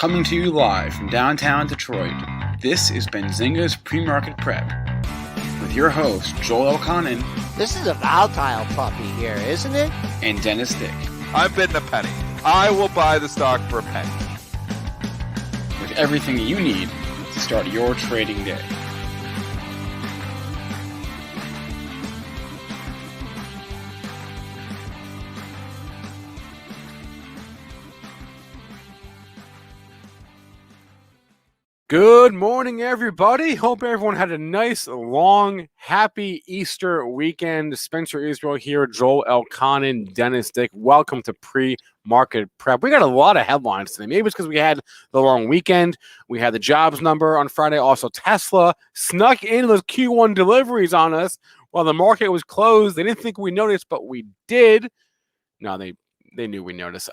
Coming to you live from downtown Detroit, this is Benzinga's Pre-Market Prep. With your host, Joel Elconin. This is a volatile puppy here, isn't it? And Dennis Dick. I'm bidding a penny. I will buy the stock for a penny. With everything you need to start your trading day. Good morning, everybody. Hope everyone had a nice, long, happy Easter weekend. Spencer Israel here, Joel Elconin, Dennis Dick. Welcome to Pre-Market Prep. We got a lot of headlines today. Maybe it's because we had the long weekend. We had the jobs number on Friday. Also, Tesla snuck in those Q1 deliveries on us while the market was closed. They didn't think we noticed, but we did. No, they knew we noticed.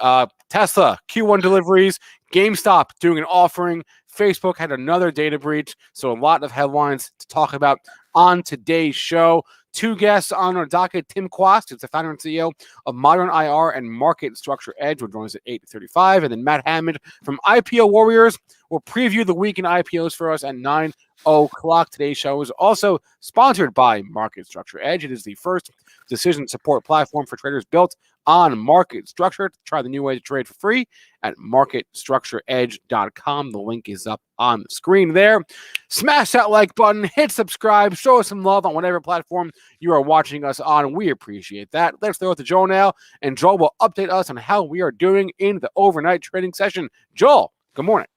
Tesla, Q1 deliveries, GameStop doing an offering, Facebook had another data breach, so a lot of headlines to talk about on today's show. Two guests on our docket, Tim Quast, who's the founder and CEO of Modern IR and Market Structure Edge, will join us at 8:35, and then Matt Hammond from IPO Warriors will preview the week in IPOs for us at 9 o'clock. Today's show is also sponsored by Market Structure Edge. It is the first decision support platform for traders built on market structure. Try the new way to trade for free at marketstructureedge.com. The link is up on the screen there. Smash that like button, hit subscribe, show us some love on whatever platform you are watching us on. We appreciate that. Let's throw it to Joel now, and Joel will update us on how we are doing in the overnight trading session. Joel, good morning.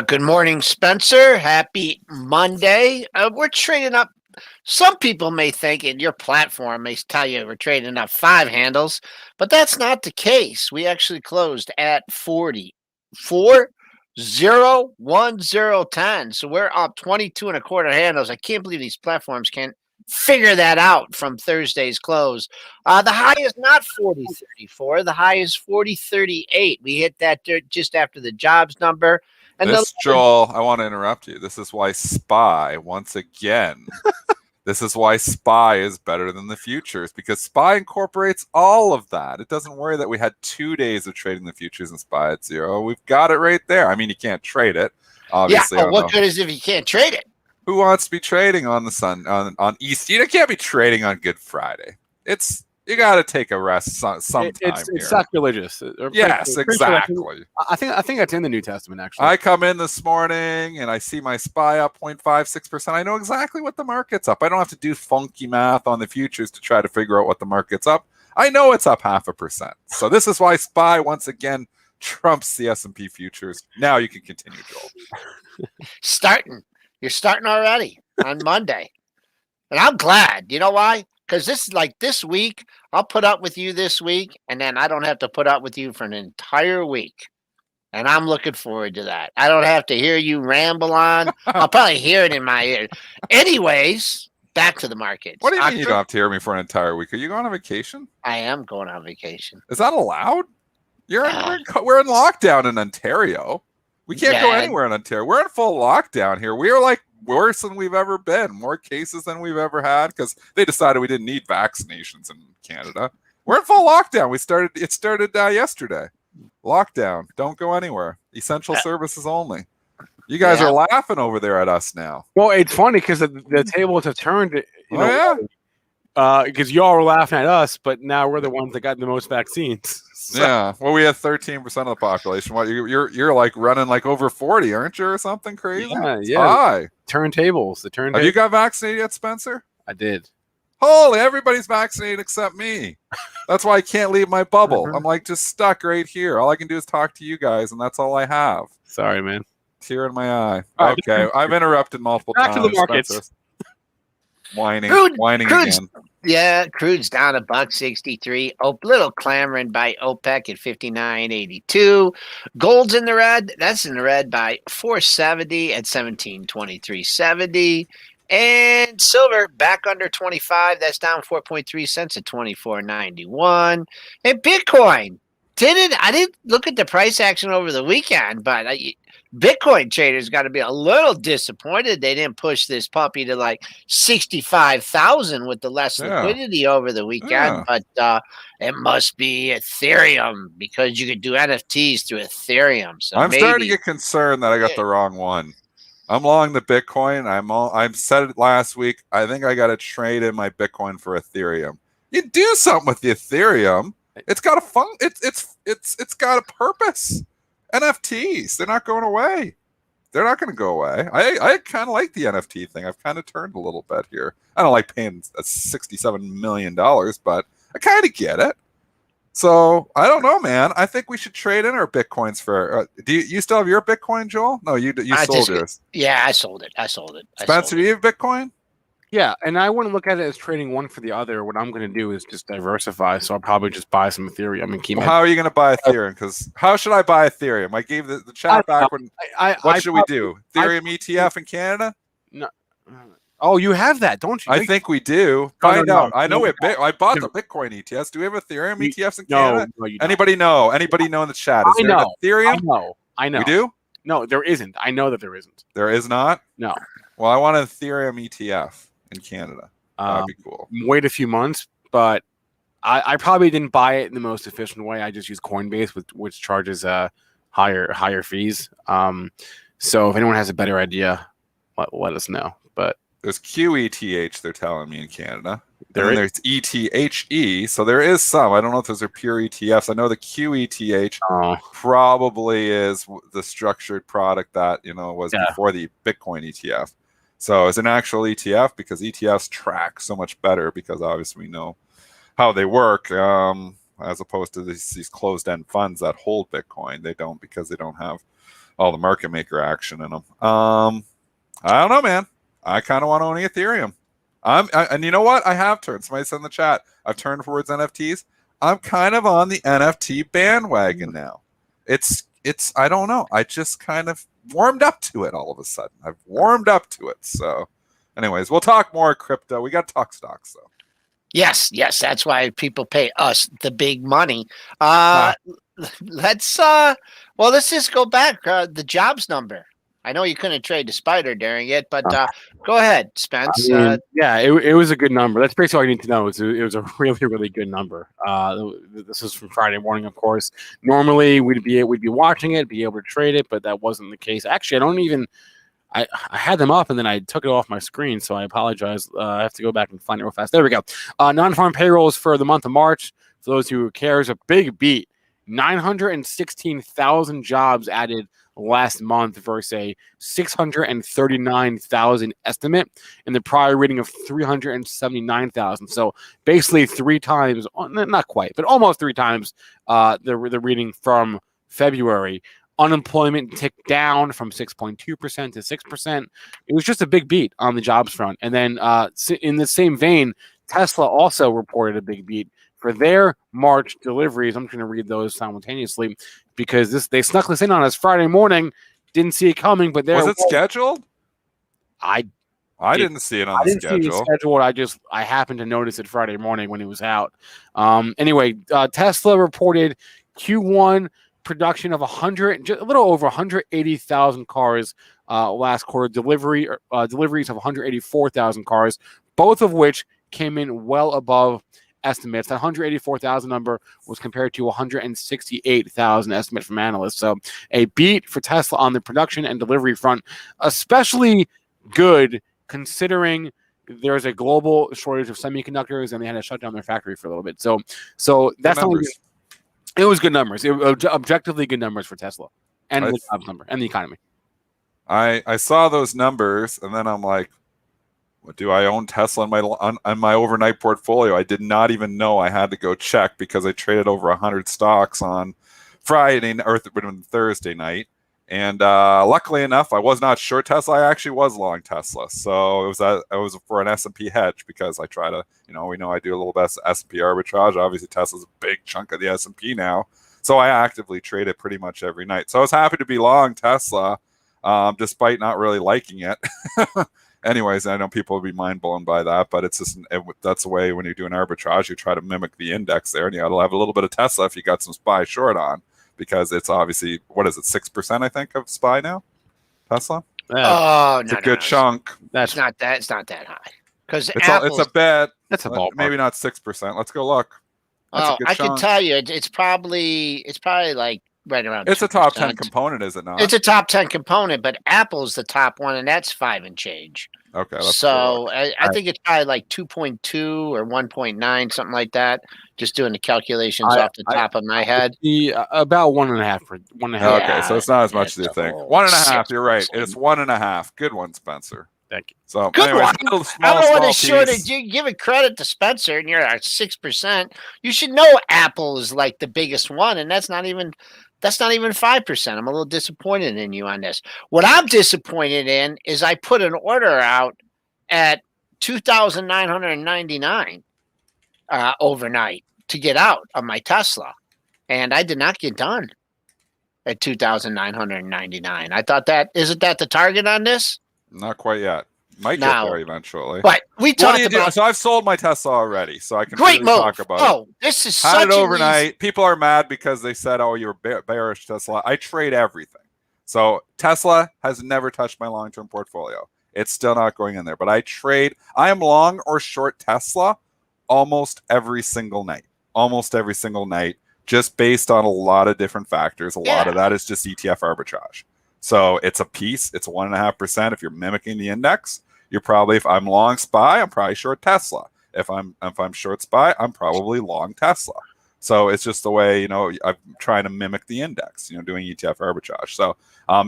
Good morning, Spencer. Happy Monday. We're trading up. Some people may think, and your platform may tell you we're trading up 5 handles, but that's not the case. We actually closed at 44.010. So we're up 22 and a quarter handles. I can't believe these platforms can't figure that out from Thursday's close. The high is not 40.34. The high is 40.38. We hit that just after the jobs number. And Joel, I want to interrupt you. This is why SPY, once again, this is why SPY is better than the futures, because SPY incorporates all of that. It doesn't worry that we had 2 days of trading the futures and SPY at zero. We've got it right there. I mean, you can't trade it, obviously. Yeah, but what good is if you can't trade it? Who wants to be trading on the sun on Easter? You can't be trading on Good Friday. You got to take a rest sometime. It's sacrilegious. Yes, exactly. I think that's in the New Testament, actually. I come in this morning and I see my SPY up 0.56%. I know exactly what the market's up. I don't have to do funky math on the futures to try to figure out what the market's up. I know it's up 0.5%. So this is why SPY once again trumps the S&P futures. Now you can continue, Joel. You're starting already on Monday. And I'm glad. You know why? Because this is like this week, I'll put up with you this week, and then I don't have to put up with you for an entire week. And I'm looking forward to that. I don't have to hear you ramble on. I'll probably hear it in my ear. Anyways, back to the market. What do you mean you don't have to hear me for an entire week? Are you going on vacation? I am going on vacation. Is that allowed? We're in lockdown in Ontario. We can't go anywhere in Ontario. We're in full lockdown here. We are like worse than we've ever been. More cases than we've ever had because they decided we didn't need vaccinations in Canada. We're in full lockdown. It started yesterday. Lockdown. Don't go anywhere. Essential services only. You guys are laughing over there at us now. Well, it's funny because the tables have turned. Because y'all were laughing at us, but now we're the ones that got the most vaccines. So. Yeah, well, we have 13% of the population. What you're like running like over 40, aren't you, or something crazy? Yeah. High. Turntables. Have you got vaccinated yet, Spencer? I did. Holy, everybody's vaccinated except me. That's why I can't leave my bubble. I'm like just stuck right here. All I can do is talk to you guys, and that's all I have. Sorry, man. Tear in my eye. Okay, I've interrupted multiple times. Back to the markets. Spencer. Whining again. Yeah, crude's down $1.63. Little clamoring by OPEC at 59.82. Gold's in the red. That's in the red by 470 at 1723.70. And silver back under 25. That's down 4.3 cents at 24.91. And Bitcoin I didn't look at the price action over the weekend, but Bitcoin traders got to be a little disappointed they didn't push this puppy to like 65,000 with the less liquidity over the weekend. But it must be Ethereum because you could do NFTs through Ethereum. So I'm starting to get concerned that I got the wrong one. I'm long the Bitcoin. I'm said it last week. I think I got to trade in my Bitcoin for Ethereum. You do something with the Ethereum. It's got a it's got a purpose. NFTs, they're not going away. They're not going to go away. I kind of like the NFT thing. I've kind of turned a little bit here. I don't like paying $67 million, but I kind of get it. So I don't know, man. I think we should trade in our Bitcoins for. Do you still have your Bitcoin, Joel? No, you sold yours. Yeah, I sold it. Spencer, do you have Bitcoin? Yeah, and I wouldn't look at it as trading one for the other. What I'm going to do is just diversify. So I'll probably just buy some Ethereum and keep. Well, how are you going to buy Ethereum? Because how should I buy Ethereum? I gave the chat back when. What should we do? Ethereum ETF in Canada? No. Oh, you have that, don't you? I think we do. Find out. I know I bought the Bitcoin ETFs. Do we have Ethereum ETFs in Canada? No, you don't. Anybody know? Anybody know in the chat? Is there Ethereum? I know. We do? No, there isn't. I know that there isn't. There is not? No. Well, I want an Ethereum ETF in Canada. That'd be cool. Wait a few months, but I probably didn't buy it in the most efficient way. I just use Coinbase, which charges higher fees. So if anyone has a better idea, let us know. But there's QETH, they're telling me, in Canada. There's ETHE, so there is some. I don't know if those are pure ETFs. I know the QETH probably is the structured product that was before the Bitcoin ETF. So it's an actual ETF because ETFs track so much better because obviously we know how they work as opposed to these closed-end funds that hold Bitcoin. They don't because they don't have all the market maker action in them. I don't know, man. I kind of want to own Ethereum. And you know what? I have turned. Somebody said in the chat, I've turned towards NFTs. I'm kind of on the NFT bandwagon now. It's I don't know. I just kind of warmed up to it all of a sudden. I've warmed up to it. So anyways, we'll talk more crypto. We got to talk stocks though. Yes. That's why people pay us the big money. Let's just go back. The jobs number. I know you couldn't trade the spider during it, but go ahead, Spence. It was a good number. That's basically all you need to know. It was a really, really good number. This is from Friday morning, of course. Normally, we'd be watching it, be able to trade it, but that wasn't the case. Actually, I had them up and then I took it off my screen, so I apologize. I have to go back and find it real fast. There we go. Non-farm payrolls for the month of March. For those who cares, a big beat. 916,000 jobs added last month versus a 639,000 estimate in the prior reading of 379,000. So basically 3 times, not quite, but almost 3 times the reading from February. Unemployment ticked down from 6.2% to 6%. It was just a big beat on the jobs front. And then in the same vein, Tesla also reported a big beat for their March deliveries. I'm going to read those simultaneously because they snuck this in on us Friday morning. Didn't see it coming, but was it scheduled? I didn't see it on the schedule. See it scheduled. I happened to notice it Friday morning when it was out. Anyway, Tesla reported Q1 production of a little over 180,000 cars last quarter. Deliveries of 184,000 cars, both of which came in well above estimates. That 184,000 number was compared to 168,000 estimate from analysts. So a beat for Tesla on the production and delivery front, especially good considering there's a global shortage of semiconductors and they had to shut down their factory for a little bit. So that's it was good numbers. It was objectively good numbers for Tesla and the jobs number and the economy. I saw those numbers and then I'm like, do I own Tesla on my overnight portfolio? I did not even know I had to go check because I traded over 100 stocks on Friday or Thursday night. And luckily enough, I was not short Tesla. I actually was long Tesla. So it was for an S&P hedge because I try to, we know I do a little bit of S&P arbitrage. Obviously, Tesla's a big chunk of the S&P now. So I actively trade it pretty much every night. So I was happy to be long Tesla despite not really liking it. Anyways, I know people will be mind blown by that, but it's just that's the way when you do an arbitrage, you try to mimic the index there, and you got to have a little bit of Tesla if you got some SPY short on, because it's obviously 6% I think of SPY now. Tesla? Oh, It's no, a good chunk. It's not that. It's not that high because It's a bet. That's a ballpark. Maybe not 6%. Let's go look. That's a good I chunk. can tell you, it's probably like right around. It's 2%. a top 10 component, is it not? It's a top 10 component, but Apple's the top one, and that's 5 and change. Okay. So I think it's probably like 2.2 or 1.9, something like that. Just doing the calculations off the top of my head. About 1.5. 1.5. Okay, so it's not as much as you think. 1.5. You're right. It's 1.5. Good one, Spencer. Thank you. So Good anyways, one. Small, I don't want to piece. shortage you. Giving credit to Spencer, and you're at 6%. You should know Apple is like the biggest one, and that's not even 5%. I'm a little disappointed in you on this. What I'm disappointed in is I put an order out at 2,999 overnight to get out of my Tesla, and I did not get done at 2,999. I thought isn't that the target on this? Not quite yet. Might get there eventually. But we talked about. So I've sold my Tesla already, so I can Great really move. talk about it. Oh, this is Had such it overnight. Easy... People are mad because they said, "Oh, you're bearish Tesla." I trade everything, so Tesla has never touched my long-term portfolio. It's still not going in there, but I trade. I am long or short Tesla almost every single night. Just based on a lot of different factors. A lot of that is just ETF arbitrage. So it's a piece. It's 1.5%. If you're mimicking the index, you're probably, if I'm long SPY, I'm probably short Tesla. If I'm short SPY, I'm probably long Tesla. So it's just the way, I'm trying to mimic the index, doing ETF arbitrage. So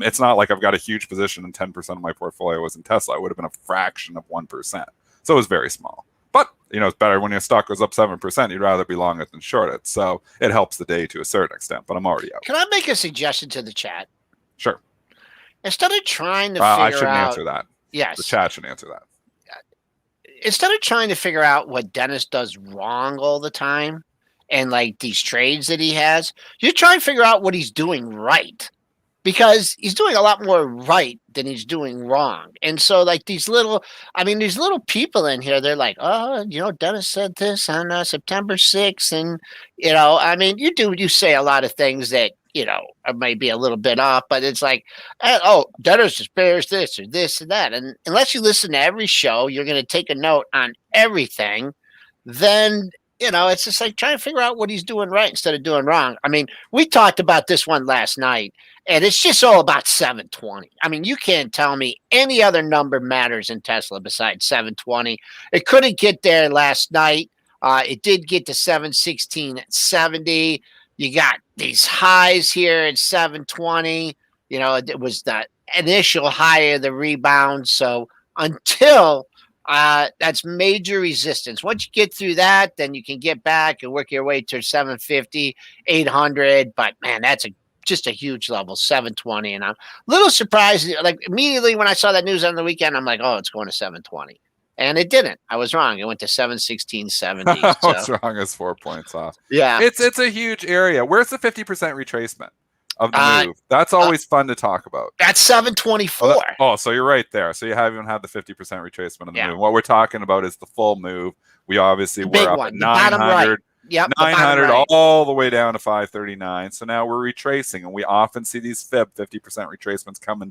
it's not like I've got a huge position and 10% of my portfolio was in Tesla. It would have been a fraction of 1%. So it was very small. But, it's better when your stock goes up 7%. You'd rather be long it than short it. So it helps the day to a certain extent, but I'm already out. Can I make a suggestion to the chat? Sure. Instead of trying to figure out... I shouldn't answer that. Yes. The chat should answer that. Instead of trying to figure out what Dennis does wrong all the time and like these trades that he has, you try and figure out what he's doing right. Because he's doing a lot more right than he's doing wrong. And so like these little people in here, they're like, oh, Dennis said this on September 6th. And, you say a lot of things that, might be a little bit off, but it's like, oh, Dennis just bears this or this and that. And unless you listen to every show, you're going to take a note on everything. Then, it's just like trying to figure out what he's doing right instead of doing wrong. I mean, we talked about this one last night. And it's just all about 720. I mean, you can't tell me any other number matters in Tesla besides 720. It couldn't get there last night. It did get to 716.70. You got these highs here at 720. It was the initial high of the rebound. So until that's major resistance. Once you get through that, then you can get back and work your way to 750, 800. But man, that's just a huge level, 720. And I'm a little surprised. Like immediately when I saw that news on the weekend, I'm like, oh, it's going to 720. And it didn't. I was wrong. It went to 716.70. I was wrong. It's 4 points off. Yeah. It's a huge area. Where's the 50% retracement of the move? That's always fun to talk about. That's 724. So you're right there. So you haven't even had the 50% retracement of the move. What we're talking about is the full move. We obviously were up at 900. Yep, 900 all the way down to 539. So now we're retracing, and we often see these 50% retracements come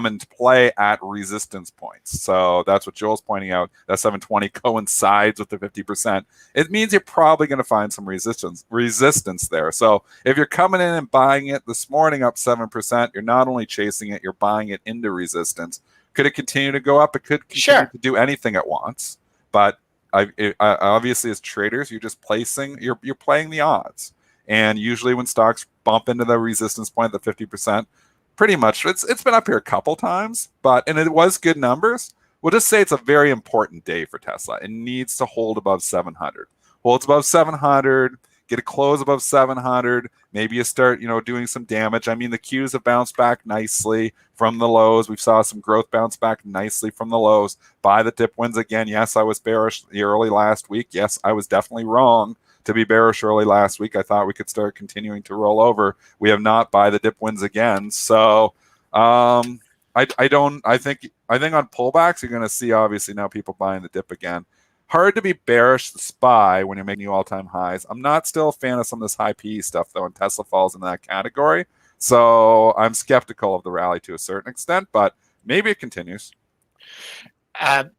into play at resistance points. So that's what Joel's pointing out. That 720 coincides with the 50%. It means you're probably going to find some resistance there. So if you're coming in and buying it this morning up 7%, you're not only chasing it, you're buying it into resistance. Could it continue to go up? It could continue to do anything at once, but obviously, as traders, you're just you're playing the odds. And usually, when stocks bump into the resistance point, the 50%, pretty much it's been up here a couple times, and it was good numbers. We'll just say it's a very important day for Tesla. It needs to hold above 700. Holds above 700. Get a close above 700. Maybe you start, doing some damage. I mean, the Qs have bounced back nicely from the lows. We saw some growth bounce back nicely from the lows. Buy the dip wins again. Yes, I was bearish early last week. Yes, I was definitely wrong to be bearish early last week. I thought we could start continuing to roll over. We have not. Buy the dip wins again. So I think on pullbacks, you're going to see obviously now people buying the dip again. Hard to be bearish the SPY when you're making new all-time highs. I'm not still a fan of some of this high PE stuff, though, and Tesla falls into that category. So I'm skeptical of the rally to a certain extent, but maybe it continues.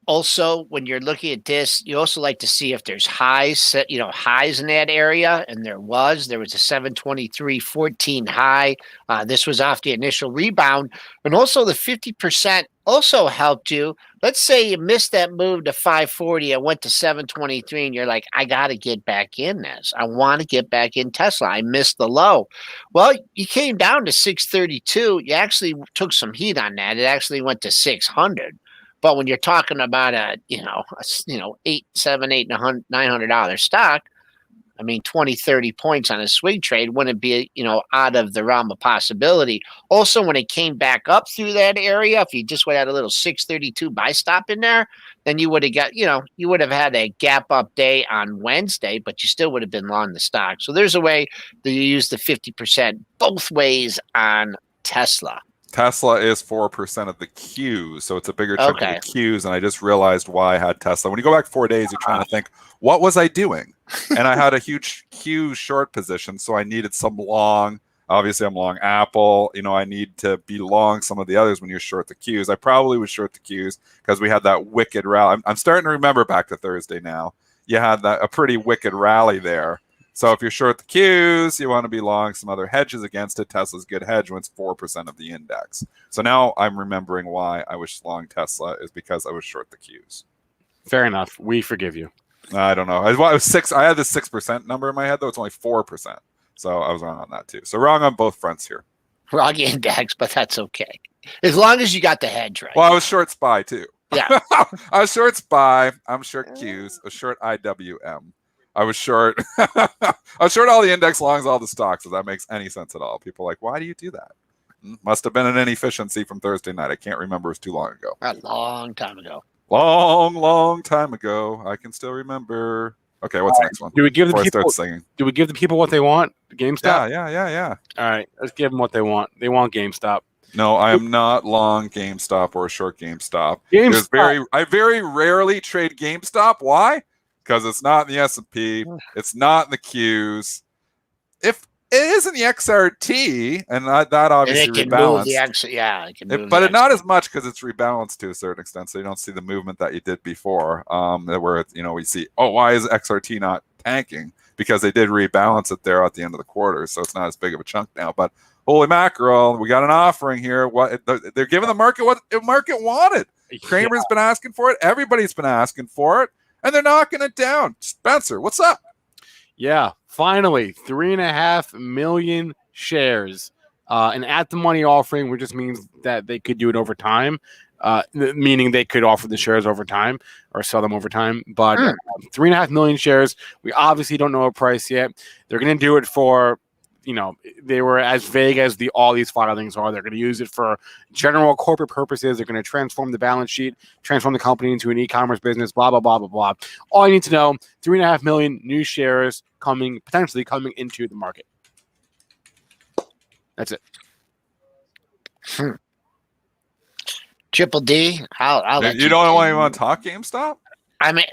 Also, when you're looking at this, you also like to see if there's highs in that area, and there was a 723.14 high. This was off the initial rebound, and also the 50% also helped you. Let's say you missed that move to 540 and went to 723, and you're like, I got to get back in this. I want to get back in Tesla. I missed the low. Well, you came down to 632. You actually took some heat on that. It actually went to 600. But when you're talking about a $800, $700, $800, $900 stock, I mean, 20, 30 points on a swing trade wouldn't be, out of the realm of possibility. Also, when it came back up through that area, if you just would have had a little 632 buy stop in there, then you would have got, you would have had a gap up day on Wednesday, but you still would have been long the stock. So there's a way that you use the 50% both ways on Tesla. Tesla is 4% of the Qs, so it's a bigger chunk of the Qs, and I just realized why I had Tesla. When you go back 4 days, you're trying to think, what was I doing? And I had a huge Q short position, so I needed some long. Obviously, I'm long Apple. I need to be long some of the others when you're short the Qs. I probably would short the Qs because we had that wicked rally. I'm starting to remember back to Thursday now. You had a pretty wicked rally there. So if you're short the Qs, you want to be long some other hedges against it. Tesla's good hedge when it's 4% of the index. So now I'm remembering why I was long Tesla is because I was short the Qs. Fair enough. We forgive you. I don't know. I was 6. I had the 6% number in my head, though. It's only 4%. So I was wrong on that, too. So wrong on both fronts here. Wrong index, but that's okay. As long as you got the hedge right. Well, I was short SPY, too. Yeah. I was short SPY. I'm short Qs. I was short IWM. I was short. I was short all the index longs, all the stocks. If that makes any sense at all. People are like, why do you do that? Must have been an inefficiency from Thursday night. I can't remember. It was too long ago. A long time ago. Long time ago. I can still remember. Okay, what's the next one? Do we give the people? Start singing? Do we give the people what they want? GameStop. Yeah. All right, let's give them what they want. They want GameStop. No, I am not long GameStop or short GameStop. I very rarely trade GameStop. Why? Because it's not in the S&P, it's not in the Qs. If it is in the XRT, and that obviously rebalanced. But not as much because it's rebalanced to a certain extent, so you don't see the movement that you did before. Where we see, why is XRT not tanking? Because they did rebalance it there at the end of the quarter, so it's not as big of a chunk now. But holy mackerel, we got an offering here. They're giving the market what the market wanted. Kramer's been asking for it. Everybody's been asking for it. And they're knocking it down. Spencer, what's up? Yeah, finally, 3.5 million shares. An at-the-money offering, which just means that they could do it over time, meaning they could offer the shares over time or sell them over time. But 3.5 million shares, we obviously don't know a price yet. They're going to do it for, they were as vague as all these filings are. They're going to use it for general corporate purposes. They're going to transform the balance sheet, transform the company into an e-commerce business, blah, blah, blah, blah, blah. All you need to know, 3.5 million new shares potentially coming into the market. That's it. Triple D, I'll let you don't want to talk GameStop? I mean,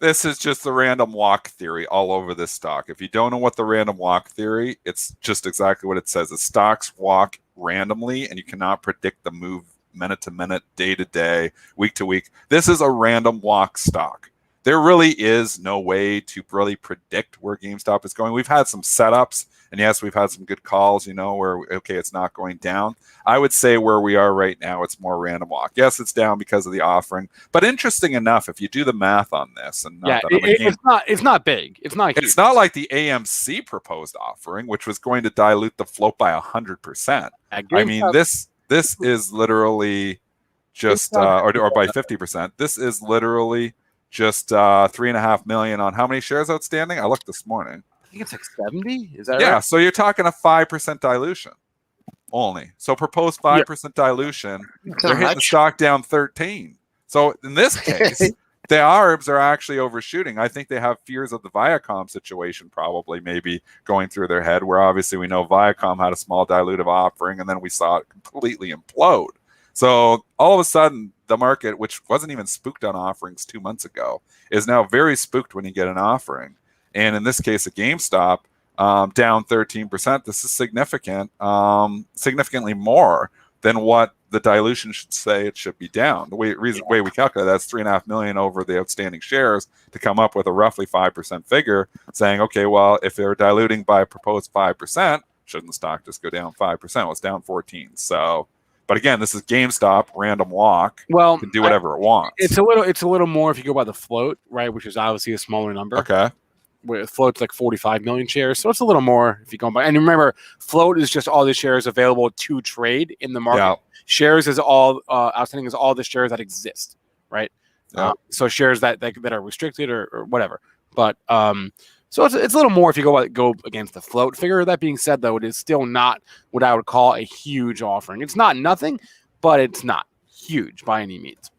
this is just the random walk theory all over this stock. If you don't know what the random walk theory, it's just exactly what it says. The stocks walk randomly, and you cannot predict the move minute to minute, day to day, week to week. This is a random walk stock. There really is no way to really predict where GameStop is going. We've had some setups, and yes, we've had some good calls, where, okay, it's not going down. I would say where we are right now, it's more random walk. Yes, it's down because of the offering, but interesting enough, if you do the math on this, and it's not big. It's not huge. It's not like the AMC proposed offering, which was going to dilute the float by 100%. I mean, this is literally just, or by 50%. This is literally just 3.5 million on how many shares outstanding? I looked this morning. I think it's like 70. Is that right? Yeah, so you're talking a 5% dilution only. So proposed 5% dilution, they're hitting the stock down 13. So in this case, the ARBs are actually overshooting. I think they have fears of the Viacom situation probably maybe going through their head, where obviously we know Viacom had a small dilutive offering, and then we saw it completely implode. So all of a sudden, the market, which wasn't even spooked on offerings 2 months ago, is now very spooked when you get an offering. And in this case, at GameStop, down 13%. This is significant, significantly more than what the dilution should say it should be down. The way we calculate that's 3.5 million over the outstanding shares to come up with a roughly 5% figure, saying, okay, well, if they're diluting by a proposed 5%, shouldn't the stock just go down 5%? Well, it's down 14. So, but again, this is GameStop, random walk. Well, can do whatever it wants. It's a little more if you go by the float, right, which is obviously a smaller number. Okay. Where float's like 45 million shares, so it's a little more if you go by. And remember, float is just all the shares available to trade in the market. Yeah. Shares is all outstanding is all the shares that exist, right? Yeah. So shares that are restricted or whatever. But so it's a little more if you go against the float figure. That being said, though, it is still not what I would call a huge offering. It's not nothing, but it's not huge by any means.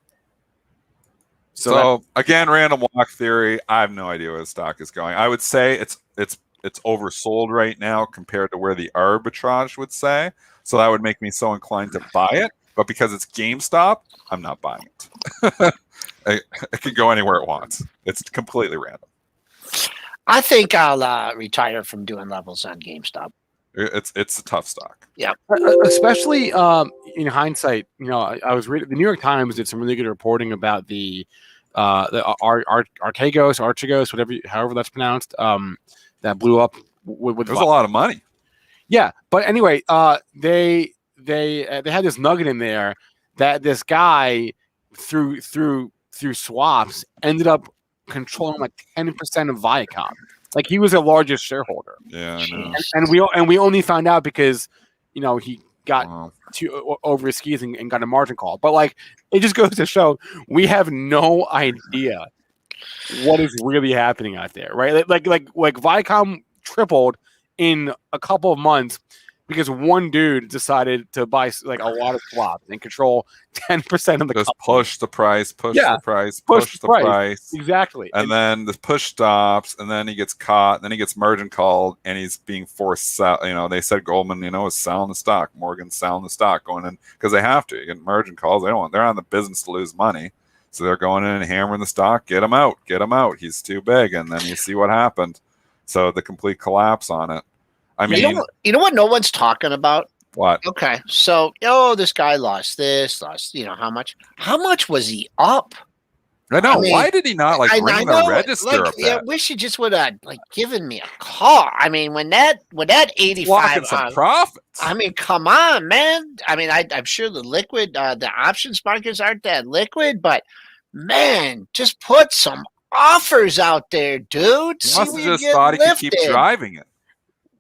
So again, random walk theory. I have no idea where the stock is going. I would say it's oversold right now compared to where the arbitrage would say. So that would make me so inclined to buy it. But because it's GameStop, I'm not buying it. It can go anywhere it wants. It's completely random. I think I'll retire from doing levels on GameStop. It's a tough stock. Yeah, especially in hindsight. You know, I was reading the New York Times did some really good reporting about the Archegos, however that's pronounced, that blew up. With it was a lot of money. Yeah, but anyway, they had this nugget in there that this guy through swaps ended up controlling like 10% of Viacom. Like he was the largest shareholder. Yeah, I know. And we only found out because he got over his skis and got a margin call. But like it just goes to show we have no idea what is really happening out there, right? Like Viacom tripled in a couple of months because one dude decided to buy like a lot of swaps and control 10% of the just company. Push the price. Exactly. And then the push stops, and then he gets caught, and then he gets margin called, and he's being forced sell. They said Goldman, is selling the stock. Morgan's selling the stock, going in because they have to. You get margin calls. They're on the business to lose money. So they're going in and hammering the stock. Get him out. He's too big. And then you see what happened. So the complete collapse on it. I mean, you know what no one's talking about? What? Okay, so this guy lost how much? How much was he up? I know. Why did he not ring the register up? I wish he just would have given me a call. I mean, when that 85 some profits. I mean, come on, man. I mean, I'm sure the options markets aren't that liquid, but man, just put some offers out there, dude. He must have just thought he could keep driving it.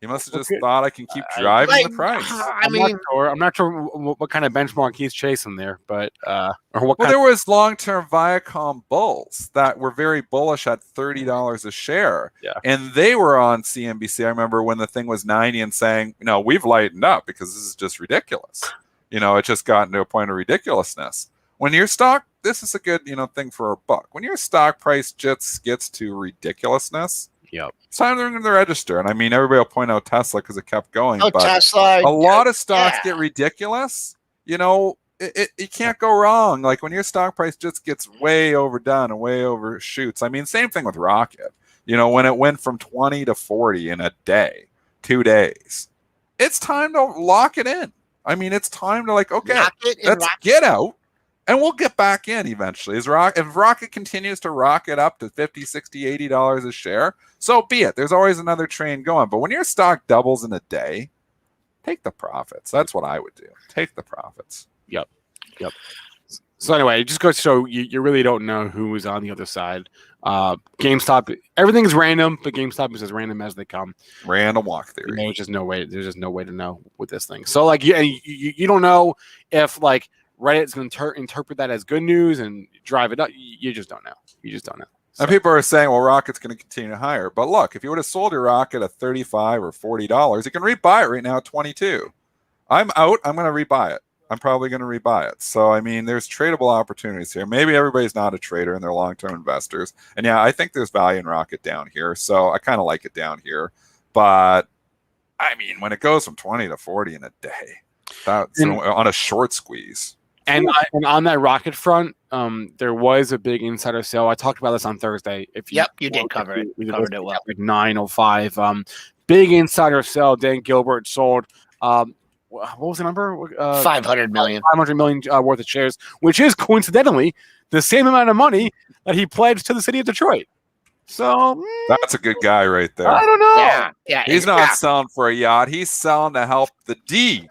He must have just thought I can keep driving the price. I'm not sure what kind of benchmark he's chasing there, but there was long-term Viacom bulls that were very bullish at $30 a share, and they were on CNBC. I remember when the thing was 90 and saying, we've lightened up because this is just ridiculous. It just gotten to a point of ridiculousness. When your stock, this is a good thing for a buck. When your stock price just gets to ridiculousness. Yep. It's time to ring the register. And I mean, everybody will point out Tesla because it kept going. Oh, but Tesla. A lot of stocks get ridiculous. You can't go wrong. Like when your stock price just gets way overdone and way overshoots. I mean, same thing with Rocket. When it went from 20 to 40 in a day, 2 days, it's time to lock it in. I mean, it's time to let's get out. And we'll get back in eventually. If Rocket continues to rocket up to $50, $60, $80 a share, so be it. There's always another train going. But when your stock doubles in a day, take the profits. That's what I would do. Take the profits. Yep. So anyway, it just goes to show you really don't know who is on the other side. GameStop, everything's random, but GameStop is as random as they come. Random walk theory. There's just no way to know with this thing. So you don't know if Reddit's going to interpret that as good news and drive it up. You just don't know. So. And people are saying, well, Rocket's going to continue higher. But look, if you would have sold your Rocket at $35 or $40, you can rebuy it right now at $22. I'm out. I'm going to rebuy it. I'm probably going to rebuy it. So, I mean, there's tradable opportunities here. Maybe everybody's not a trader and they're long-term investors. And yeah, I think there's value in Rocket down here. So I kind of like it down here. But, I mean, when it goes from 20 to 40 in a day, that's on a short squeeze. And on that Rocket front, there was a big insider sale. I talked about this on Thursday. You did cover it. We covered it well. 9:05. big insider sell. Dan Gilbert sold. What was the number? 500 million. 500 million worth of shares, which is coincidentally the same amount of money that he pledged to the city of Detroit. So that's a good guy right there. I don't know. Yeah. He's not selling for a yacht. He's selling to help the D.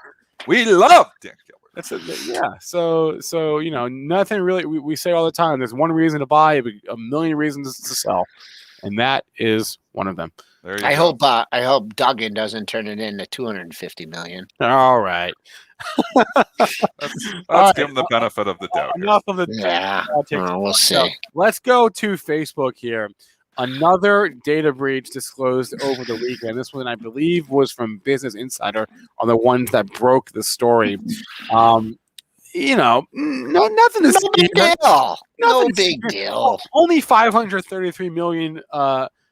We love Dan Gilbert. That's So nothing really. We say all the time. There's one reason to buy, a million reasons to sell, and that is one of them. I hope Duggan doesn't turn it into 250 million. All right. Let's give him the benefit of the doubt. Enough of the we'll see. So, let's go to Facebook here. Another data breach disclosed over the weekend. This one, I believe, was from Business Insider on the ones that broke the story. Nothing to No big deal. No big deal. Only 533 million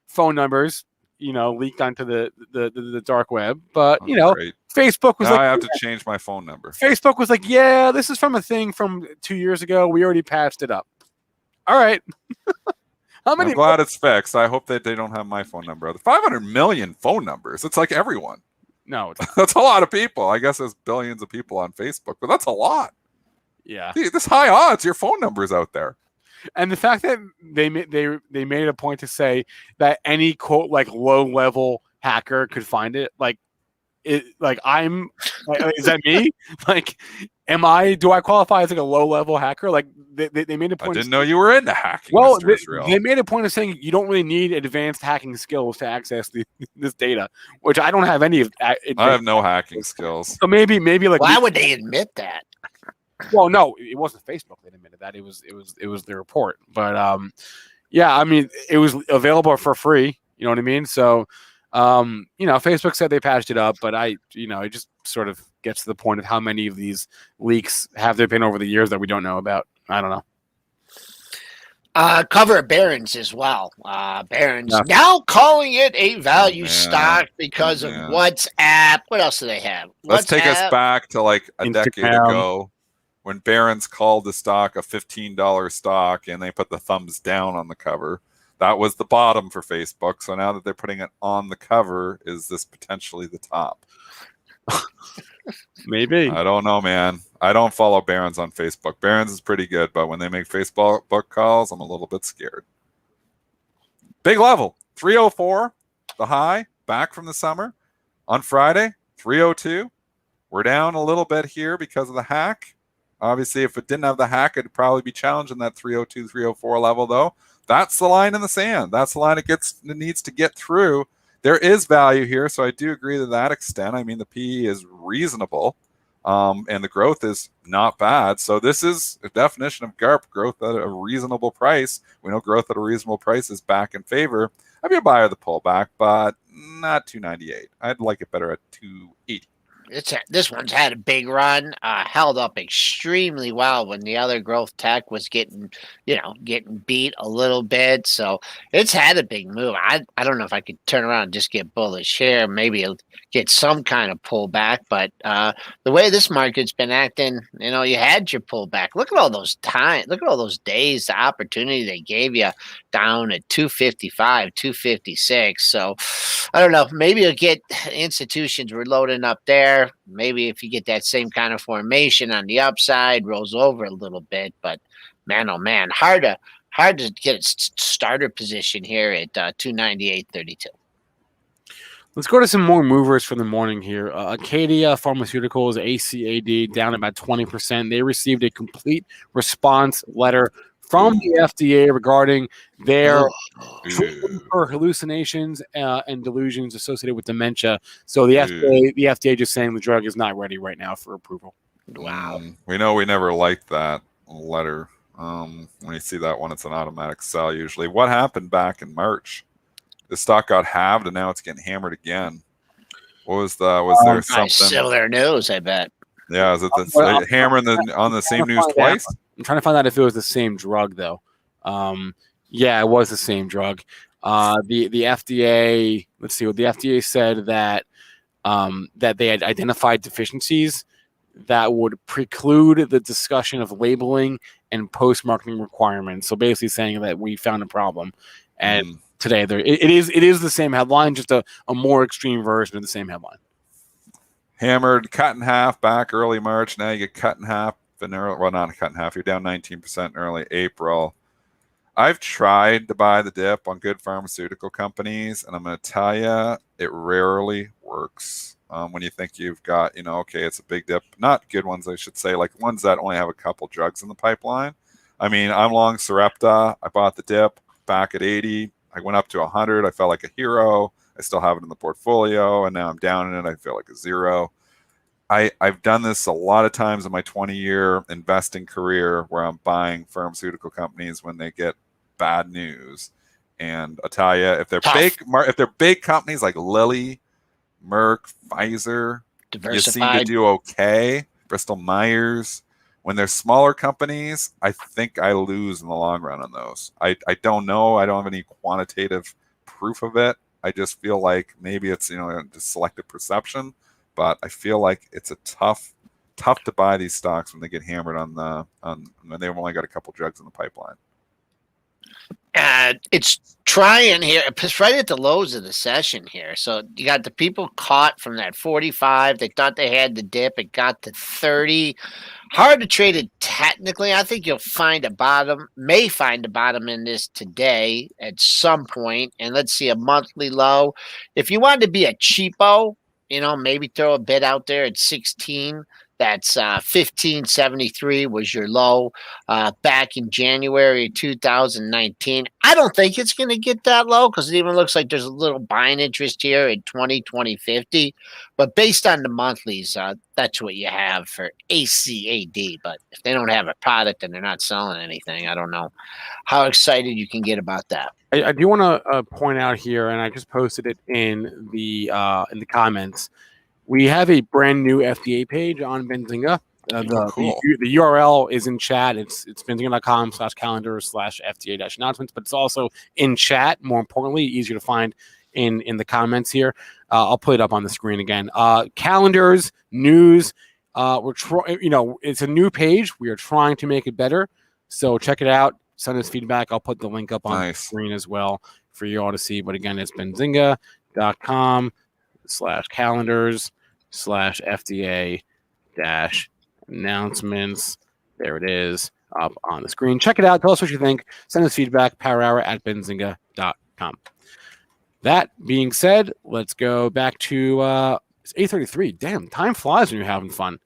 phone numbers, leaked onto the dark web. But great. Facebook was I have to change my phone number. Facebook was like, yeah, this is from a thing from 2 years ago. We already patched it up. All right. I'm glad it's fixed. I hope that they don't have my phone number. 500 million phone numbers. It's like everyone. No, that's a lot of people. I guess there's billions of people on Facebook, but that's a lot. Yeah, this high odds. Your phone number's out there. And the fact that they made a point to say that any quote like low level hacker could find it, is that me? Do I qualify as like a low level hacker? Like they made a point. I didn't know you were into hacking. Well, they made a point of saying you don't really need advanced hacking skills to access this data, which I don't have any of. I have no hacking skills. So maybe like why would they admit that? Well, no, it wasn't Facebook that admitted that. It was the report. But yeah, I mean, it was available for free. You know what I mean? So. Facebook said they patched it up, but it just sort of gets to the point of how many of these leaks have there been over the years that we don't know about. I don't know. Cover Barron's as well. Barron's now calling it a value stock because of WhatsApp. What else do they have? Let's take us back to like a decade ago when Barron's called the stock a $15 stock and they put the thumbs down on the cover. That was the bottom for Facebook. So now that they're putting it on the cover, is this potentially the top? Maybe. I don't know, man. I don't follow Barron's on Facebook. Barron's is pretty good, but when they make Facebook calls, I'm a little bit scared. Big level, 304, the high, back from the summer. On Friday, 302. We're down a little bit here because of the hack. Obviously, if it didn't have the hack, it'd probably be challenging that 302, 304 level, though. That's the line in the sand. That's the line it needs to get through. There is value here, so I do agree to that extent. I mean, the PE is reasonable, and the growth is not bad. So this is a definition of GARP, growth at a reasonable price. We know growth at a reasonable price is back in favor. I'd be a buyer of the pullback, but not 298. I'd like it better at 280. This one's had a big run, held up extremely well when the other growth tech was getting beat a little bit. So it's had a big move. I don't know if I could turn around and just get bullish here. Maybe it'll get some kind of pullback. But the way this market's been acting, you had your pullback. Look at all those Look at all those days, the opportunity they gave you down at 255, 256. So I don't know. Maybe you'll get institutions reloading up there. Maybe if you get that same kind of formation on the upside, rolls over a little bit, but man, oh man, hard to get a starter position here at 298.32. Let's go to some more movers for the morning here. Acadia Pharmaceuticals, ACAD, down about 20%. They received a complete response letter from the FDA regarding their treatment for hallucinations and delusions associated with dementia. So the FDA just saying the drug is not ready right now for approval. Wow. We know we never liked that letter. When you see that one, it's an automatic sell usually. What happened back in March? The stock got halved and now it's getting hammered again. What was there something? Similar news, I bet. Yeah, is it the hammering on the same news twice? I'm trying to find out if it was the same drug, though. Yeah, it was the same drug. The FDA, let's see what the FDA said that they had identified deficiencies that would preclude the discussion of labeling and post-marketing requirements. So basically saying that we found a problem. And today. It is the same headline, just a more extreme version of the same headline. Hammered, cut in half back early March. Now you get cut in half in early, well, not cut in half. You're down 19% in early April. I've tried to buy the dip on good pharmaceutical companies, and I'm going to tell you, it rarely works. When you think you've got, okay, it's a big dip. Not good ones, I should say, like ones that only have a couple drugs in the pipeline. I mean, I'm long Sarepta. I bought the dip back at 80. I went up to 100. I felt like a hero. I still have it in the portfolio, and now I'm down in it. I feel like a zero. I've done this a lot of times in my 20-year investing career where I'm buying pharmaceutical companies when they get bad news. And I'll tell you, if they're big companies like Lilly, Merck, Pfizer, you seem to do okay. Bristol Myers. When they're smaller companies, I think I lose in the long run on those. I don't know. I don't have any quantitative proof of it. I just feel like maybe it's just selective perception. But I feel like it's a tough to buy these stocks when they get hammered on when they've only got a couple drugs in the pipeline. It's trying here. It's right at the lows of the session here. So you got the people caught from that 45. They thought they had the dip. It got to 30. Hard to trade it technically. I think you'll find a bottom. May find a bottom in this today at some point. And let's see a monthly low. If you wanted to be a cheapo, maybe throw a bid out there at 16. That's 1573 was your low back in January 2019. I don't think it's going to get that low because it even looks like there's a little buying interest here at 2050. But based on the monthlies, that's what you have for ACAD. But if they don't have a product and they're not selling anything, I don't know how excited you can get about that. I do want to point out here, and I just posted it in the comments. We have a brand new FDA page on Benzinga. Cool. The URL is in chat. It's benzinga.com/calendar/FDA-announcements, but it's also in chat. More importantly, easier to find in the comments here. I'll put it up on the screen again. Calendars, news. It's a new page. We are trying to make it better. So check it out. Send us feedback. I'll put the link up on the screen as well for you all to see. But again, it's benzinga.com/calendars/FDA-announcements. There it is up on the screen. Check it out. Tell us what you think. Send us feedback. powerhour@benzinga.com. That being said, let's go back to it's 8:33. Damn, time flies when you're having fun.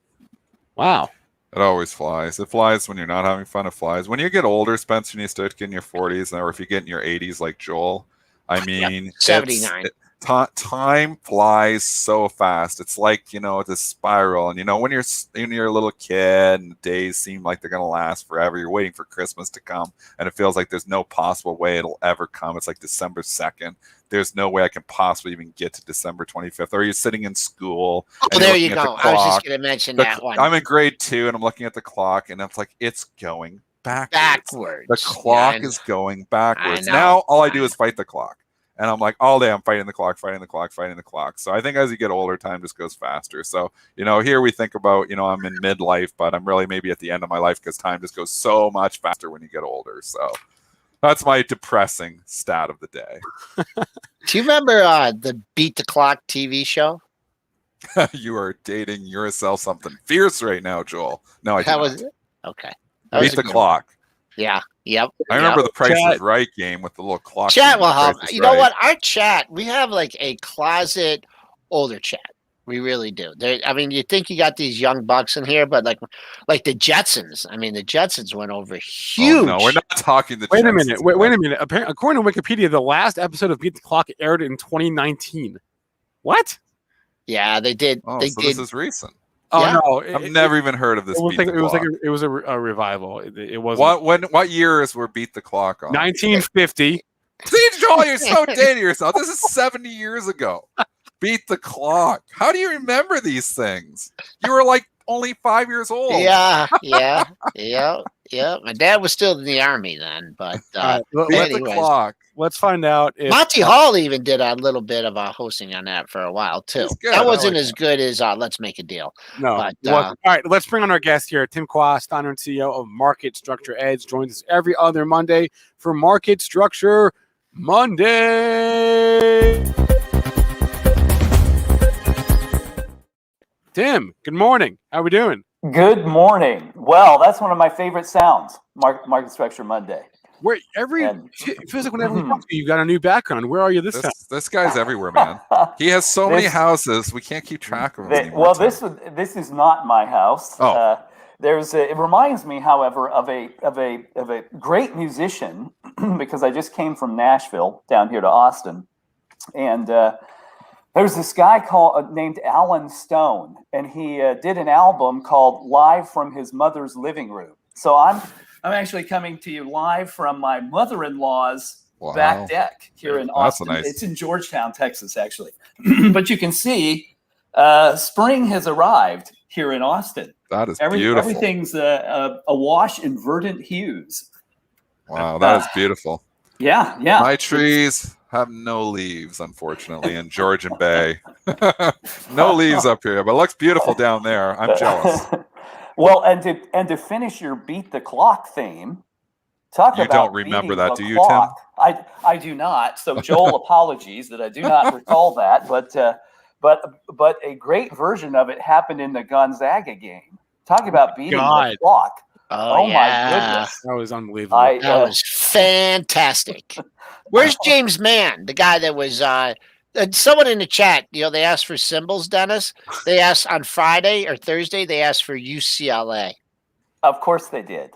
Wow. It always flies. It flies when you're not having fun. It flies. When you get older, Spencer, and you start getting in your 40s, or if you get in your 80s like Joel, I mean, 79. Time flies so fast. It's like, the spiral. And, when you're a little kid and the days seem like they're going to last forever, you're waiting for Christmas to come. And it feels like there's no possible way it'll ever come. It's like December 2nd. There's no way I can possibly even get to December 25th. Or you're sitting in school. Oh, there you go. I was just going to mention that one. I'm in grade 2 and I'm looking at the clock and it's like, it's going backwards. The clock is going backwards. Now all I do is fight the clock. And I'm like, all day I'm fighting the clock. So I think as you get older, time just goes faster. So, here we think about, I'm in midlife, but I'm really maybe at the end of my life because time just goes so much faster when you get older. So that's my depressing stat of the day. Do you remember the Beat the Clock TV show? You are dating yourself something fierce right now, Joel. No, I didn't. That was it? Okay. Beat the Clock. Yeah. Yep. I remember the Price is Right game with the little clock. Chat will help. You know what? Our chat, we have like a closet older chat. We really do. You think you got these young bucks in here, but like the Jetsons. I mean, the Jetsons went over huge. Oh, no, we're not talking the Wait a minute. Wait a minute. Apparently, according to Wikipedia, the last episode of Beat the Clock aired in 2019. What? Yeah, they did. Oh, they so did. this is recent. Oh yeah. no! I've never even heard of this. It was a revival. It was what years were Beat the Clock on? 1950. See, Joel, you're so dating yourself. This is 70 years ago. Beat the Clock. How do you remember these things? You were like only 5 years old. Yeah. My dad was still in the army then, but Beat the Clock. Let's find out if Monty Hall even did a little bit of hosting on that for a while too. That wasn't as good as Let's Make a Deal. No. But, all right, let's bring on our guest here. Tim Quast, founder and CEO of Market Structure Edge, joins us every other Monday for Market Structure Monday. Tim, good morning. How we doing? Good morning. Well, that's one of my favorite sounds, Market Structure Monday. Where it feels like whenever we talk to you, you've got a new background. Where are you this time? This guy's everywhere, man. He has so many houses, we can't keep track of them anymore. Well, this is not my house. Oh. It reminds me, however, of a great musician because I just came from Nashville down here to Austin, and there's this guy named Alan Stone, and he did an album called "Live from His Mother's Living Room." So I'm actually coming to you live from my mother-in-law's back deck here in Austin. It's in Georgetown, Texas, actually. But you can see spring has arrived here in Austin. That is beautiful. Everything's awash in verdant hues. Wow, that is beautiful. Yeah. My trees have no leaves, unfortunately, in Georgian Bay. No leaves up here, but it looks beautiful down there. I'm jealous. Well, and to finish your beat the clock theme, you don't remember that, do you, Tim? I do not. So Joel, apologies that I do not recall that, but a great version of it happened in the Gonzaga game. Talk about beating the clock. Oh my goodness. That was unbelievable. That was fantastic. Where's James Mann, the guy that was someone in the chat, they asked for symbols, Dennis. They asked on Friday or Thursday, they asked for UCLA. Of course they did.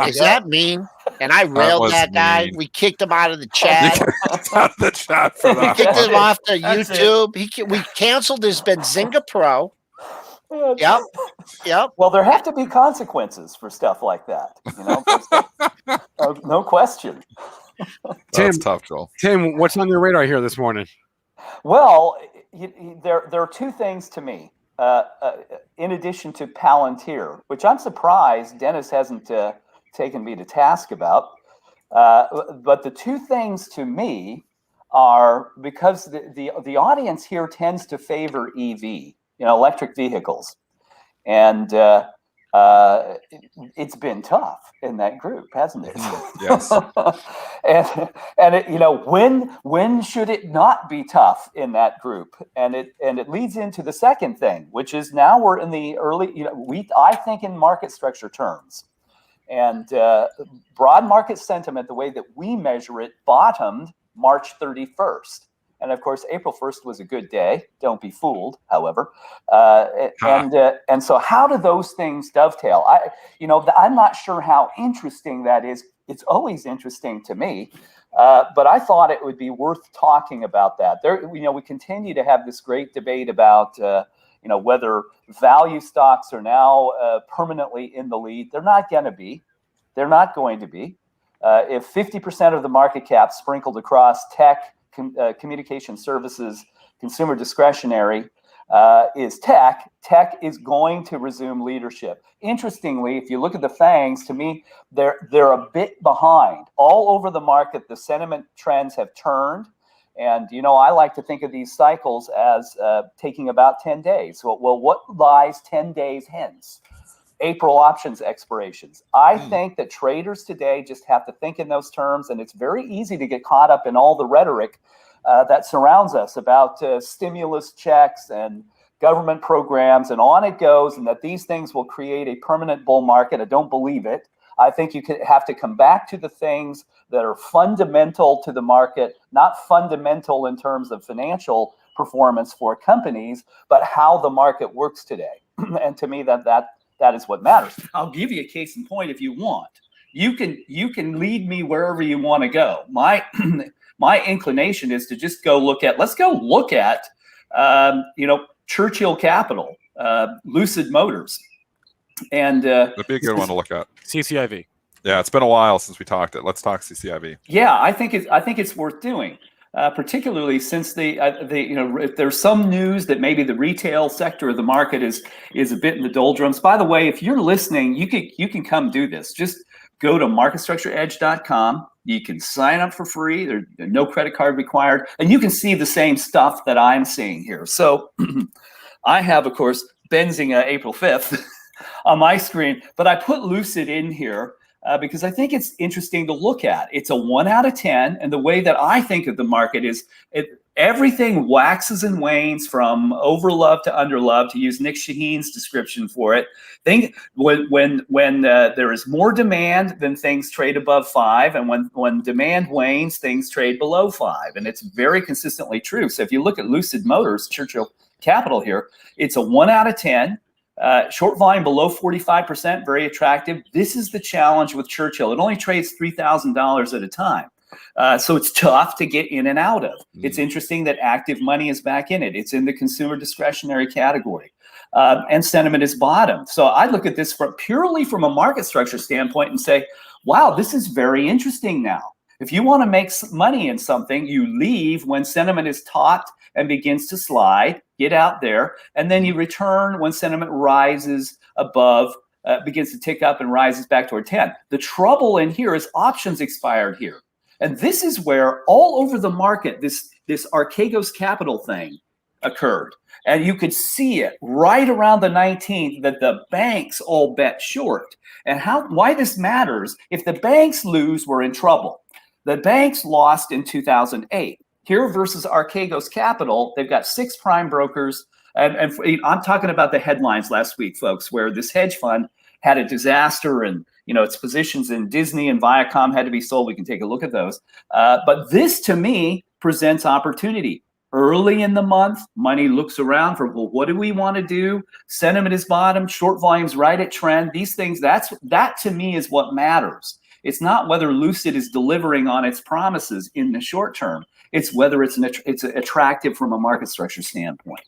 Is that mean? And I railed that guy. Mean. We kicked him out of the chat. Out of the chat for that. We kicked him off the YouTube. We canceled his Benzinga Pro. Yep. Well, there have to be consequences for stuff like that. No question. That's tough, Joel. Tim, what's on your radar here this morning? Well, there are two things to me. In addition to Palantir, which I'm surprised Dennis hasn't taken me to task about. But the two things to me are because the audience here tends to favor EV, electric vehicles. And it's been tough in that group, hasn't it? Yes. and it, when should it not be tough in that group? And it leads into the second thing, which is now we're in the early, I think in market structure terms, and broad market sentiment, the way that we measure it, bottomed March 31st. And of course, April 1st was a good day. Don't be fooled, however. And so how do those things dovetail? I'm not sure how interesting that is. It's always interesting to me, but I thought it would be worth talking about that. We continue to have this great debate about, whether value stocks are now permanently in the lead. They're not going to be. They're not going to be. If 50% of the market cap sprinkled across tech, communication services, consumer discretionary is tech is going to resume leadership. Interestingly, if you look at the FANGs, to me, they're a bit behind. All over the market, the sentiment trends have turned. And, I like to think of these cycles as taking about 10 days. Well, what lies 10 days hence? April options expirations. I think that traders today just have to think in those terms, and it's very easy to get caught up in all the rhetoric that surrounds us about stimulus checks and government programs, and on it goes, and that these things will create a permanent bull market. I don't believe it. I think you have to come back to the things that are fundamental to the market, not fundamental in terms of financial performance for companies, but how the market works today. And to me, that is what matters. I'll give you a case in point if you want. You can lead me wherever you want to go. My inclination is to just let's go look at Churchill Capital, Lucid Motors, and that'd be a good one to look at. CCIV. Yeah, it's been a while since we talked it. Let's talk CCIV. Yeah, I think it's worth doing. Particularly since if there's some news that maybe the retail sector of the market is a bit in the doldrums. By the way, if you're listening, you can come do this. Just go to marketstructureedge.com. You can sign up for free. There's no credit card required, and you can see the same stuff that I'm seeing here. So I have, of course, Benzinga April 5th on my screen, but I put Lucid in here because I think it's interesting to look at. It's a 1 out of 10. And the way that I think of the market is everything waxes and wanes from overlove to underlove, to use Nick Shaheen's description for it. Think when there is more demand, then things trade above 5. And when demand wanes, things trade below 5. And it's very consistently true. So if you look at Lucid Motors, Churchill Capital here, it's a 1 out of 10. Short volume below 45%, very attractive. This is the challenge with Churchill. It only trades $3,000 at a time. So it's tough to get in and out of. It's interesting that active money is back in it. It's in the consumer discretionary category. And sentiment is bottom. So I look at this purely from a market structure standpoint and say, wow, this is very interesting now. If you want to make money in something, you leave when sentiment is taut and begins to slide, get out there, and then you return when sentiment rises above, begins to tick up and rises back toward 10. The trouble in here is options expired here. And this is where all over the market, this Archegos Capital thing occurred. And you could see it right around the 19th that the banks all bet short. And why this matters, if the banks lose, we're in trouble. The banks lost in 2008. Here versus Archegos Capital, they've got 6 prime brokers. And I'm talking about the headlines last week, folks, where this hedge fund had a disaster and its positions in Disney and Viacom had to be sold. We can take a look at those. But this, to me, presents opportunity. Early in the month, money looks around for, well, what do we want to do? Sentiment is bottom, short volume's right at trend. These things, that to me is what matters. It's not whether Lucid is delivering on its promises in the short term. It's whether it's attractive from a market structure standpoint.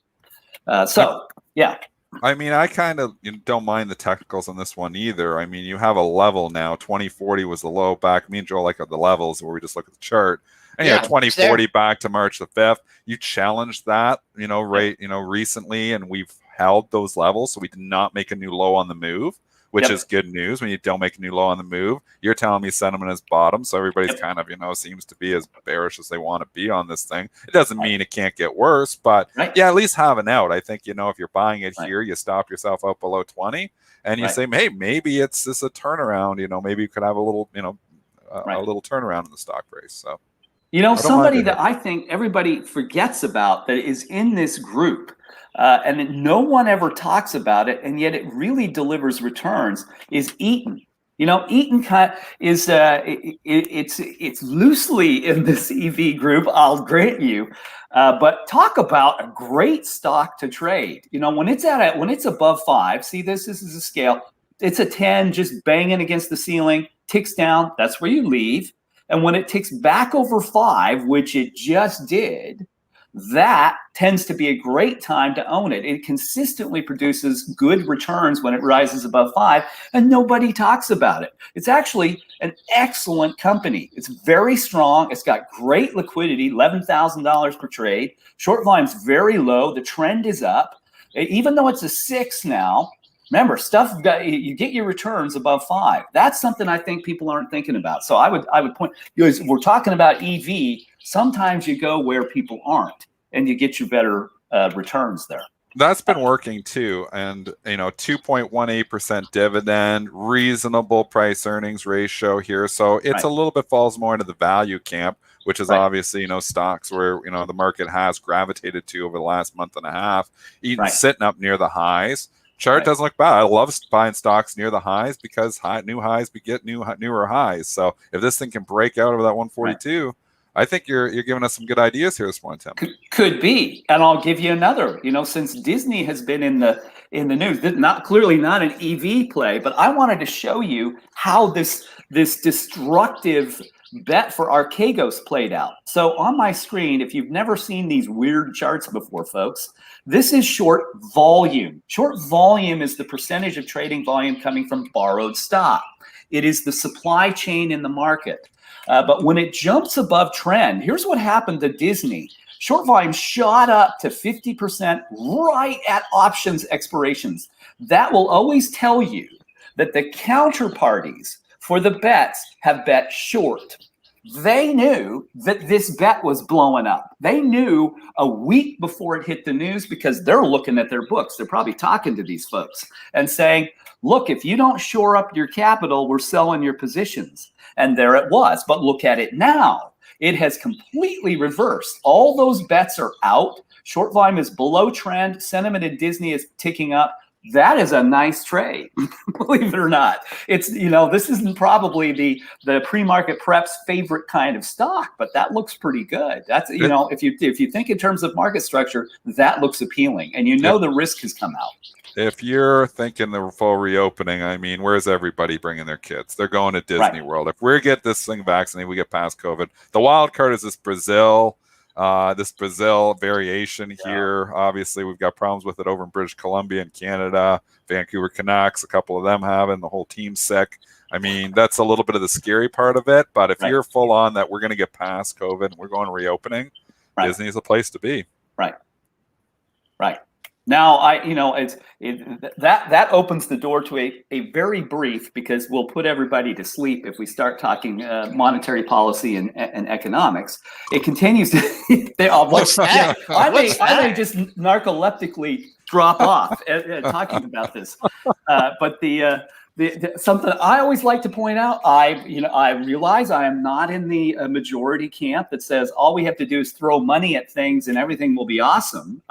Yeah. I mean, I kind of don't mind the technicals on this one either. I mean, you have a level now. 2040 was the low back. Me and Joel like the levels where we just look at the chart. And you had 2040 back to March the 5th. You challenged that, recently, and we've held those levels. So we did not make a new low on the move, which is good news. When you don't make a new low on the move, you're telling me sentiment is bottom. So everybody's kind of, seems to be as bearish as they want to be on this thing. It doesn't mean it can't get worse, but yeah, at least have an out. I think, if you're buying it here, you stop yourself out below 20 and you say, hey, maybe it's just a turnaround. Maybe you could have a little, a little turnaround in the stock price. So. Somebody that I think everybody forgets about that is in this group, and no one ever talks about it, and yet it really delivers returns, is Eaton. Eaton is it's loosely in this EV group, I'll grant you, but talk about a great stock to trade. When it's above 5, see this is a scale. It's a 10, just banging against the ceiling, ticks down. That's where you leave. And when it ticks back over 5, which it just did, that tends to be a great time to own it. It consistently produces good returns when it rises above 5, and nobody talks about it. It's actually an excellent company. It's very strong. It's got great liquidity, $11,000 per trade. Short volume's very low. The trend is up. Even though it's a 6 now, remember, you get your returns above 5. That's something I think people aren't thinking about. So I would point, we're talking about EV. Sometimes you go where people aren't, and you get your better returns there. That's been working too. And, 2.18% dividend, reasonable price earnings ratio here. So it's a little bit falls more into the value camp, which is obviously, stocks where, the market has gravitated to over the last month and a half, even sitting up near the highs. Chart doesn't look bad. I love buying stocks near the highs because new highs beget newer highs. So if this thing can break out over that 142, I think you're giving us some good ideas here this morning, Tim. Could be, and I'll give you another. Since Disney has been in the news, clearly not an EV play, but I wanted to show you how this destructive bet for Archegos played out. So on my screen, if you've never seen these weird charts before, folks, this is short volume. Short volume is the percentage of trading volume coming from borrowed stock. It is the supply chain in the market. But when it jumps above trend, here's what happened to Disney. Short volume shot up to 50% right at options expirations. That will always tell you that the counterparties for the bets have bet short. They knew that this bet was blowing up. They knew a week before it hit the news because they're looking at their books. They're probably talking to these folks and saying, look, if you don't shore up your capital, we're selling your positions. And there it was. But look at it now. It has completely reversed. All those bets are out. Short volume is below trend. Sentiment in Disney is ticking up. That is a nice trade, believe it or not. It's, this isn't probably the pre-market prep's favorite kind of stock, but that looks pretty good. That's, if you think in terms of market structure, that looks appealing, and the risk has come out. If you're thinking the full reopening, I mean, where's everybody bringing their kids? They're going to Disney World. If we get this thing vaccinated, we get past COVID. The wild card is this Brazil variation here. Obviously, we've got problems with it over in British Columbia and Canada. Vancouver Canucks, a couple of them having, the whole team sick. I mean, that's a little bit of the scary part of it. But if you're full on that we're going to get past COVID and we're going reopening, Disney is a place to be. Right. Now, that opens the door to a very brief, because we'll put everybody to sleep if we start talking monetary policy and economics. It continues to. What's that? I may just narcoleptically drop off talking about this, but something I always like to point out. I realize I am not in the majority camp that says all we have to do is throw money at things and everything will be awesome.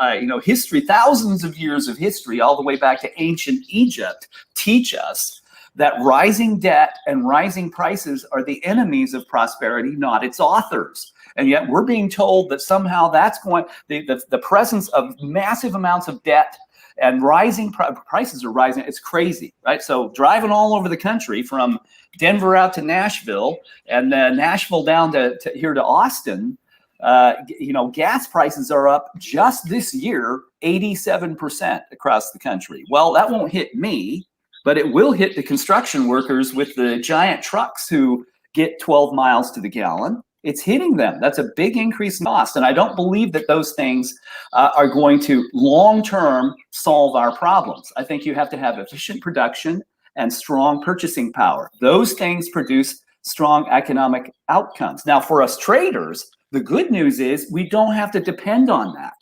History, thousands of years of history, all the way back to ancient Egypt, teach us that rising debt and rising prices are the enemies of prosperity, not its authors. And yet we're being told that somehow that's going. The presence of massive amounts of debt and rising prices are rising. It's crazy, right? So driving all over the country from Denver out to Nashville, and Nashville down to here to Austin, gas prices are up just this year 87% across the country. Well, that won't hit me, but it will hit the construction workers with the giant trucks who get 12 miles to the gallon. It's hitting them. That's a big increase in cost. And I don't believe that those things are going to long-term solve our problems. I think you have to have efficient production and strong purchasing power. Those things produce strong economic outcomes. Now, for us traders, the good news is we don't have to depend on that.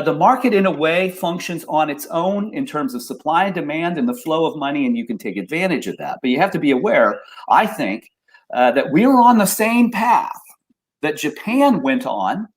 The market, in a way, functions on its own in terms of supply and demand and the flow of money, and you can take advantage of that. But you have to be aware, I think, that we are on the same path that Japan went on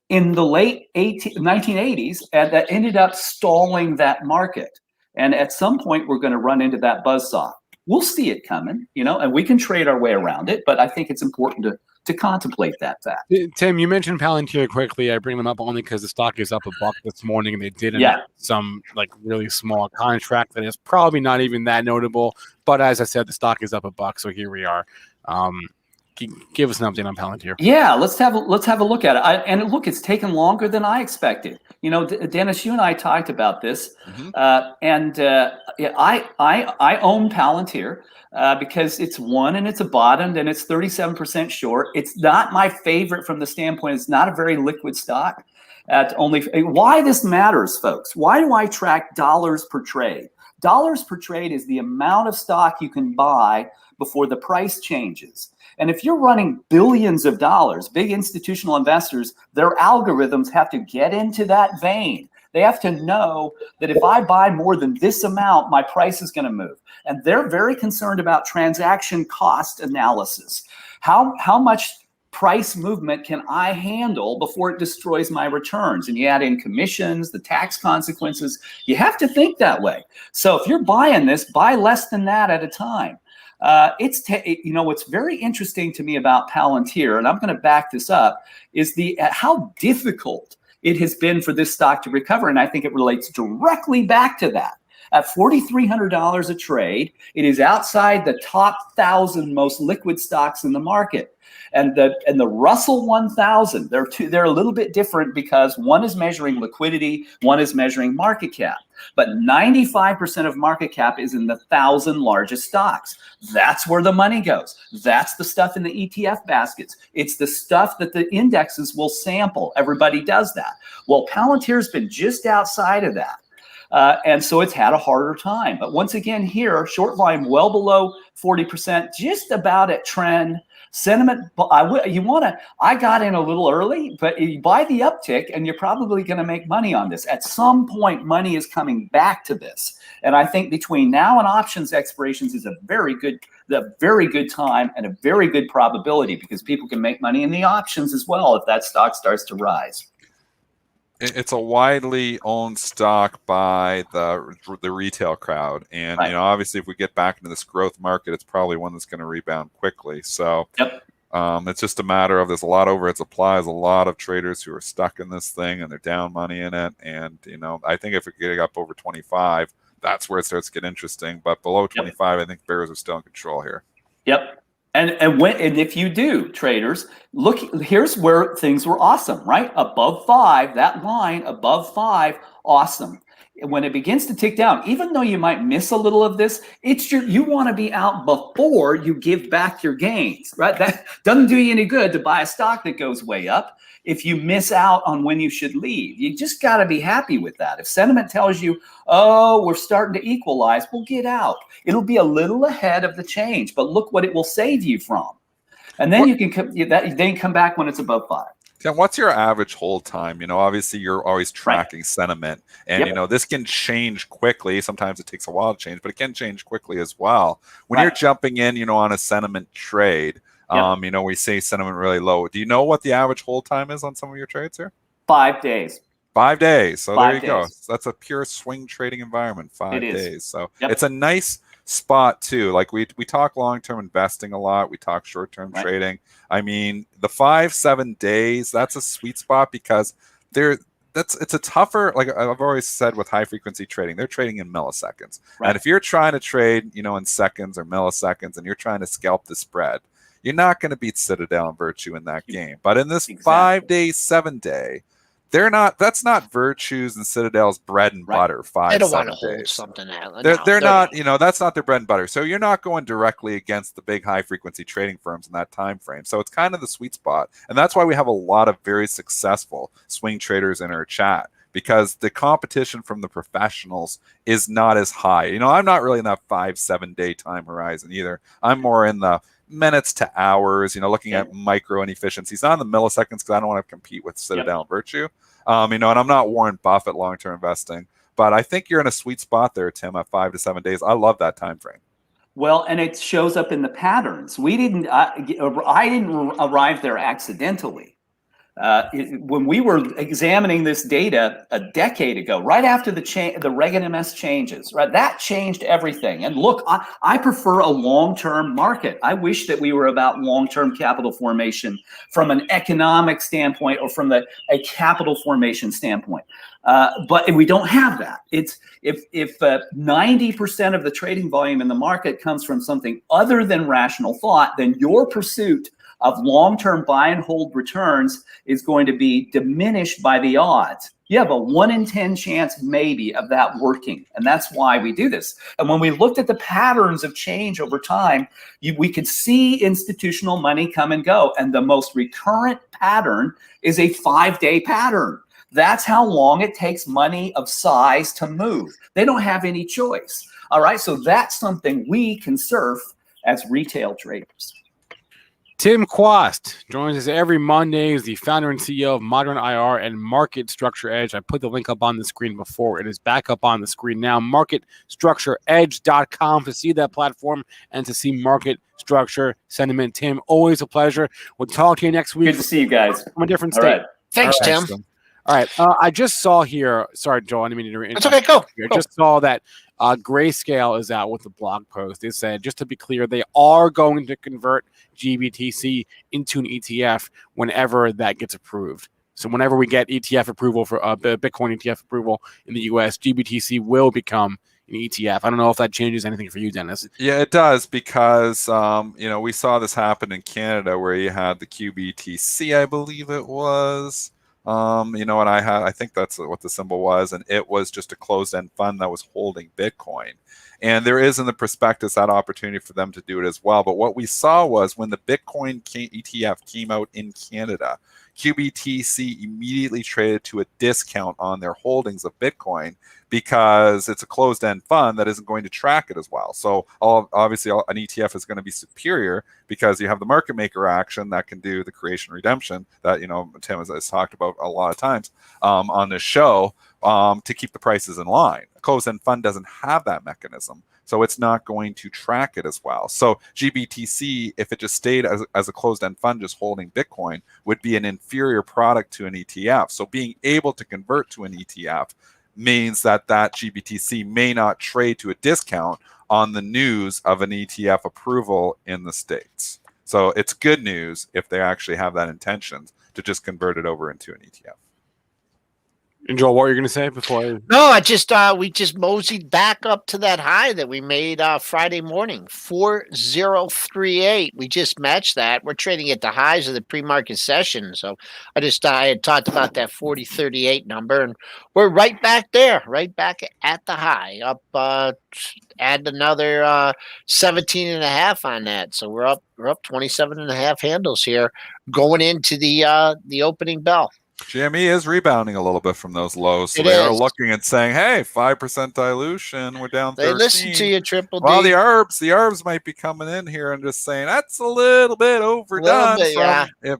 in the late 1980s, and that ended up stalling that market. And at some point, we're going to run into that buzzsaw. We'll see it coming, and we can trade our way around it. But I think it's important to contemplate that fact. Tim, you mentioned Palantir quickly. I bring them up only because the stock is up $1 this morning, and they did some really small contract that is probably not even that notable. But as I said, the stock is up $1, so here we are. Give us an update on Palantir. Yeah, let's have a look at it. And look, it's taken longer than I expected. Dennis, you and I talked about this, and I own Palantir because it's one and it's a bottom and it's 37% short. It's not my favorite from the standpoint. It's not a very liquid stock. Why this matters, folks? Why do I track dollars per trade? Dollars per trade is the amount of stock you can buy before the price changes. And if you're running billions of dollars, big institutional investors, their algorithms have to get into that vein. They have to know that if I buy more than this amount, my price is going to move. And they're very concerned about transaction cost analysis. How much price movement can I handle before it destroys my returns? And you add in commissions, the tax consequences. You have to think that way. So if you're buying this, buy less than that at a time. What's very interesting to me about Palantir, and I'm going to back this up, is how difficult it has been for this stock to recover. And I think it relates directly back to that. At $4,300 a trade, it is outside the top 1,000 most liquid stocks in the market. And the Russell 1000, they're a little bit different because one is measuring liquidity, one is measuring market cap. But 95% of market cap is in the 1,000 largest stocks. That's where the money goes. That's the stuff in the ETF baskets. It's the stuff that the indexes will sample. Everybody does that. Well, Palantir's been just outside of that. And so it's had a harder time. But once again, here, short volume well below 40%, just about at trend. Sentiment, I got in a little early, but you buy the uptick and you're probably going to make money on this. At some point, money is coming back to this. And I think between now and options expirations is a very good time and a very good probability, because people can make money in the options as well if that stock starts to rise. It's a widely owned stock by the retail crowd, and right. Obviously, if we get back into this growth market, it's probably one that's going to rebound quickly. So, yep. It's just a matter of there's a lot of overhead supply. There's a lot of traders who are stuck in this thing, and they're down money in it. And I think if it get up over 25, that's where it starts to get interesting. But below 25, yep. I think bears are still in control here. Yep. And if you do, traders, look, here's where things were awesome, right? Above 5, that line above 5, awesome. When it begins to tick down, even though you might miss a little of this, you want to be out before you give back your gains, right? That doesn't do you any good to buy a stock that goes way up if you miss out on when you should leave. You just got to be happy with that. If sentiment tells you, oh, we're starting to equalize, well, get out. It'll be a little ahead of the change, but look what it will save you from. And then you can come back when it's above 5. Yeah, what's your average hold time? Obviously you're always tracking sentiment, and yep. This can change quickly. Sometimes it takes a while to change, but it can change quickly as well. When you're jumping in, on a sentiment trade, yep. We say sentiment really low. Do you know what the average hold time is on some of your trades here? 5 days. 5 days. So 5 there you days. go. That's a pure swing trading environment. 5 days. So yep. It's a nice spot too. Like we talk long-term investing a lot. We talk short-term trading. I mean, the 5-7 days, that's a sweet spot, because it's a tougher, like I've always said with high frequency trading, they're trading in milliseconds. Right. And if you're trying to trade, in seconds or milliseconds, and you're trying to scalp the spread, you're not going to beat Citadel and Virtue in that game. But in this 5 day, 7 day, that's not Virtue's and Citadel's bread and butter. 5, they don't 7 want to hold days. something out. They're not, that's not their bread and butter. So you're not going directly against the big high frequency trading firms in that time frame. So it's kind of the sweet spot. And that's why we have a lot of very successful swing traders in our chat, because the competition from the professionals is not as high. I'm not really in that 5-7 day time horizon either. I'm more in the minutes to hours, looking at micro inefficiencies, not in the milliseconds, because I don't want to compete with Citadel and Virtue. And I'm not Warren Buffett long-term investing, but I think you're in a sweet spot there, Tim, at 5 to 7 days. I love that time frame. Well, and it shows up in the patterns. I didn't arrive there accidentally. When we were examining this data a decade ago, right after the Reg NMS changes, right, that changed everything. And look, I prefer a long-term market. I wish that we were about long-term capital formation from an economic standpoint or from a capital formation standpoint. But we don't have that. It's if 90% of the trading volume in the market comes from something other than rational thought, then your pursuit of long-term buy and hold returns is going to be diminished by the odds. You have a 1 in 10 chance maybe of that working. And that's why we do this. And when we looked at the patterns of change over time, we could see institutional money come and go. And the most recurrent pattern is a 5-day pattern. That's how long it takes money of size to move. They don't have any choice. All right. So that's something we can surf as retail traders. Tim Quast joins us every Monday as the founder and CEO of Modern IR and Market Structure Edge. I put the link up on the screen before. It is back up on the screen now. MarketStructureEdge.com to see that platform and to see market structure sentiment. Tim, always a pleasure. We'll talk to you next week. Good to see you guys. From a different All state. right. Thanks, Tim. All right. I just saw here. Sorry, Joel. I didn't mean to interrupt. It's okay. Go. I just saw that Grayscale is out with a blog post. They said, just to be clear, they are going to convert GBTC into an ETF whenever that gets approved. So whenever we get ETF approval for Bitcoin ETF approval in the US, GBTC will become an ETF. I don't know if that changes anything for you, Dennis. Yeah, it does, because we saw this happen in Canada where you had the QBTC, I believe it was. And I think that's what the symbol was, and it was just a closed-end fund that was holding Bitcoin. And there is in the prospectus that opportunity for them to do it as well. But what we saw was when the Bitcoin ETF came out in Canada, QBTC immediately traded to a discount on their holdings of Bitcoin because it's a closed-end fund that isn't going to track it as well. So obviously an ETF is going to be superior because you have the market maker action that can do the creation redemption that, you know, Tim has talked about a lot of times on this show to keep the prices in line. A closed-end fund doesn't have that mechanism, so it's not going to track it as well. So GBTC, if it just stayed as a closed-end fund just holding Bitcoin, would be an inferior product to an ETF. So being able to convert to an ETF means that GBTC may not trade to a discount on the news of an ETF approval in the States. So it's good news if they actually have that intention to just convert it over into an ETF. And Joel, what were you going to say before? No, I just we just moseyed back up to that high that we made Friday morning, 4038. We just matched that. We're trading at the highs of the pre-market session. So I had talked about that 4038 number, and we're right back there, right back at the high. Up, add another 17 and a half on that. So we're up 27 and a half handles here, going into the opening bell. GME is rebounding a little bit from those lows, so they are looking and saying, "Hey, 5% dilution. We're down 13." They listen to you, Triple D. Well, the ARBs might be coming in here and just saying that's a little bit overdone.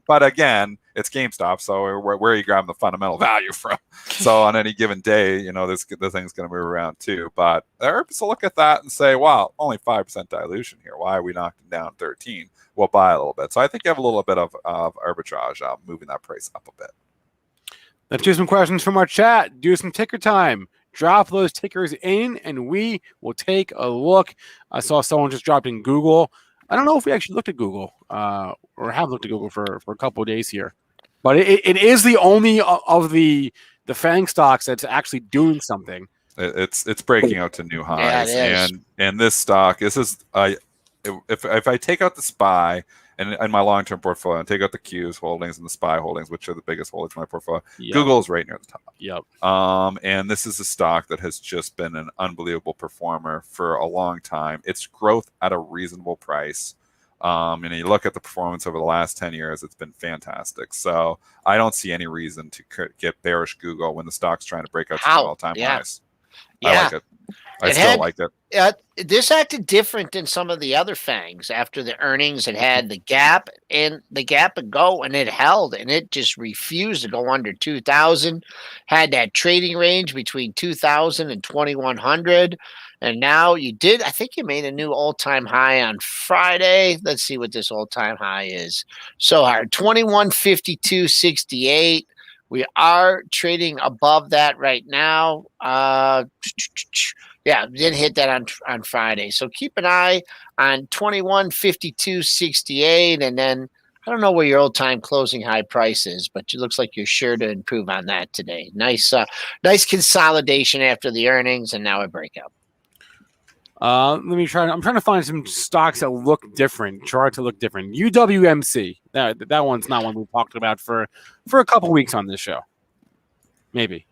But again, it's GameStop, so where are you grabbing the fundamental value from? So on any given day, you know, the thing's going to move around too. But the ARBs will look at that and say, "Wow, only 5% dilution here. Why are we knocking down 13? We'll buy a little bit." So I think you have a little bit of arbitrage moving that price up a bit. Let's do some questions from our chat. Do some ticker time. Drop those tickers in, and we will take a look. I saw someone just dropped in Google. I don't know if we actually looked at Google or have looked at Google for a couple of days here. But it is the only of the FANG stocks that's actually doing something. It's breaking out to new highs. And this stock, if I take out the SPY and my long-term portfolio and take out the Q's holdings and the SPY holdings, which are the biggest holdings in my portfolio, Google's right near the top. Yep. And this is a stock that has just been an unbelievable performer for a long time. Its growth at a reasonable price. And you look at the performance over the last 10 years, it's been fantastic. So I don't see any reason to get bearish Google when the stock's trying to break out some all-time highs. I like it. I still like it. This acted different than some of the other FANGs. After the earnings, it had the gap and go, and it held, and it just refused to go under 2,000. Had that trading range between 2,000 and 2,100. And now I think you made a new all-time high on Friday. Let's see what this all-time high is. So our 2152.68. We are trading above that right now. Didn't hit that on Friday. So keep an eye on 2152.68, and then I don't know where your old-time closing high price is, but it looks like you're sure to improve on that today. Nice consolidation after the earnings, and now a breakout. I'm trying to find some stocks that look different, charts that look different. UWMC. That one's not one we've talked about for a couple weeks on this show. Maybe.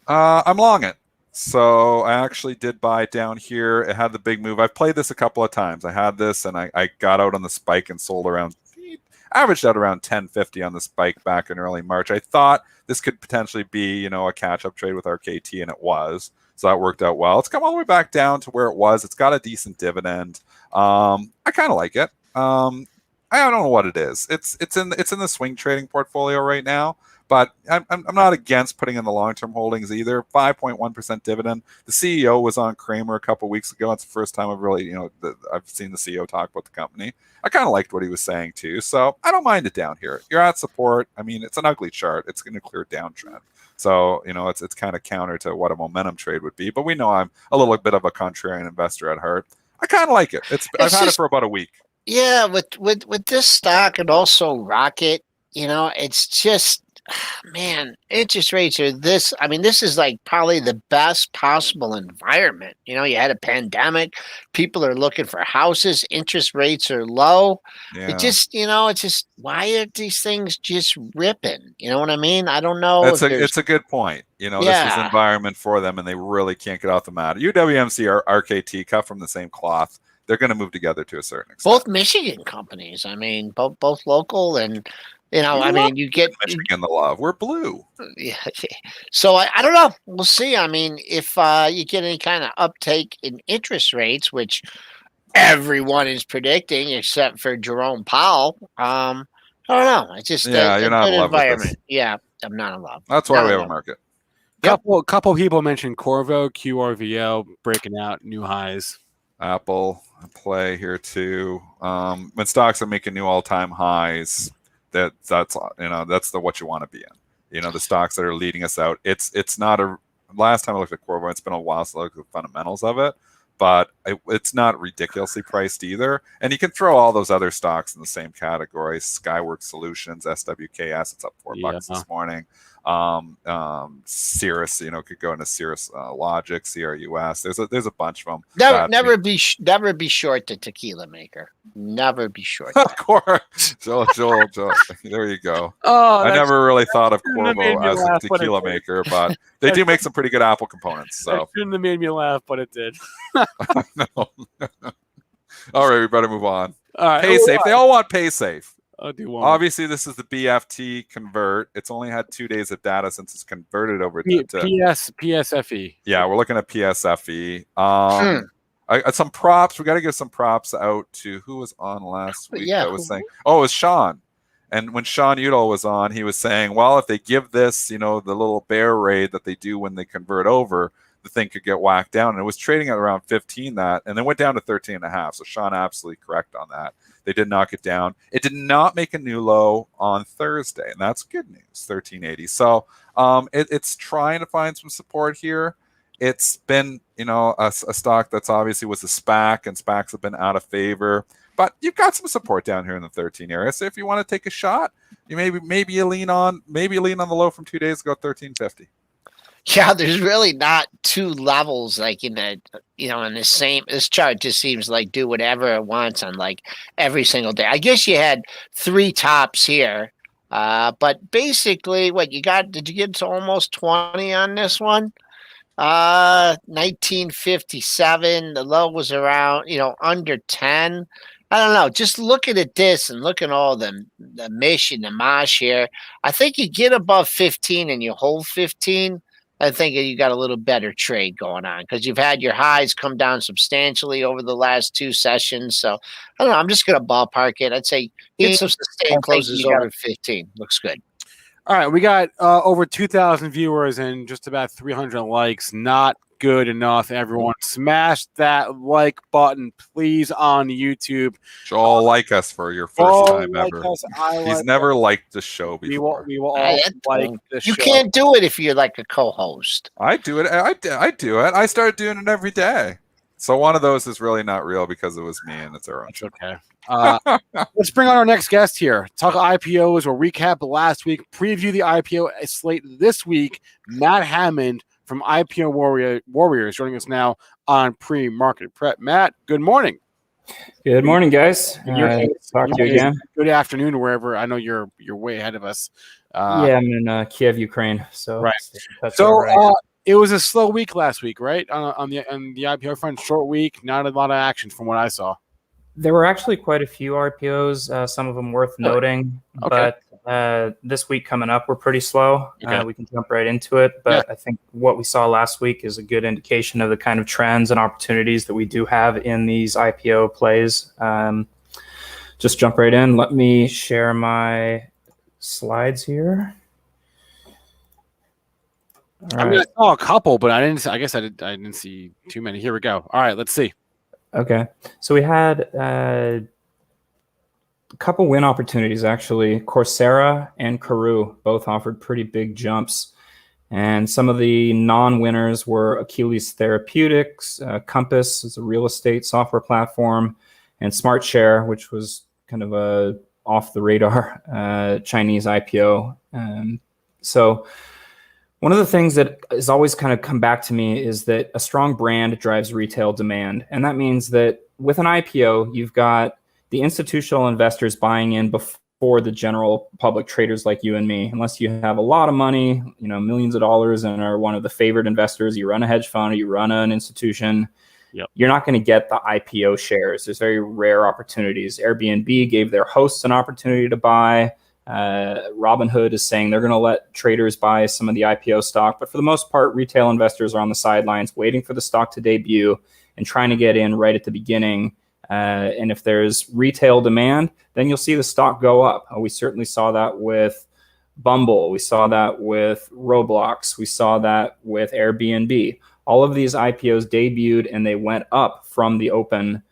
I'm long it. So I actually did buy it down here. It had the big move. I've played this a couple of times. I had this and I got out on the spike and sold averaged out around 10.50 on the spike back in early March. I thought this could potentially be, a catch-up trade with RKT, and it was. So that worked out well. It's come all the way back down to where it was. It's got a decent dividend. I kind of like it. I don't know what it is. It's in the swing trading portfolio right now, but I'm not against putting in the long-term holdings either. 5.1% dividend. The CEO was on Kramer a couple weeks ago. It's the first time I've really, I've seen the CEO talk about the company. I kind of liked what he was saying too. So I don't mind it down here. You're at support. I mean, it's an ugly chart. It's going to clear downtrend. So, it's kind of counter to what a momentum trade would be. But we know I'm a little bit of a contrarian investor at heart. I kind of like it. I've had it for about a week. Yeah, with this stock and also Rocket, it's just, man, interest rates are this. I mean, this is like probably the best possible environment. You had a pandemic. People are looking for houses. Interest rates are low. Yeah. It's just, why are these things just ripping? You know what I mean? I don't know. It's a good point. This is the environment for them, and they really can't get off the mat. UWMC or RKT cut from the same cloth. They're going to move together to a certain extent. Both Michigan companies. I mean, both local and. I mean, you get Michigan the love. We're blue. Yeah. So I don't know. We'll see. I mean, if you get any kind of uptake in interest rates, which everyone is predicting except for Jerome Powell, I don't know. It's just you're not in love with this. Yeah, I'm not in love. That's why we have a market. Couple people mentioned Corvo, QRVO breaking out new highs. Apple play here too. When stocks are making new all-time highs, that's what you want to be in. The stocks that are leading us out. It's not a. Last time I looked at Corvo, it's been a while since I looked at the fundamentals of it, but it's not ridiculously priced either. And you can throw all those other stocks in the same category. Skyworks Solutions, SWKS, it's up $4 this morning. Cirrus, could go into Cirrus Logic, CRUS. There's a bunch of them. Never be short the tequila maker. Never be short. Of course, Joel. There you go. Oh, I never really thought of Corvo as a tequila maker, but they do make some pretty good Apple components. So that shouldn't have made me laugh, but it did. No. All right, we better move on. All right. PaySafe. They all want PaySafe. Obviously, this is the BFT convert. It's only had 2 days of data since it's converted over to PSFE. Yeah, we're looking at PSFE. Some props. We got to give some props out to who was on last week. Yeah, that was saying, it was Sean. And when Sean Udall was on, he was saying, well, if they give this, the little bear raid that they do when they convert over, the thing could get whacked down. And it was trading at around 15 and then went down to 13.5. So Sean absolutely correct on that. They did knock it down. It did not make a new low on Thursday, and that's good news, 1380. So it's trying to find some support here. It's been, a stock that's obviously was a SPAC, and SPACs have been out of favor. But you've got some support down here in the 13 area. So if you want to take a shot, you maybe you lean on the low from 2 days ago, 1350. Yeah, there's really not two levels like in the in the same. This chart just seems like do whatever it wants on like every single day. I guess you had 3 tops here, but basically, what you got? Did you get to almost 20 on this one? 1957. The low was around under 10. I don't know. Just looking at this and looking at all the mish and the mosh here, I think you get above 15 and you hold 15. I think you got a little better trade going on because you've had your highs come down substantially over the last 2 sessions. So I don't know. I'm just going to ballpark it. I'd say get some sustained closes over 15. Looks good. All right. We got over 2,000 viewers and just about 300 likes. Not good enough, everyone. Smash that like button, please, on YouTube. Joel, like us for your first time ever. He's never liked the show before. We will all like the show. You can't do it if you're like a co-host. I do it. I do it. I started doing it every day. So one of those is really not real because it was me, and it's our own. That's okay. Let's bring on our next guest here. Talk IPOs. We'll recap last week, preview the IPO slate this week. Matt Hammond from IPO Warriors joining us now on Pre-Market Prep. Matt, good morning. Good morning, guys. Talk to you again. Good afternoon, wherever. I know you're way ahead of us. Yeah, I'm in Kiev, Ukraine. So right. It was a slow week last week, right? On the IPO front, short week, not a lot of action from what I saw. There were actually quite a few RPOs, some of them worth noting. Okay. But this week coming up, we're pretty slow. Okay. We can jump right into it. But I think what we saw last week is a good indication of the kind of trends and opportunities that we do have in these IPO plays. Just jump right in. Let me share my slides here. I mean, I saw a couple, but I guess I didn't see too many. Here we go. All right, let's see. Okay, so we had a couple win opportunities, actually. Coursera and Karoo both offered pretty big jumps. And some of the non-winners were Achilles Therapeutics, Compass is a real estate software platform, and SmartShare, which was kind of a off-the-radar Chinese IPO. So one of the things that has always kind of come back to me is that a strong brand drives retail demand. And that means that with an IPO, you've got the institutional investors buying in before the general public traders like you and me. Unless you have a lot of money, millions of dollars, and are one of the favored investors, you run a hedge fund or you run an institution, you're not going to get the IPO shares. There's very rare opportunities. Airbnb gave their hosts an opportunity to buy. Robinhood is saying they're going to let traders buy some of the IPO stock, but for the most part, retail investors are on the sidelines waiting for the stock to debut and trying to get in right at the beginning. And if there's retail demand, then you'll see the stock go up. We certainly saw that with Bumble. We saw that with Roblox. We saw that with Airbnb. All of these IPOs debuted and they went up from the open.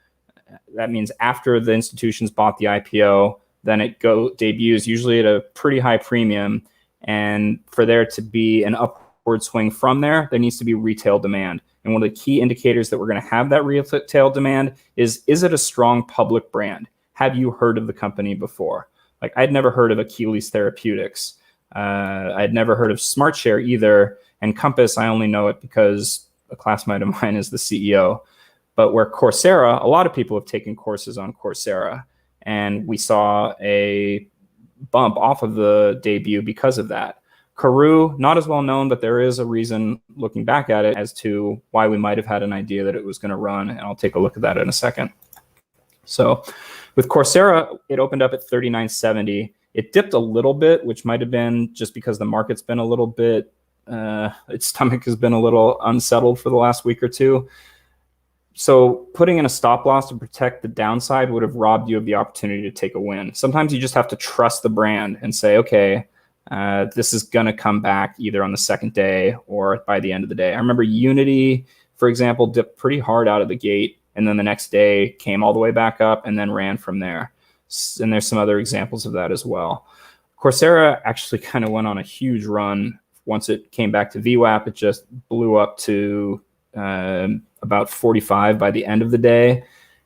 That means after the institutions bought the IPO, then it debuts usually at a pretty high premium. And for there to be an upward swing from there needs to be retail demand. And one of the key indicators that we're going to have that retail demand is it a strong public brand? Have you heard of the company before? Like, I'd never heard of Achilles Therapeutics. I'd never heard of SmartShare either. And Compass, I only know it because a classmate of mine is the CEO. But where Coursera, a lot of people have taken courses on Coursera. And we saw a bump off of the debut because of that. Karoo, not as well known, but there is a reason looking back at it as to why we might have had an idea that it was going to run. And I'll take a look at that in a second. So with Coursera, it opened up at $39.70. It dipped a little bit, which might have been just because the market's been a little bit, its stomach has been a little unsettled for the last week or two. So putting in a stop loss to protect the downside would have robbed you of the opportunity to take a win. Sometimes you just have to trust the brand and say, okay, this is going to come back either on the second day or by the end of the day. I remember Unity, for example, dipped pretty hard out of the gate, and then the next day came all the way back up and then ran from there. And there's some other examples of that as well. Coursera actually kind of went on a huge run. Once it came back to VWAP, it just blew up to about 45 by the end of the day.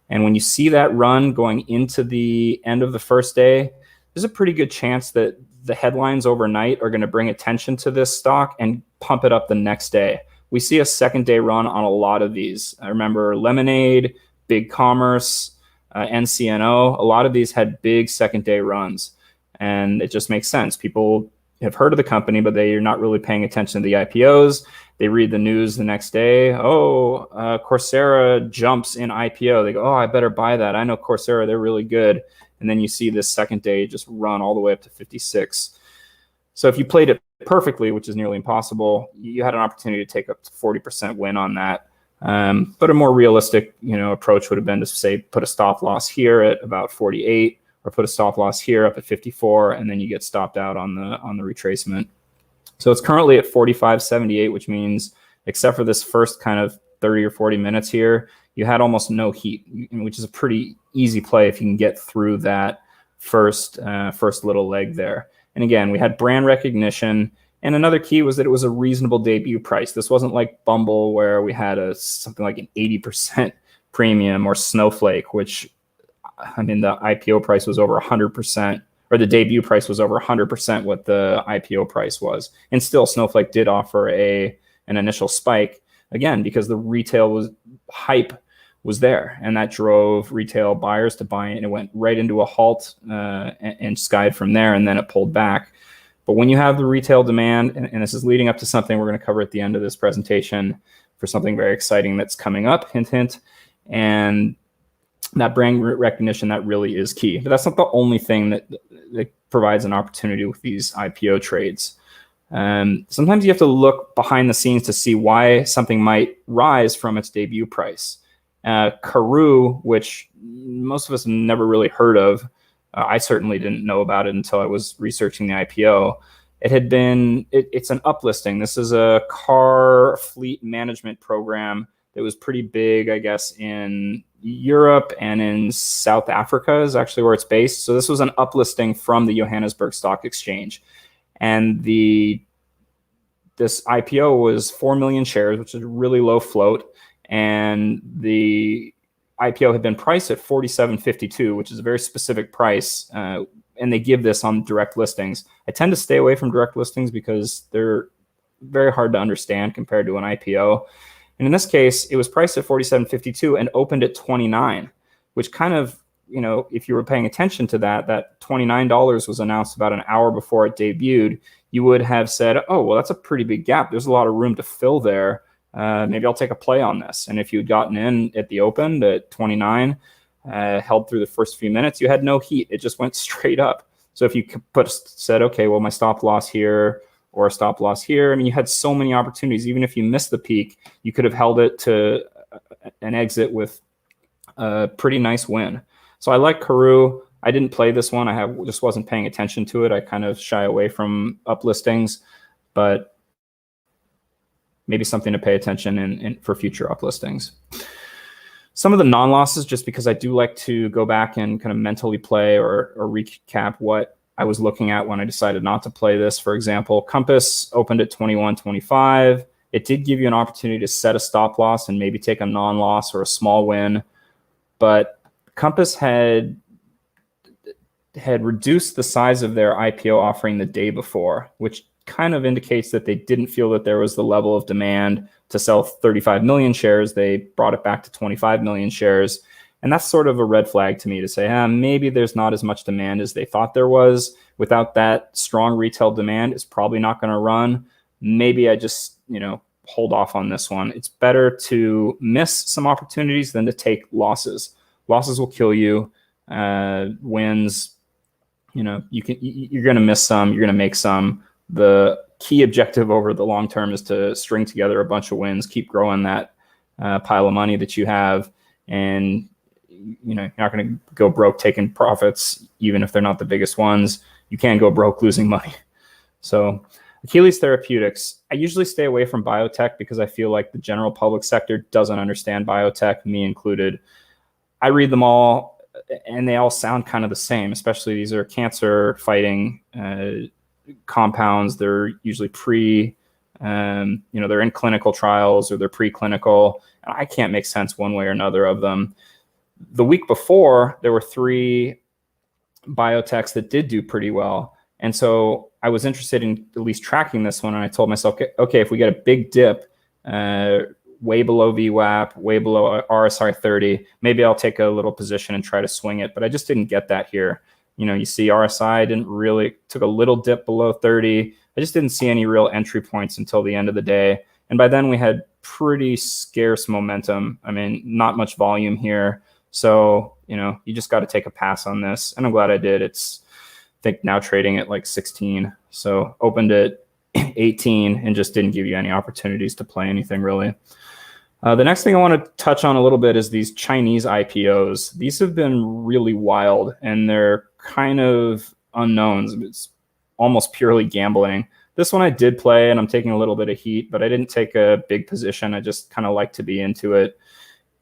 And when you see that run going into the end of the first day, there's a pretty good chance that the headlines overnight are going to bring attention to this stock and pump it up the next day. We see a second day run on a lot of these. I remember Lemonade, Big Commerce, NCNO. A lot of these had big second day runs. And it just makes sense. People have heard of the company, but they're not really paying attention to the IPOs. They read the news the next day. Coursera jumps in IPO. They go, I better buy that. I know Coursera, they're really good. And then you see this second day just run all the way up to 56. So if you played it perfectly, which is nearly impossible, you had an opportunity to take up to 40% win on that. But a more realistic, approach would have been to say, put a stop loss here at about 48, or put a stop loss here up at 54, and then you get stopped out on the retracement. So it's currently at 45.78, which means, except for this first kind of 30 or 40 minutes here, you had almost no heat, which is a pretty easy play if you can get through that first little leg there. And again, we had brand recognition. And another key was that it was a reasonable debut price. This wasn't like Bumble where we had something like an 80% premium, or Snowflake, which, the IPO price was over 100%, or the debut price was over 100% what the IPO price was. And still, Snowflake did offer an initial spike, again, because the retail hype was there, and that drove retail buyers to buy it, and it went right into a halt and skied from there, and then it pulled back. But when you have the retail demand, and this is leading up to something we're going to cover at the end of this presentation for something very exciting that's coming up, hint, hint, and that brand recognition, that really is key. But that's not the only thing that provides an opportunity with these IPO trades. Sometimes you have to look behind the scenes to see why something might rise from its debut price. Karoo, which most of us never really heard of, I certainly didn't know about it until I was researching the IPO. It's an uplisting. This is a car fleet management program that was pretty big, I guess, in Europe and in South Africa is actually where it's based. So this was an uplisting from the Johannesburg Stock Exchange. And this IPO was 4 million shares, which is a really low float. And the IPO had been priced at $47.52, which is a very specific price. And they give this on direct listings. I tend to stay away from direct listings because they're very hard to understand compared to an IPO. And in this case, it was priced at $47.52 and opened at $29, which kind of, if you were paying attention to that $29 was announced about an hour before it debuted, you would have said, oh, well, that's a pretty big gap. There's a lot of room to fill there. Maybe I'll take a play on this. And if you'd gotten in at the open at 29, held through the first few minutes, you had no heat. It just went straight up. So if you said, okay, well, my stop loss here or a stop loss here, I mean, you had so many opportunities. Even if you missed the peak, you could have held it to an exit with a pretty nice win. So I like Karoo. I didn't play this one. Just wasn't paying attention to it. I kind of shy away from uplistings, but maybe something to pay attention in for future uplistings. Some of the non-losses, just because I do like to go back and kind of mentally play or recap what I was looking at when I decided not to play this. For example, Compass opened at 21.25. It did give you an opportunity to set a stop loss and maybe take a non-loss or a small win, but Compass had reduced the size of their IPO offering the day before, which kind of indicates that they didn't feel that there was the level of demand to sell 35 million shares. They brought it back to 25 million shares. And that's sort of a red flag to me to say, maybe there's not as much demand as they thought there was. Without that strong retail demand, it's probably not going to run. Maybe I just, hold off on this one. It's better to miss some opportunities than to take losses. Losses will kill you. Wins, you're going to miss some, you're going to make some. The key objective over the long term is to string together a bunch of wins, keep growing that pile of money that you have, and you're not going to go broke taking profits, even if they're not the biggest ones. You can go broke losing money. So Achilles Therapeutics, I usually stay away from biotech because I feel like the general public sector doesn't understand biotech, me included. I read them all, and they all sound kind of the same, especially these are cancer fighting compounds. They're usually they're in clinical trials or they're preclinical. I can't make sense one way or another of them. The week before, there were 3 biotechs that did do pretty well. And so I was interested in at least tracking this one. And I told myself, okay, if we get a big dip, way below VWAP, way below RSI 30, maybe I'll take a little position and try to swing it. But I just didn't get that here. You see RSI took a little dip below 30. I just didn't see any real entry points until the end of the day. And by then we had pretty scarce momentum. I mean, not much volume here. So, you just got to take a pass on this. And I'm glad I did. It's, I think now trading at like 16. So opened at 18 and just didn't give you any opportunities to play anything really. The next thing I want to touch on a little bit is these Chinese IPOs. These have been really wild and they're kind of unknowns. It's almost purely gambling. This one I did play and I'm taking a little bit of heat, but I didn't take a big position. I just kind of like to be into it.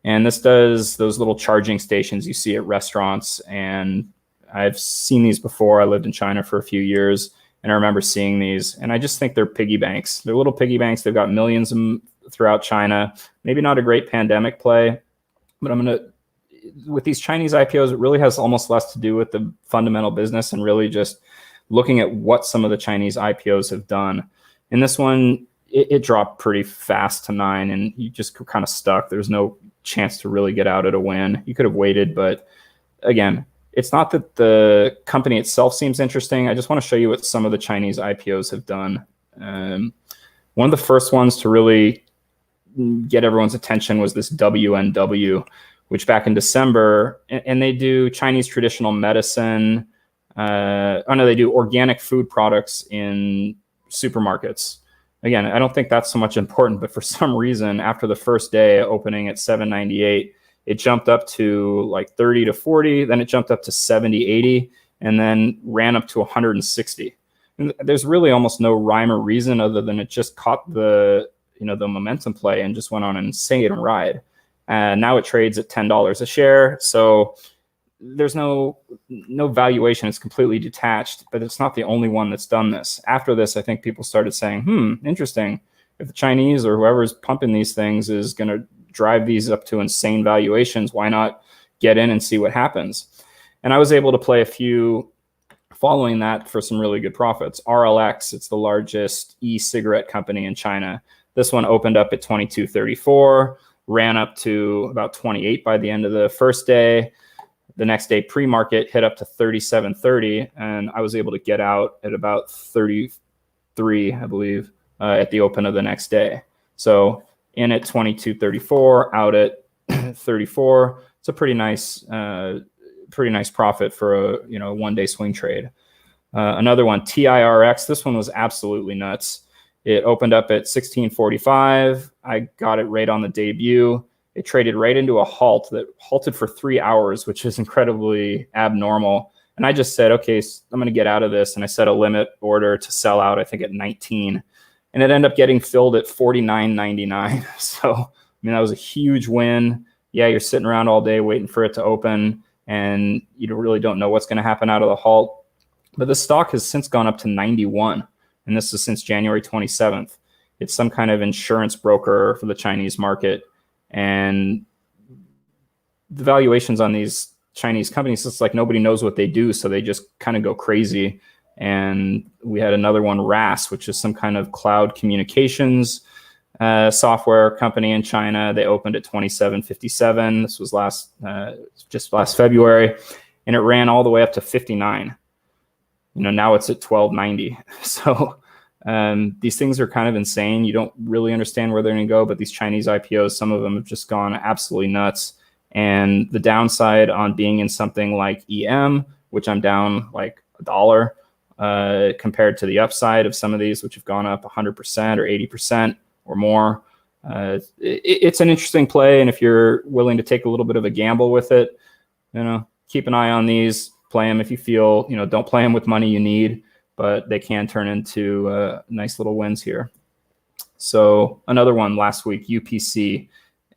And this does those little charging stations you see at restaurants. And I've seen these before. I lived in China for a few years and I remember seeing these. And I just think they're piggy banks. They're little piggy banks. They've got millions of them throughout China. Maybe not a great pandemic play, but with these Chinese IPOs, it really has almost less to do with the fundamental business and really just looking at what some of the Chinese IPOs have done. In this one, it dropped pretty fast to 9 and you just kind of stuck. There's no chance to really get out at a win. You could have waited, but again, it's not that the company itself seems interesting. I just want to show you what some of the Chinese IPOs have done. One of the first ones to really get everyone's attention was this WNW, which back in December, and they do Chinese traditional medicine. They do organic food products in supermarkets. Again, I don't think that's so much important, but for some reason, after the first day opening at 798, it jumped up to like 30 to 40, then it jumped up to 70, 80, and then ran up to 160. And there's really almost no rhyme or reason other than it just caught the momentum play and just went on an insane ride. And now it trades at $10 a share. So there's no valuation. It's completely detached, but it's not the only one that's done this. After this, I think people started saying, interesting. If the Chinese or whoever's pumping these things is going to drive these up to insane valuations, why not get in and see what happens? And I was able to play a few following that for some really good profits. RLX, it's the largest e-cigarette company in China. This one opened up at 22.34, ran up to about 28 by the end of the first day. The next day pre-market hit up to 37.30, and I was able to get out at about 33, I believe, at the open of the next day. So in at 22.34, out at 34. It's a pretty nice profit for a one-day swing trade. Another one, TIRX. This one was absolutely nuts. It opened up at 1645. I got it right on the debut. It traded right into a halt that halted for 3 hours, which is incredibly abnormal. And I just said, okay, I'm going to get out of this. And I set a limit order to sell out, I think at 19. And it ended up getting filled at 49.99. So, I mean, that was a huge win. Yeah, you're sitting around all day waiting for it to open, and you really don't know what's going to happen out of the halt. But the stock has since gone up to 91. And this is since January 27th. It's some kind of insurance broker for the Chinese market. And the valuations on these Chinese companies, it's like nobody knows what they do, so they just kind of go crazy. And we had another one, RAS, which is some kind of cloud communications software company in China. They opened at 27.57. This was just last February, and it ran all the way up to 59. Now it's at 12.90. So these things are kind of insane. You don't really understand where they're going to go, but these Chinese IPOs, some of them have just gone absolutely nuts. And the downside on being in something like EM, which I'm down like $1, compared to the upside of some of these, which have gone up 100% or 80% or more. It's an interesting play. And if you're willing to take a little bit of a gamble with it, keep an eye on these. Play them if you feel, don't play them with money you need, but they can turn into nice little wins here. So another one last week, UPC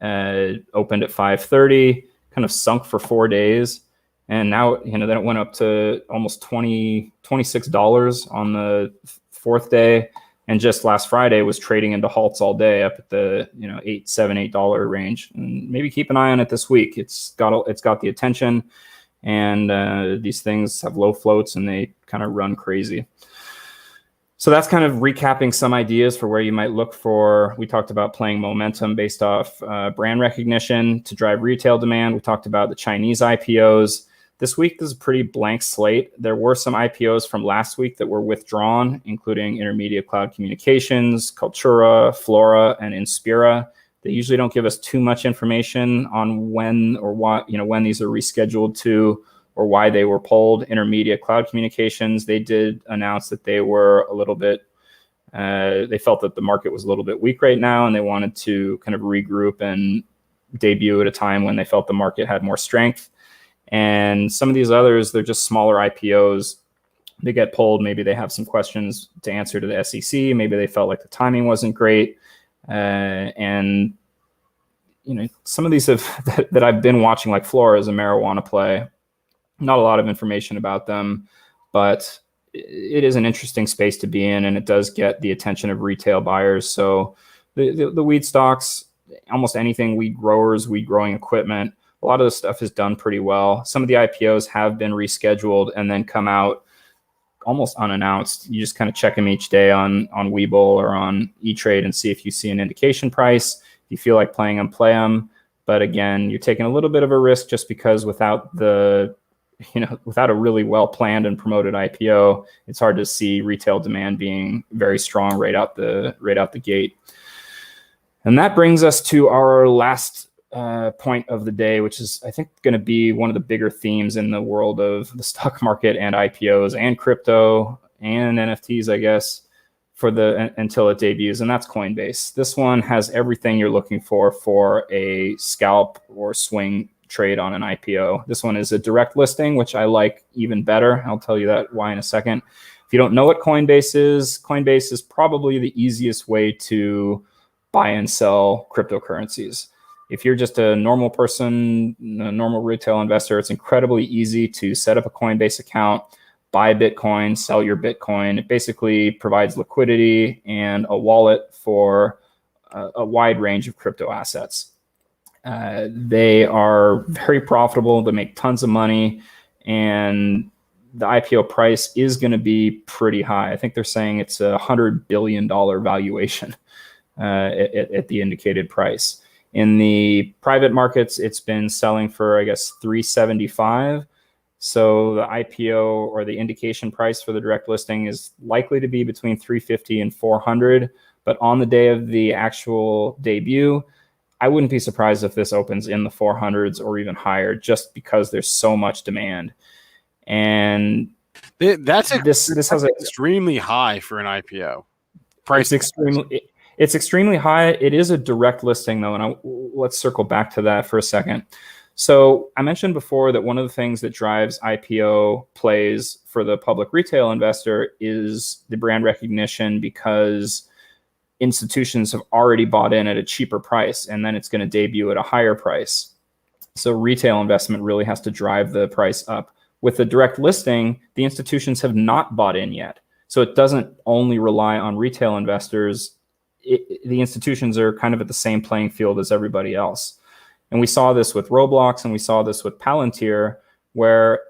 opened at 5:30, kind of sunk for 4 days. And now, then it went up to almost $26 on the fourth day. And just last Friday was trading into halts all day up at the, $8 range. And maybe keep an eye on it this week. It's got the attention. And these things have low floats and they kind of run crazy. So that's kind of recapping some ideas for where you might look for. We talked about playing momentum based off brand recognition to drive retail demand. We talked about the Chinese IPOs. This week is a pretty blank slate. There were some IPOs from last week that were withdrawn, including Intermedia Cloud Communications, Cultura, Flora, and Inspira. They usually don't give us too much information on when or what, when these are rescheduled to or why they were pulled. Intermedia Cloud Communications, they did announce that they were a little bit, they felt that the market was a little bit weak right now, and they wanted to kind of regroup and debut at a time when they felt the market had more strength. And some of these others, they're just smaller IPOs. They get pulled. Maybe they have some questions to answer to the SEC. Maybe they felt like the timing wasn't great. And some of these that I've been watching, like Flora, is a marijuana play. Not a lot of information about them, but it is an interesting space to be in, and it does get the attention of retail buyers. So the weed stocks, almost anything weed growers, weed growing equipment, a lot of the stuff is done pretty well. Some of the IPOs have been rescheduled and then come out almost unannounced. You just kind of check them each day on Webull or on E-Trade and see if you see an indication price. If you feel like playing them, play them. But again, you're taking a little bit of a risk just because without a really well planned and promoted IPO, it's hard to see retail demand being very strong right out the gate. And that brings us to our last point of the day, which is, I think, going to be one of the bigger themes in the world of the stock market and IPOs and crypto and NFTs, I guess, until it debuts, and that's Coinbase. This one has everything you're looking for a scalp or swing trade on an IPO. This one is a direct listing, which I like even better. I'll tell you that why in a second. If you don't know what Coinbase is probably the easiest way to buy and sell cryptocurrencies. If you're just a normal person, a normal retail investor, it's incredibly easy to set up a Coinbase account, buy Bitcoin, sell your Bitcoin. It basically provides liquidity and a wallet for a wide range of crypto assets. They are very profitable. They make tons of money, and the IPO price is going to be pretty high. I think they're saying it's a $100 billion valuation at the indicated price. In the private markets, it's been selling for, I guess, $375. So the IPO or the indication price for the direct listing is likely to be between $350 and $400. But on the day of the actual debut, I wouldn't be surprised if this opens in the 400s or even higher, just because there's so much demand. And That's this has extremely high for an IPO. Price it's extremely high. It is a direct listing though, and let's circle back to that for a second. So I mentioned before that one of the things that drives IPO plays for the public retail investor is the brand recognition, because institutions have already bought in at a cheaper price, and then it's going to debut at a higher price. So retail investment really has to drive the price up. With the direct listing, the institutions have not bought in yet. So it doesn't only rely on retail investors. The institutions are kind of at the same playing field as everybody else. And we saw this with Roblox, and we saw this with Palantir, where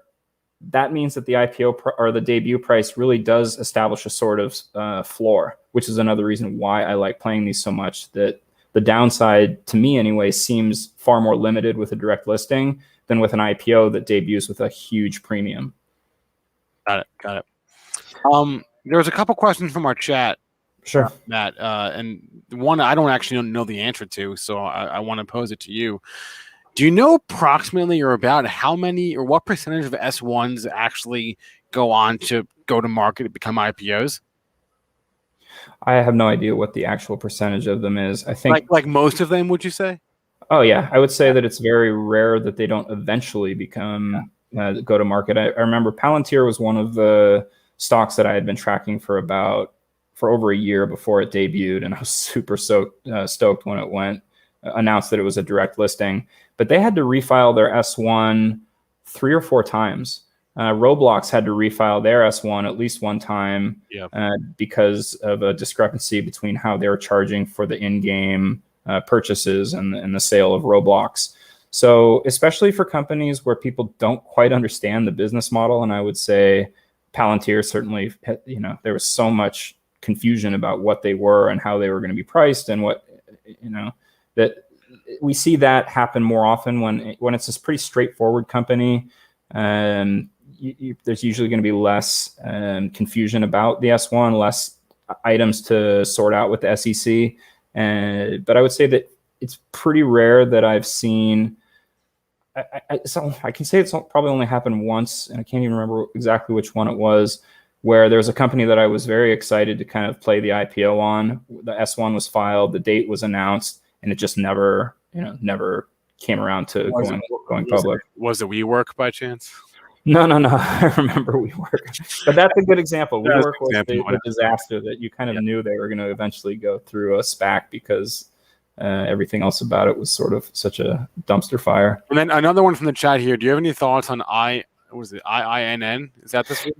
that means that the IPO or the debut price really does establish a sort of floor, which is another reason why I like playing these so much. That the downside, to me anyway, seems far more limited with a direct listing than with an IPO that debuts with a huge premium. Got it. There was a couple questions from our chat. Sure. Matt, and one I don't actually know the answer to, so I want to pose it to you. Do you know approximately or about how many or what percentage of S1s actually go on to go to market and become IPOs? I have no idea what the actual percentage of them is. I think like most of them, would you say? Oh yeah, I would say that it's very rare that they don't eventually become go to market. I remember Palantir was one of the stocks that I had been tracking for over a year before it debuted, and I was super stoked when it announced that it was a direct listing. But they had to refile their S1 3 or 4 times. Roblox had to refile their S1 at least one time because of a discrepancy between how they were charging for the in-game purchases and the sale of Roblox. So especially for companies where people don't quite understand the business model, and I would say Palantir certainly, there was so much confusion about what they were and how they were going to be priced, and that we see that happen more often when it's this pretty straightforward company. There's usually going to be less confusion about the S1, less items to sort out with the SEC. But I would say that it's pretty rare that I've seen. I can say it's probably only happened once, and I can't even remember exactly which one it was, where there was a company that I was very excited to kind of play the IPO on. The S1 was filed, the date was announced, and it just never came around to going public. Was it WeWork by chance? No. I remember WeWork, but that's a good example. WeWork was the disaster that you kind of knew they were going to eventually go through a SPAC because everything else about it was sort of such a dumpster fire. And then another one from the chat here. Do you have any thoughts on IINN? Is that this week?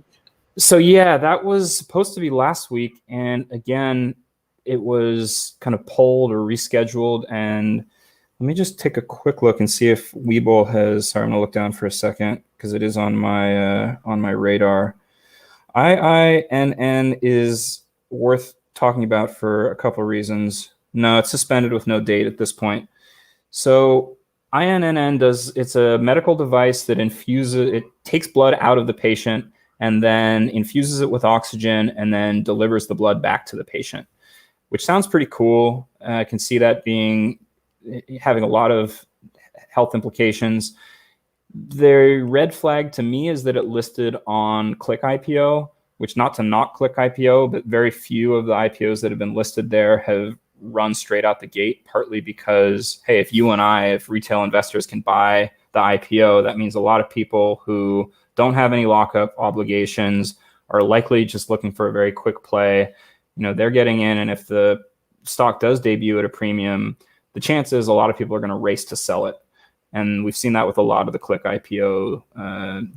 So yeah, that was supposed to be last week, and again, it was kind of pulled or rescheduled. And let me just take a quick look and see if Webull has. Sorry, I'm gonna look down for a second because it is on my radar. IINN is worth talking about for a couple of reasons. No, it's suspended with no date at this point. So IINN it's a medical device that it takes blood out of the patient and then infuses it with oxygen and then delivers the blood back to the patient, which sounds pretty cool. I can see that having a lot of health implications. The red flag to me is that it listed on Click IPO, which, not to knock Click IPO, but very few of the IPOs that have been listed there have run straight out the gate, partly because, hey, if retail investors can buy the IPO, that means a lot of people who don't have any lockup obligations are likely just looking for a very quick play. They're getting in, and if the stock does debut at a premium, the chances a lot of people are going to race to sell it. And we've seen that with a lot of the Click IPO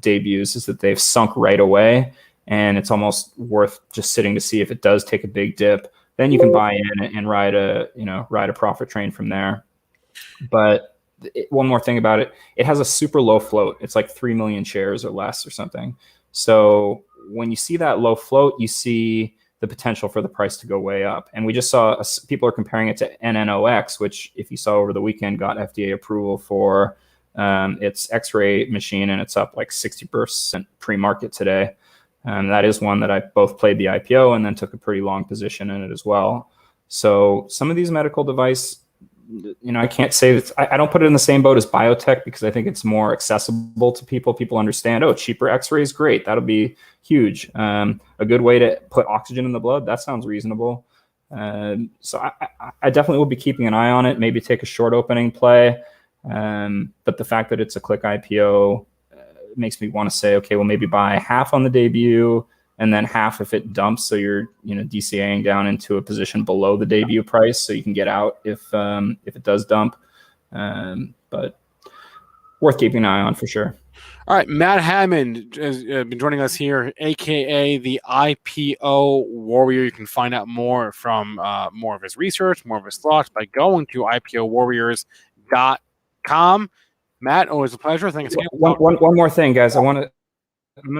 debuts, is that they've sunk right away, and it's almost worth just sitting to see if it does take a big dip. Then you can buy in and ride a profit train from there. But one more thing about it, it has a super low float. It's like 3 million shares or less or something. So when you see that low float, you see the potential for the price to go way up. And we just saw people are comparing it to NNOX, which, if you saw over the weekend, got FDA approval for its X-ray machine, and it's up like 60% pre-market today. And that is one that I both played the IPO and then took a pretty long position in it as well. So some of these medical device I can't say that I don't put it in the same boat as biotech because I think it's more accessible to people. People understand, cheaper X-ray is great. That'll be huge. A good way to put oxygen in the blood. That sounds reasonable. So I definitely will be keeping an eye on it. Maybe take a short opening play. But the fact that it's a click IPO makes me want to say, okay, well, maybe buy half on the debut and then half if it dumps. So you're, DCAing down into a position below the debut price, so you can get out if it does dump. But worth keeping an eye on for sure. All right, Matt Hammond has been joining us here, aka the IPO Warrior. You can find out more from more of his research, more of his thoughts by going to IPOwarriors.com. Matt, always a pleasure. Thanks again. One more thing, guys. I'm going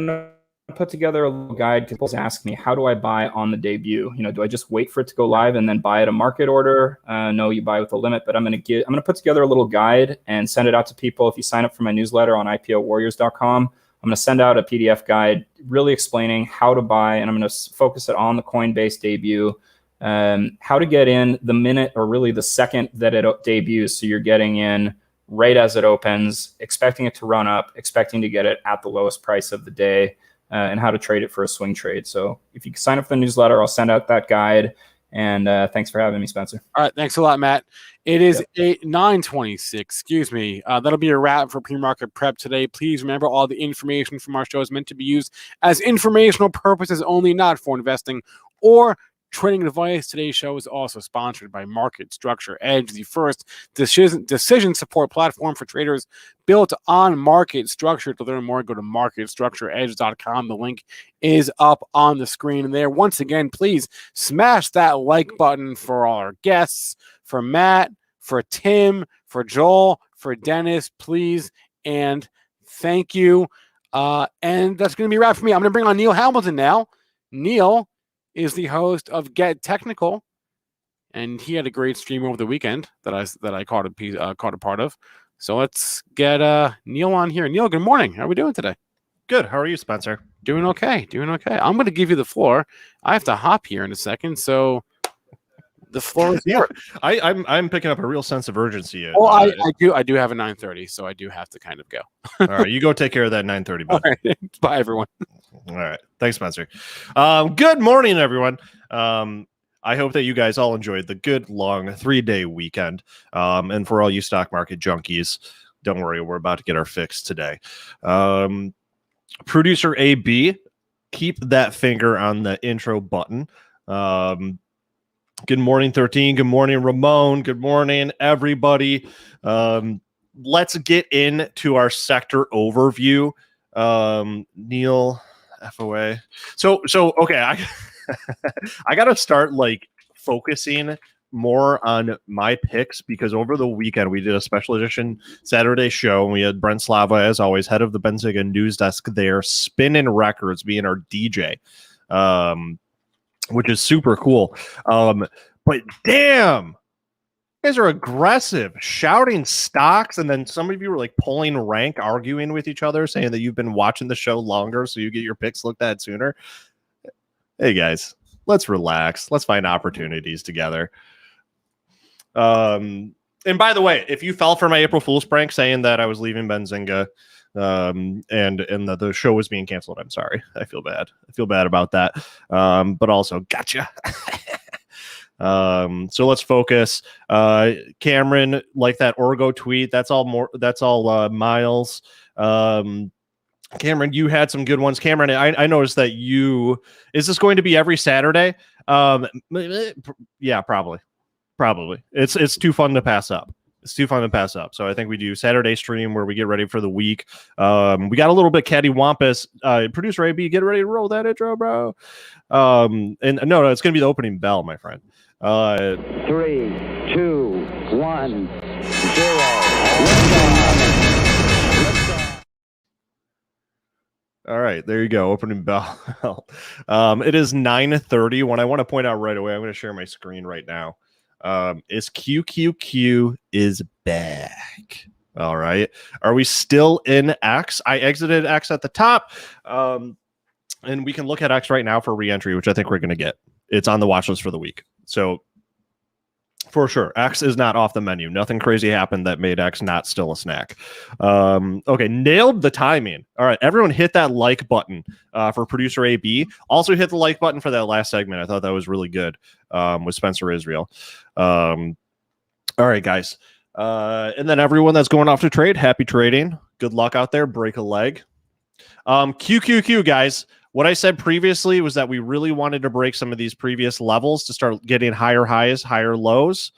to put together a little guide. People ask me, how do I buy on the debut? Do I just wait for it to go live and then buy at a market order? No, you buy with a limit. But I'm going to put together a little guide and send it out to people. If you sign up for my newsletter on IPOwarriors.com, I'm going to send out a PDF guide really explaining how to buy, and I'm going to focus it on the Coinbase debut. How to get in the minute or really the second that it debuts, so you're getting in right as it opens, expecting it to run up, expecting to get it at the lowest price of the day, and how to trade it for a swing trade. So if you sign up for the newsletter, I'll send out that guide. And thanks for having me, Spencer. All right, thanks a lot, Matt. It is 9:26. Excuse me. That'll be a wrap for pre-market prep today. Please remember, all the information from our show is meant to be used as informational purposes only, not for investing or trading advice. Today's show is also sponsored by Market Structure Edge, the first decision support platform for traders built on market structure. To learn more, go to marketstructureedge.com. The link is up on the screen there. Once again, please smash that like button for all our guests, for Matt, for Tim, for Joel, for Dennis, please, and thank you. And that's going to be a wrap for me. I'm going to bring on Neil Hamilton now. Neil is the host of Get Technical, and he had a great stream over the weekend that I caught a part of. So let's get Neil on here. Neil, good morning. How are we doing today? Good. How are you, Spencer? Doing okay. I'm going to give you the floor. I have to hop here in a second, so the floor is yours. I'm picking up a real sense of urgency. Well, I do have a 9:30, so I do have to kind of go. All right, you go take care of that 9:30. All right. Bye, everyone. All right. Thanks, Spencer. Good morning, everyone. I hope that you guys all enjoyed the good, long 3-day weekend. And for all you stock market junkies, don't worry, we're about to get our fix today. Producer AB, keep that finger on the intro button. Good morning, 13. Good morning, Ramon. Good morning, everybody. Let's get into our sector overview. Neil, FOA. So okay, I got to start focusing more on my picks, because over the weekend we did a special edition Saturday show, and we had Brent Slava, as always, head of the Benzinga Newsdesk there, spinning records, being our DJ, which is super cool. But damn, you guys are aggressive, shouting stocks, and then some of you were pulling rank, arguing with each other, saying that you've been watching the show longer, so you get your picks looked at sooner. Hey guys, let's relax. Let's find opportunities together. And by the way, if you fell for my April Fool's prank saying that I was leaving Benzinga, and the show was being canceled, I'm sorry. I feel bad. I feel bad about that. But also, gotcha. So let's focus. Cameron, like that Orgo tweet. That's all Miles. Cameron, you had some good ones. Cameron, I noticed that is this going to be every Saturday? Yeah, probably. It's too fun to pass up. So I think we do Saturday stream where we get ready for the week. We got a little bit cattywampus. Producer AB, get ready to roll that intro, bro. And no, it's going to be the opening bell, my friend. 3, 2, 1, 0. All right, there you go. Opening bell. It is 9:30. What I want to point out right away, I'm going to share my screen right now. Is QQQ is back. All right. Are we still in X? I exited X at the top. And we can look at X right now for re-entry, which I think we're going to get. It's on the watch list for the week. So For sure. X is not off the menu. Nothing crazy happened that made X not still a snack. Okay, nailed the timing. All right, everyone hit that like button for producer AB. Also hit the like button for that last segment. I thought that was really good with Spencer Israel. All right, guys. And then everyone that's going off to trade, happy trading. Good luck out there. Break a leg. QQQ, guys. What I said previously was that we really wanted to break some of these previous levels to start getting higher highs, higher lows.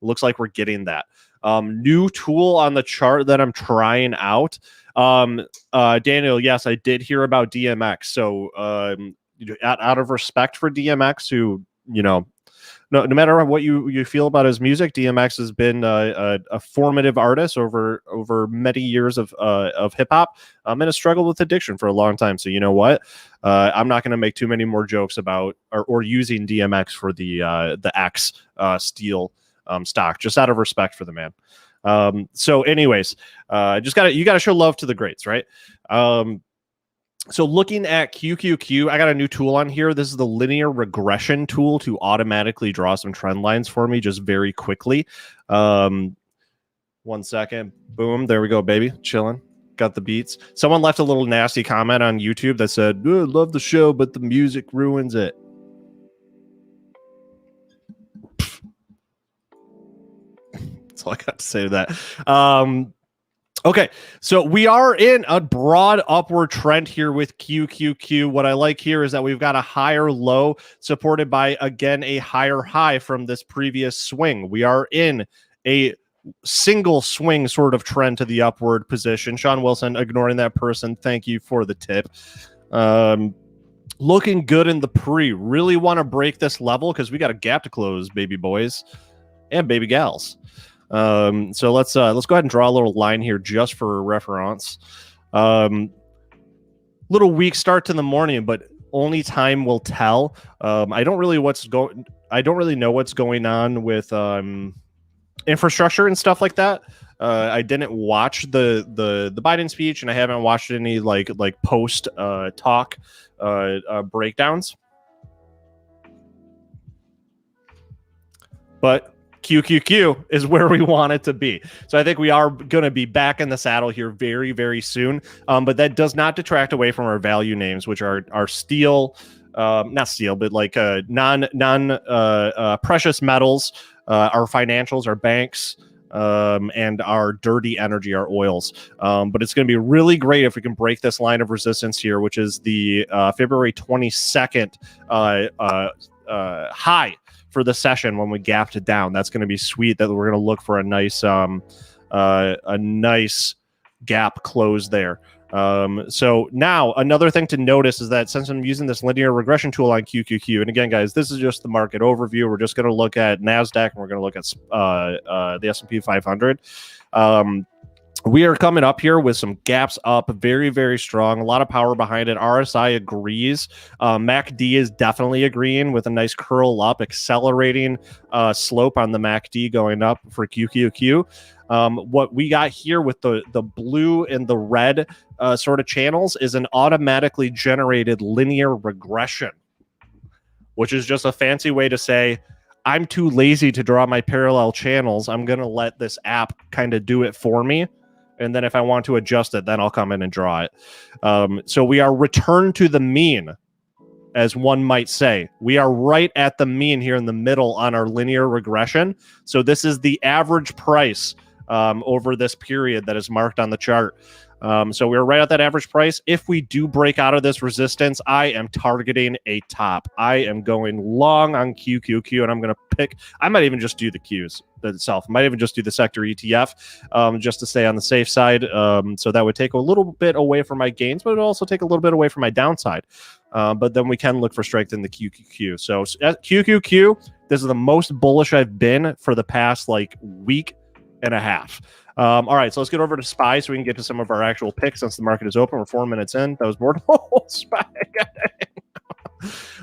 Looks like we're getting that. New tool on the chart that I'm trying out. Daniel, yes, I did hear about DMX. So out of respect for DMX, who, no matter what you feel about his music, DMX has been a formative artist over many years of hip hop, and has struggled with addiction for a long time. So you know what? I'm not going to make too many more jokes about or using DMX for the X steel stock, just out of respect for the man. So anyways, you gotta show love to the greats, right? So looking at QQQ, I got a new tool on here. This is the linear regression tool to automatically draw some trend lines for me just very quickly. 1 second. Boom. There we go, baby. Chilling. Got the beats. Someone left a little nasty comment on YouTube that said, love the show, but the music ruins it. That's all I got to say to that. Okay, so we are in a broad upward trend here with QQQ. What I like here is that we've got a higher low supported by, again, a higher high from this previous swing. We are in a single swing sort of trend to the upward position. Sean Wilson, ignoring that person, thank you for the tip. Looking good in the pre. Really want to break this level because we got a gap to close, baby boys and baby gals. So let's go ahead and draw a little line here just for reference. Little weak start to the morning, but only time will tell. I don't really know what's going on with infrastructure and stuff like that. I didn't watch the Biden speech, and I haven't watched any like post talk breakdowns. But QQQ is where we want it to be. So I think we are going to be back in the saddle here very, very soon. But that does not detract away from our value names, which are steel, not steel, but like non precious metals, our financials, our banks, and our dirty energy, our oils. But it's going to be really great if we can break this line of resistance here, which is the February 22nd high for the session when we gapped it down. That's going to be sweet. That we're going to look for a nice gap close there. So now another thing to notice is that since I'm using this linear regression tool on QQQ, and again, guys, this is just the market overview. We're just going to look at NASDAQ and we're going to look at the S&P 500. We are coming up here with some gaps up, very, very strong. A lot of power behind it. RSI agrees. MACD is definitely agreeing with a nice curl up, accelerating slope on the MACD going up for QQQ. What we got here with the blue and the red sort of channels is an automatically generated linear regression, which is just a fancy way to say, I'm too lazy to draw my parallel channels. I'm going to let this app kind of do it for me. And then if I want to adjust it, then I'll come in and draw it. So we are returned to the mean, as one might say. We are right at the mean here in the middle on our linear regression. So this is the average price over this period that is marked on the chart. So we're right at that average price. If we do break out of this resistance, I am targeting a top. I am going long on QQQ, and I'm going to pick. I might even just do the Qs itself. I might even just do the sector ETF just to stay on the safe side. So that would take a little bit away from my gains, but it would also take a little bit away from my downside. But then we can look for strength in the QQQ. So at QQQ, this is the most bullish I've been for the past week and a half. All right, so let's get over to SPY so we can get to some of our actual picks since the market is open. We're 4 minutes in. That was more SPY.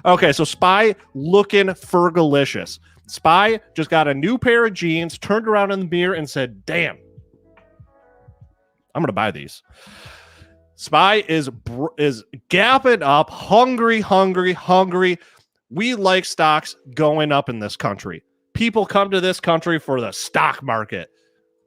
Okay, so SPY looking fergalicious. SPY just got a new pair of jeans, turned around in the mirror and said, damn, I'm going to buy these. SPY is gapping up, hungry. We like stocks going up in this country. People come to this country for the stock market.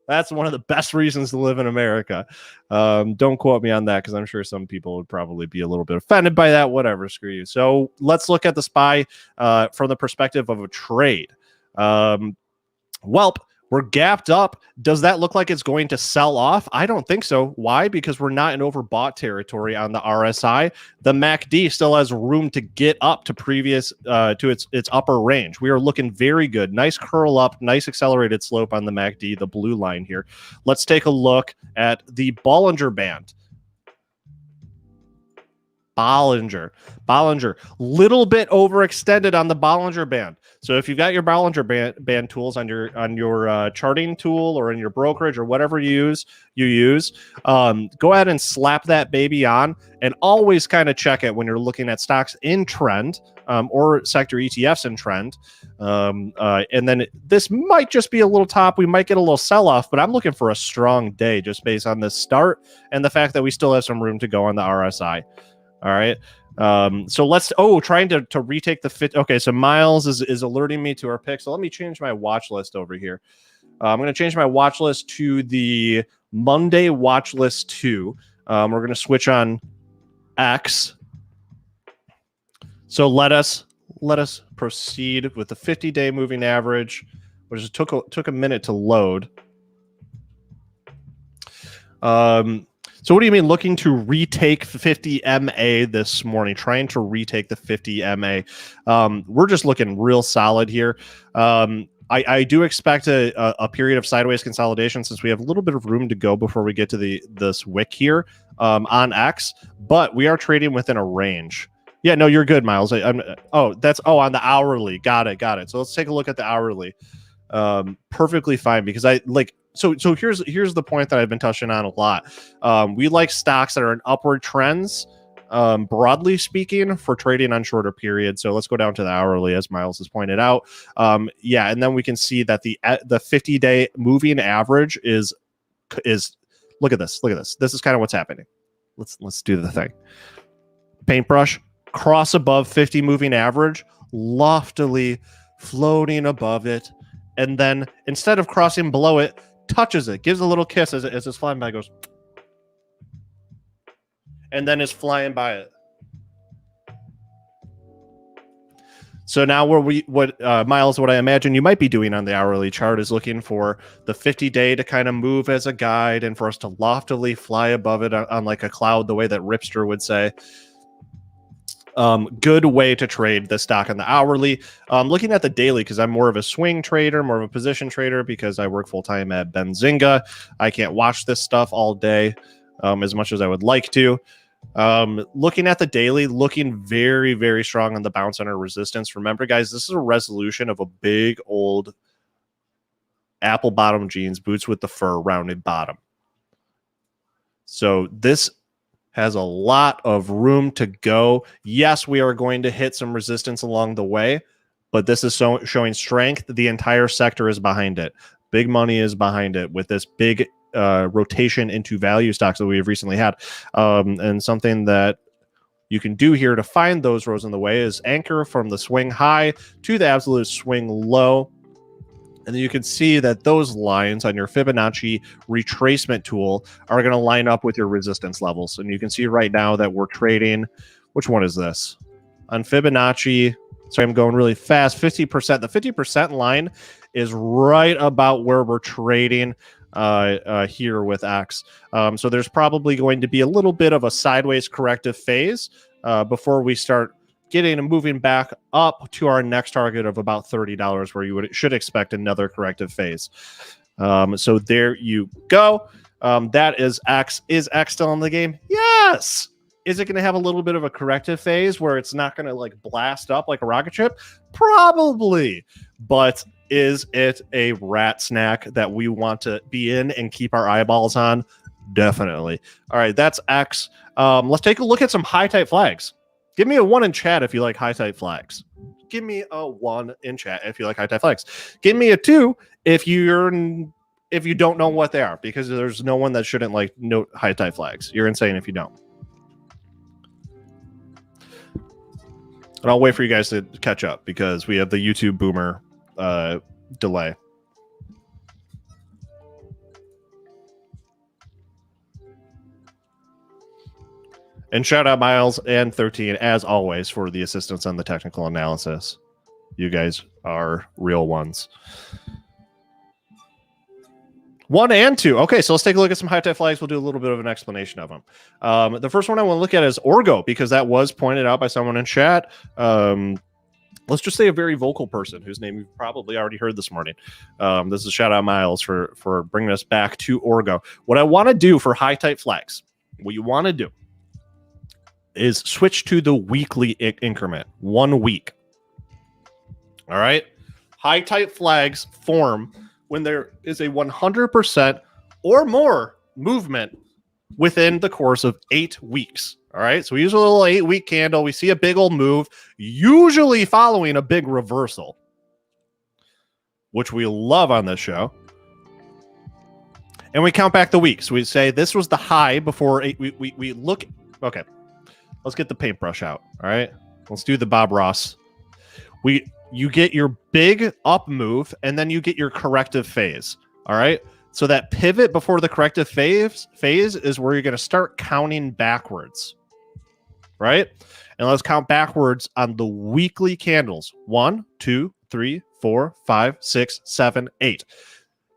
That's one of the best reasons to live in America. Don't quote me on that because I'm sure some people would probably be a little bit offended by that. Whatever, screw you. So let's look at the SPY from the perspective of a trade. Welp, we're gapped up. Does that look like it's going to sell off? I don't think so. Why? Because we're not in overbought territory on the RSI. The MACD still has room to get up to previous to its upper range. We are looking very good. Nice curl up, nice accelerated slope on the MACD, the blue line here. Let's take a look at the Bollinger Band. Bollinger, little bit overextended on the Bollinger Band. So if you've got your Bollinger Band tools on your charting tool or in your brokerage or whatever you use, go ahead and slap that baby on, and always kind of check it when you're looking at stocks in trend or sector ETFs in trend. And then this might just be a little top. We might get a little sell off, but I'm looking for a strong day just based on this start and the fact that we still have some room to go on the RSI. All right. So let's trying to retake the fit. Okay, so Miles is alerting me to our pick. So let me change my watch list over here. I'm going to change my watch list to the Monday watch list 2. We're going to switch on X. So let us proceed with the 50-day moving average, which took a minute to load. So what do you mean looking to retake 50 MA this morning? Trying to retake the 50 MA. We're just looking real solid here. I do expect a period of sideways consolidation since we have a little bit of room to go before we get to this wick here on X, but we are trading within a range. Yeah, no, you're good, Miles. On the hourly. Got it. So let's take a look at the hourly. Perfectly fine because So here's the point that I've been touching on a lot. We like stocks that are in upward trends, broadly speaking, for trading on shorter periods. So let's go down to the hourly, as Miles has pointed out. And then we can see that the 50-day moving average is look at this. This is kind of what's happening. Let's do the thing. Paintbrush, cross above 50 moving average, loftily floating above it, and then instead of crossing below it, touches it, gives a little kiss as it's flying by, goes, and then is flying by it. So now Miles, what I imagine you might be doing on the hourly chart is looking for the 50-day to kind of move as a guide and for us to loftily fly above it on like a cloud, the way that Ripster would say. Good way to trade the stock on the hourly. Looking at the daily, because I'm more of a swing trader, more of a position trader, because I work full-time at Benzinga. I can't watch this stuff all day as much as I would like to. Looking at the daily, looking very, very strong on the bounce under resistance. Remember, guys, this is a resolution of a big old apple bottom jeans, boots with the fur, rounded bottom. So this has a lot of room to go. Yes, we are going to hit some resistance along the way, but this is showing strength. The entire sector is behind it. Big money is behind it with this big rotation into value stocks that we've recently had. And something that you can do here to find those rows in the way is anchor from the swing high to the absolute swing low. And then you can see that those lines on your Fibonacci retracement tool are going to line up with your resistance levels. And you can see right now that we're trading, which one is this? On Fibonacci, sorry, I'm going really fast, 50%. The 50% line is right about where we're trading here with X. So there's probably going to be a little bit of a sideways corrective phase before we start getting and moving back up to our next target of about $30, where you should expect another corrective phase. So there you go. That is X. Is X still in the game? Yes. Is it going to have a little bit of a corrective phase where it's not going to like blast up like a rocket ship? Probably. But is it a rat snack that we want to be in and keep our eyeballs on? Definitely. All right, that's X. Let's take a look at some high type flags. Give me a 1 in chat if you like high type flags. Give me a 1 in chat if you like high type flags. Give me a 2 if you don't know what they are, because there's no one that shouldn't like note high type flags. You're insane if you don't. And I'll wait for you guys to catch up because we have the YouTube boomer delay. And shout out Miles and 13, as always, for the assistance on the technical analysis. You guys are real ones. 1 and 2. Okay, so let's take a look at some high-tech flags. We'll do a little bit of an explanation of them. The first one I want to look at is Orgo, because that was pointed out by someone in chat. Let's just say a very vocal person whose name you've probably already heard this morning. This is a shout out Miles for bringing us back to Orgo. What I want to do for high-type flags, what you want to do is switch to the weekly increment, 1 week. All right? High-type flags form when there is a 100% or more movement within the course of 8 weeks. All right, so we use a little 8-week candle. We see a big old move, usually following a big reversal, which we love on this show. And we count back the weeks. We say this was the high before 8. We look. Okay, let's get the paintbrush out. All right, let's do the Bob Ross. You get your big up move, and then you get your corrective phase. All right. So that pivot before the corrective phase is where you're going to start counting backwards. Right? And let's count backwards on the weekly candles. 1, 2, 3, 4, 5, 6, 7, 8.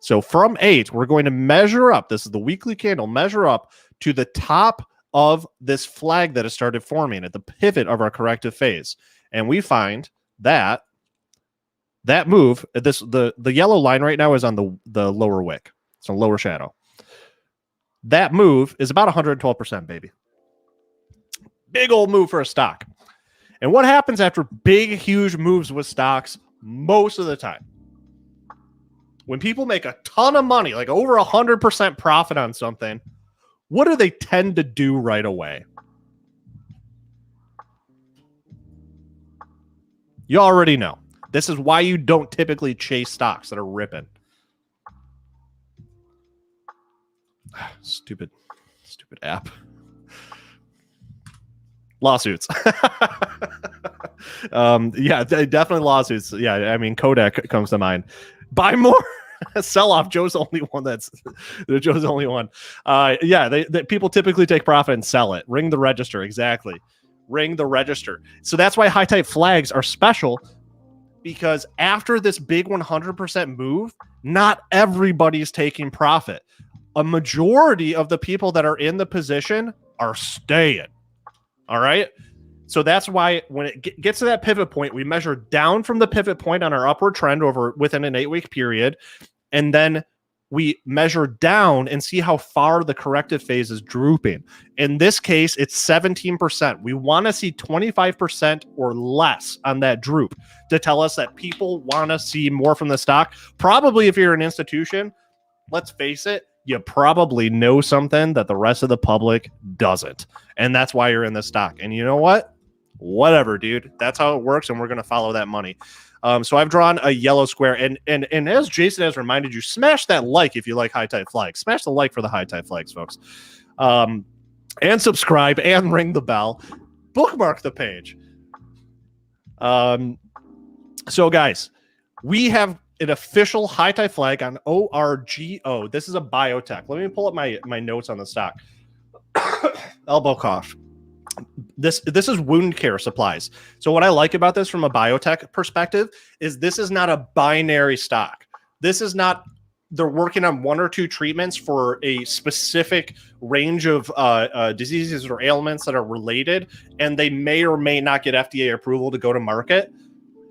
So from 8, we're going to measure up. This is the weekly candle. Measure up to the top of this flag that has started forming at the pivot of our corrective phase. And we find that move, the yellow line right now is on the lower wick. It's a lower shadow. That move is about 112%, baby. Big old move for a stock. And what happens after big, huge moves with stocks most of the time? When people make a ton of money, like over 100% profit on something, what do they tend to do right away? You already know. This is why you don't typically chase stocks that are ripping. Stupid app. Lawsuits. Yeah, definitely lawsuits. Yeah, I mean, Kodak comes to mind. Buy more. Sell off. Joe's the only one Joe's the only one. Yeah, they people typically take profit and sell it. Ring the register. Exactly. Ring the register. So that's why high type flags are special, because after this big 100% move, not everybody's taking profit. A majority of the people that are in the position are staying. All right. So that's why when it gets to that pivot point, we measure down from the pivot point on our upward trend within an 8-week period. And then we measure down and see how far the corrective phase is drooping. In this case, it's 17%. We want to see 25% or less on that droop to tell us that people want to see more from the stock. Probably if you're an institution, let's face it, you probably know something that the rest of the public doesn't. And that's why you're in the stock. And you know what? Whatever, dude. That's how it works, and we're going to follow that money. So I've drawn a yellow square. And as Jason has reminded you, smash that like if you like high-type flags. Smash the like for the high-type flags, folks. And subscribe and ring the bell. Bookmark the page. So, guys, we have an official high-type flag on ORGO. This is a biotech. Let me pull up my notes on the stock. Elbow cough. This is wound care supplies. So what I like about this from a biotech perspective is this is not a binary stock. This is not they're working on 1 or 2 treatments for a specific range of diseases or ailments that are related, and they may or may not get FDA approval to go to market.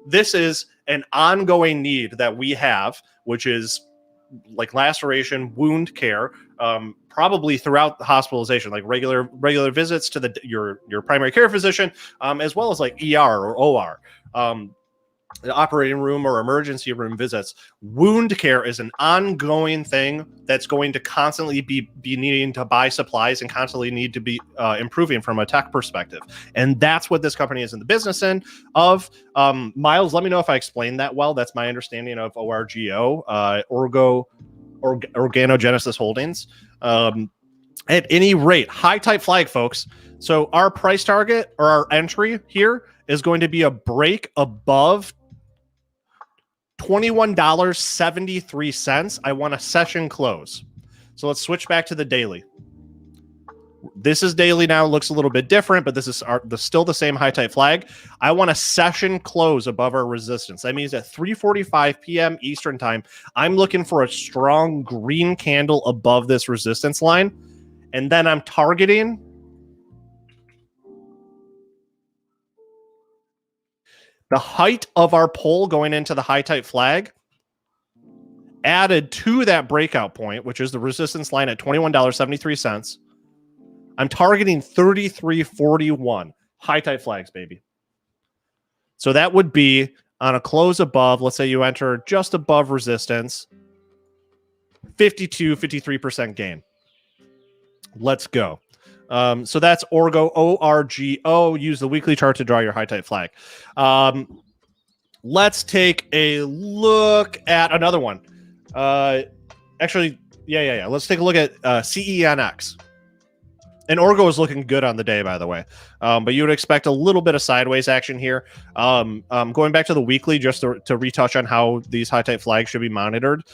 This is an ongoing need that we have, which is like laceration, wound care, probably throughout the hospitalization, like regular visits to your primary care physician, as well as like ER or OR, the operating room or emergency room visits. Wound care is an ongoing thing that's going to constantly be needing to buy supplies and constantly need to be improving from a tech perspective. And that's what this company is in the business of. Miles, let me know if I explained that well. That's my understanding of ORGO, Organogenesis Holdings. At any rate, high type flag, folks. So our price target or our entry here is going to be a break above $21.73. I want a session close. So let's switch back to the daily. This is daily now. It looks a little bit different, but this is still the same high tight flag. I want a session close above our resistance. That means at 3:45 p.m. Eastern time, I'm looking for a strong green candle above this resistance line. And then I'm targeting the height of our pole going into the high tight flag added to that breakout point, which is the resistance line at $21.73. I'm targeting 33.41 high tight flags, baby. So that would be on a close above. Let's say you enter just above resistance, 53% gain. Let's go. So that's Orgo, ORGO. Use the weekly chart to draw your high tight flag. Let's take a look at another one. Actually, yeah. Let's take a look at CENX. And Orgo is looking good on the day, by the way. But you would expect a little bit of sideways action here. Going back to the weekly, just to retouch on how these high tight flags should be monitored.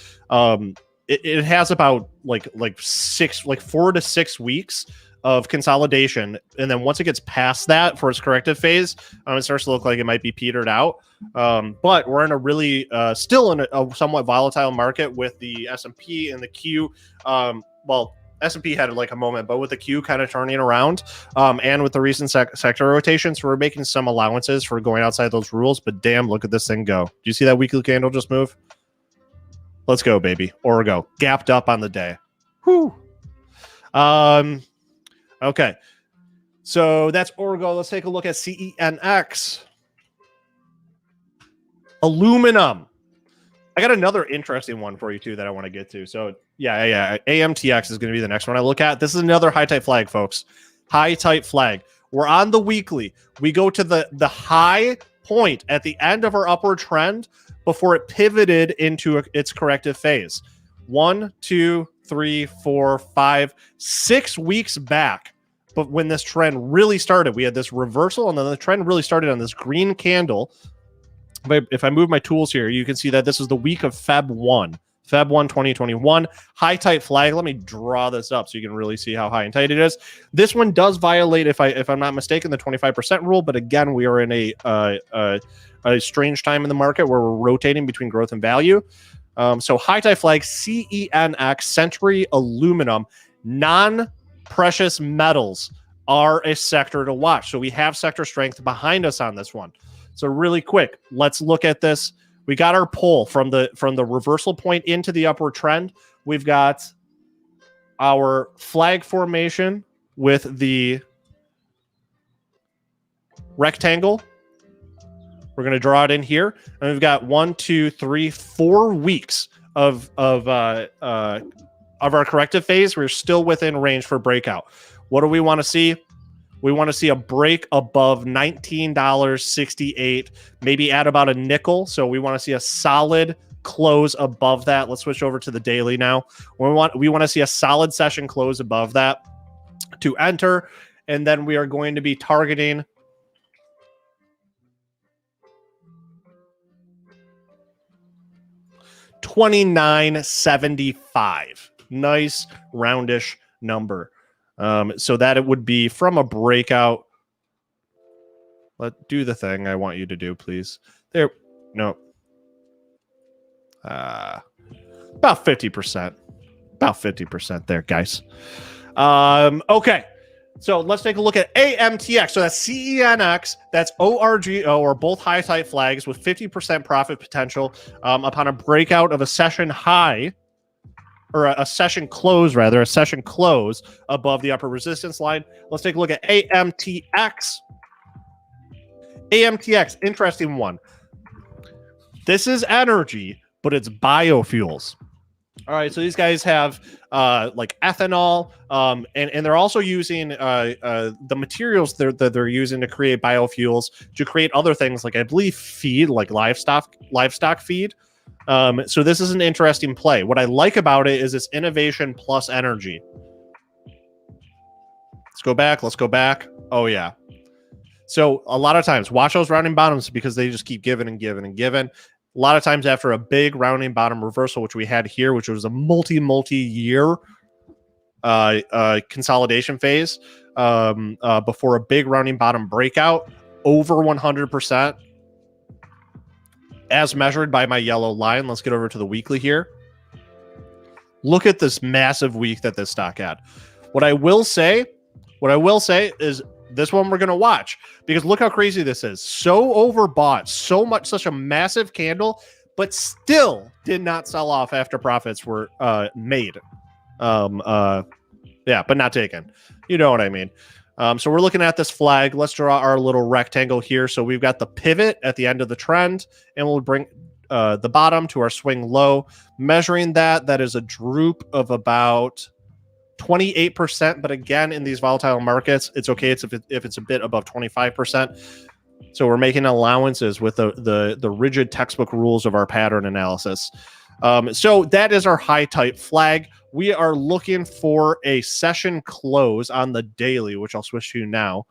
It has about like 4 to 6 weeks of consolidation, and then once it gets past that for its corrective phase, it starts to look like it might be petered out. But we're in a really still in a somewhat volatile market with the S&P and the Q. S&P had like a moment, but with the Q kind of turning around, and with the recent sector rotations, we're making some allowances for going outside those rules. But damn, look at this thing go! Do you see that weekly candle just move? Let's go, baby. Orgo gapped up on the day. Whew. Okay, so that's Orgo. Let's take a look at CENX. Aluminum. I got another interesting one for you, too, that I want to get to. So, yeah. AMTX is going to be the next one I look at. This is another high tight flag, folks. High tight flag. We're on the weekly. We go to the high point at the end of our upward trend before it pivoted into its corrective phase. 1, 2, 3, 4, 5, 6 weeks back. But when this trend really started, we had this reversal, and then the trend really started on this green candle. But if I move my tools here, you can see that this is the week of Feb 1, 2021. High tight flag. Let me draw this up so you can really see how high and tight it is. This one does violate, if I'm not mistaken, the 25% rule. But again, we are in a strange time in the market where we're rotating between growth and value. So high tight flag, CENX, Century Aluminum, non-precious metals are a sector to watch. So we have sector strength behind us on this one. So really quick, let's look at this. We got our pull from the reversal point into the upward trend. We've got our flag formation with the rectangle. We're going to draw it in here, and we've got 1, 2, 3, 4 weeks of our corrective phase. We're still within range for breakout. What do we want to see? We want to see a break above $19.68, maybe at about a nickel. So we want to see a solid close above that. Let's switch over to the daily now. We want to see a solid session close above that to enter, and then we are going to be targeting $29.75. Nice roundish number. So that it would be from a breakout. Let's do the thing I want you to do, please. There. No. About 50%. About 50% there, guys. Okay. So let's take a look at AMTX. So that's CENX, that's ORGO, or both high tight flags with 50% profit potential upon a breakout of a session high, or a session close above the upper resistance line. Let's take a look at AMTX. AMTX, interesting one. This is energy, but it's biofuels. All right, so these guys have like ethanol, and they're also using the materials that they're using to create biofuels to create other things, like I believe feed, like livestock feed. So this is an interesting play. What I like about it is it's innovation plus energy. Let's go back. Oh yeah. So a lot of times, watch those rounding bottoms because they just keep giving and giving and giving. A lot of times after a big rounding bottom reversal, which we had here, which was a multi-year consolidation phase, before a big rounding bottom breakout, over 100%, as measured by my yellow line. Let's get over to the weekly here. Look at this massive week that this stock had. What I will say is this one we're going to watch, because look how crazy this is. So overbought, such a massive candle, but still did not sell off after profits were made. But not taken. You know what I mean? So we're looking at this flag. Let's draw our little rectangle here. So we've got the pivot at the end of the trend, and we'll bring the bottom to our swing low. Measuring that is a droop of about 28%. But again, in these volatile markets, it's okay. If it's a bit above 25%. So we're making allowances with the rigid textbook rules of our pattern analysis. So that is our high type flag. We are looking for a session close on the daily, which I'll switch to now,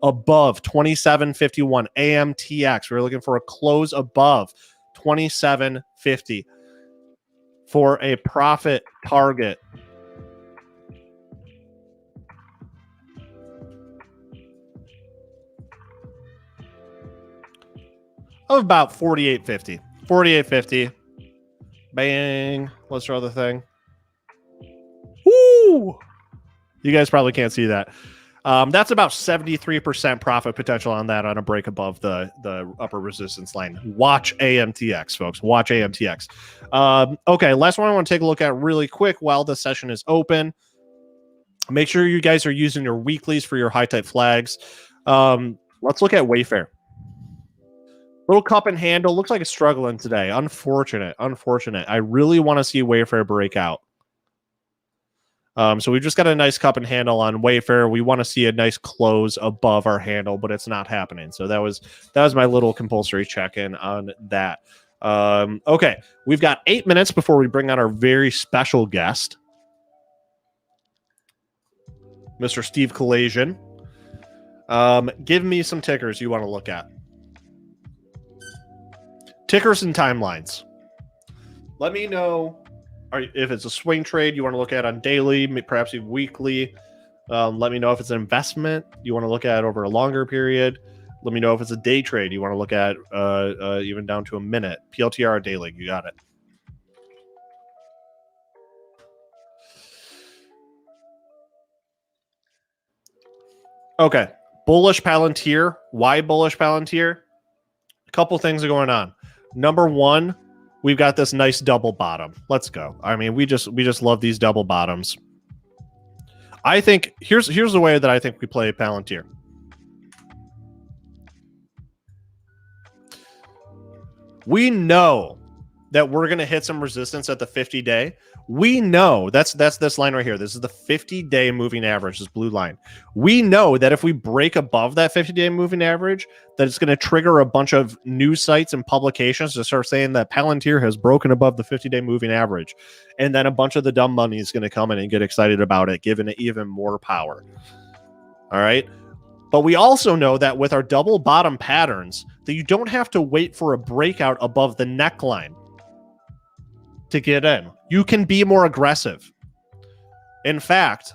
above 27.51 AMTX. We're looking for a close above 27.50 for a profit target of about 48.50. 48.50. Bang. Let's draw the thing. Woo! You guys probably can't see that. That's about 73% profit potential on that on a break above the upper resistance line. Watch AMTX, folks. Watch AMTX. Okay, last one I want to take a look at really quick while the session is open. Make sure you guys are using your weeklies for your high type flags. Let's look at Wayfair. Little cup and handle. Looks like it's struggling today. Unfortunate. I really want to see Wayfair break out. So we've just got a nice cup and handle on Wayfair. We want to see a nice close above our handle, but it's not happening. So that was my little compulsory check-in on that. Okay, we've got 8 minutes before we bring on our very special guest, Mr. Steve Kalasian. Give me some tickers you want to look at. Tickers and timelines. Let me know if it's a swing trade you want to look at on daily, perhaps even weekly. Let me know if it's an investment you want to look at over a longer period. Let me know if it's a day trade you want to look at even down to a minute. PLTR daily, you got it. Okay, bullish Palantir. Why bullish Palantir? A couple things are going on. Number one, we've got this nice double bottom. Let's go. I mean, we just love these double bottoms. I think here's the way that I think we play Palantir. We know that we're going to hit some resistance at the 50-day. We know that's this line right here. This is the 50-day moving average, this blue line. We know that if we break above that 50-day moving average, that it's going to trigger a bunch of news sites and publications to start saying that Palantir has broken above the 50-day moving average. And then a bunch of the dumb money is going to come in and get excited about it, giving it even more power. All right. But we also know that with our double bottom patterns, that you don't have to wait for a breakout above the neckline to get in. You can be more aggressive. In fact,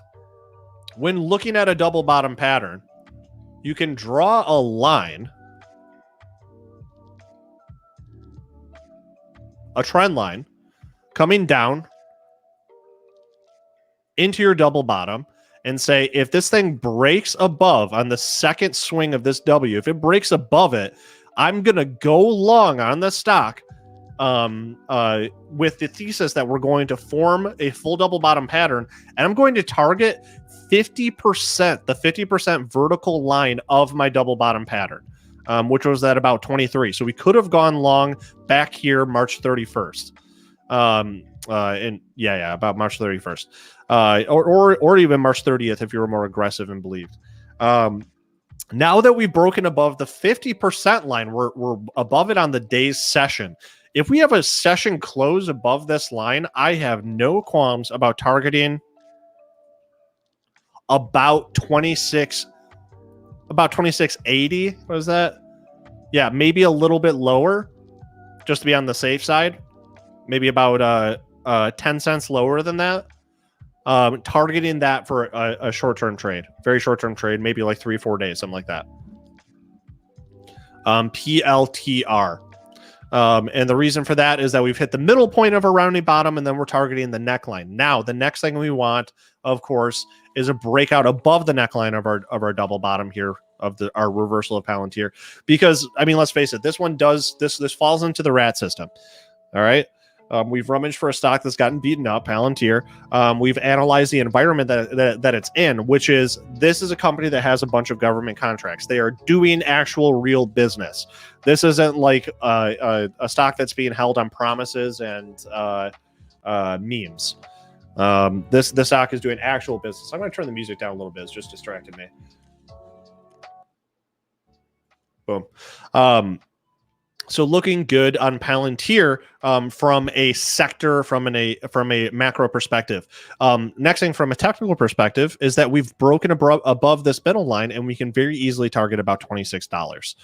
when looking at a double bottom pattern, you can draw a line, a trend line, coming down into your double bottom and say, if this thing breaks above on the second swing of this W, if it breaks above it, I'm going to go long on the stock with the thesis that we're going to form a full double bottom pattern, and I'm going to target 50%, the 50% vertical line of my double bottom pattern, which was at about 23. So we could have gone long back here March 31st. About March 31st. Or even March 30th if you were more aggressive and believed. Now that we've broken above the 50% line, we're above it on the day's session. If we have a session close above this line, I have no qualms about targeting about 2680. What is that? Yeah, maybe a little bit lower. just to be on the safe side. Maybe about 10 cents lower than that. Targeting that for a short-term trade, very short-term trade, maybe like 3-4 days, something like that. PLTR. And the reason for that is that we've hit the middle point of our rounding bottom, and then we're targeting the neckline. Now, the next thing we want, of course, is a breakout above the neckline of our double bottom here of our reversal of Palantir. Because, I mean, let's face it, this one does this falls into the rat system. All right. We've rummaged for a stock that's gotten beaten up, Palantir. We've analyzed the environment that it's in, which is this is a company that has a bunch of government contracts. They are doing actual real business. This isn't like a stock that's being held on promises and memes. This stock is doing actual business. I'm going to turn the music down a little bit. It's just distracted me. Boom. So looking good on Palantir from a sector, from a macro perspective. Next thing from a technical perspective is that we've broken above this middle line, and we can very easily target about $26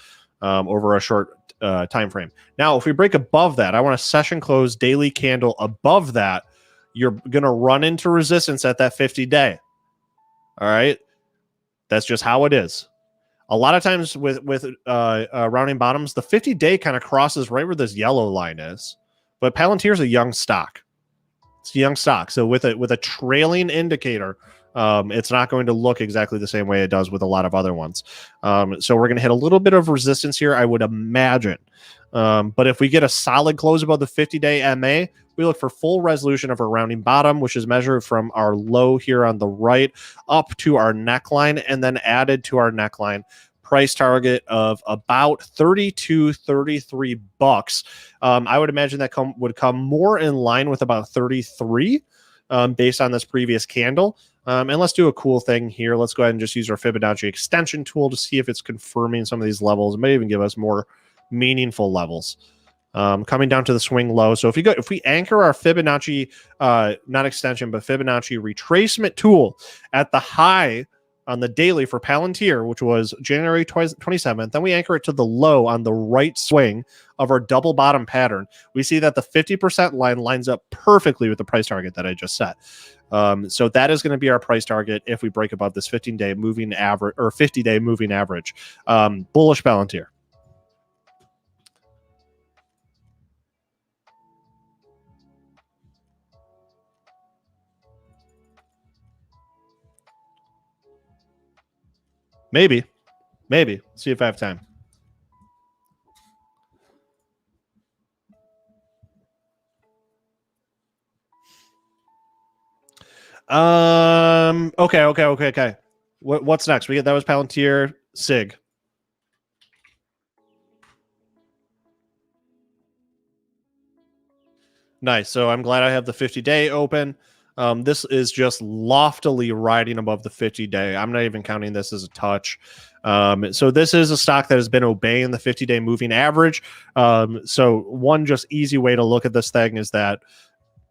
over a short time frame. Now, if we break above that, I want a session close daily candle above that. You're going to run into resistance at that 50-day. All right, that's just how it is. A lot of times with rounding bottoms, the 50-day kind of crosses right where this yellow line is. But Palantir is a young stock. It's a young stock. So with a trailing indicator, it's not going to look exactly the same way it does with a lot of other ones. So we're going to hit a little bit of resistance here, I would imagine. But if we get a solid close above the 50-day MA, we look for full resolution of our rounding bottom, which is measured from our low here on the right up to our neckline, and then added to our neckline price target of about $32-33. I would imagine that would come more in line with about 33 based on this previous candle. And let's do a cool thing here. Let's go ahead and just use our Fibonacci extension tool to see if it's confirming some of these levels. It may even give us more meaningful levels. Coming down to the swing low. So if we anchor our Fibonacci, not extension, but Fibonacci retracement tool at the high on the daily for Palantir, which was January 27th, then we anchor it to the low on the right swing of our double bottom pattern. We see that the 50% line lines up perfectly with the price target that I just set. So that is going to be our price target if we break above this 15-day moving average or 50-day moving average. Bullish Palantir. Maybe. See if I have time. Okay. What's next? That was Palantir, SIG. Nice. So I'm glad I have the 50-day open. This is just loftily riding above the 50-day. I'm not even counting this as a touch. So this is a stock that has been obeying the 50-day moving average. So one just easy way to look at this thing is that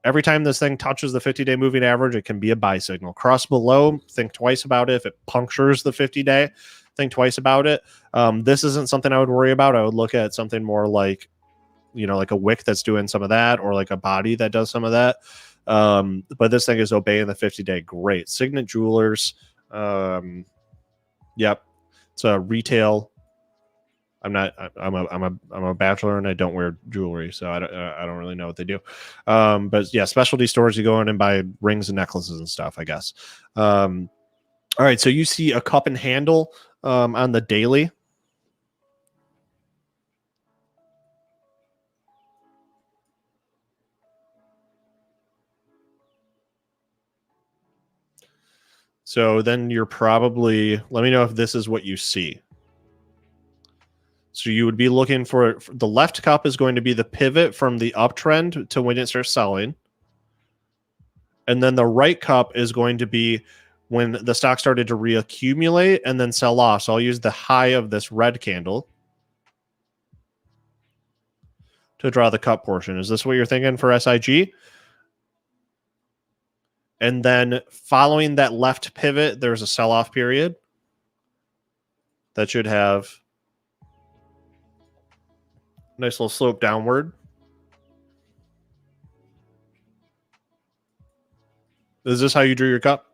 every time this thing touches the 50-day moving average, it can be a buy signal. Cross below, think twice about it. If it punctures the 50-day, think twice about it. This isn't something I would worry about. I would look at something more like, like a wick that's doing some of that, or like a body that does some of that. But this thing is obeying the 50-day. Great. Signet Jewelers. Yep. It's a retail. I'm a bachelor and I don't wear jewelry, so I don't really know what they do. But yeah, specialty stores, you go in and buy rings and necklaces and stuff, I guess. All right. So you see a cup and handle, on the daily. So then you're probably, let me know if this is what you see. So you would be looking for the left cup is going to be the pivot from the uptrend to when it starts selling. And then the right cup is going to be when the stock started to reaccumulate and then sell off. So I'll use the high of this red candle to draw the cup portion. Is this what you're thinking for SIG? And then following that left pivot, there's a sell-off period that should have a nice little slope downward Is this how you drew your cup?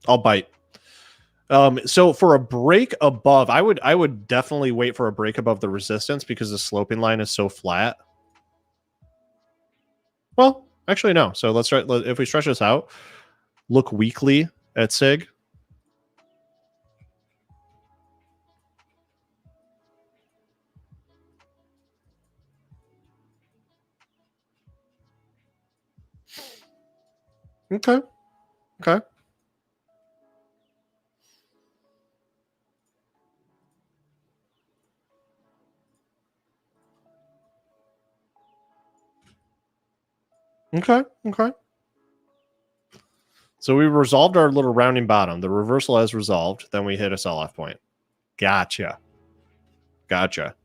I'll bite. So for a break above, I would definitely wait for a break above the resistance because the sloping line is so flat. Well, actually no. So let's try. If we stretch this out, look weekly at SIG. Okay. Okay. Okay. Okay. So we resolved our little rounding bottom. The reversal has resolved. Then we hit a sell-off point. Gotcha. Gotcha.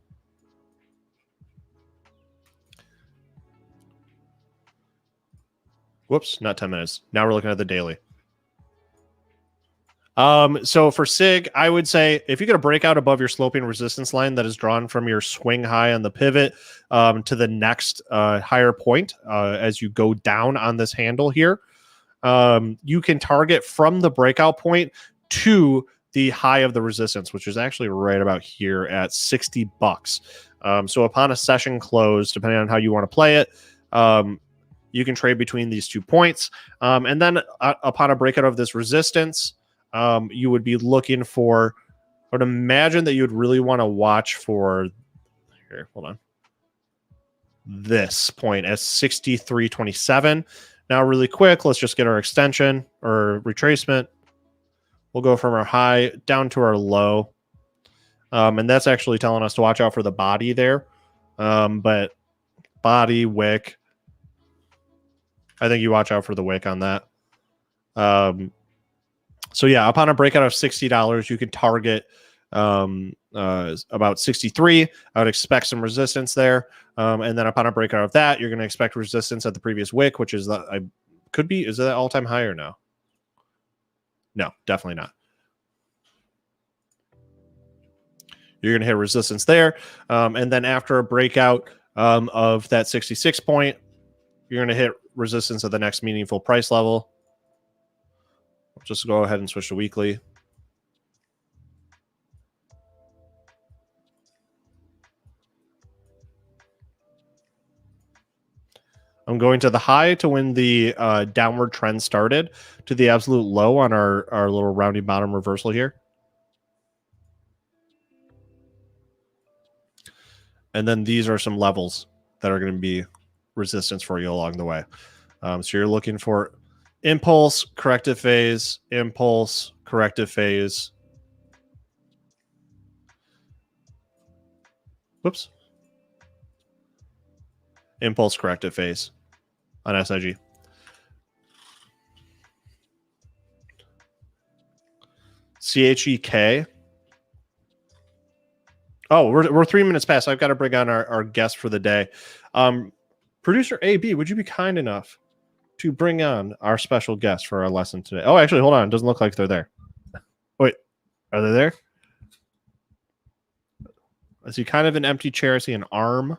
Whoops, not 10 minutes. Now we're looking at the daily. So for SIG, I would say if you get a breakout above your sloping resistance line that is drawn from your swing high on the pivot to the next higher point as you go down on this handle here, you can target from the breakout point to the high of the resistance, which is actually right about here at $60. So upon a session close, depending on how you want to play it, you can trade between these 2 points. And then upon a breakout of this resistance, you would be looking for, I would imagine that you would really want to watch for, here, hold on, this point at 63.27. Now, really quick, let's just get our extension or retracement. We'll go from our high down to our low. And that's actually telling us to watch out for the body there. But body, wick, I think you watch out for the wick on that. So yeah, upon a breakout of $60, you can target about 63. I would expect some resistance there. And then upon a breakout of that, you're going to expect resistance at the previous wick, which is is that all-time high or no? No, definitely not. You're going to hit resistance there. And then after a breakout of that 66 point, you're going to hit resistance at the next meaningful price level. Just go ahead and switch to weekly. I'm going to the high to when the downward trend started, to the absolute low on our little rounding bottom reversal here. And then these are some levels that are going to be resistance for you along the way. So you're looking for impulse, corrective phase, impulse, corrective phase. Whoops. Impulse, corrective phase on SIG. CHEK. Oh, we're 3 minutes past. I've got to bring on our guest for the day. Producer AB, would you be kind enough to bring on our special guest for our lesson today? Oh, actually, hold on. It doesn't look like they're there. Wait, are they there? I see kind of an empty chair. I see an arm.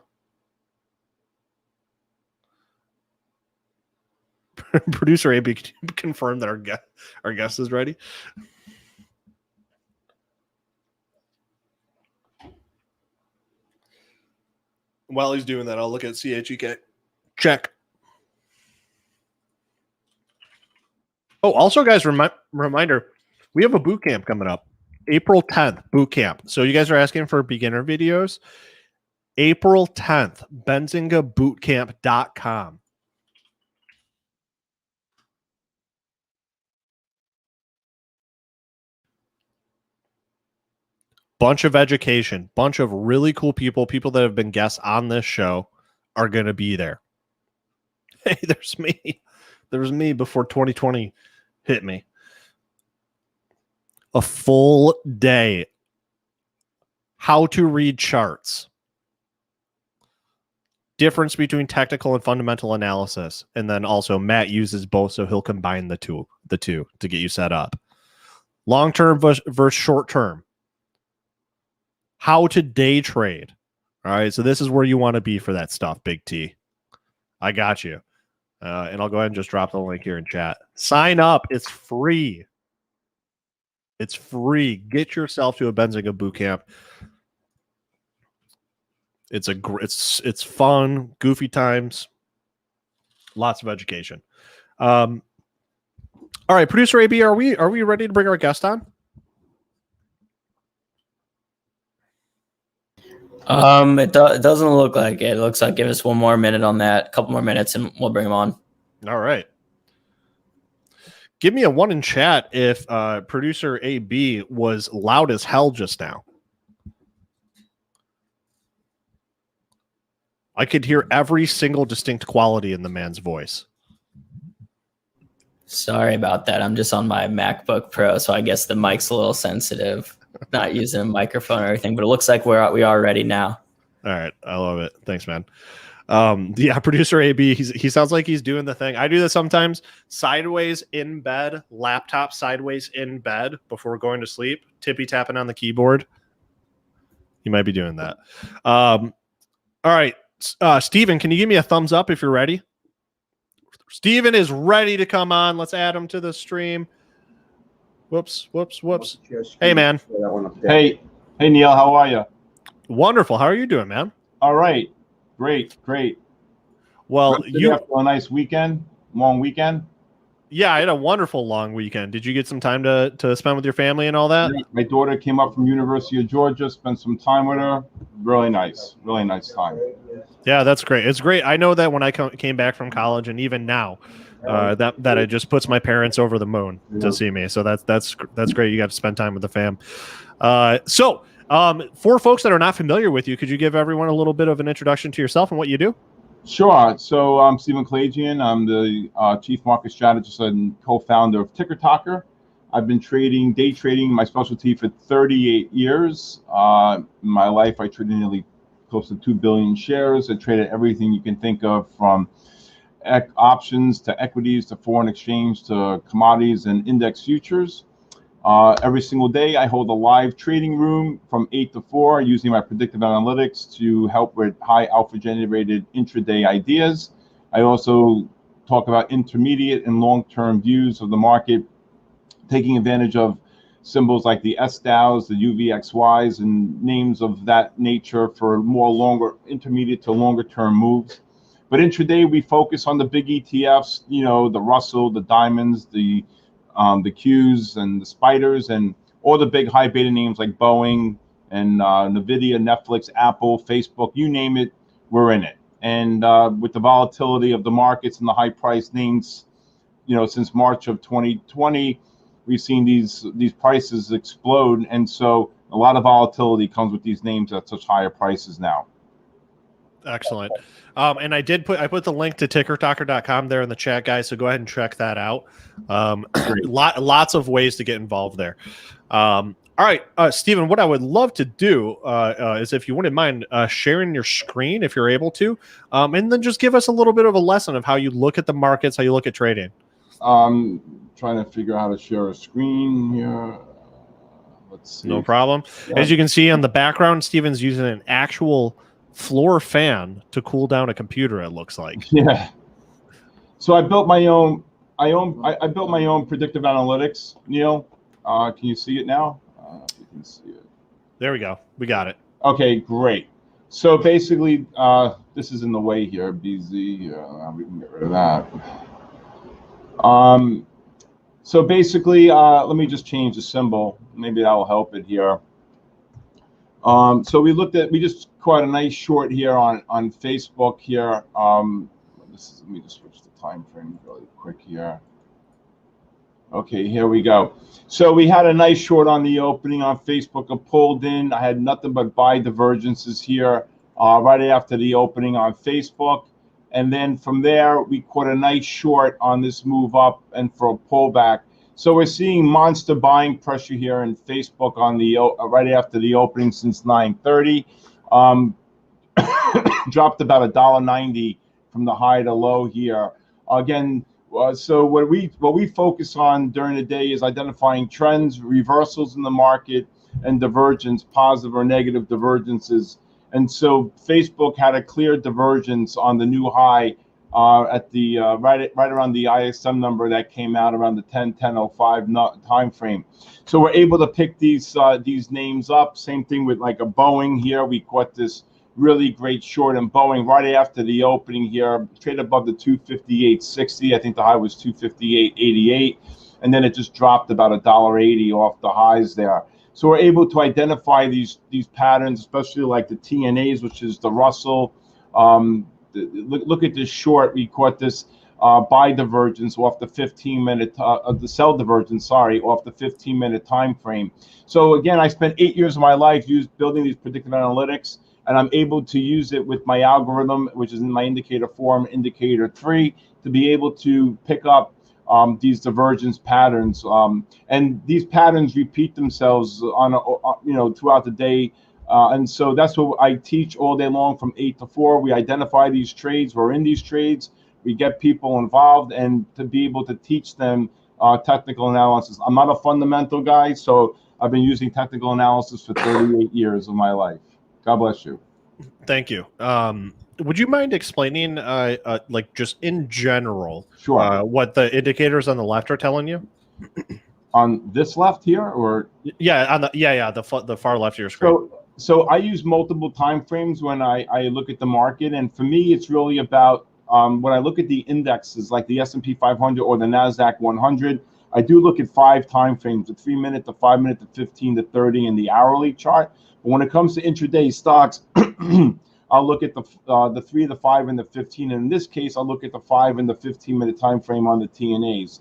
Producer AB, can you confirm that our guest is ready? While he's doing that, I'll look at CHEK. Check. Oh, also, guys, reminder, we have a boot camp coming up. April 10th, boot camp. So you guys are asking for beginner videos. April 10th, benzingabootcamp.com. Bunch of education, bunch of really cool people that have been guests on this show are going to be there. Hey, there's me. There was me before 2020 hit me. A full day. How to read charts. Difference between technical and fundamental analysis. And then also Matt uses both, so he'll combine the two to get you set up. Long-term versus short-term. How to day trade. All right, so this is where you want to be for that stuff, Big T. I got you. And I'll go ahead and just drop the link here in chat. Sign up. It's free. It's free. Get yourself to a Benzinga bootcamp. It's fun, goofy times, lots of education. All right, producer AB, are we ready to bring our guest on? It doesn't look like it. It looks like give us one more minute on that, a couple more minutes, and we'll bring him on. All right. Give me a 1 in chat if producer AB was loud as hell just now. I could hear every single distinct quality in the man's voice. Sorry about that. I'm just on my MacBook Pro, so I guess the mic's a little sensitive. Not using a microphone or anything, but it looks like we are ready now. All right, I love it. Thanks, man. Yeah, producer AB, he sounds like he's doing the thing. I do this sometimes. Sideways in bed, laptop sideways in bed before going to sleep, tippy tapping on the keyboard. You might be doing that. All right, Steven, can you give me a thumbs up if you're ready? Steven is ready to come on. Let's add him to the stream. Whoops. Hey, man. Hey, Neil, how are you? Wonderful. How are you doing, man? All right. Great. Well, you after a nice weekend, long weekend. Yeah, I had a wonderful long weekend. Did you get some time to spend with your family and all that? My daughter came up from University of Georgia, spent some time with her. Really nice time. Yeah, that's great. It's great. I know that when I came back from college, and even now, that it just puts my parents over the moon to see me. So that's great. You got to spend time with the fam. So for folks that are not familiar with you, could you give everyone a little bit of an introduction to yourself and what you do? Sure. So I'm Stephen Kalajian. I'm the chief market strategist and co-founder of Ticker Talker. I've been day trading, my specialty, for 38 years. In my life, I traded nearly close to 2 billion shares. I traded everything you can think of, from options to equities to foreign exchange to commodities and index futures. Every single day, I hold a live trading room from 8 to 4 using my predictive analytics to help with high alpha generated intraday ideas. I also talk about intermediate and long-term views of the market, taking advantage of symbols like the SDAOs, the UVXYs, and names of that nature for more intermediate to longer term moves. But intraday, we focus on the big ETFs, the Russell, the Diamonds, the Qs and the Spiders, and all the big high beta names like Boeing and Nvidia, Netflix, Apple, Facebook, you name it, we're in it. And with the volatility of the markets and the high price names, since March of 2020, we've seen these prices explode. And so a lot of volatility comes with these names at such higher prices now. Excellent. And I put the link to tickertalker.com there in the chat, guys. So go ahead and check that out. Lots of ways to get involved there. All right, Stephen, what I would love to do is, if you wouldn't mind sharing your screen, if you're able to, and then just give us a little bit of a lesson of how you look at the markets, how you look at trading. Trying to figure out how to share a screen here. Let's see. No problem. Yeah. As you can see on the background, Stephen's using an actual floor fan to cool down a computer, it looks like. Yeah. So I built my own. I built my own predictive analytics. Neil, can you see it now? You can see it. There we go. We got it. Okay, great. So basically, this is in the way here. BZ. We can get rid of that. So basically, let me just change the symbol. Maybe that will help it here. So we just caught a nice short here on Facebook here. Let me just switch the time frame really quick here. Okay, here we go. So we had a nice short on the opening on Facebook. I pulled in. I had nothing but buy divergences here right after the opening on Facebook. And then from there, we caught a nice short on this move up and for a pullback. So we're seeing monster buying pressure here in Facebook on the right after the opening since 9:30. Dropped about $1.90 from the high to low here. Again, so what we focus on during the day is identifying trends, reversals in the market, and divergence, positive or negative divergences. And so Facebook had a clear divergence on the new high at the right around the ISM number that came out around the 10:05 time frame. So we're able to pick these names up. Same thing with like a Boeing here. We caught this really great short in Boeing right after the opening here, trade above the 258.60. I think the high was 258.88, and then it just dropped about $1.80 off the highs there. So we're able to identify these patterns, especially like the TNAs, which is the Russell. Look at this short. We caught this buy divergence off the 15-minute, the sell divergence, sorry, off the 15-minute time frame. So again, I spent 8 years of my life building these predictive analytics, and I'm able to use it with my algorithm, which is in my indicator 4 and indicator 3, to be able to pick up these divergence patterns. And these patterns repeat themselves throughout the day. And so that's what I teach all day long from 8 to 4. We identify these trades. We're in these trades. We get people involved, and to be able to teach them technical analysis. I'm not a fundamental guy, so I've been using technical analysis for 38 years of my life. God bless you. Thank you. Would you mind explaining, like just in general, sure, what the indicators on the left are telling you? On this left here, or the far left of your screen. So I use multiple time frames when I look at the market, and for me, it's really about when I look at the indexes like the S&P 500 or the Nasdaq 100. I do look at 5 time frames: the 3-minute, the 5-minute, the 15, the 30, and the hourly chart. But when it comes to intraday stocks, I'll look at the 3, the 5, and the 15. And in this case, I'll look at the 5 and the 15-minute time frame on the TNAs.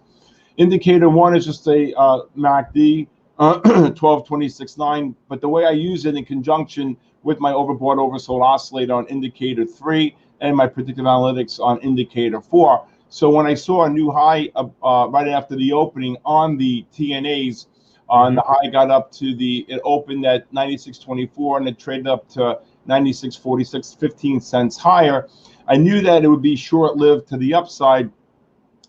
Indicator 1 is just a MACD. 12.26.9, but the way I use it in conjunction with my overbought oversold oscillator on indicator 3 and my predictive analytics on indicator 4. So when I saw a new high right after the opening on the TNAs, and the high got up to it opened at 96.24 and it traded up to 96.46, 15 cents higher. I knew that it would be short-lived to the upside.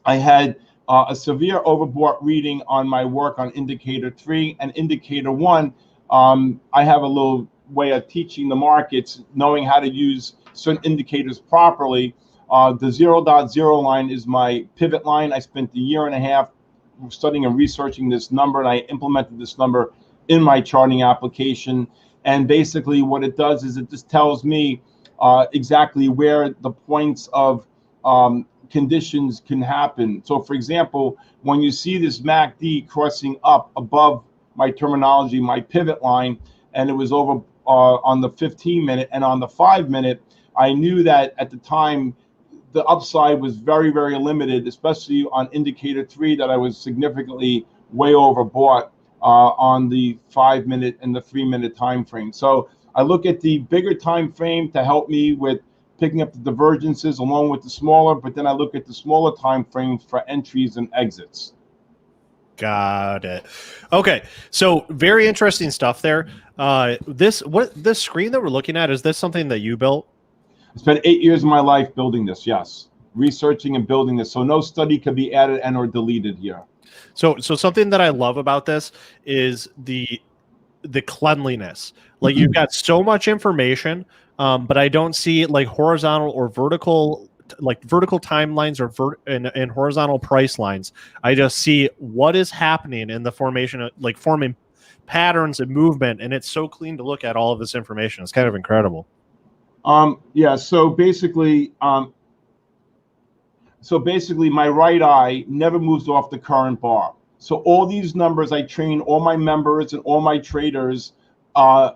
I had a severe overbought reading on my work on indicator 3 and indicator 1. I have a little way of teaching the markets, knowing how to use certain indicators properly. The 0.0 line is my pivot line. I spent a year and a half studying and researching this number, and I implemented this number in my charting application. And basically what it does is it just tells me exactly where the points of conditions can happen. So for example, when you see this MACD crossing up above my terminology, my pivot line, and it was over on the 15-minute and on the 5-minute, I knew that at the time the upside was very, very limited, especially on indicator 3, that I was significantly way overbought on the 5-minute and the 3-minute time frame. So I look at the bigger time frame to help me with picking up the divergences along with the smaller, but then I look at the smaller time frames for entries and exits. Got it. Okay, so very interesting stuff there. This screen that we're looking at, is this something that you built? I spent 8 years of my life building this. Yes, researching and building this. So no study could be added and or deleted here. So something that I love about this is the cleanliness. Like you've got so much information. But I don't see like horizontal or vertical, like vertical timelines or and horizontal price lines. I just see what is happening in the formation of like forming patterns and movement, and it's so clean to look at all of this information. It's kind of incredible. Yeah. So basically, my right eye never moves off the current bar. So all these numbers, I train all my members and all my traders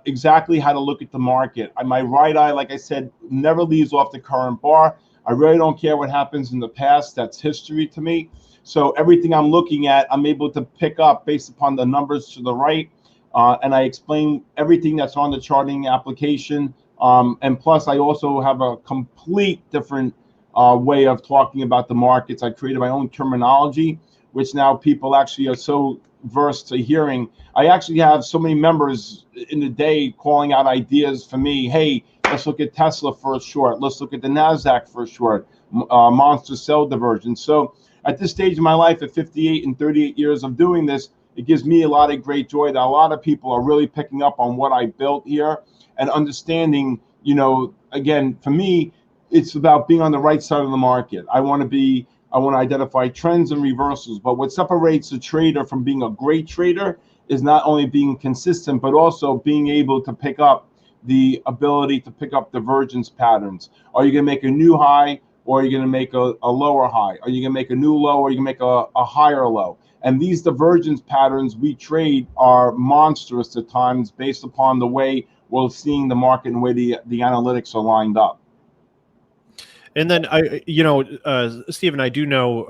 exactly how to look at the market. My right eye, like I said, never leaves off the current bar. I really don't care what happens in the past. That's history to me. So everything I'm looking at, I'm able to pick up based upon the numbers to the right. And I explain everything that's on the charting application. And plus, I also have a complete different way of talking about the markets. I created my own terminology, which now people actually are so versed to hearing. I actually have so many members in the day calling out ideas for me. Hey, let's look at Tesla for a short. Let's look at the Nasdaq for a short. Monster sell divergence. So at this stage of my life, at 58 and 38 years of doing this, it gives me a lot of great joy that a lot of people are really picking up on what I built here and understanding, again, for me, it's about being on the right side of the market. I want to identify trends and reversals. But what separates a trader from being a great trader is not only being consistent, but also being able to pick up the ability to pick up divergence patterns. Are you going to make a new high, or are you going to make a lower high? Are you going to make a new low, or are you going to make a higher low? And these divergence patterns we trade are monstrous at times based upon the way we're seeing the market and the way the analytics are lined up. And then Stephen, I do know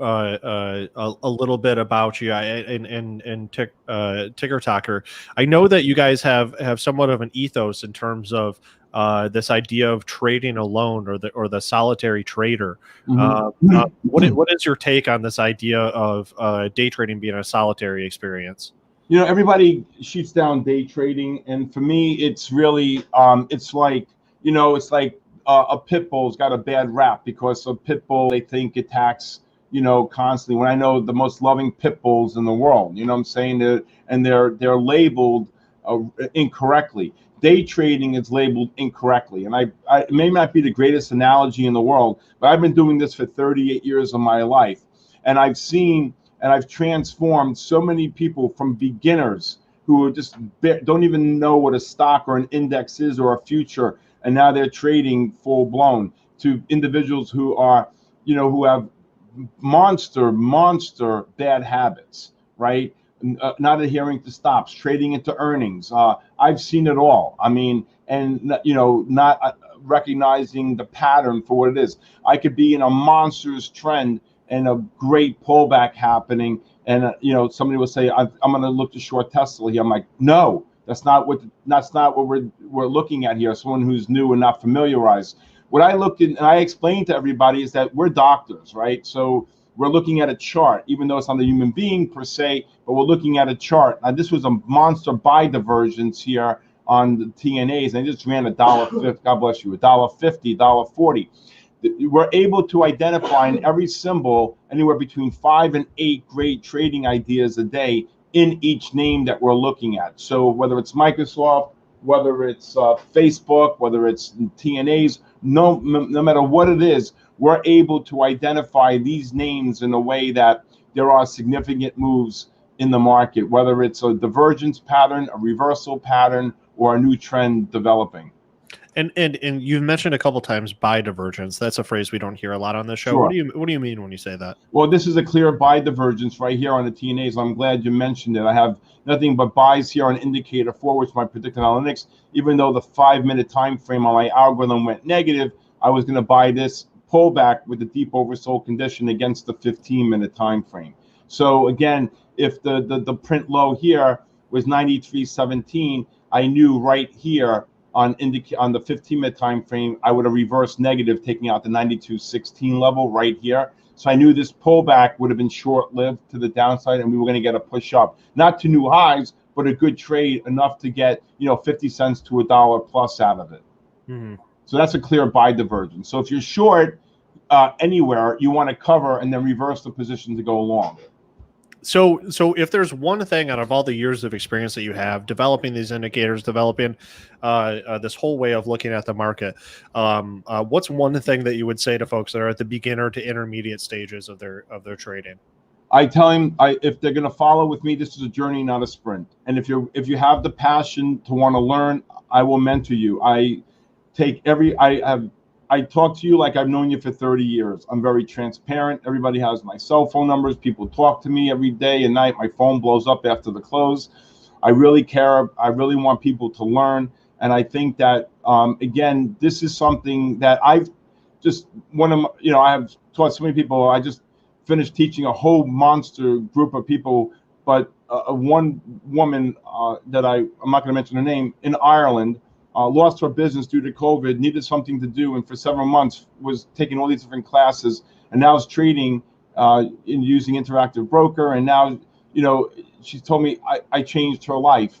a little bit about you and Ticker Talker. I know that you guys have somewhat of an ethos in terms of this idea of trading alone, or the solitary trader. What is your take on this idea of day trading being a solitary experience? Everybody shoots down day trading, and for me, it's really it's like a pit bull's got a bad rap because a pit bull, they think, attacks, constantly. When I know the most loving pit bulls in the world, what I'm saying? And they're labeled incorrectly. Day trading is labeled incorrectly. And I it may not be the greatest analogy in the world, but I've been doing this for 38 years of my life. And I've seen and I've transformed so many people from beginners who just don't even know what a stock or an index is or a future, and now they're trading full blown, to individuals who are, who have monster bad habits, right? Not adhering to stops, trading into earnings. I've seen it all. I mean, and not recognizing the pattern for what it is. I could be in a monstrous trend and a great pullback happening, and somebody will say, I'm going to look to short Tesla here. I'm like, no. That's not what we're looking at here. Someone who's new and not familiarized. What I look in and I explain to everybody is that we're doctors, right? So we're looking at a chart, even though it's not a human being per se, but we're looking at a chart. Now, this was a monster buy divergence here on the TNAs, and I just ran $1.50. God bless you, $1.50, $1.40. We're able to identify in every symbol anywhere between 5 and 8 great trading ideas a day in each name that we're looking at. So whether it's Microsoft, whether it's Facebook, whether it's TNAs, no matter what it is, we're able to identify these names in a way that there are significant moves in the market, whether it's a divergence pattern, a reversal pattern, or a new trend developing. And you've mentioned a couple times buy divergence. That's a phrase we don't hear a lot on the show. Sure. What do you mean when you say that? Well, this is a clear buy divergence right here on the TNAs. I'm glad you mentioned it. I have nothing but buys here on indicator 4, which my predictive analytics. Even though the 5-minute time frame on my algorithm went negative, I was going to buy this pullback with the deep oversold condition against the 15-minute time frame. So again, if the print low here was 93.17, I knew right here on the 15-minute time frame, I would have reversed negative, taking out the 92.16 level right here. So I knew this pullback would have been short-lived to the downside, and we were going to get a push up, not to new highs, but a good trade, enough to get 50 cents to $1 plus out of it. Mm-hmm. So that's a clear buy divergence. So if you're short anywhere, you want to cover and then reverse the position to go long. So if there's one thing out of all the years of experience that you have developing these indicators, developing this whole way of looking at the market, what's one thing that you would say to folks that are at the beginner to intermediate stages of their trading? I tell them, if they're going to follow with me, this is a journey, not a sprint. And if you have the passion to want to learn, I will mentor you. I talk to you like I've known you for 30 years. I'm very transparent. Everybody has my cell phone numbers. People talk to me every day and night. My phone blows up after the close. I really care. I really want people to learn. And I think that, again, this is something that I have taught so many people. I just finished teaching a whole monster group of people, but one woman that I'm not going to mention her name, in Ireland, lost her business due to COVID, needed something to do, and for several months was taking all these different classes, and now is trading in using Interactive Broker. And now, she told me I changed her life.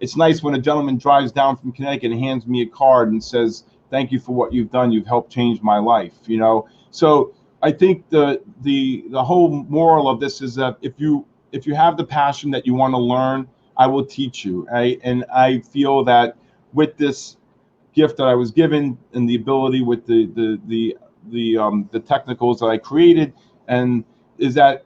It's nice when a gentleman drives down from Connecticut and hands me a card and says, "Thank you for what you've done. You've helped change my life." So I think the whole moral of this is that if you have the passion that you want to learn, I will teach you. Right? And I feel that with this gift that I was given and the ability with the technicals that I created, and is that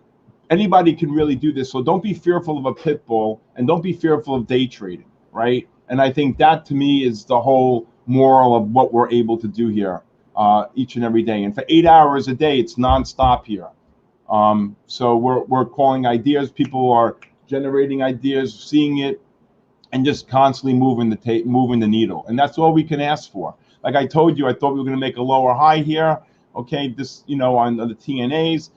anybody can really do this. So don't be fearful of a pit bull, and don't be fearful of day trading, right? And I think that to me is the whole moral of what we're able to do here each and every day. And for 8 hours a day, it's nonstop here. So we're calling ideas. People are generating ideas, seeing it, and just constantly moving the needle. And that's all we can ask for. Like I told you, I thought we were going to make a lower high here. Okay, this, on the TNAs,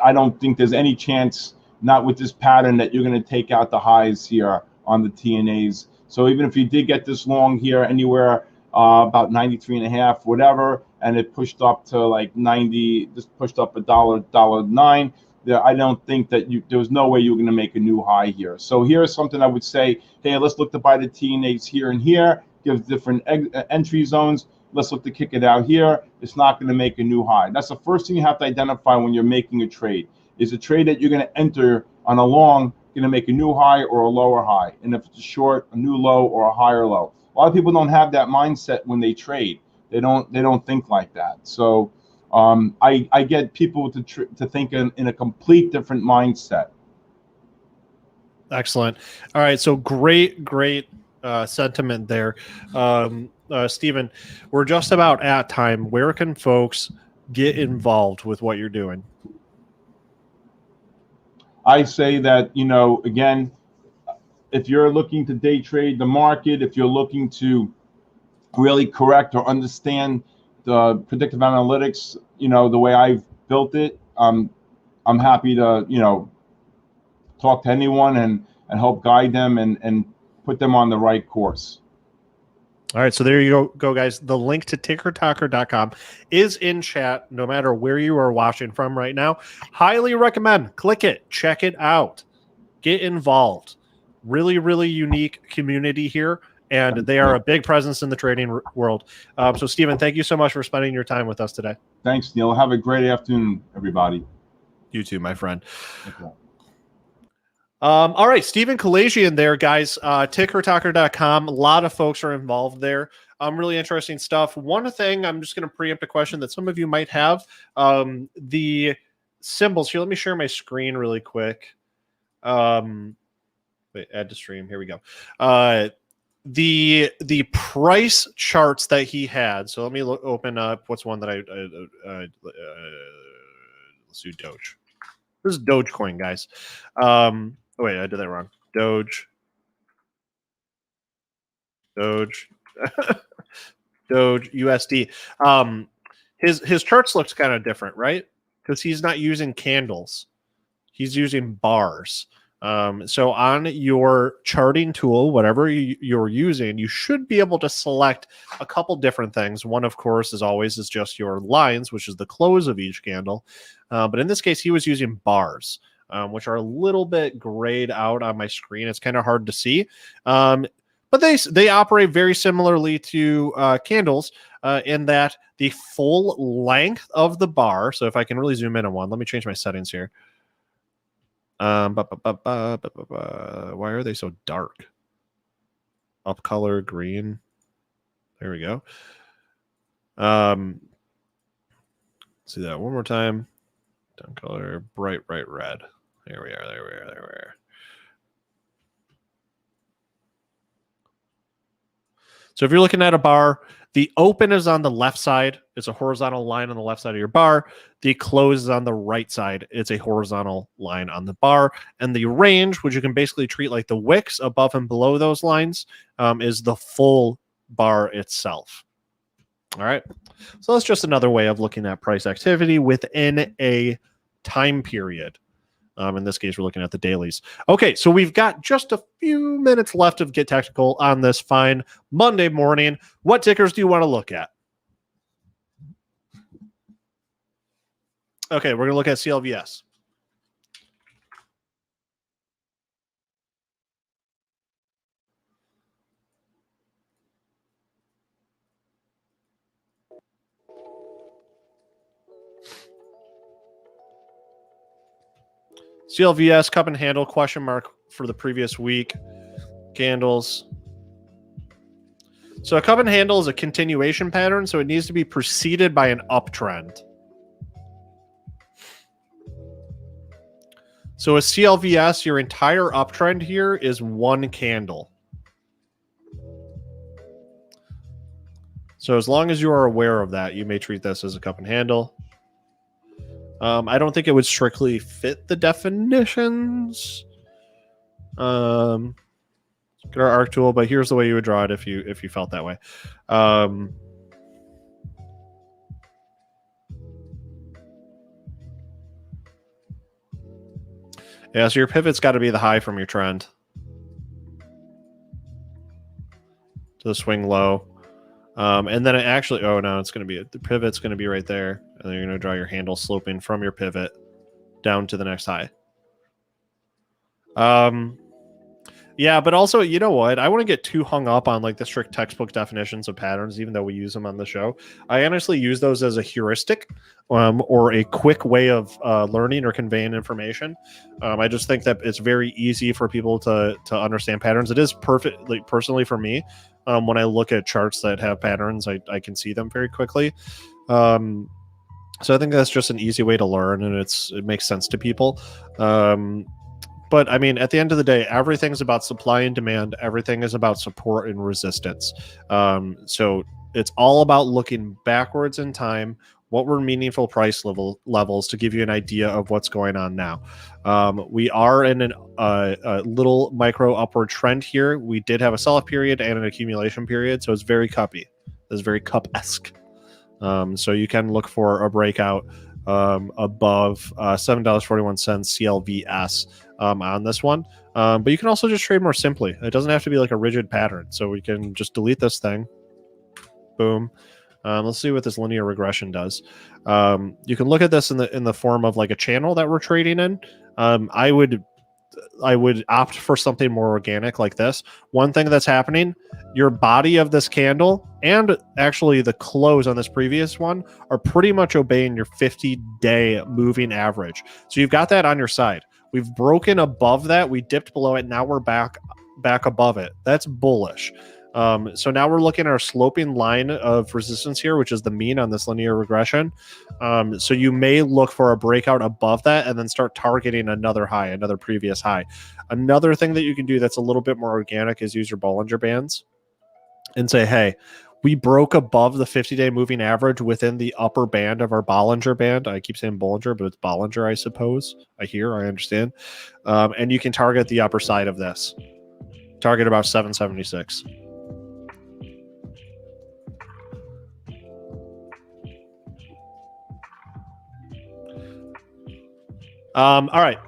I don't think there's any chance, not with this pattern, that you're going to take out the highs here on the TNAs. So even if you did get this long here anywhere about 93.5, whatever, and it pushed up to like 90, just pushed up $1.09. I don't think that there was no way you were going to make a new high here. So here's something I would say, hey, let's look to buy the TNAs here and here, give different entry zones. Let's look to kick it out here. It's not going to make a new high. That's the first thing you have to identify when you're making a trade. Is a trade that you're going to enter on a long going to make a new high or a lower high? And if it's a short, a new low or a higher low. A lot of people don't have that mindset when they trade. They don't think like that. So I get people to think in a complete different mindset. Excellent. All right. So great sentiment there. Stephen, we're just about at time. Where can folks get involved with what you're doing? I say that, again, if you're looking to day trade the market, if you're looking to really correct or understand the predictive analytics, the way I've built it, I'm happy to, talk to anyone and help guide them and put them on the right course. All right, so there you go, guys. The link to tickertalker.com is in chat, no matter where you are watching from right now. Highly recommend. Click it. Check it out. Get involved. Really, really unique community here, and they are a big presence in the trading world. So, Stephen, thank you so much for spending your time with us today. Thanks, Neil. Have a great afternoon, everybody. You too, my friend. Okay. All right, Stephen Kalajian there, guys. Tickertalker.com. A lot of folks are involved there. Really interesting stuff. One thing, I'm just going to preempt a question that some of you might have. The symbols here. Let me share my screen really quick. Wait, add to stream. Here we go. The price charts that he had. So let me open up. What's one that let's do Doge. This is Dogecoin, guys. Oh, wait, I did that wrong. Doge. Doge USD. His charts looks kind of different, right? Because he's not using candles. He's using bars. So on your charting tool, whatever you're using, you should be able to select a couple different things. One, of course, is just your lines, which is the close of each candle. But in this case, he was using bars, which are a little bit grayed out on my screen. It's kind of hard to see. But they operate very similarly to candles in that the full length of the bar. So if I can really zoom in on one, let me change my settings here. Why are they so dark? Up color green. There we go. See that one more time. Down color, bright red. There we are. So if you're looking at a bar, the open is on the left side. It's a horizontal line on the left side of your bar. The close is on the right side. It's a horizontal line on the bar. And the range, which you can basically treat like the wicks above and below those lines, is the full bar itself. All right. So that's just another way of looking at price activity within a time period. In this case, we're looking at the dailies. Okay, so we've got just a few minutes left of Get Technical on this fine Monday morning. What tickers do you want to look at? Okay, we're going to look at CLVS. CLVS cup and handle question mark for the previous week. Candles. So a cup and handle is a continuation pattern, so it needs to be preceded by an uptrend. So a CLVS, your entire uptrend here is one candle. So as long as you are aware of that, you may treat this as a cup and handle. I don't think it would strictly fit the definitions. Get our arc tool, but here's the way you would draw it if you felt that way. Yeah, so your pivot's got to be the high from your trend to the swing low. And then it actually, oh no, it's going to be, the pivot's going to be right there. And then you're going to draw your handle sloping from your pivot down to the next high. Yeah, but also, you know what? I wouldn't get too hung up on like the strict textbook definitions of patterns, even though we use them on the show. I honestly use those as a heuristic or a quick way of learning or conveying information. I just think that it's very easy for people to understand patterns. It is perfect, like personally for me, when I look at charts that have patterns, I can see them very quickly. So I think that's just an easy way to learn, and it makes sense to people. But I mean, at the end of the day, everything's about supply and demand. Everything is about support and resistance. So it's all about looking backwards in time. What were meaningful price levels to give you an idea of what's going on now? We are in a little micro upward trend here. We did have a sell-off period and an accumulation period, so it's very cuppy. It's very cup-esque. So you can look for a breakout above $7.41 CLVS on this one. But you can also just trade more simply. It doesn't have to be like a rigid pattern. So we can just delete this thing. Boom. Let's see what this linear regression does. You can look at this in the form of like a channel that we're trading in. I would opt for something more organic like this. One thing that's happening, your body of this candle and actually the close on this previous one are pretty much obeying your 50-day moving average. So you've got that on your side. We've broken above that. We dipped below it. Now we're back above it. That's bullish. So now we're looking at our sloping line of resistance here, which is the mean on this linear regression. So you may look for a breakout above that and then start targeting another high, another previous high. Another thing that you can do that's a little bit more organic is use your Bollinger Bands and say, hey, we broke above the 50-day moving average within the upper band of our Bollinger Band. I keep saying Bollinger, but it's Bollinger, I suppose. I understand. And you can target the upper side of this. Target about 776. All right.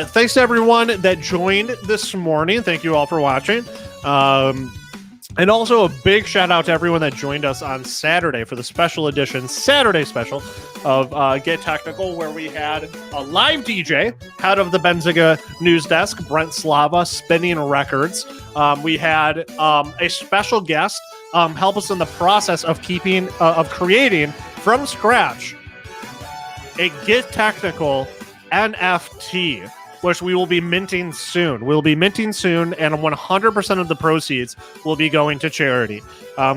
Thanks to everyone that joined this morning. Thank you all for watching. And also a big shout out to everyone that joined us on Saturday for the special edition Saturday special of Get Technical, where we had a live DJ, head of the Benzinga Newsdesk, Brent Slava, spinning records. We had a special guest help us in the process of creating from scratch a Get Technical NFT, which we will be minting soon. We'll be minting soon, and 100% of the proceeds will be going to charity.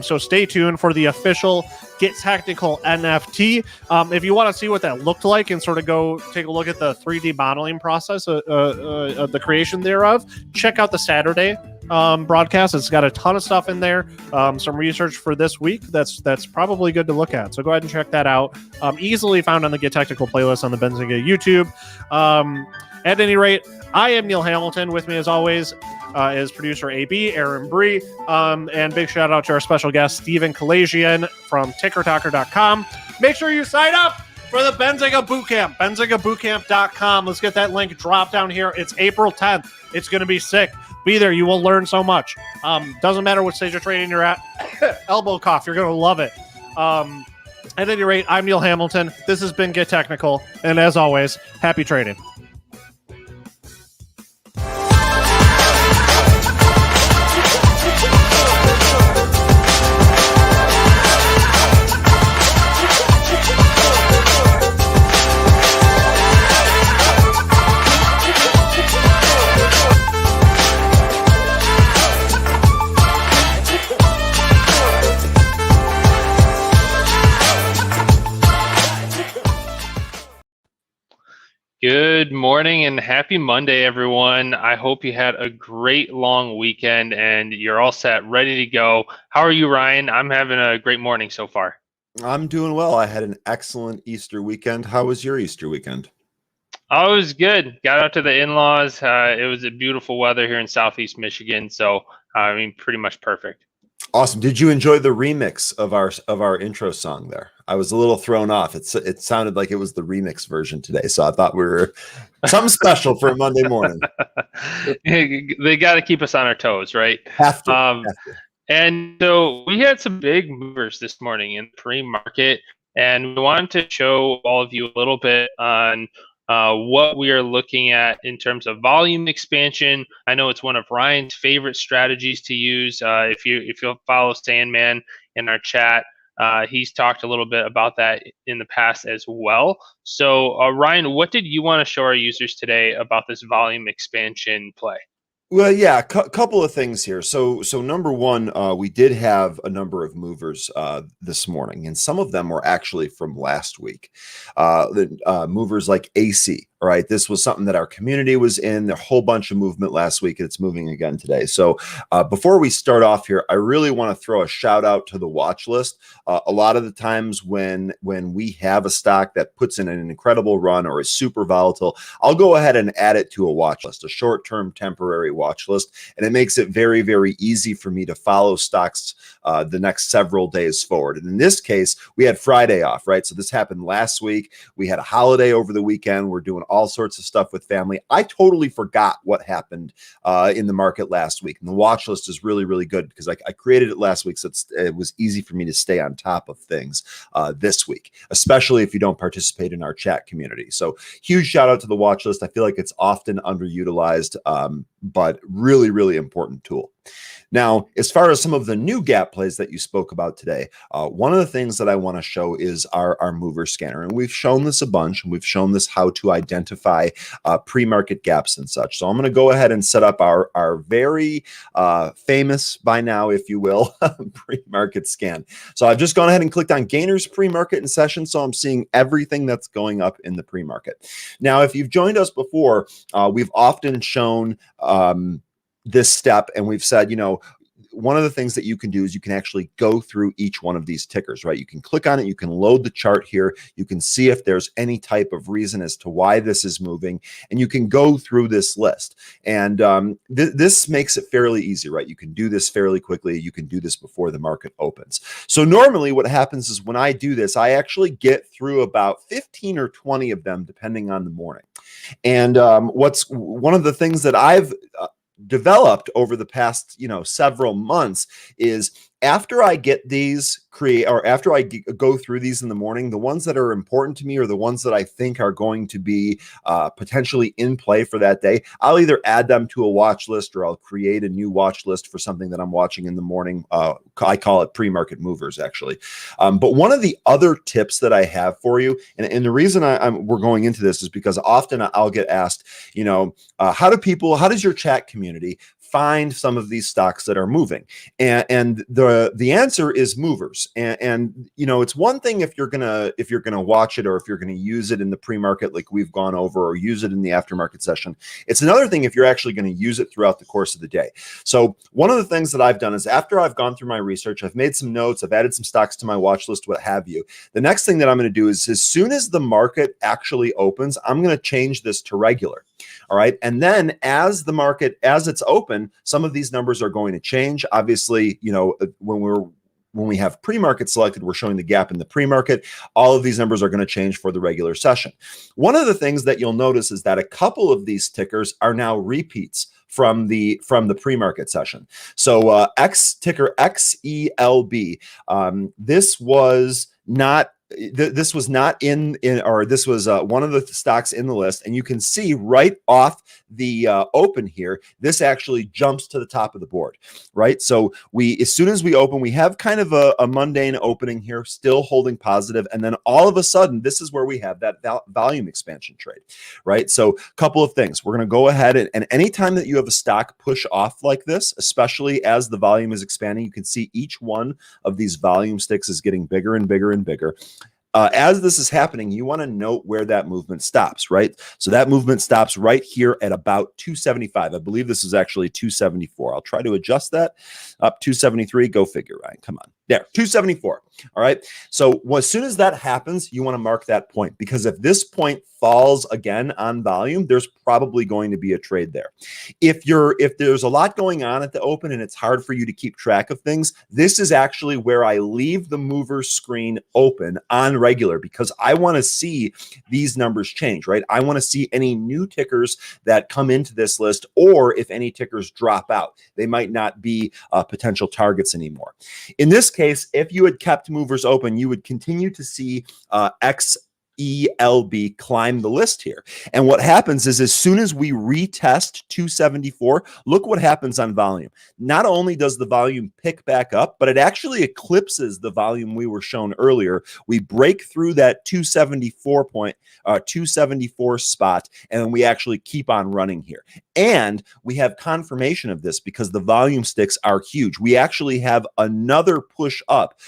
So stay tuned for the official Get Technical NFT. If you want to see what that looked like and sort of go take a look at the 3D modeling process of the creation thereof, check out the Saturday broadcast. It's got a ton of stuff in there, some research for this week that's probably good to look at, so go ahead and check that out. Easily found on the Get Technical playlist on the Benzinga YouTube. At any rate, I am Neil Hamilton. With me as always is producer AB, Aaron Bree, and big shout out to our special guest Stephen Kalajian from tickertalker.com. Make sure you sign up for the Benzinga Bootcamp, benzingabootcamp.com. Let's get that link dropped down here. It's April 10th. It's going to be sick. Be there. You will learn so much. Doesn't matter what stage of training you're at. Elbow cough. You're going to love it. At any rate, I'm Neil Hamilton. This has been Get Technical. And as always, happy trading. Good morning and happy Monday, everyone. I hope you had a great long weekend and you're all set, ready to go. How are you, Ryan? I'm having a great morning so far. I'm doing well. I had an excellent Easter weekend. How was your Easter weekend? Oh, it was good. Got out to the in-laws. It was a beautiful weather here in Southeast Michigan, so I mean, pretty much perfect. Awesome. Did you enjoy the remix of our intro song there? I was a little thrown off. It sounded like it was the remix version today, so I thought we were something special for a Monday morning. They got to keep us on our toes, right? Have to. And so we had some big movers this morning in the pre-market, and we wanted to show all of you a little bit on what we are looking at in terms of volume expansion. I know it's one of Ryan's favorite strategies to use. If you'll follow Sandman in our chat, he's talked a little bit about that in the past as well. So Ryan, what did you want to show our users today about this volume expansion play? Well, yeah, couple of things here. So number one, we did have a number of movers this morning, and some of them were actually from last week. Movers like AC, right? This was something that our community was in. A whole bunch of movement last week, and it's moving again today. So before we start off here, I really want to throw a shout out to the watch list. A lot of the times when we have a stock that puts in an incredible run or is super volatile, I'll go ahead and add it to a watch list, a short-term temporary watch list, and it makes it very, very easy for me to follow stocks the next several days forward. And in this case, we had Friday off, right? So this happened last week. We had a holiday over the weekend. We're doing all sorts of stuff with family. I totally forgot what happened in the market last week. And the watch list is really, really good because I created it last week, so it was easy for me to stay on top of things this week, especially if you don't participate in our chat community. So huge shout out to the watch list. I feel like it's often underutilized, but really, really important tool. Now, as far as some of the new gap plays that you spoke about today, one of the things that I want to show is our mover scanner. And we've shown this a bunch, and we've shown this how to identify pre-market gaps and such. So I'm going to go ahead and set up our very famous by now, if you will, pre-market scan. So I've just gone ahead and clicked on Gainers pre-market in session. So I'm seeing everything that's going up in the pre-market. Now, if you've joined us before, we've often shown this step, and we've said, one of the things that you can do is you can actually go through each one of these tickers, right? You can click on it, you can load the chart here, you can see if there's any type of reason as to why this is moving, and you can go through this list. And this makes it fairly easy, right? You can do this fairly quickly. You can do this before the market opens. So normally what happens is when I do this, I actually get through about 15 or 20 of them, depending on the morning. And what's one of the things that I've developed over the past, several months is after I get these after I go through these in the morning, the ones that are important to me or the ones that I think are going to be potentially in play for that day, I'll either add them to a watch list or I'll create a new watch list for something that I'm watching in the morning. I call it pre-market movers, actually. But one of the other tips that I have for you, and the reason we're going into this is because often I'll get asked, how does your chat community find some of these stocks that are moving? And the answer is movers. And it's one thing if you're gonna watch it or if you're gonna use it in the pre-market like we've gone over, or use it in the aftermarket session. It's another thing if you're actually going to use it throughout the course of the day. So one of the things that I've done is after I've gone through my research, I've made some notes, I've added some stocks to my watch list, what have you. The next thing that I'm going to do is as soon as the market actually opens, I'm going to change this to regular. All right. And then as it's open, some of these numbers are going to change. Obviously, when we have pre-market selected, we're showing the gap in the pre-market. All of these numbers are going to change for the regular session. One of the things that you'll notice is that a couple of these tickers are now repeats from the pre-market session. So ticker XELB, this was not one of the stocks in the list, and you can see right off the open here, this actually jumps to the top of the board, right? So as soon as we open, we have kind of a mundane opening here, still holding positive, and then all of a sudden, this is where we have that volume expansion trade, right? So a couple of things. We're going to go ahead and anytime that you have a stock push off like this, especially as the volume is expanding, you can see each one of these volume sticks is getting bigger and bigger and bigger. as this is happening, you want to note where that movement stops, right? So that movement stops right here at about 275. I believe this is actually 274. I'll try to adjust that up 273. Go figure, Ryan. Come on. There, 274. All right. So as soon as that happens, you want to mark that point, because if this point falls again on volume, there's probably going to be a trade there. If there's a lot going on at the open and it's hard for you to keep track of things, this is actually where I leave the mover screen open on regular, because I want to see these numbers change, right? I want to see any new tickers that come into this list, or if any tickers drop out, they might not be potential targets anymore. In this case, if you had kept movers open, you would continue to see XELB climb the list here. And what happens is, as soon as we retest 274, look what happens on volume. Not only does the volume pick back up, but it actually eclipses the volume we were shown earlier. We break through that 274 spot, and then we actually keep on running here. And we have confirmation of this because the volume sticks are huge. We actually have another push up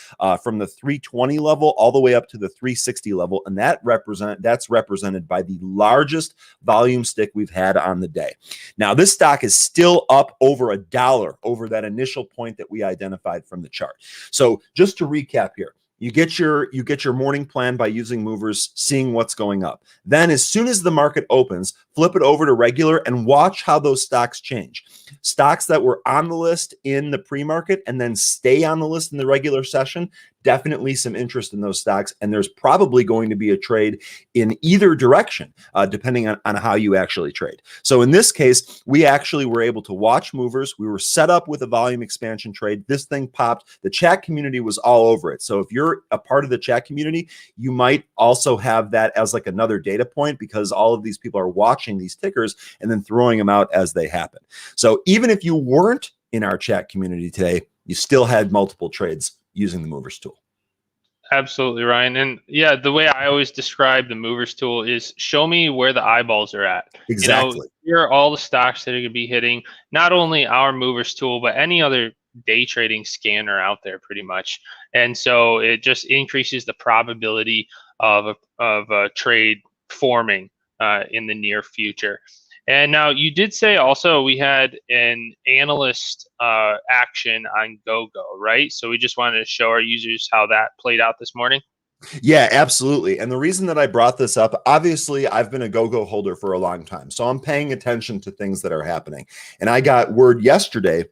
from the 320 level all the way up to the 360 level, and that's represented by the largest volume stick we've had on the day. Now, this stock is still up over $1 over that initial point that we identified from the chart. So just to recap here, you get your morning plan by using movers, seeing what's going up. Then as soon as the market opens, flip it over to regular and watch how those stocks change. Stocks that were on the list in the pre-market and then stay on the list in the regular session, definitely some interest in those stocks. And there's probably going to be a trade in either direction, depending on how you actually trade. So in this case, we actually were able to watch movers. We were set up with a volume expansion trade. This thing popped. The chat community was all over it. So if you're a part of the chat community, you might also have that as like another data point, because all of these people are watching these tickers and then throwing them out as they happen. So even if you weren't in our chat community today, you still had multiple trades using the movers tool. Absolutely, Ryan. And yeah, the way I always describe the movers tool is show me where the eyeballs are at. Exactly. Here are all the stocks that are going to be hitting not only our movers tool, but any other day trading scanner out there pretty much. And so it just increases the probability of a trade forming in the near future. And now you did say also we had an analyst action on GoGo, right? So we just wanted to show our users how that played out this morning. Yeah, absolutely. And the reason that I brought this up, obviously, I've been a GoGo holder for a long time. So I'm paying attention to things that are happening. And I got word yesterday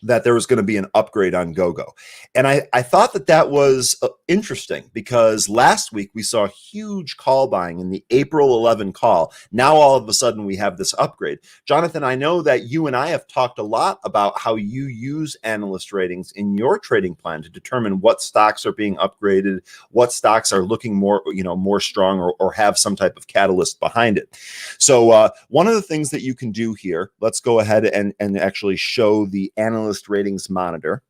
that there was going to be an upgrade on GoGo. And I thought that was interesting, because last week we saw huge call buying in the April 11 call. Now all of a sudden we have this upgrade. Jonathan, I know that you and I have talked a lot about how you use analyst ratings in your trading plan to determine what stocks are being upgraded, what stocks are looking more strong or have some type of catalyst behind it. So one of the things that you can do here, let's go ahead and actually show the analyst ratings monitor.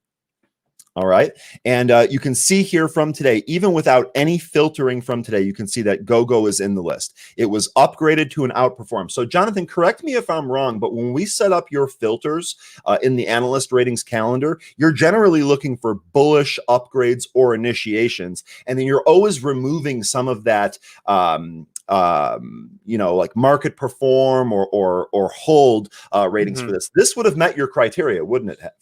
All right. And you can see here from today, even without any filtering from today, you can see that GoGo is in the list. It was upgraded to an outperform. So Jonathan, correct me if I'm wrong, but when we set up your filters in the analyst ratings calendar, you're generally looking for bullish upgrades or initiations. And then you're always removing some of that like market perform or hold ratings for this. This would have met your criteria, wouldn't it have?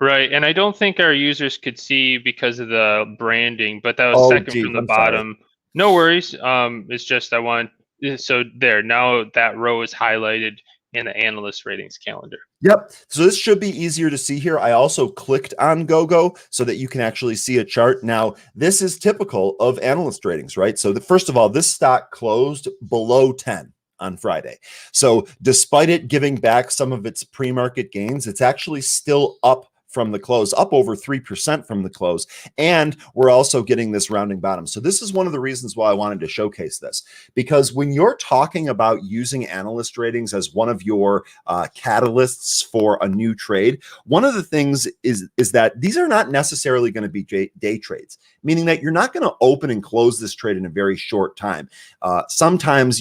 Right. And I don't think our users could see because of the branding, but that was second from the bottom. Sorry. No worries. It's just so there, now that row is highlighted in the analyst ratings calendar. Yep. So this should be easier to see here. I also clicked on GoGo so that you can actually see a chart. Now, this is typical of analyst ratings, right? So first of all, this stock closed below 10 on Friday. So despite it giving back some of its pre-market gains, it's actually still up from the close, up over 3% from the close. And we're also getting this rounding bottom. So this is one of the reasons why I wanted to showcase this, because when you're talking about using analyst ratings as one of your catalysts for a new trade, one of the things is that these are not necessarily going to be day trades, meaning that you're not going to open and close this trade in a very short time. Sometimes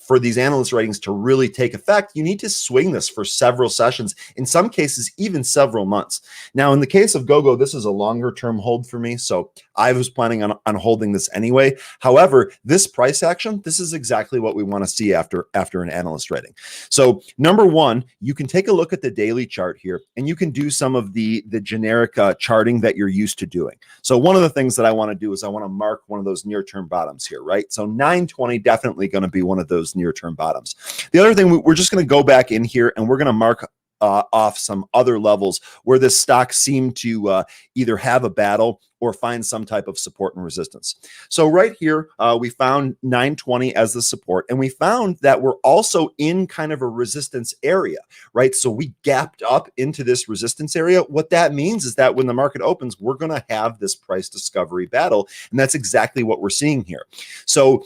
for these analyst ratings to really take effect, you need to swing this for several sessions, in some cases, even several months. Now, in the case of GoGo, this is a longer term hold for me. So I was planning on holding this anyway. However, this price action, this is exactly what we want to see after an analyst rating. So number one, you can take a look at the daily chart here, and you can do some of the generic charting that you're used to doing. So one of the things that I want to do is I want to mark one of those near-term bottoms here, right? So 920 definitely going to be one of those near-term bottoms. The other thing, we're just going to go back in here and we're going to mark off some other levels where this stock seemed to either have a battle or find some type of support and resistance. So right here, we found 920 as the support, and we found that we're also in kind of a resistance area, right? So we gapped up into this resistance area. What that means is that when the market opens, we're going to have this price discovery battle, and that's exactly what we're seeing here. So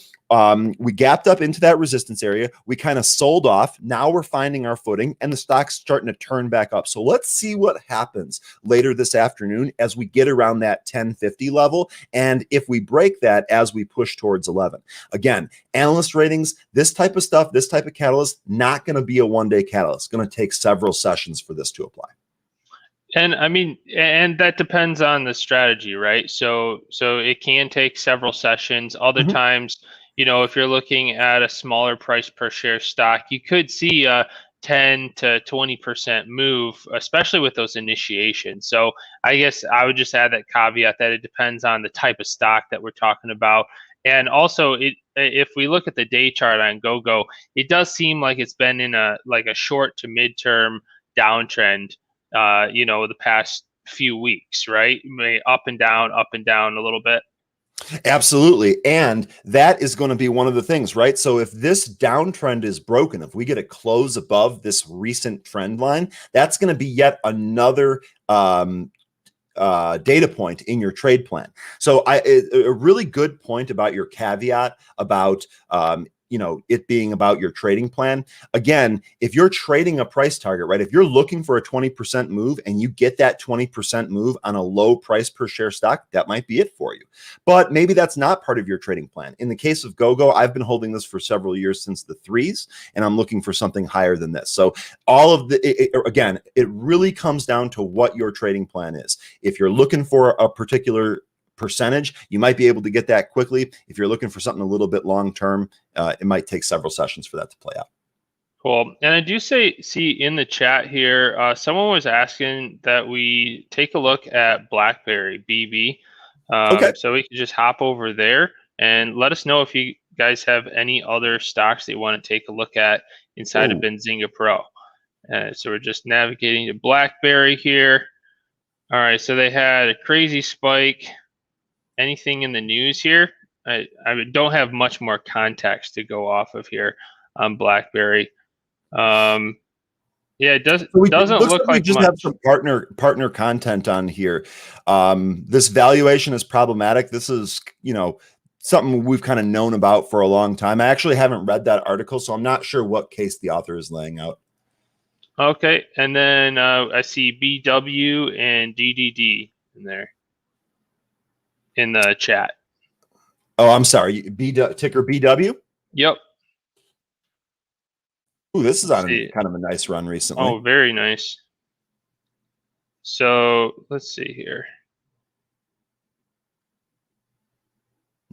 we gapped up into that resistance area. We kind of sold off. Now we're finding our footing, and the stock's starting to turn back up. So let's see what happens later this afternoon as we get around that 1050 level, and if we break that as we push towards 11. Again, analyst ratings, this type of stuff, this type of catalyst, not going to be a one-day catalyst. It's going to take several sessions for this to apply. And I mean, and that depends on the strategy, right? So it can take several sessions. Other times, you know, if you're looking at a smaller price per share stock, you could see a 10 to 20% move, especially with those initiations. So I guess I would just add that caveat that it depends on the type of stock that we're talking about. And also, if we look at the day chart on GoGo, it does seem like it's been in a short to midterm downtrend, you know, the past few weeks, right? Up and down a little bit. Absolutely. And that is going to be one of the things, right? So if this downtrend is broken, if we get a close above this recent trend line, that's going to be yet another data point in your trade plan. So a really good point about your caveat about you know, it being about your trading plan. Again, if you're trading a price target, right? If you're looking for a 20% move and you get that 20% move on a low price per share stock, that might be it for you. But maybe that's not part of your trading plan. In the case of GoGo, I've been holding this for several years since the threes, and I'm looking for something higher than this. So all of again, it really comes down to what your trading plan is. If you're looking for a particular percentage, you might be able to get that quickly. If you're looking for something a little bit long term, it might take several sessions for that to play out. Cool. And I do see in the chat here, someone was asking that we take a look at BlackBerry BB. Okay. So we can just hop over there and let us know if you guys have any other stocks that you want to take a look at inside of Benzinga Pro. So we're just navigating to BlackBerry here. All right. So they had a crazy spike. Anything in the news here? I don't have much more context to go off of here on BlackBerry. Yeah, it doesn't look like we just much. Have some partner content on here. This valuation is problematic. This is, you know, something we've kind of known about for a long time. I actually haven't read that article, so I'm not sure what case the author is laying out. Okay, and then I see BW and DDD in there in the chat. Oh, I'm sorry. Ticker BW? Yep. Ooh, this is on kind of a nice run recently. Oh, very nice. So let's see here.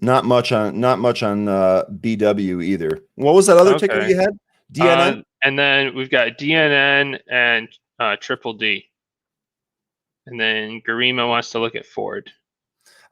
Not much on BW either. What was that other ticker you had? DNN? And then we've got DNN and Triple D. And then Garima wants to look at Ford.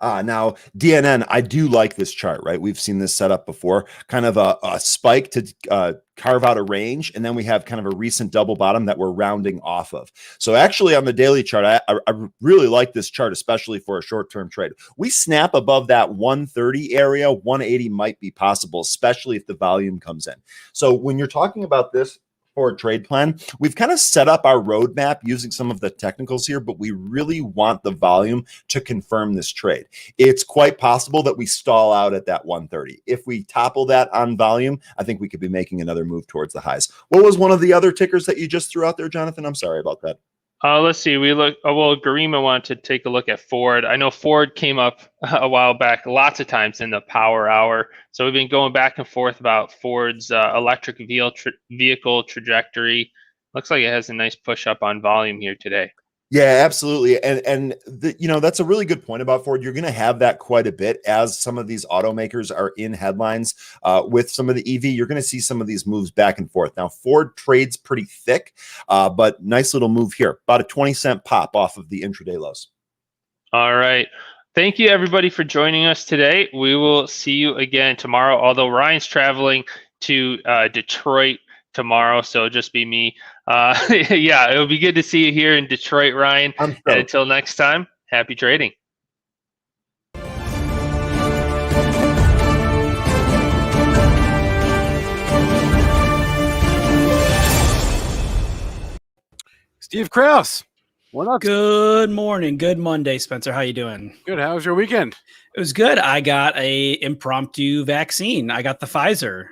Now, DNN, I do like this chart, right? We've seen this set up before, kind of a spike to carve out a range, and then we have kind of a recent double bottom that we're rounding off of. So actually on the daily chart, I really like this chart, especially for a short-term trade. We snap above that 130 area, 180 might be possible, especially if the volume comes in. So when you're talking about this for a trade plan, we've kind of set up our roadmap using some of the technicals here, but we really want the volume to confirm this trade. It's quite possible that we stall out at that 130. If we topple that on volume, I think we could be making another move towards the highs. What was one of the other tickers that you just threw out there, Jonathan? I'm sorry about that. Let's see. We look. Well, Garima wanted to take a look at Ford. I know Ford came up a while back, lots of times in the power hour. So we've been going back and forth about Ford's electric vehicle trajectory. Looks like it has a nice push up on volume here today. Yeah, absolutely. And that's a really good point about Ford. You're going to have that quite a bit as some of these automakers are in headlines with some of the EV. You're going to see some of these moves back and forth. Now, Ford trades pretty thick, but nice little move here. About a 20-cent pop off of the intraday lows. All right. Thank you, everybody, for joining us today. We will see you again tomorrow, although Ryan's traveling to Detroit tomorrow, so it'll just be me. Yeah, it'll be good to see you here in Detroit, Ryan. And until next time, happy trading. Steve Krause, what up? Good morning. Good Monday, Spencer. How you doing? Good. How was your weekend? It was good. I got a impromptu vaccine. I got the Pfizer.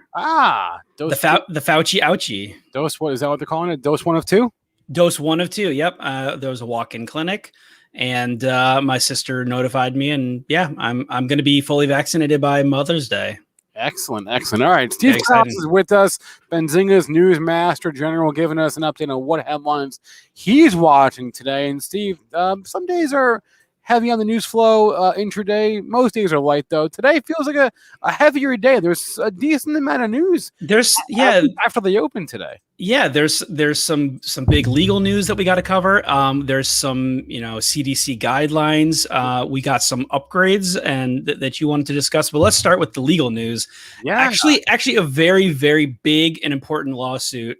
Dose the Fauci ouchie. Dose, what is that what they're calling it? Dose 1 of 2? Dose 1 of 2. Yep. There was a walk-in clinic, and my sister notified me, and yeah, I'm going to be fully vaccinated by Mother's Day. Excellent. All right. Steve Krause is with us, Benzinga's news master general, giving us an update on what headlines he's watching today. And Steve, some days are heavy on the news flow intraday. Most days are light, though. Today feels like a heavier day. There's a decent amount of news. After the open today. Yeah, there's some big legal news that we got to cover. There's some CDC guidelines. We got some upgrades and that you wanted to discuss. But let's start with the legal news. Yeah, actually a very, very big and important lawsuit.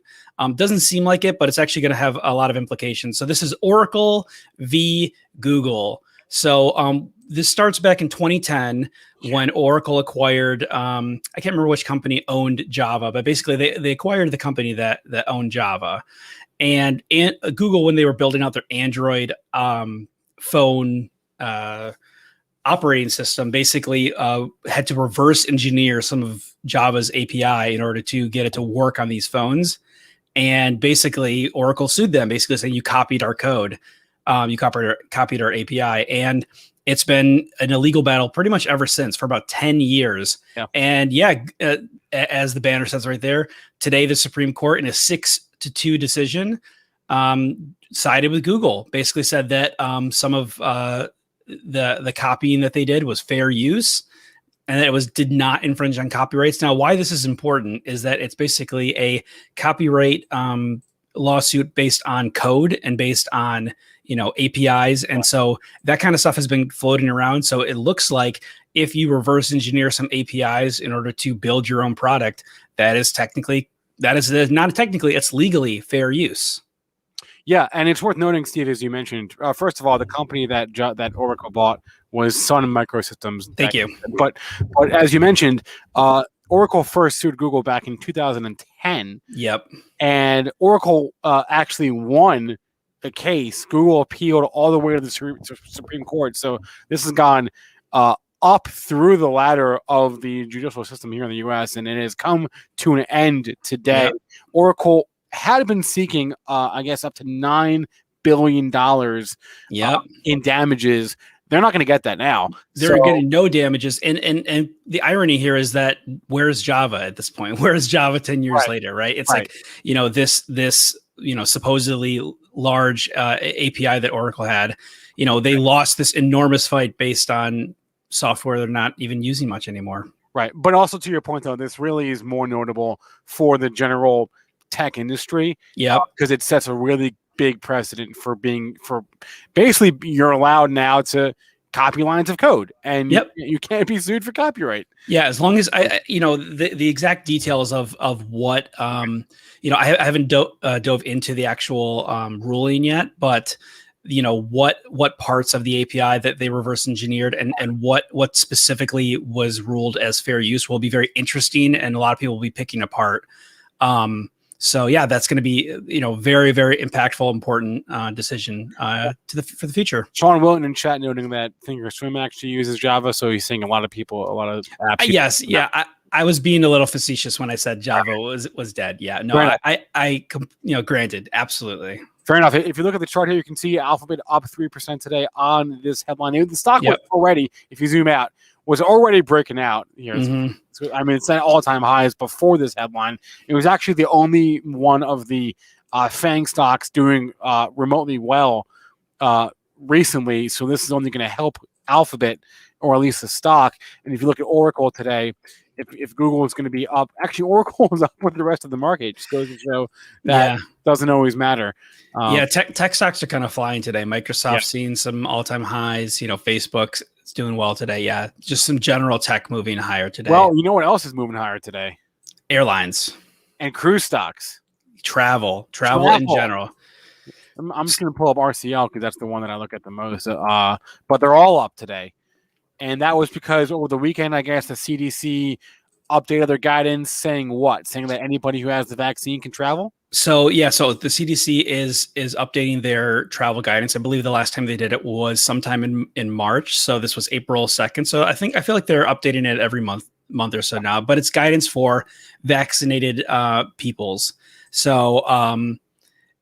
Doesn't seem like it, but it's actually going to have a lot of implications. So this is Oracle v. Google. So this starts back in 2010 when Oracle acquired, I can't remember which company owned Java, but basically they acquired the company that owned Java. And Google, when they were building out their Android phone operating system, basically had to reverse engineer some of Java's API in order to get it to work on these phones. And basically Oracle sued them, basically saying you copied our code. You copied our API, and it's been an illegal battle pretty much ever since for about 10 years. Yeah. And as the banner says right there, today the Supreme Court in a 6-2 decision sided with Google. Basically said that some of the copying that they did was fair use, and that it did not infringe on copyrights. Now, why this is important is that it's basically a copyright lawsuit based on code and based on APIs. And so that kind of stuff has been floating around. So it looks like if you reverse engineer some APIs in order to build your own product, it's legally fair use. Yeah. And it's worth noting, Steve, as you mentioned, first of all, the company that Oracle bought was Sun Microsystems. Thank you. But as you mentioned, Oracle first sued Google back in 2010. Yep. And Oracle actually won the case. Google appealed all the way to the Supreme Court. So this has gone up through the ladder of the judicial system here in the U.S., and it has come to an end today. Yep. Oracle had been seeking, up to $9 billion in damages. They're not going to get that now. They're getting no damages. And the irony here is that where's Java at this point? Where's Java 10 years later, right? It's like, this supposedly large API that Oracle had, they lost this enormous fight based on software they're not even using much anymore. Right. But also to your point, though, this really is more notable for the general tech industry. Yeah. Because it sets a really big precedent for basically you're allowed now to copy lines of code, and you can't be sued for copyright. Yeah, as long as the exact details of what I haven't dove into the actual ruling yet, but what parts of the API that they reverse engineered and what specifically was ruled as fair use will be very interesting, and a lot of people will be picking apart. So yeah, that's going to be very, very impactful, important decision for the future. Sean Wilton in chat noting that Thinkorswim actually uses Java, so he's seeing a lot of apps. Yes, yeah, I was being a little facetious when I said Java was dead. Yeah, no, right. I granted, absolutely. Fair enough. If you look at the chart here, you can see Alphabet up 3% today on this headline. The stock was already, if you zoom out, was already breaking out here. I mean, it's at all-time highs before this headline. It was actually the only one of the FANG stocks doing remotely well recently. So this is only going to help Alphabet, or at least the stock. And if you look at Oracle today, if Google is going to be up, actually Oracle is up with the rest of the market. It just goes to show that doesn't always matter. Tech stocks are kind of flying today. Microsoft's seeing some all-time highs. Facebook is doing well today. Yeah, just some general tech moving higher today. Well, you know what else is moving higher today? Airlines and cruise stocks. Travel in general. I'm just going to pull up RCL because that's the one that I look at the most. But they're all up today. And that was because over the weekend, I guess, the CDC updated their guidance saying what? Saying that anybody who has the vaccine can travel? So the CDC is updating their travel guidance. I believe the last time they did it was sometime in March. So this was April 2nd. So I feel like they're updating it every month or so now. But it's guidance for vaccinated peoples. So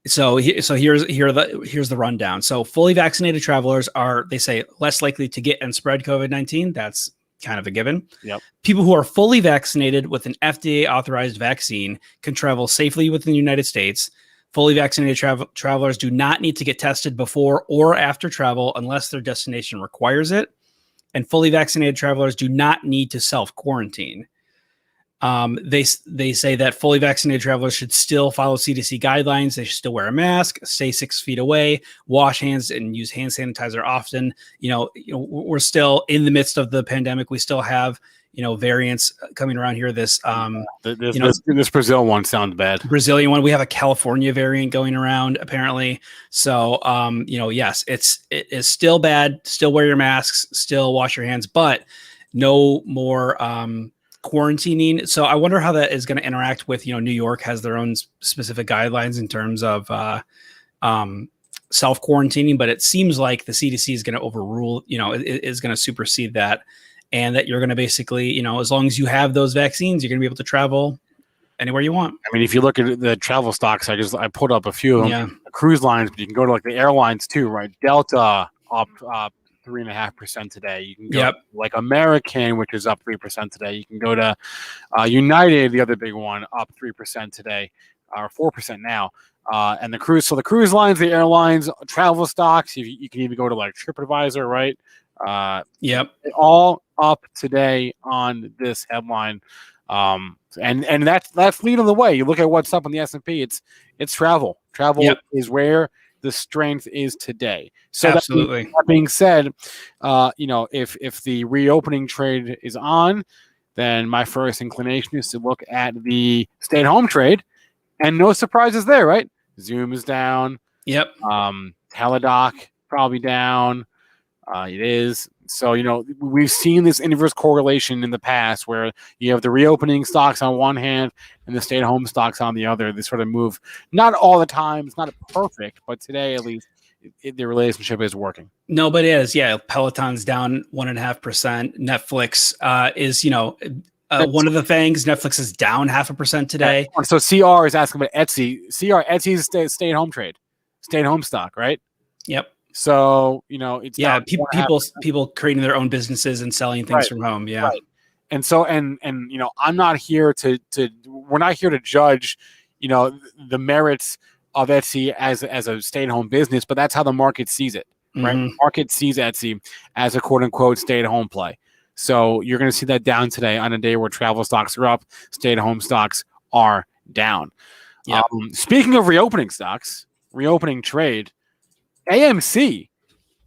here's the rundown. So fully vaccinated travelers are, they say, less likely to get and spread COVID-19. That's kind of a given. Yep. People who are fully vaccinated with an FDA authorized vaccine can travel safely within the United States. Fully vaccinated travelers do not need to get tested before or after travel unless their destination requires it. And fully vaccinated travelers do not need to self-quarantine. They say that fully vaccinated travelers should still follow CDC guidelines. They should still wear a mask, stay 6 feet away, wash hands, and use hand sanitizer often. We're still in the midst of the pandemic. We still have variants coming around here. This Brazil one sounds bad. Brazilian one. We have a California variant going around apparently. So yes, it is still bad. Still wear your masks. Still wash your hands, but no more quarantining. So I wonder how that is going to interact with, New York has their own specific guidelines in terms of self-quarantining, but it seems like the CDC is going to overrule, is going to supersede that. And that you're going to basically, as long as you have those vaccines, you're going to be able to travel anywhere you want. I mean, if you look at the travel stocks, I pulled up a few of them. The cruise lines, but you can go to like the airlines too, right? Delta up 3.5% today. You can go to, like American, which is up 3% today. You can go to United, the other big one, up 3% today, or 4% now. And the cruise lines, the airlines, travel stocks. You can even go to like TripAdvisor, right? All up today on this headline. And that's leading the way. You look at what's up on the S&P. It's travel. Travel is where the strength is today. So absolutely. That being said, if the reopening trade is on, then my first inclination is to look at the stay-at-home trade, and no surprises there, right? Zoom is down. Teladoc probably down. It is. So, we've seen this inverse correlation in the past where you have the reopening stocks on one hand and the stay-at-home stocks on the other. They sort of move, not all the time. It's not perfect, but today at least the relationship is working. No, but it is. Yeah. Peloton's down 1.5%. Netflix is, one of the things. Netflix is down 0.5% today. So CR is asking about Etsy. Etsy is a stay-at-home trade, stay-at-home stock, right? Yep. So, it's people creating their own businesses and selling things from home. Yeah. Right. And so, and I'm not here we're not here to judge, the merits of Etsy as a stay-at-home business, but that's how the market sees it, right? The market sees Etsy as a quote unquote stay-at-home play. So you're going to see that down today on a day where travel stocks are up, stay-at-home stocks are down. Speaking of reopening stocks, reopening trade, AMC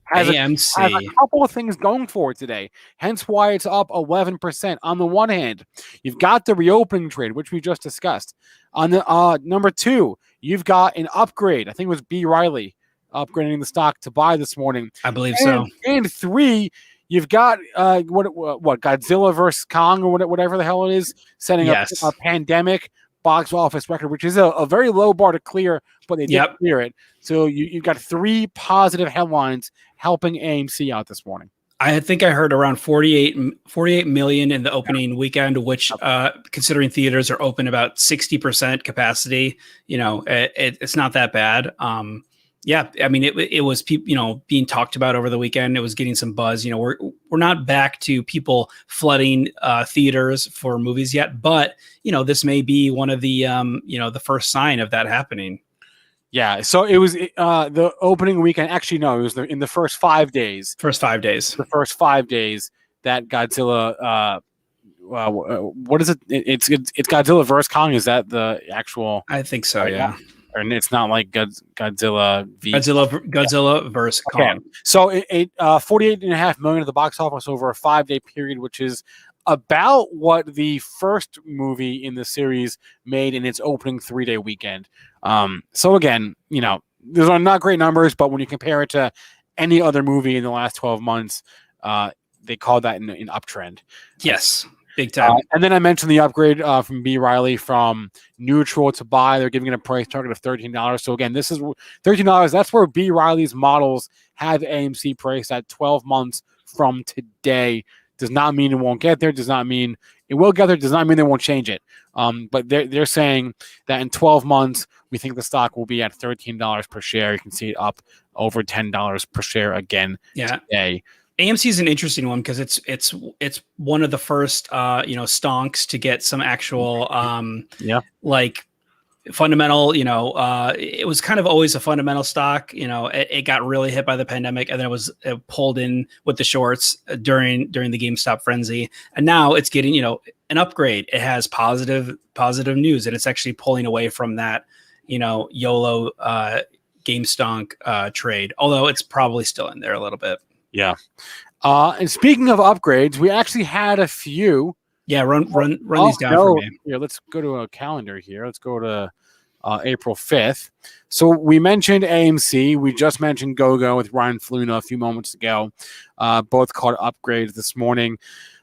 has a couple of things going for it today, hence why it's up 11%. On the one hand, you've got the reopening trade, which we just discussed. On the number two, you've got an upgrade. I think it was B. Riley upgrading the stock to buy this morning. I believe so. And three, you've got what Godzilla versus Kong or whatever the hell it is, setting up a pandemic box office record, which is a very low bar to clear, but they did clear it. So you've got three positive headlines helping AMC out this morning. I think I heard around 48 million in the opening weekend, which, considering theaters are open about 60% capacity, it's not that bad. Yeah, I mean, it was being talked about over the weekend. It was getting some buzz. We're not back to people flooding theaters for movies yet, but this may be one of the the first sign of that happening. Yeah, so it was the opening weekend. Actually, no, it was in the first 5 days. The first 5 days that Godzilla. What is it? It's Godzilla vs Kong. Is that the actual? I think so. Yeah. And it's not like Godzilla vs Kong. Okay. So it 48.5 million at the box office over a 5-day period, which is about what the first movie in the series made in its opening 3-day weekend. So again, those are not great numbers, but when you compare it to any other movie in the last 12 months, they call that an uptrend. Yes, big time. And then I mentioned the upgrade from B. Riley from neutral to buy. They're giving it a price target of $13. So again, this is $13. That's where B. Riley's models have AMC priced at 12 months from today. Does not mean it won't get there. Does not mean it will get there. Does not mean they won't change it. But they're saying that in 12 months, we think the stock will be at $13 per share. You can see it up over $10 per share again today. AMC is an interesting one because it's one of the first stonks to get some actual like fundamental. It was kind of always a fundamental stock. It got really hit by the pandemic, and then it was pulled in with the shorts during the GameStop frenzy, and now it's getting an upgrade. It has positive news, and it's actually pulling away from that YOLO GameStonk trade, although it's probably still in there a little bit. Yeah. And speaking of upgrades, we actually had a few. Yeah, run these down for me. Here, let's go to a calendar here. Let's go to April 5th. So we mentioned AMC. We just mentioned GoGo with Ryan Fluna a few moments ago. Both caught upgrades this morning.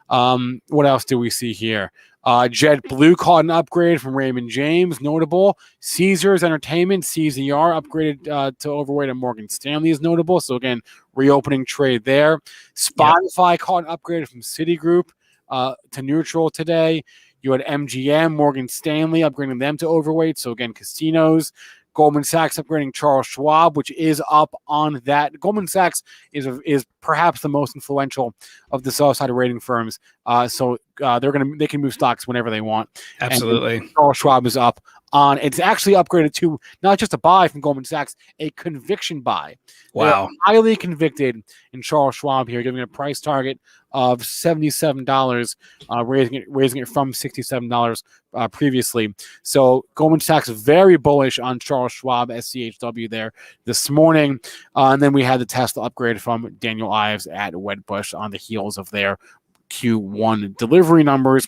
What else do we see here? JetBlue caught an upgrade from Raymond James, notable. Caesars Entertainment, CZR, upgraded to overweight, and Morgan Stanley is notable. So again, reopening trade there. Spotify caught an upgrade from Citigroup to neutral today. You had MGM, Morgan Stanley upgrading them to overweight. So again, casinos. Goldman Sachs upgrading Charles Schwab, which is up on that. Goldman Sachs is perhaps the most influential of the sell-side rating firms. So they can move stocks whenever they want. Absolutely. And Charles Schwab is up on. It's actually upgraded to not just a buy from Goldman Sachs, a conviction buy. Wow. They're highly convicted in Charles Schwab here, giving it a price target of $77, raising it from $67 previously. So Goldman Sachs very bullish on Charles Schwab, SCHW there this morning. And then we had the Tesla upgrade from Daniel Ives at Wedbush on the heels of their Q1 delivery numbers.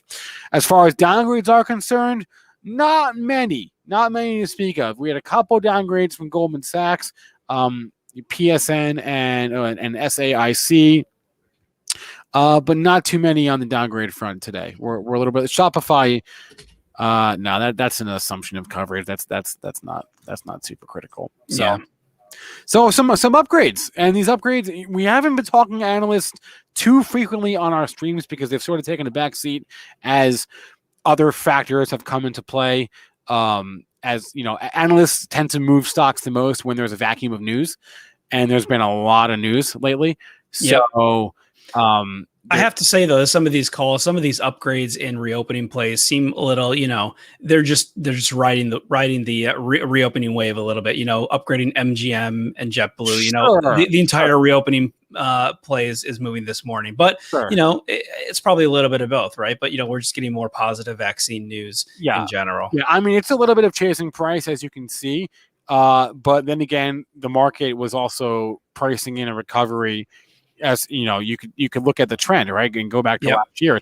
As far as downgrades are concerned, not many to speak of. We had a couple downgrades from Goldman Sachs, PSN and SAIC. But not too many on the downgrade front today. We're a little bit Shopify. No, that's an assumption of coverage. That's not super critical. So, yeah. So some upgrades, and these upgrades we haven't been talking to analysts too frequently on our streams because they've sort of taken a back seat as other factors have come into play. As analysts tend to move stocks the most when there's a vacuum of news, and there's been a lot of news lately. So. I have to say though, some of these upgrades in reopening plays seem a little, they're just riding the reopening wave a little bit. Upgrading MGM and JetBlue. Sure. The entire reopening plays is moving this morning, but sure. It's probably a little bit of both, right? But we're just getting more positive vaccine news in general. Yeah, I mean it's a little bit of chasing price, as you can see, but then again, the market was also pricing in a recovery. As you could look at the trend, right, and go back to last year.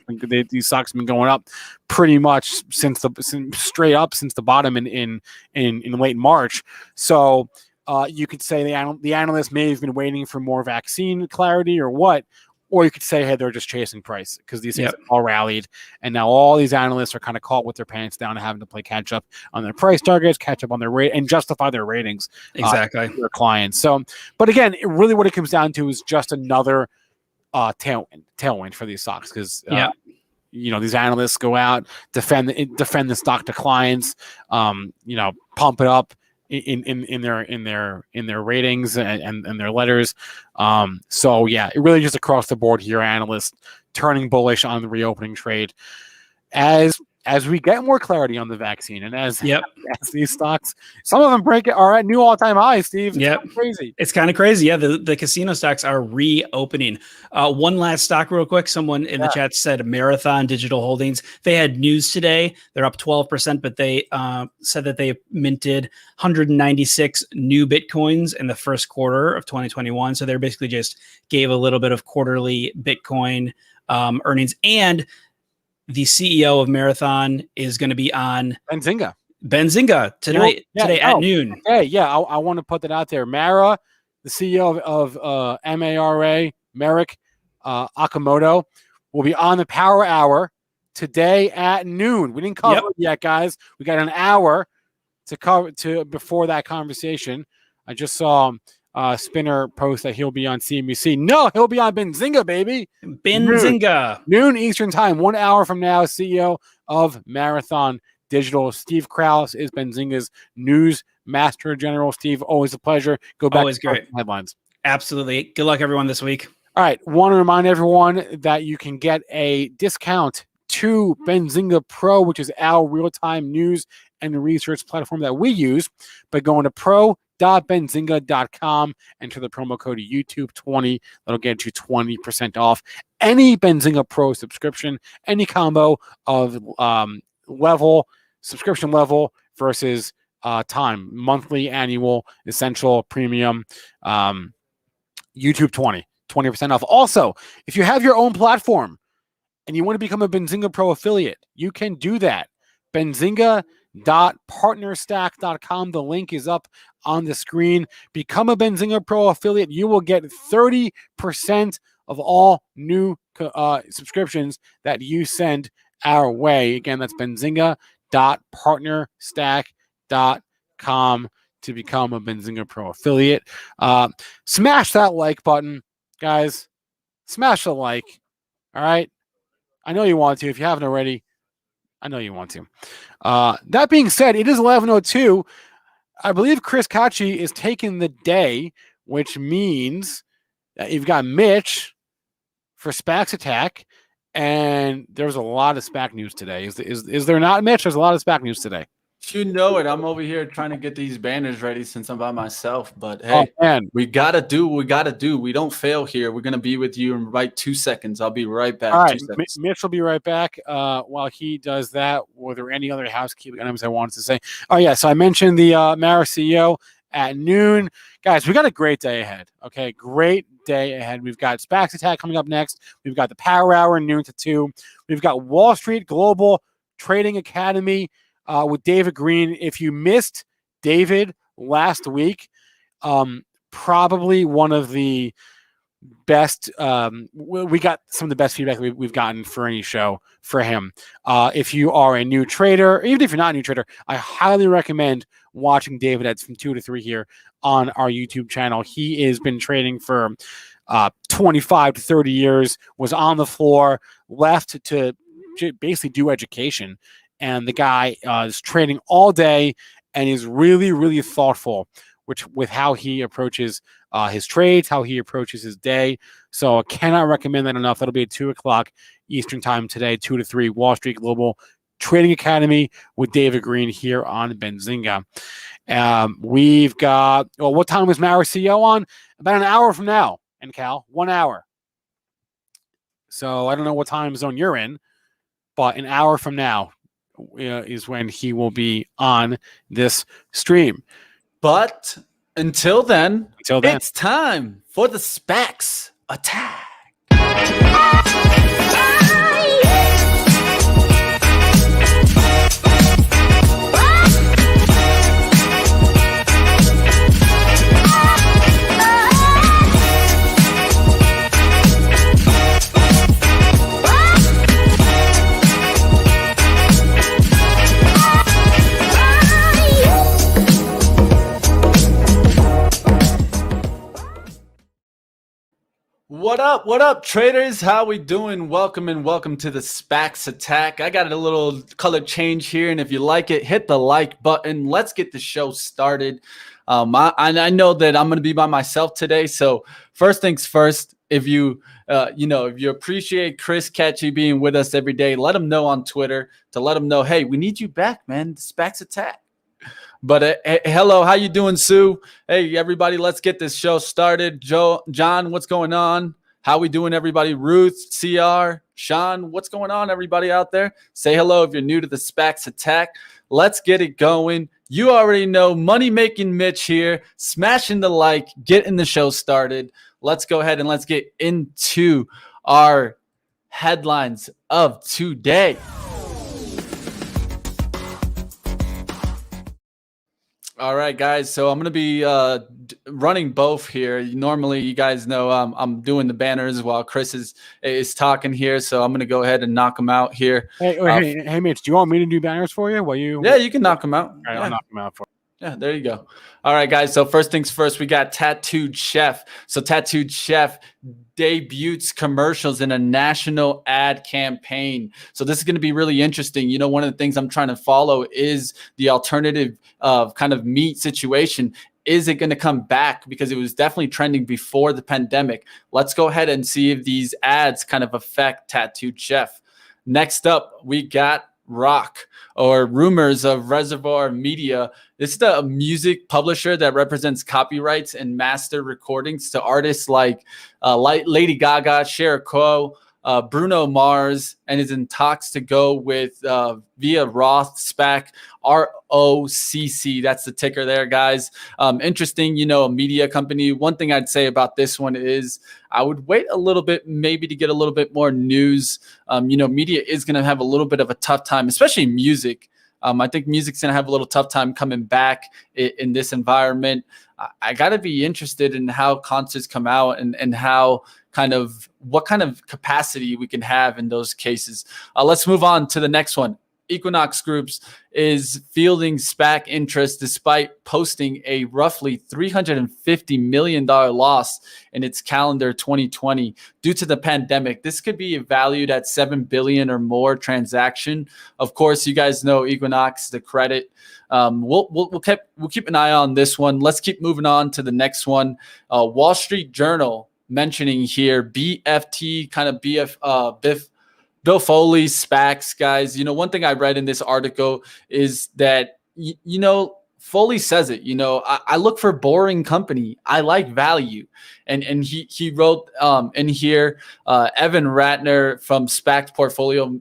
These stocks have been going up pretty much since the bottom in late March. So you could say the analysts may have been waiting for more vaccine clarity or what, or you could say, hey, they're just chasing price because these things have all rallied, and now all these analysts are kind of caught with their pants down and having to play catch up on their price targets, catch up on their rate, and justify their ratings exactly to their clients. So, but again, really what it comes down to is just another tailwind for these stocks because these analysts go out, defend the stock to clients, pump it up in their ratings and their letters. So yeah, it really just across the board here, analysts turning bullish on the reopening trade as we get more clarity on the vaccine and as these stocks, some of them are at new all-time highs, Steve. It's crazy. It's kind of crazy. Yeah, the casino stocks are reopening. One last stock real quick. Someone in the chat said Marathon Digital Holdings. They had news today. They're up 12%, but they said that they minted 196 new Bitcoins in the first quarter of 2021. So they're basically just gave a little bit of quarterly Bitcoin earnings. And the CEO of Marathon is going to be on Benzinga today at noon. Hey, yeah, I want to put that out there. Mara, the CEO of MARA, Merrick Akamoto, will be on the Power Hour today at noon. We didn't cover it yet, guys. We got an hour to cover before that conversation. I just saw Spinner post that he'll be on CNBC. No, he'll be on Benzinga, baby. Benzinga. Noon Eastern time, 1 hour from now, CEO of Marathon Digital. Steve Krause is Benzinga's news master general. Steve, always a pleasure. Go back always to great headlines. Absolutely. Good luck, everyone, this week. All right. Want to remind everyone that you can get a discount to Benzinga Pro, which is our real-time news and research platform that we use, by going to pro.benzinga.com, enter the promo code YouTube20. That'll get you 20% off any Benzinga Pro subscription, any combo of subscription level versus time, monthly, annual, essential, premium, YouTube 20% off. Also, if you have your own platform and you want to become a Benzinga Pro affiliate, you can do that. Benzinga.partnerstack.com. The link is up on the screen. Become a Benzinga Pro affiliate. You will get 30% of all new subscriptions that you send our way. Again, that's benzinga.partnerstack.com to become a Benzinga Pro affiliate. Smash that like button, guys. Smash the like. All right. I know you want to. If you haven't already, I know you want to. That being said, it is 11:02. I believe Chris Kachi is taking the day, which means that you've got Mitch for SPAC Attack, and there's a lot of SPAC news today. Is there not, Mitch? There's a lot of SPAC news today. You know it. I'm over here trying to get these banners ready since I'm by myself. But hey, we gotta do what we gotta do. We don't fail here. We're gonna be with you in right 2 seconds. I'll be right back. All right, Mitch will be right back. While he does that, were there any other housekeeping items I wanted to say? Oh yeah, so I mentioned the Mara CEO at noon, guys. We got a great day ahead. Okay, great day ahead. We've got SPAC Attack coming up next. We've got the Power Hour noon to 2. We've got Wall Street Global Trading Academy with David Green. If you missed David last week, probably one of the best. We got some of the best feedback we've gotten for any show for him. If you are a new trader, even if you're not a new trader, I highly recommend watching David Eds from 2 to 3 here on our YouTube channel. He has been trading for 25 to 30 years, was on the floor, left to basically do education. And the guy is trading all day and is really, really thoughtful with how he approaches his trades, how he approaches his day. So I cannot recommend that enough. That'll be at 2 o'clock Eastern time today, 2 to 3, Wall Street Global Trading Academy with David Green here on Benzinga. We've got, what time was Mara CEO on? About an hour from now, and Cal, 1 hour. So I don't know what time zone you're in, but an hour from now is when he will be on this stream. But until then, it's time for the SPACs Attack. What up? What up, traders? How we doing? Welcome to the SPAC Attack. I got a little color change here, and if you like it, hit the like button. Let's get the show started. I know that I'm going to be by myself today, so first things first. If you if you appreciate Chris Catchy being with us every day, let him know on Twitter to let him know, hey, we need you back, man. SPAC Attack. But hello, how you doing, Sue? Hey, everybody, let's get this show started. John, what's going on? How we doing, everybody? Ruth, CR, Sean, what's going on, everybody out there? Say hello if you're new to the SPAC Attack. Let's get it going. You already know Money Making Mitch here, smashing the like, getting the show started. Let's go ahead and let's get into our headlines of today. All right, guys. So I'm going to be running both here. Normally, you guys know I'm doing the banners while Chris is talking here. So I'm going to go ahead and knock them out here. Hey, Mitch, do you want me to do banners for you? Yeah, you can knock them out. All right, I'll knock them out for you. Yeah, there you go. All right, guys. So first things first, we got Tattooed Chef. So Tattooed Chef debuts commercials in a national ad campaign. So this is going to be really interesting. You know, one of the things I'm trying to follow is the alternative kind of meat situation. Is it going to come back? Because it was definitely trending before the pandemic. Let's go ahead and see if these ads kind of affect Tattooed Chef. Next up, we got Rock, or rumors of Reservoir Media. This is the music publisher that represents copyrights and master recordings to artists like Lady Gaga, Cher Cole, Bruno Mars, and is in talks to go with via Roth SPAC, ROCC. That's the ticker there, guys. Interesting, a media company. One thing I'd say about this one is I would wait a little bit, maybe to get a little bit more news. Media is going to have a little bit of a tough time, especially music. I think music's going to have a little tough time coming back in this environment. I got to be interested in how concerts come out and how what kind of capacity we can have in those cases. Let's move on to the next one. Equinox Groups is fielding SPAC interest despite posting a roughly $350 million loss in its calendar 2020 due to the pandemic. This could be valued at $7 billion or more transaction. Of course, you guys know Equinox, the credit. We'll keep an eye on this one. Let's keep moving on to the next one. Wall Street Journal mentioning here BFT, kind of Bill Foley, SPACs, guys. One thing I read in this article is that, Foley says it, I look for boring company. I like value. And he wrote in here, Evan Ratner from SPAC portfolio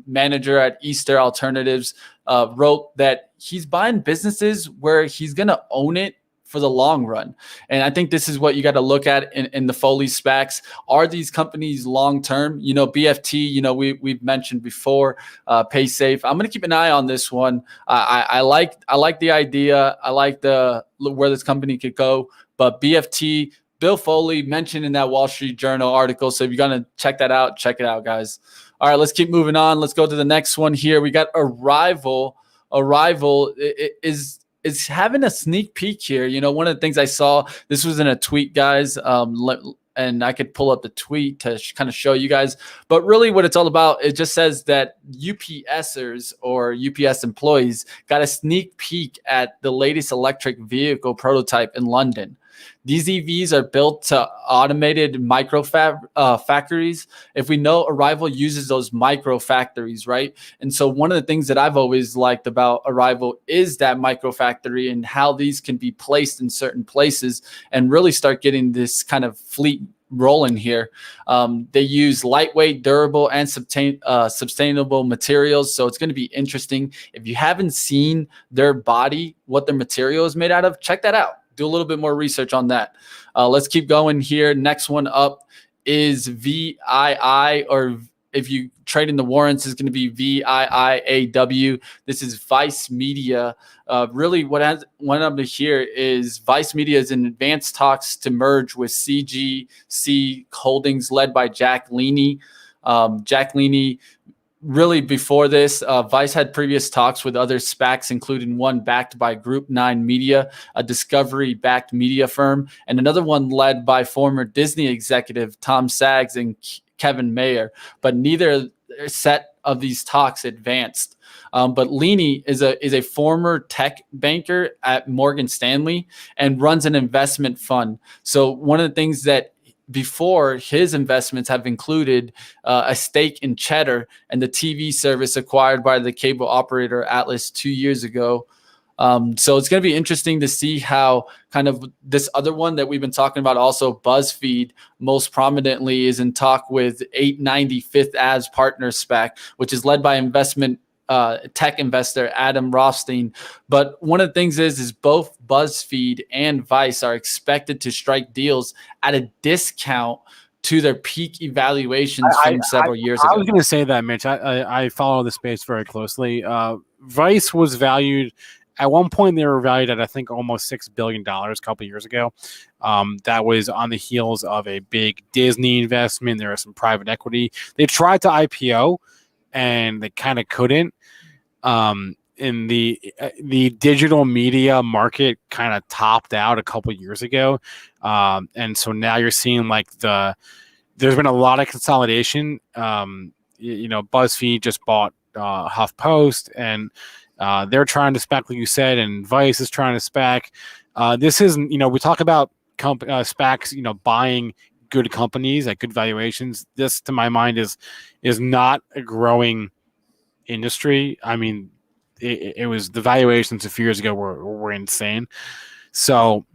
manager at Easter Alternatives wrote that he's buying businesses where he's going to own it for the long run. And I think this is what you got to look at in the Foley SPACs. Are these companies long-term? BFT, we've mentioned before, PaySafe. I'm going to keep an eye on this one. I like the idea. I like where this company could go, but BFT, Bill Foley mentioned in that Wall Street Journal article. So if you're going to check that out, check it out, guys. All right, let's keep moving on. Let's go to the next one here. We got Arrival. Arrival is having a sneak peek here. One of the things I saw, this was in a tweet, guys, and I could pull up the tweet to kind of show you guys. But really what it's all about, it just says that UPSers or UPS employees got a sneak peek at the latest electric vehicle prototype in London. These EVs are built to automated micro factories. If we know, Arrival uses those micro factories, right? And so one of the things that I've always liked about Arrival is that micro factory and how these can be placed in certain places and really start getting this kind of fleet rolling here. They use lightweight, durable, and sustainable materials. So it's going to be interesting. If you haven't seen their body, what their material is made out of, check that out. Do a little bit more research on that. Let's keep going here. Next one up is VII, or if you trade in the warrants, is going to be VIIAW. This is Vice Media. Really, what I went up to here is Vice Media is in advanced talks to merge with CGC Holdings, led by Jack Leaney. Jack Leaney really before this, Vice had previous talks with other SPACs, including one backed by Group 9 Media, a Discovery-backed media firm, and another one led by former Disney executive Tom Saggs and Kevin Mayer. But neither set of these talks advanced. But Leany is a former tech banker at Morgan Stanley and runs an investment fund. So one of the things that before his investments have included a stake in Cheddar and the TV service acquired by the cable operator Atlas 2 years ago. So it's going to be interesting to see how kind of this other one that we've been talking about, also BuzzFeed, most prominently is in talk with 890 Fifth Ave Partner SPAC, which is led by investment tech investor Adam Rothstein. But one of the things is both BuzzFeed and Vice are expected to strike deals at a discount to their peak evaluations from several years ago. I was going to say that, Mitch. I follow the space very closely. Vice was valued at one point. They were valued at, I think, almost $6 billion a couple of years ago. That was on the heels of a big Disney investment. There was some private equity. They tried to IPO and they kind of couldn't. In the digital media market kind of topped out a couple of years ago. And so now you're seeing like there's been a lot of consolidation. BuzzFeed just bought HuffPost, and they're trying to SPAC, like you said, and Vice is trying to SPAC. This is, we talk about SPACs, buying good companies at good valuations. This, to my mind, is not a growing industry. I mean, it was, the valuations a few years ago were insane. So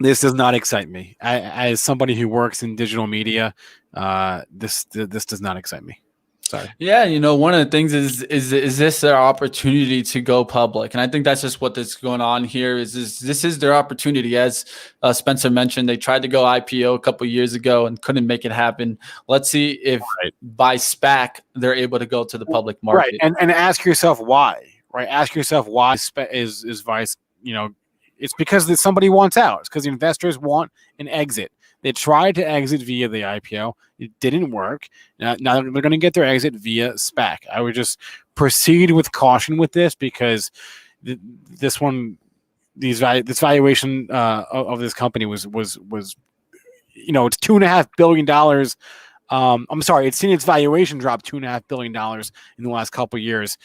this does not excite me. As somebody who works in digital media, this does not excite me. Sorry. Yeah, one of the things is this their opportunity to go public? And I think that's just what is going on here. This is their opportunity. As Spencer mentioned, they tried to go IPO a couple of years ago and couldn't make it happen. Let's see if by SPAC they're able to go to the public market. Right, and ask yourself why. Right, ask yourself why is Vice. It's because somebody wants out. It's because the investors want an exit. They tried to exit via the IPO. It didn't work. Now they're going to get their exit via SPAC. I would just proceed with caution with this, because this valuation of this company was it's $2.5 billion. I'm sorry, it's seen its valuation drop $2.5 billion in the last couple of years.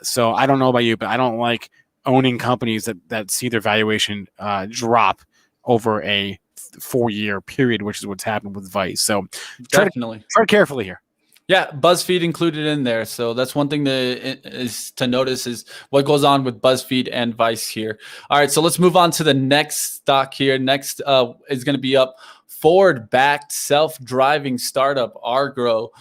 So I don't know about you, but I don't like owning companies that see their valuation drop over a 4-year period, which is what's happened with Vice. So definitely tread carefully here. Yeah, BuzzFeed included in there. So that's one thing to notice is what goes on with BuzzFeed and Vice here. All right, so let's move on to the next stock here. Next is going to be up Ford-backed self-driving startup Argo.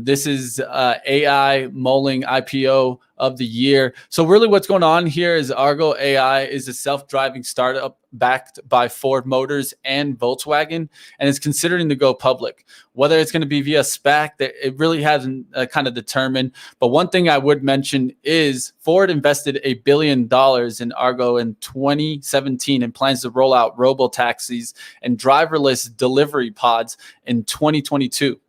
This is AI mulling IPO of the year. So really what's going on here is Argo AI is a self-driving startup backed by Ford Motors and Volkswagen, and is considering to go public. Whether it's going to be via SPAC, it really hasn't kind of determined. But one thing I would mention is Ford invested $1 billion in Argo in 2017 and plans to roll out robo-taxis and driverless delivery pods in 2022.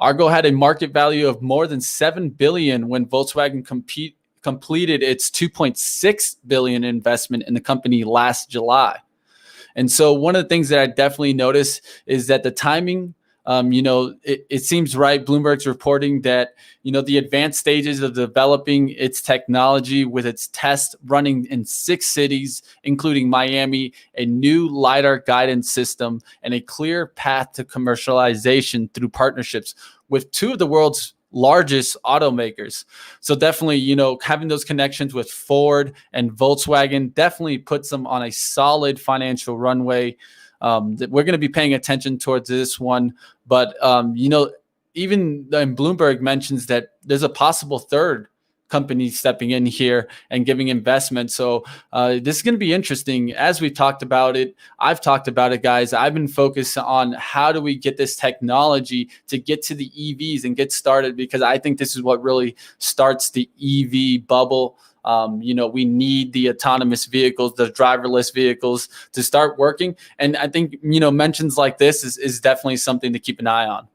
Argo had a market value of more than $7 billion when Volkswagen completed its $2.6 billion investment in the company last July. And so one of the things that I definitely notice is that the timing, it seems right. Bloomberg's reporting that, the advanced stages of developing its technology with its test running in 6 cities, including Miami, a new LiDAR guidance system, and a clear path to commercialization through partnerships with 2 of the world's largest automakers. So definitely, having those connections with Ford and Volkswagen definitely puts them on a solid financial runway. That we're going to be paying attention towards this one. But, even Bloomberg mentions that there's a possible third company stepping in here and giving investment. So this is going to be interesting. As we've talked about it, I've talked about it, guys. I've been focused on how do we get this technology to get to the EVs and get started, because I think this is what really starts the EV bubble. We need the autonomous vehicles, the driverless vehicles to start working. And I think, mentions like this is definitely something to keep an eye on.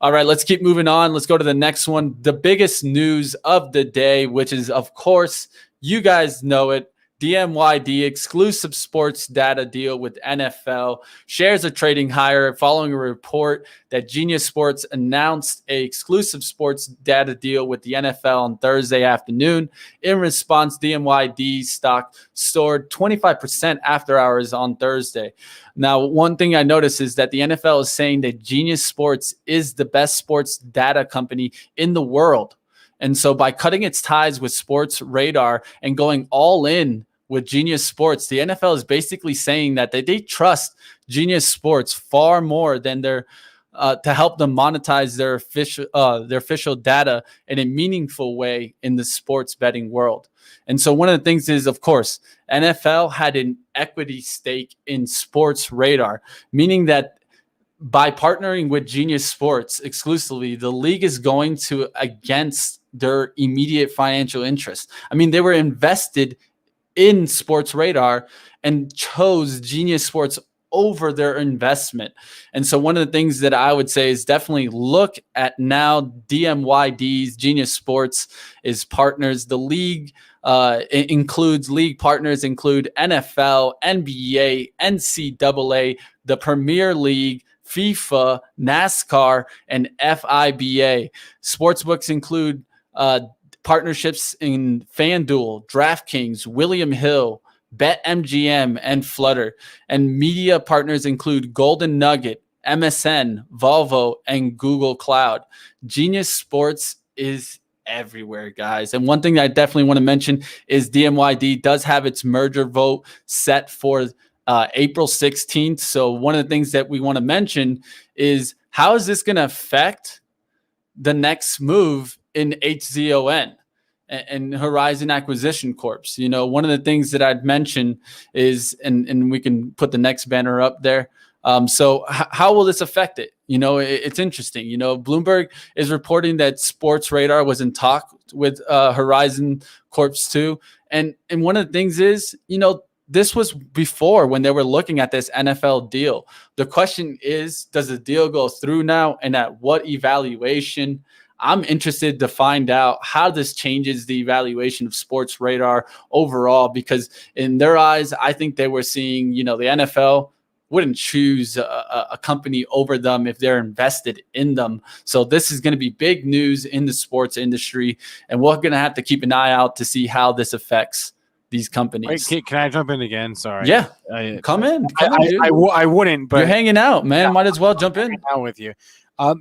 All right, let's keep moving on. Let's go to the next one. The biggest news of the day, which is, of course, you guys know it. DMYD exclusive sports data deal with NFL. Shares are trading higher following a report that Genius Sports announced a exclusive sports data deal with the NFL on Thursday afternoon. In response, DMYD stock soared 25% after hours on Thursday. Now, one thing I noticed is that the NFL is saying that Genius Sports is the best sports data company in the world. And so by cutting its ties with Sports Radar and going all in with Genius Sports, the NFL is basically saying that they trust Genius Sports far more than their to help them monetize their official data in a meaningful way in the sports betting world. And so one of the things is, of course, NFL had an equity stake in Sports Radar, meaning that by partnering with Genius Sports exclusively, the league is going to against their immediate financial interest. I mean, they were invested in Sports Radar and chose Genius Sports over their investment. And so one of the things that I would say is definitely look at now DMYD's Genius Sports is partners. The league includes league partners include NFL, NBA, NCAA, the Premier League, FIFA, NASCAR, and FIBA. Sportsbooks include partnerships in FanDuel, DraftKings, William Hill, BetMGM, and Flutter. And media partners include Golden Nugget, MSN, Volvo, and Google Cloud. Genius Sports is everywhere, guys. And one thing I definitely want to mention is DMYD does have its merger vote set for April 16th. So one of the things that we want to mention is how is this going to affect the next move in HZON and Horizon Acquisition Corp. You know, one of the things that I'd mention is, and we can put the next banner up there. So how will this affect it? You know, it's interesting. You know, Bloomberg is reporting that Sports Radar was in talk with Horizon Corp too. And one of the things is, you know, this was before when they were looking at this NFL deal. The question is, does the deal go through now, and at what evaluation? I'm interested to find out how this changes the evaluation of Sports Radar overall, because in their eyes, I think they were seeing, you know, the NFL wouldn't choose a company over them if they're invested in them. So this is going to be big news in the sports industry, and we're going to have to keep an eye out to see how this affects these companies. Wait, can I jump in again? Sorry. Yeah, come in. I wouldn't, but you're hanging out, man. Might as well jump in. Out with you.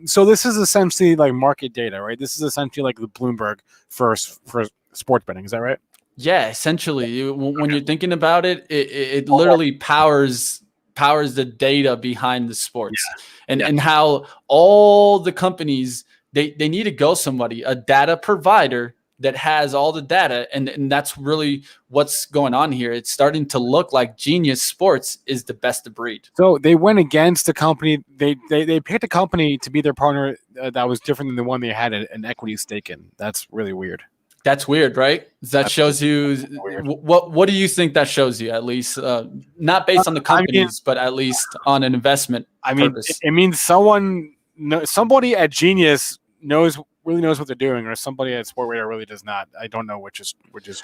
So this is essentially like market data, right? This is essentially like the Bloomberg for sports betting. Is that right? Yeah, essentially. When you're thinking about it, it literally powers the data behind the sports, and how all the companies they need to go somebody, a data provider that has all the data, and that's really what's going on here. It's starting to look like Genius Sports is the best of breed. So they went against the company. They picked a company to be their partner that was different than the one they had an equity stake in. That's really weird. That's weird, right? That shows you what do you think that shows you? At least not based on the companies, but at least on an investment. I mean, it means somebody at Genius really knows what they're doing, or somebody at Sport Radar really does not. I don't know which is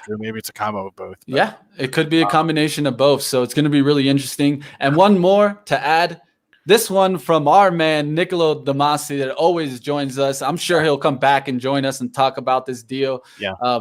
true. Maybe it's a combo of both. But. Yeah, it could be a combination of both. So it's going to be really interesting. And one more to add, this one from our man Nicolo Damasi that always joins us. I'm sure he'll come back and join us and talk about this deal. Yeah.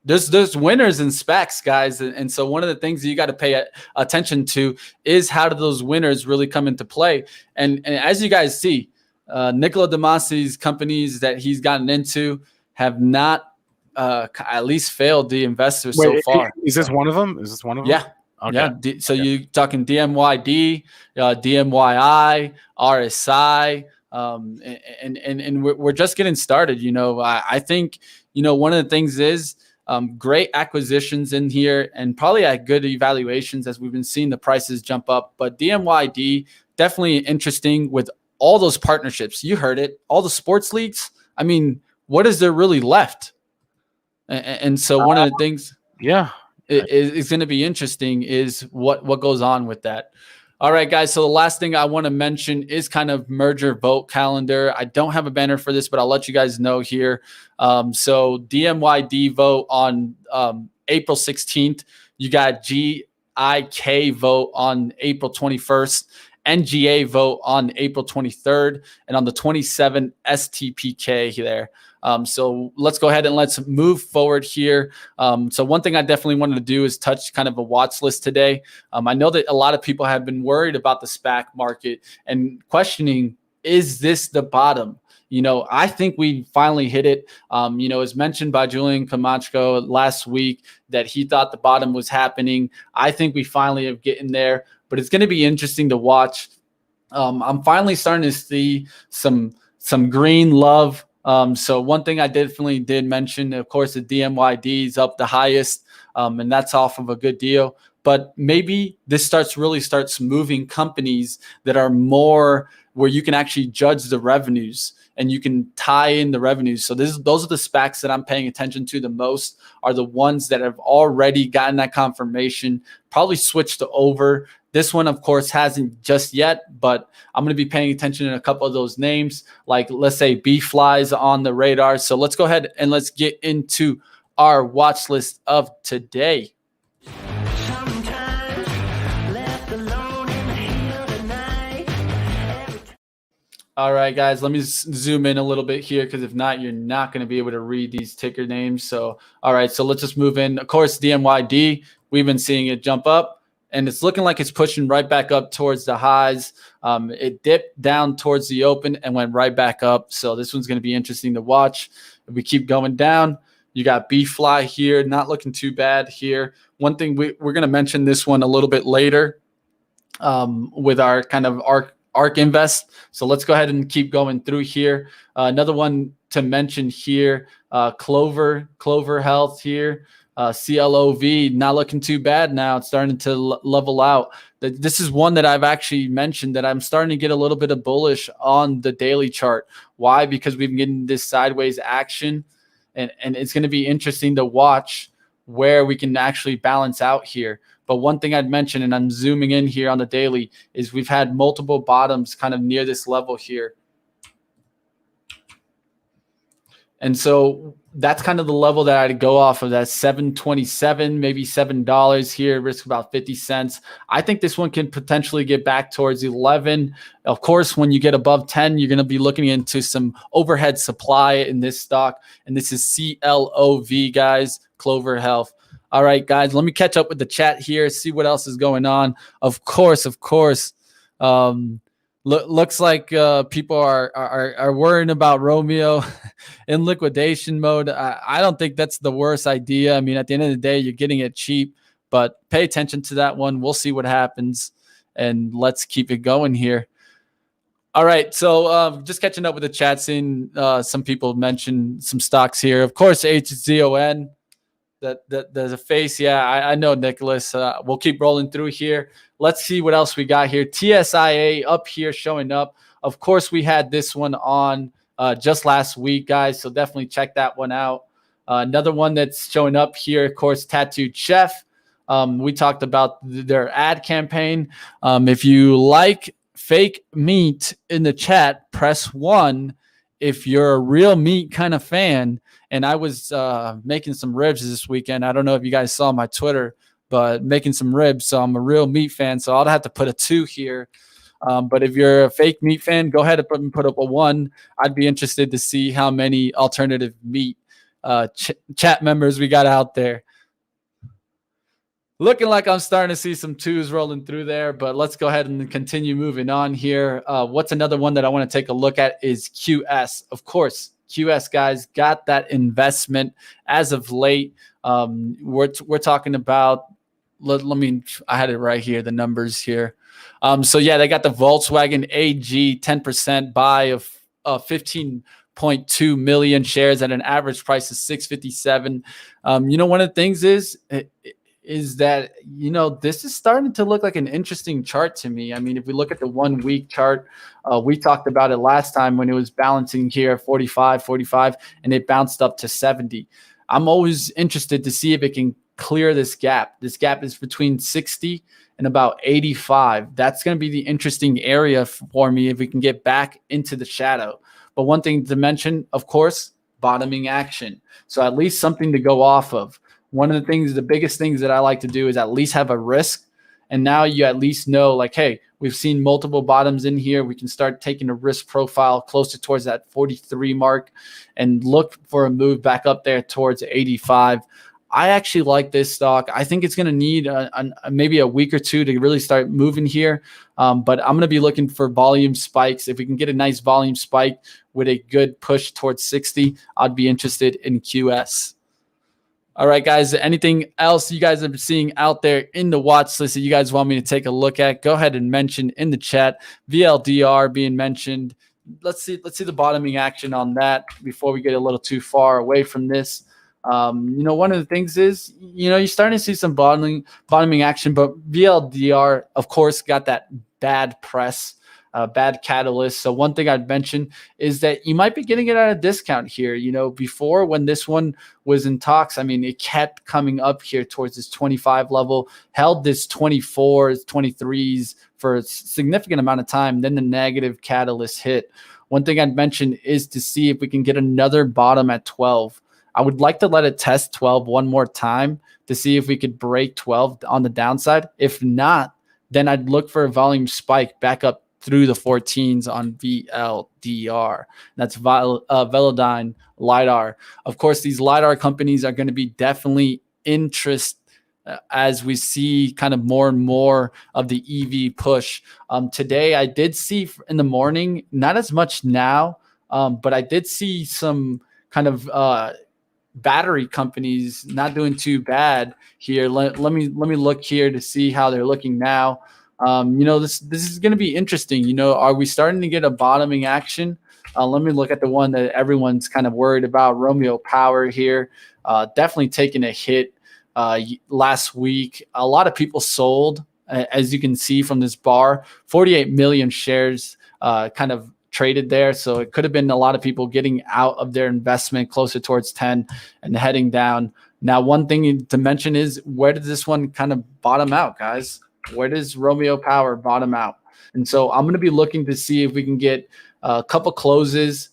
There's winners in SPACs, guys, and so one of the things that you got to pay attention to is how do those winners really come into play. And as you guys see, Nicolo Damasi's companies that he's gotten into have not at least failed the investors so far. Is this one of them? Yeah. Okay. Yeah. So you're talking DMYD, DMYI, RSI, and we're just getting started. You know, I think, you know, one of the things is great acquisitions in here and probably at good evaluations as we've been seeing the prices jump up. But DMYD definitely interesting with all those partnerships. You heard it. All the sports leagues. I mean, what is there really left? And so one of the things, is going to be interesting is what goes on with that. All right, guys. So the last thing I want to mention is kind of merger vote calendar. I don't have a banner for this, but I'll let you guys know here. So DMYD vote on April 16th. You got GIK vote on April 21st. NGA vote on April 23rd. And on the 27th, STPK there. So let's go ahead and let's move forward here. So one thing I definitely wanted to do is touch kind of a watch list today. I know that a lot of people have been worried about the SPAC market and questioning, is this the bottom? I think we finally hit it. As mentioned by Julian Camacho last week that he thought the bottom was happening. I think we finally have gotten there, but it's going to be interesting to watch. I'm finally starting to see some green love. So one thing I definitely did mention, of course, the DMYD is up the highest, and that's off of a good deal. But maybe this starts moving companies that are more where you can actually judge the revenues and you can tie in the revenues. So those are the SPACs that I'm paying attention to the most, are the ones that have already gotten that confirmation, probably switched over. This one, of course, hasn't just yet, but I'm going to be paying attention to a couple of those names, like let's say B-Fly's on the radar. So let's go ahead and let's get into our watch list of today. All right, guys, let me zoom in a little bit here because if not, you're not going to be able to read these ticker names. So, all right, so let's just move in. Of course, DMYD, we've been seeing it jump up, and it's looking like it's pushing right back up towards the highs. It dipped down towards the open and went right back up. So this one's going to be interesting to watch. If we keep going down, you got B-Fly here, not looking too bad here. One thing we're going to mention this one a little bit later with our kind of ARK Invest. So let's go ahead and keep going through here. Another one to mention here, Clover Health here, CLOV, not looking too bad now. It's starting to level out. This is one that I've actually mentioned that I'm starting to get a little bit of bullish on the daily chart. Why? Because we've been getting this sideways action, and it's going to be interesting to watch where we can actually balance out here. But one thing I'd mention, and I'm zooming in here on the daily, is we've had multiple bottoms kind of near this level here. And so that's kind of the level that I'd go off of, that $7.27, maybe $7 here, risk about 50 cents. I think this one can potentially get back towards 11. Of course, when you get above 10, you're going to be looking into some overhead supply in this stock. And this is CLOV, guys, Clover Health. All right, guys, let me catch up with the chat here, see what else is going on. Of course. Looks like people are worrying about Romeo in liquidation mode. I don't think that's the worst idea. I mean, at the end of the day, you're getting it cheap, but pay attention to that one. We'll see what happens, and let's keep it going here. All right, so just catching up with the chat, seeing some people mention some stocks here. Of course, HZON. There's a face. Yeah, I know, Nicholas. We'll keep rolling through here. Let's see what else we got here. TSIA up here showing up. Of course, we had this one on just last week, guys, so definitely check that one out. Another one that's showing up here, of course, Tattooed Chef. We talked about their ad campaign. If you like fake meat in the chat, press 1. If you're a real meat kind of fan, and I was making some ribs this weekend. I don't know if you guys saw my Twitter, but making some ribs. So I'm a real meat fan. So I'll have to put a 2 here. But if you're a fake meat fan, go ahead and put up a 1. I'd be interested to see how many alternative meat chat members we got out there. Looking like I'm starting to see some 2s rolling through there, but let's go ahead and continue moving on here. What's another one that I want to take a look at is QS. Of course, QS, guys, got that investment as of late. We're talking about, I had it right here, the numbers here. So yeah, they got the Volkswagen AG 10% buy of 15.2 million shares at an average price of $657. One of the things is that, this is starting to look like an interesting chart to me. I mean, if we look at the 1 week chart, we talked about it last time when it was balancing here at 45, and it bounced up to 70. I'm always interested to see if it can clear this gap. This gap is between 60 and about 85. That's going to be the interesting area for me if we can get back into the shadow. But one thing to mention, of course, bottoming action. So at least something to go off of. One of the biggest things that I like to do is at least have a risk. And now you at least know, like, hey, we've seen multiple bottoms in here. We can start taking a risk profile closer towards that 43 mark and look for a move back up there towards 85. I actually like this stock. I think it's going to need maybe a week or two to really start moving here. But I'm going to be looking for volume spikes. If we can get a nice volume spike with a good push towards 60, I'd be interested in QS. All right, guys, anything else you guys are seeing out there in the watch list that you guys want me to take a look at? Go ahead and mention in the chat. VLDR being mentioned. Let's see the bottoming action on that before we get a little too far away from this. One of the things is, you're starting to see some bottoming action, but VLDR, of course, got that bad press, bad catalyst. So one thing I'd mention is that you might be getting it at a discount here. Before, when this one was in talks, it kept coming up here towards this 25 level, held this 24s, 23s for a significant amount of time. Then the negative catalyst hit. One thing I'd mention is to see if we can get another bottom at 12. I would like to let it test 12 one more time to see if we could break 12 on the downside. If not, then I'd look for a volume spike back up through the 14s on VLDR. That's Velodyne LiDAR. Of course, these LiDAR companies are going to be definitely interest as we see kind of more and more of the EV push. Today, I did see in the morning, not as much now, but I did see some kind of battery companies not doing too bad here. Let me look here to see how they're looking now. This is going to be interesting. Are we starting to get a bottoming action? Let me look at the one that everyone's kind of worried about, Romeo Power here. Definitely taking a hit last week. A lot of people sold, as you can see from this bar. 48 million shares kind of traded there. So it could have been a lot of people getting out of their investment closer towards 10 and heading down. Now, one thing to mention is, where did this one kind of bottom out, guys? Where does Romeo Power bottom out? And so I'm going to be looking to see if we can get a couple closes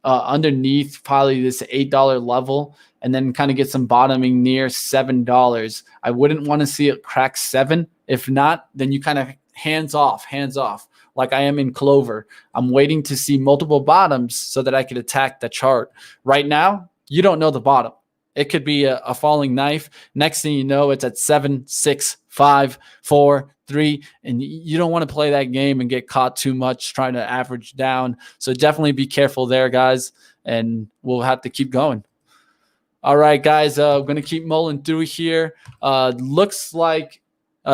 underneath probably this $8 level, and then kind of get some bottoming near $7. I wouldn't want to see it crack 7. If not, then you kind of hands off, like I am in Clover. I'm waiting to see multiple bottoms so that I could attack the chart. Right now, you don't know the bottom. It could be a falling knife. Next thing you know, it's at 7, 6, 5, 4, 3, and you don't want to play that game and get caught too much trying to average down. So definitely be careful there, guys, and we'll have to keep going. All right, guys, I'm going to keep mulling through here. Looks like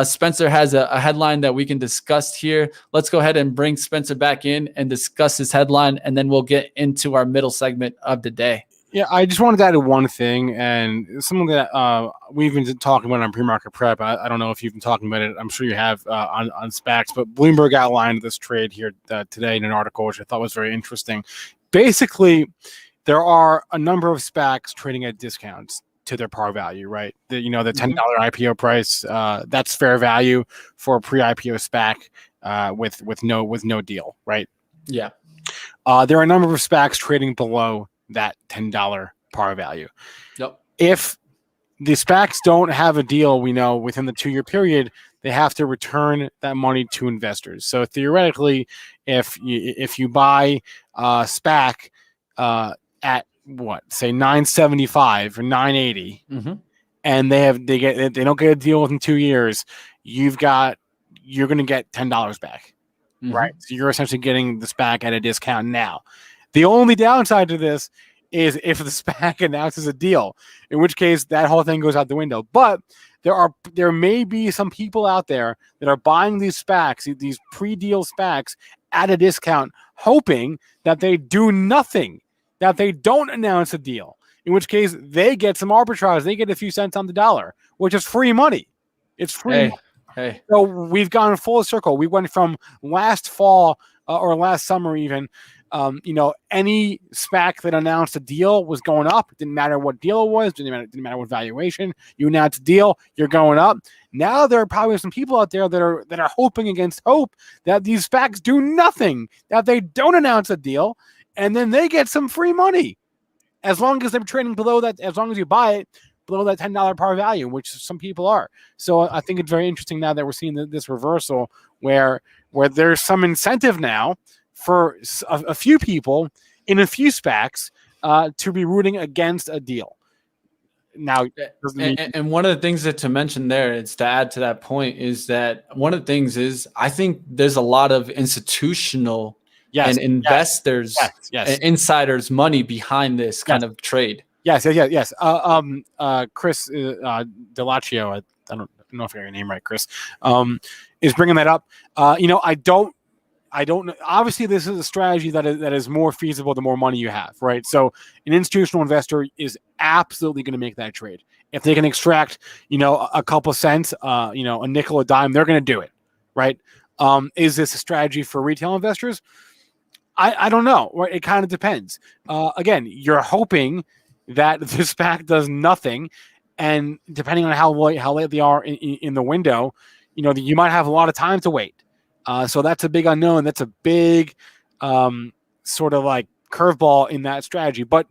Spencer has a headline that we can discuss here. Let's go ahead and bring Spencer back in and discuss his headline, and then we'll get into our middle segment of the day. Yeah, I just wanted to add one thing, and something that we've been talking about on pre-market prep. I don't know if you've been talking about it. I'm sure you have on SPACs, but Bloomberg outlined this trade here today in an article, which I thought was very interesting. Basically, there are a number of SPACs trading at discounts to their par value, right? The $10 IPO price, that's fair value for a pre-IPO SPAC with no deal, right? Yeah. There are a number of SPACs trading below that $10 par value. Yep. If the SPACs don't have a deal, we know within the 2-year period, they have to return that money to investors. So theoretically, if you buy a SPAC at say $9.75 or $9.80, and they don't get a deal within 2 years, you're going to get $10 back, right? So you're essentially getting the SPAC at a discount now. The only downside to this is if the SPAC announces a deal, in which case that whole thing goes out the window. But there may be some people out there that are buying these SPACs, these pre-deal SPACs, at a discount, hoping that they do nothing, that they don't announce a deal, in which case they get some arbitrage. They get a few cents on the dollar, which is free money. It's free. Hey. So we've gone full circle. We went from last fall or last summer even, any SPAC that announced a deal was going up. It didn't matter what deal it was. Didn't matter what valuation. You announced a deal, you're going up. Now there are probably some people out there that are hoping against hope that these SPACs do nothing, that they don't announce a deal, and then they get some free money. As long as they're trading below that, as long as you buy it below that $10 par value, which some people are. So I think it's very interesting now that we're seeing this reversal where there's some incentive now for a few people in a few SPACs to be rooting against a deal. Now, and one of the things that to mention there is to add to that point is that one of the things is I think there's a lot of institutional and investors and insiders money behind this kind of trade. Yes. Chris Delaccio, I don't know if I got your name right, Chris, is bringing that up. I don't know. Obviously, this is a strategy that is more feasible the more money you have, right? So an institutional investor is absolutely going to make that trade. If they can extract, a couple cents, a nickel, a dime, they're going to do it, right? Is this a strategy for retail investors? I don't know. Right? It kind of depends. Again, you're hoping that the SPAC does nothing, and depending on how late they are in the window, you might have a lot of time to wait. So that's a big unknown. That's a big sort of like curveball in that strategy. But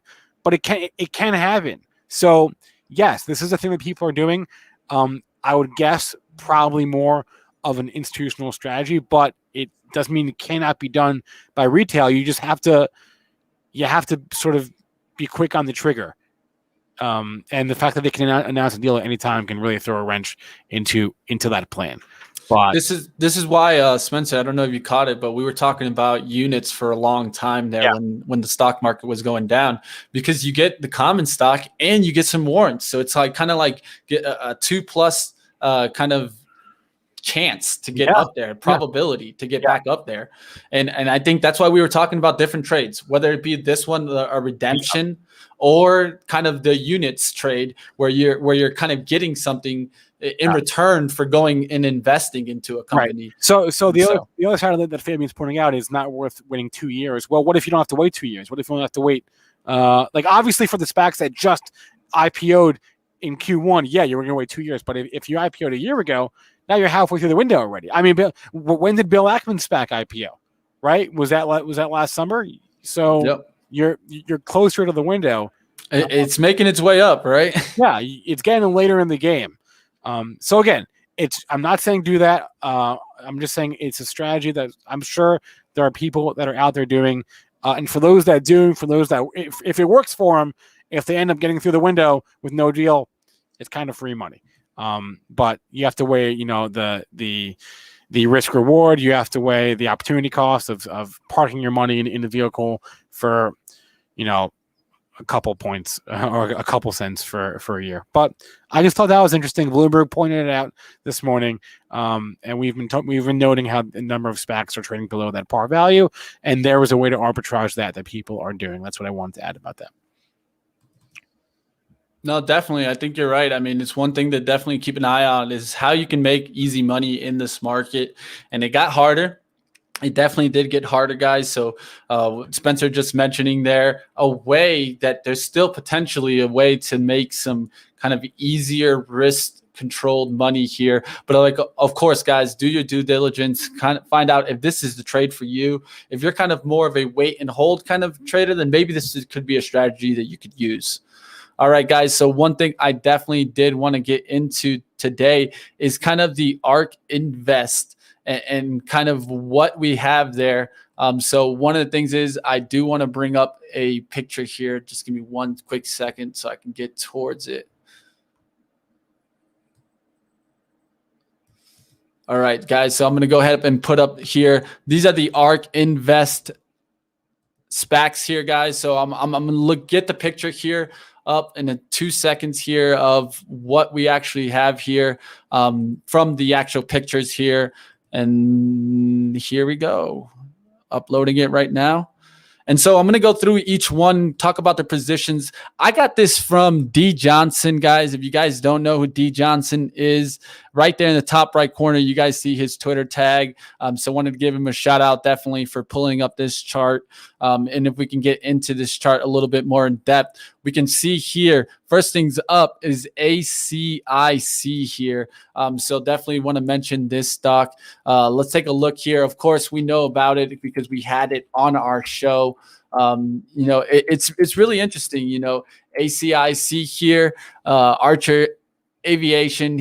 it can happen. So yes, this is a thing that people are doing. I would guess probably more of an institutional strategy, but it doesn't mean it cannot be done by retail. You just have to sort of be quick on the trigger. And the fact that they can announce a deal at any time can really throw a wrench into that plan. But this is why Spencer, I don't know if you caught it, but we were talking about units for a long time there when the stock market was going down, because you get the common stock and you get some warrants. So it's like kind of like get a 2+ kind of chance to get up there, probability to get back up there. And I think that's why we were talking about different trades, whether it be this one, a redemption, or kind of the units trade where you're kind of getting something in return for going and investing into a company. Right. So the other side of it that Fabian's pointing out is not worth waiting 2 years. Well, what if you don't have to wait 2 years? What if you only have to wait obviously for the SPACs that just IPO'd in Q1, you're going to wait 2 years. But if you IPO'd a year ago, now you're halfway through the window already. I mean, when did Bill Ackman's SPAC IPO? Right? Was that last summer? So you're closer to the window. It's making its way up, right? Yeah, it's getting later in the game. So again, I'm not saying do that. I'm just saying it's a strategy that I'm sure there are people that are out there doing. And for those that do, if it works for them, if they end up getting through the window with no deal, it's kind of free money. But you have to weigh, the risk reward. You have to weigh the opportunity cost of parking your money in the vehicle for, a couple points or a couple cents for a year. But I just thought that was interesting. Bloomberg pointed it out this morning, and we've been noting how the number of SPACs are trading below that par value, and there was a way to arbitrage that people are doing. That's what I wanted to add about that. No, definitely. I think you're right. I mean, it's one thing to definitely keep an eye on is how you can make easy money in this market, and it got harder. It definitely did get harder, guys. So Spencer just mentioning there a way that there's still potentially a way to make some kind of easier risk controlled money here. But of course, guys, do your due diligence, kind of find out if this is the trade for you. If you're kind of more of a wait and hold kind of trader, then maybe could be a strategy that you could use. All right, guys. So one thing I definitely did want to get into today is kind of the ARK Invest and kind of what we have there. So one of the things is I do want to bring up a picture here. Just give me one quick second so I can get towards it. All right, guys. So I'm going to go ahead and put up here. These are the ARK Invest SPACs here, guys. So I'm going to get the picture here up in 2 seconds here of what we actually have here from the actual pictures here. And here we go, uploading it right now. And so I'm going to go through each one, talk about the positions. I got this from D. Johnson, guys. If you guys don't know who D. Johnson is, right there in the top right corner, you guys see his Twitter tag. So wanted to give him a shout out definitely for pulling up this chart. And if we can get into this chart a little bit more in depth, we can see here, first things up is ACIC here. So definitely want to mention this stock. Let's take a look here. Of course, we know about it because we had it on our show. It's really interesting, ACIC here, Archer Aviation.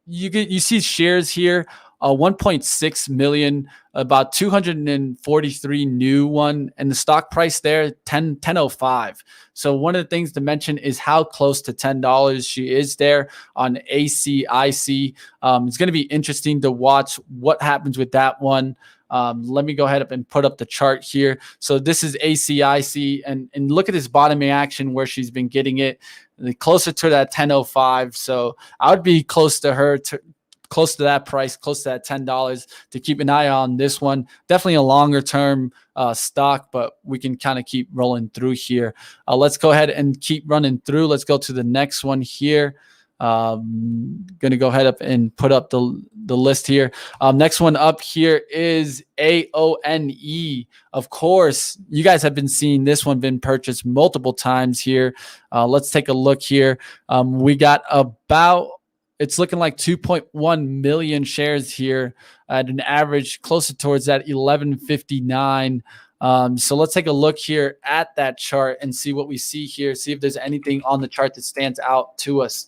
You see shares here, 1.6 million, about 243 new one, and the stock price there 10.05. So one of the things to mention is how close to $10 she is there on ACIC. It's going to be interesting to watch what happens with that one. Let me go ahead and put up the chart here. So this is ACIC, and look at this bottoming action where she's been getting it closer to that 10.05. So I would be close to her, close to that price, close to that $10 to keep an eye on this one. Definitely a longer term stock, but we can kind of keep rolling through here. Let's go ahead and keep running through. Let's go to the next one here. Going to go ahead up and put up the list here. Next one up here is AONE. Of course, you guys have been seeing this one been purchased multiple times here. Let's take a look here. We got it's looking like 2.1 million shares here at an average closer towards that 1159. So let's take a look here at that chart and see what we see here. See if there's anything on the chart that stands out to us.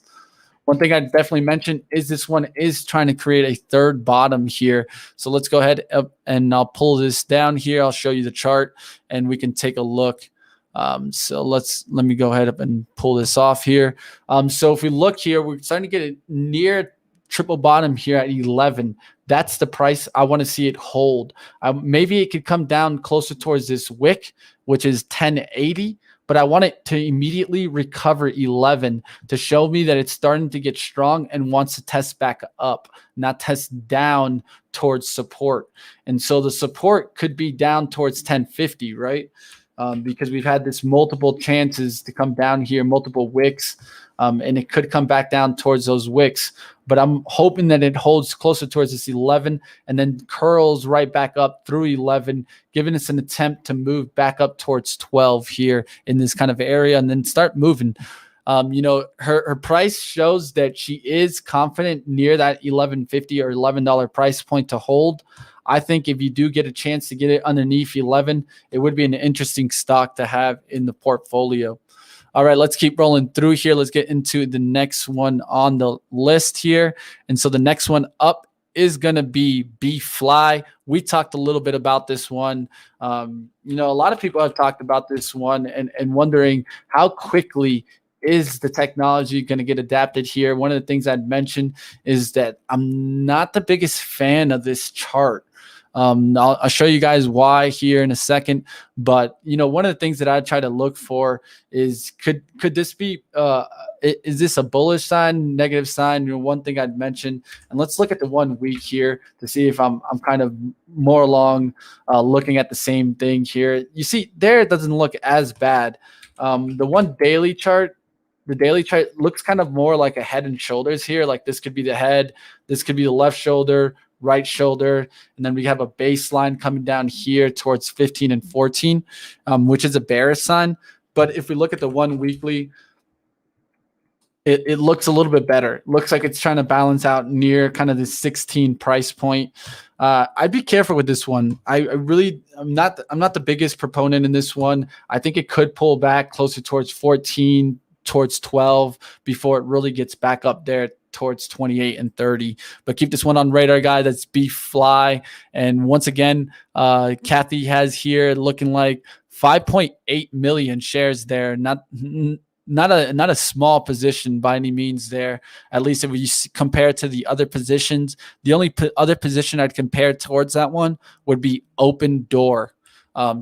One thing I'd definitely mention is this one is trying to create a third bottom here. So let's go ahead and I'll pull this down here. I'll show you the chart and we can take a look. So let me go ahead and pull this off here. So if we look here, we're starting to get it near triple bottom here at 11. That's the price I want to see it hold. Maybe it could come down closer towards this wick, which is 1080. But I want it to immediately recover 11 to show me that it's starting to get strong and wants to test back up, not test down towards support. And so the support could be down towards 1050, right? Because we've had this multiple chances to come down here, multiple wicks, and it could come back down towards those wicks. But I'm hoping that it holds closer towards this 11 and then curls right back up through 11, giving us an attempt to move back up towards 12 here in this kind of area and then start moving. Her price shows that she is confident near that $11.50 or $11 price point to hold. I think if you do get a chance to get it underneath 11, it would be an interesting stock to have in the portfolio. All right, let's keep rolling through here. Let's get into the next one on the list here. And so the next one up is going to be B-Fly. We talked a little bit about this one. A lot of people have talked about this one and wondering how quickly is the technology going to get adapted here. One of the things I'd mentioned is that I'm not the biggest fan of this chart. I'll show you guys why here in a second. But, one of the things that I try to look for is could this be is this a bullish sign, negative sign? One thing I'd mention, and let's look at the 1 week here to see if I'm kind of more along looking at the same thing here. You see there, it doesn't look as bad. The one daily chart, the daily chart looks kind of more like a head and shoulders here. Like this could be the head, this could be the left shoulder, right shoulder, and then we have a baseline coming down here towards 15 and 14, which is a bearish sign. But if we look at the 1 weekly, it looks a little bit better. It looks like it's trying to balance out near kind of the 16 price point. I'd be careful with this one. I'm not the biggest proponent in this one. I think it could pull back closer towards 14, towards 12 before it really gets back up there towards 28 and 30. But keep this one on radar, guy. That's B-Fly. And once again, Kathy has here looking like 5.8 million shares there. Not a small position by any means there. At least if we compare it to the other positions, the only other position I'd compare towards that one would be Open Door.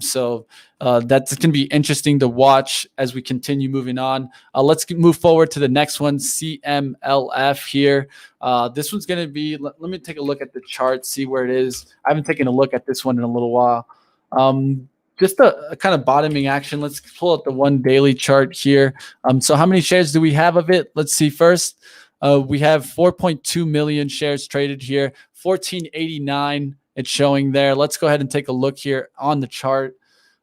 So that's going to be interesting to watch as we continue moving on. Let's move forward to the next one, CMLF here. This one's going to be, let me take a look at the chart, see where it is. I haven't taken a look at this one in a little while. Just a kind of bottoming action. Let's pull up the one daily chart here. So how many shares do we have of it? Let's see first. We have 4.2 million shares traded here, 1489 it's showing there. Let's go ahead and take a look here on the chart.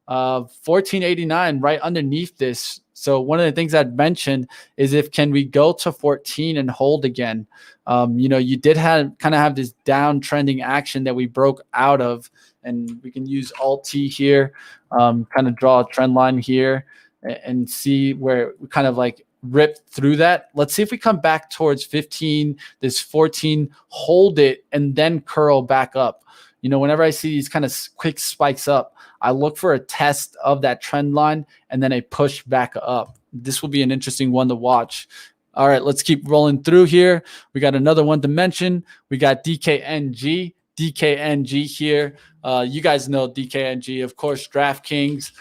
1489 right underneath this. So one of the things I'd mentioned is can we go to 14 and hold again? You did have this downtrending action that we broke out of, and we can use Alt-T here, kind of draw a trend line here and see where we kind of like rip through that. Let's see if we come back towards 15, this 14, hold it, and then curl back up. Whenever I see these kind of quick spikes up, I look for a test of that trend line and then a push back up. This will be an interesting one to watch. All right, let's keep rolling through here. We got another one to mention. We got DKNG. DKNG here. You guys know DKNG, of course, DraftKings.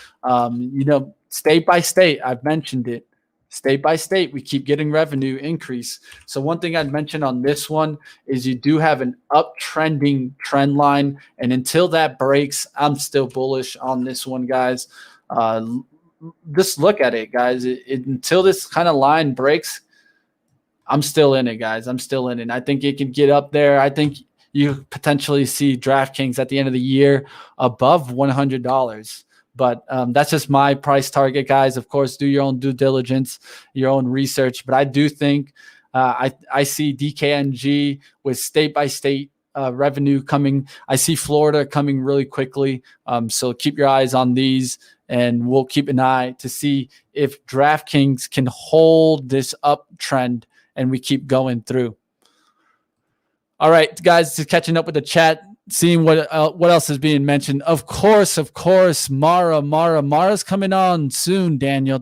State by state, I've mentioned it. State by state, we keep getting revenue increase. So one thing I'd mention on this one is you do have an uptrending trend line. And until that breaks, I'm still bullish on this one, guys. Just look at it, guys. Until this kind of line breaks, I'm still in it, guys. I'm still in it. I think it can get up there. I think you potentially see DraftKings at the end of the year above $100. But that's just my price target, guys. Of course, do your own due diligence, your own research. But I do think I see DKNG with state-by-state revenue coming. I see Florida coming really quickly. So keep your eyes on these, and we'll keep an eye to see if DraftKings can hold this uptrend and we keep going through. All right, guys, just catching up with the chat. Seeing what else is being mentioned. Of course, Mara's coming on soon, Daniel.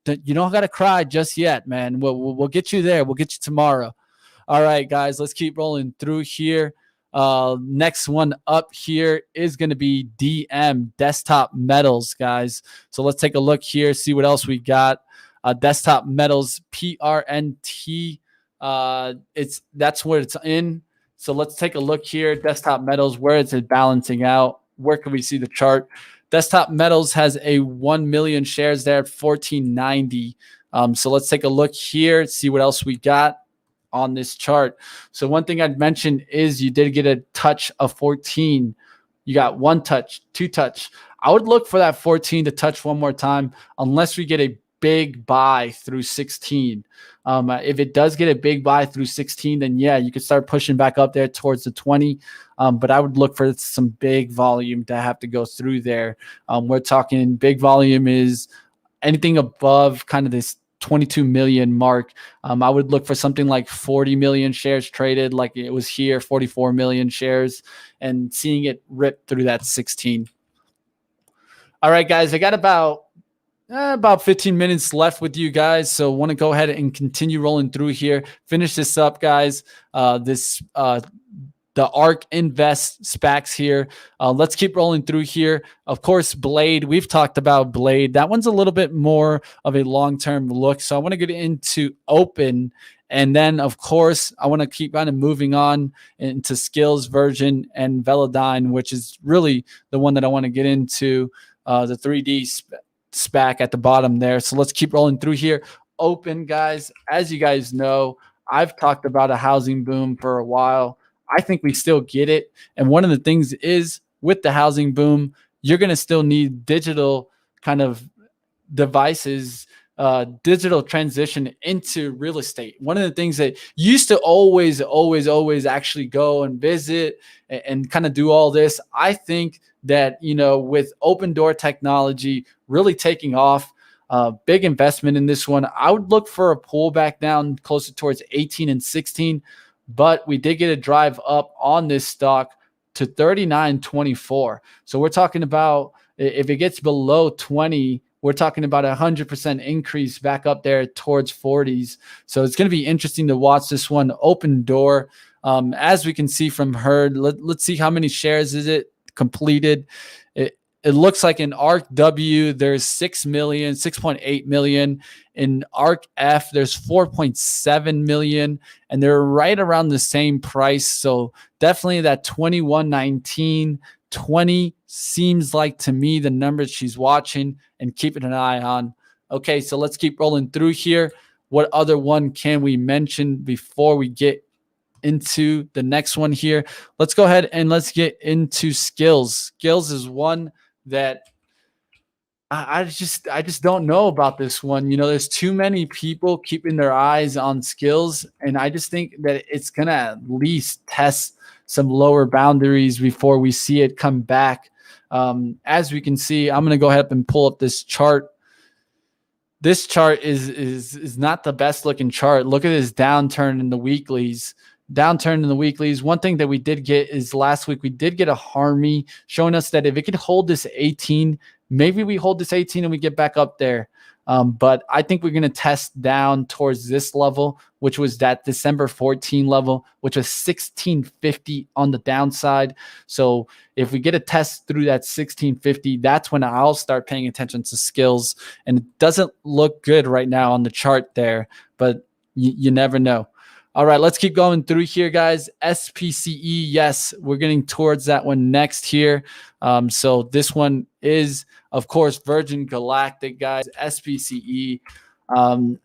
You don't got to cry just yet, man. We'll get you there. We'll get you tomorrow. All right, guys, let's keep rolling through here. Next one up here is going to be DM, Desktop Metals, guys. So let's take a look here, see what else we got. Desktop Metals, PRNT. That's where it's in. So let's take a look here. Desktop Metals, where is it balancing out? Where can we see the chart? Desktop Metals has a 1 million shares there at 1490. So let's take a look here, see what else we got on this chart. So one thing I'd mention is you did get a touch of 14. You got one touch, two touch. I would look for that 14 to touch one more time unless we get a big buy through 16. If it does get a big buy through 16, then yeah, you could start pushing back up there towards the 20. But I would look for some big volume to have to go through there. We're talking big volume is anything above kind of this 22 million mark. I would look for something like 40 million shares traded, like it was here, 44 million shares, and seeing it rip through that 16. All right, guys, I got about 15 minutes left with you guys. So want to go ahead and continue rolling through here. Finish this up, guys. The ARK Invest SPACs here. Let's keep rolling through here. Of course, Blade. We've talked about Blade. That one's a little bit more of a long-term look. So I want to get into Open. And then, of course, I want to keep kind of moving on into Skills, Version, and Velodyne, which is really the one that I want to get into, the 3D SPAC at the bottom there. So let's keep rolling through here. Open, guys. As you guys know, I've talked about a housing boom for a while. I think we still get it. And one of the things is with the housing boom, you're going to still need digital kind of devices, digital transition into real estate. One of the things that used to always actually go and visit and kind of do all this, I think that, with open door technology really taking off, big investment in this one. I would look for a pullback down closer towards 18 and 16, but we did get a drive up on this stock to 39.24. So we're talking about, if it gets below 20, we're talking about 100% increase back up there towards 40s. So it's going to be interesting to watch this one. Open door. As we can see from her, let's see how many shares is it completed. It looks like in ARK W, there's 6.8 million. In ARK F, there's 4.7 million, and they're right around the same price. So definitely that 21.19, 20 seems like to me the numbers she's watching and keeping an eye on. Okay, so let's keep rolling through here. what other one can we mention before we get into the next one here? Let's go ahead and let's get into Skills. Skills is one that I just don't know about this one. There's too many people keeping their eyes on Skills, and I just think that it's gonna at least test some lower boundaries before we see it come back. As we can see, I'm gonna go ahead and pull up this chart. This chart is not the best looking chart. Look at this downturn in the weeklies. One thing that we did get is last week we did get a Harmy showing us that if it could hold this 18, maybe we hold this 18 and we get back up there. But I think we're going to test down towards this level, which was that December 14 level, which was 1650 on the downside. So if we get a test through that 1650, that's when I'll start paying attention to Skills. And it doesn't look good right now on the chart there, but you never know. All right, let's keep going through here, guys. SPCE, yes, we're getting towards that one next here. So this one is, of course, Virgin Galactic, guys. SPCE. I'm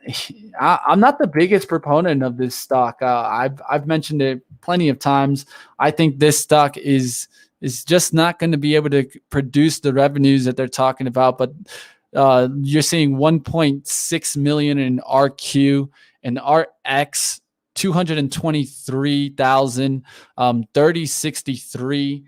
not the biggest proponent of this stock. I've mentioned it plenty of times. I think this stock is just not going to be able to produce the revenues that they're talking about. But you're seeing 1.6 million in RQ and RX. 223,000, 3063.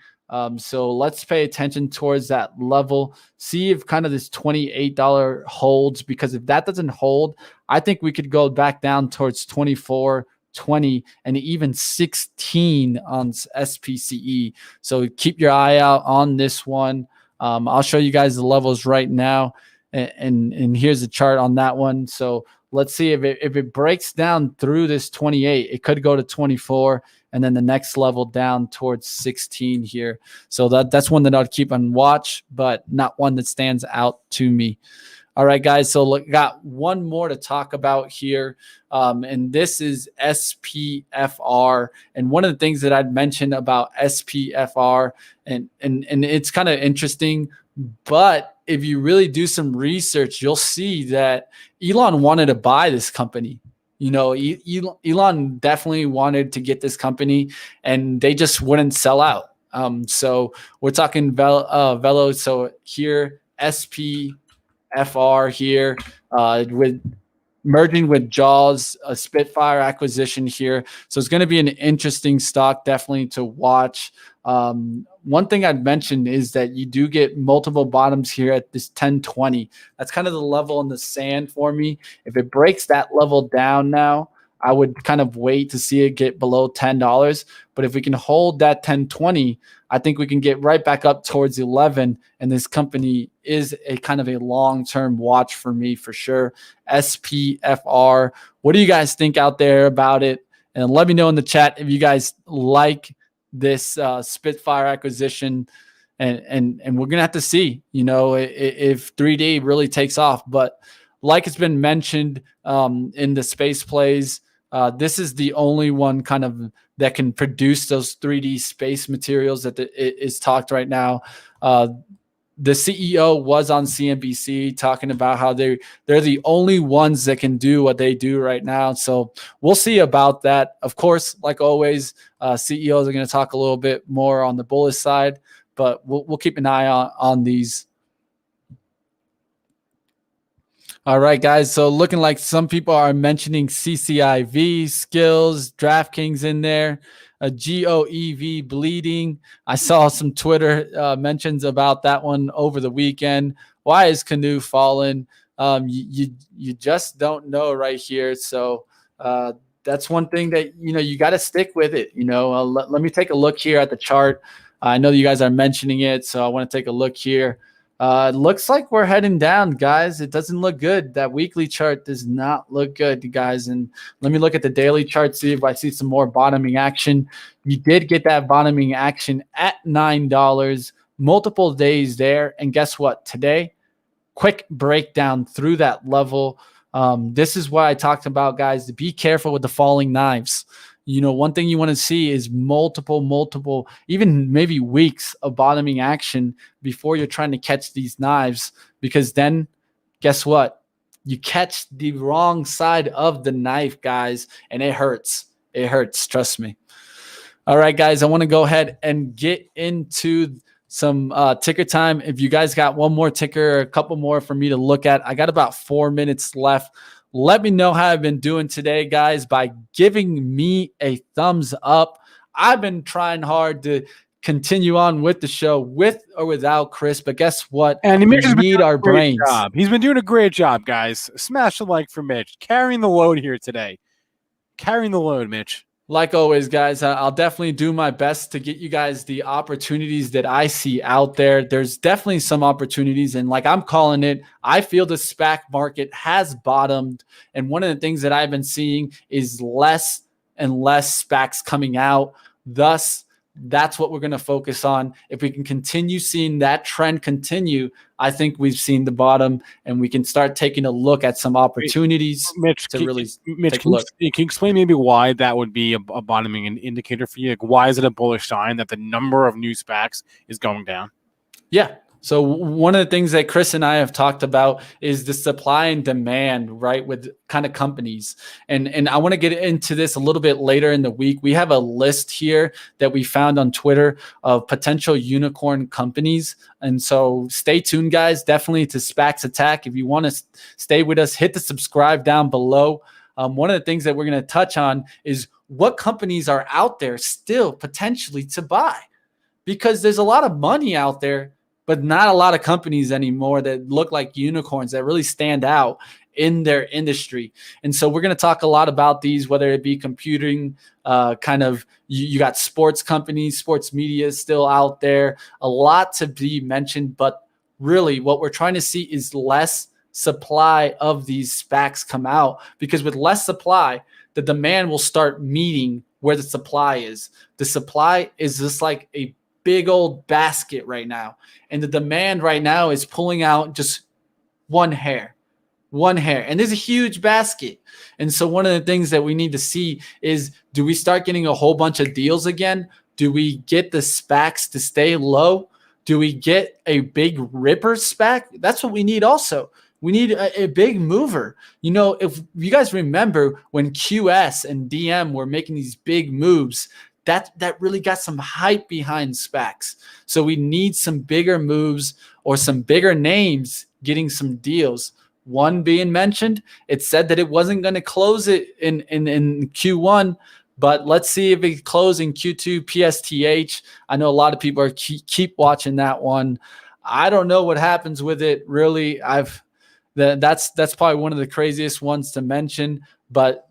So let's pay attention towards that level. See if kind of this $28 holds, because if that doesn't hold, I think we could go back down towards 24, 20, and even 16 on SPCE. So keep your eye out on this one. I'll show you guys the levels right now. And here's the chart on that one. So let's see if it breaks down through this 28, it could go to 24, and then the next level down towards 16 here. So that's one that I'll keep on watch, but not one that stands out to me. All right, guys. So look, got one more to talk about here, and this is SPFR. And one of the things that I'd mentioned about SPFR, and it's kind of interesting, but if you really do some research, you'll see that Elon wanted to buy this company. Elon definitely wanted to get this company, and they just wouldn't sell out. So we're talking Velo. So here, SPFR here, with merging with Jaws, a Spitfire acquisition here. So it's going to be an interesting stock, definitely to watch. One thing I'd mention is that you do get multiple bottoms here at this 1020. That's kind of the level in the sand for me. If it breaks that level down now, I would kind of wait to see it get below $10. But if we can hold that 1020, I think we can get right back up towards 11. And this company is a kind of a long-term watch for me for sure. SPFR. What do you guys think out there about it? And let me know in the chat if you guys like this Spitfire acquisition, and we're gonna have to see, if 3D really takes off. But like it's been mentioned in the space plays, this is the only one kind of that can produce those 3D space materials that is talked right now. The CEO was on CNBC talking about how they're the only ones that can do what they do right now. So we'll see about that. Of course, like always, CEOs are going to talk a little bit more on the bullish side, but we'll keep an eye on these. All right, guys. So looking like some people are mentioning CCIV, Skills, DraftKings in there. A GOEV bleeding. I saw some Twitter mentions about that one over the weekend. Why is Canoe falling? You just don't know right here. So that's one thing that you got to stick with it. Let me take a look here at the chart. I know you guys are mentioning it, so I want to take a look here. It looks like we're heading down, guys. It doesn't look good. That weekly chart does not look good, guys. And let me look at the daily chart, see if I see some more bottoming action. You did get that bottoming action at $9, multiple days there. And guess what? Today, quick breakdown through that level. This is what I talked about, guys, to be careful with the falling knives. One thing you want to see is multiple, even maybe weeks of bottoming action before you're trying to catch these knives, because then guess what? you catch the wrong side of the knife, guys, and it hurts. It hurts. Trust me. All right, guys, I want to go ahead and get into some ticker time. If you guys got one more ticker, a couple more for me to look at, I got about 4 minutes left. Let me know how I've been doing today, guys, by giving me a thumbs up. I've been trying hard to continue on with the show with or without Chris, but guess what? And we need our brains. Job. He's been doing a great job, guys. Smash the like for Mitch. Carrying the load here today. Carrying the load, Mitch. Like always, guys, I'll definitely do my best to get you guys the opportunities that I see out there. There's definitely some opportunities, and like I'm calling it, I feel the SPAC market has bottomed. And one of the things that I've been seeing is less and less SPACs coming out. Thus, that's what we're going to focus on. If we can continue seeing that trend continue, I think we've seen the bottom, and we can start taking a look at some opportunities. Mitch, to really Mitch, take a look. Can you explain maybe why that would be a bottoming indicator for you? Like, why is it a bullish sign that the number of new SPACs is going down? Yeah. So one of the things that Chris and I have talked about is the supply and demand, right, with kind of companies. And I want to get into this a little bit later in the week. We have a list here that we found on Twitter of potential unicorn companies. And so stay tuned, guys, definitely to SPAC Attack. If you want to stay with us, hit the subscribe down below. One of the things that we're going to touch on is what companies are out there still potentially to buy, because there's a lot of money out there, but not a lot of companies anymore that look like unicorns that really stand out in their industry. And so we're going to talk a lot about these, whether it be computing, you got sports companies, sports media is still out there, a lot to be mentioned. But really what we're trying to see is less supply of these SPACs come out, because with less supply, the demand will start meeting where the supply is. The supply is just like a big old basket right now. And the demand right now is pulling out just one hair. And there's a huge basket. And so one of the things that we need to see is, do we start getting a whole bunch of deals again? Do we get the SPACs to stay low? Do we get a big ripper SPAC? That's what we need also. We need a big mover. You know, if you guys remember when QS and DM were making these big moves, that really got some hype behind SPACs. So we need some bigger moves or some bigger names getting some deals. One being mentioned, it said that it wasn't going to close it in Q1, but let's see if it closes in Q2 PSTH. I know a lot of people are keep watching that one. I don't know what happens with it. Really, that's probably one of the craziest ones to mention, but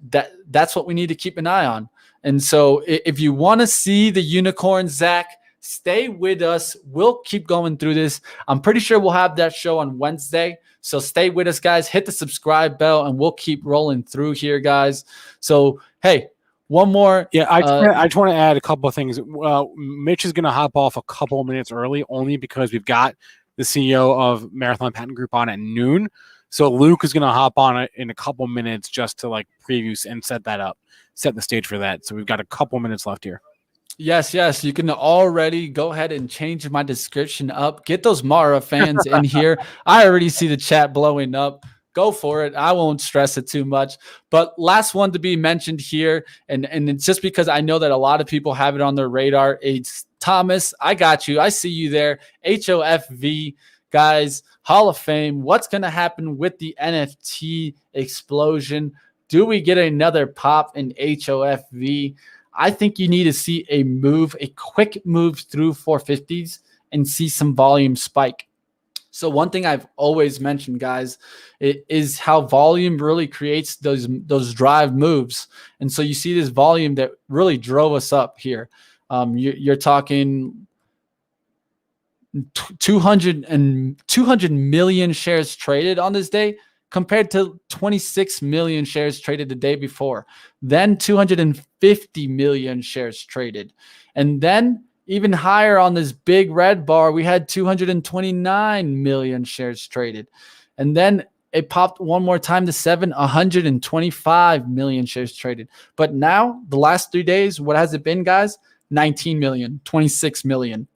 that's what we need to keep an eye on. And so if you want to see the unicorn, Zach, stay with us. We'll keep going through this. I'm pretty sure we'll have that show on Wednesday. So stay with us, guys. Hit the subscribe bell, and we'll keep rolling through here, guys. So, hey, one more. Yeah, I just want to add a couple of things. Mitch is going to hop off a couple of minutes early, only because we've got the CEO of Marathon Patent Group on at noon. So Luke is going to hop on in a couple minutes just to like preview and set the stage for that. So we've got a couple minutes left here. Yes. You can already go ahead and change my description up. Get those Mara fans in here. I already see the chat blowing up. Go for it. I won't stress it too much. But last one to be mentioned here, and it's just because I know that a lot of people have it on their radar. It's Thomas. I got you. I see you there. HOFV, guys. Hall of Fame. What's going to happen with the NFT explosion? Do we get another pop in HOFV? I think you need to see a quick move through 450s and see some volume spike. So one thing I've always mentioned, guys, is how volume really creates those drive moves. And so you see this volume that really drove us up here. You're talking 200 million shares traded on this day, compared to 26 million shares traded the day before. Then 250 million shares traded. And then even higher on this big red bar, we had 229 million shares traded. And then it popped one more time to 125 million shares traded. But now, the last 3 days, what has it been, guys? 19 million, 26 million,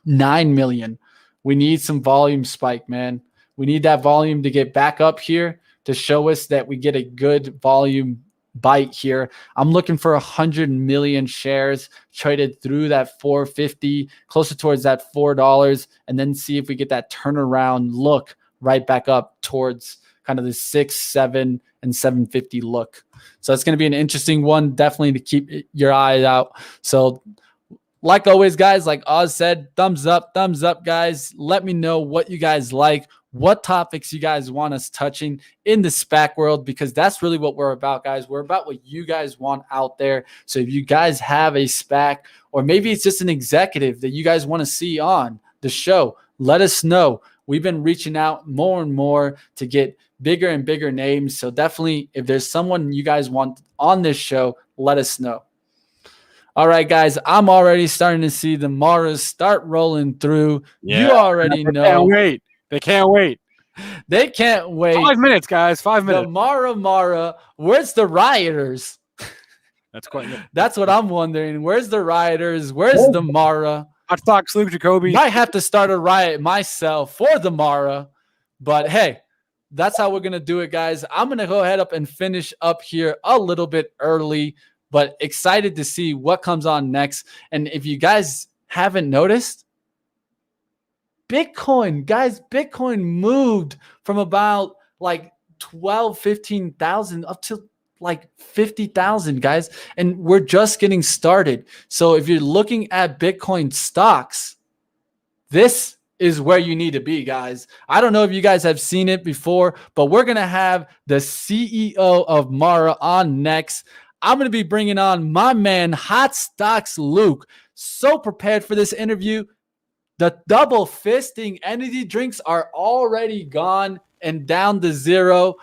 9 million. We need some volume spike, man. We need that volume to get back up here to show us that we get a good volume bite here. I'm looking for 100 million shares traded through that 450, closer towards that $4, and then see if we get that turnaround look right back up towards kind of the 6, 7, and 750 look. So it's going to be an interesting one, definitely to keep your eye out. So like always, guys, like Oz said, thumbs up, guys. Let me know what you guys like, what topics you guys want us touching in the SPAC world, because that's really what we're about, guys. We're about what you guys want out there. So if you guys have a SPAC, or maybe it's just an executive that you guys want to see on the show, let us know. We've been reaching out more and more to get bigger and bigger names. So definitely, if there's someone you guys want on this show, let us know. All right, guys, I'm already starting to see the Maras start rolling through. Yeah. You already know. They can't wait. They can't wait. 5 minutes, guys. 5 minutes. The Mara. Where's the rioters? That's quite good. That's what I'm wondering. Where's the rioters? Where's the Mara? Hot Fox, Luke Jacoby. Might have to start a riot myself for the Mara. But hey, that's how we're going to do it, guys. I'm going to go ahead up and finish up here a little bit early, but excited to see what comes on next. And if you guys haven't noticed, Bitcoin, guys, Bitcoin moved from about like 12, 15,000 up to like 50,000, guys. And we're just getting started. So if you're looking at Bitcoin stocks, this is where you need to be, guys. I don't know if you guys have seen it before, but we're going to have the CEO of Mara on next. I'm going to be bringing on my man, Hot Stocks Luke. So prepared for this interview. The double fisting energy drinks are already gone and down to zero.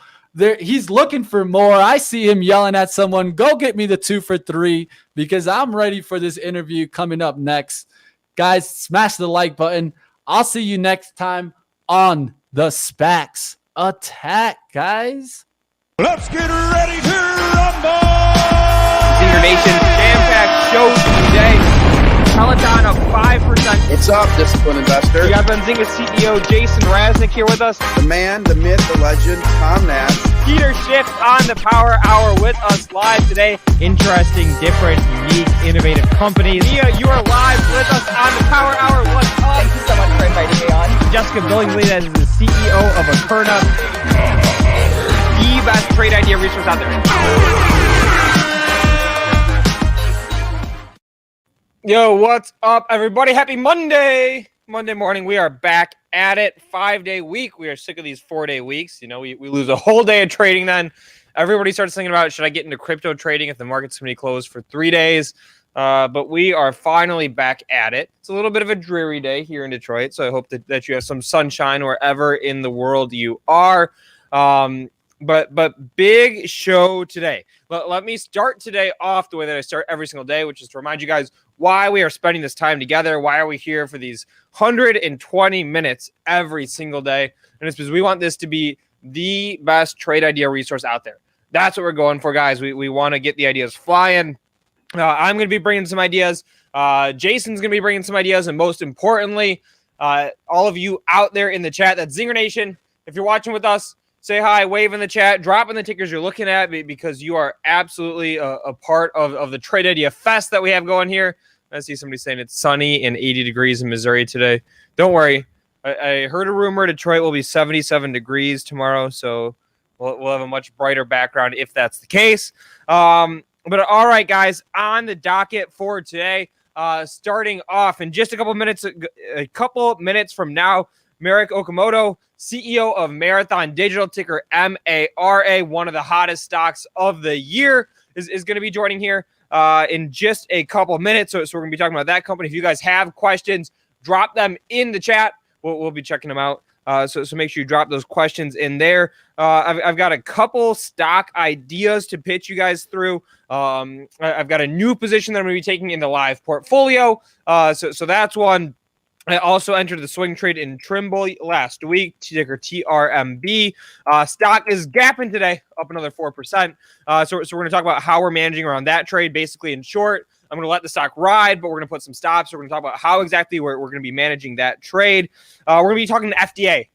He's looking for more. I see him yelling at someone, go get me the 2 for $3, because I'm ready for this interview coming up next. Guys, smash the like button. I'll see you next time on the SPAC Attack, guys. Let's get ready to rumble! ZingerNation jam-packed show today. Peloton up 5%. What's up, disciplined investor? We got Benzinga CEO Jason Raznick here with us. The man, the myth, the legend, Tom Nash. Peter Schiff on the Power Hour with us live today. Interesting, different, unique, innovative companies. Mia, you are live with us on the Power Hour. What's up? Thank you so much for inviting me on. Jessica Billingsley, that is the CEO of Akerna. The best trade idea resource out there. Yo, what's up, everybody? Happy Monday! Monday morning, we are back at it. 5-day week. We are sick of these 4-day weeks. You know, we lose a whole day of trading then. Everybody starts thinking about, should I get into crypto trading if the market's going to be closed for 3 days? But we are finally back at it. It's a little bit of a dreary day here in Detroit, so I hope that you have some sunshine wherever in the world you are. But big show today. Let me start today off the way that I start every single day, which is to remind you guys why we are spending this time together. Why are we here for these 120 minutes every single day? And it's because we want this to be the best trade idea resource out there. That's what we're going for, guys. We want to get the ideas flying. I'm going to be bringing some ideas. Jason's going to be bringing some ideas. And most importantly, all of you out there in the chat, that's ZingerNation. If you're watching with us, say hi, wave in the chat, drop in the tickers you're looking at, because you are absolutely a part of the Trade Idea Fest that we have going here. I see somebody saying it's sunny and 80 degrees in Missouri today. Don't worry. I heard a rumor Detroit will be 77 degrees tomorrow, so we'll have a much brighter background if that's the case. But all right, guys, on the docket for today, starting off in just a couple minutes from now, Marek Okamoto, CEO of Marathon Digital, ticker MARA, one of the hottest stocks of the year, is going to be joining here in just a couple minutes. So we're going to be talking about that company. If you guys have questions, drop them in the chat. We'll be checking them out. So make sure you drop those questions in there. I've got a couple stock ideas to pitch you guys through. I've got a new position that I'm going to be taking in the live portfolio. So that's one. I also entered the swing trade in Trimble last week, ticker TRMB. Stock is gapping today, up another 4%. So we're going to talk about how we're managing around that trade. Basically, in short, I'm going to let the stock ride, but we're going to put some stops. So we're going to talk about how exactly we're going to be managing that trade. We're going to be talking to FDA.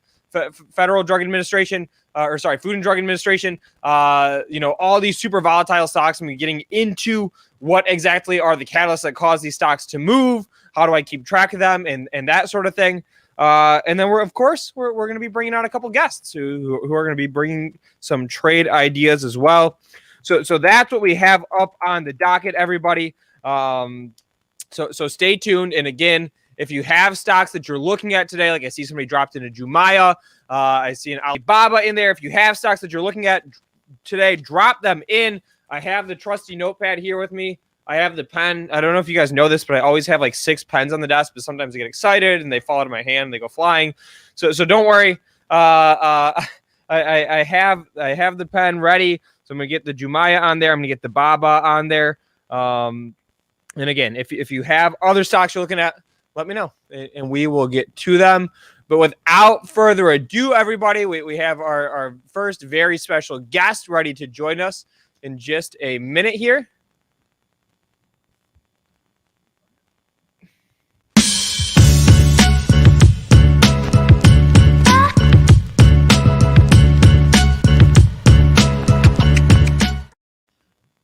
Federal Drug Administration, Food and Drug Administration, all these super volatile stocks, and getting into what exactly are the catalysts that cause these stocks to move. How do I keep track of them and that sort of thing. And then we're going to be bringing on a couple guests who are going to be bringing some trade ideas as well. So that's what we have up on the docket, everybody. So stay tuned. And again, if you have stocks that you're looking at today, like I see somebody dropped into Jumaya, I see an Alibaba in there. If you have stocks that you're looking at today, drop them in. I have the trusty notepad here with me. I have the pen. I don't know if you guys know this, but I always have like 6 pens on the desk, but sometimes I get excited and they fall out of my hand and they go flying. So don't worry. I have the pen ready. So I'm going to get the Jumaya on there. I'm going to get the Baba on there. And again, if you have other stocks you're looking at, let me know and we will get to them. But without further ado, everybody, we have our first very special guest ready to join us in just a minute here.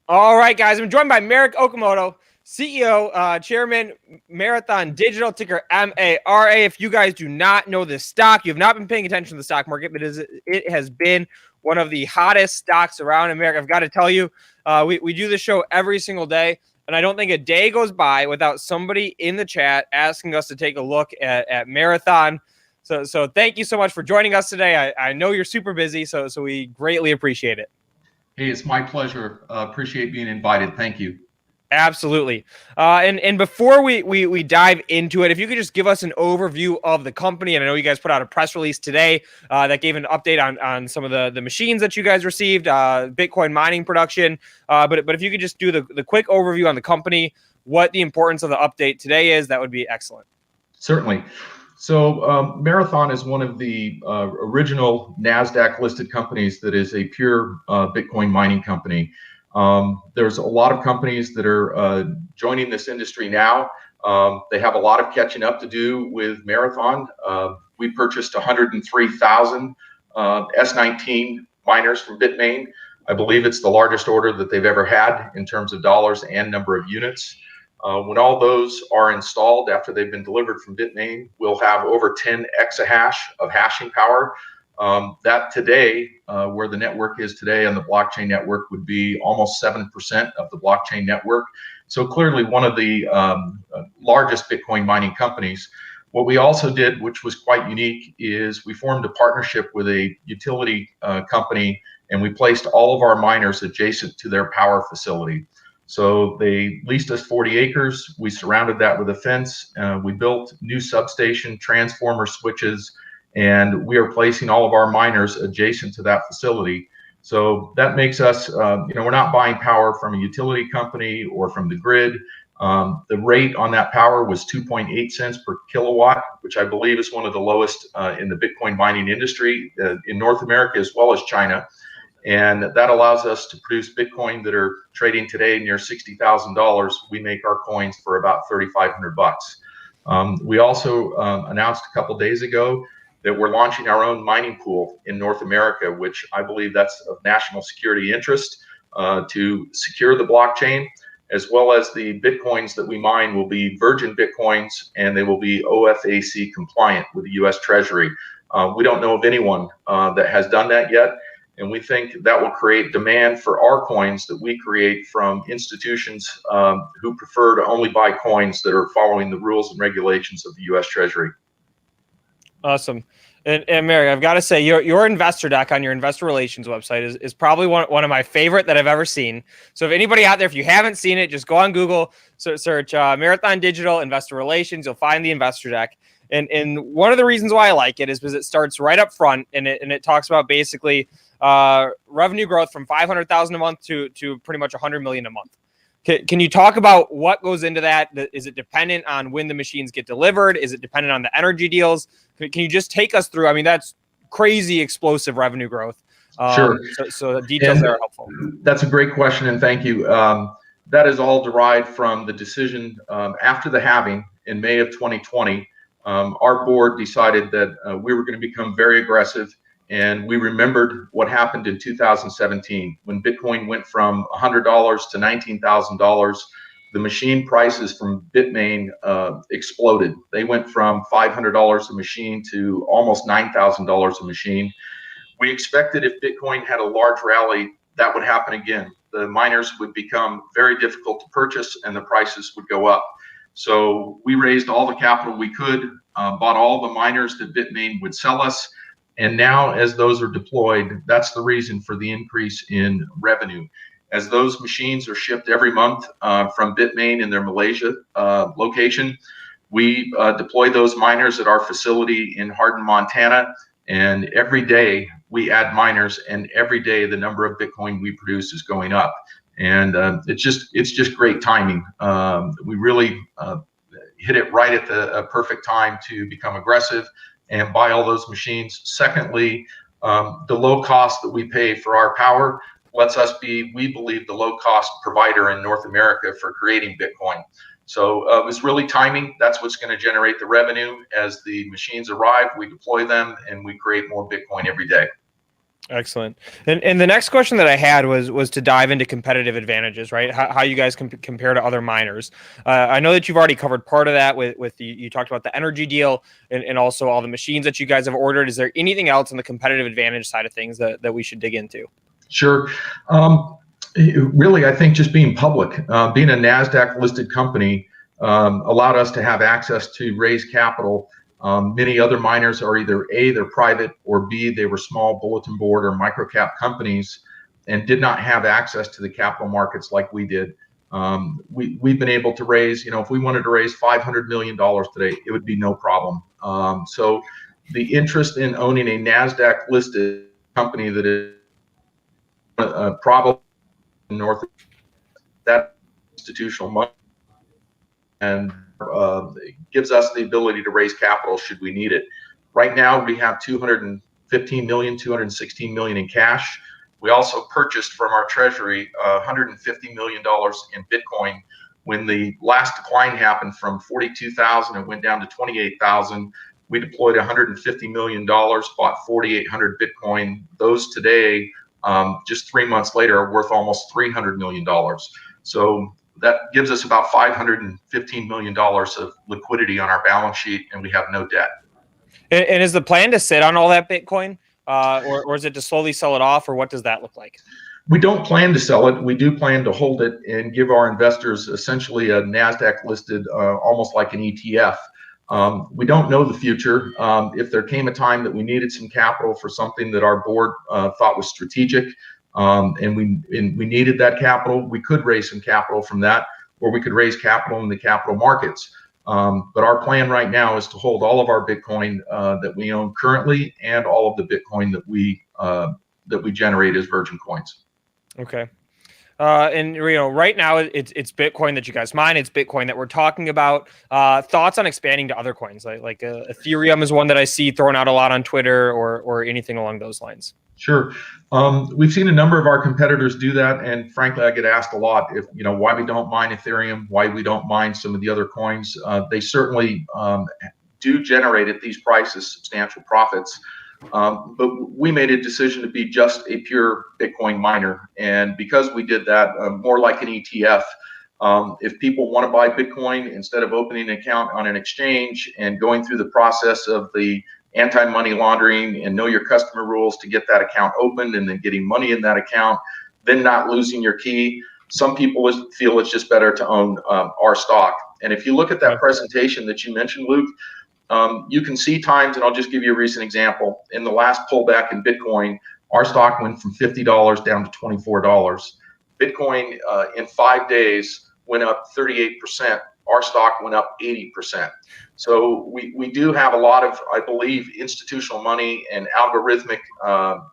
All right, guys, I'm joined by Marek Okamoto, CEO, Chairman, Marathon Digital, ticker MARA. If you guys do not know this stock, you have not been paying attention to the stock market, but it has been one of the hottest stocks around in America. I've got to tell you, we do this show every single day, and I don't think a day goes by without somebody in the chat asking us to take a look at Marathon. So thank you so much for joining us today. I know you're super busy, so we greatly appreciate it. Hey, it's my pleasure. Appreciate being invited. Thank you. Absolutely. And before we dive into it, if you could just give us an overview of the company. And I know you guys put out a press release today that gave an update on some of the machines that you guys received, Bitcoin mining production. But if you could just do the quick overview on the company, what the importance of the update today is, that would be excellent. Certainly. So Marathon is one of the original NASDAQ listed companies that is a pure Bitcoin mining company. There's a lot of companies that are joining this industry now. They have a lot of catching up to do with Marathon. We purchased 103,000 S19 miners from Bitmain. I believe it's the largest order that they've ever had in terms of dollars and number of units. When all those are installed after they've been delivered from Bitmain, we'll have over 10 exahash of hashing power. That today, where the network is today on the blockchain network, would be almost 7% of the blockchain network. So clearly one of the largest Bitcoin mining companies. What we also did, which was quite unique, is we formed a partnership with a utility company, and we placed all of our miners adjacent to their power facility. So they leased us 40 acres. We surrounded that with a fence. We built new substation, transformer switches, and we are placing all of our miners adjacent to that facility. So that makes us, we're not buying power from a utility company or from the grid. The rate on that power was 2.8 cents per kilowatt, which I believe is one of the lowest in the Bitcoin mining industry in North America as well as China. And that allows us to produce Bitcoin that are trading today near $60,000. We make our coins for about $3,500. We also announced a couple days ago that we're launching our own mining pool in North America, which I believe that's of national security interest to secure the blockchain, as well as the Bitcoins that we mine will be virgin Bitcoins, and they will be OFAC compliant with the US Treasury. We don't know of anyone that has done that yet. And we think that will create demand for our coins that we create from institutions who prefer to only buy coins that are following the rules and regulations of the U.S. Treasury. Awesome. And Mary, I've got to say, your investor deck on your investor relations website is probably one of my favorite that I've ever seen. So if anybody out there, if you haven't seen it, just go on Google, search Marathon Digital Investor Relations. You'll find the investor deck. And one of the reasons why I like it is because it starts right up front, and it talks about basically revenue growth from 500,000 a month to pretty much 100 million a month. Can you talk about what goes into that? Is it dependent on when the machines get delivered? Is it dependent on the energy deals? Can you just take us through? I mean, that's crazy explosive revenue growth. Sure. So the details there are helpful. That's a great question, and thank you. That is all derived from the decision after the halving in May of 2020 our board decided that we were going to become very aggressive. And we remembered what happened in 2017 when Bitcoin went from $100 to $19,000. The machine prices from Bitmain exploded. They went from $500 a machine to almost $9,000 a machine. We expected if Bitcoin had a large rally, that would happen again. The miners would become very difficult to purchase and the prices would go up. So we raised all the capital we could, bought all the miners that Bitmain would sell us. And now as those are deployed, that's the reason for the increase in revenue. As those machines are shipped every month from Bitmain in their Malaysia location, we deploy those miners at our facility in Hardin, Montana. And every day we add miners, and every day the number of Bitcoin we produce is going up. And it's just great timing. We really hit it right at the perfect time to become aggressive and buy all those machines. Secondly, the low cost that we pay for our power lets us be, we believe, the low cost provider in North America for creating Bitcoin. So it was really timing. That's what's going to generate the revenue. As the machines arrive, we deploy them and we create more Bitcoin every day. Excellent. And the next question that I had was to dive into competitive advantages, right? How you guys compare to other miners. I know that you've already covered part of that with you talked about the energy deal and also all the machines that you guys have ordered. Is there anything else on the competitive advantage side of things that we should dig into? Sure. Really, I think just being public, being a NASDAQ listed company allowed us to have access to raise capital. Many other miners are either A, they're private, or B, they were small bulletin board or microcap companies and did not have access to the capital markets like we did. We've been able to raise, if we wanted to raise $500 million today, it would be no problem. So the interest in owning a NASDAQ listed company that is probably in North, that institutional money, and gives us the ability to raise capital should we need it. Right now, we have $215 million, $216 million in cash. We also purchased from our treasury $150 million in Bitcoin. When the last decline happened from 42,000, it went down to 28,000. We deployed $150 million, bought 4,800 Bitcoin. Those today, just 3 months later, are worth almost $300 million. So that gives us about $515 million of liquidity on our balance sheet, and we have no debt. And is the plan to sit on all that Bitcoin, or is it to slowly sell it off, or what does that look like? We don't plan to sell it. We do plan to hold it and give our investors essentially a NASDAQ listed, almost like an ETF. We don't know the future. If there came a time that we needed some capital for something that our board thought was strategic, and we needed that capital, we could raise some capital from that, or we could raise capital in the capital markets. But our plan right now is to hold all of our Bitcoin that we own currently, and all of the Bitcoin that we generate as Virgin Coins. Okay. And right now it's Bitcoin that you guys mine. It's Bitcoin that we're talking about. Thoughts on expanding to other coins, like Ethereum is one that I see thrown out a lot on Twitter, or anything along those lines. Sure. We've seen a number of our competitors do that, and frankly, I get asked a lot if why we don't mine Ethereum, why we don't mine some of the other coins. They certainly do generate at these prices substantial profits. But we made a decision to be just a pure Bitcoin miner. And because we did that, more like an ETF, if people want to buy Bitcoin, instead of opening an account on an exchange and going through the process of the anti-money laundering and know your customer rules to get that account opened, and then getting money in that account, then not losing your key, some people feel it's just better to own our stock. And if you look at that presentation that you mentioned, Luke, you can see times, and I'll just give you a recent example. In the last pullback in Bitcoin, our stock went from $50 down to $24. Bitcoin in 5 days went up 38%. Our stock went up 80%. So we do have a lot of, I believe, institutional money and algorithmic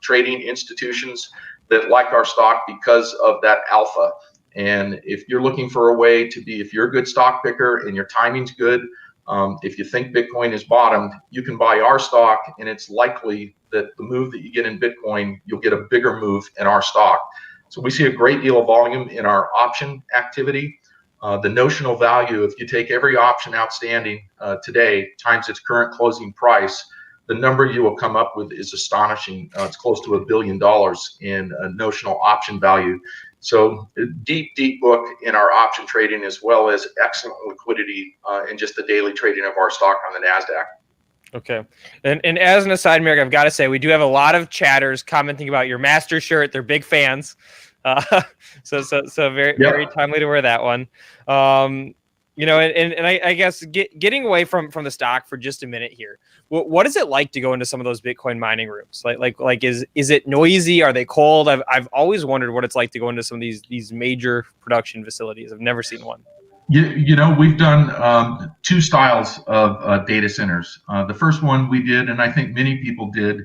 trading institutions that like our stock because of that alpha. And if you're looking for a way to be, if you're a good stock picker and your timing's good, if you think Bitcoin is bottomed, you can buy our stock, and it's likely that the move that you get in Bitcoin, you'll get a bigger move in our stock. So we see a great deal of volume in our option activity. the notional value, if you take every option outstanding today times its current closing price, the number you will come up with is astonishing. It's close to $1 billion in notional option value. So deep book in our option trading, as well as excellent liquidity in just the daily trading of our stock on the NASDAQ. Okay. And as an aside, Merrick, I've got to say, we do have a lot of chatters commenting about your master shirt. They're big fans. So very timely to wear that one. You know, and I guess getting away from the stock for just a minute here. What is it like to go into some of those Bitcoin mining rooms? Like is it noisy? Are they cold? I've always wondered what it's like to go into some of these major production facilities. I've never seen one. You know, we've done two styles of data centers. The first one we did, and I think many people did,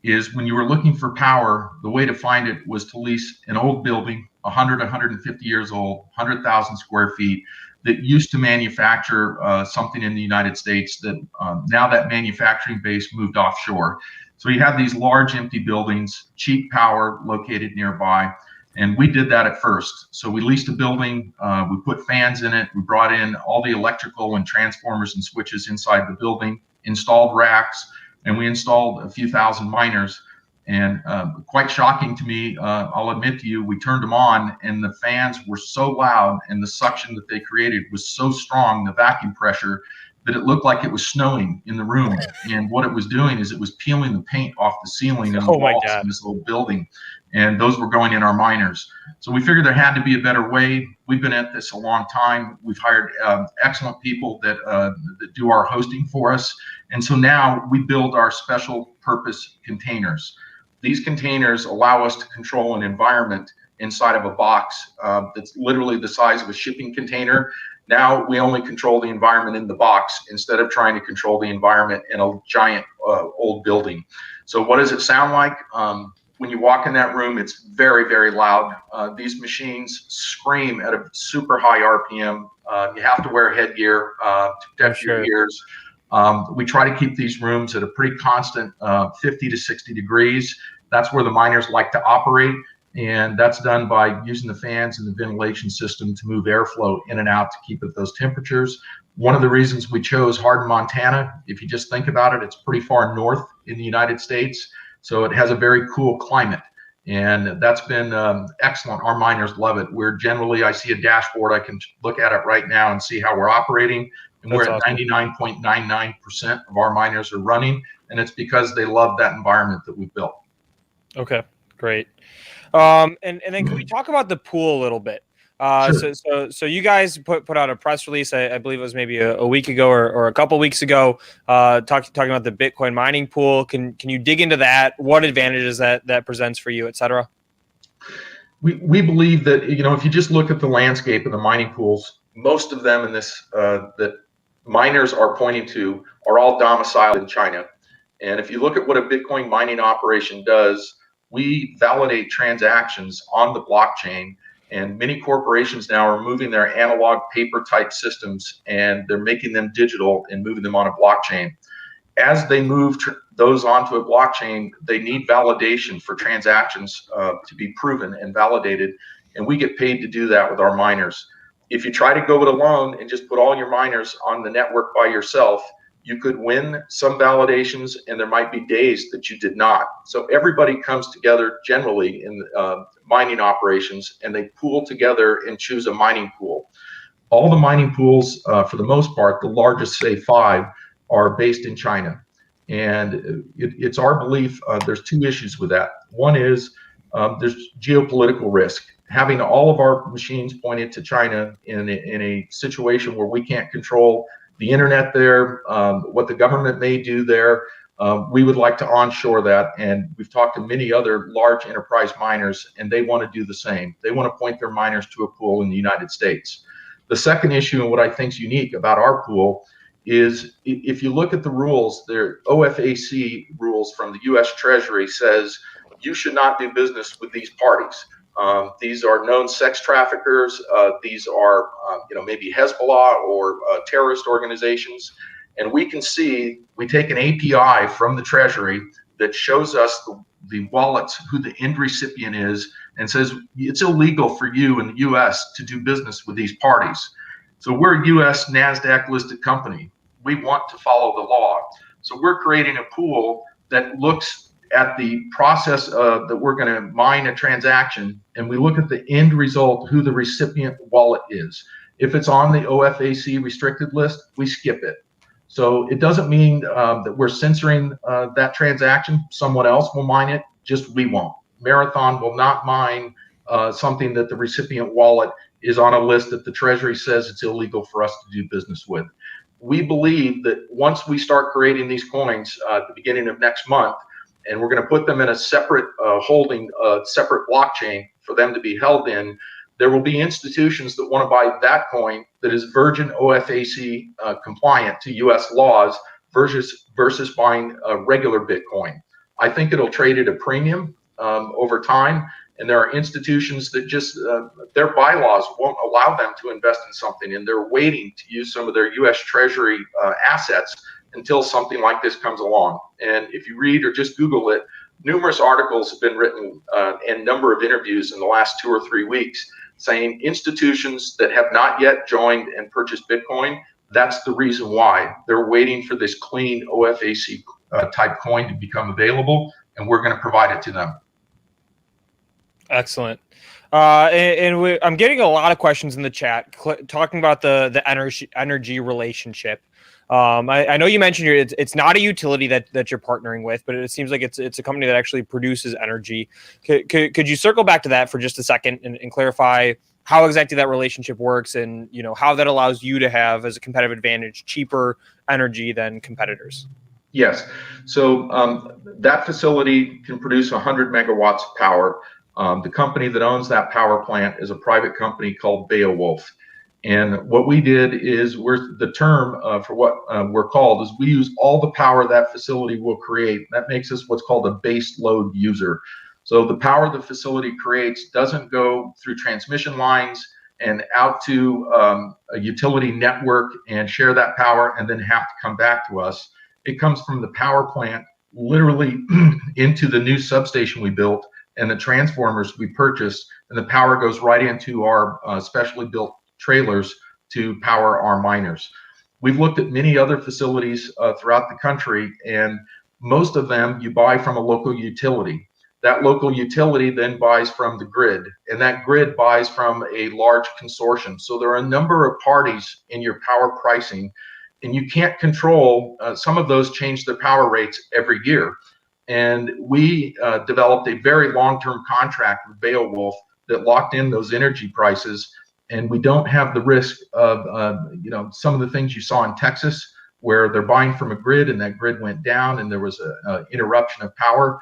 is when you were looking for power, the way to find it was to lease an old building, 100, 150 years old, 100,000 square feet, that used to manufacture something in the United States that now that manufacturing base moved offshore. So you have these large empty buildings, cheap power located nearby. And we did that at first. So we leased a building, we put fans in it, we brought in all the electrical and transformers and switches inside the building, installed racks, and we installed a few thousand miners. And quite shocking to me, I'll admit to you, we turned them on and the fans were so loud and the suction that they created was so strong, the vacuum pressure, that it looked like it was snowing in the room. And what it was doing is it was peeling the paint off the ceiling and the walls in this little building. And those were going in our miners. So we figured there had to be a better way. We've been at this a long time. We've hired excellent people that do our hosting for us. And so now we build our special purpose containers. These containers allow us to control an environment inside of a box that's literally the size of a shipping container. Now we only control the environment in the box instead of trying to control the environment in a giant old building. So what does it sound like? When you walk in that room, it's very, very loud. These machines scream at a super high RPM. You have to wear headgear to protect your ears. We try to keep these rooms at a pretty constant 50 to 60 degrees. That's where the miners like to operate. And that's done by using the fans and the ventilation system to move airflow in and out to keep at those temperatures. One of the reasons we chose Hardin, Montana, if you just think about it, it's pretty far north in the United States. So it has a very cool climate. And that's been excellent. Our miners love it. We're generally, I see a dashboard, I can look at it right now and see how we're operating. And we're at 99.99% of our miners are running. And it's because they love that environment that we built. Okay, great. And then can we talk about the pool a little bit? Sure. So you guys put out a press release, I believe it was maybe a week ago or a couple weeks ago, talking about the Bitcoin mining pool. Can you dig into that? What advantages that presents for you, et cetera? We believe that, you know, if you just look at the landscape of the mining pools, most of them in this that miners are pointing to are all domiciled in China. And if you look at what a Bitcoin mining operation does, we validate transactions on the blockchain. And many corporations now are moving their analog paper type systems and they're making them digital and moving them on a blockchain. As they move those onto a blockchain, they need validation for transactions to be proven and validated. And we get paid to do that with our miners. If you try to go it alone and just put all your miners on the network by yourself, you could win some validations and there might be days that you did not. So everybody comes together generally in mining operations and they pool together and choose a mining pool. All the mining pools, for the most part, the largest, say 5, are based in China. And it's our belief, there's two issues with that. One is there's geopolitical risk. Having all of our machines pointed to China in a situation where we can't control the internet there, what the government may do there, we would like to onshore that. And we've talked to many other large enterprise miners and they want to do the same. They want to point their miners to a pool in the United States. The second issue, and what I think is unique about our pool, is if you look at the rules, their OFAC rules from the US Treasury says you should not do business with these parties. These are known sex traffickers. These are, maybe Hezbollah or terrorist organizations. And we can see, we take an API from the Treasury that shows us the wallets, who the end recipient is, and says it's illegal for you in the U.S. to do business with these parties. So we're a U.S. NASDAQ listed company. We want to follow the law. So we're creating a pool that looks at the process that we're going to mine a transaction, and we look at the end result, who the recipient wallet is. If it's on the OFAC restricted list, we skip it. So it doesn't mean that we're censoring that transaction. Someone else will mine it, just we won't. Marathon will not mine something that the recipient wallet is on a list that the Treasury says it's illegal for us to do business with. We believe that once we start creating these coins at the beginning of next month, and we're going to put them in a separate holding, separate blockchain for them to be held in, there will be institutions that want to buy that coin that is Virgin OFAC compliant to U.S. laws versus buying a regular Bitcoin. I think it'll trade at a premium over time, and there are institutions that just their bylaws won't allow them to invest in something, and they're waiting to use some of their U.S. Treasury assets until something like this comes along. And if you read or just Google it, numerous articles have been written and a number of interviews in the last 2 or 3 weeks saying institutions that have not yet joined and purchased Bitcoin, that's the reason why. They're waiting for this clean OFAC type coin to become available, and we're going to provide it to them. Excellent. I'm getting a lot of questions in the chat talking about the energy relationship. I know you mentioned it's not a utility that you're partnering with, but it seems like it's a company that actually produces energy. Could you circle back to that for just a second and clarify how exactly that relationship works, and how that allows you to have, as a competitive advantage, cheaper energy than competitors? Yes. So that facility can produce 100 megawatts of power. The company that owns that power plant is a private company called Beowulf. And what we did is the term for what we're called is we use all the power that facility will create. That makes us what's called a base load user. So the power the facility creates doesn't go through transmission lines and out to a utility network and share that power and then have to come back to us. It comes from the power plant literally into the new substation we built and the transformers we purchased, and the power goes right into our specially built trailers to power our miners. We've looked at many other facilities throughout the country, and most of them you buy from a local utility. That local utility then buys from the grid, and that grid buys from a large consortium. So there are a number of parties in your power pricing, and you can't control, some of those change their power rates every year. And we developed a very long-term contract with Beowulf that locked in those energy prices, and we don't have the risk of some of the things you saw in Texas where they're buying from a grid and that grid went down and there was an interruption of power.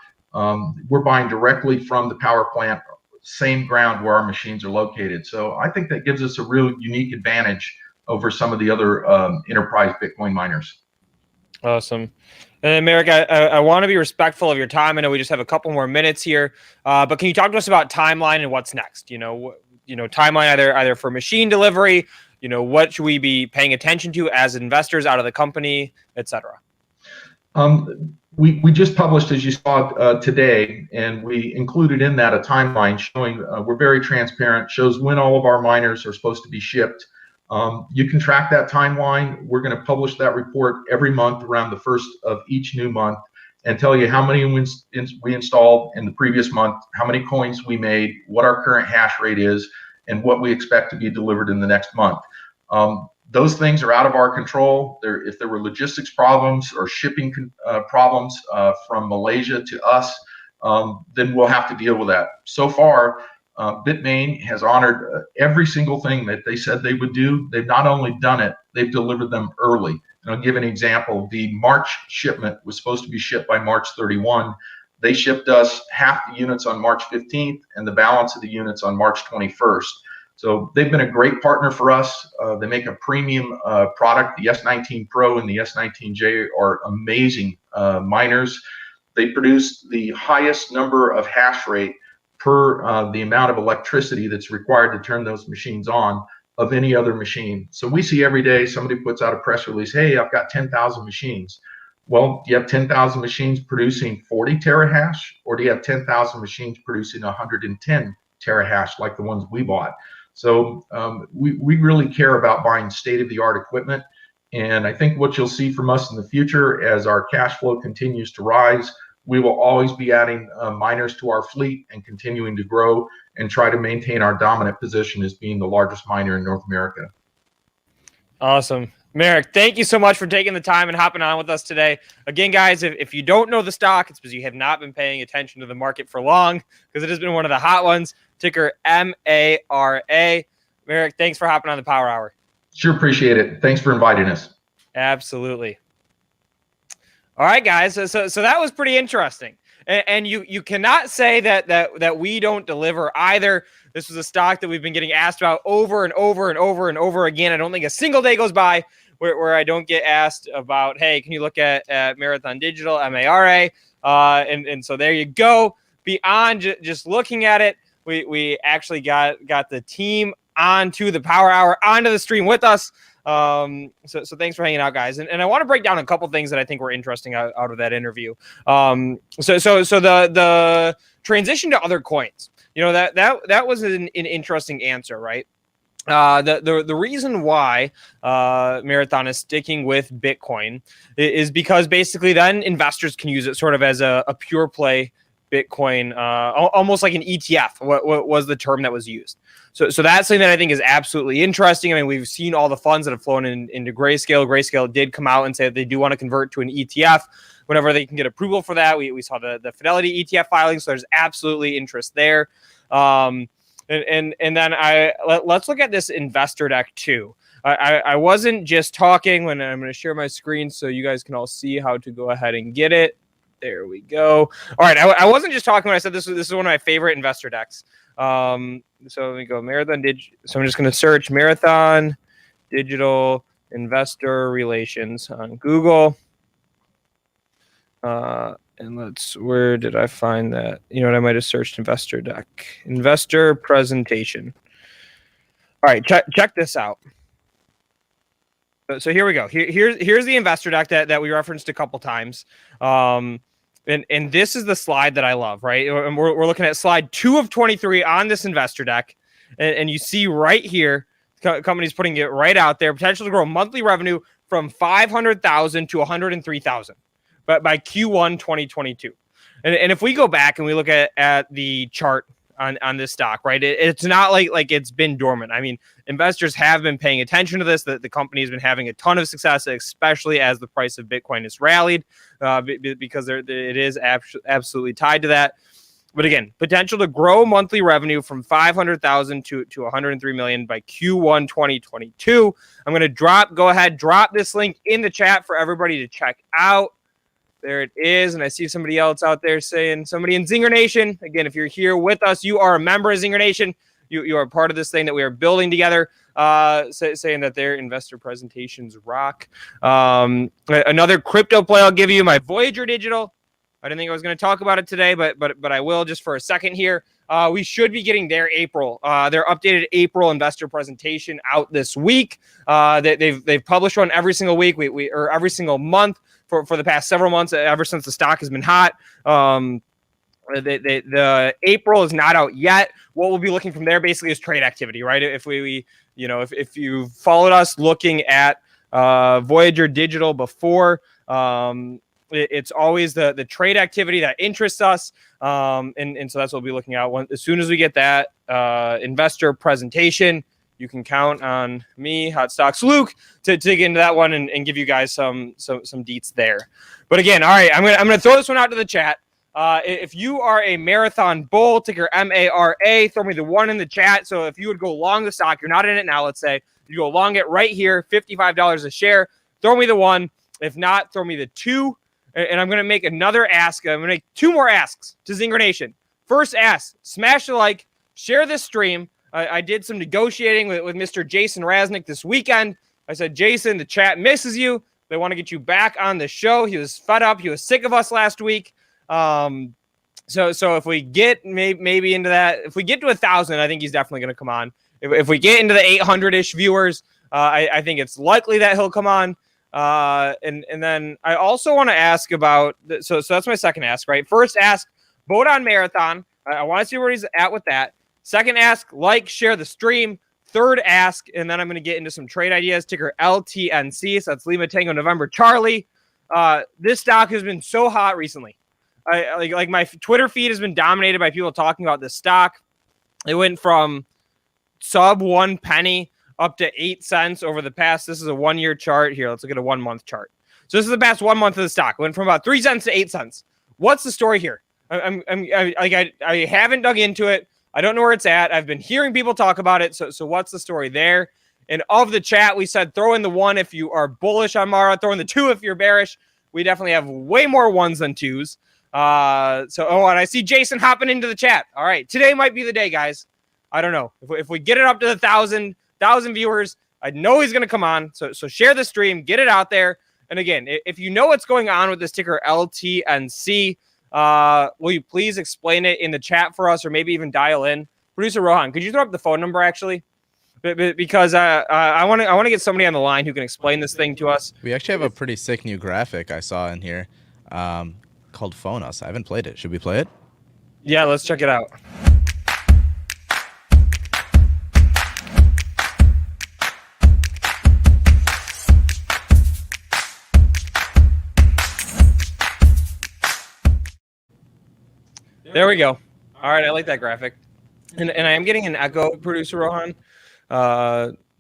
We're buying directly from the power plant, same ground where our machines are located. So I think that gives us a real unique advantage over some of the other enterprise Bitcoin miners. Awesome. And Merrick, I want to be respectful of your time. I know we just have a couple more minutes here, but can you talk to us about timeline and what's next? Timeline either for machine delivery, what should we be paying attention to as investors out of the company, et cetera? We just published, as you saw today, and we included in that a timeline showing we're very transparent, shows when all of our miners are supposed to be shipped. You can track that timeline. We're going to publish that report every month around the first of each new month and tell you how many we installed in the previous month, how many coins we made, what our current hash rate is, and what we expect to be delivered in the next month. Those things are out of our control. If there were logistics problems or shipping problems from Malaysia to us, then we'll have to deal with that. So far, Bitmain has honored every single thing that they said they would do. They've not only done it, they've delivered them early. And I'll give an example. The March shipment was supposed to be shipped by March 31. They shipped us half the units on March 15th and the balance of the units on March 21st. So they've been a great partner for us. They make a premium product. The S19 Pro and the S19J are amazing miners. They produce the highest number of hash rate per the amount of electricity that's required to turn those machines on of any other machine. So we see every day somebody puts out a press release, hey, I've got 10,000 machines. Well, do you have 10,000 machines producing 40 terahash, or do you have 10,000 machines producing 110 terahash like the ones we bought? So we really care about buying state-of-the-art equipment. And I think what you'll see from us in the future as our cash flow continues to rise, we will always be adding miners to our fleet and continuing to grow and try to maintain our dominant position as being the largest miner in North America. Awesome. Merrick, thank you so much for taking the time and hopping on with us today. Again, guys, if you don't know the stock, it's because you have not been paying attention to the market for long, because it has been one of the hot ones. Ticker MARA. Merrick, thanks for hopping on the Power Hour. Sure, appreciate it. Thanks for inviting us. Absolutely. All right, guys. So that was pretty interesting. And you cannot say that we don't deliver either. This was a stock that we've been getting asked about over and over and over and over again. I don't think a single day goes by where I don't get asked about, hey, can you look at Marathon Digital, MARA? And so there you go. Beyond just looking at it, we actually got the team onto the Power Hour, onto the stream with us. So thanks for hanging out, guys. And I want to break down a couple things that I think were interesting out of that interview. So the transition to other coins, that was an interesting answer, right? The reason why Marathon is sticking with Bitcoin is because basically then investors can use it sort of as a pure play Bitcoin, almost like an ETF. What was the term that was used? So that's something that I think is absolutely interesting. I mean, we've seen all the funds that have flown into Grayscale. Grayscale did come out and say that they do want to convert to an ETF whenever they can get approval for that. We saw the Fidelity ETF filing, so there's absolutely interest there. And then let's look at this investor deck too. I wasn't just talking when I'm going to share my screen so you guys can all see how to go ahead and get it. There we go. All right. I wasn't just talking when I said this is one of my favorite investor decks. So let me go Marathon Digital. So I'm just going to search Marathon Digital Investor Relations on Google. And where did I find that? You know what? I might have searched investor deck, investor presentation. All right. Check this out. So here we go. Here's the investor deck that we referenced a couple times. And this is the slide that I love, right? And we're looking at slide 2 of 23 on this investor deck. And you see right here, companies putting it right out there, potential to grow monthly revenue from 500,000 to 103,000 but by Q1 2022. And if we go back and we look at the chart on this stock, right? It's not like it's been dormant. I mean, investors have been paying attention to this. The company has been having a ton of success, especially as the price of Bitcoin has rallied, because it is absolutely tied to that. But again, potential to grow monthly revenue from 500,000 to 103 million by Q1 2022. I'm going to go ahead, drop this link in the chat for everybody to check out. There it is. And I see somebody else out there saying, somebody in ZingerNation. Again, if you're here with us, you are a member of ZingerNation. You are part of this thing that we are building together, saying that their investor presentations rock. Another crypto play I'll give you, my Voyager Digital. I didn't think I was going to talk about it today, but I will just for a second here. We should be getting their updated April investor presentation out this week. They've published one every single week, or every single month for the past several months, ever since the stock has been hot. The April is not out yet. What we'll be looking from there basically is trade activity, right? If if you followed us looking at Voyager Digital before, it's always the trade activity that interests us. And so that's what we'll be looking at. As soon as we get that investor presentation, you can count on me, Hot Stocks Luke, to dig into that one and give you guys some deets there. But again, all right, I'm gonna throw this one out to the chat. If you are a Marathon bull, ticker MARA, throw me the 1 in the chat. So if you would go long the stock, you're not in it now, let's say, you go long it right here, $55 a share, throw me the 1. If not, throw me the 2. And I'm going to make another ask. I'm going to make 2 more asks to ZingerNation. First ask, smash the like, share this stream. I did some negotiating with Mr. Jason Raznick this weekend. I said, Jason, the chat misses you. They want to get you back on the show. He was fed up. He was sick of us last week. So if we get maybe into that, if we get to 1,000, I think he's definitely going to come on. If we get into the 800-ish viewers, I think it's likely that he'll come on. And then I also want to ask about, so that's my second ask, right? First ask, vote on Marathon. I want to see where he's at with that. Second ask, like, share the stream. Third ask, and then I'm going to get into some trade ideas. Ticker LTNC, so that's Lima Tango November Charlie. This stock has been so hot recently. Like my Twitter feed has been dominated by people talking about this stock. It went from sub 1 penny up to 8 cents over the past. This is a 1 year chart here. Let's look at a 1 month chart. So this is the past 1 month of the stock. It went from about 3 cents to 8 cents. What's the story here? I haven't dug into it. I don't know where it's at. I've been hearing people talk about it. So what's the story there? And of the chat, we said throw in the 1 if you are bullish on Mara. Throw in the 2 if you're bearish. We definitely have way more 1s than 2s. And I see Jason hopping into the chat. All right, today might be the day, guys. I don't know if we get it up to the 1,000 viewers. I know he's going to come on. So share the stream, get it out there. And again, if you know what's going on with this ticker LTNC, will you please explain it in the chat for us, or maybe even dial in? Producer Rohan, could you throw up the phone number actually? Because I want to get somebody on the line who can explain this thing to us. We actually have a pretty sick new graphic I saw in here called Phone Us. I haven't played it. Should we play it? Yeah, let's check it out. There we go. All right, I like that graphic. And I am getting an echo, Producer Rohan.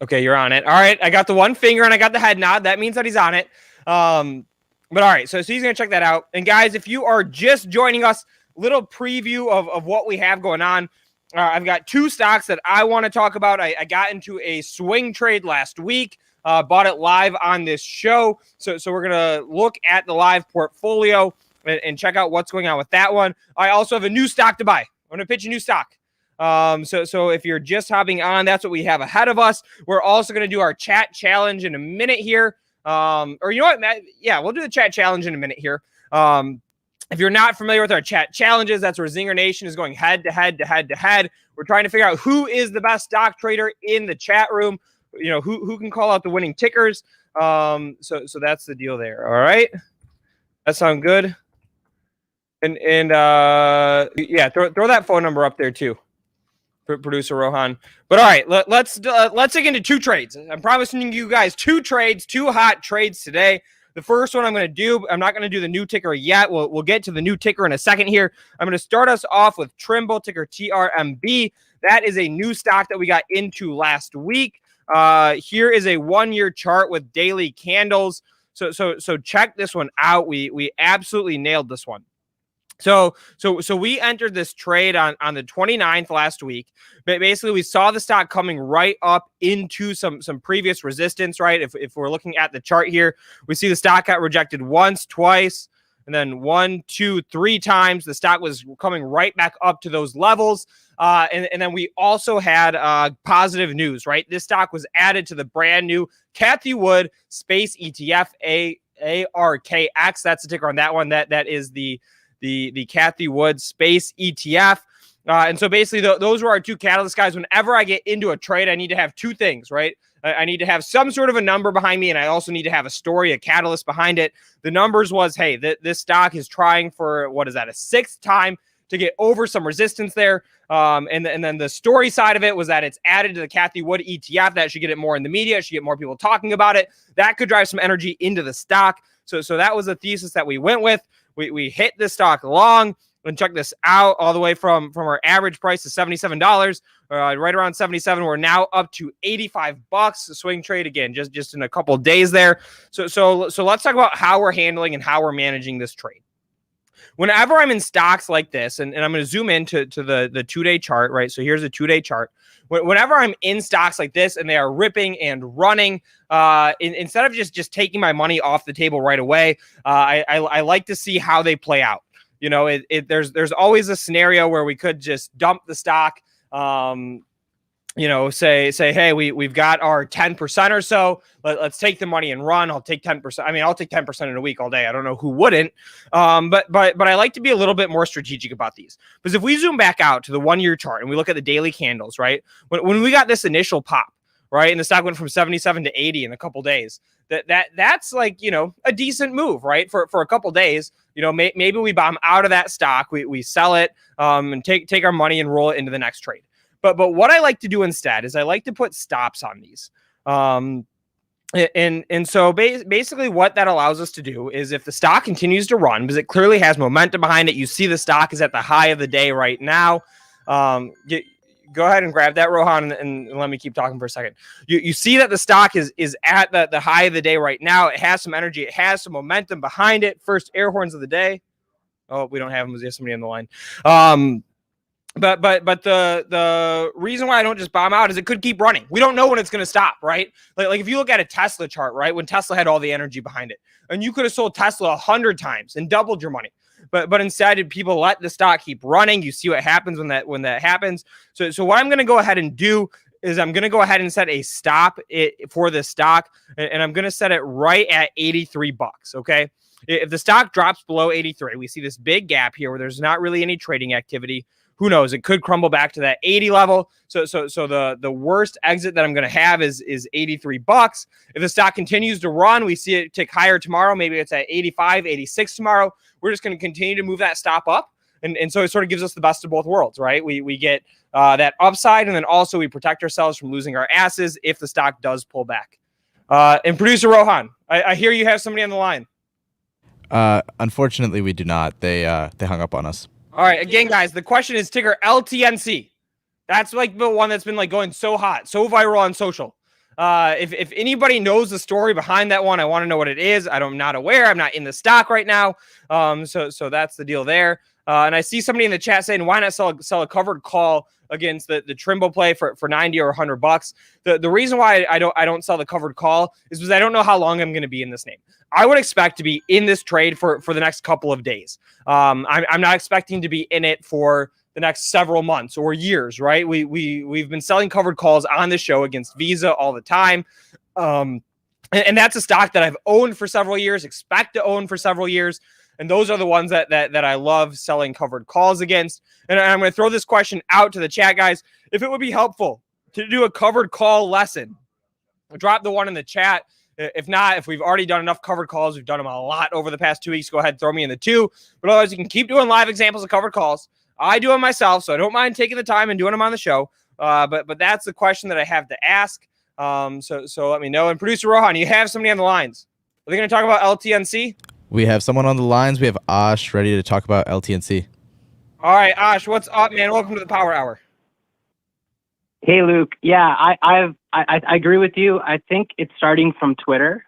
Okay, you're on it. All right, I got the 1 finger and I got the head nod. That means that he's on it. But all right, so he's going to check that out. And guys, if you are just joining us, little preview of what we have going on. I've got 2 stocks that I want to talk about. I got into a swing trade last week, bought it live on this show. So we're going to look at the live portfolio and check out what's going on with that one. I also have a new stock to buy. I'm going to pitch a new stock. So if you're just hopping on, that's what we have ahead of us. We're also going to do our chat challenge in a minute here. Or you know what, Matt? Yeah, we'll do the chat challenge in a minute here. If you're not familiar with our chat challenges, that's where ZingerNation is going head to head. We're trying to figure out who is the best stock trader in the chat room. You know, who can call out the winning tickers. So that's the deal there. All right. That sound good. And yeah, throw that phone number up there too, Producer Rohan. But all right, let's dig into 2 trades. I'm promising you guys 2 trades, 2 hot trades today. The first one I'm going to do, I'm not going to do the new ticker yet. We'll get to the new ticker in a second here. I'm going to start us off with Trimble, ticker TRMB. That is a new stock that we got into last week. Here is a 1 year chart with daily candles. So check this one out. We absolutely nailed this one. So we entered this trade on the 29th last week. But basically, we saw the stock coming right up into some previous resistance, right? If we're looking at the chart here, we see the stock got rejected once, twice, and then 1, 2, 3 times. The stock was coming right back up to those levels. And then we also had positive news, right? This stock was added to the brand new Cathie Wood Space ETF, ARKX. That's the ticker on that one. That is the Cathie Wood Space ETF. And so basically those were our 2 catalysts, guys. Whenever I get into a trade, I need to have 2 things, right? I need to have some sort of a number behind me, and I also need to have a story, a catalyst behind it. The numbers was, hey, this stock is trying for, what is that, a 6th time to get over some resistance there. And then the story side of it was that it's added to the Cathie Wood ETF. That should get it more in the media. It should get more people talking about it. That could drive some energy into the stock. So that was the thesis that we went with. We hit this stock long, and check this out, all the way from our average price to $77, right around 77. We're now up to $85. A swing trade again, just in a couple of days there. So let's talk about how we're handling and how we're managing this trade. Whenever I'm in stocks like this, and I'm going to zoom into the 2-day chart, right? So here's a 2-day chart. Whenever I'm in stocks like this and they are ripping and running, instead of just taking my money off the table right away, I like to see how they play out. You know, there's always a scenario where we could just dump the stock, you know, say, hey, we've got our 10% or so. Let's take the money and run. I'll take 10%. I mean, I'll take 10% in a week all day. I don't know who wouldn't. But I like to be a little bit more strategic about these, because if we zoom back out to the 1 year chart and we look at the daily candles, right? When we got this initial pop, right? And the stock went from 77 to 80 in a couple days. That's like, you know, a decent move, right? For a couple days, you know, maybe we bomb out of that stock, we sell it, and take our money and roll it into the next trade. But what I like to do instead is I like to put stops on these. And so basically what that allows us to do is if the stock continues to run, because it clearly has momentum behind it, you see the stock is at the high of the day right now. Go ahead and grab that, Rohan, and let me keep talking for a second. You see that the stock is at the high of the day right now. It has some energy. It has some momentum behind it. First air horns of the day. Oh, we don't have them. There's somebody on the line. But the reason why I don't just bomb out is it could keep running. We don't know when it's going to stop, right? Like if you look at a Tesla chart, right, when Tesla had all the energy behind it, and you could have sold Tesla 100 times and doubled your money. But instead, people let the stock keep running. You see what happens when that happens. So what I'm going to go ahead and do is I'm going to go ahead and set a stop for this stock, and I'm going to set it right at $83. Okay, if the stock drops below 83, we see this big gap here where there's not really any trading activity. Who knows? It could crumble back to that 80 level. So the worst exit that I'm going to have is $83. If the stock continues to run, we see it tick higher tomorrow. Maybe it's at 85, 86 tomorrow. We're just going to continue to move that stop up. And so it sort of gives us the best of both worlds, right? We get that upside, and then also we protect ourselves from losing our asses if the stock does pull back. And producer Rohan, I hear you have somebody on the line. Unfortunately, we do not. They hung up on us. All right, again, guys, the question is ticker LTNC. That's like the one that's been like going so hot, so viral on social. If anybody knows the story behind that one, I want to know what it is. I'm not aware. I'm not in the stock right now. So that's the deal there. And I see somebody in the chat saying, why not sell a covered call against the Trimble play for 90 or $100? The reason why I don't sell the covered call is because I don't know how long I'm going to be in this name. I would expect to be in this trade for the next couple of days. I'm not expecting to be in it for the next several months or years, right? We've been selling covered calls on the show against Visa all the time. And that's a stock that I've owned for several years, expect to own for several years. And those are the ones that I love selling covered calls against. And I'm going to throw this question out to the chat, guys. If it would be helpful to do a covered call lesson, drop the one in the chat. If not, if we've already done enough covered calls, we've done them a lot over the past 2 weeks, go ahead and throw me in the 2. But otherwise, you can keep doing live examples of covered calls. I do them myself, so I don't mind taking the time and doing them on the show. But that's the question that I have to ask. So let me know. And producer Rohan, you have somebody on the lines. Are they going to talk about LTNC? We have someone on the lines. We have Ash ready to talk about LTNC. All right, Ash, what's up, man? Welcome to the Power Hour. Hey, Luke. Yeah, I agree with you. I think it's starting from Twitter.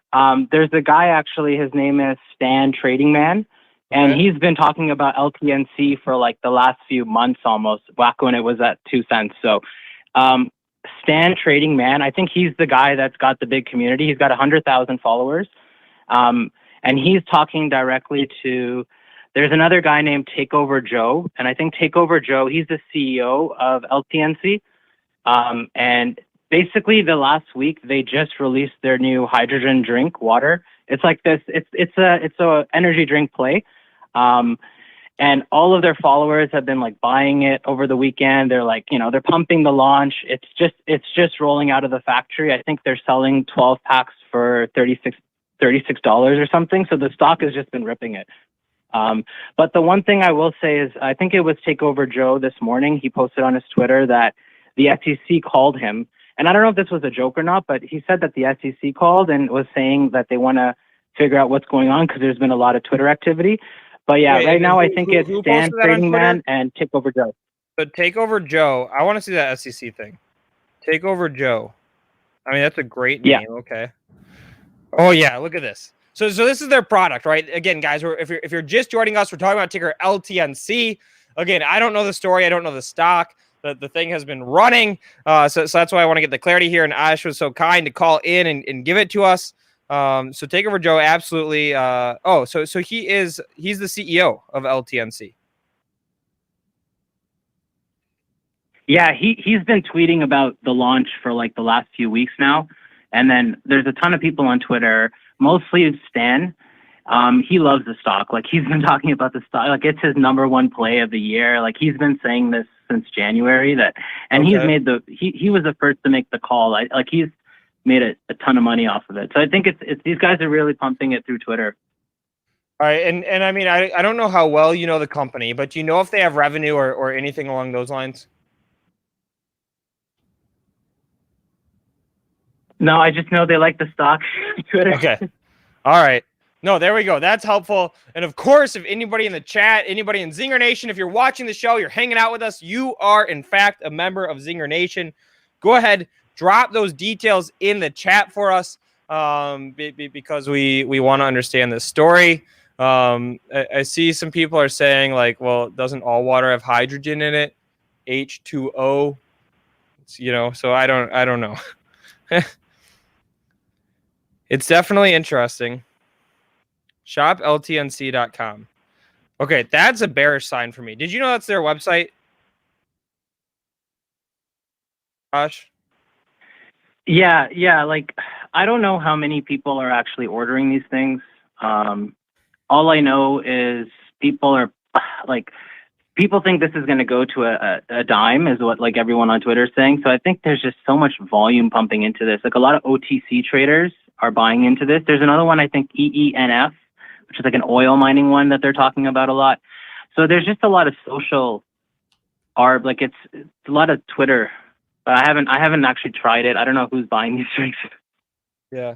There's a guy, actually, his name is Stan Trading Man, and he's been talking about LTNC for like the last few months almost, back when it was at 2 cents. So Stan Trading Man, I think he's the guy that's got the big community. He's got 100,000 followers, and he's talking directly to... There's another guy named Takeover Joe, and I think Takeover Joe, he's the CEO of LTNC. And basically the last week they just released their new hydrogen drink, water. It's like this, it's a energy drink play. And all of their followers have been like buying it over the weekend. They're like, they're pumping the launch. It's just rolling out of the factory. I think they're selling 12 packs for $36 or something. So the stock has just been ripping it. But the one thing I will say is, I think it was Takeover Joe this morning. He posted on his Twitter that the SEC called him. And I don't know if this was a joke or not, but he said that the SEC called and was saying that they want to figure out what's going on because there's been a lot of Twitter activity. But yeah, right now I think it's Stan Trading Man and Takeover Joe. But Takeover Joe, I want to see that SEC thing. Takeover Joe. I mean, that's a great name. Yeah. Okay. Oh yeah, look at this. So this is their product, right? Again, guys, if you're just joining us, we're talking about ticker LTNC. Again, I don't know the story. I don't know the stock. The thing has been running. So that's why I want to get the clarity here. And Ash was so kind to call in and give it to us. So Takeover Joe, absolutely. So he's the CEO of LTNC. Yeah, he's been tweeting about the launch for like the last few weeks now. And then there's a ton of people on Twitter, mostly Stan. He loves the stock. Like, he's been talking about the stock. Like, it's his number one play of the year. Like, he's been saying this since January he's made he was the first to make the call. He's made a ton of money off of it. So I think it's these guys are really pumping it through Twitter. All right, and I mean, I don't know how well you know the company, but do you know if they have revenue or anything along those lines? No, I just know they like the stock. Twitter. Okay. All right. No, there we go. That's helpful. And of course, if anybody in the chat, anybody in ZingerNation, if you're watching the show, you're hanging out with us, you are in fact a member of ZingerNation. Go ahead, drop those details in the chat for us, because we want to understand this story. I see some people are saying, like, well, doesn't all water have hydrogen in it? H2O. So I don't know. It's definitely interesting. ShopLTNC.com. Okay, that's a bearish sign for me. Did you know that's their website? Josh? Yeah. Like, I don't know how many people are actually ordering these things. All I know is people think this is going to go to a dime, is what like everyone on Twitter is saying. So I think there's just so much volume pumping into this. Like, a lot of OTC traders are buying into this. There's another one, I think, EENF, which is like an oil mining one that they're talking about a lot. So there's just a lot of social arb, like it's a lot of Twitter. But I haven't actually tried it. I don't know who's buying these drinks. Yeah.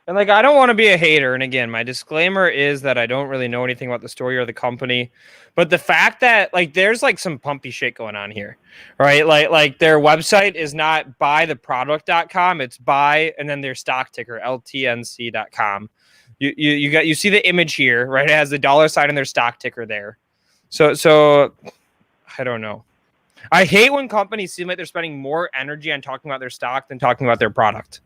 And like, I don't want to be a hater. And again, my disclaimer is that I don't really know anything about the story or the company. But the fact that like there's like some pumpy shit going on here, right? Like their website is not buytheproduct.com, it's buy and then their stock ticker, LTNC.com. You see the image here, right? It has the dollar sign and their stock ticker there. So I don't know. I hate when companies seem like they're spending more energy on talking about their stock than talking about their product.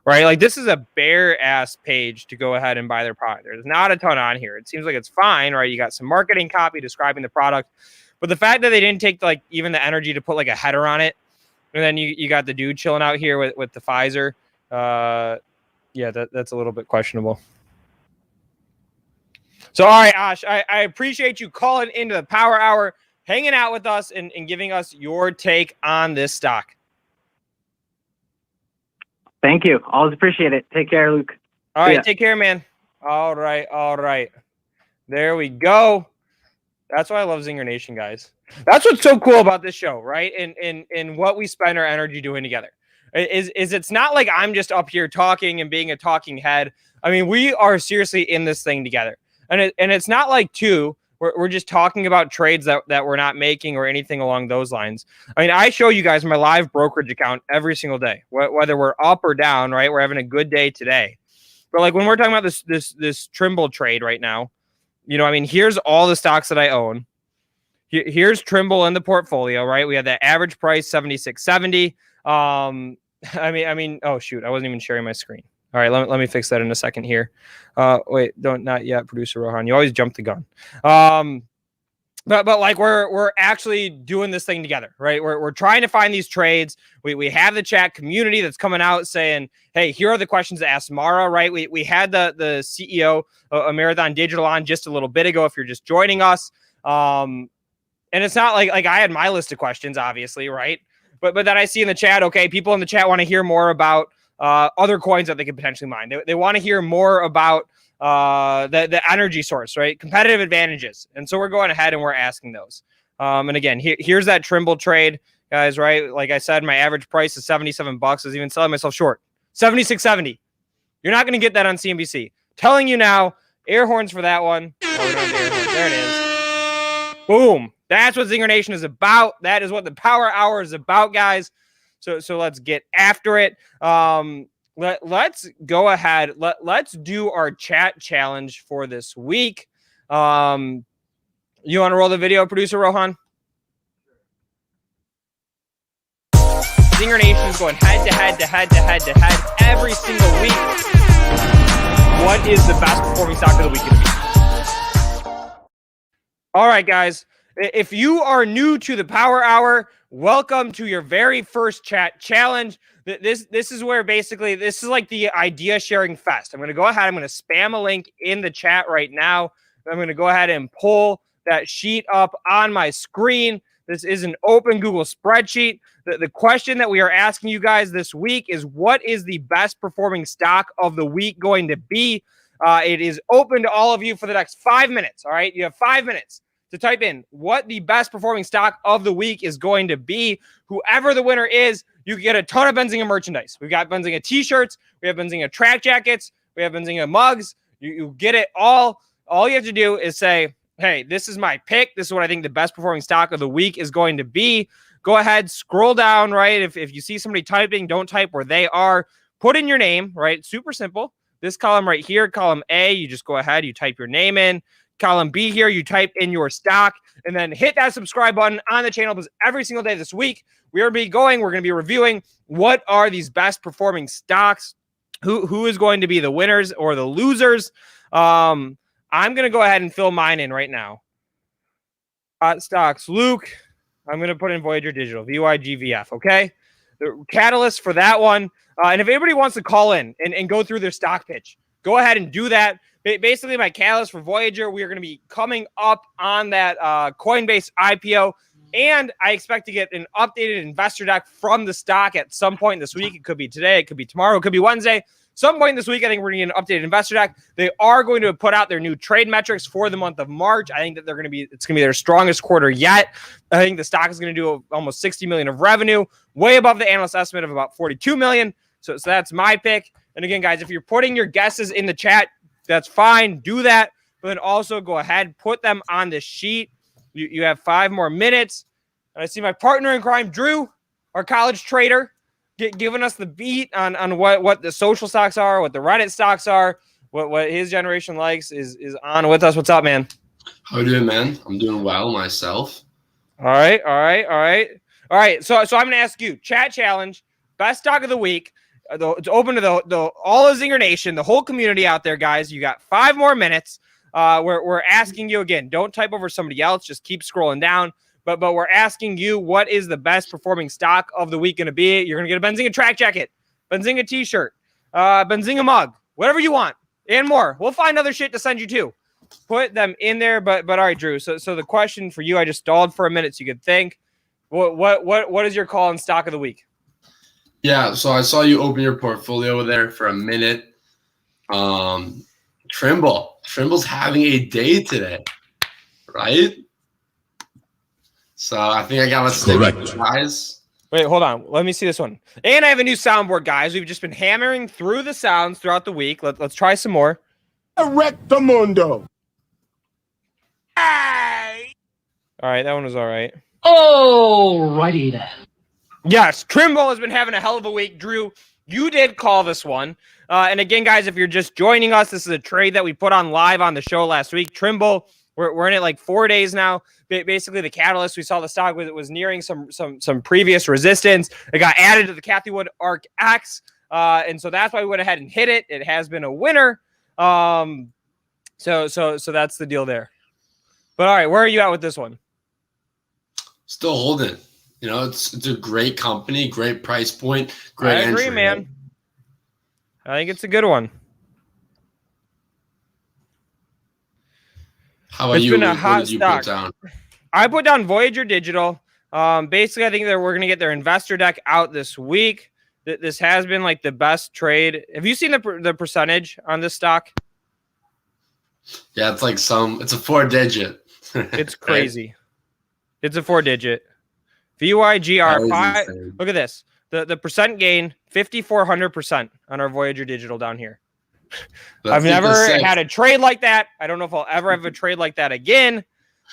Right? Like, this is a bare ass page to go ahead and buy their product. There's not a ton on here. It seems like it's fine, right? You got some marketing copy describing the product, but the fact that they didn't take like even the energy to put like a header on it, and then you got the dude chilling out here with the Pfizer. Yeah, that's a little bit questionable. So, all right, Ash, I appreciate you calling into the Power Hour, hanging out with us and giving us your take on this stock. Thank you. Always appreciate it. Take care, Luke. All right, take care, man. All right. There we go. That's why I love ZingerNation, guys. That's what's so cool about this show, right? And what we spend our energy doing together. Is it's not like I'm just up here talking and being a talking head. I mean, we are seriously in this thing together. And it's not like we're just talking about trades that we're not making or anything along those lines. I mean, I show you guys my live brokerage account every single day, whether we're up or down, right? We're having a good day today. But like when we're talking about this Trimble trade right now, I mean, here's all the stocks that I own. Here's Trimble in the portfolio, right? We had that average price, 76.70. I mean, oh shoot, I wasn't even sharing my screen. All right, let me fix that in a second here. Wait, not yet, producer Rohan. You always jump the gun. But like we're actually doing this thing together, right? We're trying to find these trades. We have the chat community that's coming out saying, hey, here are the questions to ask Mara, right? We had the CEO of Marathon Digital on just a little bit ago. If you're just joining us, and it's not like I had my list of questions, obviously, right? But that I see in the chat, okay, people in the chat want to hear more about other coins that they could potentially mine. They want to hear more about the energy source, right? Competitive advantages. And so we're going ahead and we're asking those. And again, here's that Trimble trade, guys, right? Like I said, my average price is $77. I was even selling myself short. $76.70. You're not going to get that on CNBC. Telling you now, air horns for that one. Oh, there it is. Boom. That's what ZingerNation is about. That is what the Power Hour is about, guys. So let's get after it. Let's go ahead. Let's do our chat challenge for this week. You want to roll the video, producer Rohan? ZingerNation is going head to head every single week. What is the best performing stock of the week going to be? All right, guys. If you are new to the Power Hour, welcome to your very first chat challenge. This is where basically this is like the idea sharing fest. I'm going to go ahead. I'm going to spam a link in the chat right now. I'm going to go ahead and pull that sheet up on my screen. This is an open Google spreadsheet. The question that we are asking you guys this week is, what is the best performing stock of the week going to be? It is open to all of you for the next 5 minutes. All right. You have 5 minutes to type in what the best performing stock of the week is going to be. Whoever the winner is, you get a ton of Benzinga merchandise. We've got Benzinga t-shirts. We have Benzinga track jackets. We have Benzinga mugs. You get it all. All you have to do is say, hey, this is my pick. This is what I think the best performing stock of the week is going to be. Go ahead, scroll down, right? If you see somebody typing, don't type where they are. Put in your name, right? Super simple. This column right here, column A, you just go ahead, you type your name in. Column B here, you type in your stock, and then hit that subscribe button on the channel, because every single day this week, we're going to be reviewing what are these best performing stocks, who is going to be the winners or the losers. I'm going to go ahead and fill mine in right now. Stocks, Luke. I'm going to put in Voyager Digital, VYGVF, okay? The catalyst for that one. And if anybody wants to call in and go through their stock pitch, go ahead and do that. Basically, my catalyst for Voyager, we are going to be coming up on that Coinbase IPO, and I expect to get an updated investor deck from the stock at some point this week. It could be today, it could be tomorrow, it could be Wednesday. Some point this week, I think we're going to get an updated investor deck. They are going to put out their new trade metrics for the month of March. I think that it's going to be their strongest quarter yet. I think the stock is going to do almost 60 million of revenue, way above the analyst estimate of about 42 million. So that's my pick. And again, guys, if you're putting your guesses in the chat, that's fine. Do that. But then also go ahead, put them on the sheet. You have 5 more minutes. And I see my partner in crime, Drew, our college trader, giving us the beat on what the social stocks are, what the Reddit stocks are, what his generation likes is on with us. What's up, man? How you doing, man? I'm doing well myself. All right. So I'm going to ask you, chat challenge, best stock of the week. It's open to the all of ZingerNation, the whole community out there, guys. You got 5 more minutes. We're asking you again, don't type over somebody else. Just keep scrolling down. But we're asking you, what is the best performing stock of the week going to be? You're going to get a Benzinga track jacket, Benzinga t-shirt, Benzinga mug, whatever you want, and more. We'll find other shit to send you to. Put them in there. But all right, Drew. So the question for you, I just stalled for a minute so you could think. What is your call on stock of the week? Yeah, so I saw you open your portfolio there for a minute. Trimble's having a day today, right? So I think I got to stick with guys. Wait, hold on. Let me see this one. And I have a new soundboard, guys. We've just been hammering through the sounds throughout the week. Let's try some more. Rectamundo. All right, that one was all right. Alrighty then. Yes, Trimble has been having a hell of a week. Drew, you did call this one. And again, guys, if you're just joining us, this is a trade that we put on live on the show last week. Trimble, we're in it like 4 days now. Basically, the catalyst, we saw the stock was nearing some previous resistance. It got added to the Cathie Wood ARC X. And so that's why we went ahead and hit it. It has been a winner. So that's the deal there. But all right, where are you at with this one? Still holding. You know, it's a great company, great price point, great I agree, entry. man. I think it's a good one. How about it's you? Been a What hot did you stock. put down? I put down Voyager Digital. Basically, I think that we're going to get their investor deck out this week. This has been like the best trade. Have you seen the percentage on this stock? Yeah, it's like it's a 4-digit. It's crazy. It's a 4-digit. VYGR5. Look at this. The percent gain, 5,400% on our Voyager Digital down here. I've never had a trade like that. I don't know if I'll ever have a trade like that again.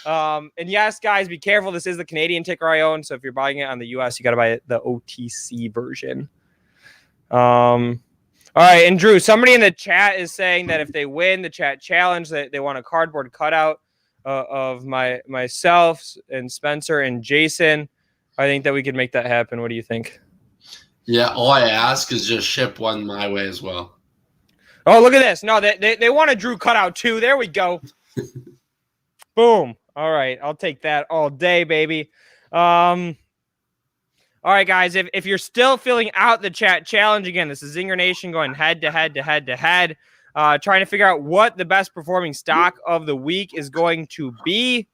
And yes, guys, be careful. This is the Canadian ticker I own. So if you're buying it on the US, you got to buy the OTC version. All right. And Drew, somebody in the chat is saying that if they win the chat challenge, that they want a cardboard cutout of myself and Spencer and Jason. I think that we could make that happen. What do you think? Yeah, all I ask is just ship one my way as well. Oh, look at this. No, they want a Drew cutout too. There we go. Boom. All right. I'll take that all day, baby. All right, guys. If you're still filling out the chat challenge, again, this is ZingerNation going head to head. Trying to figure out what the best performing stock of the week is going to be.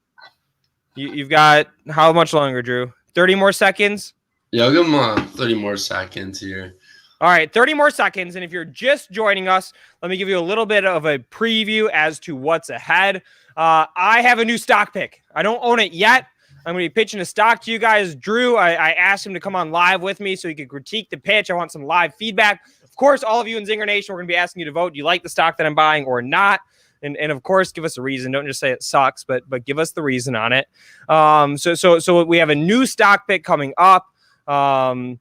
You've got how much longer, Drew? 30 more seconds? Yeah, I'll give them 30 more seconds here. All right, 30 more seconds. And if you're just joining us, let me give you a little bit of a preview as to what's ahead. I have a new stock pick. I don't own it yet. I'm going to be pitching a stock to you guys. Drew, I asked him to come on live with me so he could critique the pitch. I want some live feedback. Of course, all of you in ZingerNation, we're going to be asking you to vote. Do you like the stock that I'm buying or not? And of course, give us a reason. Don't just say it sucks, but give us the reason on it. So we have a new stock pick coming up. Then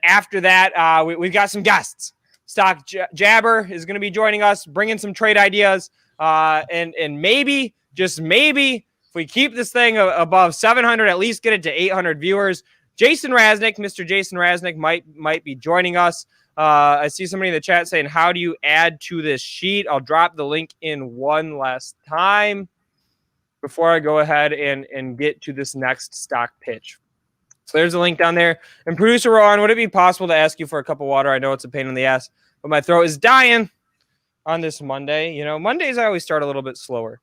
after that, we've got some guests. Stock Jabber is going to be joining us, bringing some trade ideas. And maybe, just maybe, if we keep this thing above 700, at least get it to 800 viewers. Jason Raznick, Mr. Jason Raznick might be joining us. I see somebody in the chat saying, how do you add to this sheet? I'll drop the link in one last time before I go ahead and get to this next stock pitch. So there's a link down there. And producer Rowan, would it be possible to ask you for a cup of water? I know it's a pain in the ass, but my throat is dying on this Monday. You know, Mondays I always start a little bit slower.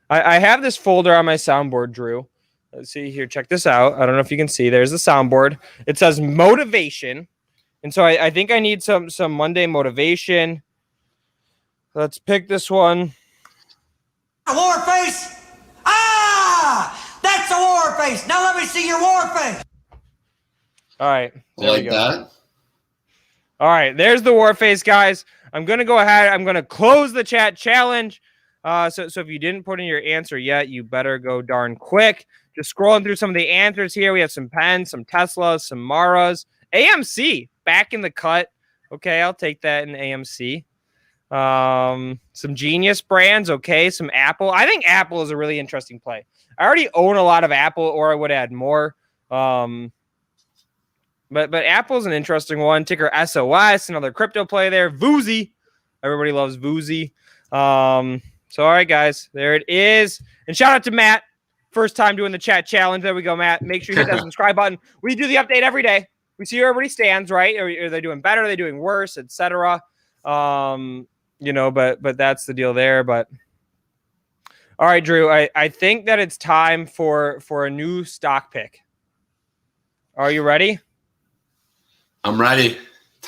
I have this folder on my soundboard, Drew. Let's see here. Check this out. I don't know if you can see. There's the soundboard. It says motivation. And so I think I need some Monday motivation. Let's pick this one. War face. Ah, that's a war face. Now let me see your war face. All right. There Like we go. that? All right. There's the war face, guys. I'm going to go ahead. I'm going to close the chat challenge. So if you didn't put in your answer yet, you better go darn quick. Just scrolling through some of the answers here. We have some Pens, some Teslas, some Maras. AMC back in the cut. Okay, I'll take that in AMC. Some Genius brands. Okay, some Apple. I think Apple is a really interesting play. I already own a lot of Apple, or I would add more. But Apple's an interesting one. Ticker SOS, another crypto play there. Voozy. Everybody loves Voozy. So, all right, guys, there it is. And shout out to Matt. First time doing the chat challenge. There we go, Matt. Make sure you hit that subscribe button. We do the update every day. We see where everybody stands, right? Are they doing better? Are they doing worse, etc.? You know, but that's the deal there. But all right, Drew, I think that it's time for a new stock pick. Are you ready? I'm ready.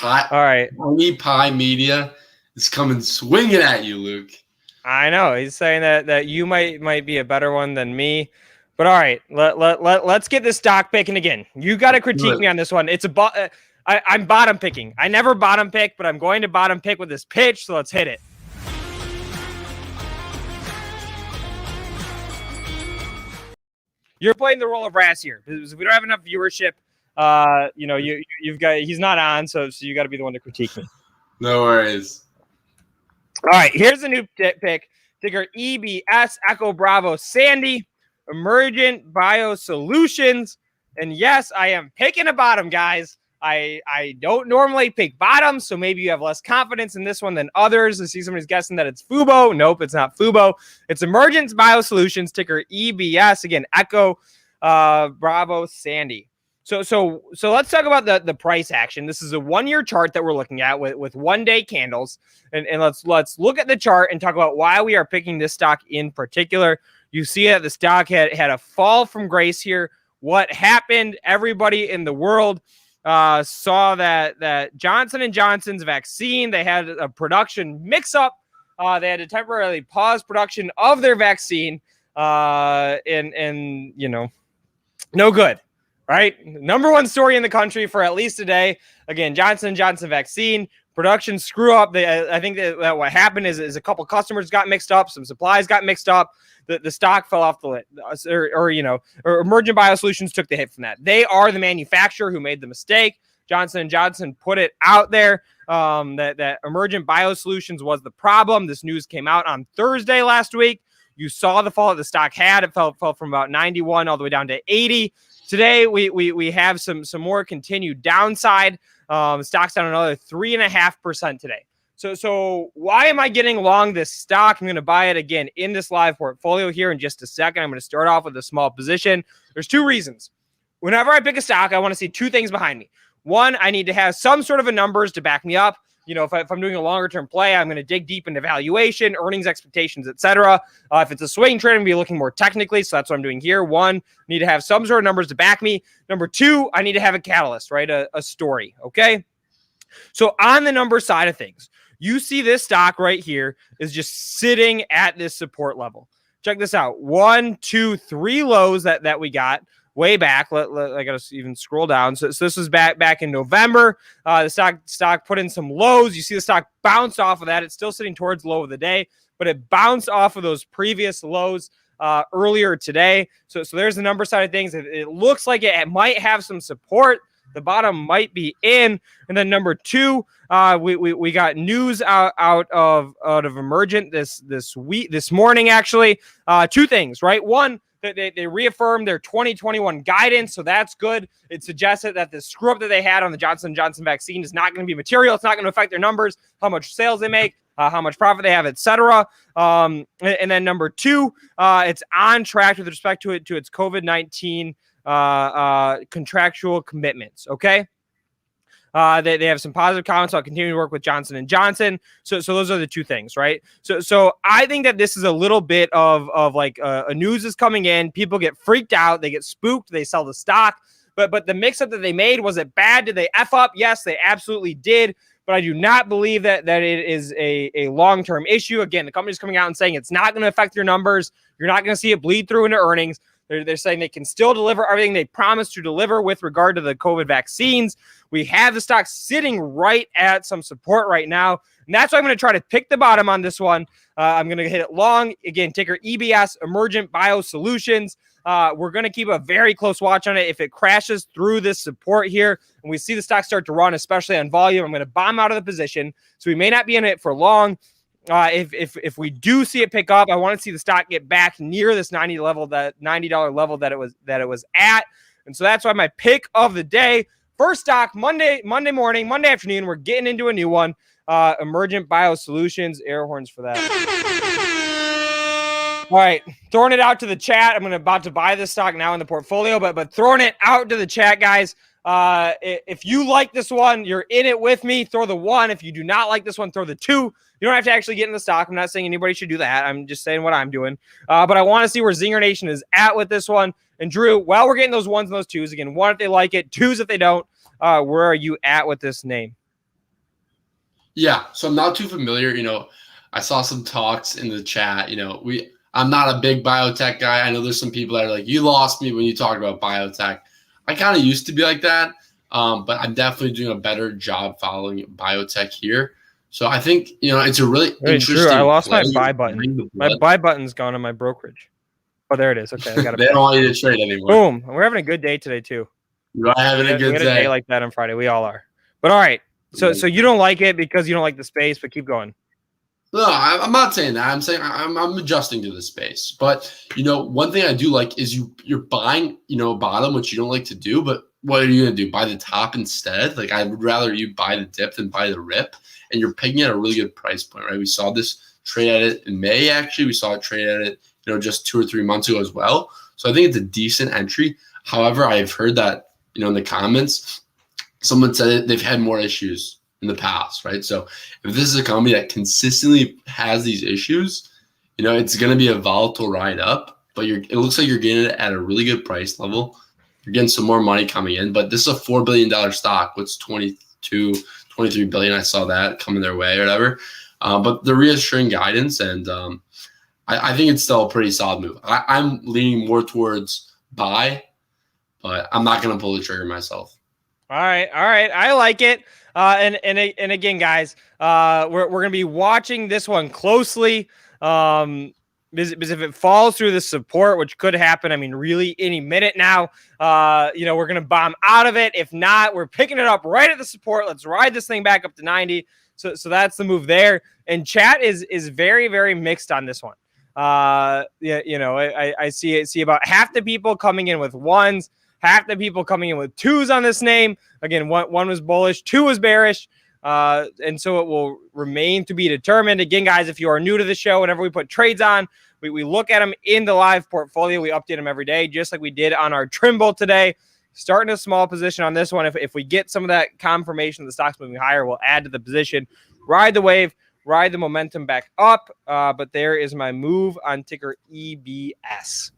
All right. Tiny Pie Media is coming swinging at you, Luke. I know he's saying that you might be a better one than me, but all right, let's get this stock picking again. You got to critique me on this one. It's I'm bottom picking. I never bottom pick, but I'm going to bottom pick with this pitch. So let's hit it. You're playing the role of Ras here because if we don't have enough viewership, you know, you've got he's not on, so you got to be the one to critique me. No worries. All right, here's a new pick. Ticker EBS, Echo Bravo Sandy, Emergent Biosolutions. And yes, I am picking a bottom, guys. I don't normally pick bottoms, so maybe you have less confidence in this one than others. I see somebody's guessing that it's Fubo. Nope, it's not Fubo. It's Emergent Biosolutions, ticker EBS. Again, Echo Bravo Sandy. So let's talk about the price action. This is a 1-year chart that we're looking at with 1-day candles. And let's look at the chart and talk about why we are picking this stock in particular. You see that the stock had a fall from grace here. What happened? Everybody in the world saw that Johnson & Johnson's vaccine, they had a production mix-up. They had to temporarily pause production of their vaccine. And you know, no good. Right? Number one story in the country for at least a day. Again, Johnson & Johnson vaccine production screw up. I think that what happened is a couple customers got mixed up. Some supplies got mixed up. The stock fell off the list. Or Emergent Biosolutions took the hit from that. They are the manufacturer who made the mistake. Johnson & Johnson put it out there that Emergent Biosolutions was the problem. This news came out on Thursday last week. You saw the fall that the stock had. It fell from about 91 all the way down to 80. Today, we have some more continued downside. Stock's down another 3.5% today. So why am I getting long this stock? I'm going to buy it again in this live portfolio here in just a second. I'm going to start off with a small position. There's two reasons. Whenever I pick a stock, I want to see two things behind me. One, I need to have some sort of a numbers to back me up. You know, if I'm doing a longer term play, I'm going to dig deep into valuation, earnings expectations, etc. If it's a swing trade, I'm going to be looking more technically. So that's what I'm doing here. One, I need to have some sort of numbers to back me. Number two, I need to have a catalyst, right? A story. Okay. So on the number side of things, you see this stock right here is just sitting at this support level. Check this out. 1, 2, 3 lows that we got way back. I got to even scroll down. So this was back in November. The stock put in some lows. You see the stock bounced off of that. It's still sitting towards low of the day, but it bounced off of those previous lows earlier today. So there's the number side of things. It looks like it might have some support. The bottom might be in. And then number two, we got news out of Emergent this morning, actually. Two things, right? One, they reaffirmed their 2021 guidance, so that's good. It suggested that the screw up that they had on the Johnson & Johnson vaccine is not going to be material. It's not going to affect their numbers, how much sales they make, how much profit they have, etc. And then number two, it's on track with respect to its COVID-19 contractual commitments. Okay. They have some positive comments about continuing to work with Johnson & Johnson. So those are the two things, right? So I think that this is a little bit of like a news is coming in. People get freaked out. They get spooked. They sell the stock. But the mix-up that they made, was it bad? Did they F up? Yes, they absolutely did. But I do not believe that it is a long-term issue. Again, the company's coming out and saying it's not going to affect your numbers. You're not going to see it bleed through into earnings. They're saying they can still deliver everything they promised to deliver with regard to the COVID vaccines. We have the stock sitting right at some support right now. And that's why I'm going to try to pick the bottom on this one. I'm going to hit it long. Again, ticker EBS, Emergent Biosolutions. We're going to keep a very close watch on it. If it crashes through this support here and we see the stock start to run, especially on volume, I'm going to bomb out of the position. So we may not be in it for long. If we do see it pick up, I want to see the stock get back near this $90 level that it was at. And so that's why my pick of the day, first stock, Monday morning, Monday afternoon, we're getting into a new one. Emergent Biosolutions, air horns for that. All right, throwing it out to the chat. I'm about to buy this stock now in the portfolio, but throwing it out to the chat, guys. If you like this one, you're in it with me, throw the 1. If you do not like this one, throw the 2. You don't have to actually get in the stock. I'm not saying anybody should do that. I'm just saying what I'm doing. But I want to see where ZingerNation is at with this one. And Drew, while we're getting those 1s and those 2s, again, 1 if they like it, 2s if they don't, where are you at with this name? Yeah, so I'm not too familiar. I saw some talks in the chat. I'm not a big biotech guy. I know there's some people that are like, you lost me when you talk about biotech. I kind of used to be like that, but I'm definitely doing a better job following biotech here. So I think, it's a really interesting. True. I lost my buy button. My buy button's gone on my brokerage. Oh, there it is. Okay, I got it. They don't want you to trade anymore. Boom. We're having a good day today too. You're having a good day like that on Friday. We all are. But all right. So you don't like it because you don't like the space, but keep going. No, I'm not saying that. I'm saying I'm adjusting to the space. But one thing I do like is you're buying bottom, which you don't like to do. But what are you gonna do? Buy the top instead? Like I would rather you buy the dip than buy the rip. And you're picking at a really good price point, right? We saw this trade at it in May. Actually, we saw it trade at it just 2 or 3 months ago as well. So I think it's a decent entry. However, I've heard that in the comments, someone said they've had more issues in the past, right? So if this is a company that consistently has these issues, it's going to be a volatile ride up, but it looks like you're getting it at a really good price level. You're getting some more money coming in, but this is a $4 billion stock. What's 23 billion? I saw that coming their way or whatever. But the reassuring guidance, and I think it's still a pretty solid move. I'm leaning more towards buy, but I'm not going to pull the trigger myself. All right. I like it. And again, guys, we're going to be watching this one closely. Because if it falls through the support, which could happen, really any minute now, we're going to bomb out of it. If not, we're picking it up right at the support. Let's ride this thing back up to 90. So that's the move there. And chat is very, very mixed on this one. I see about half the people coming in with 1s, half the people coming in with 2s on this name. Again, one was bullish, 2 was bearish. And so it will remain to be determined. Again, guys, if you are new to the show, whenever we put trades on, we look at them in the live portfolio. We update them every day, just like we did on our Trimble today. Starting a small position on this one. If we get some of that confirmation the stock's moving higher, we'll add to the position. Ride the wave, ride the momentum back up. But there is my move on ticker EBS.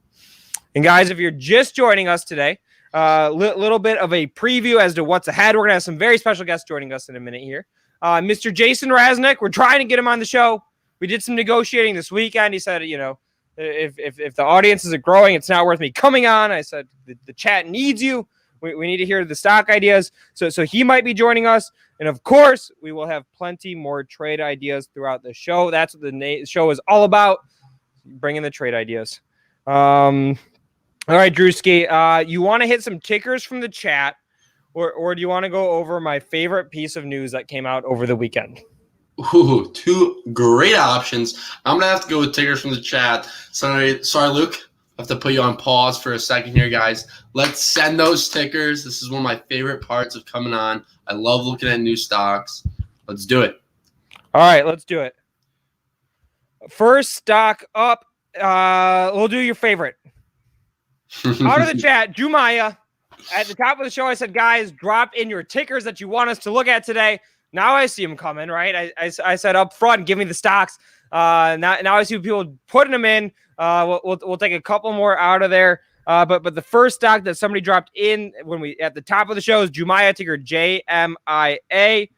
And guys, if you're just joining us today, little bit of a preview as to what's ahead. We're going to have some very special guests joining us in a minute here. Mr. Jason Raznick, we're trying to get him on the show. We did some negotiating this weekend. He said, if the audience isn't growing, it's not worth me coming on. I said, the chat needs you. We need to hear the stock ideas. So he might be joining us. And of course, we will have plenty more trade ideas throughout the show. That's what the show is all about, bringing the trade ideas. All right, Drewski, you want to hit some tickers from the chat, or do you want to go over my favorite piece of news that came out over the weekend? Ooh, two great options. I'm going to have to go with tickers from the chat. Sorry, Luke. I have to put you on pause for a second here, guys. Let's send those tickers. This is one of my favorite parts of coming on. I love looking at new stocks. Let's do it. All right, let's do it. First stock up. We'll do your favorite. Out of the chat, Jumaya. At the top of the show, I said, guys, drop in your tickers that you want us to look at today. Now I see them coming, right? I said up front, give me the stocks. Now I see people putting them in. We'll take a couple more out of there. But the first stock that somebody dropped in when we at the top of the show is Jumaya, ticker JMIA.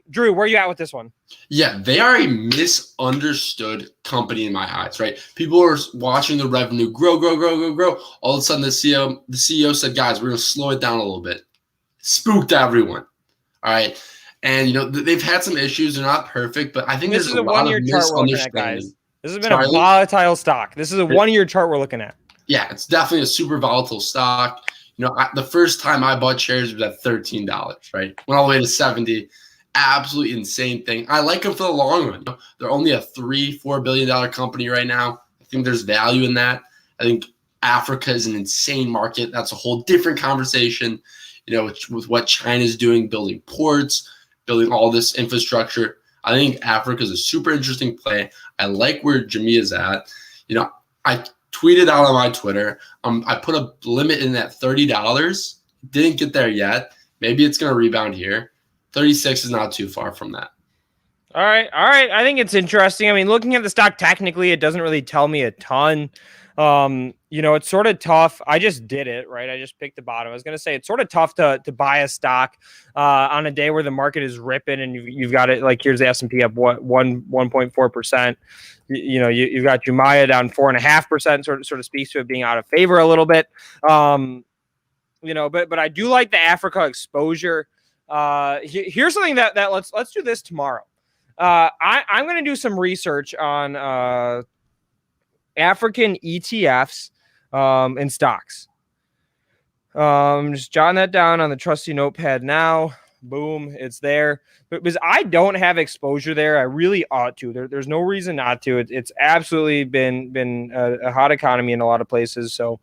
Drew, where are you at with this one? Yeah, they are a misunderstood company in my eyes, right? People are watching the revenue grow. All of a sudden, the CEO said, guys, we're going to slow it down a little bit. Spooked everyone. All right. And, they've had some issues. They're not perfect, but I think this there's is a lot of chart we're looking at, guys. misunderstanding. This has been a volatile stock. This is a one-year chart we're looking at. Yeah, it's definitely a super volatile stock. The first time I bought shares was at $13, right? Went all the way to 70. Absolutely insane thing. I like them for the long run. They're only a $3-4 billion company right now. I think there's value in that. I think Africa is an insane market. That's a whole different conversation, with what China's doing, building ports, building all this infrastructure. I think Africa is a super interesting play. I like where Jamia's at. I tweeted out on my Twitter. I put a limit in at $30. Didn't get there yet. Maybe it's going to rebound here. 36 is not too far from that. All right. I think it's interesting. I mean, looking at the stock technically, it doesn't really tell me a ton. It's sort of tough. I just did it, right? I just picked the bottom. I was going to say it's sort of tough to buy a stock on a day where the market is ripping and you've got it like here's the S&P up 1.4%. You've got Jumaya down 4.5%. Sort of speaks to it being out of favor a little bit. But I do like the Africa exposure. Here's something that let's do this tomorrow. I'm going to do some research on African ETFs and stocks. Just jotting that down on the trusty notepad now. Boom, it's there. But because I don't have exposure there, I really ought to. There's no reason not to. It's absolutely been a hot economy in a lot of places. So,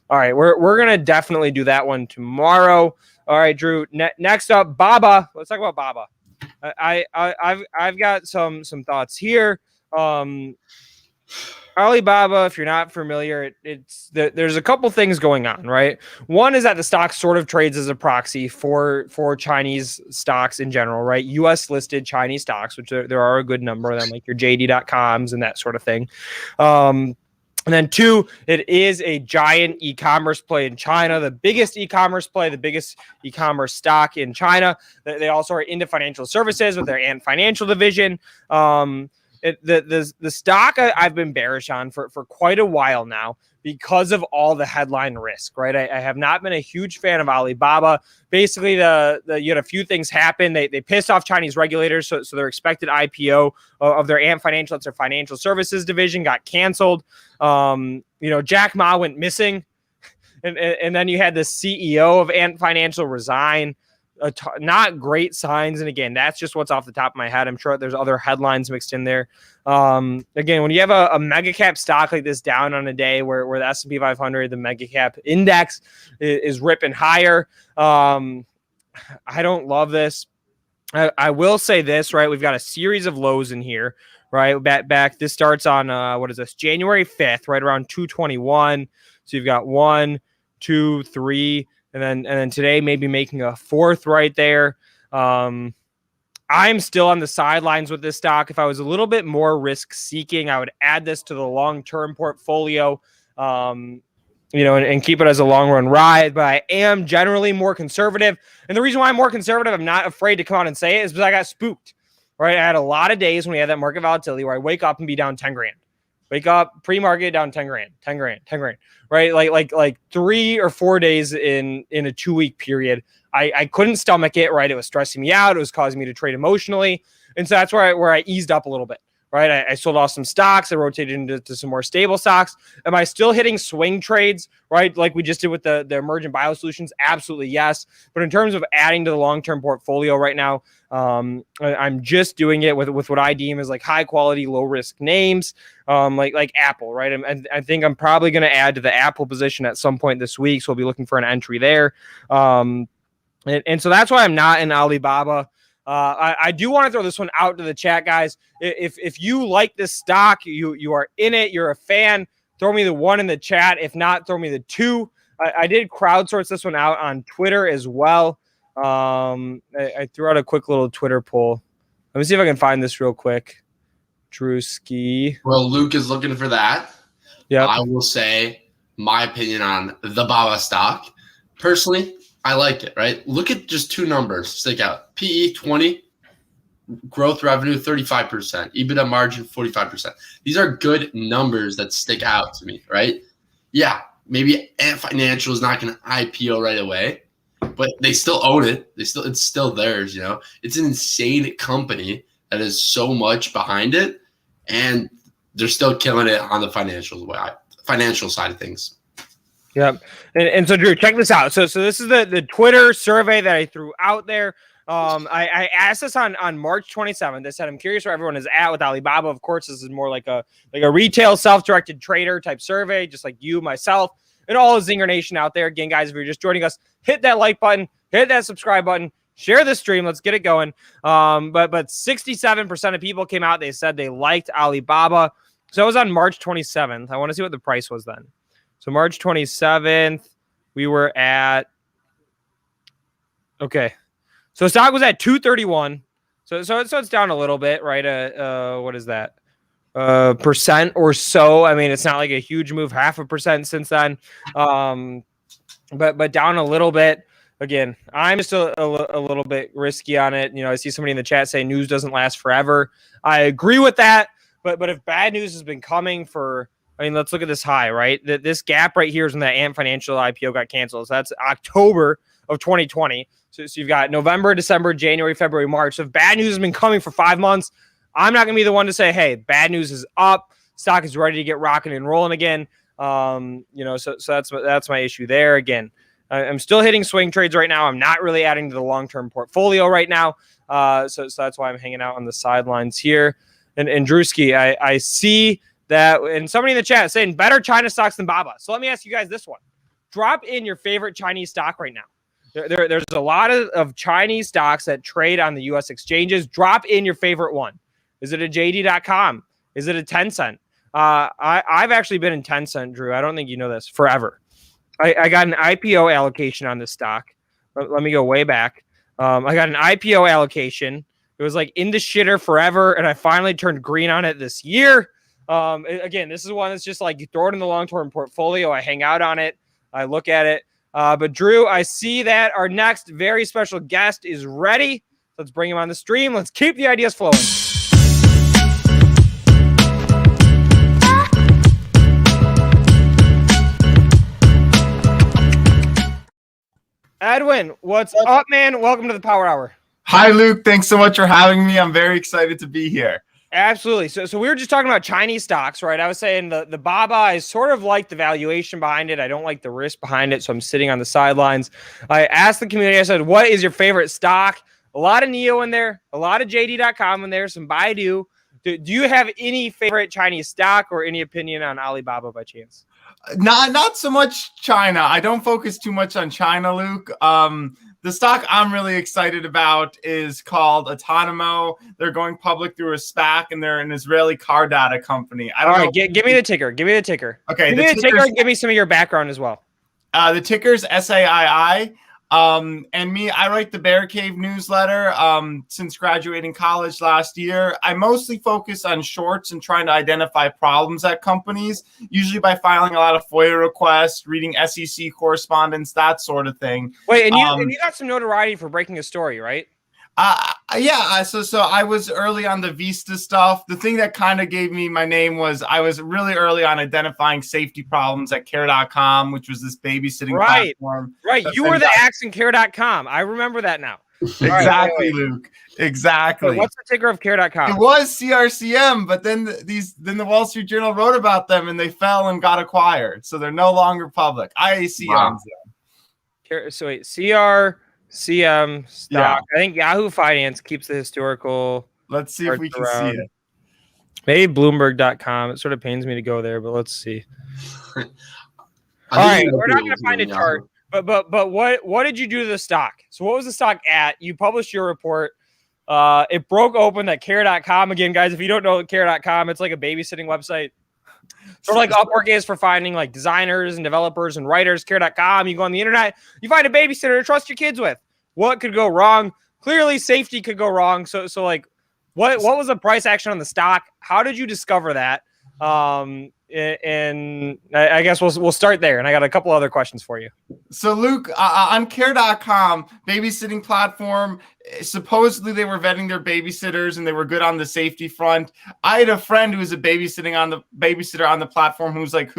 all right, we're gonna definitely do that one tomorrow. All right, Drew. Next up, Baba. Let's talk about Baba. I've got some thoughts here. Alibaba, if you're not familiar, there's a couple things going on, right? One is that the stock sort of trades as a proxy for Chinese stocks in general, right? U.S. listed Chinese stocks, which there are a good number of them, like your JD.coms and that sort of thing. And then two, it is a giant e-commerce play in China, the biggest e-commerce play, the biggest e-commerce stock in China. They also are into financial services with their Ant Financial division. The stock I've been bearish on for quite a while now because of all the headline risk, right? I have not been a huge fan of Alibaba. Basically, you had a few things happen. They pissed off Chinese regulators, so their expected IPO of their Ant Financial, that's their financial services division, got canceled. Jack Ma went missing, and then you had the CEO of Ant Financial resign. Not great signs. And again, that's just what's off the top of my head. I'm sure there's other headlines mixed in there. Again, when you have a mega cap stock like this down on a day where the S&P 500, the mega cap index is ripping higher. I don't love this. I will say this, right? We've got a series of lows in here, right? Back. This starts on what is this? January 5th, right around 221. So you've got 1, 2, 3, and then today maybe making a fourth right there. I'm still on the sidelines with this stock. If I was a little bit more risk seeking, I would add this to the long-term portfolio. And keep it as a long run ride, but I am generally more conservative. And the reason why I'm more conservative, I'm not afraid to come out and say it, is because I got spooked, right? I had a lot of days when we had that market volatility where I wake up and be down 10 grand. Wake up pre-market down 10 grand, right? Like 3 or 4 days in a 2-week period. I couldn't stomach it, right? It was stressing me out. It was causing me to trade emotionally. And so that's where I eased up a little bit. Right, I sold off some stocks. I rotated into some more stable stocks. Am I still hitting swing trades, right, like we just did with the emergent biosolutions? Absolutely, yes. But in terms of adding to the long-term portfolio right now, I'm just doing it with what I deem as like high-quality, low-risk names, like Apple, right? And I think I'm probably going to add to the Apple position at some point this week, so I'll be looking for an entry there. And so that's why I'm not in Alibaba. I do want to throw this one out to the chat, guys. If you like this stock, you are in it, you're a fan, throw me the 1 in the chat. If not, throw me the 2. I did crowdsource this one out on Twitter as well. I threw out a quick little Twitter poll. Let me see if I can find this real quick. Drewski. Well, Luke is looking for that. Yeah. I will say my opinion on the Baba stock. Personally, I like it, right? Look at just 2 numbers stick out. PE 20, growth revenue 35%, EBITDA margin 45%. These are good numbers that stick out to me, right? Yeah, maybe Ant Financial is not going to IPO right away, but they still own it. It's still theirs, you know. It's an insane company that has so much behind it, and they're still killing it on the financial side of things. Yep. And so Drew, check this out. So this is the Twitter survey that I threw out there. I asked this on March 27th. I said, I'm curious where everyone is at with Alibaba. Of course, this is more like a retail self-directed trader type survey, just like you, myself, and all of ZingerNation out there. Again, guys, if you're just joining us, hit that like button, hit that subscribe button, share the stream. Let's get it going. But 67% of people came out. They said they liked Alibaba. So it was on March 27th. I want to see what the price was then. So March 27th, we were at, okay. So stock was at 231. So it's down a little bit, right? What is that? Percent or so. I mean, it's not like a huge move, 0.5% since then. But down a little bit. Again, I'm just a little bit risky on it. You know, I see somebody in the chat say news doesn't last forever. I agree with that. But if bad news has been coming for, I mean, let's look at this high, right? This gap right here is when that Ant Financial IPO got canceled. So that's October of 2020. So you've got November, December, January, February, March. So if bad news has been coming for 5 months, I'm not going to be the one to say, hey, bad news is up. Stock is ready to get rocking and rolling again. So that's my issue there. Again, I'm still hitting swing trades right now. I'm not really adding to the long-term portfolio right now. So that's why I'm hanging out on the sidelines here. And Drewski, I see that, and somebody in the chat is saying better China stocks than Baba. So let me ask you guys this one. Drop in your favorite Chinese stock right now. There's a lot of Chinese stocks that trade on the U.S. exchanges. Drop in your favorite one. Is it a JD.com? Is it a Tencent? I've actually been in Tencent, Drew. I don't think you know this, forever. I got an IPO allocation on this stock. Let me go way back. I got an IPO allocation. It was like in the shitter forever, and I finally turned green on it this year. Again, this is one that's just like you throw it in the long-term portfolio. I hang out on it. I look at it. But Drew, I see that our next very special guest is ready. Let's bring him on the stream. Let's keep the ideas flowing. Edwin, what's up, man? Welcome to the Power Hour. Hi, Luke. Thanks so much for having me. I'm very excited to be here. Absolutely. So we were just talking about Chinese stocks, right? I was saying the Baba is sort of like the valuation behind it. I don't like the risk behind it, so I'm sitting on the sidelines. I asked the community, I said, what is your favorite stock? A lot of NEO in there, a lot of JD.com in there, some Baidu. Do you have any favorite Chinese stock or any opinion on Alibaba by chance? Not so much China. I don't focus too much on China, Luke. The stock I'm really excited about is called Autonomo. They're going public through a SPAC, and they're an Israeli car data company. I don't know. Give me the ticker. Give me the ticker. Okay, Give me the ticker and give me some of your background as well. The ticker's SAII. And me, I write the Bear Cave newsletter since graduating college last year. I mostly focus on shorts and trying to identify problems at companies, usually by filing a lot of FOIA requests, reading SEC correspondence, that sort of thing. Wait, and you got some notoriety for breaking a story, right? Yeah. So I was early on the Vista stuff. The thing that kind of gave me my name was I was really early on identifying safety problems at Care.com, which was this babysitting platform. Right. You were the axe in Care.com. I remember that now. Exactly, Luke. Exactly. Wait, what's the ticker of Care.com? It was CRCM, but then the Wall Street Journal wrote about them and they fell and got acquired. So they're no longer public. IAC owns them. So wait, CM stock. Yeah. I think Yahoo Finance keeps the historical. Let's see if we can see it. Maybe Bloomberg.com. It sort of pains me to go there, but let's see. All right, we're not going to find a chart, but what did you do to the stock? So what was the stock at? You published your report. It broke open at Care.com. Again, guys, if you don't know Care.com, it's like a babysitting website. Sort of like Upwork is for finding like designers and developers and writers. Care.com. You go on the internet, you find a babysitter to trust your kids with. What could go wrong? Clearly, safety could go wrong. So like, what was the price action on the stock? How did you discover that? And I guess we'll start there. And I got a couple other questions for you. So Luke, on Care.com, babysitting platform, supposedly they were vetting their babysitters and they were good on the safety front. I had a friend who was a babysitter on the platform who was like,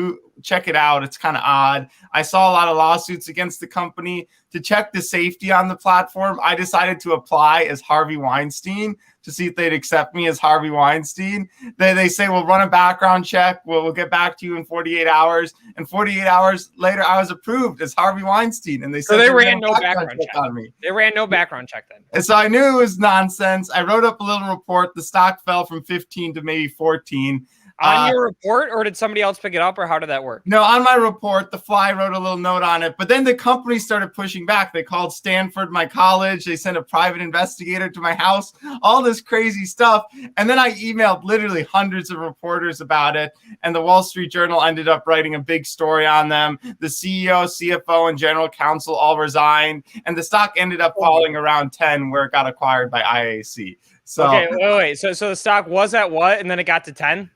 check it out. It's kind of odd. I saw a lot of lawsuits against the company. To check the safety on the platform, I decided to apply as Harvey Weinstein to see if they'd accept me as Harvey Weinstein. They say, we'll run a background check. We'll get back to you in 48 hours. And 48 hours later, I was approved as Harvey Weinstein. And they said they ran no background check on me. They ran no background check then. And so I knew it was nonsense. I wrote up a little report. The stock fell from 15 to maybe 14. On your report, or did somebody else pick it up, or how did that work? No, on my report, the Fly wrote a little note on it, but then the company started pushing back. They called Stanford, my college. They sent a private investigator to my house, all this crazy stuff. And then I emailed literally hundreds of reporters about it. And the Wall Street Journal ended up writing a big story on them. The CEO, CFO, and general counsel all resigned. And the stock ended up falling around 10, where it got acquired by IAC. So, okay, wait. So the stock was at what? And then it got to 10?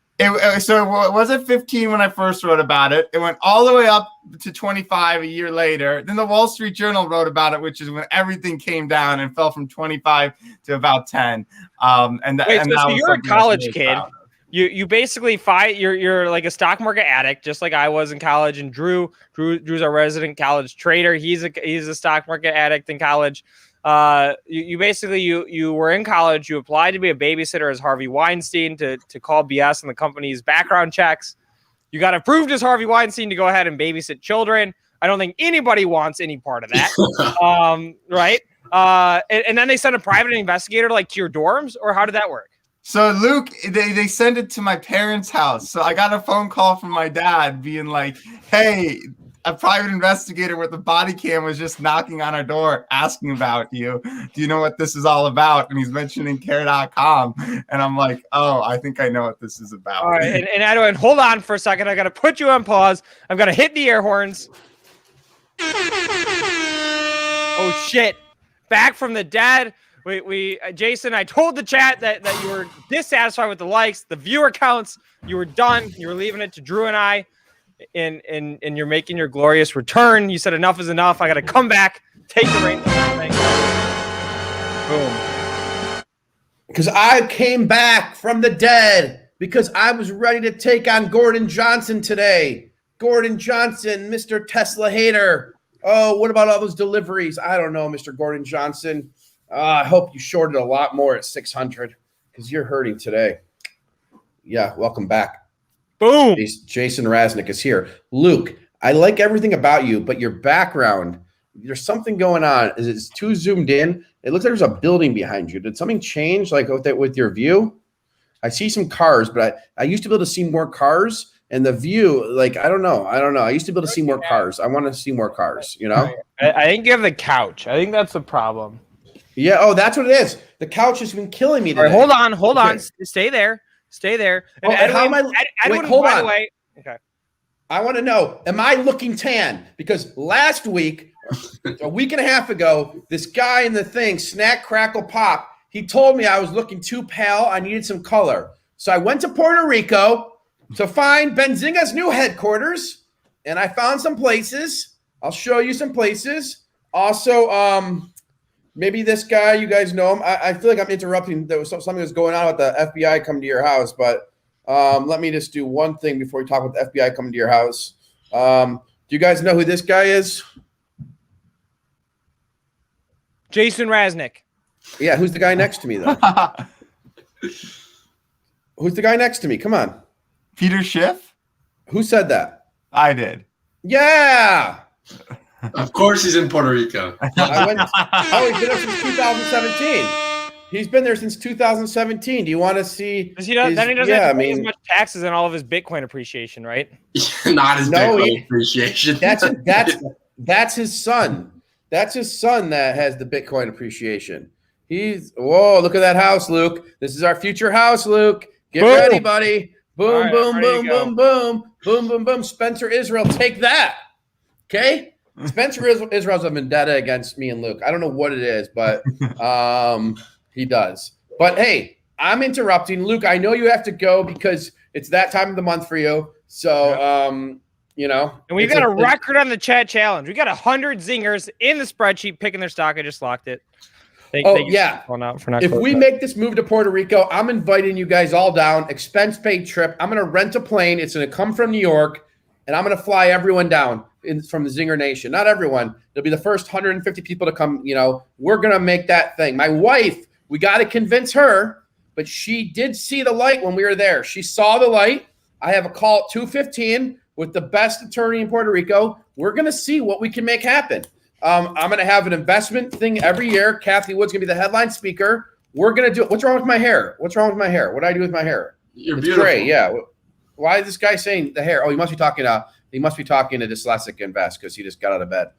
So it was at 15 when I first wrote about it. It went all the way up to 25 a year later. Then the Wall Street Journal wrote about it, which is when everything came down and fell from 25 to about 10. So you're a college kid. You basically you're like a stock market addict, just like I was in college. And Drew's our resident college trader. He's a stock market addict in college. You basically were in college. You applied to be a babysitter as Harvey Weinstein to call BS on the company's background checks. You got approved as Harvey Weinstein to go ahead and babysit children. I don't think anybody wants any part of that. Right? And then they sent a private investigator to your dorms, or how did that work? So Luke, they sent it to my parents' house. So I got a phone call from my dad being like, hey, a private investigator with a body cam was just knocking on our door asking about you. Do you know what this is all about? And he's mentioning Care.com. And I'm like, oh, I think I know what this is about. All right. And hold on for a second. I got to put you on pause. I've got to hit the air horns. Oh, shit. Back from the dead. Jason, I told the chat that you were dissatisfied with the likes, the viewer counts. You were done. You were leaving it to Drew and I. And you're making your glorious return. You said enough is enough. I got to come back, take the reins. Boom. Because I came back from the dead because I was ready to take on Gordon Johnson today. Gordon Johnson, Mr. Tesla hater. Oh, what about all those deliveries? I don't know, Mr. Gordon Johnson. I hope you shorted a lot more at 600 because you're hurting today. Yeah, welcome back. Boom. Jason Raznick is here. Luke, I like everything about you, but your background, there's something going on. It's too zoomed in. It looks like there's a building behind you. Did something change with your view? I see some cars, but I used to be able to see more cars, and the view, like, I don't know. I used to be able to see more cars. I want to see more cars, you know? I think you have the couch. I think that's the problem. Yeah. Oh, that's what it is. The couch has been killing me today. All right, hold on. Stay there. And how am I? Edwin, wait, hold by on. the way, okay. I want to know, am I looking tan? Because last week, a week and a half ago, this guy in the thing, Snack Crackle Pop, he told me I was looking too pale. I needed some color. So I went to Puerto Rico to find Benzinga's new headquarters, and I found some places. I'll show you some places. Also, maybe this guy, you guys know him. I feel like I'm interrupting. There was something that's going on with the FBI coming to your house, but let me just do one thing before we talk about the FBI coming to your house. Do you guys know who this guy is? Jason Raznick. Yeah, who's the guy next to me, though? Who's the guy next to me? Come on. Peter Schiff? Who said that? I did. Yeah. Of course he's in Puerto Rico. He's been there since 2017. He's been there since 2017. Do you want to see? Then he doesn't have to pay as much taxes on all of his Bitcoin appreciation, right? Not his Bitcoin appreciation. That's his son. That's his son that has the Bitcoin appreciation. Whoa, look at that house, Luke. This is our future house, Luke. Get ready, buddy. Boom, right, boom, boom, boom, boom, boom, boom, boom. Spencer Israel, take that. Okay? Spencer Israel's a vendetta against me and Luke. I don't know what it is, but he does. But hey, I'm interrupting. Luke, I know you have to go because it's that time of the month for you. So, you know. And we've got a record on the chat challenge. We got 100 zingers in the spreadsheet picking their stock. I just locked it. Yeah. If we make this move to Puerto Rico, I'm inviting you guys all down. Expense paid trip. I'm going to rent a plane. It's going to come from New York, and I'm going to fly everyone down from the ZingerNation. Not everyone. It'll be the first 150 people to come. You know, we're going to make that thing. My wife, we got to convince her, but she did see the light when we were there. She saw the light. I have a call at 2:15 with the best attorney in Puerto Rico. We're going to see what we can make happen. I'm going to have an investment thing every year. Kathy Wood's going to be the headline speaker. We're going to do it. What's wrong with my hair? What's wrong with my hair? What do I do with my hair? It's beautiful. Gray, yeah. Why is this guy saying the hair? Oh, he must be talking to Dyslexic Invest because he just got out of bed.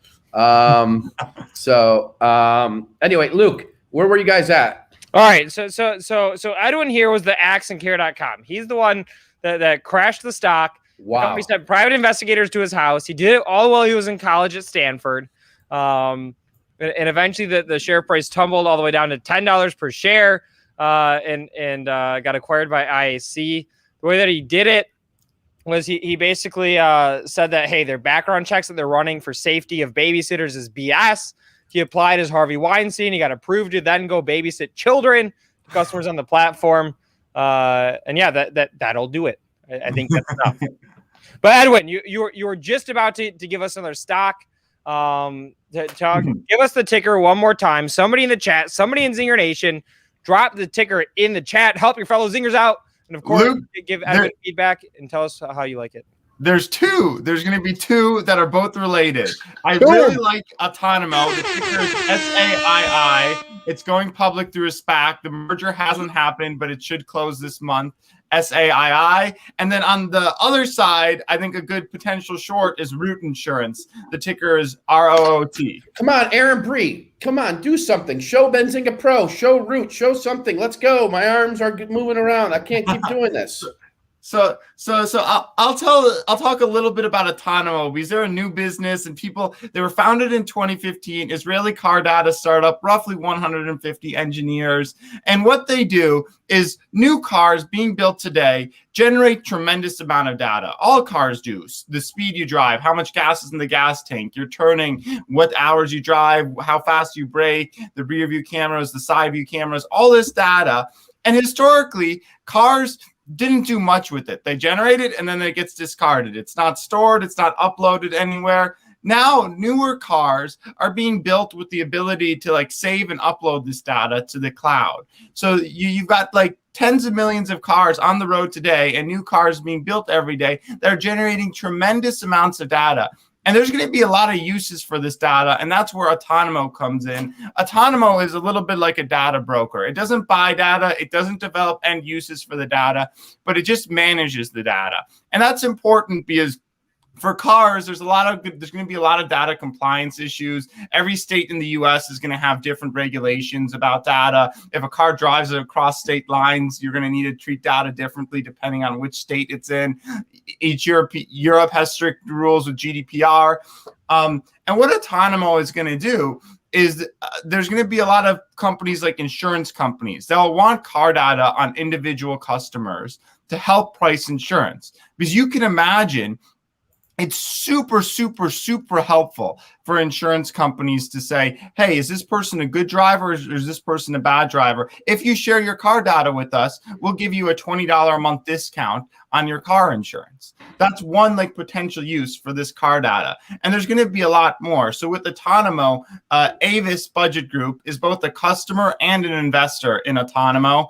Anyway, Luke, where were you guys at? All right. So Edwin here was the axeandcare.com. He's the one that crashed the stock. Wow. The company sent private investigators to his house. He did it all while he was in college at Stanford. And eventually the share price tumbled all the way down to $10 per share and got acquired by IAC. The way that he did it was he basically said that, hey, their background checks that they're running for safety of babysitters is BS. He applied as Harvey Weinstein. He got approved to then go babysit children, customers on the platform. And yeah, that'll do it. I think that's enough. But Edwin, you were just about to give us another stock. Give us the ticker one more time. Somebody in the chat, somebody in ZingerNation, drop the ticker in the chat. Help your fellow zingers out. And of course, Luke, give Edwin feedback and tell us how you like it. There's two. There's going to be two that are both related. I really like Autonomo. The ticker is SAII. It's going public through a SPAC. The merger hasn't happened, but it should close this month. SAII. And then on the other side, I think a good potential short is Root Insurance. The ticker is ROOT. Come on, Aaron Bree. Come on, do something. Show Benzinga Pro. Show Root. Show something. Let's go. My arms are moving around. I can't keep doing this. So I'll talk a little bit about Autonomo because they're a new business and they were founded in 2015, Israeli car data startup, roughly 150 engineers. And what they do is new cars being built today generate tremendous amount of data. All cars do. The speed you drive, how much gas is in the gas tank, you're turning, what hours you drive, how fast you brake, the rear view cameras, the side view cameras, all this data. And historically, cars didn't do much with it. They generate it and then it gets discarded. It's not stored. It's not uploaded anywhere. Now, newer cars are being built with the ability to save and upload this data to the cloud. So you've got tens of millions of cars on the road today and new cars being built every day that are generating tremendous amounts of data. And there's going to be a lot of uses for this data, and that's where Autonomo comes in. Autonomo is a little bit like a data broker. It doesn't buy data, it doesn't develop end uses for the data, but it just manages the data. And that's important because for cars, there's going to be a lot of data compliance issues. Every state in the U.S. is going to have different regulations about data. If a car drives across state lines, you're going to need to treat data differently depending on which state it's in. Europe has strict rules with GDPR. And what Autonomo is going to do is there's going to be a lot of companies like insurance companies. They'll want car data on individual customers to help price insurance. Because you can imagine it's super, super, super helpful for insurance companies to say, hey, is this person a good driver or is this person a bad driver? If you share your car data with us, we'll give you a $20 a month discount on your car insurance. That's one potential use for this car data. And there's going to be a lot more. So with Autonomo, Avis Budget Group is both a customer and an investor in Autonomo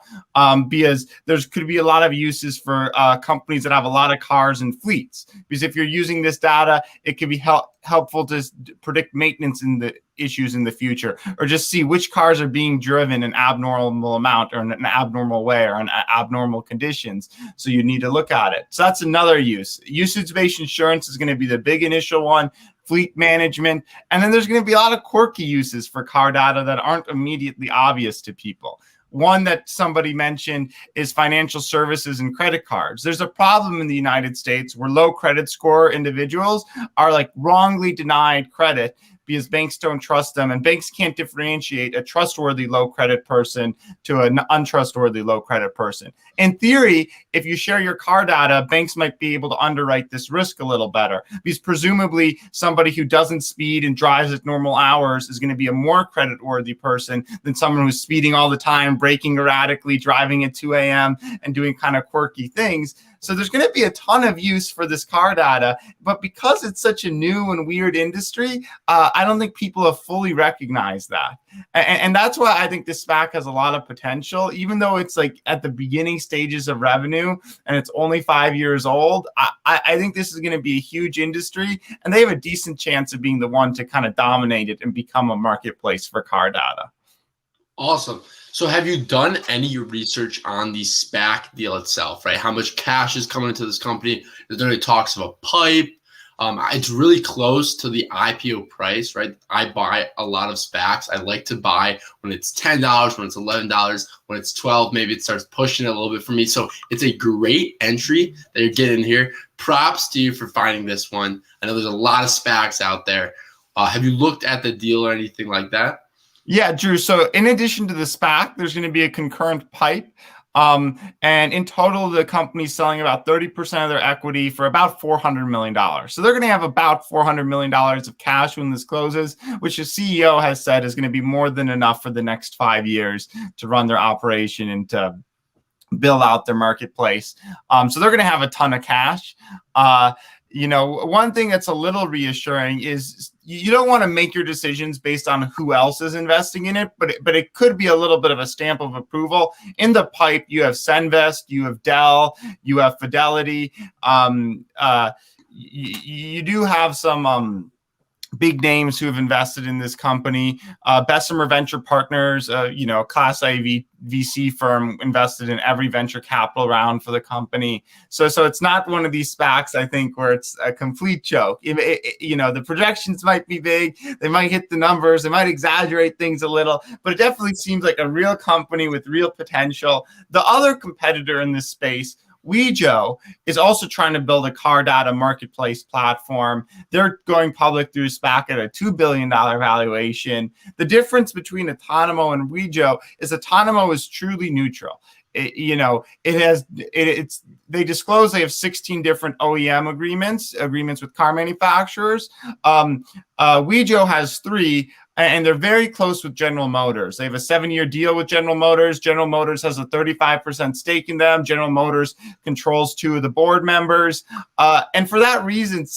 because there could be a lot of uses for companies that have a lot of cars and fleets. Because if you're using this data, it could be helpful to predict maintenance in the issues in the future, or just see which cars are being driven an abnormal amount or in an abnormal way or in abnormal conditions. So you need to look at it. So that's another use. Usage-based insurance is going to be the big initial one, fleet management. And then there's going to be a lot of quirky uses for car data that aren't immediately obvious to people. One that somebody mentioned is financial services and credit cards. There's a problem in the United States where low credit score individuals are wrongly denied credit because banks don't trust them, and banks can't differentiate a trustworthy low credit person to an untrustworthy low credit person. In theory, if you share your car data, banks might be able to underwrite this risk a little better, because presumably somebody who doesn't speed and drives at normal hours is going to be a more credit-worthy person than someone who's speeding all the time, braking erratically, driving at 2 a.m., and doing kind of quirky things. So there's going to be a ton of use for this car data, but because it's such a new and weird industry, I don't think people have fully recognized that. And that's why I think this SPAC has a lot of potential, even though it's at the beginning stages of revenue and it's only 5 years old. I think this is going to be a huge industry, and they have a decent chance of being the one to kind of dominate it and become a marketplace for car data. Awesome. So have you done any research on the SPAC deal itself, right? How much cash is coming into this company? Is there any talks of a pipe? It's really close to the IPO price, right? I buy a lot of SPACs. I like to buy when it's $10, when it's $11, when it's $12, maybe it starts pushing it a little bit for me. So it's a great entry that you're getting here. Props to you for finding this one. I know there's a lot of SPACs out there. Have you looked at the deal or anything like that? Yeah, Drew. So in addition to the SPAC, there's going to be a concurrent PIPE. And in total, the company's selling about 30% of their equity for about $400 million. So they're going to have about $400 million of cash when this closes, which the CEO has said is going to be more than enough for the next 5 years to run their operation and to build out their marketplace. So they're going to have a ton of cash. One thing that's a little reassuring is you don't want to make your decisions based on who else is investing in it, but it could be a little bit of a stamp of approval. In the pipe, you have Senvest, you have Dell, you have Fidelity. You do have some big names who have invested in this company. Bessemer Venture Partners, Class A VC firm, invested in every venture capital round for the company. So it's not one of these SPACs, I think, where it's a complete joke. The projections might be big. They might hit the numbers. They might exaggerate things a little, but it definitely seems like a real company with real potential. The other competitor in this space, Wejo, is also trying to build a car data marketplace platform. They're going public through SPAC at a $2 billion valuation. The difference between Autonomo and Wejo is Autonomo is truly neutral. They disclose they have 16 different OEM agreements with car manufacturers. Wejo has 3. And they're very close with General Motors. They have a 7-year deal with General Motors. General Motors has a 35% stake in them. General Motors controls 2 of the board members. And for that reason,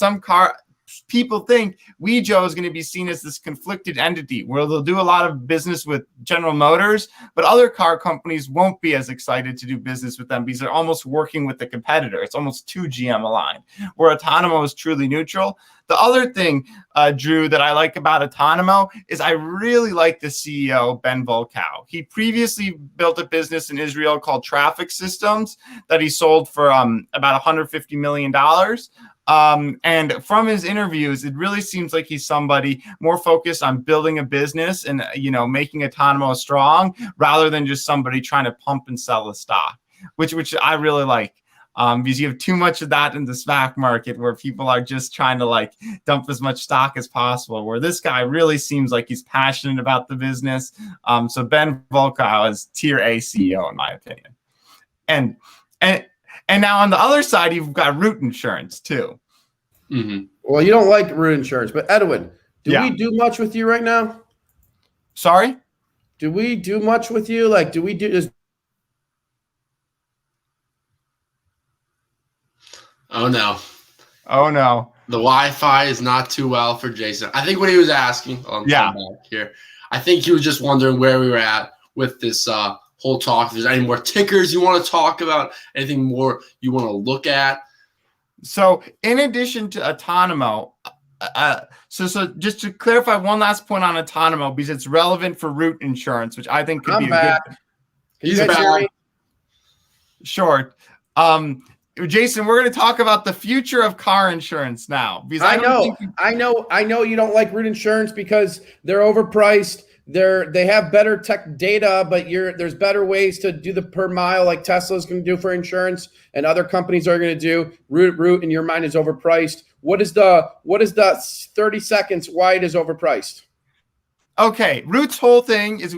people think Wejo is going to be seen as this conflicted entity where they'll do a lot of business with General Motors, but other car companies won't be as excited to do business with them because they're almost working with the competitor. It's almost too GM aligned, where Autonomo is truly neutral. The other thing, Drew, that I like about Autonomo is I really like the CEO, Ben Volkow. He previously built a business in Israel called Traffic Systems that he sold for about $150 million. And from his interviews, it really seems like he's somebody more focused on building a business and, making Autonomo strong rather than just somebody trying to pump and sell the stock, which I really like. Because you have too much of that in the SPAC market where people are just trying to dump as much stock as possible, where this guy really seems like he's passionate about the business. So Ben Volkow is tier A CEO in my opinion. And now on the other side, you've got Root Insurance too. Mm-hmm. Well, you don't like Root Insurance, but Edwin, do we do much with you right now? Sorry? Do we do much with you? Do we do this? Oh no. Oh no. The Wi-Fi is not too well for Jason. I think when he was asking, back here, I think he was just wondering where we were at with this whole talk. If there's any more tickers you want to talk about, anything more you want to look at. So in addition to Autonomo, so just to clarify one last point on Autonomo, because it's relevant for Root Insurance, which I think could be back. a good. He's back. Sure. Jason, we're going to talk about the future of car insurance now. Because I know you don't like Root Insurance because they're overpriced. They have better tech data, but there's better ways to do the per mile like Tesla's going to do for insurance and other companies are going to do. Root in your mind is overpriced. What is the 30 seconds why it is overpriced? Okay, Root's whole thing is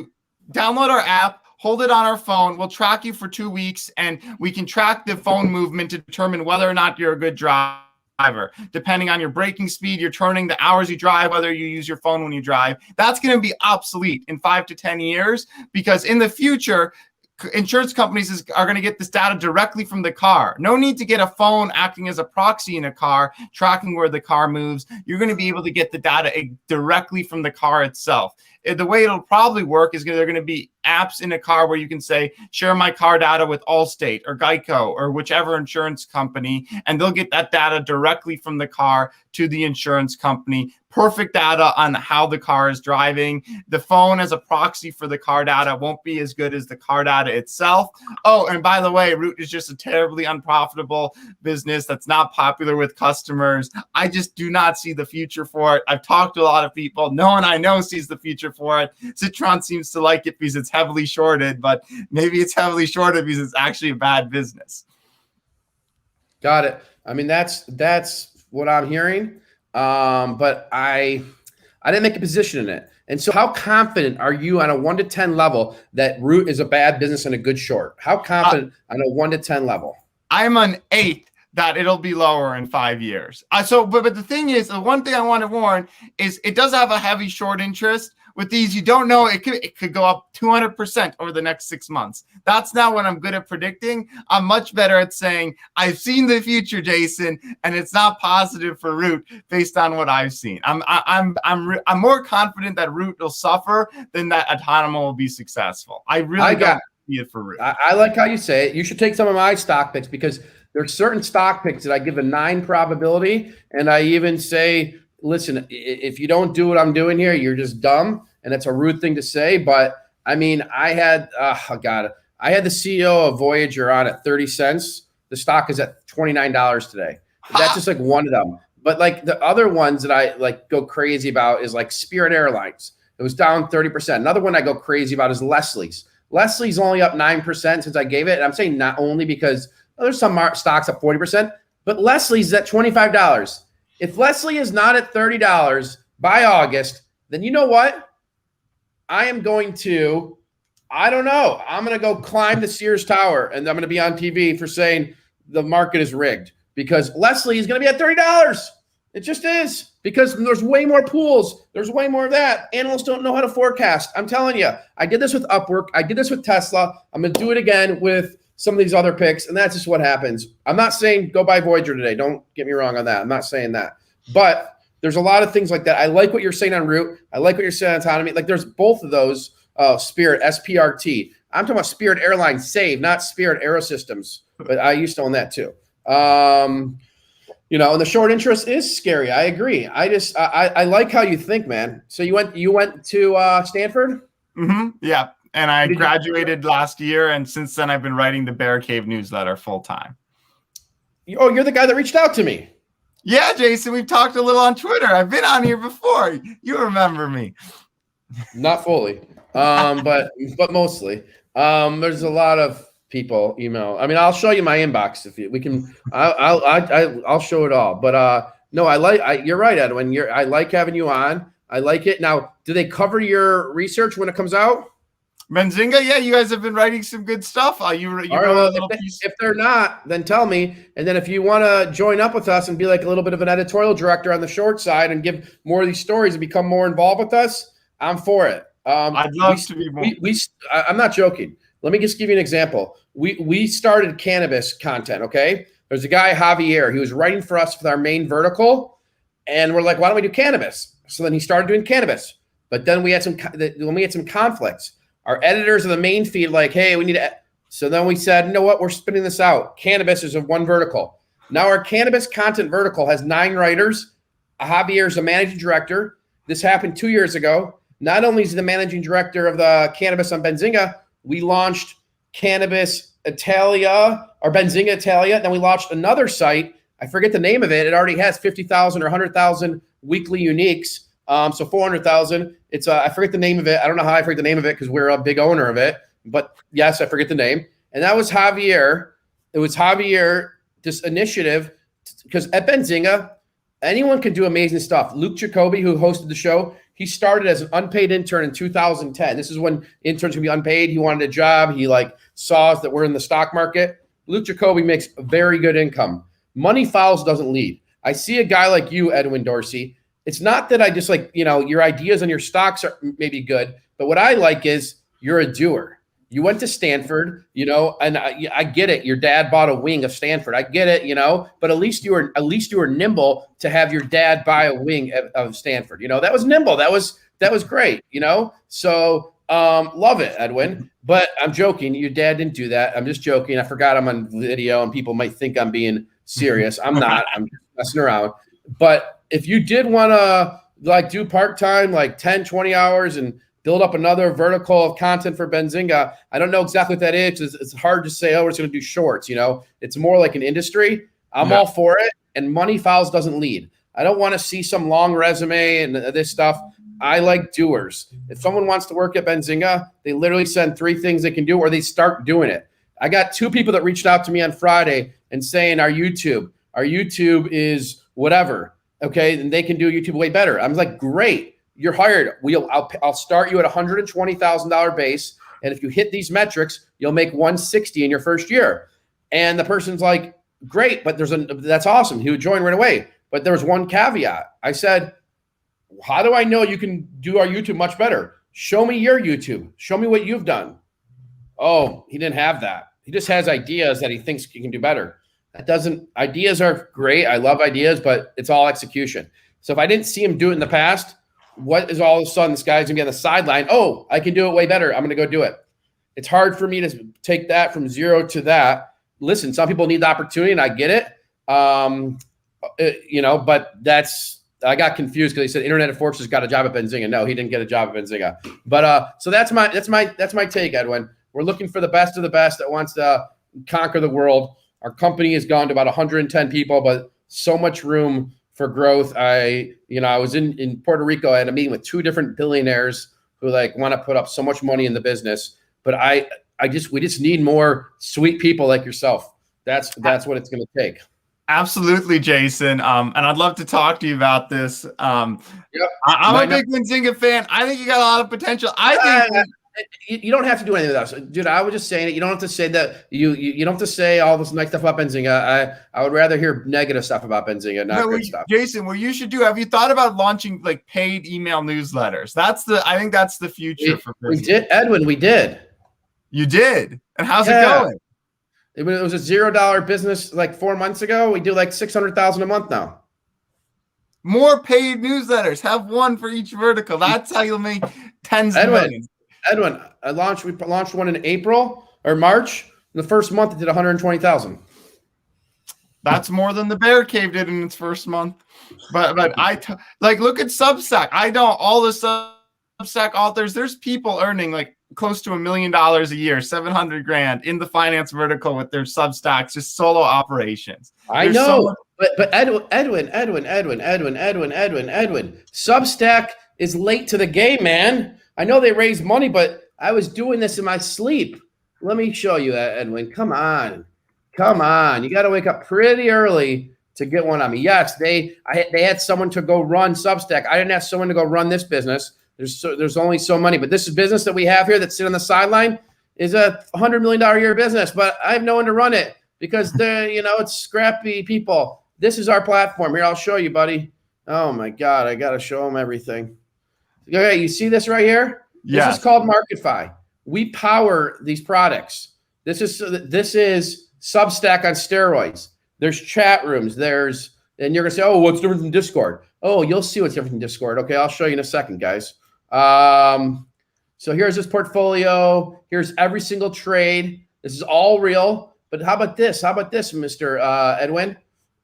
download our app, hold it on our phone. We'll track you for 2 weeks, and we can track the phone movement to determine whether or not you're a good driver. Depending on your braking speed, your turning, the hours you drive, whether you use your phone when you drive. That's going to be obsolete in 5 to 10 years because in the future, insurance companies are going to get this data directly from the car. No need to get a phone acting as a proxy in a car, tracking where the car moves. You're going to be able to get the data directly from the car itself. The way it'll probably work is there are going to be apps in a car where you can say, share my car data with Allstate or Geico or whichever insurance company, and they'll get that data directly from the car to the insurance company. Perfect data on how the car is driving. The phone as a proxy for the car data won't be as good as the car data itself. Oh, and by the way, Root is just a terribly unprofitable business that's not popular with customers. I just do not see the future for it. I've talked to a lot of people. No one I know sees the future for it. Citron seems to like it because it's heavily shorted, but maybe it's heavily shorted because it's actually a bad business. Got it. I mean, that's what I'm hearing. But I didn't make a position in it. And so how confident are you on a 1 to 10 level that Root is a bad business and a good short? How confident on a 1 to 10 level? I'm an 8 that it'll be lower in 5 years. But the thing is, the one thing I want to warn is it does have a heavy short interest. With these, you don't know, it could go up 200% over the next 6 months. That's not what I'm good at predicting. I'm much better at saying, I've seen the future, Jason, and it's not positive for Root based on what I've seen. I'm more confident that Root will suffer than that Autonomo will be successful. I really don't see it for Root. I like how you say it. You should take some of my stock picks because there's certain stock picks that I give a 9 probability, and I even say, listen, if you don't do what I'm doing here, you're just dumb. And that's a rude thing to say. But I mean, I had the CEO of Voyager on at 30 cents. The stock is at $29 today. That's just like one of them. But like the other ones that I go crazy about is like Spirit Airlines. It was down 30%. Another one I go crazy about is Leslie's. Leslie's only up 9% since I gave it. And I'm saying not only because there's some stocks up 40%, but Leslie's is at $25. If Leslie is not at $30 by August, then you know what? I am going to, I'm going to go climb the Sears Tower and I'm going to be on TV for saying the market is rigged because Leslie is going to be at $30. It just is because there's way more pools. There's way more of that. Analysts don't know how to forecast. I'm telling you, I did this with Upwork. I did this with Tesla. I'm going to do it again with some of these other picks. And that's just what happens. I'm not saying go buy Voyager today. Don't get me wrong on that. I'm not saying that, but there's a lot of things like that. I like what you're saying on Root. I like what you're saying on Autonomy. Like there's both of those. Spirit, SPRT. I'm talking about Spirit Airlines Save, not Spirit Aerosystems. But I used to own that too. And the short interest is scary. I agree. I like how you think, man. So you went to Stanford? Mm-hmm. Yeah. And I graduated last year, and since then I've been writing the Bear Cave newsletter full time. Oh, you're the guy that reached out to me. Yeah, Jason, we've talked a little on Twitter. I've been on here before. You remember me. Not fully, but mostly. There's a lot of people email. I mean, I'll show you my inbox if we can. I'll show it all. But no, you're right, Edwin. I like having you on. I like it. Now, do they cover your research when it comes out? Benzinga, yeah, you guys have been writing some good stuff. If they're not, then tell me. And then if you want to join up with us and be like a little bit of an editorial director on the short side and give more of these stories and become more involved with us, I'm for it. I'd love to be more. I'm not joking. Let me just give you an example. We started cannabis content, okay? There's a guy, Javier, he was writing for us with our main vertical, and we're like, why don't we do cannabis? So then he started doing cannabis. But then we had some conflicts. Our editors of the main feed like, hey, we need to. So then we said, you know what? We're spinning this out. Cannabis is of one vertical. Now our cannabis content vertical has 9 writers. Javier is the managing director. This happened 2 years ago. Not only is he the managing director of the cannabis on Benzinga, we launched Cannabis Italia or Benzinga Italia. Then we launched another site. I forget the name of it. It already has 50,000 or 100,000 weekly uniques. So 400,000. It's I forget the name of it. I don't know how I forget the name of it because we're a big owner of it. But yes, I forget the name. And that was Javier. It was Javier, this initiative, because at Benzinga, anyone can do amazing stuff. Luke Jacoby, who hosted the show, he started as an unpaid intern in 2010. This is when interns can be unpaid. He wanted a job. He saw us that we're in the stock market. Luke Jacoby makes very good income. Money follows, doesn't lead. I see a guy like you, Edwin Dorsey. It's not that I just your ideas on your stocks are maybe good, but what I like is you're a doer. You went to Stanford, and I get it. Your dad bought a wing of Stanford. I get it, but at least you were nimble to have your dad buy a wing of Stanford. That was nimble. That was great. So love it, Edwin. But I'm joking. Your dad didn't do that. I'm just joking. I forgot I'm on video, and people might think I'm being serious. I'm not. I'm just messing around. But if you did want to do part-time, 10, 20 hours and build up another vertical of content for Benzinga, I don't know exactly what that is. It's hard to say, we're just going to do shorts. It's more like an industry. I'm all for it. And money files doesn't lead. I don't want to see some long resume and this stuff. I like doers. If someone wants to work at Benzinga, they literally send 3 things they can do or they start doing it. I got 2 people that reached out to me on Friday and saying our YouTube is whatever. Okay, and they can do YouTube way better. I was like, great, you're hired. I'll start you at $120,000 base, and if you hit these metrics, you'll make $160 in your first year. And the person's like, great, but that's awesome. He would join right away. But there was one caveat. I said, how do I know you can do our YouTube much better? Show me your YouTube. Show me what you've done. Oh, he didn't have that. He just has ideas that he thinks he can do better. Ideas are great. I love ideas, but it's all execution. So if I didn't see him do it in the past, what is all of a sudden this guy's gonna be on the sideline? Oh, I can do it way better. I'm gonna go do it. It's hard for me to take that from 0 to that. Listen, some people need the opportunity and I get it. But I got confused because he said Internet of Fortunes got a job at Benzinga. No, he didn't get a job at Benzinga. But so that's my take, Edwin. We're looking for the best of the best that wants to conquer the world. Our company has gone to about 110 people, but so much room for growth. I was in Puerto Rico. I had a meeting with 2 different billionaires who want to put up so much money in the business. But we just need more sweet people like yourself. That's what it's going to take. Absolutely, Jason. And I'd love to talk to you about this. I'm a big Benzinga fan. I think you got a lot of potential. I think you don't have to do anything else, dude. I was just saying it. You don't have to say that. You don't have to say all this nice stuff about Benzinga. I would rather hear negative stuff about Benzinga, not good stuff. Jason, what you should do? Have you thought about launching paid email newsletters? I think that's the future for business. We did, Edwin. We did. You did, and how's it going? It was a $0 business 4 months ago. We do $600,000 a month now. More paid newsletters. Have one for each vertical. That's how you'll make tens of millions. Edwin, we launched one in April or March. In the first month, it did 120,000. That's more than the Bear Cave did in its first month. But look at Substack. I know all the Substack authors. There's people earning like close to $1 million a year, 700 grand in the finance vertical with their Substacks, just solo operations. I know, but Edwin, Substack is late to the game, man. I know they raised money, but I was doing this in my sleep. Let me show you that, Edwin. Come on. You got to wake up pretty early to get one on me. Yes, they had someone to go run Substack. I didn't have someone to go run this business. There's only so many, but this business that we have here that's sitting on the sideline is a $100 million a year business, but I have no one to run it because it's scrappy people. This is our platform. Here, I'll show you, buddy. Oh my God, I got to show them everything. Okay, you see this right here? Yes. This is called MarketFi. We power these products. This is Substack on steroids. There's chat rooms. And you're gonna say, oh, what's different from Discord? Oh, you'll see what's different from Discord. Okay, I'll show you in a second, guys. So here's this portfolio. Here's every single trade. This is all real. But how about this? Mr. Edwin?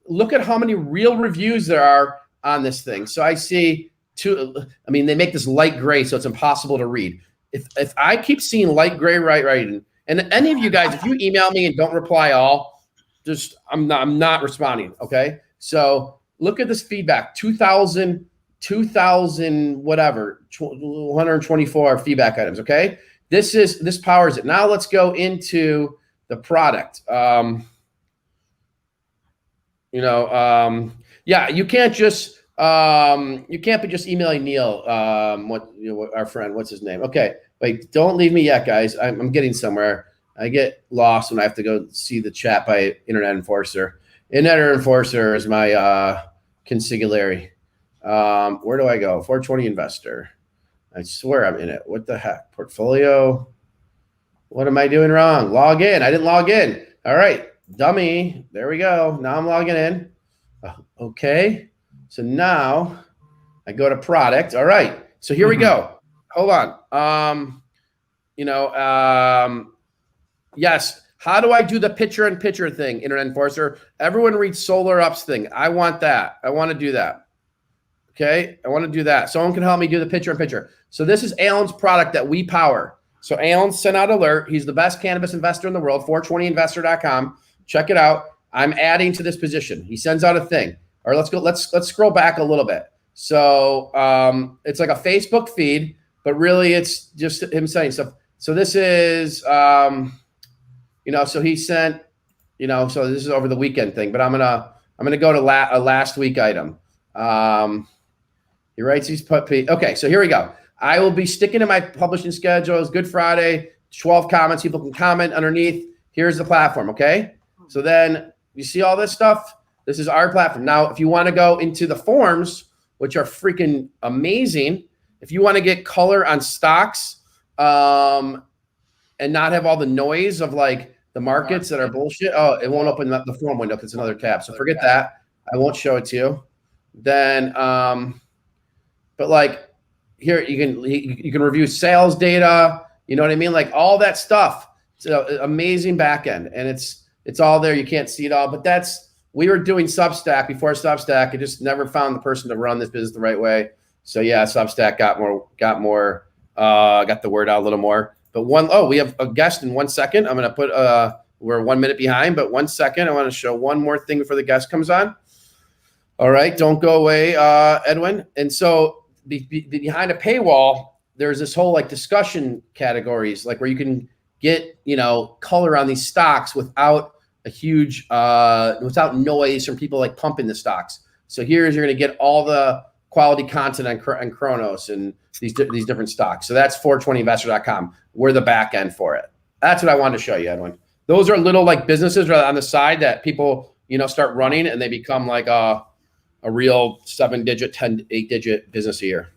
Look at how many real reviews there are on this thing. So I see they make this light gray, so it's impossible to read. If I keep seeing light gray writing, and any of you guys, if you email me and don't reply all, I'm not responding. Okay. So look at this feedback, 2,000 whatever, 124 feedback items. Okay. This powers it. Now let's go into the product. You can't just be just emailing Neil, our friend, what's his name? Okay. Wait, don't leave me yet, guys. I'm getting somewhere. I get lost when I have to go see the chat by Internet Enforcer. Internet Enforcer is my consigliere. Where do I go? 420 Investor. I swear I'm in it. What the heck? Portfolio. What am I doing wrong? Log in. I didn't log in. All right. Dummy. There we go. Now I'm logging in. Okay. So now I go to product. All right. So here we go. Hold on. Yes. How do I do the picture-in-picture thing, Internet Enforcer? Everyone reads Solar Up's thing. I want that. I want to do that. Okay? I want to do that. Someone can help me do the picture-in-picture. So this is Alan's product that we power. So Alan sent out alert. He's the best cannabis investor in the world, 420investor.com. Check it out. I'm adding to this position. He sends out a thing. All right, let's go. Let's scroll back a little bit. So it's like a Facebook feed, but really it's just him saying stuff. So this is so he sent, so this is over the weekend thing, but I'm gonna go to a last week item. He writes these okay, so here we go. I will be sticking to my publishing schedule. It's Good Friday, 12 comments. People can comment underneath. Here's the platform, okay? So then you see all this stuff? This is our platform. Now, if you want to go into the forms, which are freaking amazing, if you want to get color on stocks and not have all the noise of like the markets that are bullshit, it won't open up the form window because it's another tab. So forget that. I won't show it to you. Then, but like here, you can review sales data. You know what I mean? Like all that stuff. It's an amazing back end, and it's all there. You can't see it all, but we were doing Substack before Substack. I just never found the person to run this business the right way. So yeah, Substack got the word out a little more. But we have a guest in 1 second. I'm going to put, we're 1 minute behind, but 1 second. I want to show one more thing before the guest comes on. All right. Don't go away, Edwin. And so behind a paywall, there's this whole like discussion categories, like where you can get, color on these stocks without a huge, without noise from people like pumping the stocks. So you're going to get all the quality content on Chronos and these different stocks. So that's 420investor.com. We're the back end for it. That's what I wanted to show you, Edwin. Those are little like businesses on the side that people, start running and they become like a real 7-digit, 8-digit business a year.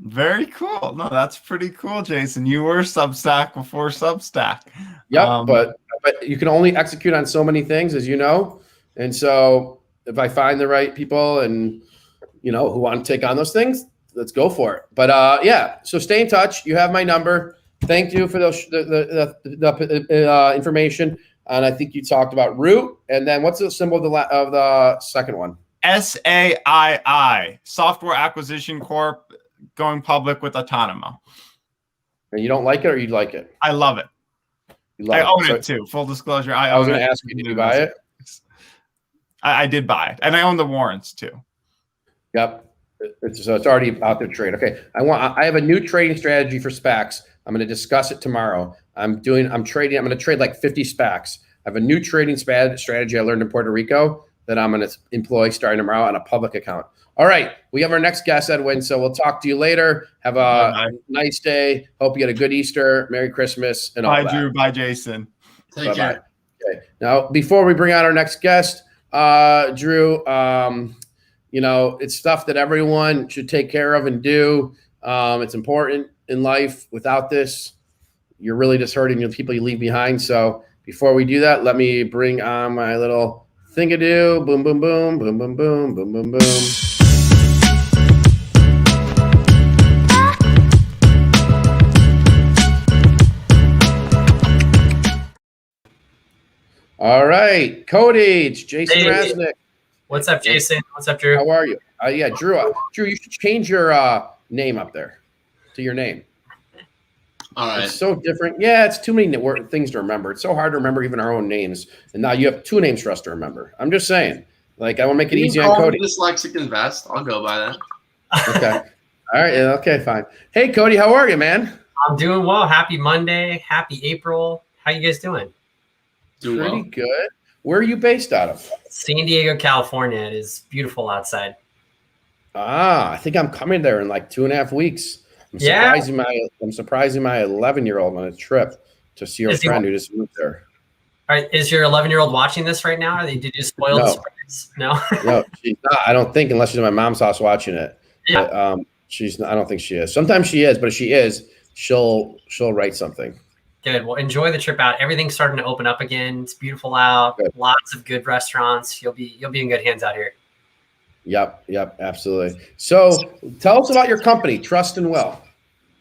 Very cool. No, that's pretty cool, Jason. You were Substack before Substack. Yep, but you can only execute on so many things, as you know. And so if I find the right people and who want to take on those things, let's go for it. But so stay in touch. You have my number. Thank you for the information. And I think you talked about Root. And then what's the symbol of the second one? SAII, Software Acquisition Corp, going public with Autonomo. And you don't like it, or you like it? I love it. I own it too. Full disclosure, I was own going it. to ask you, did you buy it? I did buy it, and I own the warrants too. Yep. So it's already out there to trade. Okay. I have a new trading strategy for SPACs. I'm going to discuss it tomorrow. I'm going to trade like 50 SPACs. I have a new trading strategy I learned in Puerto Rico that I'm going to employ starting tomorrow on a public account. All right. We have our next guest, Edwin. So we'll talk to you later. Have a nice day. Hope you get a good Easter. Merry Christmas. And all that. Bye, Drew. Bye, Jason. Take care. Okay. Now, before we bring out our next guest, Drew, it's stuff that everyone should take care of and do. It's important in life. Without this, you're really just hurting the people you leave behind. So before we do that, let me bring on my little thingadoo. Boom, boom, boom, boom, boom, boom, boom, boom, boom. All right, Cody, it's Jason Rasnick. What's up, Jason? What's up, Drew? How are you? Yeah, Drew. Drew, you should change your name up there to your name. All right. It's so different. Yeah, it's too many things to remember. It's so hard to remember even our own names. And now you have two names for us to remember. I'm just saying. Like, I want to make it easy on Cody. Dyslexic Invest. I'll go by that. Okay. All right. Yeah, okay, fine. Hey, Cody, how are you, man? I'm doing well. Happy Monday. Happy April. How you guys doing? Doing Pretty well. good. Where are you based out of? San Diego, California. It is beautiful outside. I think I'm coming there in like 2.5 weeks. I'm surprising my 11-year-old on a trip to see her friend who just moved there. All right, is your 11-year-old watching this right now? Did you spoil the surprise? No. No, she's not. I don't think, unless she's at my mom's house watching it. Yeah. But, she's not, I don't think she is. Sometimes she is, but if she is, she'll write something. Good. Well, enjoy the trip out. Everything's starting to open up again. It's beautiful out. Good. Lots of good restaurants. You'll be in good hands out here. Yep, absolutely. So tell us about your company, Trust and Well.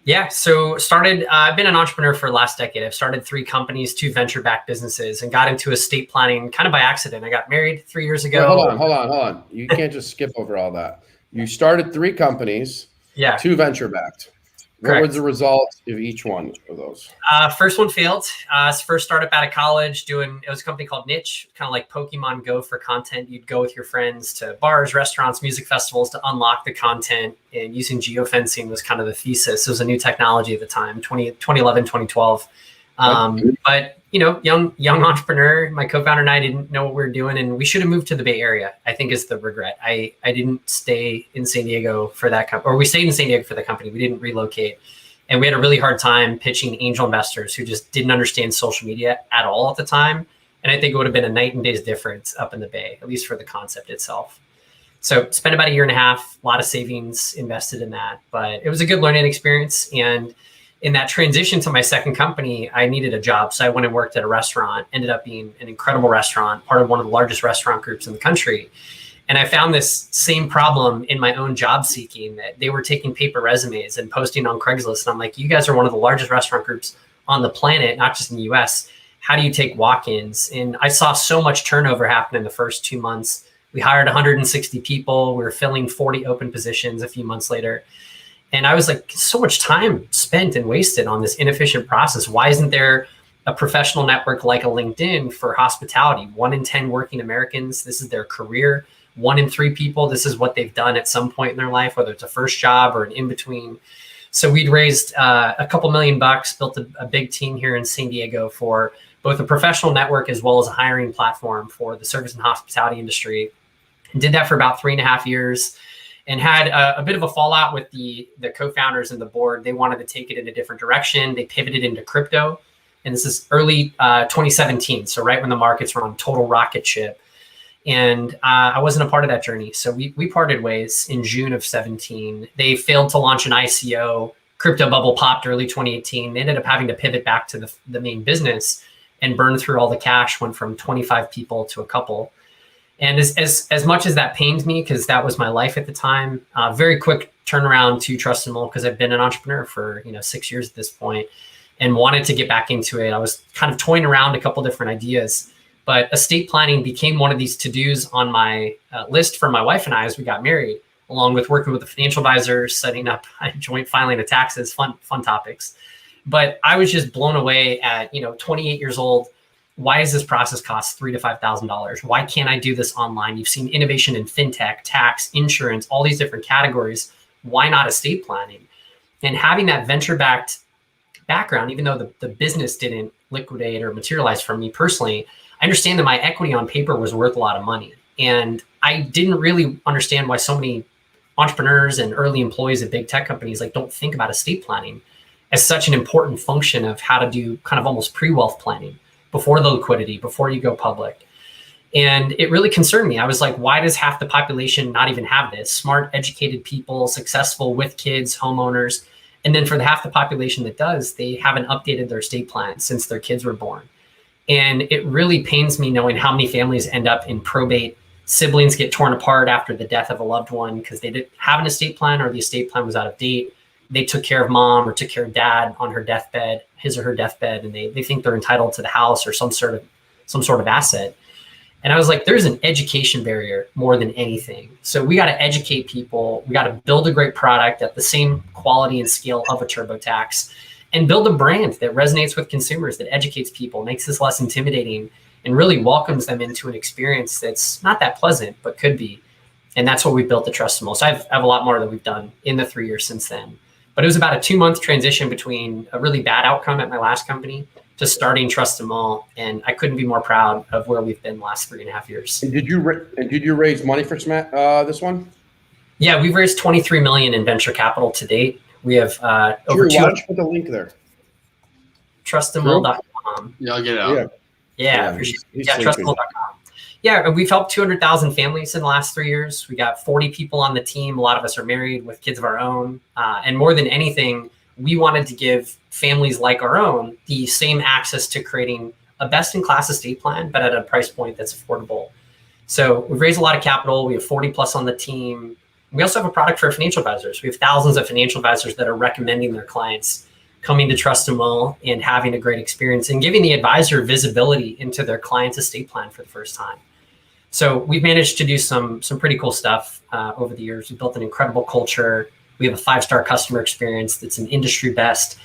Yeah, so I've been an entrepreneur for the last decade. I've started 3 companies, 2 venture-backed businesses, and got into estate planning kind of by accident. I got married 3 years ago. Wait, hold on. You can't just skip over all that. You started 3 companies, 2 venture-backed. What was the result of each one of those? First one failed. First startup out of college it was a company called Niche, kind of like Pokemon Go for content. You'd go with your friends to bars, restaurants, music festivals to unlock the content, and using geofencing was kind of the thesis. It was a new technology at the time, 2011, 2012. But young entrepreneur, my co-founder and I didn't know what we were doing, and we should have moved to the Bay Area, I think is the regret. I didn't stay in San Diego for that company, or we stayed in San Diego for the company. We didn't relocate. And we had a really hard time pitching angel investors who just didn't understand social media at all at the time. And I think it would have been a night and day's difference up in the Bay, at least for the concept itself. So spent about 1.5 years, a lot of savings invested in that, but it was a good learning experience. And in that transition to my second company, I needed a job. So I went and worked at a restaurant, ended up being an incredible restaurant, part of one of the largest restaurant groups in the country. And I found this same problem in my own job seeking, that they were taking paper resumes and posting on Craigslist. And I'm like, you guys are one of the largest restaurant groups on the planet, not just in the US. How do you take walk-ins? And I saw so much turnover happen in the first 2 months. We hired 160 people. We were filling 40 open positions a few months later. And I was like, so much time spent and wasted on this inefficient process. Why isn't there a professional network like a LinkedIn for hospitality? 1 in 10 working Americans, this is their career. 1 in 3 people, this is what they've done at some point in their life, whether it's a first job or an in-between. So we'd raised a couple $1 million, built a big team here in San Diego for both a professional network as well as a hiring platform for the service and hospitality industry. And did that for about 3.5 years. And had a bit of a fallout with the co-founders and the board. They wanted to take it in a different direction. They pivoted into crypto. And this is early 2017. So right when the markets were on total rocket ship. And I wasn't a part of that journey. So we parted ways in June of 17. They failed to launch an ICO. Crypto bubble popped early 2018. They ended up having to pivot back to the main business and burn through all the cash, went from 25 people to a couple. And as much as that pained me, because that was my life at the time, very quick turnaround to Trust and Well, because I've been an entrepreneur for 6 years at this point. and wanted to get back into it. I was kind of toying around a couple different ideas, but estate planning became one of these to-dos on my list for my wife and I as we got married, along with working with a financial advisor, setting up joint filing of taxes, fun topics. But I was just blown away at, 28 years old. Why does this process cost $3,000 to $5,000? Why can't I do this online? You've seen innovation in fintech, tax, insurance, all these different categories. Why not estate planning? And having that venture-backed background, even though the business didn't liquidate or materialize for me personally, I understand that my equity on paper was worth a lot of money. And I didn't really understand why so many entrepreneurs and early employees at big tech companies don't think about estate planning as such an important function of how to do kind of almost pre-wealth planning before the liquidity, before you go public. And it really concerned me. I was like, why does half the population not even have this? Smart, educated people, successful with kids, homeowners. And then for the half the population that does, they haven't updated their estate plan since their kids were born. And it really pains me knowing how many families end up in probate. Siblings get torn apart after the death of a loved one because they didn't have an estate plan or the estate plan was out of date. They took care of mom or took care of dad on her deathbed, his or her deathbed, and they think they're entitled to the house or some sort of asset. And I was like, there's an education barrier more than anything. So we got to educate people. We got to build a great product at the same quality and scale of a TurboTax and build a brand that resonates with consumers, that educates people, makes this less intimidating, and really welcomes them into an experience that's not that pleasant, but could be. And that's what we built the Trust Them All. So I have a lot more that we've done in the 3 years since then. But it was about a 2-month transition between a really bad outcome at my last company to starting Trust Them All. And I couldn't be more proud of where we've been the last 3.5 years. And did you raise money for this one? Yeah, we've raised $23 million in venture capital to date. We have over Drew, why don't you put the link there? TrustTheMall.com. Yeah, I'll get it out. Yeah, appreciate it. Yeah, TrustTheMall.com. Yeah, we've helped 200,000 families in the last 3 years. We got 40 people on the team. A lot of us are married with kids of our own. And more than anything, we wanted to give families like our own the same access to creating a best-in-class estate plan, but at a price point that's affordable. So we've raised a lot of capital. We have 40 plus on the team. We also have a product for financial advisors. We have thousands of financial advisors that are recommending their clients coming to Trust Them All and having a great experience and giving the advisor visibility into their client's estate plan for the first time. So we've managed to do some pretty cool stuff over the years. We've built an incredible culture. We have a 5-star customer experience that's an industry best.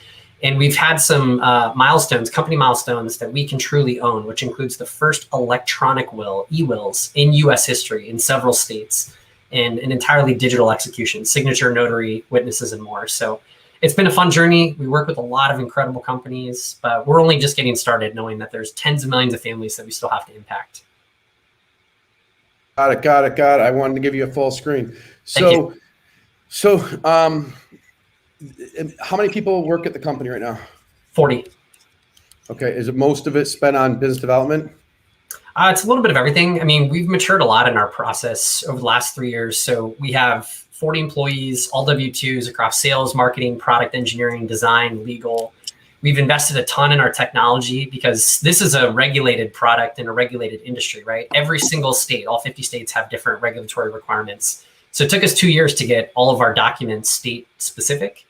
And we've had some company milestones that we can truly own, which includes the first electronic will, e-wills, in U.S. history in several states, and an entirely digital execution, signature, notary, witnesses, and more. So it's been a fun journey. We work with a lot of incredible companies, but we're only just getting started, knowing that there's tens of millions of families that we still have to impact. Got it. I wanted to give you a full screen. So how many people work at the company right now? 40. Okay. Is it most of it spent on business development? It's a little bit of everything. I mean, we've matured a lot in our process over the last 3 years. So we have 40 employees, all W-2s across sales, marketing, product engineering, design, legal. We've invested a ton in our technology because this is a regulated product in a regulated industry, right? Every single state, all 50 states have different regulatory requirements. So it took us 2 years to get all of our documents state specific.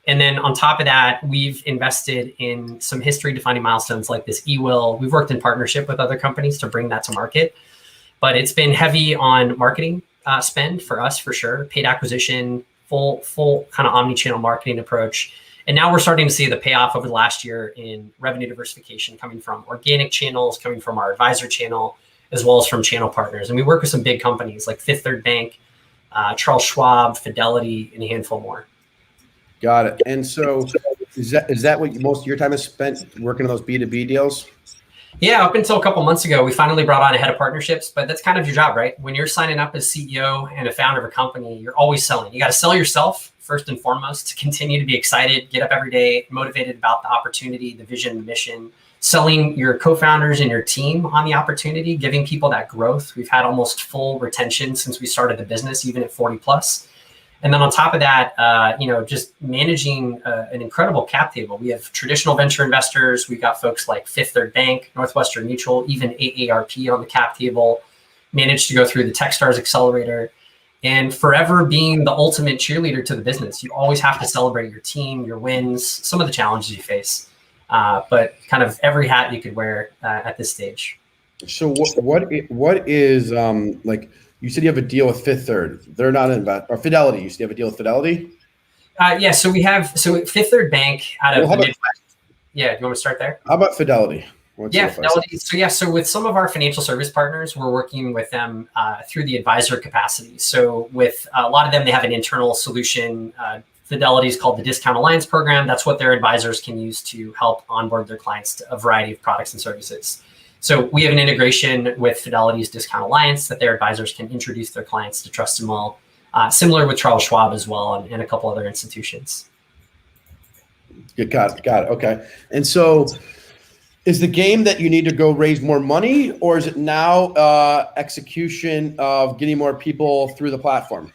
And then on top of that, we've invested in some history defining milestones like this e-will. We've worked in partnership with other companies to bring that to market, but it's been heavy on marketing spend for us, for sure. Paid acquisition, full kind of omni-channel marketing approach. And now we're starting to see the payoff over the last year in revenue diversification coming from organic channels, coming from our advisor channel, as well as from channel partners. And we work with some big companies like Fifth Third Bank, Charles Schwab, Fidelity, and a handful more. Got it. And so is that what most of your time is spent working on those B2B deals? Yeah, up until a couple months ago, we finally brought on a head of partnerships, but that's kind of your job, right? When you're signing up as CEO and a founder of a company, you're always selling. You got to sell yourself first and foremost to continue to be excited, get up every day, motivated about the opportunity, the vision, the mission, selling your co-founders and your team on the opportunity, giving people that growth. We've had almost full retention since we started the business, even at 40 plus. And then on top of that, just managing an incredible cap table. We have traditional venture investors. We've got folks like Fifth Third Bank, Northwestern Mutual, even AARP on the cap table, managed to go through the Techstars Accelerator, and forever being the ultimate cheerleader to the business. You always have to celebrate your team, your wins, some of the challenges you face. but kind of every hat you could wear at this stage. So what is like you said you have a deal with Fifth Third? They're not or Fidelity. You said you have a deal with Fidelity? Yeah, so we have Fifth Third Bank out of the Midwest. Yeah, do you want to start there? How about Fidelity? Fidelity. So with some of our financial service partners, we're working with them through the advisor capacity. So with a lot of them, they have an internal solution. Fidelity is called the Discount Alliance Program. That's what their advisors can use to help onboard their clients to a variety of products and services. So we have an integration with Fidelity's Discount Alliance that their advisors can introduce their clients to Trust and Well, similar with Charles Schwab as well, and a couple other institutions. Got it. Okay. And so is the game that you need to go raise more money, or is it now execution of getting more people through the platform?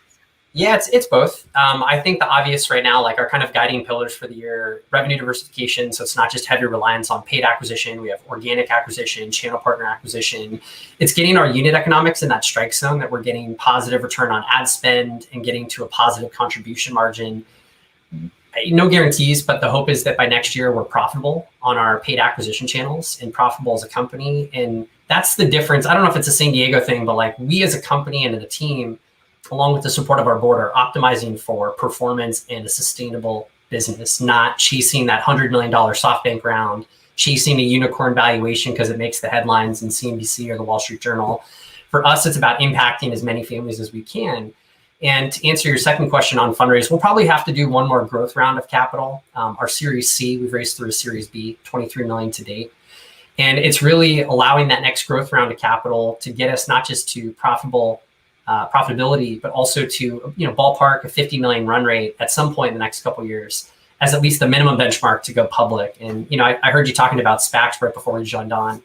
Yeah, it's both. I think the obvious right now, like our kind of guiding pillars for the year, revenue diversification. So it's not just heavy reliance on paid acquisition. We have organic acquisition, channel partner acquisition. It's getting our unit economics in that strike zone that we're getting positive return on ad spend and getting to a positive contribution margin. No guarantees, but the hope is that by next year we're profitable on our paid acquisition channels and profitable as a company. And that's the difference. I don't know if it's a San Diego thing, but like we as a company and a team, along with the support of our board, are optimizing for performance and a sustainable business, not chasing that $100 million SoftBank round, chasing a unicorn valuation because it makes the headlines in CNBC or the Wall Street Journal. For us, it's about impacting as many families as we can. And to answer your second question on fundraise, we'll probably have to do one more growth round of capital. Our Series C, we've raised through a Series B, 23 million to date. And it's really allowing that next growth round of capital to get us not just to profitability, but also to ballpark a 50 million run rate at some point in the next couple of years as at least the minimum benchmark to go public. And I heard you talking about SPACs right before we joined on,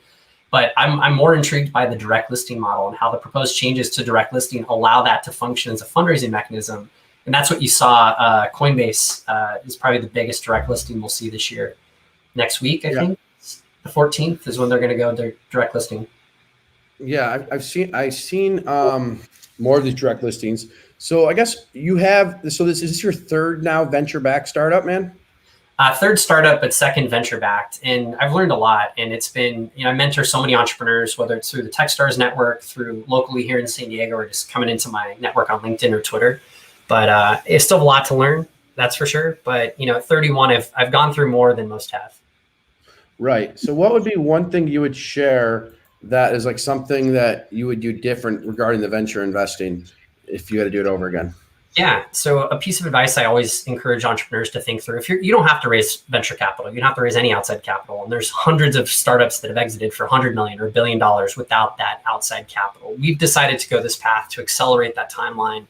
but I'm more intrigued by the direct listing model and how the proposed changes to direct listing allow that to function as a fundraising mechanism. And that's what you saw. Coinbase is probably the biggest direct listing we'll see this year. Next week, I think the 14th is when they're going to go their direct listing. Yeah, I've seen more of these direct listings. So I guess you have, is this your third now venture-backed startup, man? Third startup, but second venture-backed. And I've learned a lot. And it's been, I mentor so many entrepreneurs, whether it's through the Techstars network, through locally here in San Diego, or just coming into my network on LinkedIn or Twitter. But it's still a lot to learn, that's for sure. But, at 31, I've gone through more than most have. Right. So what would be one thing you would share that is like something that you would do different regarding the venture investing if you had to do it over again? Yeah. So a piece of advice I always encourage entrepreneurs to think through, if you don't have to raise venture capital, you don't have to raise any outside capital. And there's hundreds of startups that have exited for $100 million or $1 billion without that outside capital. We've decided to go this path to accelerate that timeline.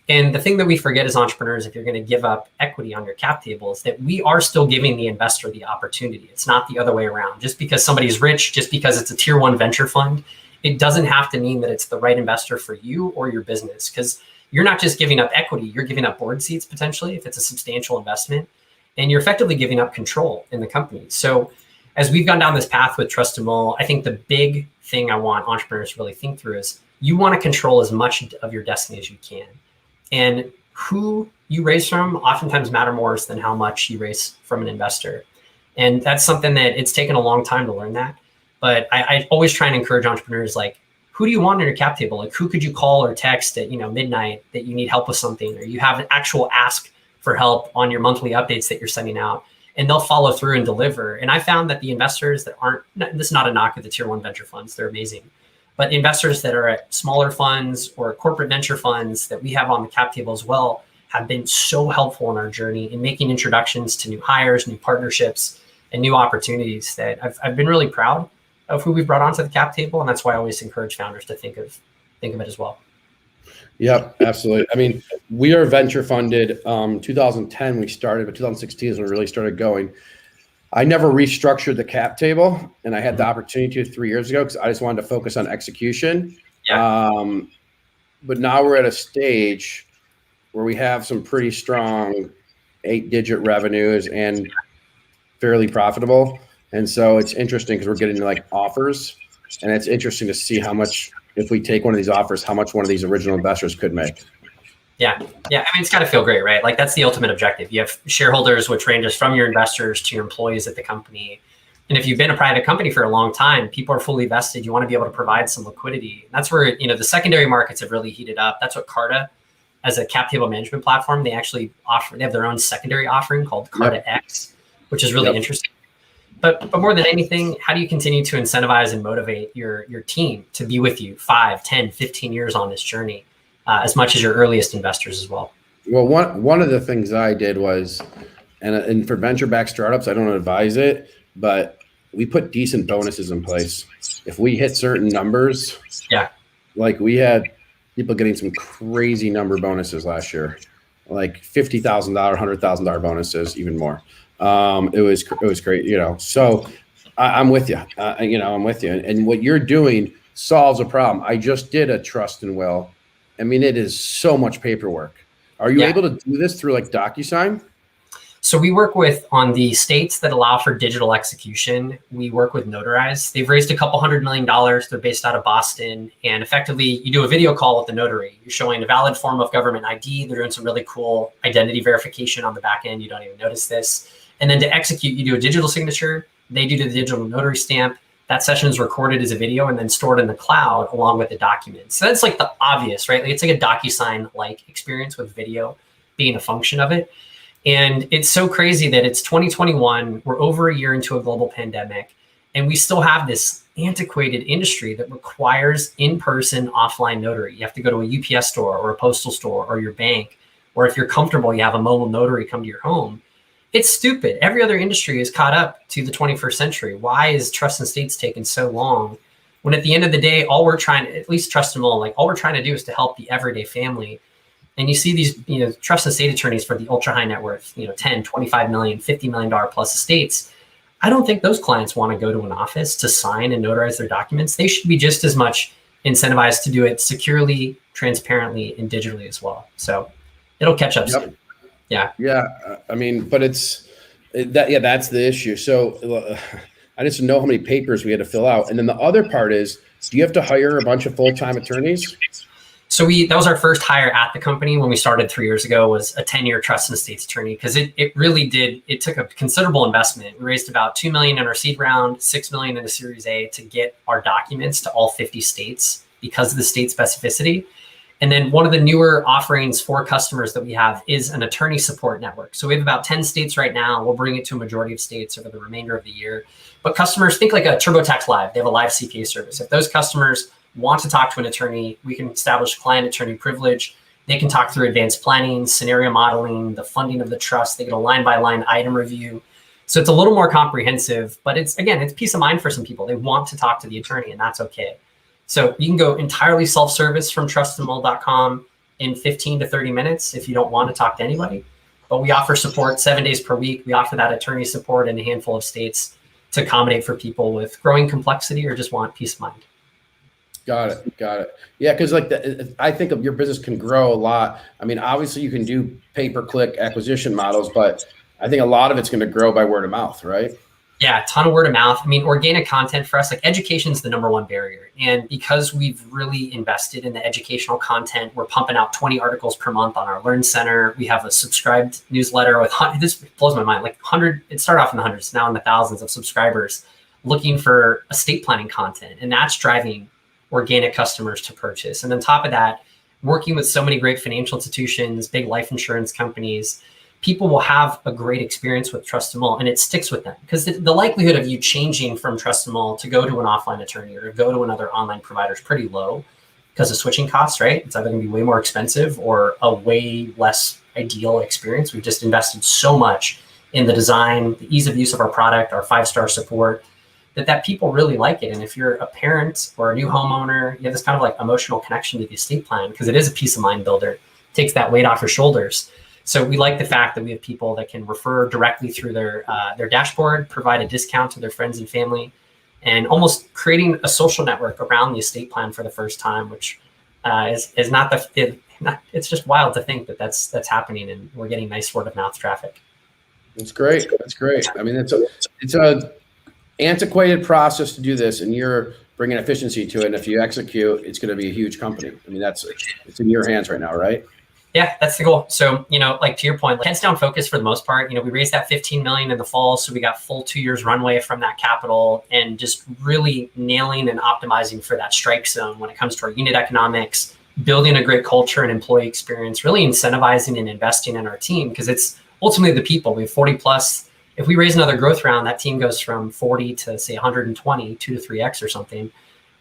And the thing that we forget as entrepreneurs, if you're going to give up equity on your cap table, is that we are still giving the investor the opportunity. It's not the other way around. Just because somebody's rich, just because it's a tier 1 venture fund, it doesn't have to mean that it's the right investor for you or your business. Because you're not just giving up equity, you're giving up board seats potentially if it's a substantial investment. And you're effectively giving up control in the company. So as we've gone down this path with Trust and Well, I think the big thing I want entrepreneurs to really think through is you want to control as much of your destiny as you can. And who you raise from oftentimes matter more than how much you raise from an investor. And that's something that it's taken a long time to learn that. But I always try and encourage entrepreneurs, like, who do you want on your cap table? Like, who could you call or text at midnight that you need help with something, or you have an actual ask for help on your monthly updates that you're sending out, and they'll follow through and deliver. And I found that the investors that aren't, this is not a knock at the tier 1 venture funds, they're amazing. But investors that are at smaller funds or corporate venture funds that we have on the cap table as well have been so helpful in our journey in making introductions to new hires, new partnerships, and new opportunities that I've been really proud of who we've brought onto the cap table. And that's why I always encourage founders to think of it as well. Yep, absolutely. I mean, we are venture funded. 2010 we started, but 2016 is when we really started going. I never restructured the cap table, and I had the opportunity to 3 years ago because I just wanted to focus on execution. Yeah. But now we're at a stage where we have some pretty strong 8-digit revenues and fairly profitable. And so it's interesting because we're getting like offers, and it's interesting to see how much, if we take one of these offers, how much one of these original investors could make. Yeah. I mean, it's got to feel great, right? Like that's the ultimate objective. You have shareholders, which ranges from your investors to your employees at the company. And if you've been a private company for a long time, people are fully vested. You want to be able to provide some liquidity. And that's where, the secondary markets have really heated up. That's what Carta, as a cap table management platform, they actually offer. They have their own secondary offering called Carta X, which is really interesting. But more than anything, how do you continue to incentivize and motivate your team to be with you 5, 10, 15 years on this journey, as much as your earliest investors as well? Well, one of the things I did was, and for venture-backed startups, I don't advise it, but we put decent bonuses in place. If we hit certain numbers, like we had people getting some crazy number bonuses last year, like $50,000, $100,000 bonuses, even more. It was great, So I'm with you. I'm with you. And what you're doing solves a problem. I just did a trust and will. I mean, it is so much paperwork. Are you able to do this through like DocuSign? So we work with, on the states that allow for digital execution, we work with Notarize. They've raised a couple $100 million. They're based out of Boston. And effectively, you do a video call with the notary. You're showing a valid form of government ID. They're doing some really cool identity verification on the back end. You don't even notice this. And then to execute, you do a digital signature. They do the digital notary stamp. That session is recorded as a video and then stored in the cloud along with the documents. So that's like the obvious, right? Like it's like a DocuSign-like experience with video being a function of it. And it's so crazy that it's 2021. We're over a year into a global pandemic, and we still have this antiquated industry that requires in-person offline notary. You have to go to a UPS store or a postal store or your bank, or if you're comfortable, you have a mobile notary come to your home. It's stupid. Every other industry is caught up to the 21st century. Why is trust and estates taking so long? When at the end of the day, all we're trying to, at least trust them all, like all we're trying to do is to help the everyday family. And you see these, trust and estate attorneys for the ultra high net worth, 10, 25 million, $50 million plus estates. I don't think those clients want to go to an office to sign and notarize their documents. They should be just as much incentivized to do it securely, transparently, and digitally as well. So it'll catch up soon. Yeah. I mean, but that's the issue. So I just know how many papers we had to fill out. And then the other part is, do you have to hire a bunch of full-time attorneys? So that was our first hire at the company when we started 3 years ago, was a 10-year trust and estates attorney, because it took a considerable investment. We raised about $2 million in our seed round, $6 million in a Series A to get our documents to all 50 states because of the state specificity. And then one of the newer offerings for customers that we have is an attorney support network. So we have about 10 states right now. We'll bring it to a majority of states over the remainder of the year. But customers, think like a TurboTax Live. They have a live CPA service. If those customers want to talk to an attorney, we can establish client attorney privilege. They can talk through advanced planning, scenario modeling, the funding of the trust. They get a line-by-line item review. So it's a little more comprehensive, but it's peace of mind for some people. They want to talk to the attorney, and that's okay. So you can go entirely self-service from trustandmull.com in 15 to 30 minutes if you don't want to talk to anybody. But we offer support 7 days per week. We offer that attorney support in a handful of states to accommodate for people with growing complexity or just want peace of mind. Got it. Yeah, because I think of your business can grow a lot. I mean, obviously you can do pay-per-click acquisition models, but I think a lot of it's going to grow by word of mouth, right? Yeah, a ton of word of mouth. I mean, organic content for us, like education is the number one barrier. And because we've really invested in the educational content, we're pumping out 20 articles per month on our Learn Center. We have a subscribed newsletter with, this blows my mind, like 100, it started off in the hundreds, now in the thousands of subscribers looking for estate planning content. And that's driving organic customers to purchase. And on top of that, working with so many great financial institutions, big life insurance companies, people will have a great experience with Trust and Mull, and it sticks with them, because the likelihood of you changing from Trust and Mull to go to an offline attorney or to go to another online provider is pretty low because of switching costs, right? It's either going to be way more expensive or a way less ideal experience. We've just invested so much in the design, the ease of use of our product, our 5-star support, that people really like it. And if you're a parent or a new homeowner, you have this kind of like emotional connection to the estate plan because it is a peace of mind builder. It takes that weight off your shoulders. So we like the fact that we have people that can refer directly through their dashboard, provide a discount to their friends and family, and almost creating a social network around the estate plan for the first time, which is not it's just wild to think that that's happening, and we're getting nice word of mouth traffic. That's great. I mean, it's a antiquated process to do this, and you're bringing efficiency to it. And if you execute, it's going to be a huge company. I mean, it's in your hands right now, right? Yeah, that's the goal. So, like to your point, like, heads down focus for the most part. We raised that 15 million in the fall, so we got full 2 years runway from that capital, and just really nailing and optimizing for that strike zone when it comes to our unit economics, building a great culture and employee experience, really incentivizing and investing in our team, because it's ultimately the people. We have 40 plus. If we raise another growth round, that team goes from 40 to say 120, 2 to 3x or something.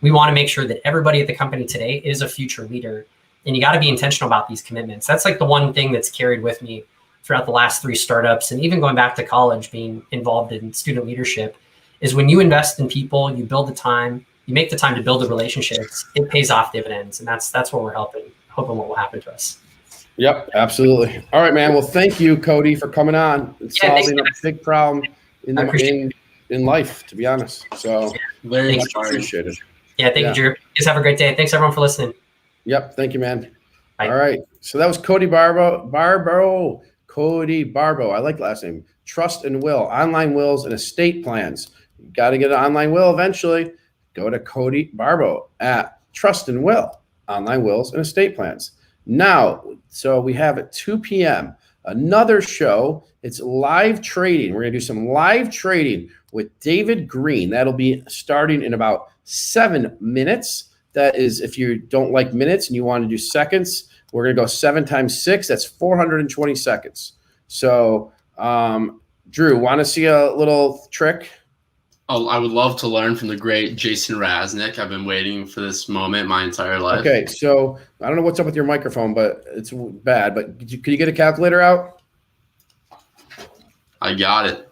We want to make sure that everybody at the company today is a future leader. And you got to be intentional about these commitments. That's like the one thing that's carried with me throughout the last 3 startups, and even going back to college, being involved in student leadership, is when you invest in people, you build the time, you make the time to build the relationships, it pays off dividends. And that's what we're hoping what will happen to us. Yep, absolutely. All right, man. Well, thank you, Cody, for coming on and solving a big problem in life, to be honest. So very much appreciated. Yeah, thank you, Drew. Just have a great day. Thanks everyone for listening. Yep, thank you, man. Bye. All right. So that was Cody Barbo. Cody Barbo. I like last name. Trust and Will. Online wills and estate plans. You got to get an online will eventually. Go to Cody Barbo at Trust and Will. Online wills and estate plans. Now, so we have at 2 p.m. another show. It's live trading. We're going to do some live trading with David Green. That'll be starting in about 7 minutes. That is, if you don't like minutes and you want to do seconds, we're going to go 7 times 6. That's 420 seconds. So, Drew, want to see a little trick? Oh, I would love to learn from the great Jason Raznick. I've been waiting for this moment my entire life. Okay, so I don't know what's up with your microphone, but it's bad. But could you get a calculator out? I got it.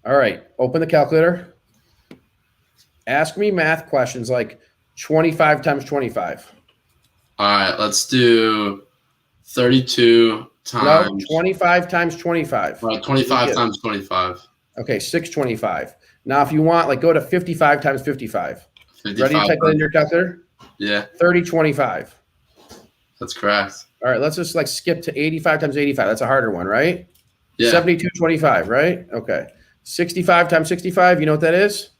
All right, open the calculator. Ask me math questions like 25 times 25. All right, let's do 32 times. No, 25 times 25. Right, 25 times 25. Okay, 625. Now, if you want, like, go to 55 times 55. 55 Ready to type that in your calculator? Yeah. 3025. That's correct. All right, let's just like skip to 85 times 85. That's a harder one, right? Yeah. 7225, right? Okay. 65 times 65, you know what that is?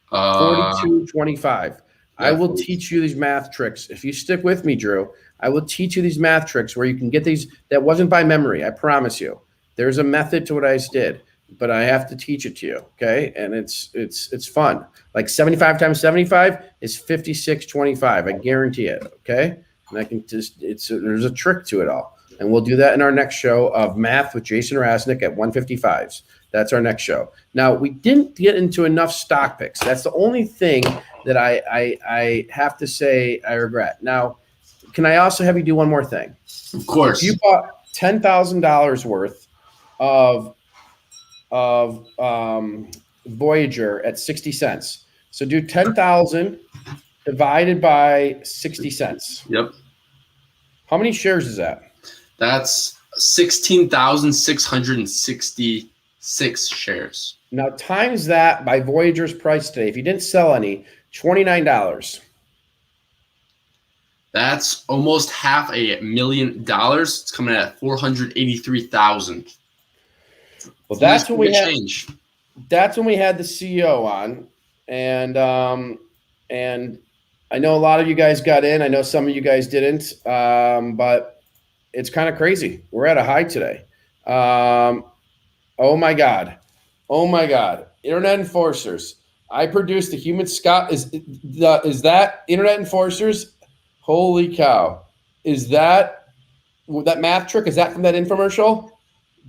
4225. I will teach you these math tricks. If you stick with me, Drew, I will teach you these math tricks where you can get these. That wasn't by memory, I promise you. There's a method to what I just did, but I have to teach it to you, okay? And it's fun. Like 75 times 75 is 5625. I guarantee it, okay? And I can just there's a trick to it all. And we'll do that in our next show of Math with Jason Raznick at 155s. That's our next show. Now, we didn't get into enough stock picks. That's the only thing that I have to say I regret. Now, can I also have you do one more thing? Of course. If you bought $10,000 worth of Voyager at 60 cents. So do 10,000 divided by 60 cents. Yep. How many shares is that? That's 16,666 shares. Now times that by Voyager's price today. If you didn't sell any, $29. That's almost $500,000. It's coming at 483,000. Well, that's when we had. Change. That's when we had the CEO on, and I know a lot of you guys got in. I know some of you guys didn't, but it's kind of crazy. We're at a high today. Oh my God. Internet Enforcers. I produced the human Scott. Is that Internet Enforcers? Holy cow. Is that math trick? Is that from that infomercial?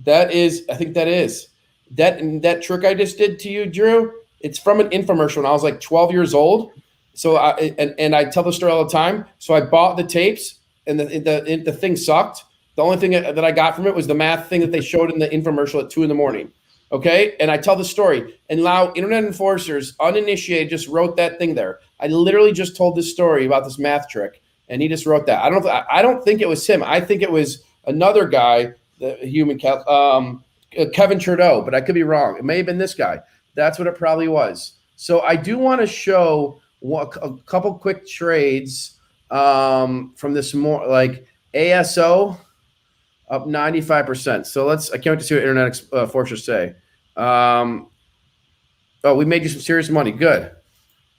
That is, I think that is. That trick I just did to you, Drew, it's from an infomercial when I was like 12 years old. So I tell the story all the time. So I bought the tapes and the thing sucked. The only thing that I got from it was the math thing that they showed in the infomercial at 2 a.m. Okay. And I tell the story, and now Internet Enforcers, uninitiated, just wrote that thing there. I literally just told this story about this math trick, and he just wrote that. I don't think it was him. I think it was another guy, the human Kevin Trudeau, but I could be wrong. It may have been this guy. That's what it probably was. So I do want to show a couple quick trades from this more like ASO up 95%. So I can't wait to see what Internet Enforcers say. Oh, we made you some serious money. Good.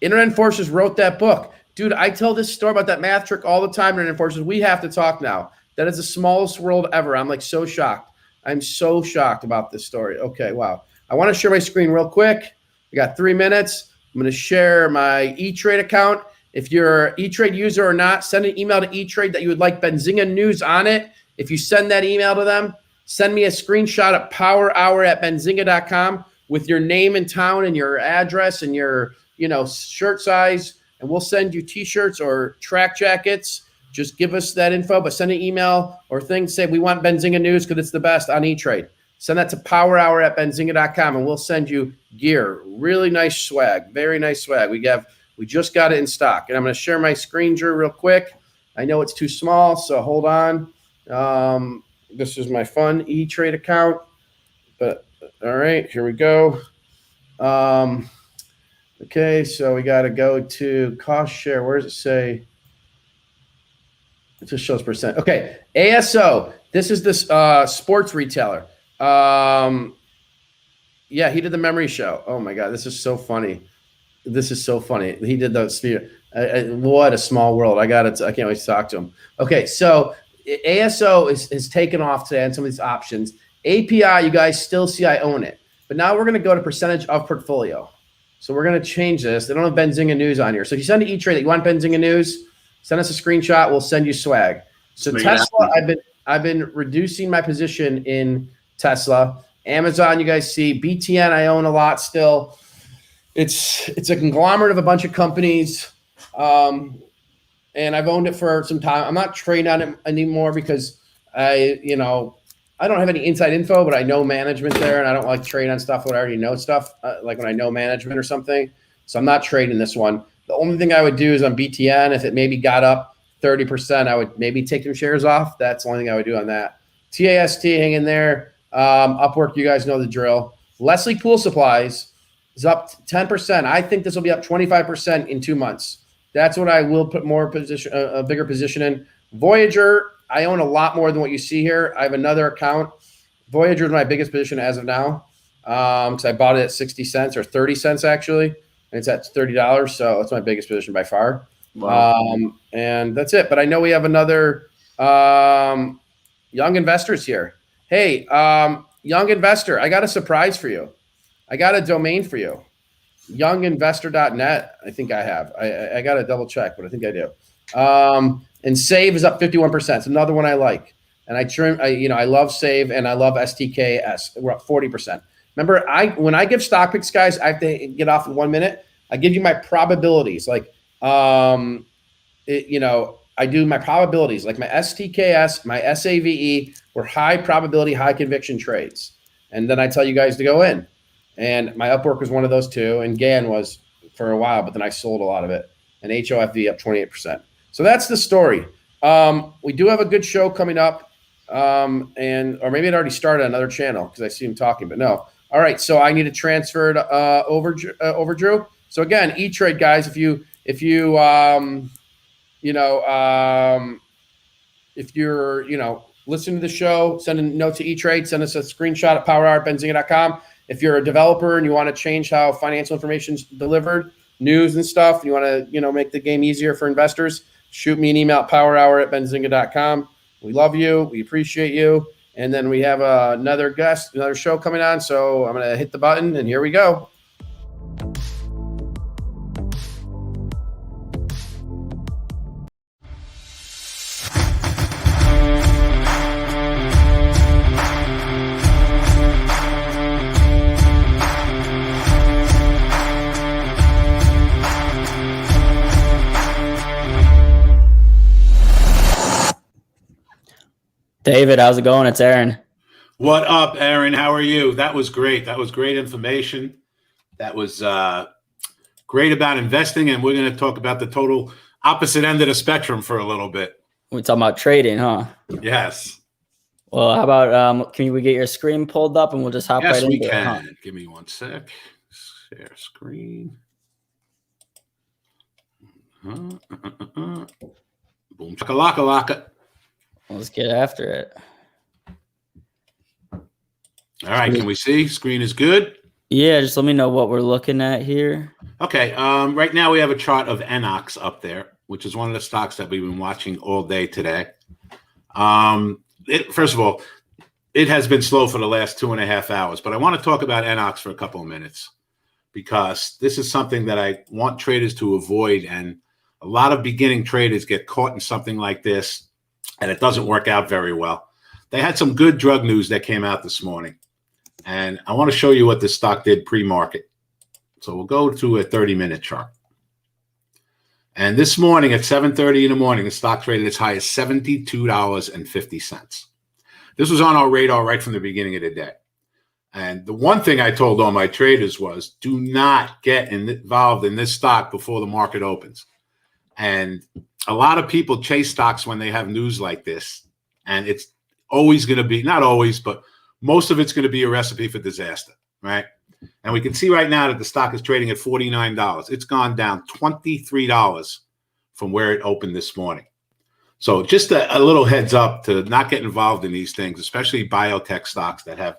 Internet Enforcers wrote that book. Dude, I tell this story about that math trick all the time, Internet Enforcers. We have to talk now. That is the smallest world ever. I'm like so shocked. I'm so shocked about this story. Okay, wow. I want to share my screen real quick. I got 3 minutes. I'm going to share my E-Trade account. If you're an E-Trade user or not, send an email to E-Trade that you would like Benzinga news on it. If you send that email to them, send me a screenshot at powerhour@benzinga.com with your name and town and your address and your, shirt size, and we'll send you T-shirts or track jackets. Just give us that info, but send an email or thing. Say we want Benzinga news because it's the best on E-Trade. Send that to powerhour@benzinga.com, and we'll send you gear. Really nice swag, very nice swag. We just got it in stock, and I'm going to share my screen, Drew, real quick. I know it's too small, so hold on. This is my fun E-Trade account, but all right, here we go. Okay, so we got to go to cost share. Where does it say? It just shows percent. Okay, ASO. This is this sports retailer. Yeah, he did the memory show. Oh my God, this is so funny. This is so funny. He did the sphere. What a small world. I can't wait to talk to him. Okay, so ASO is taken off today on some of these options. API, you guys still see I own it. But now we're going to go to percentage of portfolio. So we're going to change this. They don't have Benzinga news on here. So if you send to E-Trade that you want Benzinga news, send us a screenshot. We'll send you swag. So Tesla, I've been reducing my position in Tesla. Amazon, you guys see. BTN, I own a lot still. It's a conglomerate of a bunch of companies. And I've owned it for some time. I'm not trading on it anymore because I don't have any inside info, but I know management there, and I don't like trading on stuff when I already know stuff, like when I know management or something. So I'm not trading this one. The only thing I would do is on BTN, if it maybe got up 30%, I would maybe take some shares off. That's the only thing I would do on that. TAST, hang in there. Upwork, you guys know the drill. Leslie Pool Supplies is up 10%. I think this will be up 25% in 2 months. That's what I will put more position, a bigger position in. Voyager, I own a lot more than what you see here. I have another account. Voyager is my biggest position as of now because I bought it at 60 cents or 30 cents actually, and it's at $30. So it's my biggest position by far. Wow. And that's it. But I know we have another young investors here. Hey, young investor, I got a surprise for you. I got a domain for you. Younginvestor.net. I think I have. I got to double check, but I think I do. And Save is up 51%. It's another one I like. And I love Save and I love STKS. We're up 40%. Remember, when I give stock picks, guys, I have to get off in 1 minute. I give you my probabilities. Like, I do my probabilities. Like my STKS, my SAVE were high probability, high conviction trades. And then I tell you guys to go in. And my Upwork was one of those two. And GAN was for a while, but then I sold a lot of it. And HOFV up 28%. So that's the story. We do have a good show coming up, or maybe it already started on another channel because I see him talking, but no. All right, so I need to transfer it over Drew. So again, E-Trade guys, if you're listening to the show, send a note to E-Trade, send us a screenshot at powerhour@benzinga.com. If you're a developer and you want to change how financial information is delivered, news and stuff, and you want to make the game easier for investors, shoot me an email at powerhour@benzinga.com. We love you. We appreciate you. And then we have another show coming on. So I'm going to hit the button and here we go. David, how's it going? It's Aaron. What up, Aaron? How are you? That was great. That was great information. That was great about investing, and we're going to talk about the total opposite end of the spectrum for a little bit. We're talking about trading, huh? Yes. Well, how about can we get your screen pulled up and we'll just hop right into it? Yes, we can. Give me 1 sec. Share screen. Boom, chakalaka. Let's get after it. All right. Can we see? Screen is good. Yeah. Just let me know what we're looking at here. Okay. Right now we have a chart of Enox up there, which is one of the stocks that we've been watching all day today. First of all, it has been slow for the last 2.5 hours, but I want to talk about NOx for a couple of minutes because this is something that I want traders to avoid. And a lot of beginning traders get caught in something like this, and it doesn't work out very well. They had some good drug news that came out this morning, and I want to show you what this stock did pre-market. So we'll go to a 30-minute chart. And this morning at 7:30 in the morning, the stock traded as high as $72.50. This was on our radar right from the beginning of the day. And the one thing I told all my traders was, do not get involved in this stock before the market opens. And a lot of people chase stocks when they have news like this. And it's always going to be, not always, but most of it's going to be a recipe for disaster, right? And we can see right now that the stock is trading at $49. It's gone down $23 from where it opened this morning. So just a little heads up to not get involved in these things, especially biotech stocks that have,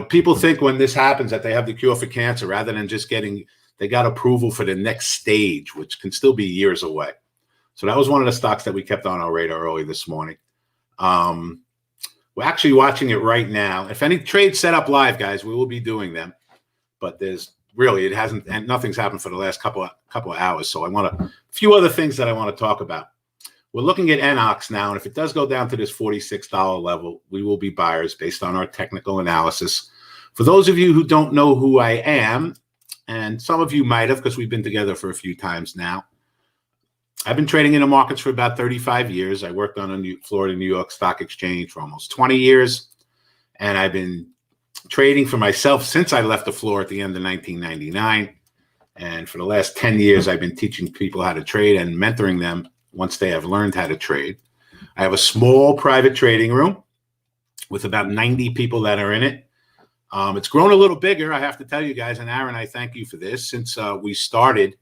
people think when this happens that they have the cure for cancer rather than just they got approval for the next stage, which can still be years away. So that was one of the stocks that we kept on our radar early this morning. We're actually watching it right now. If any trades set up live, guys, we will be doing them. But it hasn't, and nothing's happened for the last couple of hours. So a few other things that I want to talk about. We're looking at NOx now, and if it does go down to this $46 level, we will be buyers based on our technical analysis. For those of you who don't know who I am, and some of you might have because we've been together for a few times now, I've been trading in the markets for about 35 years. I worked on a Florida, New York Stock Exchange for almost 20 years. And I've been trading for myself since I left the floor at the end of 1999. And for the last 10 years, I've been teaching people how to trade and mentoring them once they have learned how to trade. I have a small private trading room with about 90 people that are in it. It's grown a little bigger, I have to tell you guys. And Aaron, I thank you for this. Since we started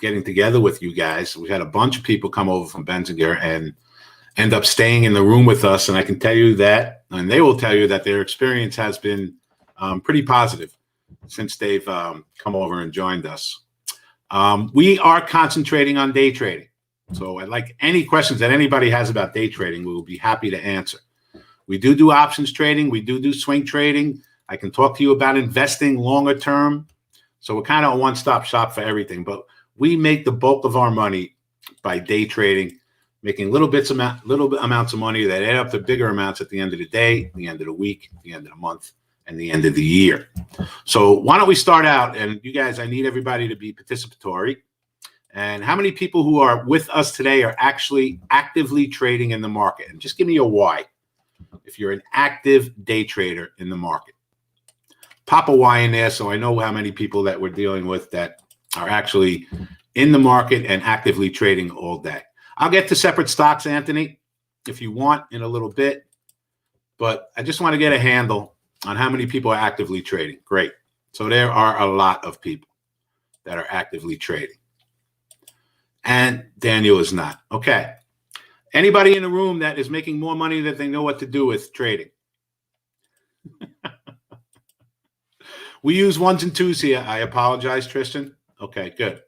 getting together with you guys, we had a bunch of people come over from Benzinga and end up staying in the room with us. And I can tell you that, and they will tell you that their experience has been pretty positive since they've come over and joined us. We are concentrating on day trading. So I'd like any questions that anybody has about day trading, we will be happy to answer. We do options trading. We do swing trading. I can talk to you about investing longer term. So we're kind of a one-stop shop for everything, but we make the bulk of our money by day trading, making little amounts of money that add up to bigger amounts at the end of the day, the end of the week, the end of the month, and the end of the year. So why don't we start out? And you guys, I need everybody to be participatory. And how many people who are with us today are actually actively trading in the market? And just give me a why if you're an active day trader in the market. Pop a Y in there so I know how many people that we're dealing with that are actually in the market and actively trading all day. I'll get to separate stocks, Anthony, if you want in a little bit. But I just want to get a handle on how many people are actively trading. Great. So there are a lot of people that are actively trading. And Daniel is not. Okay. Anybody in the room that is making more money than they know what to do with trading? We use ones and twos here. I apologize, Tristan. Okay, good.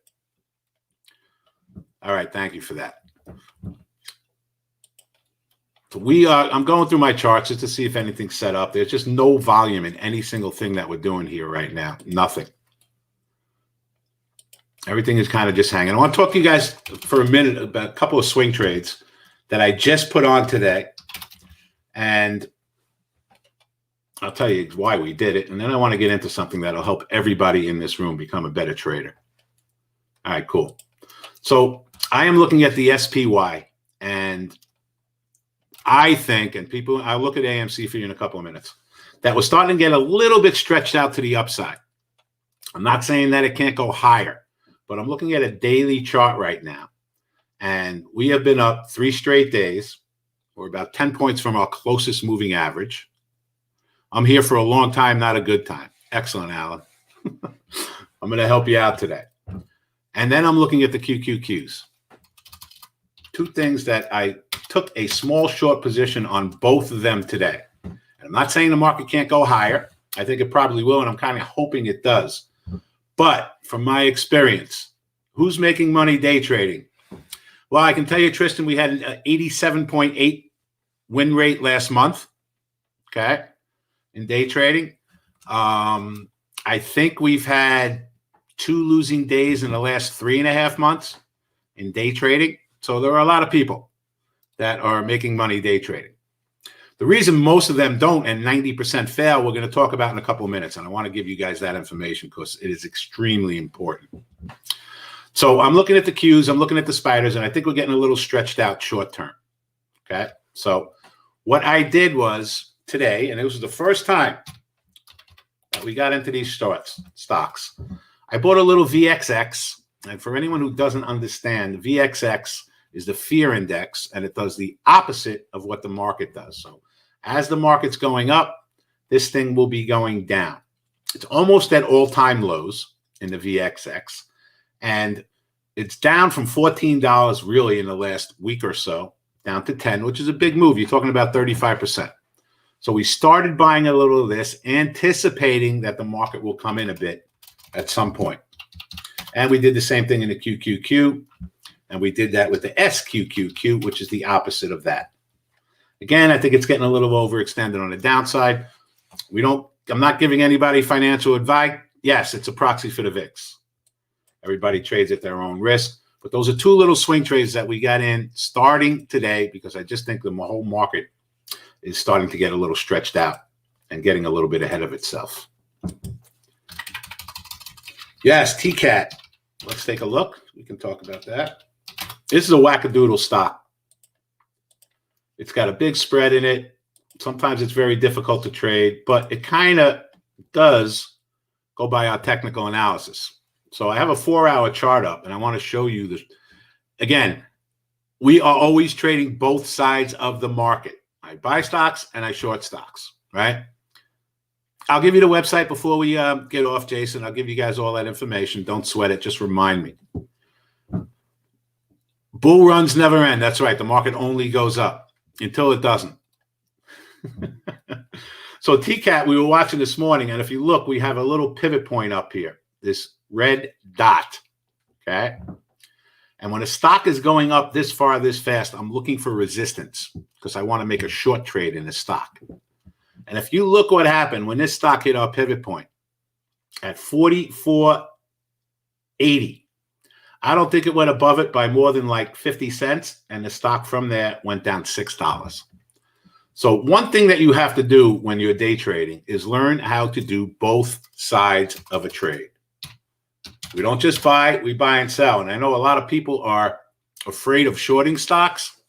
All right, thank you for that. I'm going through my charts just to see if anything's set up. There's just no volume in any single thing that we're doing here right now. Nothing. Everything is kind of just hanging. I want to talk to you guys for a minute about a couple of swing trades that I just put on today. And I'll tell you why we did it. And then I want to get into something that'll help everybody in this room become a better trader. All right, cool. So I am looking at the SPY. And I think, and I'll look at AMC for you in a couple of minutes, that we're starting to get a little bit stretched out to the upside. I'm not saying that it can't go higher, but I'm looking at a daily chart right now. And we have been up 3 straight days. We're about 10 points from our closest moving average. I'm here for a long time, not a good time. Excellent, Alan. I'm going to help you out today. And then I'm looking at the QQQs. 2 things that I took a small short position on both of them today. And I'm not saying the market can't go higher. I think it probably will, and I'm kind of hoping it does. But from my experience, who's making money day trading? Well, I can tell you, Tristan, we had an 87.8 win rate last month. Okay, in day trading. I think we've had 2 losing days in the last 3.5 months in day trading. So there are a lot of people that are making money day trading. The reason most of them don't and 90% fail, we're going to talk about in a couple of minutes. And I want to give you guys that information because it is extremely important. So I'm looking at the Qs, I'm looking at the spiders, and I think we're getting a little stretched out short term. Okay. So what I did was today, and it was the first time that we got into these stocks, I bought a little VXX. And for anyone who doesn't understand, VXX is the fear index, and it does the opposite of what the market does. So as the market's going up, this thing will be going down. It's almost at all-time lows in the VXX, and it's down from $14 really in the last week or so, down to 10, which is a big move. You're talking about 35%. So we started buying a little of this, anticipating that the market will come in a bit at some point. And we did the same thing in the QQQ, and we did that with the SQQQ, which is the opposite of that. Again, I think it's getting a little overextended on the downside. I'm not giving anybody financial advice. Yes, it's a proxy for the VIX. Everybody trades at their own risk. But those are 2 little swing trades that we got in starting today because I just think the whole market is starting to get a little stretched out and getting a little bit ahead of itself. Yes, TCAT. Let's take a look. We can talk about that. This is a wackadoodle stock. It's got a big spread in it. Sometimes it's very difficult to trade, but it kind of does go by our technical analysis. So I have a 4-hour chart up, and I want to show you this. Again, we are always trading both sides of the market. I buy stocks and I short stocks, right? I'll give you the website before we get off, Jason. I'll give you guys all that information. Don't sweat it. Just remind me. Bull runs never end. That's right. The market only goes up until it doesn't. So TCAT, we were watching this morning, and if you look, we have a little pivot point up here, this red dot, okay? And when a stock is going up this far, this fast, I'm looking for resistance because I want to make a short trade in the stock. And if you look what happened when this stock hit our pivot point at 44.80, I don't think it went above it by more than like 50 cents, and the stock from there went down $6. So one thing that you have to do when you're day trading is learn how to do both sides of a trade. We don't just buy, we buy and sell. And I know a lot of people are afraid of shorting stocks.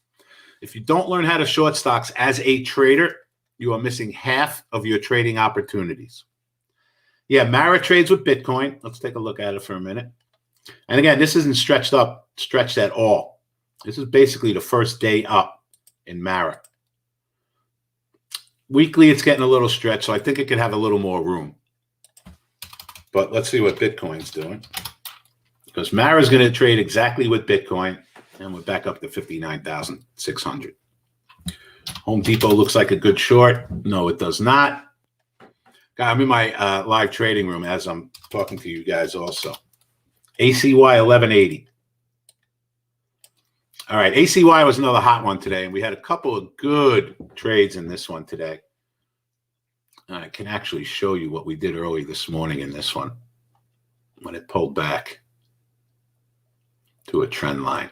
If you don't learn how to short stocks as a trader, you are missing half of your trading opportunities. Yeah, Mara trades with Bitcoin. Let's take a look at it for a minute. And again, this isn't stretched at all. This is basically the first day up in Mara. Weekly, it's getting a little stretched, so I think it could have a little more room. But let's see what Bitcoin's doing. Because Mara's going to trade exactly with Bitcoin, and we're back up to 59,600. Home Depot looks like a good short. No, it does not. I'm in my live trading room as I'm talking to you guys also. ACY 1180. All right, ACY was another hot one today, and we had a couple of good trades in this one today. I can actually show you what we did early this morning in this one when it pulled back to a trend line.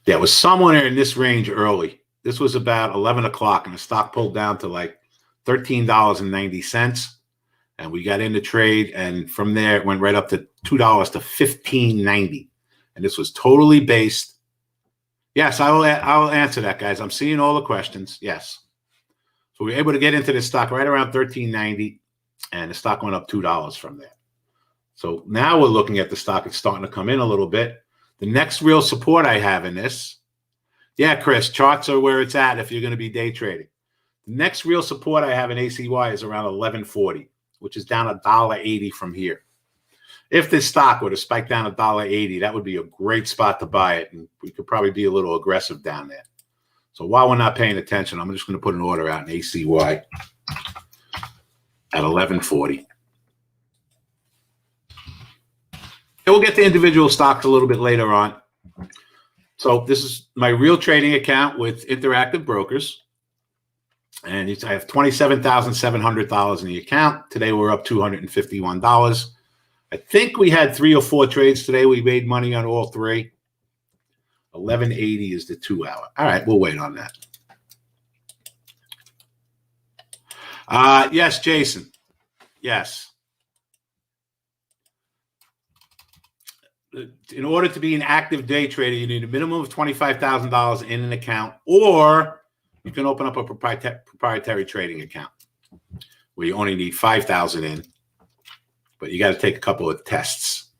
There was somewhere in this range early. This was about 11 o'clock, and the stock pulled down to like $13.90. And we got into trade, and from there it went right up to $2 to $15.90. And this was totally based. Yes, I will answer that, guys. I'm seeing all the questions. Yes. So we were able to get into this stock right around $13.90, and the stock went up $2 from there. So now we're looking at the stock. It's starting to come in a little bit. The next real support I have in this, yeah, Chris, charts are where it's at if you're going to be day trading. The next real support I have in ACY is around 1140, which is down $1.80 from here. If this stock were to spike down $1.80, that would be a great spot to buy it, and we could probably be a little aggressive down there. So while we're not paying attention, I'm just going to put an order out in ACY at 1140. And we'll get to individual stocks a little bit later on. So this is my real trading account with Interactive Brokers. And I have $27,700 in the account. Today we're up $251. I think we had 3 or 4 trades today. We made money on all 3. 1180 is the 2 hour. All right, we'll wait on that. Yes, Jason. Yes. In order to be an active day trader, you need a minimum of $25,000 in an account, or you can open up a proprietary trading account where you only need $5,000 in, but you got to take a couple of tests.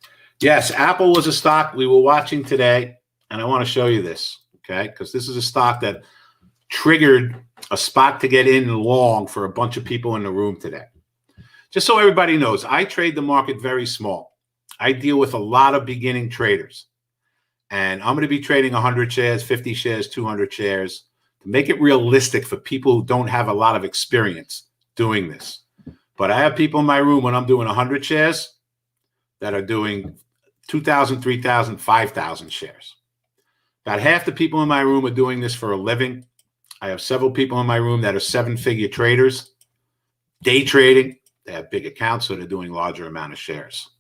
Yes, Apple was a stock we were watching today, and I want to show you this, okay? Because this is a stock that triggered a spot to get in long for a bunch of people in the room today. Just so everybody knows, I trade the market very small. I deal with a lot of beginning traders, and I'm going to be trading 100 shares, 50 shares, 200 shares to make it realistic for people who don't have a lot of experience doing this. But I have people in my room when I'm doing 100 shares that are doing 2,000, 3,000, 5,000 shares. About half the people in my room are doing this for a living. I have several people in my room that are 7-figure traders, day trading. They have big accounts, so they're doing larger amount of shares.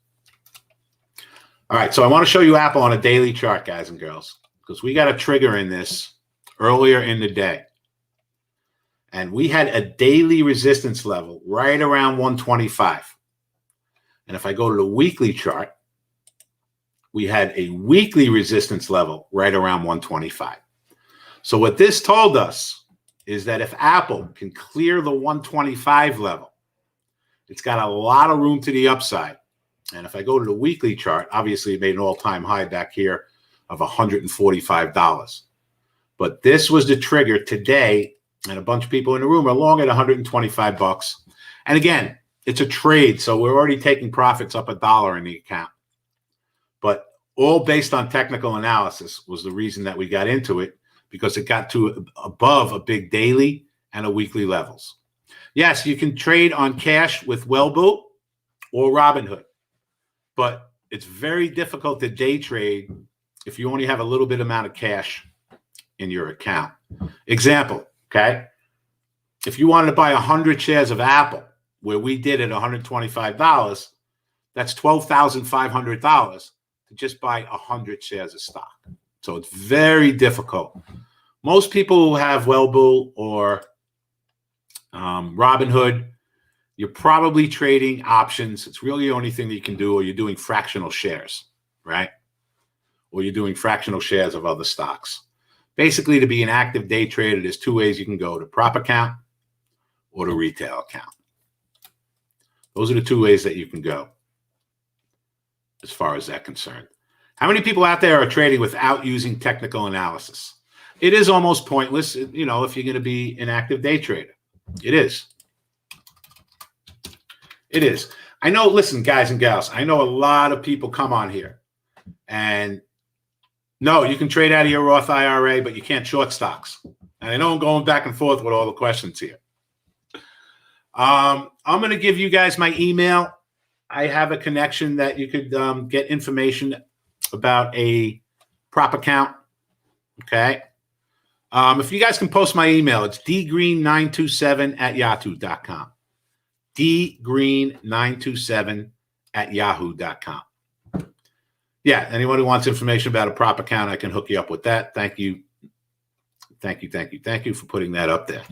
All right, so I want to show you Apple on a daily chart, guys and girls, because we got a trigger in this earlier in the day. And we had a daily resistance level right around 125. And if I go to the weekly chart, we had a weekly resistance level right around 125. So what this told us is that if Apple can clear the 125 level, it's got a lot of room to the upside. And if I go to the weekly chart, obviously it made an all-time high back here of $145. But this was the trigger today, and a bunch of people in the room are long at $125. And again, it's a trade, so we're already taking profits up $1 in the account. But all based on technical analysis was the reason that we got into it, because it got to above a big daily and a weekly levels. Yes, you can trade on cash with Wellboot or Robinhood, but it's very difficult to day trade if you only have a little bit amount of cash in your account. Example, okay? If you wanted to buy 100 shares of Apple, where we did at $125, that's $12,500 to just buy 100 shares of stock. So it's very difficult. Most people who have Wellbull or Robinhood, you're probably trading options. It's really the only thing that you can do, or you're doing fractional shares, right? Or you're doing fractional shares of other stocks. Basically, to be an active day trader, there's 2 ways you can go: to prop account or to retail account. Those are the 2 ways that you can go as far as that's concerned. How many people out there are trading without using technical analysis? It is almost pointless, you know, if you're going to be an active day trader. It is. It is. I know, listen, guys and gals, I know a lot of people come on here and no, you can trade out of your Roth IRA, but you can't short stocks. And I know I'm going back and forth with all the questions here. I'm going to give you guys my email. I have a connection that you could get information about a prop account. Okay. If you guys can post my email, it's dgreen927@yahoo.com. dgreen927@yahoo.com. Yeah, anyone who wants information about a prop account, I can hook you up with that. Thank you. Thank you, thank you, thank you for putting that up there.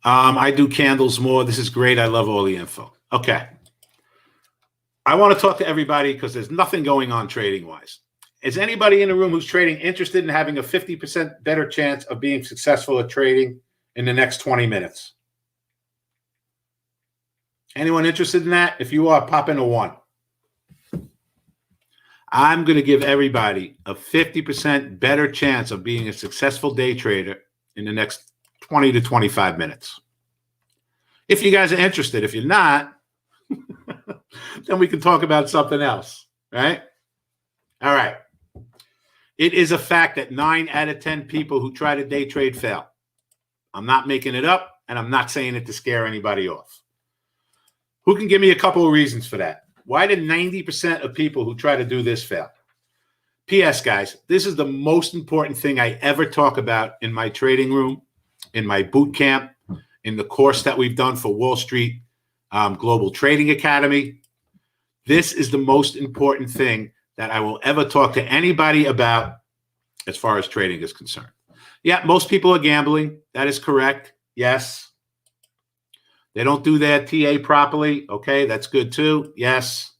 I do candles more. This is great. I love all the info. Okay. I want to talk to everybody because there's nothing going on trading-wise. Is anybody in the room who's trading interested in having a 50% better chance of being successful at trading in the next 20 minutes? Anyone interested in that? If you are, pop in a 1. I'm going to give everybody a 50% better chance of being a successful day trader in the next 20 to 25 minutes. If you guys are interested. If you're not, then we can talk about something else, right? All right. It is a fact that 9 out of 10 people who try to day trade fail. I'm not making it up, and I'm not saying it to scare anybody off. Who can give me a couple of reasons for that? Why did 90% of people who try to do this fail? P.S. guys, this is the most important thing I ever talk about in my trading room, in my boot camp, in the course that we've done for Wall Street Global Trading Academy. This is the most important thing that I will ever talk to anybody about as far as trading is concerned. Yeah, most people are gambling. That is correct. Yes. They don't do their TA properly. Okay, that's good too. Yes.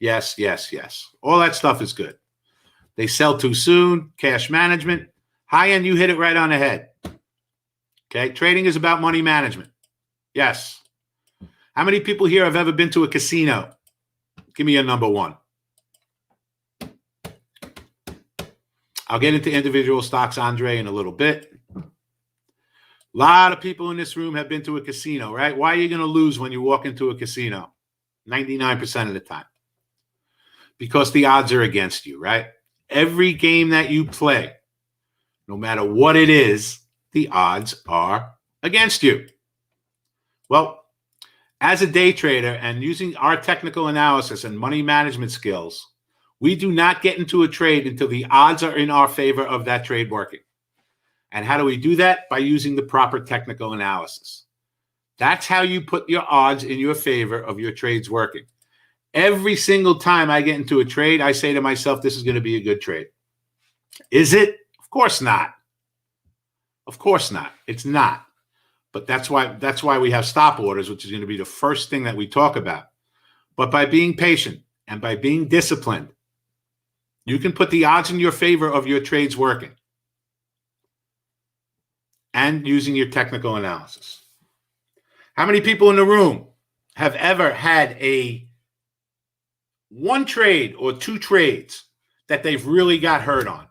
Yes, yes, yes. All that stuff is good. They sell too soon. Cash management. High end, you hit it right on the head. Okay, trading is about money management. Yes. How many people here have ever been to a casino? Give me your number one. I'll get into individual stocks, Andre, in a little bit. A lot of people in this room have been to a casino, right? Why are you going to lose when you walk into a casino? 99% of the time. Because the odds are against you, right? Every game that you play, no matter what it is, the odds are against you. Well, as a day trader and using our technical analysis and money management skills, we do not get into a trade until the odds are in our favor of that trade working. And how do we do that? By using the proper technical analysis. That's how you put your odds in your favor of your trades working. Every single time I get into a trade, I say to myself, this is going to be a good trade. Is it? Of course not. Of course not. It's not. But that's why we have stop orders, which is going to be the first thing that we talk about. But by being patient and by being disciplined, you can put the odds in your favor of your trades working and using your technical analysis. How many people in the room have ever had one trade or two trades that they've really got hurt on?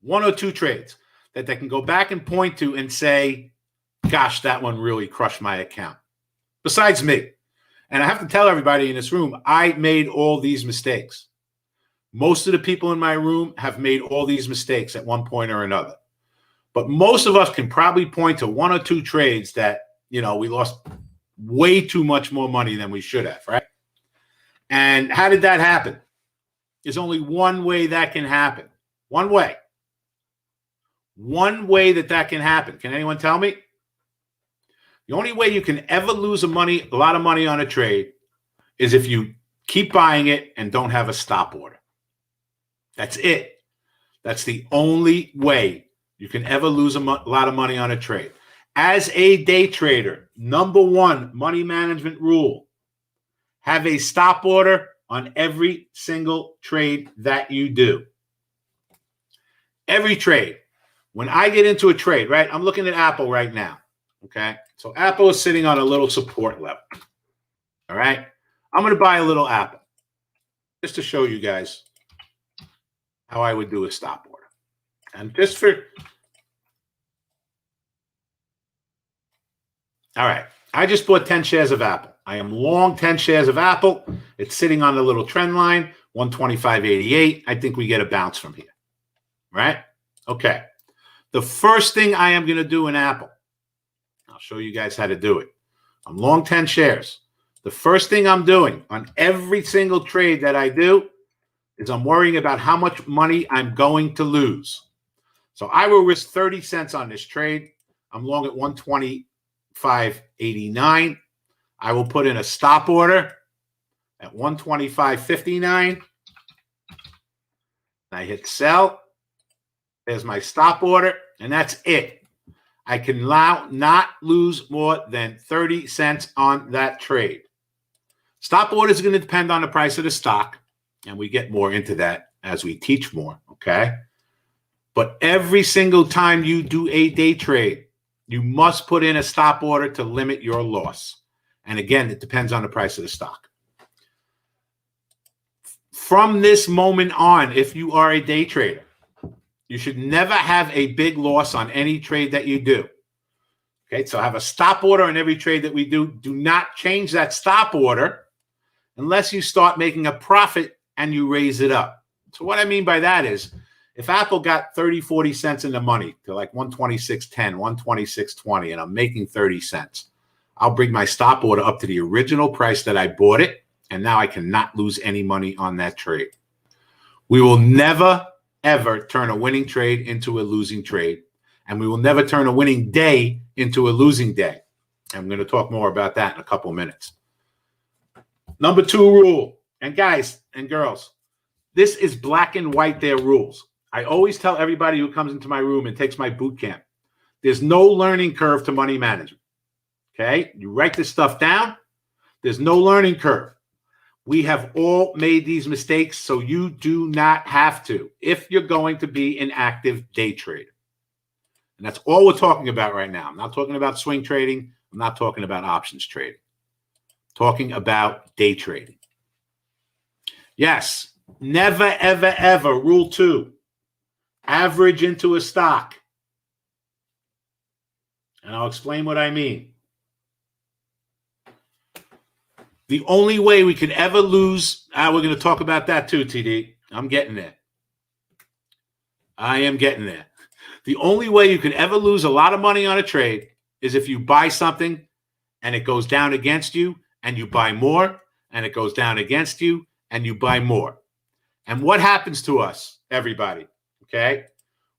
One or two trades that they can go back and point to and say, gosh, that one really crushed my account. Besides me. And I have to tell everybody in this room, I made all these mistakes. Most of the people in my room have made all these mistakes at one point or another. But most of us can probably point to one or two trades that, we lost way too much more money than we should have, right? And how did that happen? There's only one way that can happen. One way. One way that can happen. Can anyone tell me? The only way you can ever lose a lot of money on a trade is if you keep buying it and don't have a stop order. That's it. That's the only way you can ever lose a lot of money on a trade. As a day trader, number one money management rule, have a stop order on every single trade that you do. Every trade. When I get into a trade, right, I'm looking at Apple right now, okay? So Apple is sitting on a little support level, all right? I'm going to buy a little Apple just to show you guys how I would do a stop order. And just for... All right. I just bought 10 shares of Apple. I am long 10 shares of Apple. It's sitting on the little trend line, 125.88. I think we get a bounce from here, right? Okay. The first thing I am going to do in Apple, I'll show you guys how to do it. I'm long 10 shares. The first thing I'm doing on every single trade that I do is I'm worrying about how much money I'm going to lose. So I will risk 30 cents on this trade. I'm long at 125.89. I will put in a stop order at 125.59. I hit sell. There's my stop order, and that's it. I can now not lose more than 30 cents on that trade. Stop order is going to depend on the price of the stock, and we get more into that as we teach more, okay? But every single time you do a day trade, you must put in a stop order to limit your loss. And again, it depends on the price of the stock. From this moment on, if you are a day trader, you should never have a big loss on any trade that you do. Okay, so have a stop order on every trade that we do. Do not change that stop order unless you start making a profit and you raise it up. So what I mean by that is, if Apple got 30, 40 cents in the money to like 126.10, 126.20, and I'm making 30 cents, I'll bring my stop order up to the original price that I bought it, And now I cannot lose any money on that trade. We will never, ever turn a winning trade into a losing trade. And we will never turn a winning day into a losing day. I'm going to talk more about that in a couple minutes. Number 2 rule. And guys and girls, this is black and white, their rules. I always tell everybody who comes into my room and takes my boot camp, there's no learning curve to money management. Okay? You write this stuff down. There's no learning curve. We have all made these mistakes, so you do not have to if you're going to be an active day trader. And that's all we're talking about right now. I'm not talking about swing trading. I'm not talking about options trading. I'm talking about day trading. Yes, never, ever, ever, rule 2, average into a stock. And I'll explain what I mean. The only way we could ever lose, we're going to talk about that too, TD. I'm getting there. I am getting there. The only way you could ever lose a lot of money on a trade is if you buy something and it goes down against you and you buy more, and it goes down against you and you buy more. And what happens to us, everybody, okay?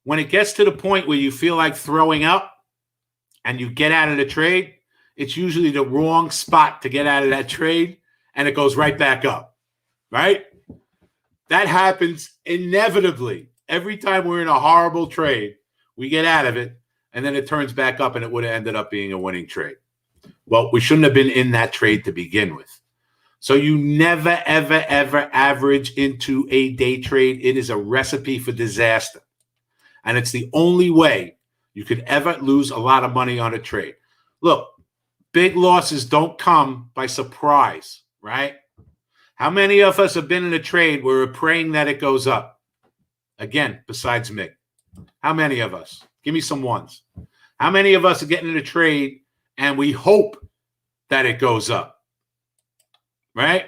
When it gets to the point where you feel like throwing up and you get out of the trade, it's usually the wrong spot to get out of that trade, and it goes right back up, right? That happens inevitably. Every time we're in a horrible trade, we get out of it, and then it turns back up, and it would have ended up being a winning trade. Well, we shouldn't have been in that trade to begin with. So you never, ever, ever average into a day trade. It is a recipe for disaster. And it's the only way you could ever lose a lot of money on a trade. Look, big losses don't come by surprise, right? How many of us have been in a trade where we're praying that it goes up? Again, besides me. How many of us? Give me some ones. How many of us are getting in a trade and we hope that it goes up? Right?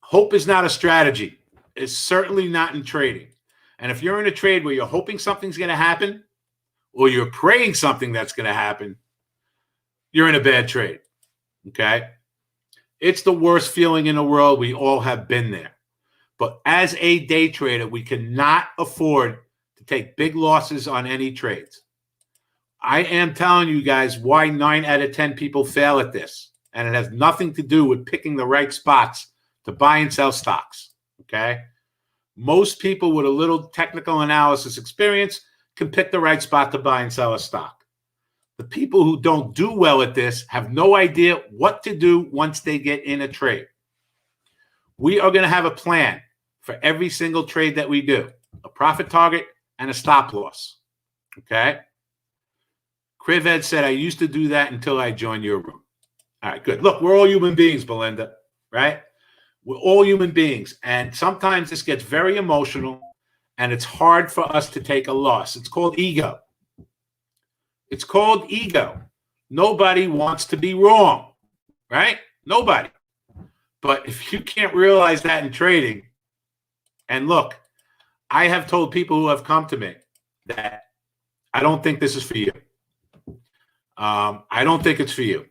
Hope is not a strategy. It's certainly not in trading. And if you're in a trade where you're hoping something's going to happen or you're praying something that's going to happen, you're in a bad trade. Okay? It's the worst feeling in the world. We all have been there. But as a day trader, we cannot afford to take big losses on any trades. I am telling you guys why 9 out of 10 people fail at this. And it has nothing to do with picking the right spots to buy and sell stocks. Okay? Most people with a little technical analysis experience can pick the right spot to buy and sell a stock. The people who don't do well at this have no idea what to do once they get in a trade. We are going to have a plan for every single trade that we do, a profit target and a stop loss. Okay? Krived said, I used to do that until I joined your room. All right, good. Look, we're all human beings, Belinda, right? We're all human beings. And sometimes this gets very emotional, and it's hard for us to take a loss. It's called ego. It's called ego. Nobody wants to be wrong, right? Nobody. But if you can't realize that in trading, and look, I have told people who have come to me that I don't think this is for you. I don't think it's for you.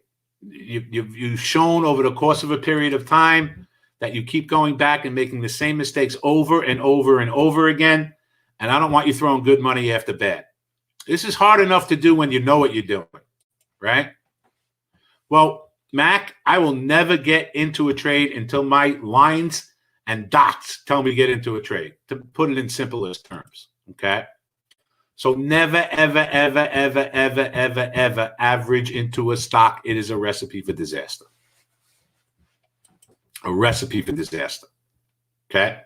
You've shown over the course of a period of time that you keep going back and making the same mistakes over and over and over again, and I don't want you throwing good money after bad. This is hard enough to do when you know what you're doing, right? Well, Mac, I will never get into a trade until my lines and dots tell me to get into a trade, to put it in simplest terms, okay? So never, ever, ever, ever, ever, ever, ever average into a stock. It is a recipe for disaster. A recipe for disaster, okay?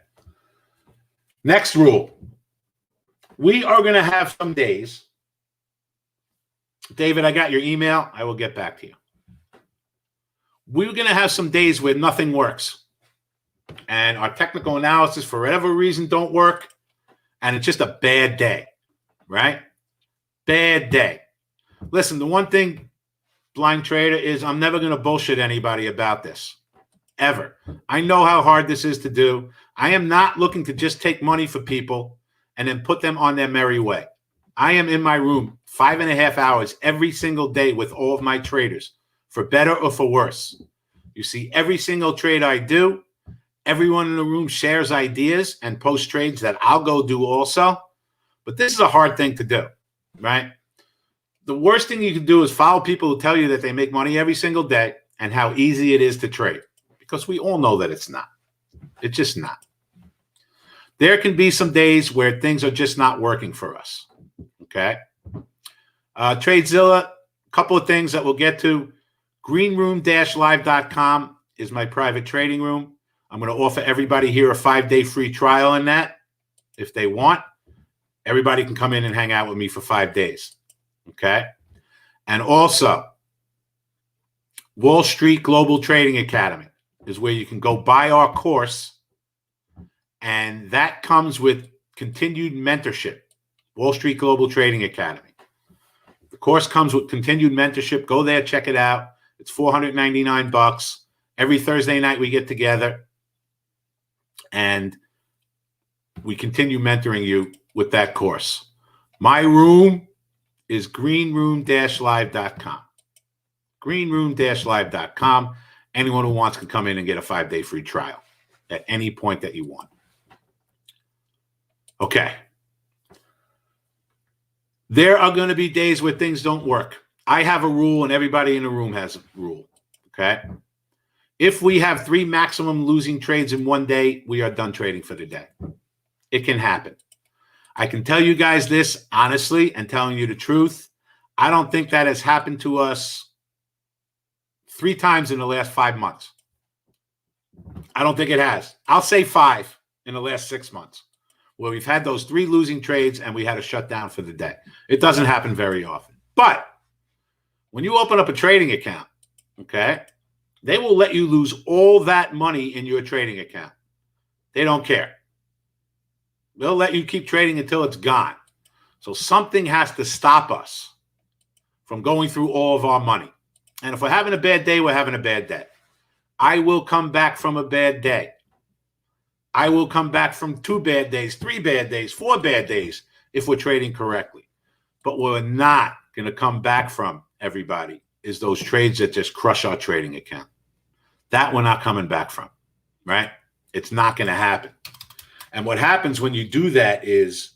Next rule. We are going to have some days. David, I got your email. I will get back to you. We're going to have some days where nothing works. And our technical analysis, for whatever reason, don't work. And it's just a bad day, right? Bad day. Listen, the one thing, blind trader, is I'm never going to bullshit anybody about this. Ever. I know how hard this is to do. I am not looking to just take money for people and then put them on their merry way. I am in my room 5.5 hours every single day with all of my traders, for better or for worse. You see every single trade I do. Everyone in the room shares ideas and posts trades that I'll go do also. But this is a hard thing to do, right? The worst thing you can do is follow people who tell you that they make money every single day and how easy it is to trade, because we all know that it's not. It's just not. There can be some days where things are just not working for us, okay? Tradezilla, a couple of things that we'll get to. Greenroom-live.com is my private trading room. I'm going to offer everybody here a 5-day free trial in that if they want. Everybody can come in and hang out with me for 5 days, okay? And also, Wall Street Global Trading Academy is where you can go buy our course, and that comes with continued mentorship. Wall Street Global Trading Academy. The course comes with continued mentorship. Go there, check it out. It's $499. Every Thursday night we get together, and we continue mentoring you with that course. My room is greenroom-live.com. Greenroom-live.com. Anyone who wants can come in and get a 5-day free trial at any point that you want. Okay. There are going to be days where things don't work. I have a rule, and everybody in the room has a rule, okay? If we have 3 maximum losing trades in one day, we are done trading for the day. It can happen. I can tell you guys this honestly and telling you the truth. I don't think that has happened to us 3 times in the last 5 months. I don't think it has. I'll say 5 in the last 6 months where we've had those 3 losing trades and we had to shut down for the day. It doesn't happen very often. But when you open up a trading account, okay, they will let you lose all that money in your trading account. They don't care. They'll let you keep trading until it's gone. So something has to stop us from going through all of our money. And if we're having a bad day, we're having a bad day. I will come back from a bad day. I will come back from 2 bad days, 3 bad days, 4 bad days if we're trading correctly. But what we're not going to come back from, everybody, is those trades that just crush our trading account. That we're not coming back from, right? It's not going to happen. And what happens when you do that is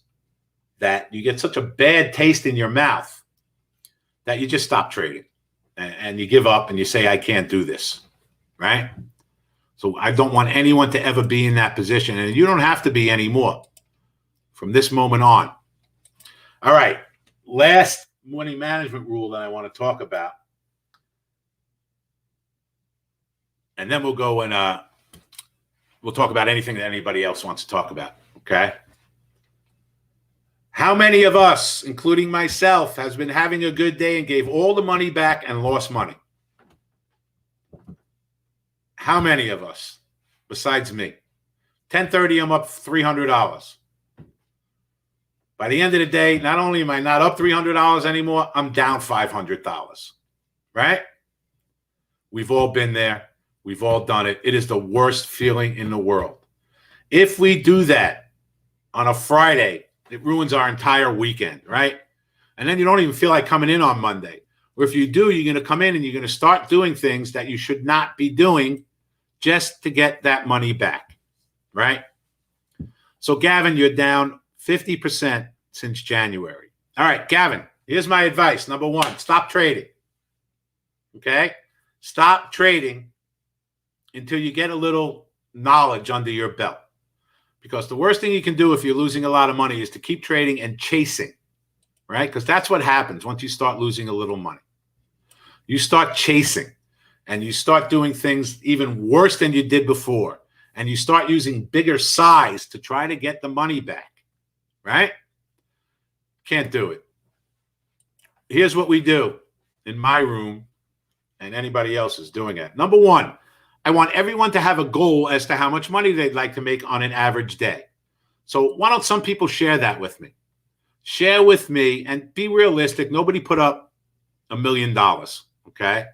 that you get such a bad taste in your mouth that you just stop trading and you give up and you say, I can't do this, right? So I don't want anyone to ever be in that position, and you don't have to be anymore from this moment on. All right, last money management rule that I want to talk about, and then we'll go and we'll talk about anything that anybody else wants to talk about, okay? How many of us, including myself, has been having a good day and gave all the money back and lost money? How many of us, besides me? 10:30, I'm up $300. By the end of the day, not only am I not up $300 anymore, I'm down $500, right? We've all been there. We've all done it. It is the worst feeling in the world. If we do that on a Friday, it ruins our entire weekend, right? And then you don't even feel like coming in on Monday. Or if you do, you're going to come in and you're going to start doing things that you should not be doing just to get that money back, right? So, Gavin, you're down 50% since January. All right, Gavin, here's my advice. Number 1, stop trading, okay? Stop trading until you get a little knowledge under your belt. Because the worst thing you can do if you're losing a lot of money is to keep trading and chasing, right? Because that's what happens once you start losing a little money. You start chasing, and you start doing things even worse than you did before. And you start using bigger size to try to get the money back, right? Can't do it. Here's what we do in my room, and anybody else is doing it. Number 1, I want everyone to have a goal as to how much money they'd like to make on an average day. So why don't some people share that with me? Share with me and be realistic. Nobody put up $1 million, okay?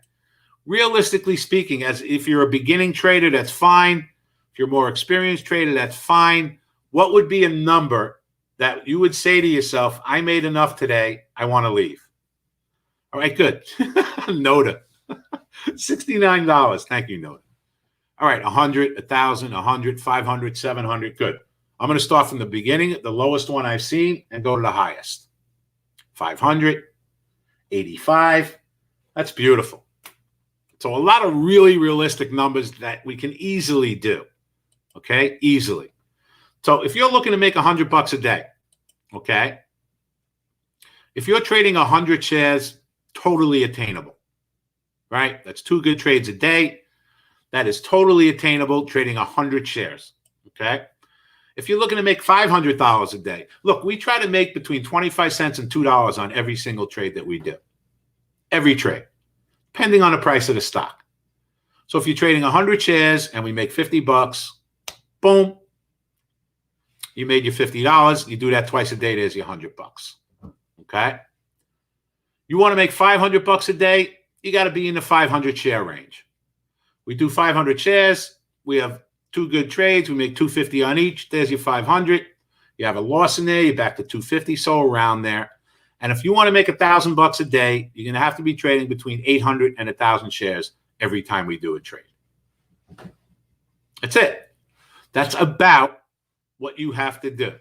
Realistically speaking, as if you're a beginning trader, that's fine. If you're a more experienced trader, that's fine. What would be a number that you would say to yourself, I made enough today, I want to leave? All right, good. Noda. $69. Thank you, Noah. All right, 100, 1,000, 100, 500, 700. Good. I'm going to start from the beginning, the lowest one I've seen, and go to the highest. 500, 85. That's beautiful. So a lot of really realistic numbers that we can easily do. Okay, easily. So if you're looking to make $100 a day, okay, if you're trading 100 shares, totally attainable, right? That's 2 good trades a day. That is totally attainable, trading 100 shares, okay? If you're looking to make $500 a day, look, we try to make between 25 cents and $2 on every single trade that we do. Every trade, depending on the price of the stock. So if you're trading 100 shares and we make $50, boom, you made your $50. You do that twice a day, there's your $100. Okay? You want to make $500 a day, you got to be in the 500 share range. We do 500 shares. We have 2 good trades. We make $250 on each. There's your 500. You have a loss in there. You're back to $250, so around there. And if you want to make $1,000 a day, you're going to have to be trading between 800 and 1,000 shares every time we do a trade. That's it. That's about what you have to do.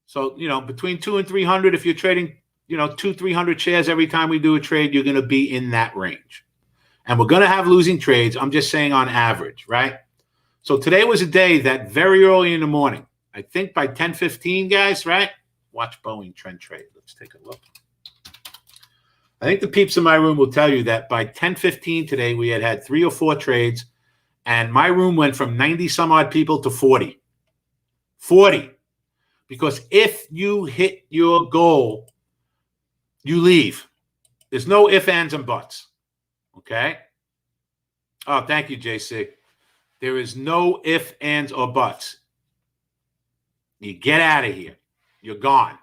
So, between 200 and 300, if you're trading, 200-300 shares every time we do a trade, you're going to be in that range. And we're going to have losing trades. I'm just saying on average, right? So today was a day that very early in the morning, I think by 10:15, guys, right? Watch Boeing trend trade. Let's take a look. I think the peeps in my room will tell you that by 10:15 today, we had 3 or 4 trades, and my room went from 90 some odd people to 40. 40. Because if you hit your goal, you leave. There's no ifs, ands, and buts. Okay? Oh, thank you, JC. There is no ifs, ands, or buts. You get out of here. You're gone.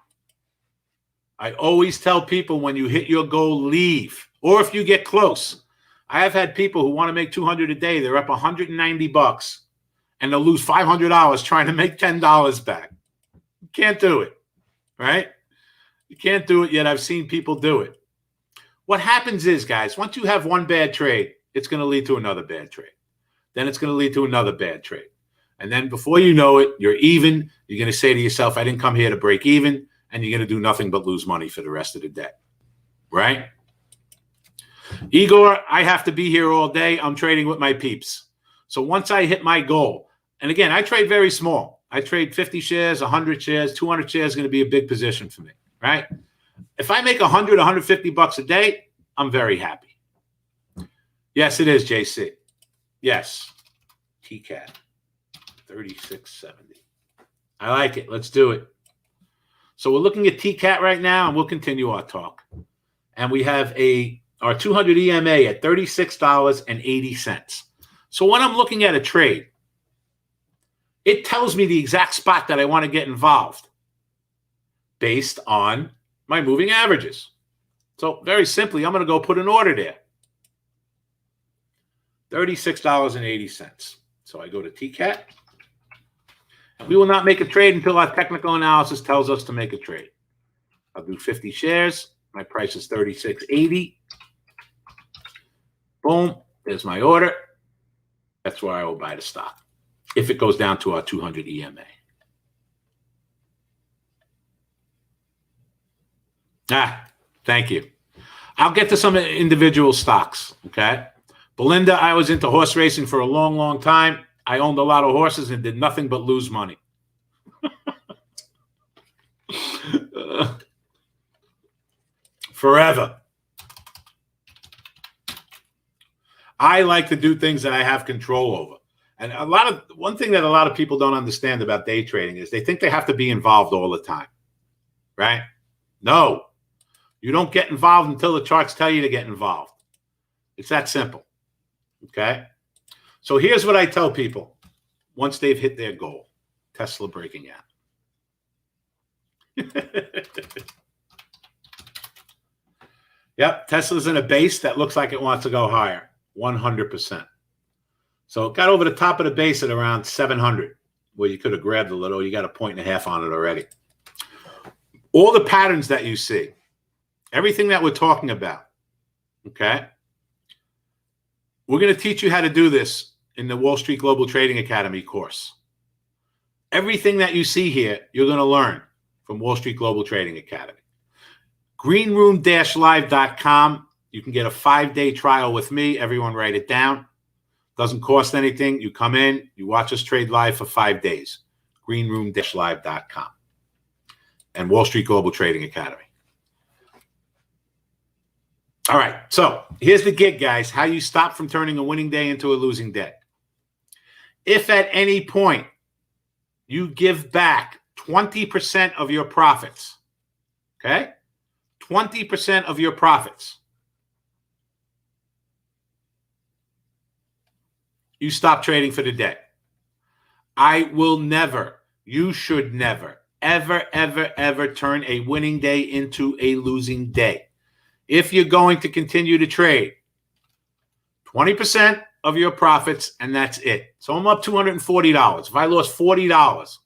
I always tell people when you hit your goal, leave. Or if you get close. I have had people who want to make $200 a day. They're up $190 and they'll lose $500 trying to make $10 back. You can't do it, right? You can't do it yet. I've seen people do it. What happens is, guys, once you have one bad trade, it's going to lead to another bad trade. Then it's going to lead to another bad trade. And then before you know it, you're even. You're going to say to yourself, I didn't come here to break even. And you're going to do nothing but lose money for the rest of the day. Right? Igor, I have to be here all day. I'm trading with my peeps. So once I hit my goal, and again, I trade very small. I trade 50 shares, 100 shares, 200 shares is going to be a big position for me. Right? If I make $100, $150 a day, I'm very happy. Yes, it is, JC. Yes. TCAT. 3670. I like it. Let's do it. So we're looking at TCAT right now, and we'll continue our talk. And we have our 200 EMA at $36.80. So when I'm looking at a trade, it tells me the exact spot that I want to get involved based on my moving averages. So very simply, I'm going to go put an order there. $36.80. So I go to TCAT. We will not make a trade until our technical analysis tells us to make a trade. I'll do 50 shares. My price is $36.80. Boom. There's my order. That's where I will buy the stock if it goes down to our 200 EMA. Thank you. I'll get to some individual stocks, okay? Belinda, I was into horse racing for a long, long time. I owned a lot of horses and did nothing but lose money. Forever. I like to do things that I have control over. And one thing that a lot of people don't understand about day trading is they think they have to be involved all the time, right? No, you don't get involved until the charts tell you to get involved. It's that simple, okay? So here's what I tell people once they've hit their goal. Tesla breaking out. Yep, Tesla's in a base that looks like it wants to go higher, 100%. So it got over the top of the base at around 700, where you could have grabbed a little. You got a 1.5 on it already. All the patterns that you see, everything that we're talking about, okay? We're going to teach you how to do this in the Wall Street Global Trading Academy course. Everything that you see here, you're going to learn from Wall Street Global Trading Academy. Greenroom-live.com. You can get a 5-day trial with me. Everyone write it down. Doesn't cost anything. You come in, you watch us trade live for 5 days. Greenroom-live.com. And Wall Street Global Trading Academy. All right, so here's the gig, guys. How you stop from turning a winning day into a losing day. If at any point you give back 20% of your profits, okay? 20% of your profits, you stop trading for the day. I will never, you should never, ever, ever, ever turn a winning day into a losing day. If you're going to continue to trade, 20% of your profits, and that's it. So I'm up $240. If I lost $40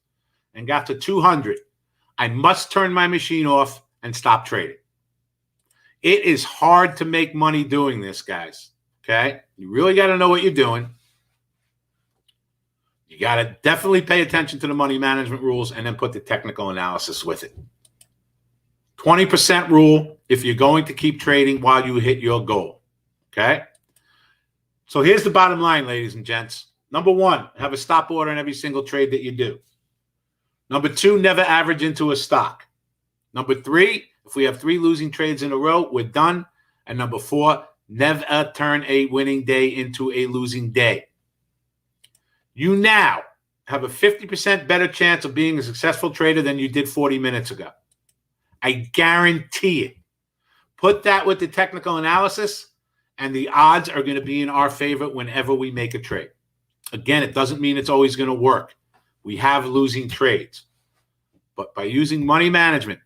and got to 200, I must turn my machine off and stop trading. It is hard to make money doing this, guys. Okay? You really got to know what you're doing. You got to definitely pay attention to the money management rules and then put the technical analysis with it. 20% rule if you're going to keep trading while you hit your goal. Okay? So here's the bottom line, ladies and gents. Number one, have a stop order in every single trade that you do. Number two, never average into a stock. Number three, if we have 3 losing trades in a row, we're done. And number four, never turn a winning day into a losing day. You now have a 50% better chance of being a successful trader than you did 40 minutes ago. I guarantee it. Put that with the technical analysis, and the odds are going to be in our favor whenever we make a trade. Again, it doesn't mean it's always going to work. We have losing trades. But by using money management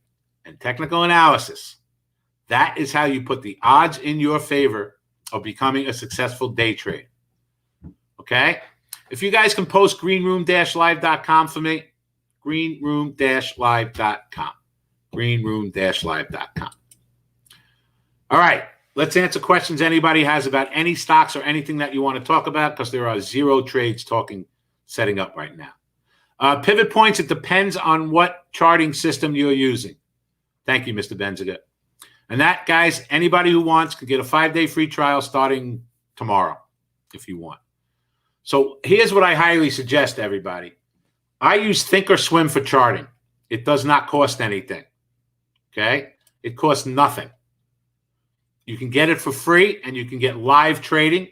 and technical analysis, that is how you put the odds in your favor of becoming a successful day trade. Okay? If you guys can post greenroom-live.com for me, greenroom-live.com. greenroom-live.com. All right, let's answer questions anybody has about any stocks or anything that you want to talk about, because there are 0 trades setting up right now. Pivot points, it depends on what charting system you're using. Thank you, Mr. Benzinga. And that, guys, anybody who wants can get a 5-day free trial starting tomorrow if you want. So here's what I highly suggest to everybody. I use Thinkorswim for charting. It does not cost anything. Okay? It costs nothing. You can get it for free, and you can get live trading.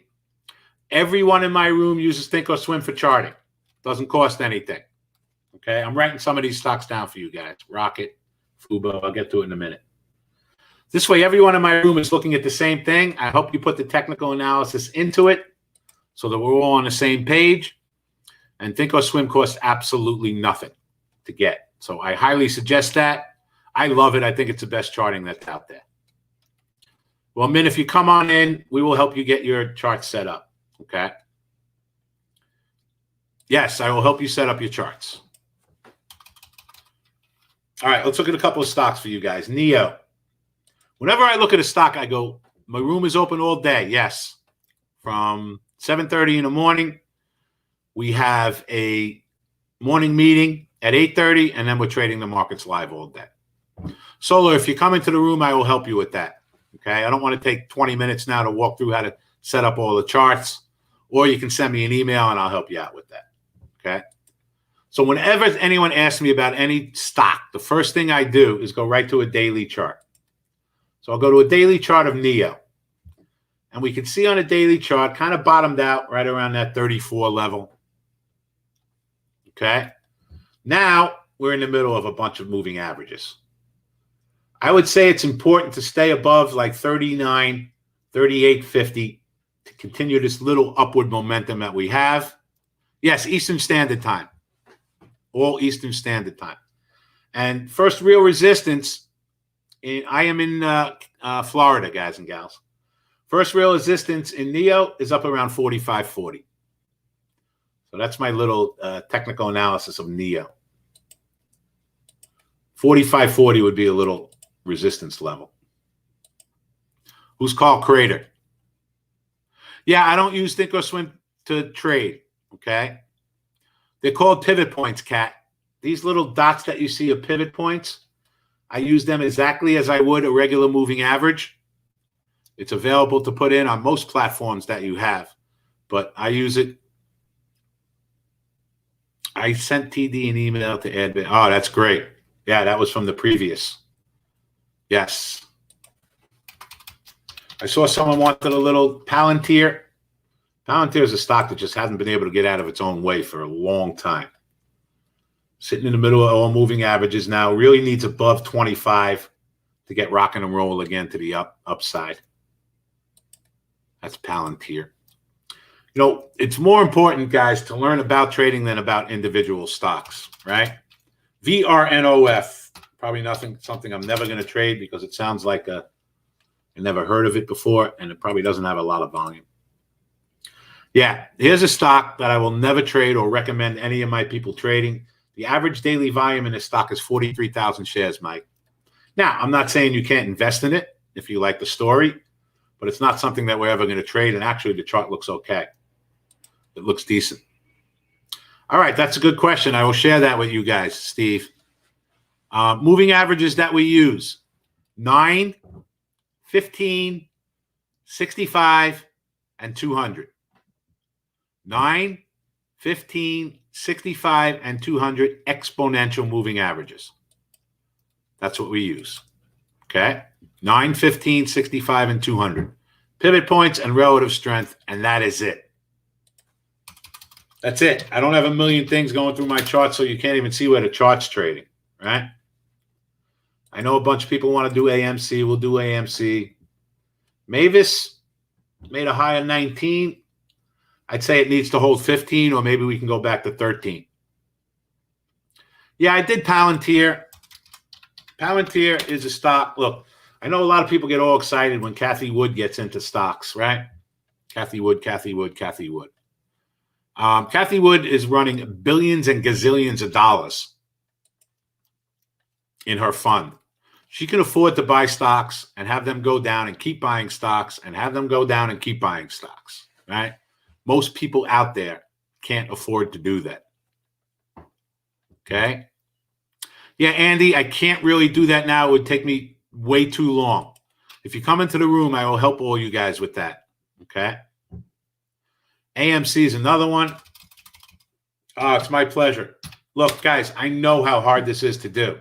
Everyone in my room uses Thinkorswim for charting. Doesn't cost anything. Okay? I'm writing some of these stocks down for you guys. Rocket, Fubo, I'll get to it in a minute. This way, everyone in my room is looking at the same thing. I hope you put the technical analysis into it so that we're all on the same page. And Thinkorswim costs absolutely nothing to get. So I highly suggest that. I love it. I think it's the best charting that's out there. Well, Min, if you come on in, we will help you get your chart set up. Okay? Yes, I will help you set up your charts. All right, let's look at a couple of stocks for you guys. NEO. Whenever I look at a stock, I go, my room is open all day. Yes. From 7:30 in the morning, we have a morning meeting at 8:30, and then we're trading the markets live all day. Solar, if you come into the room, I will help you with that. Okay? I don't want to take 20 minutes now to walk through how to set up all the charts, or you can send me an email, and I'll help you out with that. Okay? So whenever anyone asks me about any stock, the first thing I do is go right to a daily chart. So I'll go to a daily chart of NEO. And we can see on a daily chart, kind of bottomed out right around that 34 level. Okay? Now, we're in the middle of a bunch of moving averages. I would say it's important to stay above like 39, 38.50 to continue this little upward momentum that we have. Yes, Eastern Standard Time. All Eastern Standard Time. And first real resistance, I am in Florida, guys and gals. First real resistance in NEO is up around 45.40. So that's my little technical analysis of NEO. 45.40 would be a little resistance level. Who's called Crater? Yeah, I don't use Thinkorswim to trade, okay? They're called pivot points, Kat. These little dots that you see are pivot points. I use them exactly as I would a regular moving average. It's available to put in on most platforms that you have, but I use it. I sent TD an email to add. Oh, that's great. Yeah, that was from the previous. Yes. I saw someone wanted a little Palantir. Palantir is a stock that just hasn't been able to get out of its own way for a long time. Sitting in the middle of all moving averages now, really needs above 25 to get rocking and roll again to the upside. That's Palantir. You know, it's more important, guys, to learn about trading than about individual stocks, right? VRNOF, probably something I'm never going to trade because it sounds like I never heard of it before, and it probably doesn't have a lot of volume. Yeah, here's a stock that I will never trade or recommend any of my people trading. The average daily volume in this stock is 43,000 shares, Mike. Now, I'm not saying you can't invest in it if you like the story, but it's not something that we're ever going to trade, and actually the chart looks okay. It looks decent. All right, that's a good question. I will share that with you guys, Steve. Moving averages that we use: 9, 15, 65, and 200. 9, 15, 65, and 200 exponential moving averages. That's what we use. Okay? 9, 15, 65, and 200. Pivot points and relative strength, and that is it. That's it. I don't have a million things going through my chart, so you can't even see where the chart's trading, right? I know a bunch of people want to do AMC. We'll do AMC. Mavis made a high of 19. I'd say it needs to hold 15, or maybe we can go back to 13. Yeah, I did Palantir. Palantir is a stock. Look, I know a lot of people get all excited when Kathy Wood gets into stocks, right? Kathy Wood. Kathy Wood is running billions and gazillions of dollars in her fund. She can afford to buy stocks and have them go down and keep buying stocks and have them go down and keep buying stocks, right? Most people out there can't afford to do that. Okay? Yeah, Andy, I can't really do that now. It would take me way too long. If you come into the room, I will help all you guys with that. Okay? AMC is another one. Oh, it's my pleasure. Look, guys, I know how hard this is to do.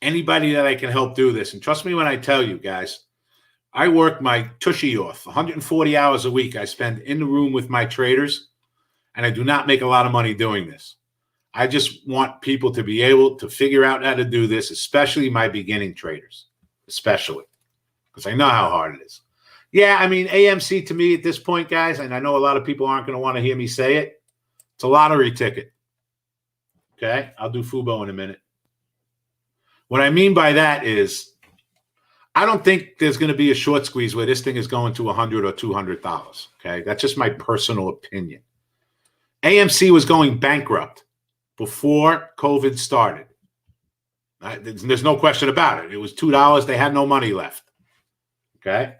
Anybody that I can help do this, and trust me when I tell you, guys, I work my tushy off. 140 hours a week I spend in the room with my traders, and I do not make a lot of money doing this. I just want people to be able to figure out how to do this, especially my beginning traders, especially, because I know how hard it is. Yeah, I mean, AMC to me at this point, guys, and I know a lot of people aren't going to want to hear me say it, it's a lottery ticket. Okay? I'll do Fubo in a minute. What I mean by that is I don't think there's going to be a short squeeze where this thing is going to $100 or $200. Okay? That's just my personal opinion. AMC was going bankrupt before COVID started. There's no question about it. It was $2. They had no money left. Okay?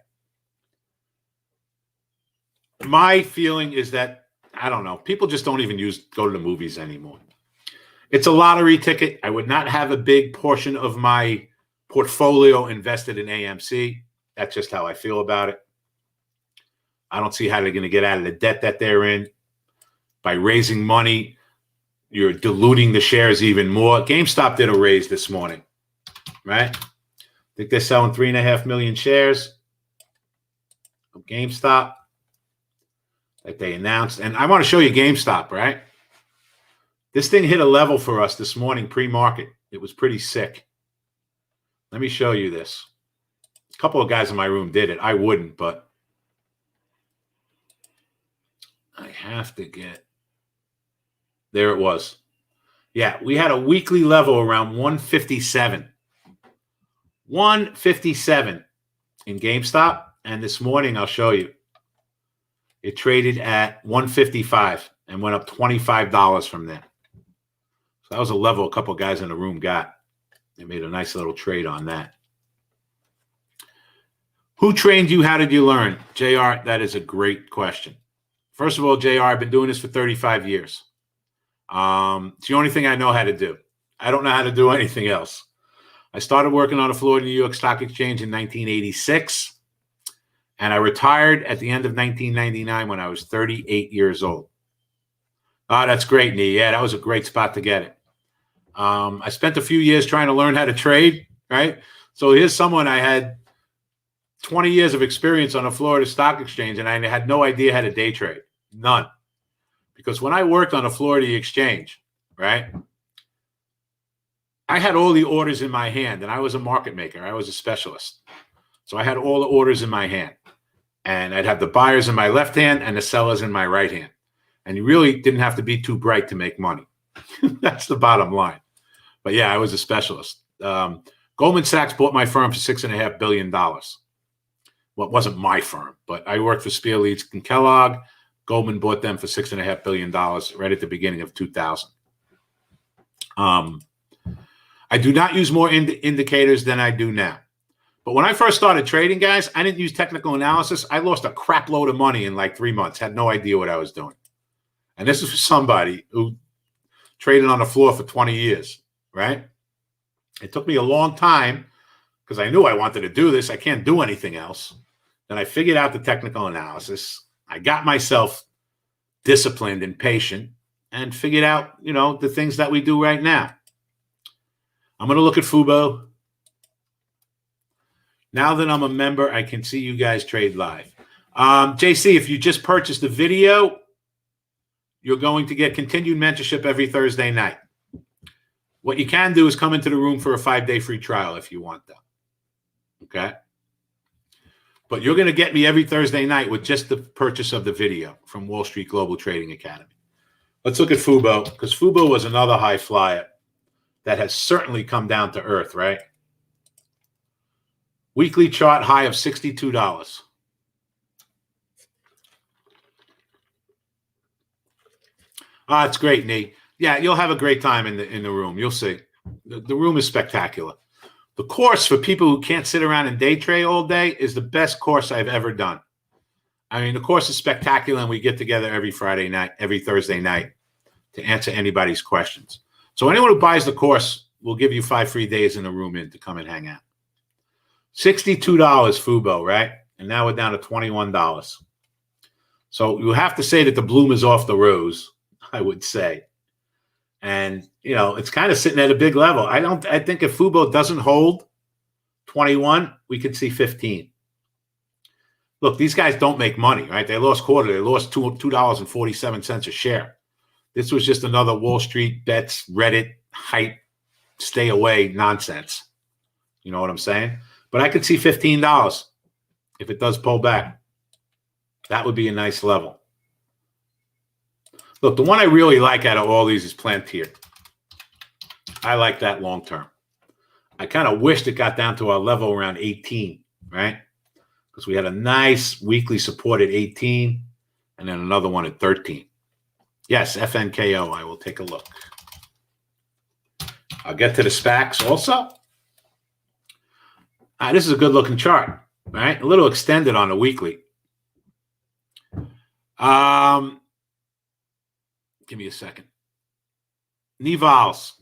My feeling is that, I don't know, people just don't even go to the movies anymore. It's a lottery ticket. I would not have a big portion of my portfolio invested in AMC. That's just how I feel about it. I don't see how they're going to get out of the debt that they're in. By raising money, you're diluting the shares even more. GameStop did a raise this morning, right? I think they're selling 3.5 million shares of GameStop that they announced. And I want to show you GameStop, right? This thing hit a level for us this morning pre-market. It was pretty sick. Let me show you this. A couple of guys in my room did it. I wouldn't, but I have to get. There it was. Yeah, we had a weekly level around 157. 157 in GameStop. And this morning, I'll show you. It traded at 155 and went up $25 from there. So that was a level a couple of guys in the room got. They made a nice little trade on that. Who trained you? How did you learn? JR, that is a great question. First of all, JR, I've been doing this for 35 years. It's the only thing I know how to do. I don't know how to do anything else. I started working on the floor of the New York Stock Exchange in 1986, and I retired at the end of 1999 when I was 38 years old. Oh, that's great, Nee. Yeah, that was a great spot to get it. I spent a few years trying to learn how to trade, right? So here's someone I had 20 years of experience on the Florida Stock Exchange, and I had no idea how to day trade. None. Because when I worked on the Florida Exchange, right, I had all the orders in my hand, and I was a market maker. I was a specialist. So I had all the orders in my hand. And I'd have the buyers in my left hand and the sellers in my right hand. And you really didn't have to be too bright to make money. That's the bottom line. But yeah, I was a specialist. Goldman Sachs bought my firm for $6.5 billion. Well, it wasn't my firm, but I worked for Spear, Leeds, and Kellogg. Goldman bought them for $6.5 billion right at the beginning of 2000. I do not use more indicators than I do now. But when I first started trading, guys, I didn't use technical analysis. I lost a crap load of money in like 3 months. Had no idea what I was doing. And this is for somebody who traded on the floor for 20 years, right? It took me a long time because I knew I wanted to do this. I can't do anything else. Then I figured out the technical analysis. I got myself disciplined and patient and figured out, the things that we do right now. I'm going to look at Fubo. Now that I'm a member, I can see you guys trade live. JC, if you just purchased the video, you're going to get continued mentorship every Thursday night. What you can do is come into the room for a 5-day free trial if you want that. Okay? But you're going to get me every Thursday night with just the purchase of the video from Wall Street Global Trading Academy. Let's look at Fubo, because Fubo was another high flyer that has certainly come down to earth, right? Weekly chart high of $62. It's great, Nee. Yeah, you'll have a great time in the room. You'll see. The room is spectacular. The course for people who can't sit around and day trade all day is the best course I've ever done. I mean, the course is spectacular, and we get together every Friday night, every Thursday night to answer anybody's questions. So anyone who buys the course will give you 5 free days in the room to come and hang out. $62 Fubo, right? And now we're down to $21. So you have to say that the bloom is off the rose, I would say. And, it's kind of sitting at a big level. I think if Fubo doesn't hold 21, we could see 15. Look, these guys don't make money, right? They lost quarter. They lost $2.47 a share. This was just another Wall Street bets, Reddit, hype, stay away nonsense. You know what I'm saying? But I could see $15 if it does pull back. That would be a nice level. Look, the one I really like out of all these is Plantier. I like that long term. I kind of wished it got down to our level around 18, right? Because we had a nice weekly support at 18 and then another one at 13. Yes, FNKO. I will take a look. I'll get to the SPACs also. This is a good looking chart, right? A little extended on the weekly. Give me a second. Nivals.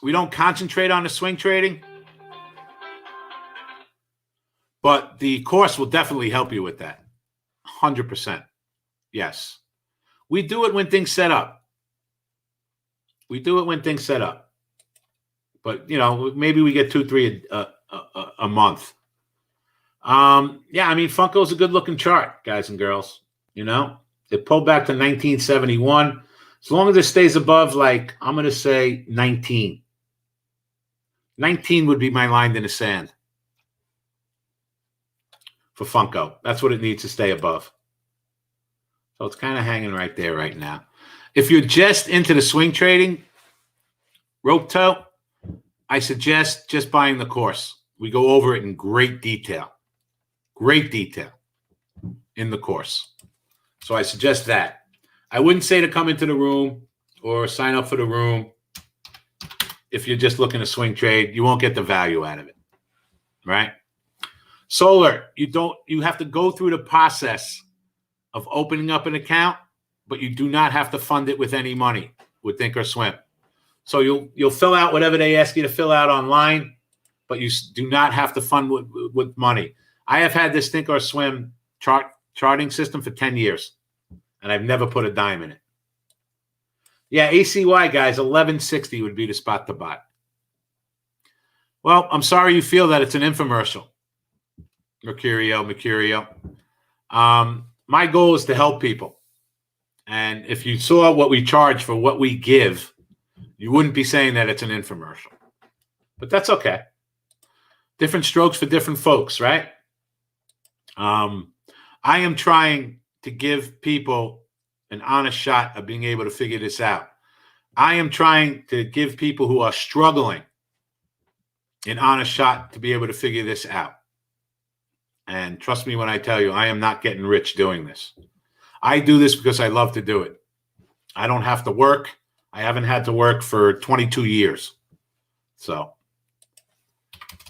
We don't concentrate on the swing trading, but the course will definitely help you with that. 100%. Yes. We do it when things set up. But, maybe we get 2-3 a month. Funko's a good looking chart, guys and girls. It pulled back to 1971. As long as it stays above, I'm going to say 19. 19 would be my line in the sand for Funko. That's what it needs to stay above. So it's kind of hanging right there right now. If you're just into the swing trading, rope toe, I suggest just buying the course. We go over it in great detail. Great detail in the course. So I suggest that. I wouldn't say to come into the room or sign up for the room if you're just looking to swing trade. You won't get the value out of it, right? Solar, you have to go through the process of opening up an account, but you do not have to fund it with any money with Thinkorswim. So you'll fill out whatever they ask you to fill out online, but you do not have to fund with money. I have had this Thinkorswim charting system for 10 years, and I've never put a dime in it. Yeah, ACY, guys, 1160 would be the spot to buy. Well, I'm sorry you feel that it's an infomercial. Mercurio. My goal is to help people. And if you saw what we charge for what we give, you wouldn't be saying that it's an infomercial. But that's okay. Different strokes for different folks, right? I am trying to give people an honest shot of being able to figure this out. I am trying to give people who are struggling an honest shot to be able to figure this out. And trust me when I tell you, I am not getting rich doing this. I do this because I love to do it. I don't have to work. I haven't had to work for 22 years. So,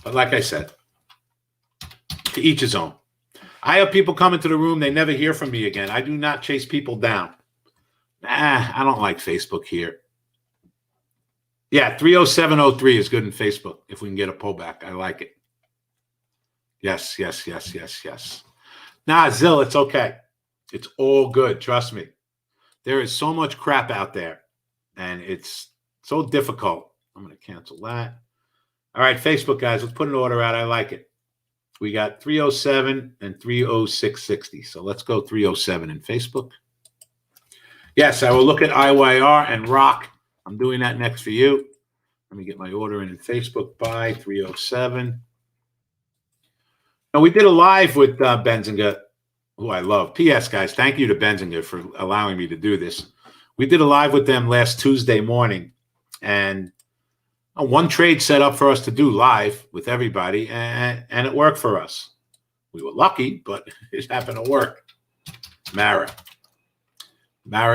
but like I said, to each his own. I have people come into the room, they never hear from me again. I do not chase people down. I don't like Facebook here. Yeah, 30703 is good in Facebook if we can get a pullback. I like it. Yes. Nah, Zill, it's okay. It's all good. Trust me. There is so much crap out there, and it's so difficult. I'm going to cancel that. All right, Facebook, guys, let's put an order out. I like it. We got 307 and 30660. So let's go 307 in Facebook. Yes, I will look at IYR and Rock. I'm doing that next for you. Let me get my order in Facebook. Buy 307. Now, we did a live with Benzinga, who I love. P.S., guys, thank you to Benzinga for allowing me to do this. We did a live with them last Tuesday morning, and one trade set up for us to do live with everybody, and it worked for us. We were lucky, but it happened to work. Mara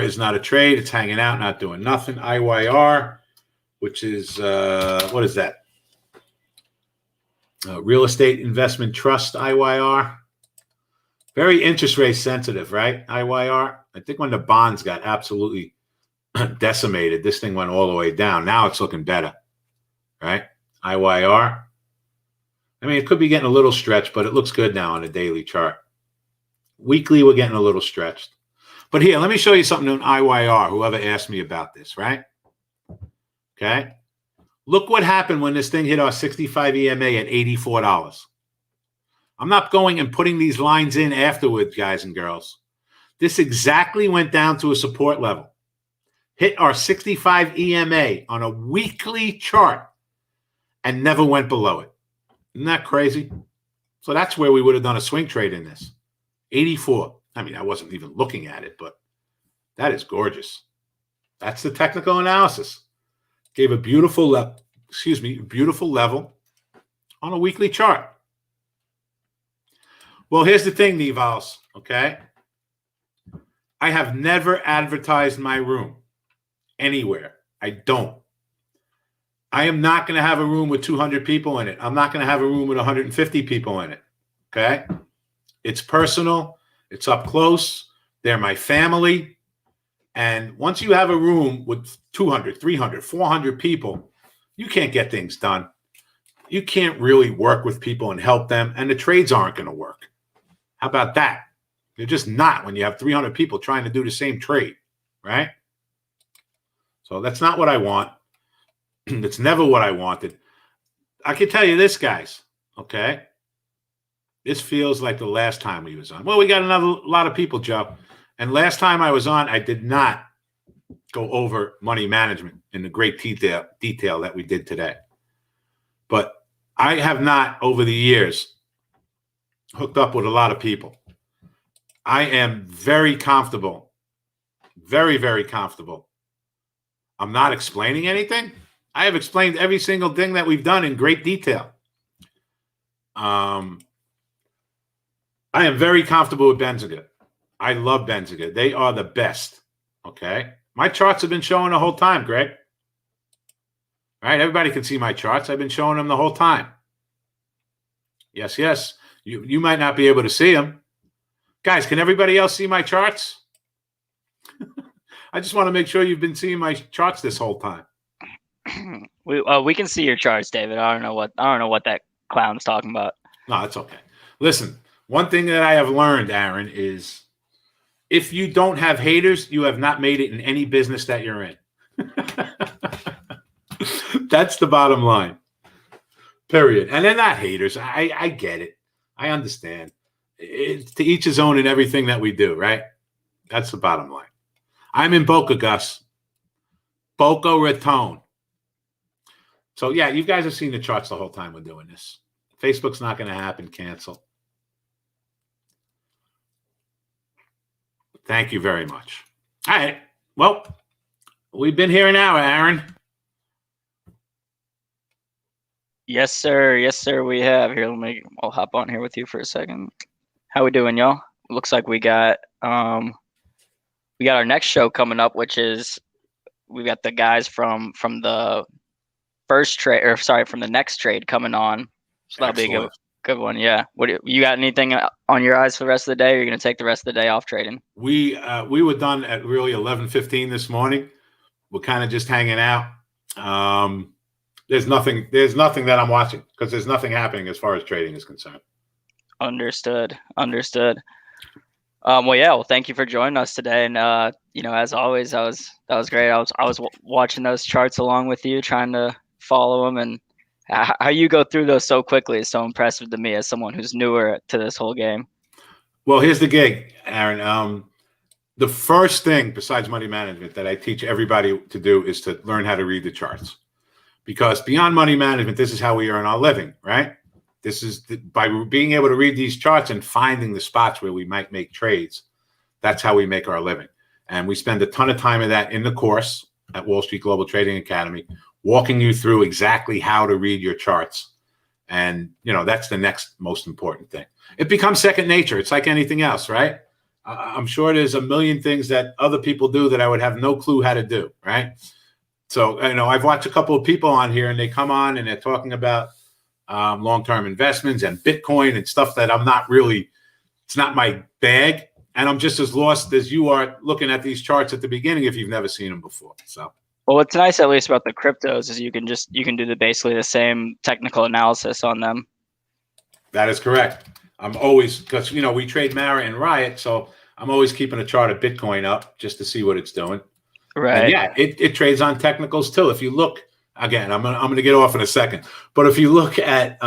is not a trade. It's hanging out, not doing nothing. IYR, which is, what is that? Real Estate Investment Trust, IYR. Very interest rate sensitive, right? IYR. I think when the bonds got absolutely decimated, this thing went all the way down. Now it's looking better, right? IYR. I mean, it could be getting a little stretched, but it looks good now on a daily chart. Weekly, we're getting a little stretched. But here, let me show you something on IYR, whoever asked me about this, right? Okay. Look what happened when this thing hit our 65 EMA at $84. I'm not going and putting these lines in afterwards, guys and girls. This exactly went down to a support level. Hit our 65 EMA on a weekly chart and never went below it. Isn't that crazy? So that's where we would have done a swing trade in this. 84. I mean, I wasn't even looking at it, but that is gorgeous. That's the technical analysis. Gave a beautiful level on a weekly chart. Well, here's the thing, Nivals, okay? I have never advertised my room anywhere. I don't. I am not going to have a room with 200 people in it. I'm not going to have a room with 150 people in it, okay? It's personal. It's up close. They're my family. And once you have a room with 200, 300, 400 people, you can't get things done. You can't really work with people and help them, and the trades aren't going to work. How about that? They're just not when you have 300 people trying to do the same trade, right? So that's not what I want. It's never what I wanted. I can tell you this, guys, okay? This feels like the last time we was on. Well, we got another lot of people, Joe. And last time I was on, I did not go over money management in the great detail that we did today. But I have not, over the years, hooked up with a lot of people. I am very comfortable, very, very comfortable. I'm not explaining anything. I have explained every single thing that we've done in great detail. I am very comfortable with Benzinga. I love Benzinga. They are the best. Okay. My charts have been showing the whole time, Greg. All right. Everybody can see my charts. I've been showing them the whole time. Yes. You might not be able to see them. Guys, can everybody else see my charts? I just want to make sure you've been seeing my charts this whole time. We can see your charts, David. I don't know what that clown's talking about. No, it's okay. Listen, one thing that I have learned, Aaron, is if you don't have haters, you have not made it in any business that you're in. That's the bottom line. Period. And they're not haters. I get it. I understand. It's to each his own in everything that we do, right? That's the bottom line. I'm in Boca, Gus. Boca Raton. So, yeah, you guys have seen the charts the whole time we're doing this. Facebook's not going to happen. Cancel. Thank you very much. All right. Well, we've been here an hour, Aaron. Yes, sir. Yes, sir. We have here. I'll hop on here with you for a second. How we doing, y'all? Looks like we got our next show coming up, which is we got the guys from the first trade, or sorry, from the next trade coming on. So that'll be a good one. Yeah. What you got? Anything on your eyes for the rest of the day? Or are you gonna take the rest of the day off trading? We were done at really 11:15 this morning. We're kind of just hanging out. There's nothing that I'm watching because there's nothing happening as far as trading is concerned. Understood. Well, yeah. Well, thank you for joining us today. And as always, that was great. I was watching those charts along with you, trying to follow them, and how you go through those so quickly is so impressive to me as someone who's newer to this whole game. Well, here's the gig, Aaron. The first thing besides money management that I teach everybody to do is to learn how to read the charts. Because beyond money management, this is how we earn our living, right? This is by being able to read these charts and finding the spots where we might make trades. That's how we make our living. And we spend a ton of time of that in the course at Wall Street Global Trading Academy, walking you through exactly how to read your charts. And, that's the next most important thing. It becomes second nature. It's like anything else, right? I'm sure there's a million things that other people do that I would have no clue how to do, right? So, I've watched a couple of people on here and they come on and they're talking about long-term investments and Bitcoin and stuff that it's not my bag. And I'm just as lost as you are looking at these charts at the beginning if you've never seen them before. So, well, what's nice at least about the cryptos is you can do basically the same technical analysis on them. That is correct. I'm always, because, we trade Mara and Riot. So I'm always keeping a chart of Bitcoin up just to see what it's doing. Right. And yeah, it trades on technicals too. If you look again, I'm gonna get off in a second. But if you look at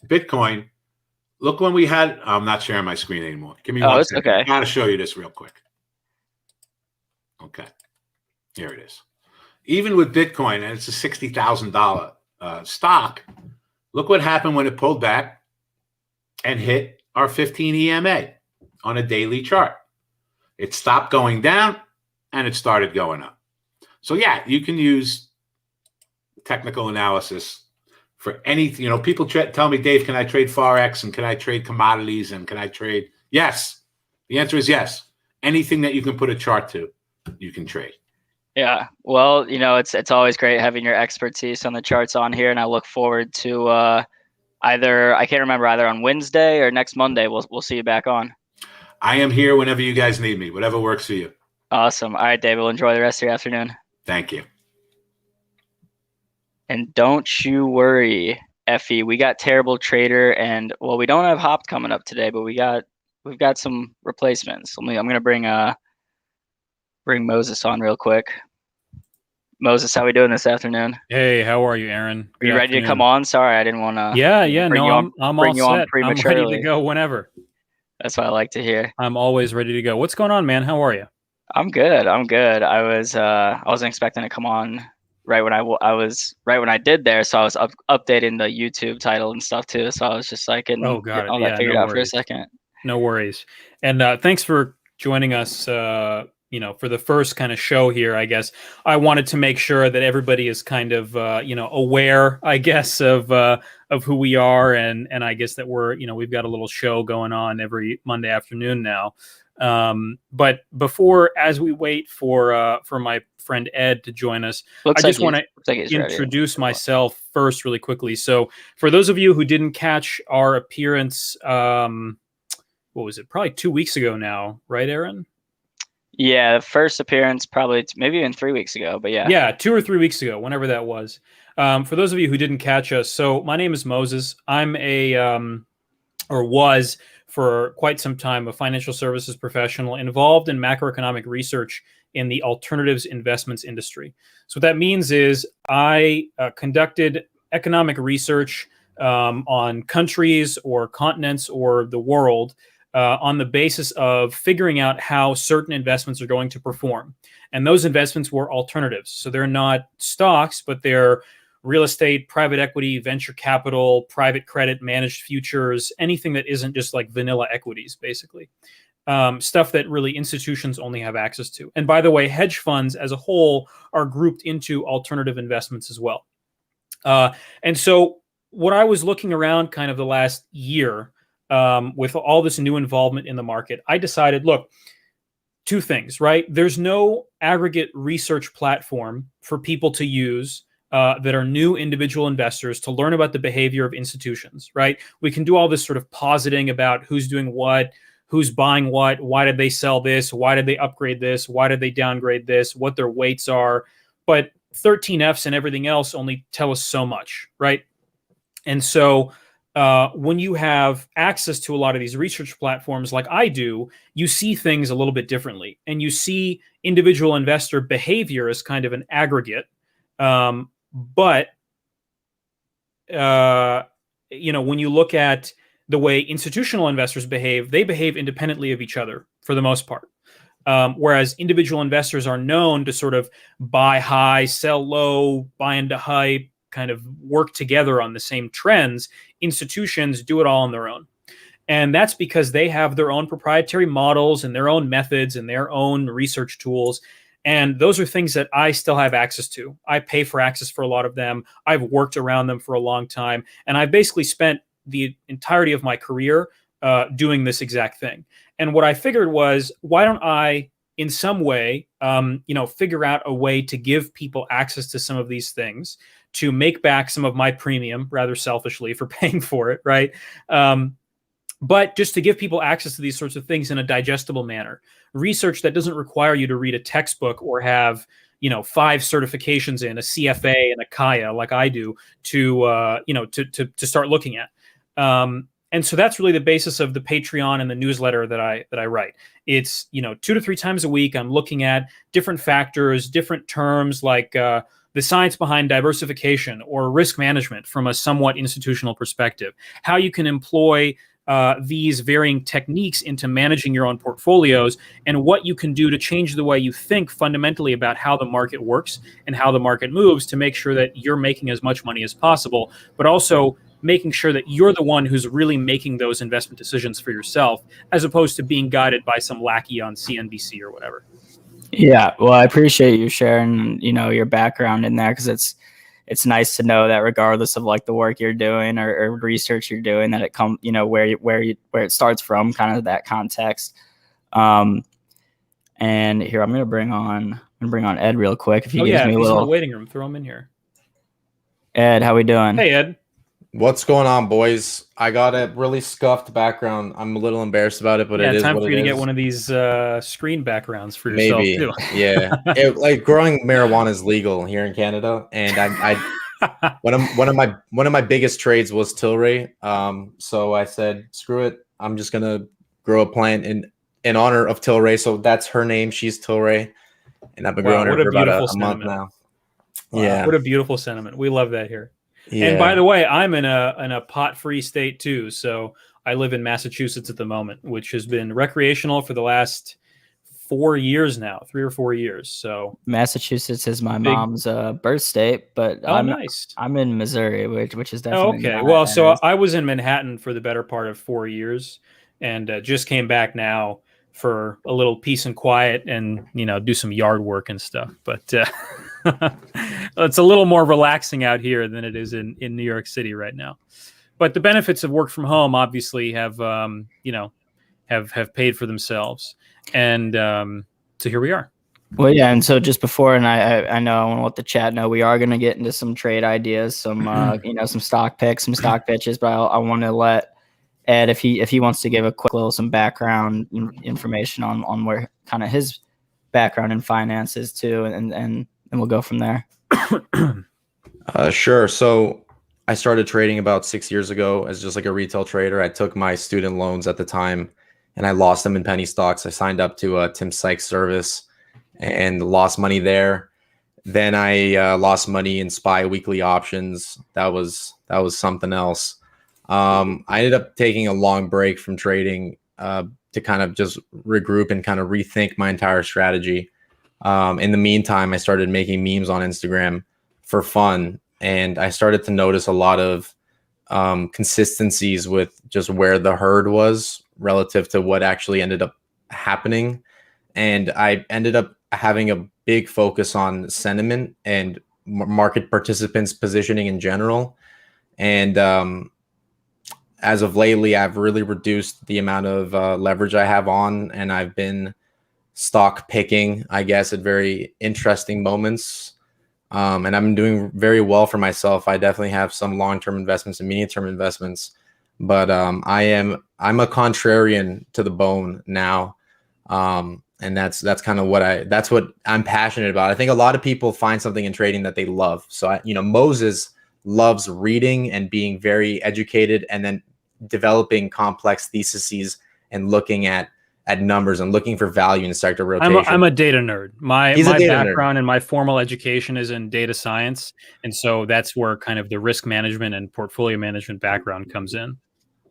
Bitcoin, look when we had. I'm not sharing my screen anymore. Give me one second. Okay. I gotta show you this real quick. Okay, here it is. Even with Bitcoin, and it's a $60,000 stock. Look what happened when it pulled back and hit our 15 EMA on a daily chart. It stopped going down. And it started going up. So, yeah, you can use technical analysis for anything. People tell me, Dave, can I trade Forex and can I trade commodities and can I trade? Yes. The answer is yes. Anything that you can put a chart to, you can trade. Yeah. Well, it's always great having your expertise on the charts on here. And I look forward to either on Wednesday or next Monday. We'll see you back on. I am here whenever you guys need me, whatever works for you. Awesome. All right, David. We'll enjoy the rest of your afternoon. Thank you. And don't you worry, Effie. We got Terrible Trader, and we don't have Hop coming up today, but we've got some replacements. I'm gonna bring Moses on real quick. Moses, how we doing this afternoon? Hey, how are you, Aaron? Are you ready to come on? Sorry, I didn't want to. Yeah. No, I'm all set. I'm ready to go whenever. That's what I like to hear. I'm always ready to go. What's going on, man? How are you? I'm good. I wasn't expecting to come on right when I did there, so I was updating the YouTube title and stuff too. So I was just like getting all that figured out for a second. No worries. And thanks for joining us. For the first kind of show here, I guess I wanted to make sure that everybody is kind of aware, I guess, of who we are, and I guess that we've got a little show going on every Monday afternoon now. But as we wait for my friend Ed to join us, I just want to introduce myself first really quickly. So for those of you who didn't catch our appearance, what was it? Probably 2 weeks ago now, right, Aaron? Yeah, the first appearance probably maybe even 3 weeks ago, but yeah. Yeah, 2 or 3 weeks ago, whenever that was. For those of you who didn't catch us, so my name is Moses. I'm was for quite some time a financial services professional involved in macroeconomic research in the alternatives investments industry. So what that means is I conducted economic research on countries or continents or the world on the basis of figuring out how certain investments are going to perform. And those investments were alternatives. So they're not stocks, but they're real estate, private equity, venture capital, private credit, managed futures, anything that isn't just like vanilla equities, basically. Stuff that really institutions only have access to. And by the way, hedge funds as a whole are grouped into alternative investments as well. And so what I was looking around kind of the last year with all this new involvement in the market, I decided, look, two things, right? There's no aggregate research platform for people to use that are new individual investors to learn about the behavior of institutions, right? We can do all this sort of positing about who's doing what, who's buying what, why did they sell this, why did they upgrade this, why did they downgrade this, what their weights are. But 13Fs and everything else only tell us so much, right? And so when you have access to a lot of these research platforms like I do, you see things a little bit differently. And you see individual investor behavior as kind of an aggregate. But when you look at the way institutional investors behave, they behave independently of each other for the most part. Whereas individual investors are known to sort of buy high, sell low, buy into hype, kind of work together on the same trends. Institutions do it all on their own. And that's because they have their own proprietary models and their own methods and their own research tools. And those are things that I still have access to. I pay for access for a lot of them. I've worked around them for a long time. And I basically spent the entirety of my career doing this exact thing. And what I figured was, why don't I, in some way, figure out a way to give people access to some of these things, to make back some of my premium, rather selfishly, for paying for it, right? But just to give people access to these sorts of things in a digestible manner. Research that doesn't require you to read a textbook or have 5 certifications in a CFA and a Kaya like I do to start looking at. And so that's really the basis of the Patreon and the newsletter that I write. It's 2 to 3 times a week. I'm looking at different factors, different terms like the science behind diversification or risk management from a somewhat institutional perspective, how you can employ these varying techniques into managing your own portfolios, and what you can do to change the way you think fundamentally about how the market works and how the market moves to make sure that you're making as much money as possible, but also making sure that you're the one who's really making those investment decisions for yourself, as opposed to being guided by some lackey on CNBC or whatever. Yeah, well, I appreciate you sharing, your background in there, because it's nice to know that regardless of like the work you're doing or research you're doing, that it comes, where it starts from, kind of that context. And here I'm gonna bring on Ed real quick. If he gives me a little in the waiting room, throw him in here. Ed, how we doing? Hey, Ed. What's going on, boys? I got a really scuffed background. I'm a little embarrassed about it, but it is time what for you it to is. get one of these screen backgrounds for yourself. Maybe, too. yeah. Like growing marijuana is legal here in Canada, and I one of my biggest trades was Tilray. So I said, screw it. I'm just gonna grow a plant in honor of Tilray. So that's her name. She's Tilray, and I've been growing her for about a month now. Wow, yeah, what a beautiful sentiment. We love that here. Yeah. And by the way, I'm in a pot-free state too. So I live in Massachusetts at the moment, which has been recreational for the last 4 years now, 3 or 4 years. So Massachusetts is my mom's birth state, but nice. I'm in Missouri, which is definitely okay. Well, so I was in Manhattan for the better part of 4 years, and just came back now for a little peace and quiet, and do some yard work and stuff. But it's a little more relaxing out here than it is in New York City right now. But the benefits of work from home obviously have have paid for themselves. And so here we are. Well, yeah, and so just before, and I know I want to let the chat know we are going to get into some trade ideas, some some stock picks, some stock pitches, but I want to let Ed, if he wants to give a quick little some background information on where kind of his background in finance is too, and we'll go from there. Sure. So I started trading about 6 years ago as just like a retail trader. I took my student loans at the time and I lost them in penny stocks. I signed up to Tim Sykes' service and lost money there. Then I lost money in SPY weekly options. That was something else. I ended up taking a long break from trading to kind of just regroup and kind of rethink my entire strategy. In the meantime, I started making memes on Instagram for fun, and I started to notice a lot of consistencies with just where the herd was relative to what actually ended up happening. And I ended up having a big focus on sentiment and market participants positioning in general. And as of lately, I've really reduced the amount of leverage I have on, and I've been stock picking, I guess, at very interesting moments. And I'm doing very well for myself. I definitely have some long-term investments and medium-term investments, but I'm a contrarian to the bone now. And that's kind of that's what I'm passionate about. I think a lot of people find something in trading that they love. So Moses loves reading and being very educated, and then developing complex theses and looking at numbers and looking for value in sector rotation. I'm a data nerd. My data background and my formal education is in data science, and so that's where kind of the risk management and portfolio management background comes in.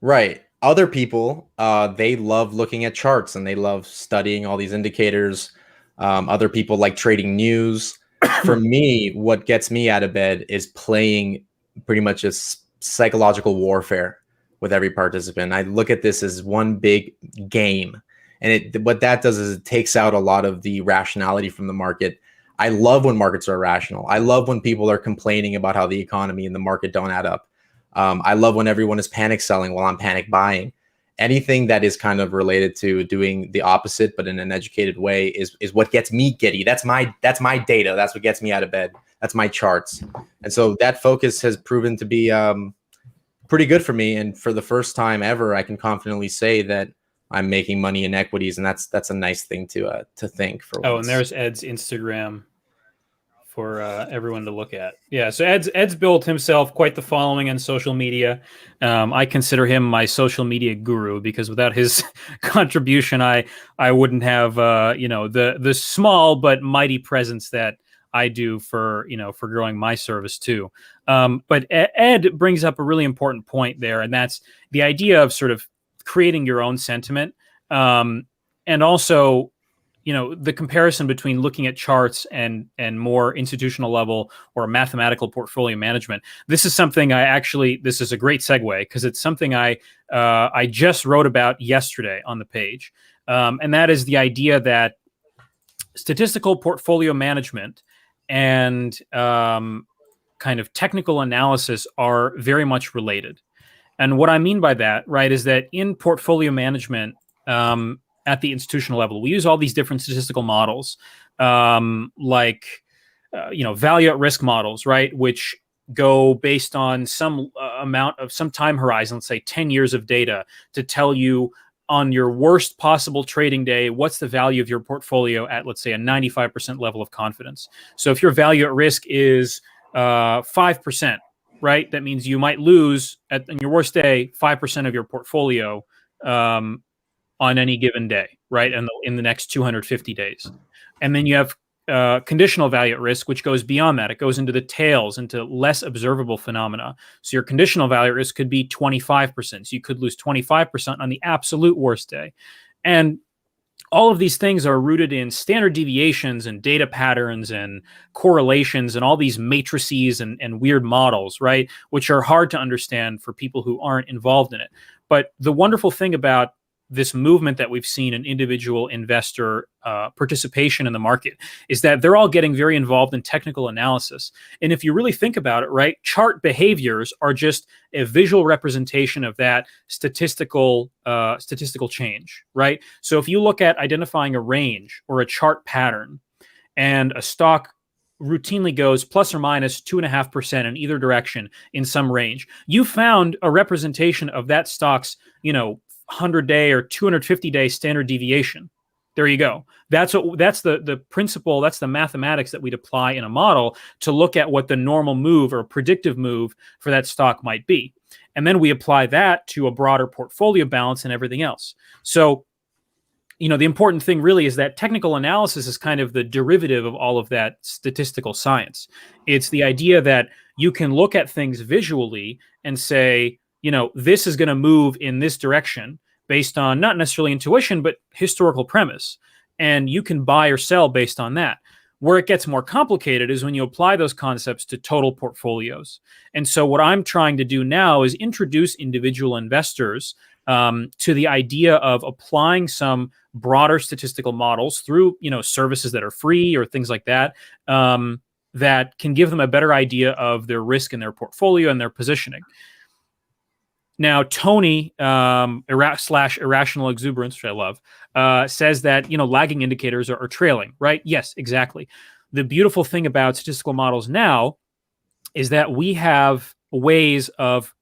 Right. Other people, they love looking at charts and they love studying all these indicators. Other people like trading news. For me, what gets me out of bed is playing pretty much a psychological warfare with every participant. I look at this as one big game. And what that does is it takes out a lot of the rationality from the market. I love when markets are irrational. I love when people are complaining about how the economy and the market don't add up. I love when everyone is panic selling while I'm panic buying. Anything that is kind of related to doing the opposite, but in an educated way, is what gets me giddy. That's my data. That's what gets me out of bed. That's my charts. And so that focus has proven to be pretty good for me. And for the first time ever, I can confidently say that I'm making money in equities, and that's a nice thing to think for. Oh, once. And there's Ed's Instagram for everyone to look at. Yeah, so Ed's built himself quite the following on social media. I consider him my social media guru, because without his contribution, I wouldn't have the small but mighty presence that I do for growing my service too. But Ed brings up a really important point there, and that's the idea of sort of creating your own sentiment, and also the comparison between looking at charts and more institutional level or mathematical portfolio management. This is something this is a great segue, because it's something I just wrote about yesterday on the page. And that is the idea that statistical portfolio management and kind of technical analysis are very much related. And what I mean by that, right, is that in portfolio management, at the institutional level, we use all these different statistical models, like value at risk models, right, which go based on some amount of some time horizon, let's say 10 years of data, to tell you on your worst possible trading day, what's the value of your portfolio at, let's say, a 95% level of confidence. So if your value at risk is 5%, right, that means you might lose on your worst day 5% of your portfolio on any given day, right, and in the next 250 days. And then you have conditional value at risk, which goes beyond that. It goes into the tails, into less observable phenomena. So your conditional value at risk could be 25%. So you could lose 25% on the absolute worst day. And all of these things are rooted in standard deviations and data patterns and correlations and all these matrices and weird models, right, which are hard to understand for people who aren't involved in it. But the wonderful thing about this movement that we've seen in individual investor participation in the market is that they're all getting very involved in technical analysis. And if you really think about it, right, chart behaviors are just a visual representation of that statistical change, right? So if you look at identifying a range or a chart pattern, and a stock routinely goes plus or minus 2.5% in either direction in some range, you found a representation of that stock's, 100-day or 250-day standard deviation. There you go. That's the principle. That's the mathematics that we'd apply in a model to look at what the normal move or predictive move for that stock might be. And then we apply that to a broader portfolio balance and everything else. So, the important thing really is that technical analysis is kind of the derivative of all of that statistical science. It's the idea that you can look at things visually and say, this is going to move in this direction based on not necessarily intuition, but historical premise. And you can buy or sell based on that. Where it gets more complicated is when you apply those concepts to total portfolios. And so what I'm trying to do now is introduce individual investors to the idea of applying some broader statistical models through, services that are free or things like that, that can give them a better idea of their risk in their portfolio and their positioning. Now, Tony /irrational exuberance, which I love, says that lagging indicators are trailing, right? Yes, exactly. The beautiful thing about statistical models now is that we have ways of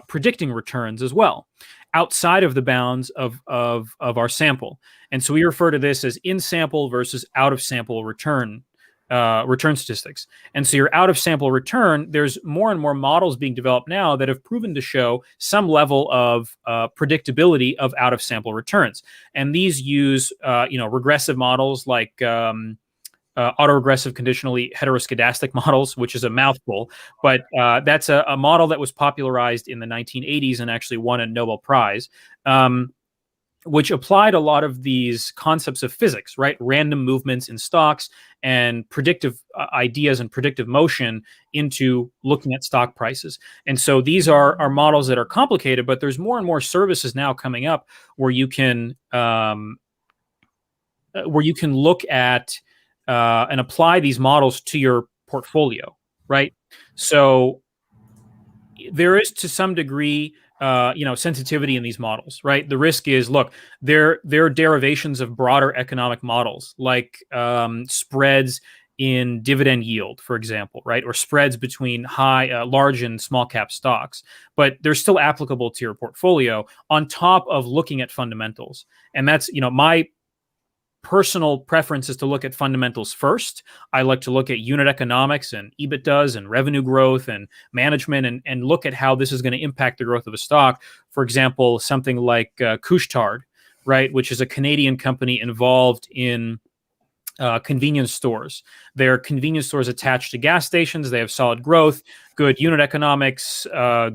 predicting returns as well, outside of the bounds of our sample. And so we refer to this as in-sample versus out-of-sample return statistics. And so your out-of-sample return, there's more and more models being developed now that have proven to show some level of predictability of out-of-sample returns. And these use, regressive models like autoregressive conditionally heteroscedastic models, which is a mouthful, but that's a model that was popularized in the 1980s and actually won a Nobel Prize, which applied a lot of these concepts of physics, right? Random movements in stocks and predictive ideas and predictive motion into looking at stock prices. And so these are models that are complicated, but there's more and more services now coming up where you can look at and apply these models to your portfolio, right? So there is to some degree, sensitivity in these models, right? The risk is, look, they're derivations of broader economic models, like spreads in dividend yield, for example, right? Or spreads between large and small cap stocks, but they're still applicable to your portfolio on top of looking at fundamentals. And that's, my personal preference is to look at fundamentals first. I like to look at unit economics and EBITDAs and revenue growth and management and look at how this is going to impact the growth of a stock. For example, something like Couche-Tard, right, which is a Canadian company involved in convenience stores. They're convenience stores attached to gas stations. They have solid growth, good unit economics,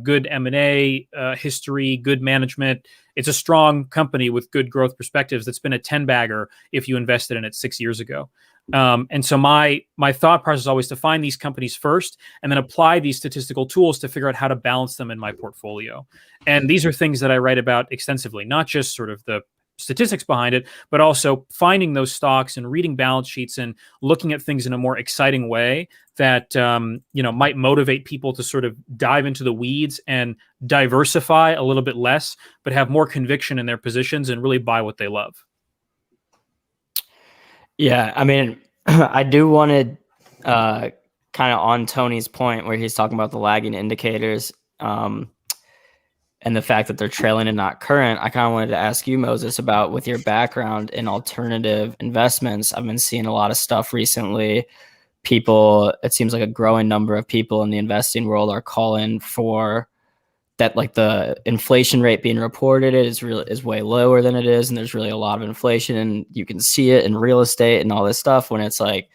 good M&A history, good management. It's a strong company with good growth perspectives that's been a 10-bagger if you invested in it 6 years ago. And so my thought process is always to find these companies first and then apply these statistical tools to figure out how to balance them in my portfolio. And these are things that I write about extensively, not just sort of the statistics behind it, but also finding those stocks and reading balance sheets and looking at things in a more exciting way that might motivate people to sort of dive into the weeds and diversify a little bit less, but have more conviction in their positions and really buy what they love. Yeah, I mean, I do want to kind of on Tony's point where he's talking about the lagging indicators and the fact that they're trailing and not current. I kind of wanted to ask you, Moses, about with your background in alternative investments. I've been seeing a lot of stuff recently. It seems like a growing number of people in the investing world are calling for that, like the inflation rate being reported is way lower than it is, and there's really a lot of inflation, and you can see it in real estate and all this stuff. When it's like,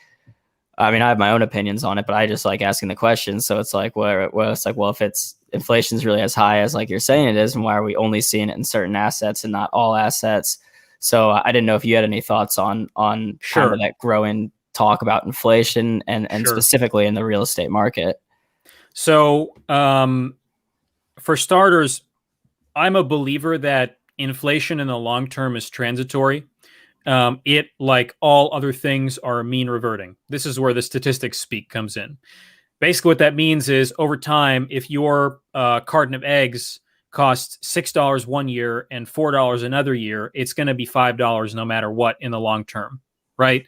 I mean, I have my own opinions on it, but I just like asking the question. So it's like, if it's inflation's really as high as like you're saying it is, and why are we only seeing it in certain assets and not all assets? So I didn't know if you had any thoughts on Sure. kind of that growing talk about inflation and Sure. specifically in the real estate market. So for starters, I'm a believer that inflation in the long term is transitory. It, like all other things, are mean reverting. This is where the statistics speak comes in. Basically, what that means is over time, if your carton of eggs costs $6 one year and $4 another year, it's going to be $5 no matter what in the long term, right?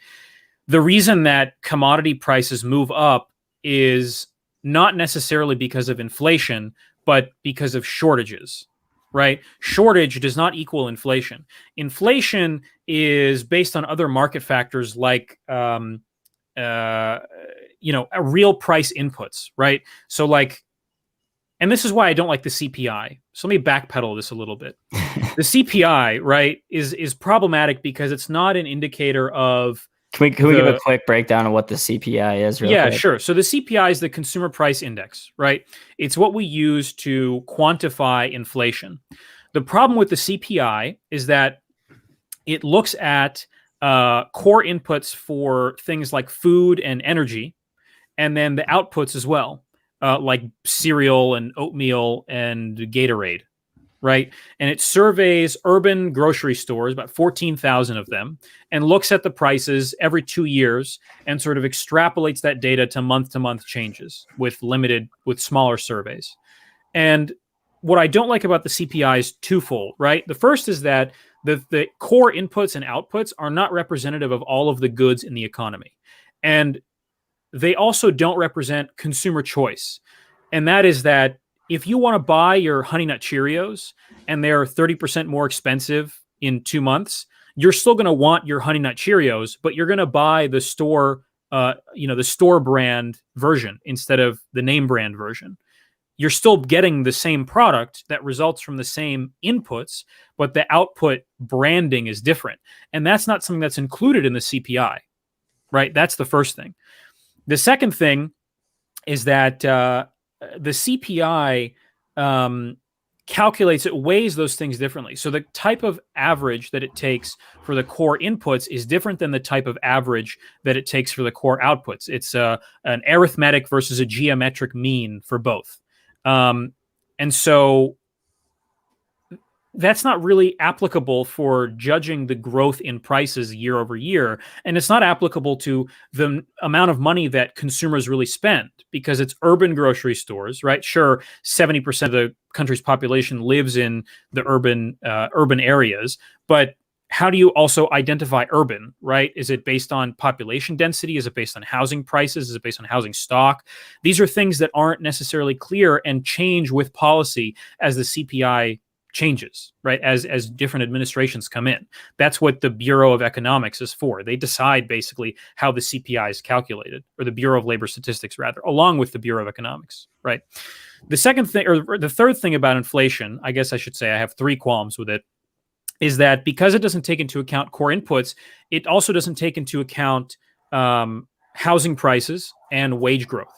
The reason that commodity prices move up is not necessarily because of inflation, but because of shortages, right? Shortage does not equal inflation. Inflation is based on other market factors like, real price inputs, right? So like, and this is why I don't like the CPI. So let me backpedal this a little bit. The CPI, right, is problematic because it's not an indicator of. Can we give a quick breakdown of what the CPI is? Real quick? Sure. So the CPI is the Consumer Price Index, right? It's what we use to quantify inflation. The problem with the CPI is that it looks at core inputs for things like food and energy, and then the outputs as well, like cereal and oatmeal and Gatorade, right? And it surveys urban grocery stores, about 14,000 of them, and looks at the prices every 2 years and sort of extrapolates that data to month changes with smaller surveys. And what I don't like about the CPI is twofold, right? The first is that the core inputs and outputs are not representative of all of the goods in the economy. And they also don't represent consumer choice. And that is that if you want to buy your Honey Nut Cheerios and they're 30% more expensive in 2 months, you're still going to want your Honey Nut Cheerios, but you're going to buy the store brand version instead of the name brand version. You're still getting the same product that results from the same inputs, but the output branding is different. And that's not something that's included in the CPI, right? That's the first thing. The second thing is that the CPI calculates, it weighs those things differently. So the type of average that it takes for the core inputs is different than the type of average that it takes for the core outputs. It's an arithmetic versus a geometric mean for both. And so that's not really applicable for judging the growth in prices year over year. And it's not applicable to the amount of money that consumers really spend because it's urban grocery stores, right? Sure, 70% of the country's population lives in the urban areas, but how do you also identify urban, right? Is it based on population density? Is it based on housing prices? Is it based on housing stock? These are things that aren't necessarily clear and change with policy as the CPI changes, right? As different administrations come in. That's what the Bureau of Economics is for. They decide basically how the CPI is calculated, or the Bureau of Labor Statistics rather, along with the Bureau of Economics, right? The second thing, or the third thing about inflation, I guess I should say I have three qualms with it, is that because it doesn't take into account core inputs, it also doesn't take into account housing prices and wage growth.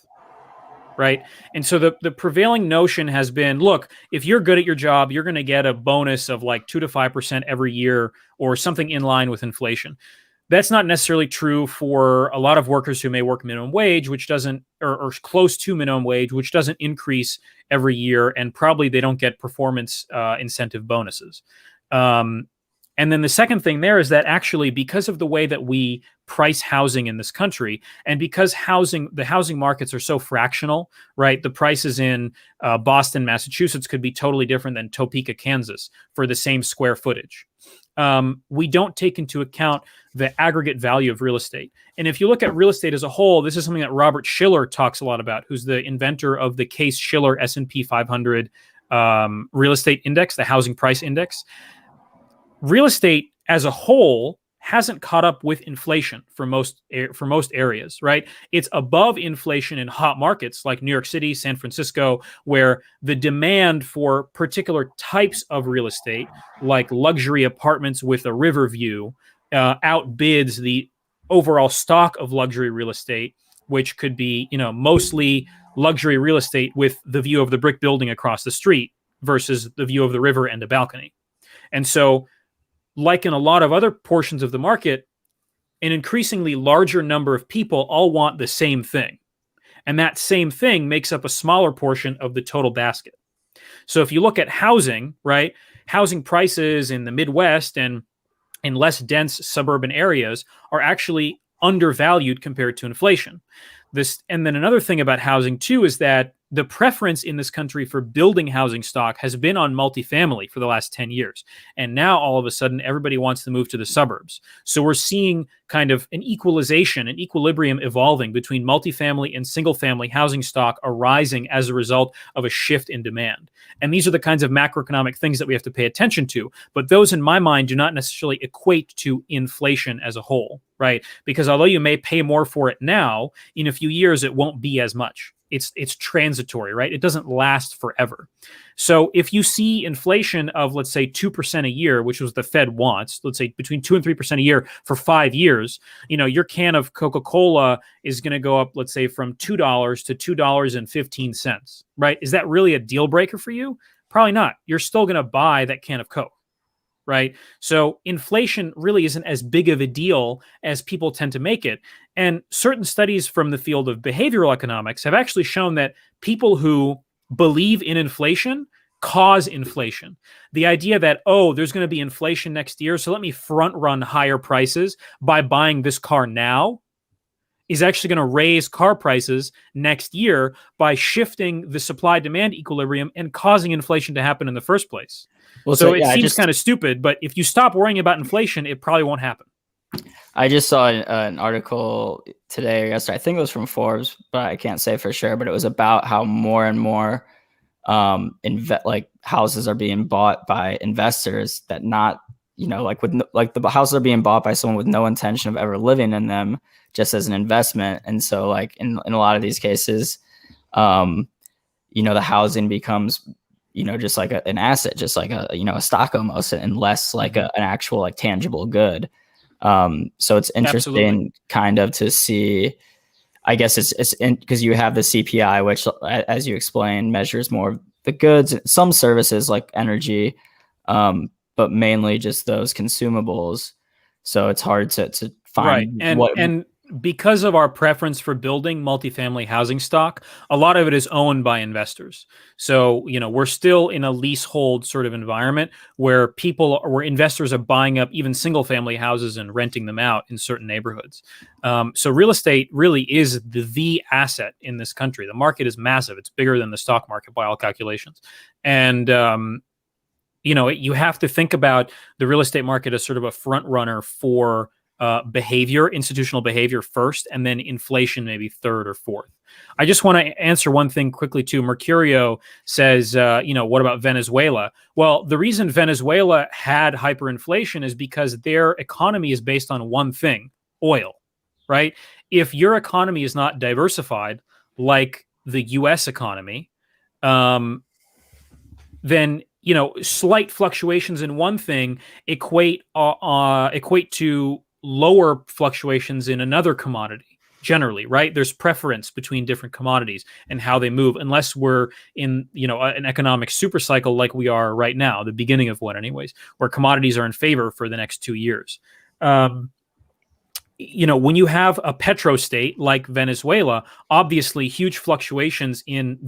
Right. And so the prevailing notion has been, look, if you're good at your job, you're going to get a bonus of like 2 to 5% every year or something in line with inflation. That's not necessarily true for a lot of workers who may work minimum wage, which doesn't, or close to minimum wage, which doesn't increase every year. And probably they don't get performance incentive bonuses. And then the second thing there is that actually, because of the way that we price housing in this country, and because the housing markets are so fractional, right? The prices in Boston, Massachusetts could be totally different than Topeka, Kansas for the same square footage. We don't take into account the aggregate value of real estate. And if you look at real estate as a whole, this is something that Robert Shiller talks a lot about, who's the inventor of the Case-Shiller S&P 500 real estate index, the housing price index. Real estate as a whole hasn't caught up with inflation for most areas, right? It's above inflation in hot markets like New York City, San Francisco, where the demand for particular types of real estate, like luxury apartments with a river view, outbids the overall stock of luxury real estate, which could be, mostly luxury real estate with the view of the brick building across the street versus the view of the river and a balcony. And so, like in a lot of other portions of the market, an increasingly larger number of people all want the same thing. And that same thing makes up a smaller portion of the total basket. So if you look at housing, right, housing prices in the Midwest and in less dense suburban areas are actually undervalued compared to inflation. And then another thing about housing too is that the preference in this country for building housing stock has been on multifamily for the last 10 years. And now all of a sudden, everybody wants to move to the suburbs. So we're seeing kind of an equalization, an equilibrium evolving between multifamily and single family housing stock arising as a result of a shift in demand. And these are the kinds of macroeconomic things that we have to pay attention to. But those, in my mind, do not necessarily equate to inflation as a whole, right? Because although you may pay more for it now, in a few years, it won't be as much. It's transitory, right? It doesn't last forever. So if you see inflation of, let's say, 2% a year, which was the Fed wants, let's say between 2 and 3% a year for 5 years, your can of Coca-Cola is going to go up, let's say, from $2 to $2.15, right? Is that really a deal breaker for you? Probably not. You're still going to buy that can of Coke. Right. So inflation really isn't as big of a deal as people tend to make it. And certain studies from the field of behavioral economics have actually shown that people who believe in inflation cause inflation. The idea that, there's going to be inflation next year, so let me front run higher prices by buying this car now, is actually going to raise car prices next year by shifting the supply-demand equilibrium and causing inflation to happen in the first place. Well, so it seems kind of stupid, but if you stop worrying about inflation, it probably won't happen. I just saw an article today or yesterday. I think it was from Forbes, but I can't say for sure. But it was about how more and more houses are being bought by investors that not, the houses are being bought by someone with no intention of ever living in them, just as an investment. And so, like in a lot of these cases, the housing becomes just like an asset, just like a stock almost, and less like an actual like tangible good. So it's interesting kind of to see, I guess it's because you have the CPI, which, as you explained, measures more of the goods, some services like energy, but mainly just those consumables. So it's hard to find and because of our preference for building multifamily housing stock, a lot of it is owned by investors. So, we're still in a leasehold sort of environment where investors are buying up even single family houses and renting them out in certain neighborhoods. So real estate really is the asset in this country. The market is massive. It's bigger than the stock market by all calculations. And, you have to think about the real estate market as sort of a front runner for institutional behavior first, and then inflation maybe third or fourth. I just want to answer one thing quickly too. Mercurio says, what about Venezuela? Well, the reason Venezuela had hyperinflation is because their economy is based on one thing, oil, right? If your economy is not diversified like the US economy, then slight fluctuations in one thing equate to lower fluctuations in another commodity generally, right? There's preference between different commodities and how they move, unless we're in, an economic super cycle like we are right now, the beginning of one anyways, where commodities are in favor for the next 2 years. When you have a petrostate like Venezuela, obviously huge fluctuations in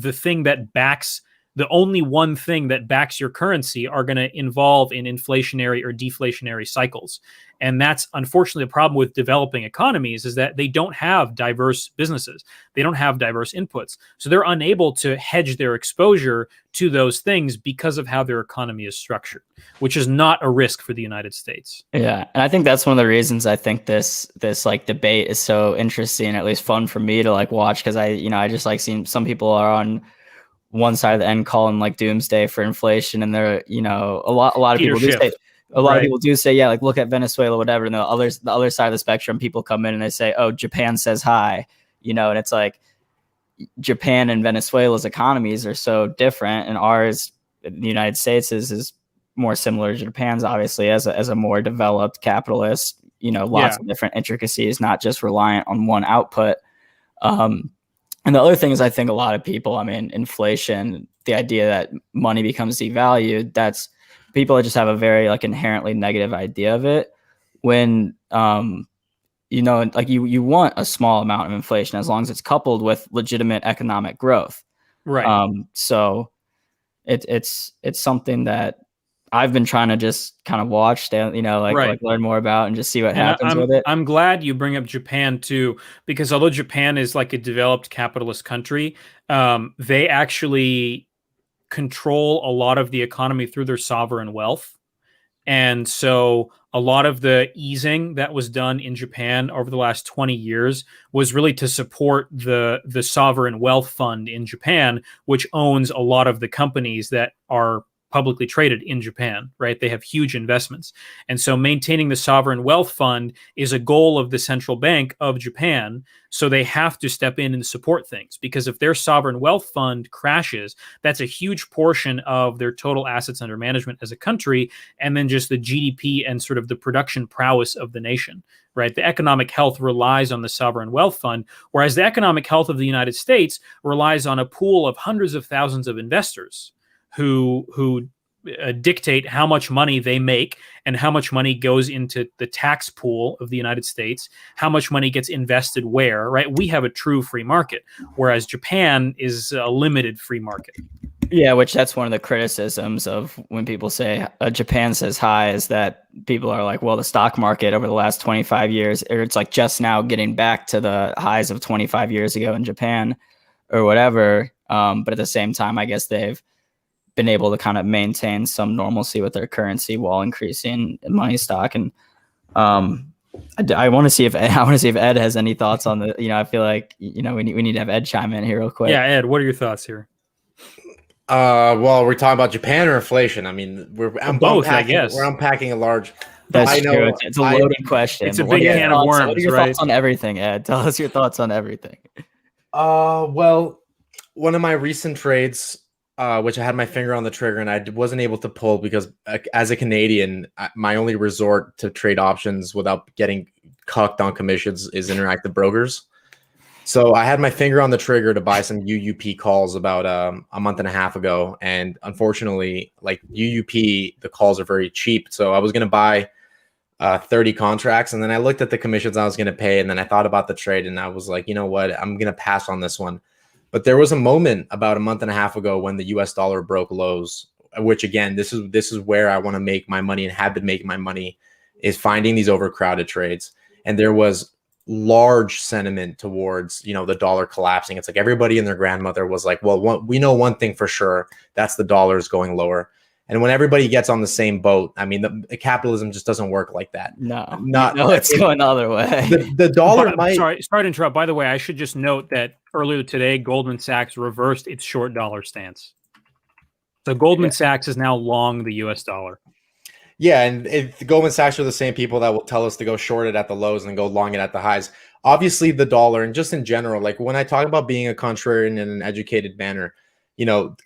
the only one thing that backs your currency are going to involve in inflationary or deflationary cycles. And that's unfortunately the problem with developing economies, is that they don't have diverse businesses. They don't have diverse inputs. So they're unable to hedge their exposure to those things because of how their economy is structured, which is not a risk for the United States. Yeah. And I think that's one of the reasons I think this like debate is so interesting, at least fun for me to like watch. Cause I just like seeing some people are on one side of the end calling like doomsday for inflation, and they're a lot of people do say of people do say, yeah, like look at Venezuela, whatever, and the other side of the spectrum, people come in and they say, oh, Japan says hi, and it's like Japan and Venezuela's economies are so different, and ours, the United States, is more similar to Japan's, obviously, as a more developed capitalist, lots of different intricacies, not just reliant on one output. And the other thing is, I think a lot of people, inflation, the idea that money becomes devalued, that's people that just have a very like inherently negative idea of it. When, like you want a small amount of inflation as long as it's coupled with legitimate economic growth. Right. So it's something that I've been trying to just kind of watch, like learn more about and just see what happens with it. I'm glad you bring up Japan too, because although Japan is like a developed capitalist country, they actually control a lot of the economy through their sovereign wealth. And so a lot of the easing that was done in Japan over the last 20 years was really to support the sovereign wealth fund in Japan, which owns a lot of the companies that are publicly traded in Japan, right? They have huge investments. And so maintaining the sovereign wealth fund is a goal of the central bank of Japan. So they have to step in and support things, because if their sovereign wealth fund crashes, that's a huge portion of their total assets under management as a country, and then just the GDP and sort of the production prowess of the nation, right? The economic health relies on the sovereign wealth fund, whereas the economic health of the United States relies on a pool of hundreds of thousands of investors who dictate how much money they make and how much money goes into the tax pool of the United States, how much money gets invested where, right? We have a true free market, whereas Japan is a limited free market. Yeah, which that's one of the criticisms of when people say Japan says high, is that people are like, well, the stock market over the last 25 years, or it's like just now getting back to the highs of 25 years ago in Japan or whatever. But at the same time, I guess they've been able to kind of maintain some normalcy with their currency while increasing money stock. And I want to see if Ed has any thoughts on the. I feel like we need to have Ed chime in here real quick. Yeah, Ed, what are your thoughts here? Well, we're talking about Japan or inflation. I mean, both, I guess. We're unpacking a large. That's true. It's a loaded question. It's a big can of worms. What are your thoughts on everything, Ed? Tell us your thoughts on everything. Well, one of my recent trades, which I had my finger on the trigger and I wasn't able to pull because as a Canadian, my only resort to trade options without getting cucked on commissions is interactive brokers. So I had my finger on the trigger to buy some UUP calls about a month and a half ago. And unfortunately, like UUP, the calls are very cheap. So I was going to buy 30 contracts. And then I looked at the commissions I was going to pay. And then I thought about the trade and I was like, you know what, I'm going to pass on this one. But there was a moment about a month and a half ago when the US dollar broke lows, which again, this is where I want to make my money and have been making my money, is finding these overcrowded trades. And there was large sentiment towards, the dollar collapsing. It's like everybody and their grandmother was like, well, we know one thing for sure, that's the dollar is going lower. And when everybody gets on the same boat, I mean, the capitalism just doesn't work like that. No, it's going the other way. The dollar might. Sorry to interrupt. By the way, I should just note that earlier today, Goldman Sachs reversed its short dollar stance. So Goldman Sachs is now long the US dollar. Yeah, and if Goldman Sachs are the same people that will tell us to go short it at the lows and go long it at the highs. Obviously, the dollar, and just in general, like when I talk about being a contrarian in an educated manner,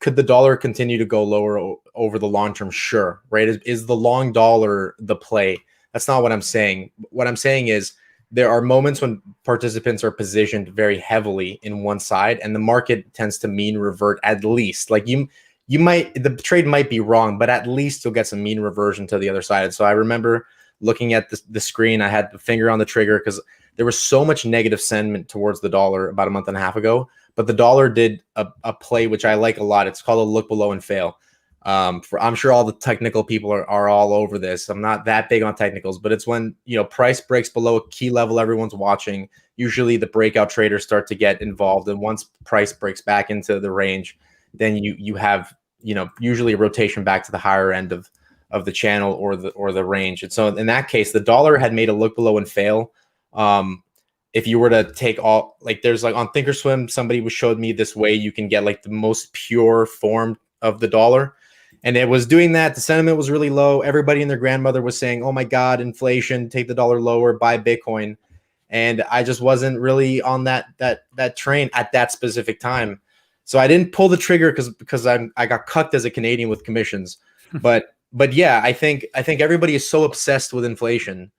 could the dollar continue to go lower over the long term? Sure, right? Is the long dollar the play? That's not what I'm saying. What I'm saying is there are moments when participants are positioned very heavily in one side, and the market tends to mean revert at least. Like the trade might be wrong, but at least you'll get some mean reversion to the other side. And so I remember looking at the screen, I had the finger on the trigger because there was so much negative sentiment towards the dollar about a month and a half ago, but the dollar did a play, which I like a lot. It's called a look below and fail. I'm sure all the technical people are all over this. I'm not that big on technicals, but it's when, price breaks below a key level everyone's watching. Usually the breakout traders start to get involved. And once price breaks back into the range, then you have, usually a rotation back to the higher end of the channel or the range. And so in that case, the dollar had made a look below and fail. If you were to take all, like there's like on Thinkorswim, somebody showed me this way you can get like the most pure form of the dollar. And it was doing that. The sentiment was really low. Everybody and their grandmother was saying, oh my God, inflation, take the dollar lower, buy Bitcoin. And I just wasn't really on that train at that specific time. So I didn't pull the trigger because I got cucked as a Canadian with commissions. But yeah, I think everybody is so obsessed with inflation,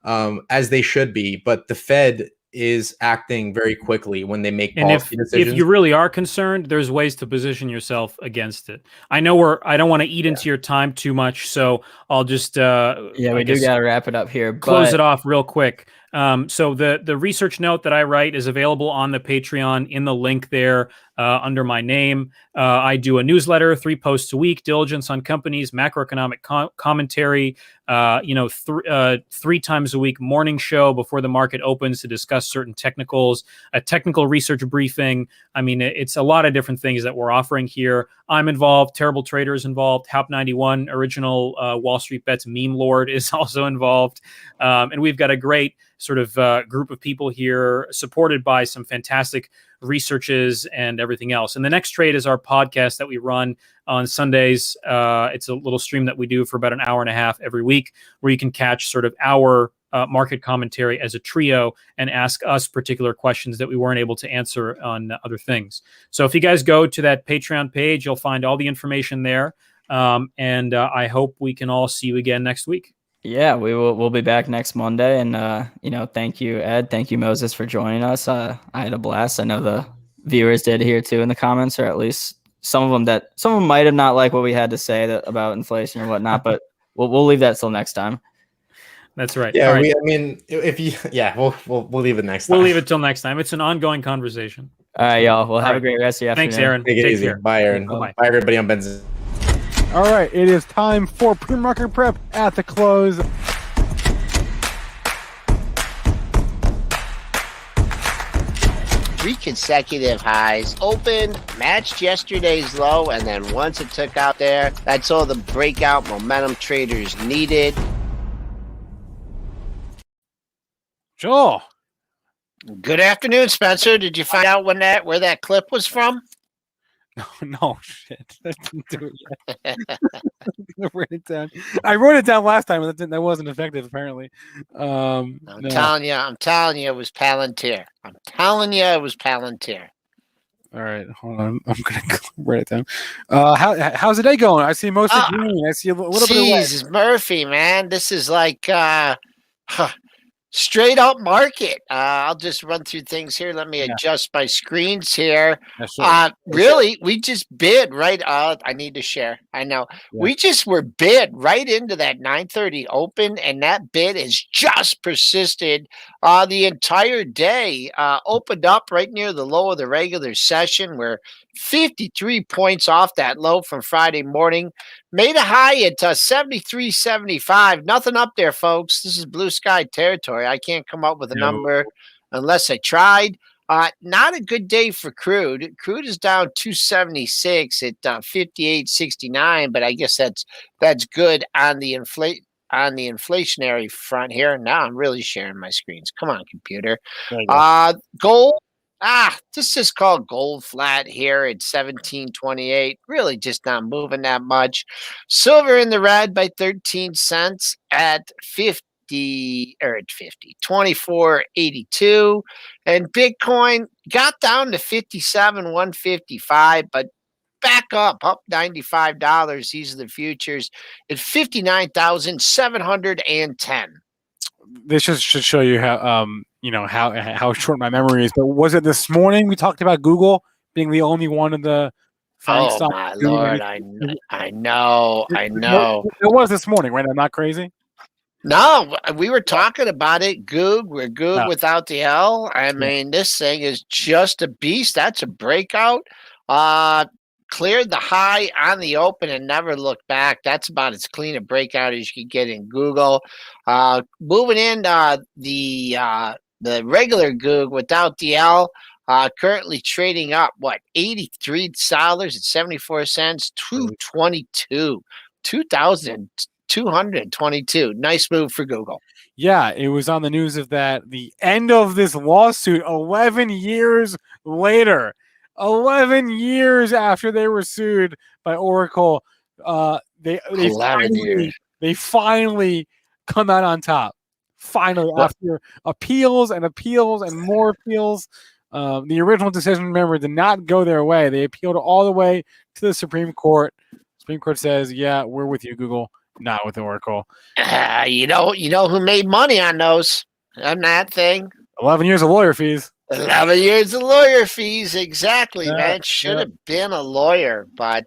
as they should be. But the Fed is acting very quickly when they make policy decisions. If you really are concerned, there's ways to position yourself against it. I know I don't want to eat into your time too much, so I'll just we do got to wrap it up here. Close it off real quick. So the research note that I write is available on the Patreon in the link there under my name. I do a newsletter, 3 posts a week, diligence on companies, macroeconomic commentary, 3 times a week morning show before the market opens to discuss certain technicals, a technical research briefing. I mean, it's a lot of different things that we're offering here. I'm involved. Terrible Trader is involved. Hap91, original Wall Street Bets meme lord, is also involved. And we've got a great sort of group of people here supported by some fantastic researches and everything else. And the Next Trade is our podcast that we run on Sundays. It's a little stream that we do for about an hour and a half every week, where you can catch sort of our market commentary as a trio and ask us particular questions that we weren't able to answer on other things. So if you guys go to that Patreon page, you'll find all the information there. And I hope we can all see you again next week. Yeah, we'll be back next Monday. And, thank you, Ed. Thank you, Moses, for joining us. I had a blast. I know the viewers did here too in the comments, or at least some of them might have not liked what we had to say about inflation or whatnot, but we'll leave that till next time. That's right. Yeah, All right. we'll leave it next time. We'll leave it till next time. It's an ongoing conversation. All right, y'all. Well, have a great rest of your afternoon. Thanks, Aaron. Take it Take easy. care. Bye, Aaron. Bye-bye. Bye, everybody on Benzinga. All right, it is time for pre-market prep at the close. 3 consecutive highs, opened, matched yesterday's low, and then once it took out there, that's all the breakout momentum traders needed. Joel. Good afternoon, Spencer. Did you find out where that clip was from? No shit. That didn't do it yet. I wrote it down. I wrote it down last time, but that wasn't effective apparently. I'm telling you, it was Palantir. All right, hold on. I'm gonna write it down. How's the day going? I see mostly green. I see a little bit of red. Jesus, Murphy, man, this is like straight up market. I'll just run through things here. Let me adjust my screens here. Really, we just bid right. I need to share. I know we just were bid right into that 9:30 open, and that bid has just persisted the entire day. Opened up right near the low of the regular session. We're 53 points off that low from Friday morning. Made a high at 73.75. Nothing up there, folks. This is blue sky territory. I can't come up with a number unless I tried. Not a good day for crude. Crude is down 276 at 58.69, but I guess that's good on the inflationary front here. Now I'm really sharing my screens. Come on, computer. Gold. This is called gold flat here at 17.28. Really just not moving that much. Silver in the red by 13 cents at 24.82. And Bitcoin got down to 57,155, but back up $95. These are the futures at 59,710. This just should show you how how short my memory is. But was it this morning we talked about Google being the only one of the Oh my Lord, I know. It was this morning, right? I'm not crazy. No, we were talking about it. We're Goog without the L. I mean, this thing is just a beast. That's a breakout. Cleared the high on the open and never looked back. That's about as clean a breakout as you could get in Google. Moving in the regular Goog without the L. Currently trading up, $83.74, 2,222. Nice move for Google. Yeah, it was on the news of that. The end of this lawsuit 11 years later. 11 years after they were sued by Oracle, they finally come out on top. Finally, after appeals and more appeals. The original decision, remember, did not go their way. They appealed all the way to the Supreme Court. Supreme Court says, yeah, we're with you, Google, not with Oracle. You know who made money on those? On that thing? 11 years of lawyer fees. 11 years of lawyer fees, exactly, Yeah, man. Should yeah. have been a lawyer, but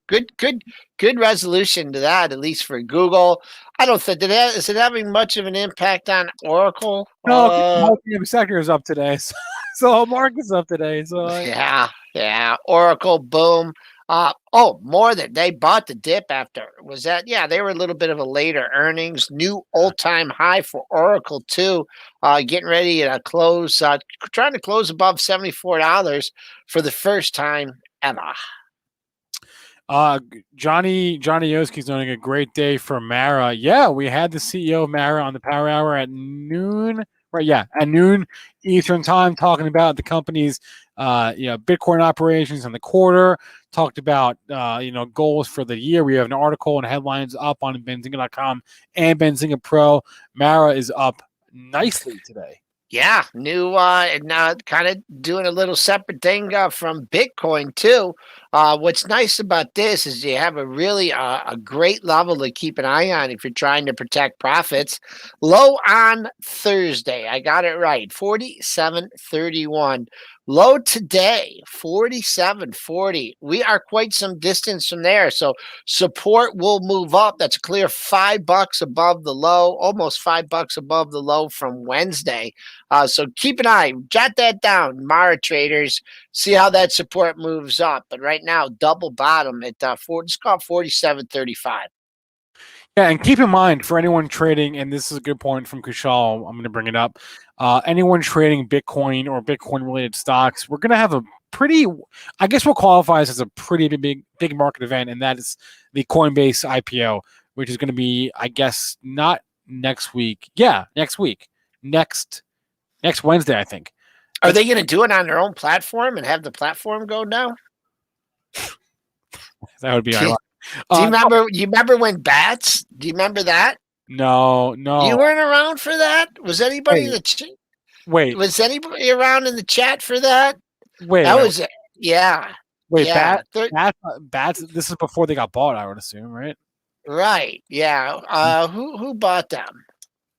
good resolution to that, at least for Google. I don't think is it having much of an impact on Oracle? No, the whole sector is up today, so the whole market's up today. So Yeah. Oracle, boom. More than they bought the dip after. Was that? Yeah, they were a little bit of a later earnings. New all-time high for Oracle too. Getting ready to close, trying to close above $74 for the first time ever. Johnny Yoski's doing a great day for Mara. Yeah, we had the CEO of Mara on the Power Hour at noon. Right, yeah, at noon Eastern time, talking about the company's Bitcoin operations in the quarter. Talked about goals for the year. We have an article and headlines up on Benzinga.com and Benzinga Pro. Mara is up nicely today. Yeah, new and now kind of doing a little separate thing from Bitcoin too. What's nice about this is you have a really a great level to keep an eye on if you're trying to protect profits. Low on Thursday, I got it right, 47.31. Low today, 47.40. We are quite some distance from there, so support will move up. That's a clear $5 above the low, almost $5 above the low from Wednesday. So keep an eye, jot that down, Mara traders. See how that support moves up. But right now, double bottom at it's called 47.35. Yeah, and keep in mind for anyone trading, and this is a good point from Kushal, I'm going to bring it up. Anyone trading Bitcoin or Bitcoin-related stocks, we're going to have a pretty, I guess what qualifies as a pretty big market event, and that is the Coinbase IPO, which is going to be, I guess, not next week. Yeah, next week. Next Wednesday, I think. Are they going to do it on their own platform and have the platform go down? That would be ironic. Do you remember? You remember when Bats? Do you remember that? No. You weren't around for that. Was anybody in the wait? Was anybody around in the chat for that? Wait, that was it. Yeah. Wait, yeah. Bats. This is before they got bought, I would assume, right? Right. Yeah. Who bought them?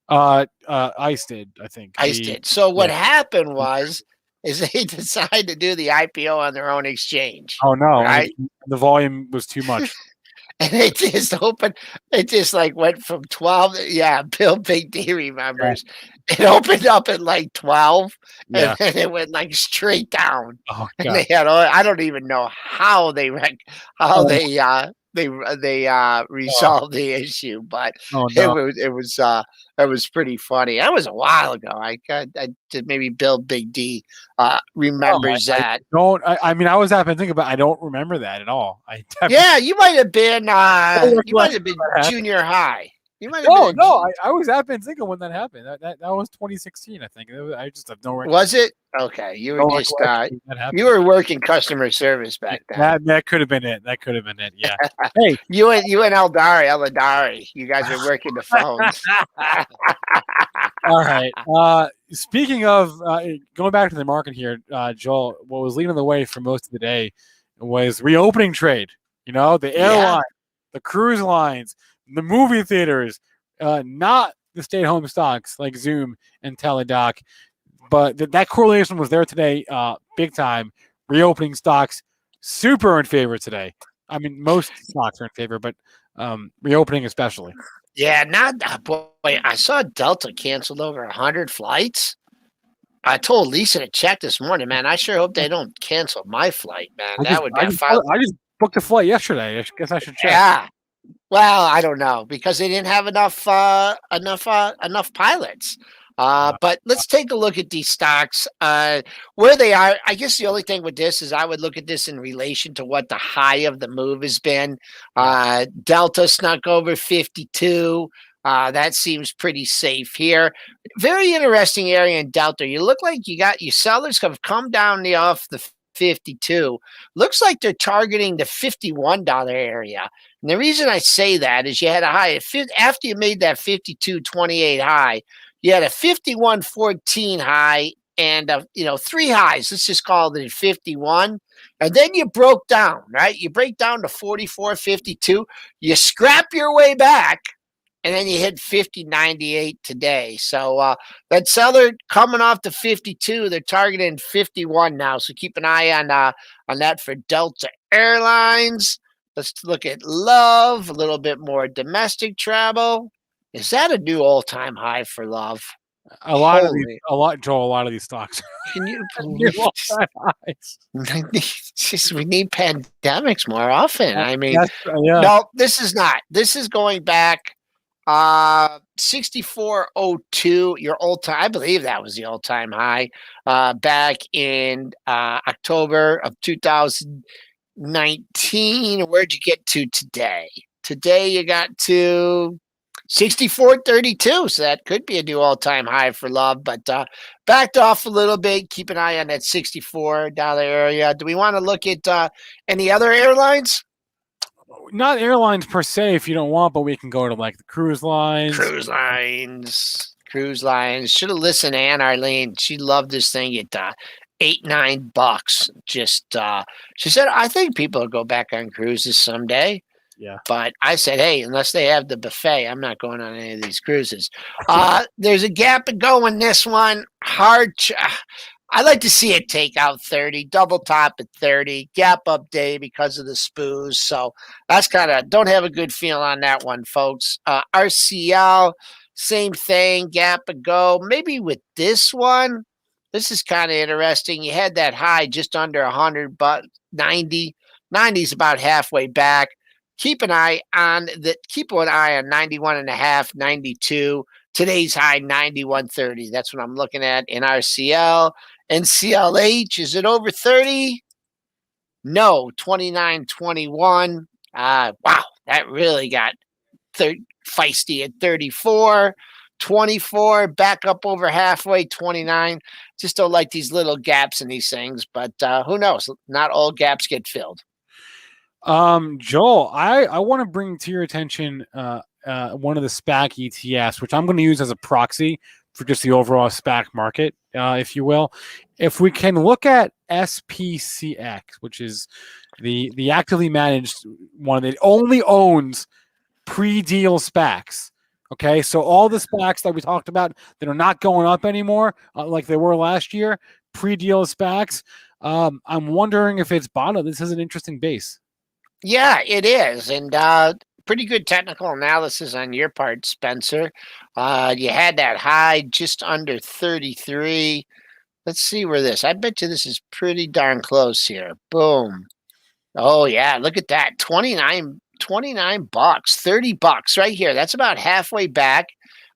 ICE did, I think. ICE did. So what happened was they decided to do the IPO on their own exchange. Oh no! Right. The volume was too much. And it just opened. It just went from 12. Yeah, Bill Big D remembers. Yeah. It opened up at 12, and then it went straight down. Oh, and they had. I don't even know how they resolved the issue, but it was pretty funny. That was a while ago. I did maybe Bill Big D remembers that. I mean, I was having to think about. I don't remember that at all. You might have been. You might have been junior high. You might have been. No. I was at Benzinga when that happened. That was 2016, I think. I just have no record. Was it? Okay, you were just you were working customer service back then. That could have been it. Yeah. Hey, you and Eladari, you guys were working the phones. All right. Speaking of going back to the market here, Joel, what was leading the way for most of the day was reopening trade. The airline, the cruise lines, the movie theaters, not the stay-at-home stocks like Zoom and Teladoc. But that correlation was there today, big time. Reopening stocks, super in favor today. I mean, most stocks are in favor, but reopening especially. Yeah, boy. I saw Delta canceled over 100 flights. I told Lisa to check this morning, man. I sure hope they don't cancel my flight, man. I just booked a flight yesterday. I guess I should check. Yeah. Well, I don't know because they didn't have enough pilots. But let's take a look at these stocks, where they are. I guess the only thing with this is I would look at this in relation to what the high of the move has been. Delta snuck over 52. That seems pretty safe here. Very interesting area in Delta. You look like your sellers have come down off the 52. Looks like they're targeting the $51 area. And the reason I say that is you had a high after you made that 52.28 high. You had a 51.14 high and three highs. Let's just call it 51. And then you broke down, right? You break down to 44.52. You scrap your way back, and then you hit 50.98 today. So that seller coming off to 52, they're targeting 51 now. So keep an eye on that for Delta Airlines. Let's look at Love, a little bit more domestic travel. Is that a new all-time high for Love? A lot of these stocks. Can you New believe all-time highs. we need pandemics more often. I mean, yeah. no, this is not. This is going back 6402, your all-time. I believe that was the all-time high back in October of 2019. Where'd you get to today? Today you got to 64.32, so that could be a new all-time high for Love, but backed off a little bit. Keep an eye on that $64 area. Do we want to look at any other airlines? Not airlines per se, if you don't want, but we can go to like the cruise lines. Cruise lines. Should have listened to Ann Arlene. She loved this thing at $8-9. Just she said, I think people will go back on cruises someday. Yeah. But I said, hey, unless they have the buffet, I'm not going on any of these cruises. There's a gap and go in this one. I like to see it take out 30, double top at 30, gap up day because of the spoos. So that's don't have a good feel on that one, folks. RCL, same thing, gap and go. Maybe with this one, this is kind of interesting. You had that high just under 100, but 90. 90 is about halfway back. Keep an eye on 91.5, 92. Today's high 91.30. That's what I'm looking at in RCL. And CLH, is it over 30? No, 29.21. Wow, that really got feisty at 34. 24, back up over halfway, 29. Just don't like these little gaps in these things, but who knows? Not all gaps get filled. Joel, I want to bring to your attention one of the SPAC ETFs, which I'm going to use as a proxy for just the overall SPAC market, if you will. If we can look at SPCX, which is the actively managed one that only owns pre-deal SPACs. Okay, so all the SPACs that we talked about that are not going up anymore, like they were last year, pre-deal SPACs. I'm wondering if it's bottom. This is an interesting base. Yeah, it is. And pretty good technical analysis on your part, Spencer. You had that high just under 33. Let's see where I bet you this is pretty darn close here. Boom. Oh, yeah, look at that. $29, $30 right here. That's about halfway back.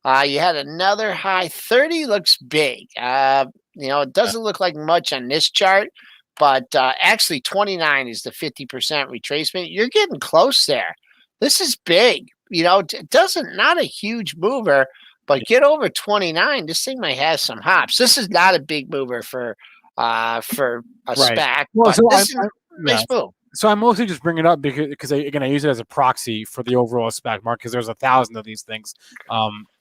You had another high. 30 looks big. It doesn't look like much on this chart. But actually, 29 is the 50% retracement. You're getting close there. This is big. It not a huge mover, but get over 29. This thing might have some hops. This is not a big mover for a SPAC. Well, but this is a nice move. So I mostly just bring it up because I use it as a proxy for the overall SPAC market because there's 1,000 of these things.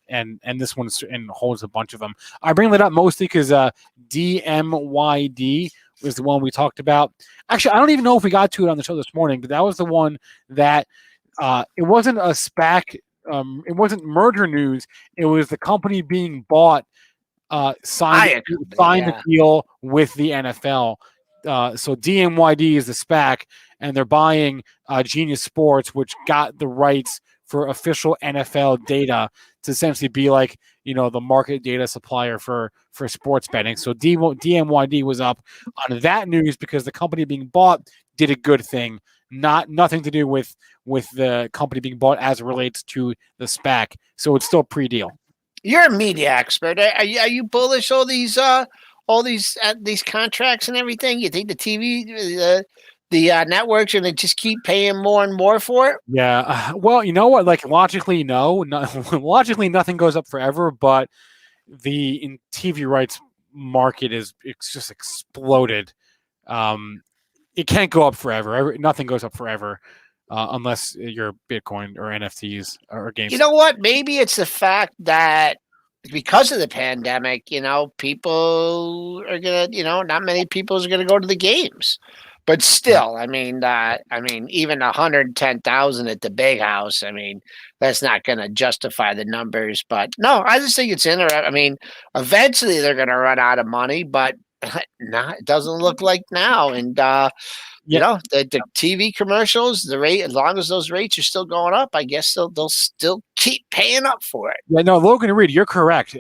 And this one holds a bunch of them. I bring that up mostly because DMYD was the one we talked about. Actually, I don't even know if we got to it on the show this morning, but that was the one that it wasn't a SPAC. It wasn't merger news. It was the company being bought, signed a deal with the NFL. So DMYD is the SPAC, and they're buying Genius Sports, which got the rights for official NFL data to essentially be like, the market data supplier for sports betting. So DMYD was up on that news because the company being bought did a good thing, nothing to do with the company being bought as it relates to the SPAC. So it's still pre-deal. You're a media expert. Are you bullish all these contracts and everything? You think the TV, the networks are going to just keep paying more and more for it? Yeah. Well, you know what? Like logically, no. Logically, nothing goes up forever. But the TV rights market it's just exploded. It can't go up forever. Nothing goes up forever unless you're Bitcoin or NFTs or games. You know what? Maybe it's the fact that because of the pandemic, people are gonna, not many people are gonna go to the games. But still, I mean, even 110,000 at the big house. I mean, that's not going to justify the numbers. But no, I just think it's interesting. I mean, eventually they're going to run out of money, but it doesn't look like now. And you know, the TV commercials, the rate, as long as those rates are still going up, I guess they'll still keep paying up for it. Yeah, no, Logan and Reed, you're correct.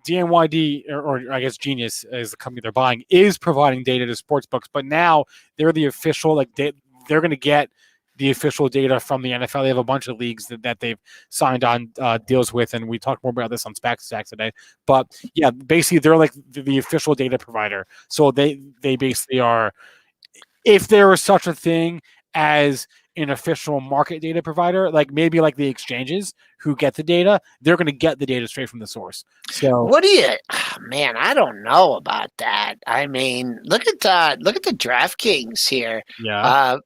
DNYD, or I guess Genius is the company they're buying, is providing data to sportsbooks, but now they're the official, like they're going to get the official data from the NFL. They have a bunch of leagues that they've signed on deals with, and we talked more about this on SPAC Attack today. But yeah, basically they're like the official data provider. So they basically are, if there was such a thing as an official market data provider, like maybe like the exchanges who get the data, they're going to get the data straight from the source. So what do you, man, I don't know about that. I mean, look at the DraftKings here. Yeah.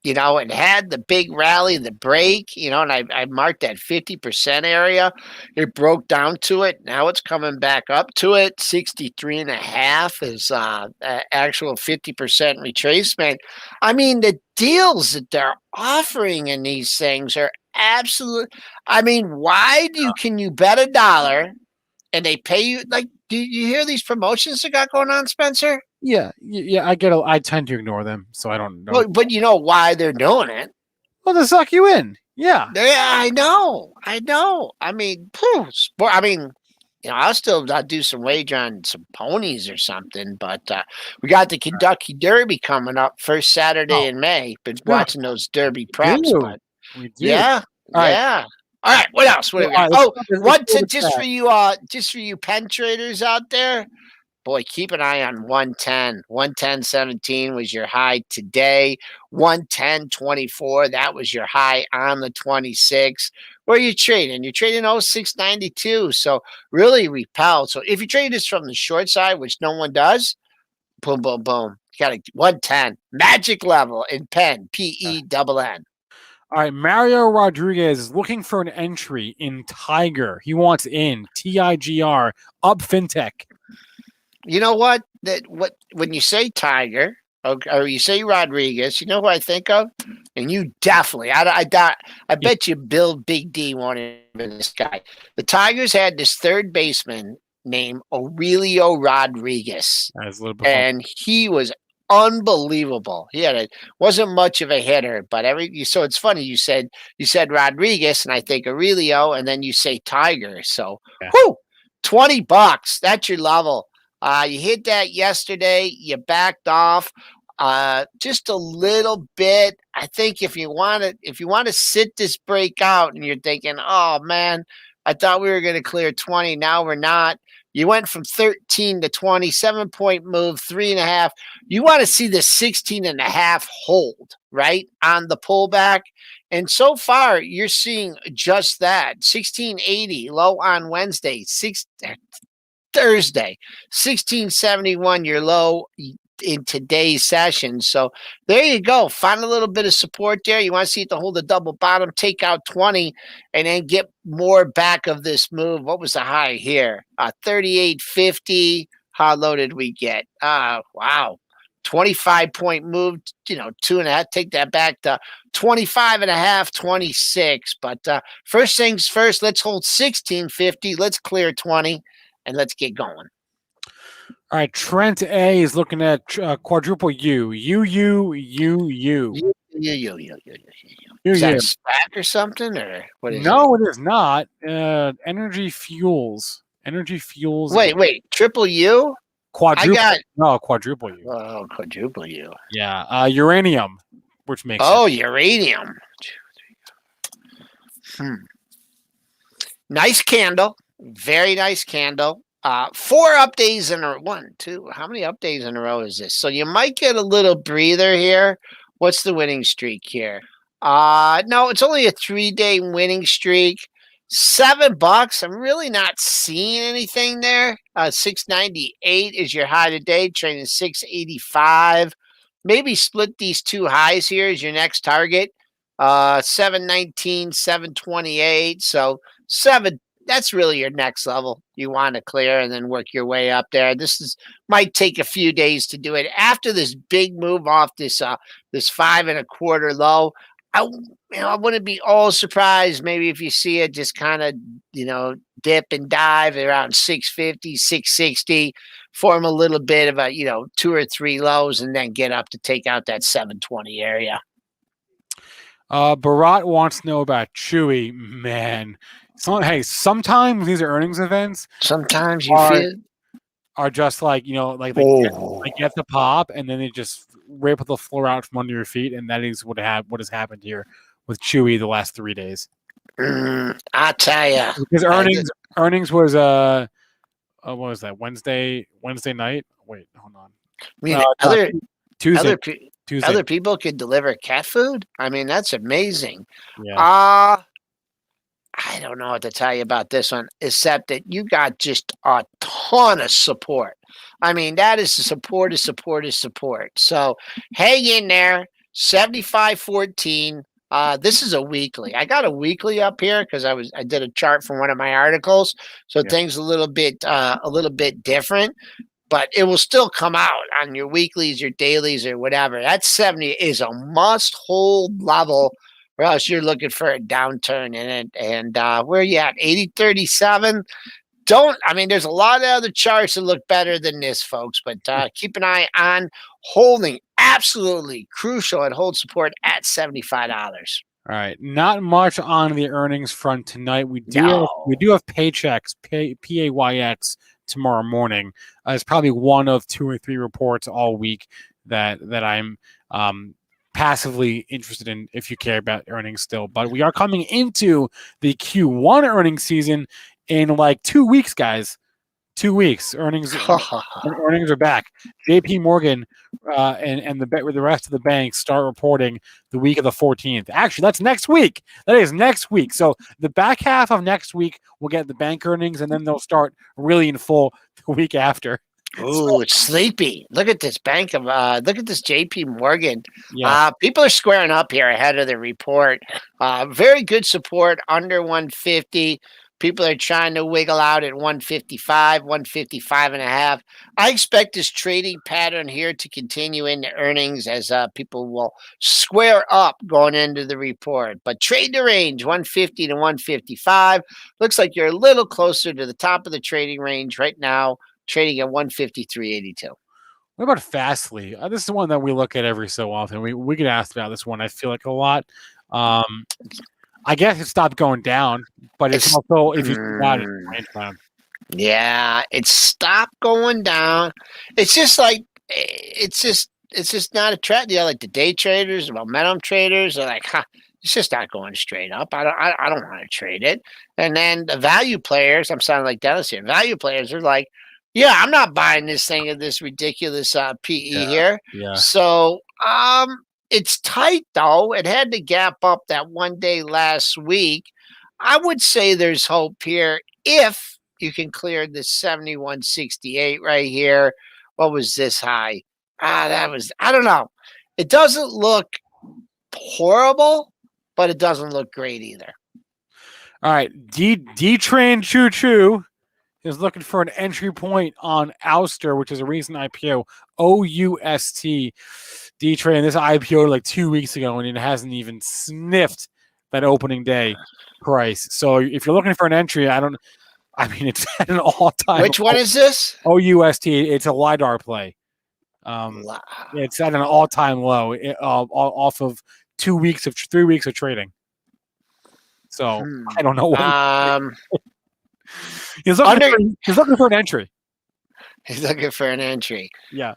You know, it had the big rally, the break, you know, and I marked that 50% area. It broke down to it. Now it's coming back up to it. 63.5 is actual 50% retracement. I mean, the deals that they're offering in these things are absolute. I mean, why can you bet $1 and they pay you? Like, do you hear these promotions they got going on, Spencer? Yeah, I tend to ignore them, so I don't know. Well, but you know why they're doing it? Well, to suck you in. Yeah. Yeah, I know. I mean, I mean, you know, I'll still do some wager on some ponies or something, but we got the Kentucky Derby coming up first Saturday in May. Been watching those Derby preps, but we do. Yeah. All right. Yeah. All right. What else? What do we got? All right, Just for you pen traders out there. Boy, keep an eye on 110. 110.17 was your high today. 110.24, that was your high on the 26th. Where are you trading? You're trading 06.92. So really repelled. So if you trade this from the short side, which no one does, boom, boom, boom. You got a 110 magic level in pen, PENN. All right, Mario Rodriguez is looking for an entry in Tiger. He wants in TIGR up fintech. You know what? When you say Tiger or you say Rodriguez, you know who I think of? And you definitely, I bet you Bill Big D wanted this guy. The Tigers had this third baseman named Aurelio Rodriguez, and he was unbelievable. He wasn't much of a hitter, but so it's funny you said Rodriguez, and I think Aurelio, and then you say Tiger. So, $20. That's your level. You hit that yesterday. You backed off just a little bit. I think if you want to sit this break out, and you're thinking, oh man, I thought we were going to clear 20. Now we're not. You went from 13 to 20, 7-point move, 3.5. You want to see the 16.5 hold right on the pullback. And so far, you're seeing just that. 1680 low on Wednesday, Thursday, 1671, your low in today's session. So there you go. Find a little bit of support there. You want to see it to hold a double bottom, take out 20, and then get more back of this move. What was the high here? 38.50. How low did we get? Wow. 25-point move, 2.5. Take that back to 25.5, 26. But first things first, let's hold 1650. Let's clear 20. And let's get going. All right, Trent A is looking at quadruple U. U. Is that a SPAC or something, or what is it? No, it is not. Energy fuels. Wait, triple U? Quadruple. Quadruple U. Oh, quadruple U. Yeah, uranium, which makes uranium. Nice candle. Very nice candle. 4 updates in a 1, 2. How many updates in a row is this? So you might get a little breather here. What's the winning streak here? No, it's only a 3-day winning streak. $7. I'm really not seeing anything there. 698 is your high today, trading 685. Maybe split these two highs here as your next target. 719, 728. So that's really your next level. You want to clear and then work your way up there. Might take a few days to do it after this big move off this 5.25 low. I wouldn't be all surprised maybe if you see it just kind of dip and dive around 650, 660, form a little bit of a 2 or 3 lows, and then get up to take out that 720 area. Barat wants to know about Chewy. Man, sometimes these are earnings events. Sometimes you feel are just like they get the pop and then they just rip the floor out from under your feet, and that is what has happened here with Chewy the last 3 days. I tell you, because earnings was what was that, Wednesday night? Wait, hold on. I mean, Tuesday. Other people can deliver cat food. I mean, that's amazing. Yeah. I don't know what to tell you about this one, except that you got just a ton of support. I mean, that is support. So hang in there, 75.14. This is a weekly. I got a weekly up here because I did a chart from one of my articles, so things a little bit different. But it will still come out on your weeklies, your dailies, or whatever. That 70 is a must-hold level, or else you're looking for a downturn in it. And where are you at? 80.37? There's a lot of other charts that look better than this, folks. But keep an eye on holding. Absolutely crucial and hold support at $75. All right. Not much on the earnings front tonight. We do have paychecks, PAYX, tomorrow morning. It's probably one of 2 or 3 reports all week that I'm passively interested in if you care about earnings still. But we are coming into the Q1 earnings season in like 2 weeks, guys. 2 weeks. Earnings are back. JP Morgan and the rest of the banks start reporting the week of the 14th. Actually, that's next week. That is next week. So the back half of next week, we'll get the bank earnings, and then they'll start really in full the week after. Oh, it's sleepy. Look at this look at this JP Morgan. Yeah. People are squaring up here ahead of the report. Very good support under 150. People are trying to wiggle out at 155, 155.5. I expect this trading pattern here to continue into earnings as people will square up going into the report. But trade the range, 150 to 155. Looks like you're a little closer to the top of the trading range right now, trading at 153.82. What about Fastly? This is the one that we look at every so often. We get asked about this one, I feel like, a lot. I guess it stopped going down, but it's also if you got it, yeah, it stopped going down. It's just like it's just not a trend. Like the day traders, the momentum traders are like, it's just not going straight up. I don't want to trade it. And then the value players, I'm sounding like Dennis here. Value players are like, yeah, I'm not buying this thing at this ridiculous PE here. Yeah. So it's tight, though. It had to gap up that one day last week. I would say there's hope here if you can clear the 71.68 right here. What was this high? I don't know. It doesn't look horrible, but it doesn't look great either. All right. D-Train Choo Choo is looking for an entry point on Ouster, which is a recent IPO. OUST. D-Train, this IPO like 2 weeks ago, and it hasn't even sniffed that opening day price. So if you're looking for an entry, it's at an all-time. Which one is this? OUST. It's a LiDAR play. It's at an all-time low off of 3 weeks of trading. So I don't know what. He's looking for an entry. He's looking for an entry. Yeah.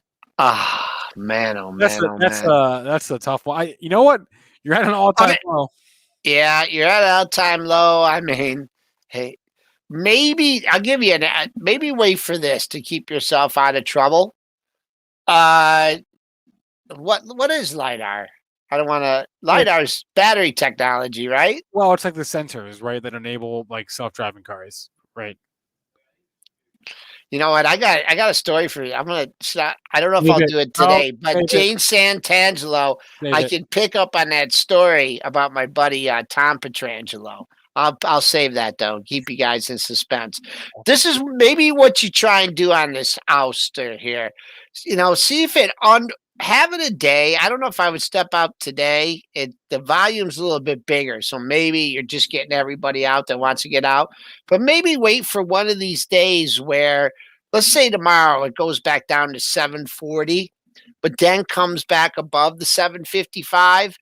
Man, that's a tough one. You know what? You're at an all-time low. Yeah, you're at an all-time low. I mean, hey, maybe I'll give you maybe wait for this to keep yourself out of trouble. What is LiDAR? I don't want to. LiDAR's battery technology, right? Well, it's like the sensors, right, that enable like self-driving cars, right? You know what? I got a story for you. I'm gonna stop. I don't know if I'll do it today, but Jane Santangelo, I can pick up on that story about my buddy Tom Petrangelo. I'll save that though. Keep you guys in suspense. This is maybe what you try and do on this ouster here. See if it have it a day. I don't know if I would step out today. The volume's a little bit bigger, so maybe you're just getting everybody out that wants to get out. But maybe wait for one of these days where, let's say tomorrow, it goes back down to 740, but then comes back above the 755.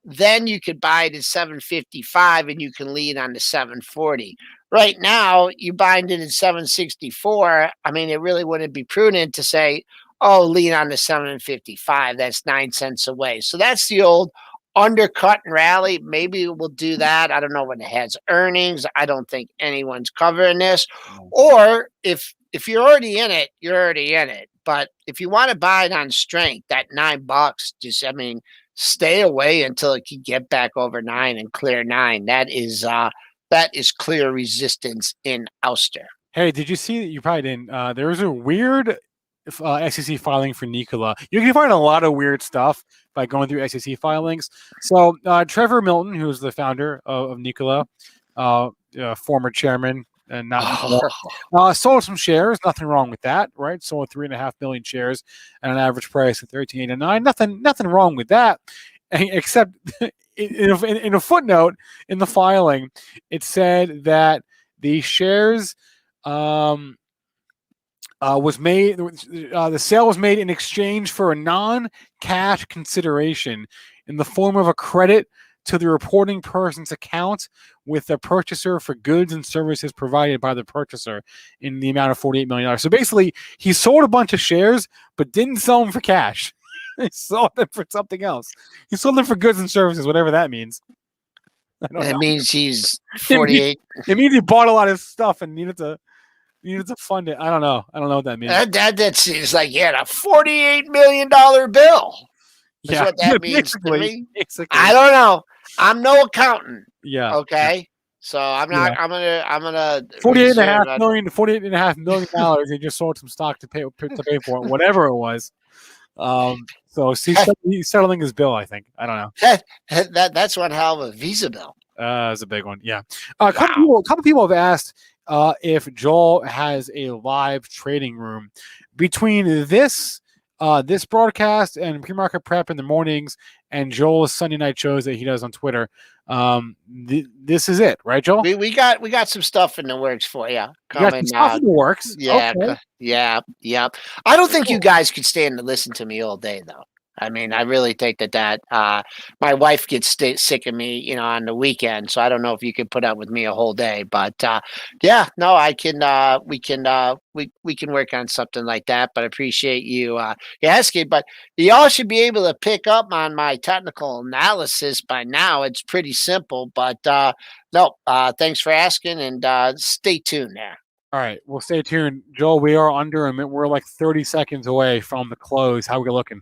Then you could buy it at 755 and you can lean on the 740. Right now, you're buying it at 764. I mean, it really wouldn't be prudent to say, oh, lean on the 755. That's 9 cents away. So that's the old undercut and rally. Maybe we'll do that. I don't know when it has earnings. I don't think anyone's covering this. Or if you're already in it, you're already in it. But if you want to buy it on strength, that $9, stay away until it can get back over 9 and clear 9. That is clear resistance in ouster. Hey, did you see? You probably didn't. There was a weird SEC filing for Nikola. You can find a lot of weird stuff by going through SEC filings. So Trevor Milton, who's the founder of Nikola, former chairman, and not sold some shares. Nothing wrong with that, right? Sold 3.5 million shares at an average price of $13.89. Nothing wrong with that, except in a footnote in the filing, it said that the shares was made. The sale was made in exchange for a non-cash consideration in the form of a credit to the reporting person's account with the purchaser for goods and services provided by the purchaser in the amount of $48 million. So basically, he sold a bunch of shares, but didn't sell them for cash. He sold them for something else. He sold them for goods and services, whatever that means. That means he's 48. It means he bought a lot of stuff and needed to fund it. I don't know what that means. That seems like he had a $48 million bill. That's what that means to me. Basically. I don't know. I'm no accountant. Yeah. Okay. So I'm not. Yeah. I'm gonna. $48.5 million. He just sold some stock to pay for it, whatever it was. So he's settling his bill. I think. I don't know. That's one hell of a Visa bill. It's a big one. Yeah. A couple people have asked if Joel has a live trading room between this broadcast and pre-market prep in the mornings and Joel's Sunday night shows that he does on Twitter. This is it, right, Joel? We got some stuff in the works for you coming. Stuff in the works. Yeah, okay. yeah. I don't think you guys could stand to listen to me all day, though. I mean, I really think that my wife gets sick of me, on the weekend. So I don't know if you could put up with me a whole day, but I can. We can work on something like that. But I appreciate you asking. But y'all should be able to pick up on my technical analysis by now. It's pretty simple. But thanks for asking, and stay tuned there. All right, we'll stay tuned, Joel. We are under a minute. We're like 30 seconds away from the close. How are we looking?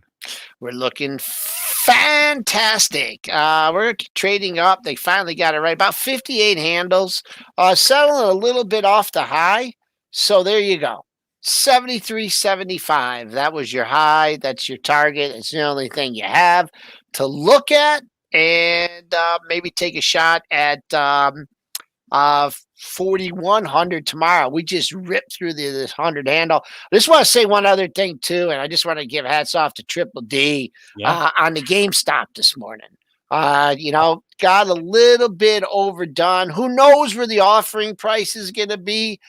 We're looking fantastic. We're trading up. They finally got it right. About 58 handles. Settling a little bit off the high. So there you go. 73.75. That was your high. That's your target. It's the only thing you have to look at, and maybe take a shot at 4,100 tomorrow. We just ripped through this 100 handle. I just want to say one other thing too, and I just want to give hats off to Triple D on the GameStop this morning. Got a little bit overdone. Who knows where the offering price is going to be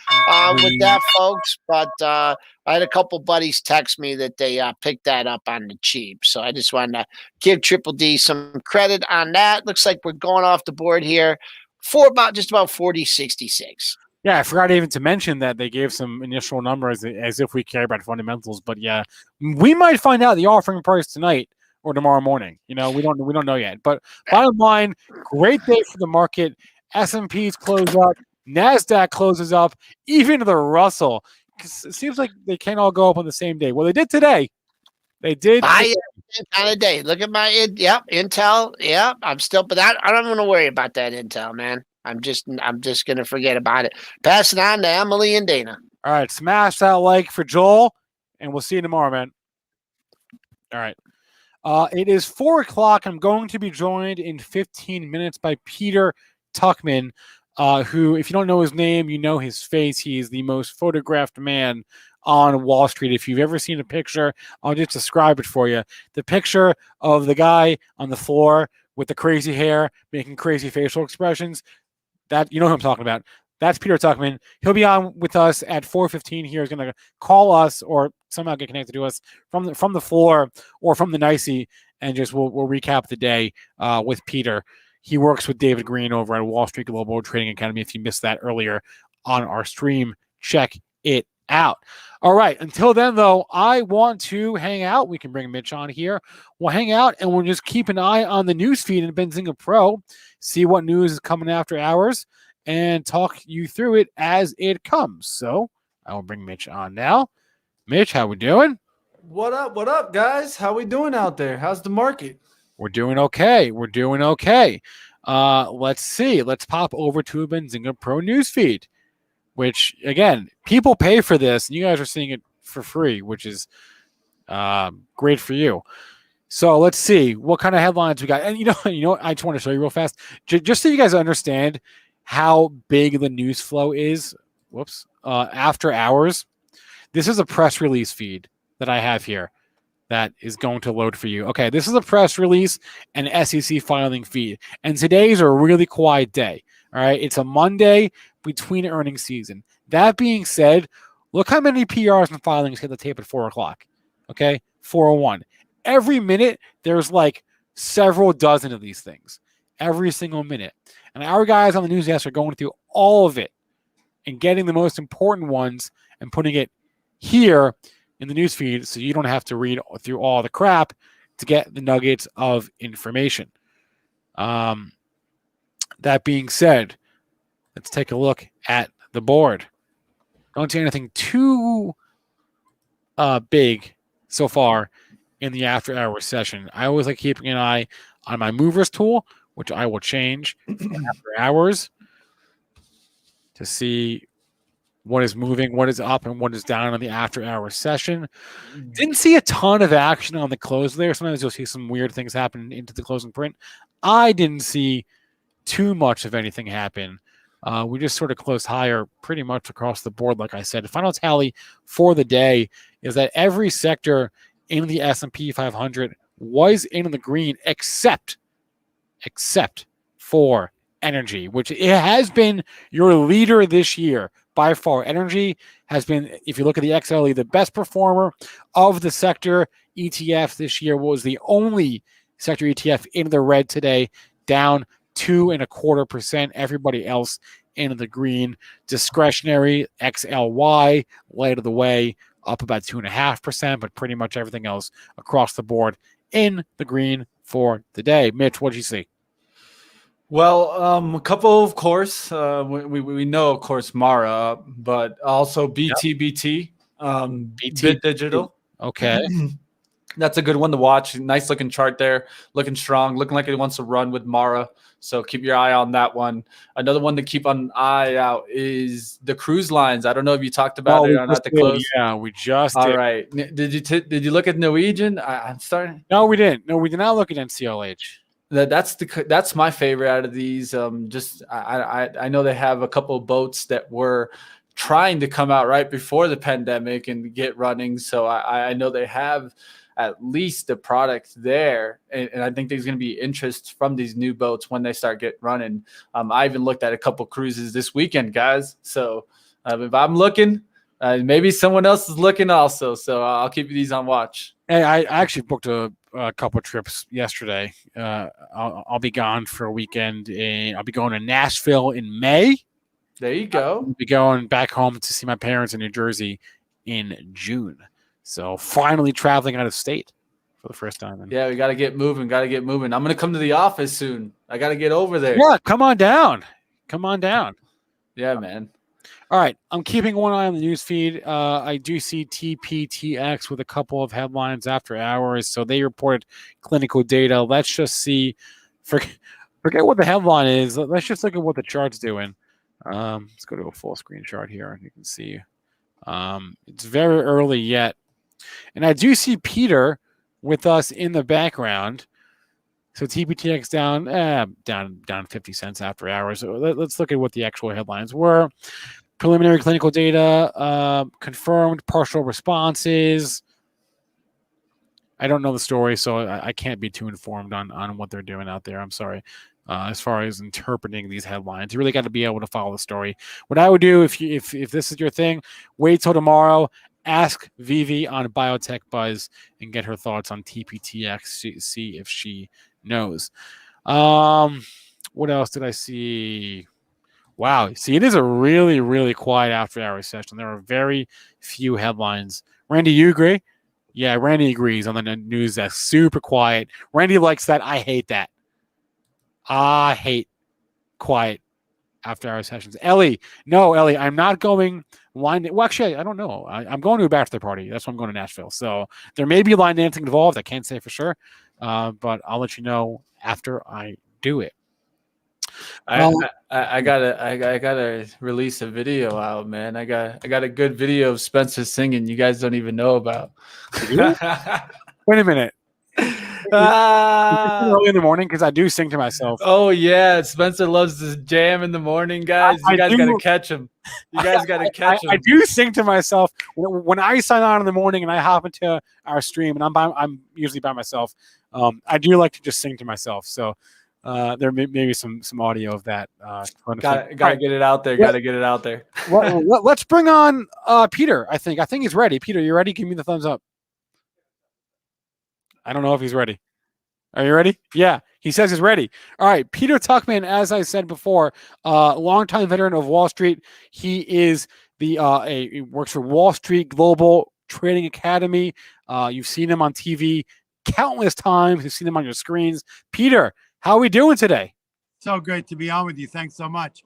with that, folks? But I had a couple buddies text me that they picked that up on the cheap. So I just wanted to give Triple D some credit on that. Looks like we're going off the board here for just about 40.66. Yeah, I forgot even to mention that they gave some initial numbers as if we care about fundamentals. But yeah, we might find out the offering price tonight or tomorrow morning. We don't know yet. But bottom line, great day for the market. S&Ps close up, NASDAQ closes up, even the Russell. It seems like they can't all go up on the same day. Well, they did today. They did. Kind of day. Look at my Intel. Yep, I'm still, but I don't want to worry about that Intel, man. I'm just gonna forget about it. Pass it on to Emily and Dana. All right, smash that like for Joel, and we'll see you tomorrow, man. All right. It is 4:00. I'm going to be joined in 15 minutes by Peter Tuchman who, if you don't know his name, you know his face. He is the most photographed man on Wall Street. If you've ever seen a picture, I'll just describe it for you. The picture of the guy on the floor with the crazy hair, making crazy facial expressions, that, you know who I'm talking about. That's Peter Tuchman. He'll be on with us at 4:15 here. He's going to call us or somehow get connected to us from the floor or from the NYSE, and just we'll recap the day with Peter. He works with David Green over at Wall Street Global Trading Academy. If you missed that earlier on our stream, check it out. All right. Until then, though, I want to hang out. We can bring Mitch on here. We'll hang out and we'll just keep an eye on the news feed in Benzinga Pro, see what news is coming after hours, and talk you through it as it comes. So I will bring Mitch on now. Mitch, how we doing? What up? What up, guys? How we doing out there? How's the market? We're doing okay. We're doing okay. Let's see. Let's pop over to a Benzinga Pro news feed, which, again, people pay for this, and you guys are seeing it for free, which is great for you. So let's see what kind of headlines we got. And you know, I just want to show you real fast, just so you guys understand how big the news flow is. Whoops. After hours, this is a press release feed that I have here that is going to load for you. Okay, this is a press release and SEC filing feed. And today's a really quiet day. All right, it's a Monday between earnings season. That being said, look how many PRs and filings hit the tape at 4 o'clock. Okay, 4:01. Every minute, there's like several dozen of these things. Every single minute. And our guys on the news desk are going through all of it and getting the most important ones and putting it here in the news feed so you don't have to read through all the crap to get the nuggets of information. That being said, let's take a look at the board. Don't see anything too big so far in the after hours session. I always like keeping an eye on my movers tool, which I will change after hours to see what is moving, what is up, and what is down on the after hours session. Didn't see a ton of action on the close there. Sometimes you'll see some weird things happen into the closing print. I didn't see too much of anything happen. We just sort of closed higher pretty much across the board. Like I said, the final tally for the day is that every sector in the S&P 500 was in the green except for energy, which it has been your leader this year by far. Energy has been, if you look at the XLE, the best performer of the sector ETF this year. Was the only sector ETF in the red today, down 2.25%. Everybody else in the green. Discretionary XLY light of the way, up about 2.5%, but pretty much everything else across the board in the green for the day. Mitch, what did you see? Well, a couple, of course. We know, of course, Mara, but also BTBT, Bit Digital. Okay. That's a good one to watch. Nice looking chart there, looking strong, looking like it wants to run with Mara. So keep your eye on that one. Another one to keep an eye out is the cruise lines. I don't know if you talked about it or not. The close. Yeah, we just all did. Right. Did you look at Norwegian? I'm starting. No, we didn't. No, we did not look at NCLH. That's my favorite out of these. I know they have a couple of boats that were trying to come out right before the pandemic and get running. So I know they have at least the product there, and I think there's going to be interest from these new boats when they start get running. I even looked at a couple cruises this weekend, guys. So if I'm looking, maybe someone else is looking also. So I'll keep these on watch. Hey, I actually booked a couple trips yesterday. I'll be gone for a weekend. I'll be going to Nashville in May. There you go. I'll be going back home to see my parents in New Jersey in June. So finally traveling out of state for the first time. Yeah, we got to get moving. I'm going to come to the office soon. I got to get over there. Yeah, come on down. Yeah, man. All right, I'm keeping one eye on the news feed. I do see TPTX with a couple of headlines after hours. So they reported clinical data. Let's just see. Forget what the headline is. Let's just look at what the chart's doing. Let's go to a full screen chart here. You can see it's very early yet. And I do see Peter with us in the background. So TPTX down 50 cents after hours. So let's look at what the actual headlines were. Preliminary clinical data, confirmed partial responses. I don't know the story, so I can't be too informed on what they're doing out there. I'm sorry. As far as interpreting these headlines, you really got to be able to follow the story. What I would do if this is your thing, wait till tomorrow. Ask Vivi on Biotech Buzz and get her thoughts on TPTX. See if she knows. What else did I see? Wow. See, it is a really, really quiet after-hours session. There are very few headlines. Randy, you agree? Yeah, Randy agrees on the news desk. Super quiet. Randy likes that. I hate that. I hate quiet after-hours sessions. Ellie, I'm not going line. Well, actually, I don't know. I'm going to a bachelor party. That's why I'm going to Nashville. So there may be line dancing involved. I can't say for sure, but I'll let you know after I do it. I gotta release a video out, man. I got a good video of Spencer singing you guys don't even know about. Wait a minute. Early in the morning, because I do sing to myself. Oh yeah, Spencer loves this jam in the morning, guys. You guys gotta catch him. You guys gotta catch him. I do sing to myself when I sign on in the morning and I hop into our stream, and I'm usually by myself. I do like to just sing to myself. So there may be some audio of that. Gotta get it out there. Gotta get it out there. Well, let's bring on Peter. I think he's ready. Peter, you ready? Give me the thumbs up. I don't know if he's ready. Are you ready? Yeah, he says he's ready. All right, Peter Tuchman, as I said before, longtime veteran of Wall Street. He is he works for Wall Street Global Trading Academy. You've seen him on TV countless times. You've seen him on your screens. Peter, how are we doing today? So great to be on with you. Thanks so much.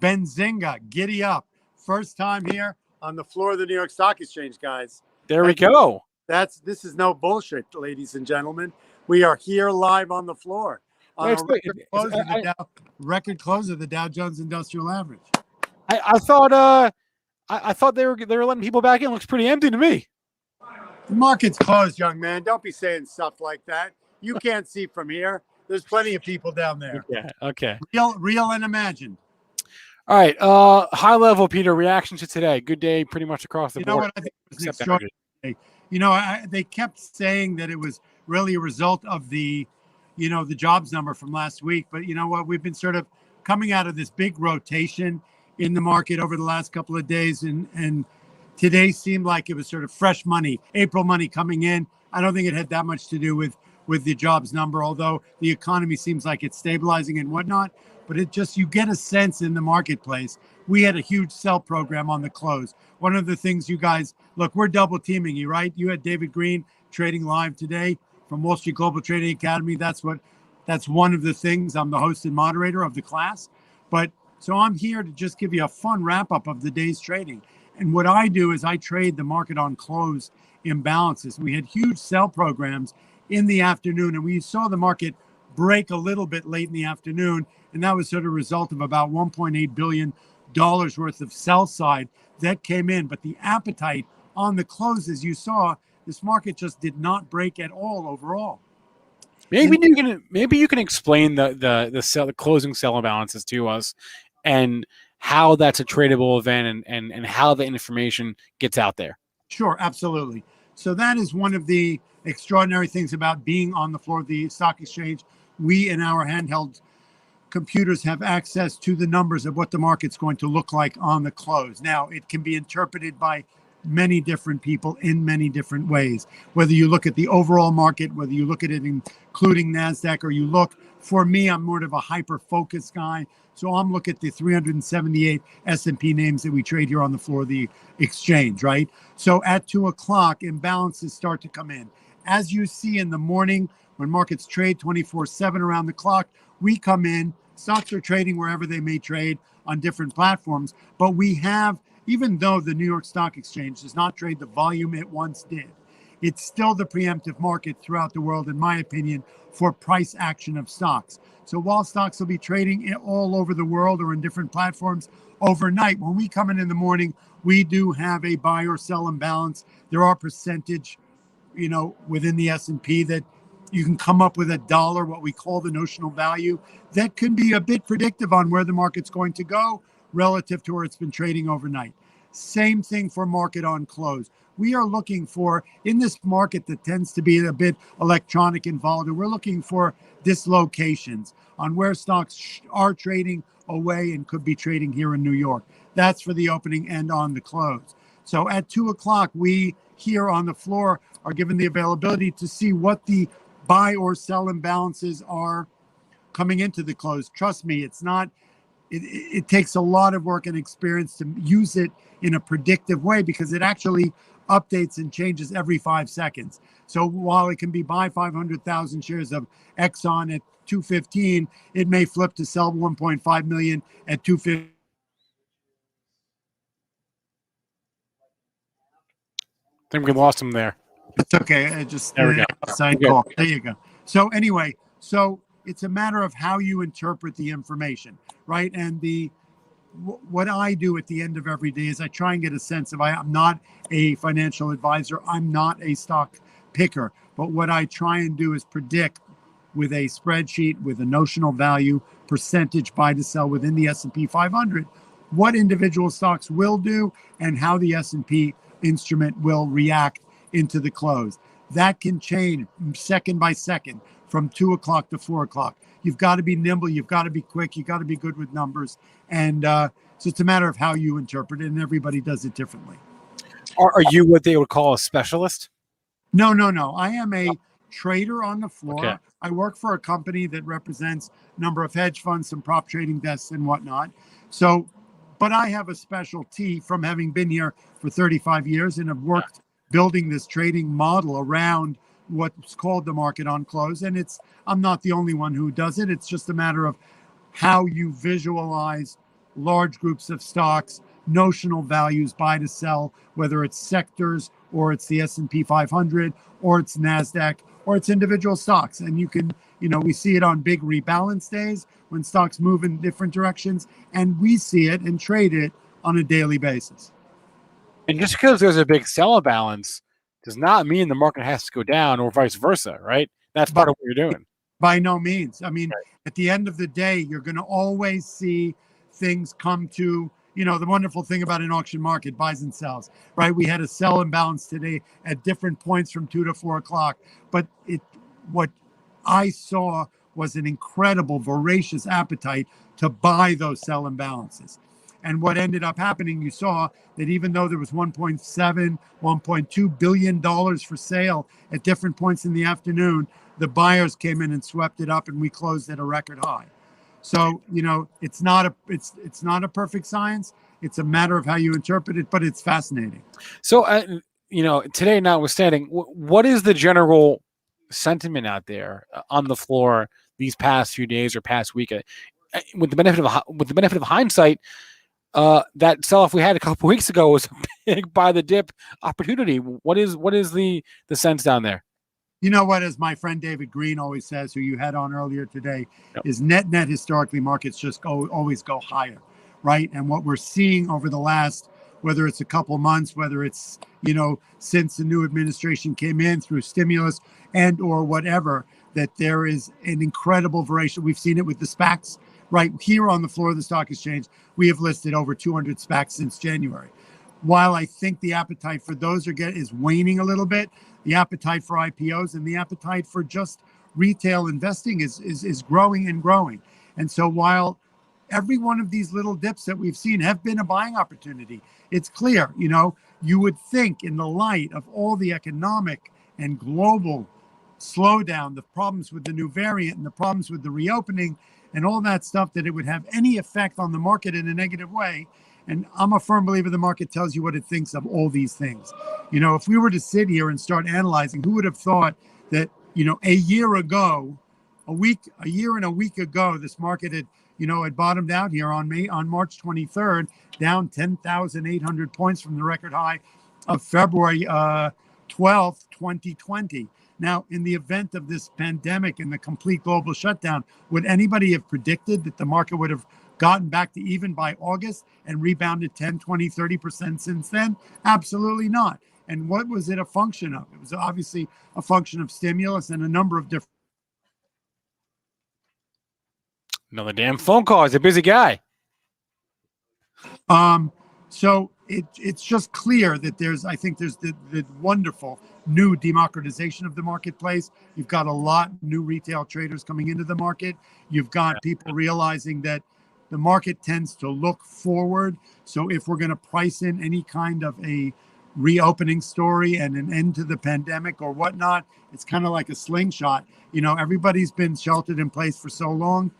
Benzinga, giddy up. First time here on the floor of the New York Stock Exchange, guys. There we go. This is no bullshit, ladies and gentlemen. We are here live on the floor on a record close of the Dow Jones Industrial Average. I thought they were letting people back in. Looks pretty empty to me. The market's closed, young man. Don't be saying stuff like that. You can't see from here. There's plenty of people down there. Yeah. Okay. Real and imagined. All right. High level, Peter. Reaction to today. Good day, pretty much across the board. You know what I think was an extraordinary day? You know, they kept saying that it was really a result of the jobs number from last week. But you know what? We've been sort of coming out of this big rotation in the market over the last couple of days. And today seemed like it was sort of fresh money, April money coming in. I don't think it had that much to do with the jobs number, although the economy seems like it's stabilizing and whatnot. But you get a sense in the marketplace. We had a huge sell program on the close. One of the things you guys, look, we're double teaming you, right? You had David Green trading live today from Wall Street Global Trading Academy. That's one of the things. I'm the host and moderator of the class. So I'm here to just give you a fun wrap up of the day's trading. And what I do is I trade the market on close imbalances. We had huge sell programs in the afternoon, and we saw the market break a little bit late in the afternoon. And that was sort of a result of about $1.8 billion worth of sell side that came in. But the appetite on the close, as you saw, this market just did not break at all overall. Maybe you can explain the closing sell balances to us and how that's a tradable event and how the information gets out there. Sure, absolutely. So that is one of the extraordinary things about being on the floor of the stock exchange. We in our handheld computers have access to the numbers of what the market's going to look like on the close. Now, it can be interpreted by many different people in many different ways. Whether you look at the overall market, whether you look at it including NASDAQ, or you look, for me, I'm more of a hyper-focused guy. So I'm looking at the 378 S&P names that we trade here on the floor of the exchange, right? So at 2 o'clock, imbalances start to come in. As you see in the morning, when markets trade 24/7 around the clock, we come in, stocks are trading wherever they may trade on different platforms, but we have, even though the New York Stock Exchange does not trade the volume it once did, it's still the preemptive market throughout the world, in my opinion, for price action of stocks. So while stocks will be trading all over the world or in different platforms overnight, when we come in the morning, we do have a buy or sell imbalance. There are percentage, within the S&P that you can come up with $1, what we call the notional value, that can be a bit predictive on where the market's going to go relative to where it's been trading overnight. Same thing for market on close. We are looking for, in this market that tends to be a bit electronic and volatile, we're looking for dislocations on where stocks are trading away and could be trading here in New York. That's for the opening and on the close. So at 2 o'clock, we here on the floor are given the availability to see what the buy or sell imbalances are coming into the close. Trust me, it's not, it takes a lot of work and experience to use it in a predictive way, because it actually updates and changes every 5 seconds. So while it can be buy 500,000 shares of Exxon at 215, it may flip to sell 1.5 million at 250. I think we lost him there. It's okay. I just there we go. Side call. There you go. So anyway, so it's a matter of how you interpret the information, right? And what I do at the end of every day is I try and get a sense of, I'm not a financial advisor, I'm not a stock picker, but what I try and do is predict with a spreadsheet with a notional value percentage buy to sell within the S&P 500 what individual stocks will do and how the S&P instrument will react into the close. That can change second by second from 2 o'clock to 4 o'clock. You've got to be nimble. You've got to be quick. You've got to be good with numbers. And so it's a matter of how you interpret it, and everybody does it differently. Are you what they would call a specialist? No. I am a trader on the floor. Okay. I work for a company that represents a number of hedge funds, some prop trading desks and whatnot. So, but I have a specialty from having been here for 35 years and have worked building this trading model around what's called the market on close. And I'm not the only one who does it. It's just a matter of how you visualize large groups of stocks, notional values, buy to sell, whether it's sectors or it's the S&P 500 or it's NASDAQ or it's individual stocks. And you can, we see it on big rebalance days when stocks move in different directions, and we see it and trade it on a daily basis. And just because there's a big sell balance does not mean the market has to go down or vice versa, right? That's part of what you're doing. By no means. I mean, at the end of the day, you're going to always see things come to, the wonderful thing about an auction market, buys and sells, right? We had a sell imbalance today at different points from 2 to 4 o'clock. But what I saw was an incredible, voracious appetite to buy those sell imbalances. And what ended up happening, you saw that even though there was $1.7, $1.2 billion for sale at different points in the afternoon, the buyers came in and swept it up, and we closed at a record high. So, it's not a perfect science. It's a matter of how you interpret it, but it's fascinating. So, today notwithstanding, what is the general sentiment out there on the floor these past few days or past week? With the benefit of hindsight, that sell-off we had a couple weeks ago was a big buy the dip opportunity. What is the sense down there? You know what, as my friend David Green always says, who you had on earlier today, is net historically markets just always go higher, right? And what we're seeing over the last, whether it's a couple months, whether it's, since the new administration came in through stimulus and or whatever, that there is an incredible variation. We've seen it with the SPACs. Right here on the floor of the stock exchange, we have listed over 200 SPACs since January. While I think the appetite for those is waning a little bit, the appetite for IPOs and the appetite for just retail investing is growing and growing. And so while every one of these little dips that we've seen have been a buying opportunity, it's clear, you would think in the light of all the economic and global slowdown, the problems with the new variant and the problems with the reopening and all that stuff, that it would have any effect on the market in a negative way. And I'm a firm believer the market tells you what it thinks of all these things. If we were to sit here and start analyzing, who would have thought that, a year and a week ago, this market had bottomed out here on March 23rd, down 10,800 points from the record high of February 12th, 2020. Now, in the event of this pandemic and the complete global shutdown, would anybody have predicted that the market would have gotten back to even by August and rebounded 10, 20, 30% since then? Absolutely not. And what was it a function of? It was obviously a function of stimulus and a number of different. Another damn phone call. He's a busy guy. So it's just clear that I think there's the wonderful new democratization of the marketplace. You've got a lot of new retail traders coming into the market. You've got people realizing that the market tends to look forward. So if we're going to price in any kind of a reopening story and an end to the pandemic or whatnot, it's kind of like a slingshot. Everybody's been sheltered in place for so long,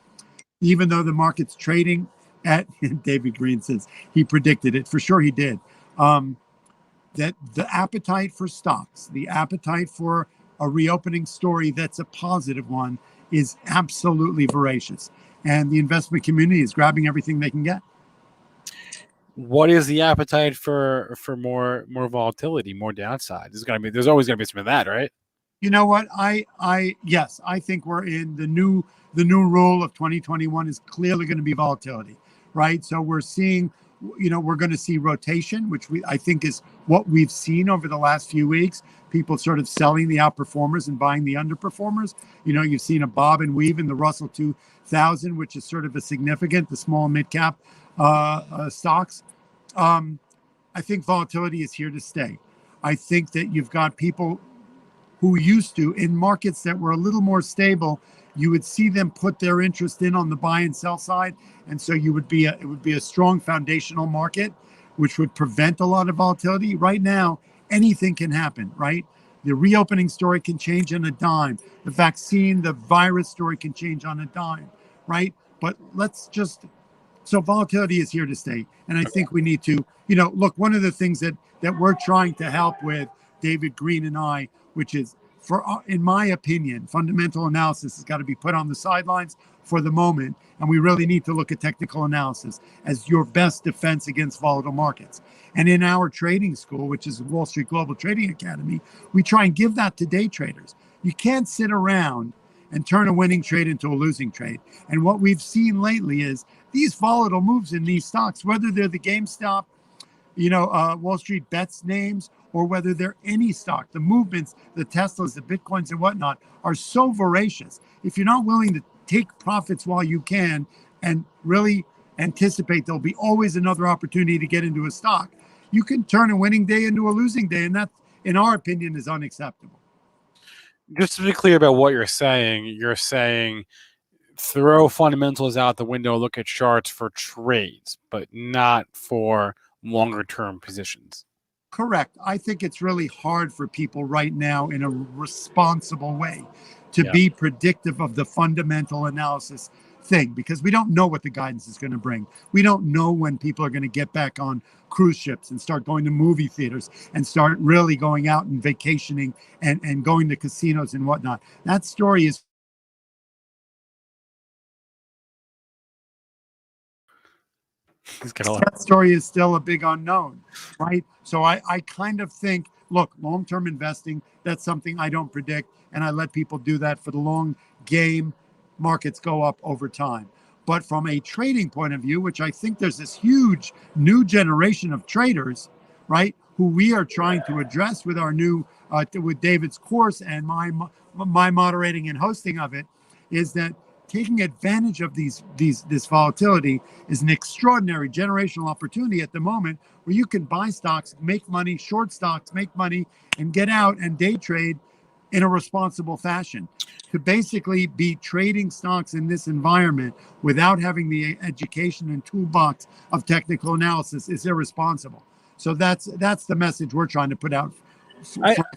even though the market's trading at, David Green says he predicted it. For sure he did. That the appetite for stocks, the appetite for a reopening story that's a positive one is absolutely voracious. And the investment community is grabbing everything they can get. What is the appetite for more volatility, more downside? There's always gonna be some of that, right? You know what? Yes, I think we're in the new rule of 2021 is clearly going to be volatility, right? So we're seeing, we're going to see rotation, which I think is what we've seen over the last few weeks. People sort of selling the outperformers and buying the underperformers. You've seen a bob and weave in the Russell 2000, which is sort of the small mid cap stocks. I think volatility is here to stay. I think that you've got people who used to, in markets that were a little more stable, you would see them put their interest in on the buy and sell side. And so it would be a strong foundational market, which would prevent a lot of volatility. Right now, anything can happen, right? The reopening story can change on a dime. The vaccine, the virus story can change on a dime, right? But so volatility is here to stay. And I think we need to, look, one of the things that we're trying to help with, David Green and I, which is, in my opinion, fundamental analysis has got to be put on the sidelines for the moment. And we really need to look at technical analysis as your best defense against volatile markets. And in our trading school, which is Wall Street Global Trading Academy, we try and give that to day traders. You can't sit around and turn a winning trade into a losing trade. And what we've seen lately is these volatile moves in these stocks, whether they're the GameStop, Wall Street Bets names, or whether they're any stock, the movements, the Teslas, the Bitcoins and whatnot are so voracious. If you're not willing to take profits while you can and really anticipate there'll be always another opportunity to get into a stock, you can turn a winning day into a losing day. And that, in our opinion, is unacceptable. Just to be clear about what you're saying throw fundamentals out the window, look at charts for trades, but not for longer term positions. Correct. I think it's really hard for people right now in a responsible way to be predictive of the fundamental analysis thing, because we don't know what the guidance is going to bring. We don't know when people are going to get back on cruise ships and start going to movie theaters and start really going out and vacationing and going to casinos and whatnot. That story is that story is still a big unknown, right? So I kind of think, look, long-term investing, that's something I don't predict, and I let people do that for the long game. Markets go up over time. But from a trading point of view, which I think there's this huge new generation of traders, right, who we are trying to address with our new, with David's course and my moderating and hosting of it, is that taking advantage of this volatility is an extraordinary generational opportunity at the moment where you can buy stocks, make money, short stocks, make money, and get out and day trade in a responsible fashion. To basically be trading stocks in this environment without having the education and toolbox of technical analysis is irresponsible. So that's the message we're trying to put out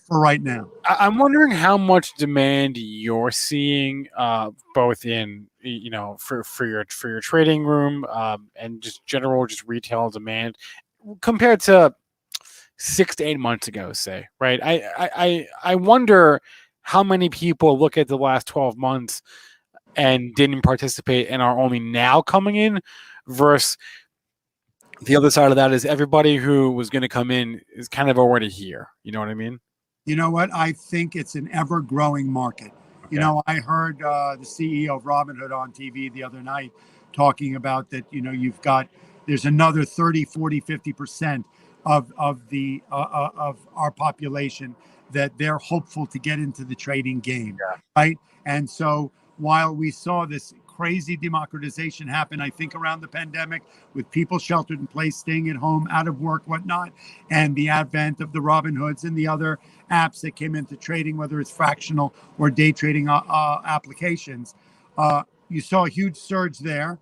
for right now. I'm wondering how much demand you're seeing, both in for your trading room and just general retail demand compared to 6 to 8 months ago, say, right? I wonder how many people look at the last 12 months and didn't participate and are only now coming in versus the other side of that is everybody who was going to come in is kind of already here. You know what I mean? You know what? I think it's an ever-growing market. Okay. I heard the CEO of Robinhood on TV the other night talking about that, there's another 30, 40, 50% of our population that they're hopeful to get into the trading game, right? And so while we saw this crazy democratization happen, I think around the pandemic, with people sheltered in place, staying at home, out of work, whatnot, and the advent of the Robinhoods and the other apps that came into trading, whether it's fractional or day trading applications, you saw a huge surge there.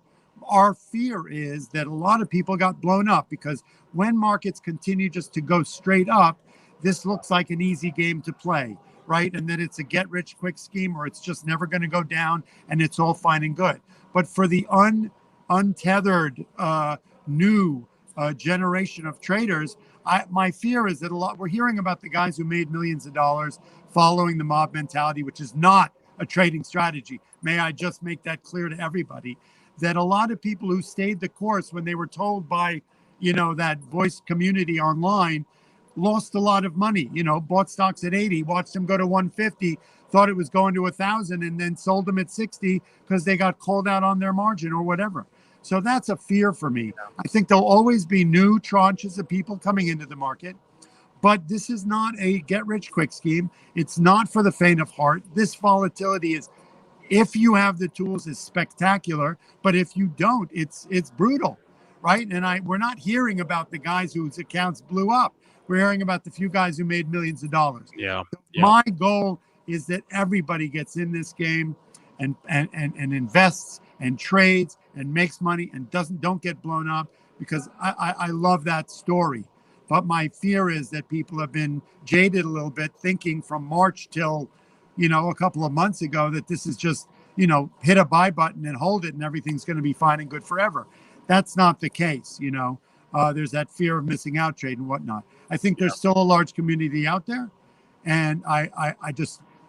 Our fear is that a lot of people got blown up because when markets continue just to go straight up, this looks like an easy game to play, right? And that it's a get rich quick scheme, or it's just never going to go down and it's all fine and good. But for the untethered new generation of traders, my fear is that we're hearing about the guys who made millions of dollars following the mob mentality, which is not a trading strategy. May I just make that clear to everybody, that a lot of people who stayed the course when they were told by, that voice community online, lost a lot of money, bought stocks at 80, watched them go to 150, thought it was going to 1,000, and then sold them at 60 because they got called out on their margin or whatever. So that's a fear for me. I think there'll always be new tranches of people coming into the market, but this is not a get-rich-quick scheme. It's not for the faint of heart. This volatility is, if you have the tools, is spectacular, but if you don't, it's brutal, right? And we're not hearing about the guys whose accounts blew up. We're hearing about the few guys who made millions of dollars. Yeah. My goal is that everybody gets in this game and invests and trades and makes money and don't get blown up, because I love that story. But my fear is that people have been jaded a little bit, thinking from March till, a couple of months ago that this is just, hit a buy button and hold it and everything's going to be fine and good forever. That's not the case. There's that fear of missing out trade and whatnot. I think there's still a large community out there, and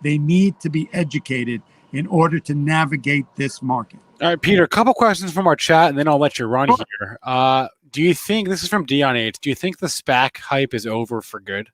they need to be educated in order to navigate this market. All right, Peter, a couple questions from our chat, and then I'll let you run here. Do you think, this is from Dion 8, do you think the SPAC hype is over for good?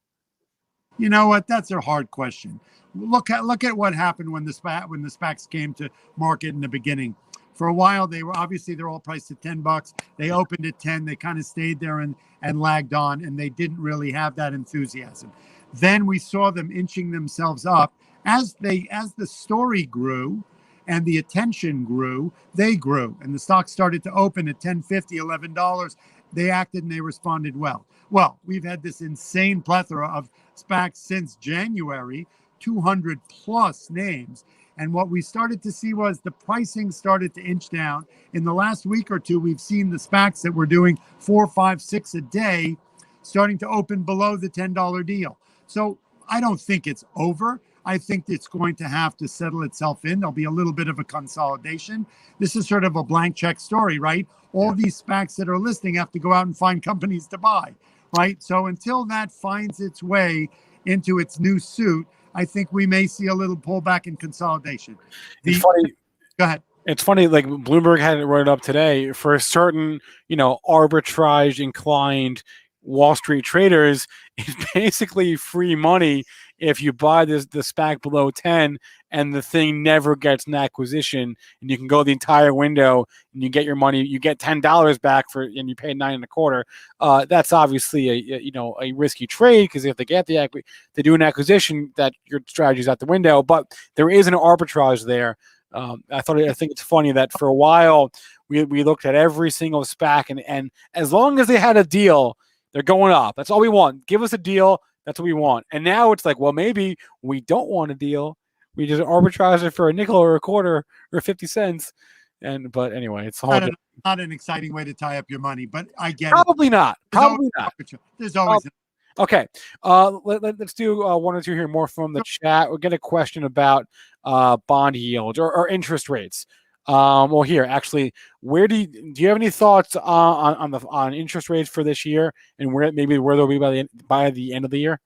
You know what? That's a hard question. Look at what happened when the SPACs came to market in the beginning. For a while, they're all priced at $10. They opened at 10. They kind of stayed there and lagged on, and they didn't really have that enthusiasm. Then we saw them inching themselves up as the story grew and the attention grew. They grew, and the stock started to open at $10.50, $11. They acted and they responded well. Well, we've had this insane plethora of SPACs since January, 200 plus names. And what we started to see was the pricing started to inch down. In the last week or two, we've seen the SPACs that were doing 4, 5, 6 a day starting to open below the $10 deal. So I don't think it's over. I think it's going to have to settle itself in. There'll be a little bit of a consolidation. This is sort of a blank check story, right? All these SPACs that are listing have to go out and find companies to buy, right? So until that finds its way into its new suit, I think we may see a little pullback in consolidation. It's funny. Go ahead. It's funny, like Bloomberg had it written up today for a certain, arbitrage inclined Wall Street traders. It's basically free money if you buy the SPAC below 10 and the thing never gets an acquisition, and you can go the entire window and you get your money, you get $10 back and you pay 9.25. That's obviously a risky trade, because if they get they do an acquisition, that your strategy is out the window. But there is an arbitrage there. I think it's funny that for a while we looked at every single SPAC, and as long as they had a deal, they're going up. That's all we want. Give us a deal. That's what we want. And now it's like, well, maybe we don't want a deal. We just arbitrage it for a nickel or a quarter or 50 cents. But anyway, it's not an exciting way to tie up your money, but I get Probably it. not. Probably not. There's always okay. Let's do one or two here more from the chat. We'll get a question about bond yields or interest rates. Well, here actually, where do you have any thoughts on interest rates for this year, and where they'll be by the end of the year?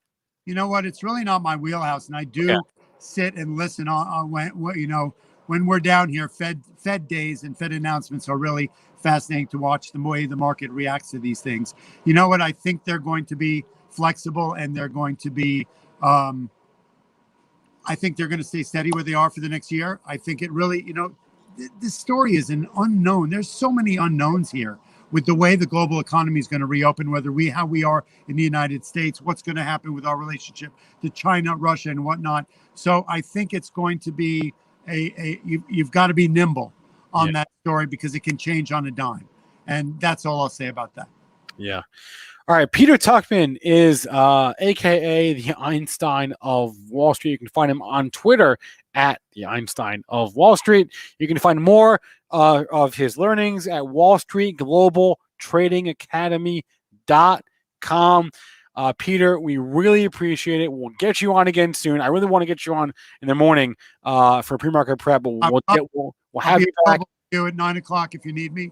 You know what? It's really not my wheelhouse, and I do sit and listen on when we're down here. Fed days and Fed announcements are really fascinating to watch, the way the market reacts to these things. You know what? I think they're going to be flexible, and they're going to be. I think they're going to stay steady where they are for the next year. I think it really, this story is an unknown. There's so many unknowns here. with the way the global economy is going to reopen, how we are in the United States, what's going to happen with our relationship to China, Russia, and whatnot. So I think it's going to be you've got to be nimble on that story because it can change on a dime. And that's all I'll say about that. Yeah. All right. Peter Tuchman is AKA the Einstein of Wall Street. You can find him on Twitter at the Einstein of Wall Street. You can find more of his learnings at Wall Street Global Trading Academy.com. Peter, we really appreciate it. We'll get you on again soon. I really want to get you on in the morning for pre-market prep, but we'll have you back. You at 9 o'clock if you need me.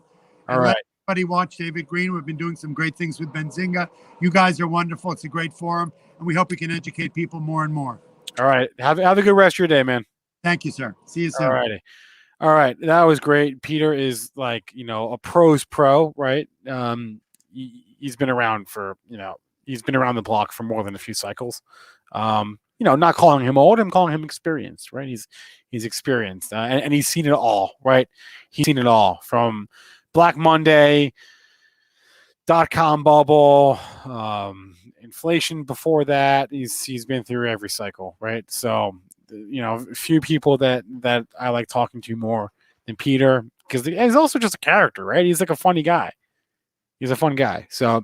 All right. Everybody watch David Green. We've been doing some great things with Benzinga. You guys are wonderful. It's a great forum, and we hope we can educate people more and more. All right. Have a good rest of your day, man. Thank you, sir. See you soon. All righty. All right. That was great. Peter is like, a pro's pro, right? He's been around for, he's been around the block for more than a few cycles. Not calling him old, I'm calling him experienced, right? He's experienced and he's seen it all, right? He's seen it all from Black Monday, .com bubble, inflation before that. He's been through every cycle, right? So, a few people that I like talking to more than Peter because he's also just a character, right? He's like a funny guy. He's a fun guy. So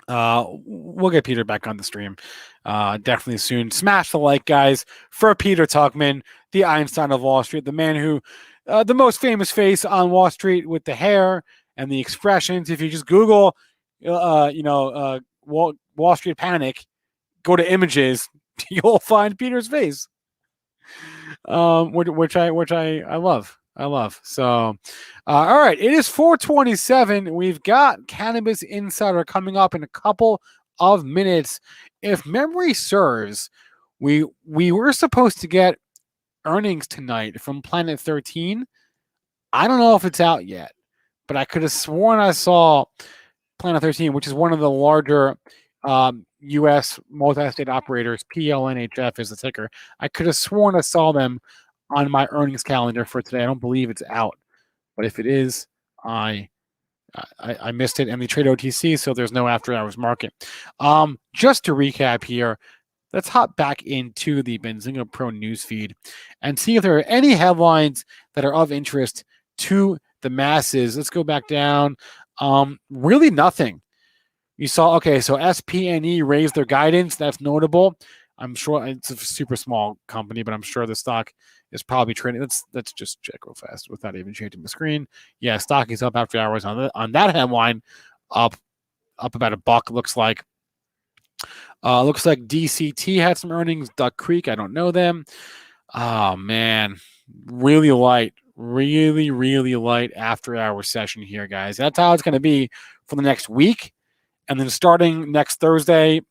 we'll get Peter back on the stream definitely soon. Smash the like, guys, for Peter Tuchman, the Einstein of Wall Street, the man who the most famous face on Wall Street with the hair and the expressions. If you just Google, Wall Street Panic, go to images, you'll find Peter's face, which I love. So, all right, it is 4:27. We've got Cannabis Insider coming up in a couple of minutes. If memory serves, we were supposed to get earnings tonight from Planet 13. I don't know if it's out yet, but I could have sworn I saw Planet 13, which is one of the larger U.S. multi-state operators. PLNHF is the ticker. I could have sworn I saw them on my earnings calendar for today. I don't believe it's out, but if it is, I missed it. And they trade OTC, so there's no after-hours market. Just to recap here, let's hop back into the Benzinga Pro newsfeed and see if there are any headlines that are of interest to the masses. Let's go back down. Really nothing. You saw, okay, so SPNE raised their guidance. That's notable. I'm sure it's a super small company, but I'm sure the stock is probably trading. Let's just check real fast without even changing the screen. Yeah, stock is up after hours on that headline, up about $1. Looks like DCT had some earnings. Duck Creek, I don't know them. Oh man, really light after hour session here, guys. That's how it's going to be for the next week, and then starting next Thursday.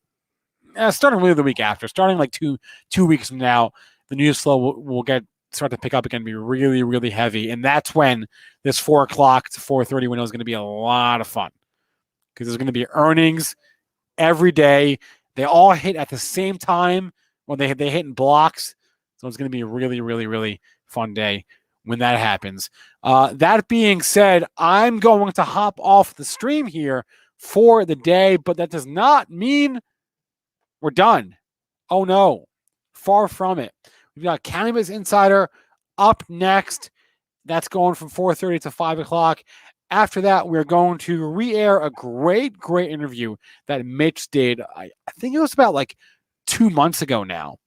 Starting really the week after, starting like two weeks from now, the news flow will start to pick up again, be really, really heavy. And that's when this 4 o'clock to 4:30 window is going to be a lot of fun because there's going to be earnings every day. They all hit at the same time when they hit in blocks. So it's going to be a really, really, really fun day when that happens. That being said, I'm going to hop off the stream here for the day, but that does not mean we're done. Oh no, far from it. We've got Cannabis Insider up next. That's going from 4:30 to 5 o'clock. After that, we're going to re-air a great interview that Mitch did. I think it was about like 2 months ago now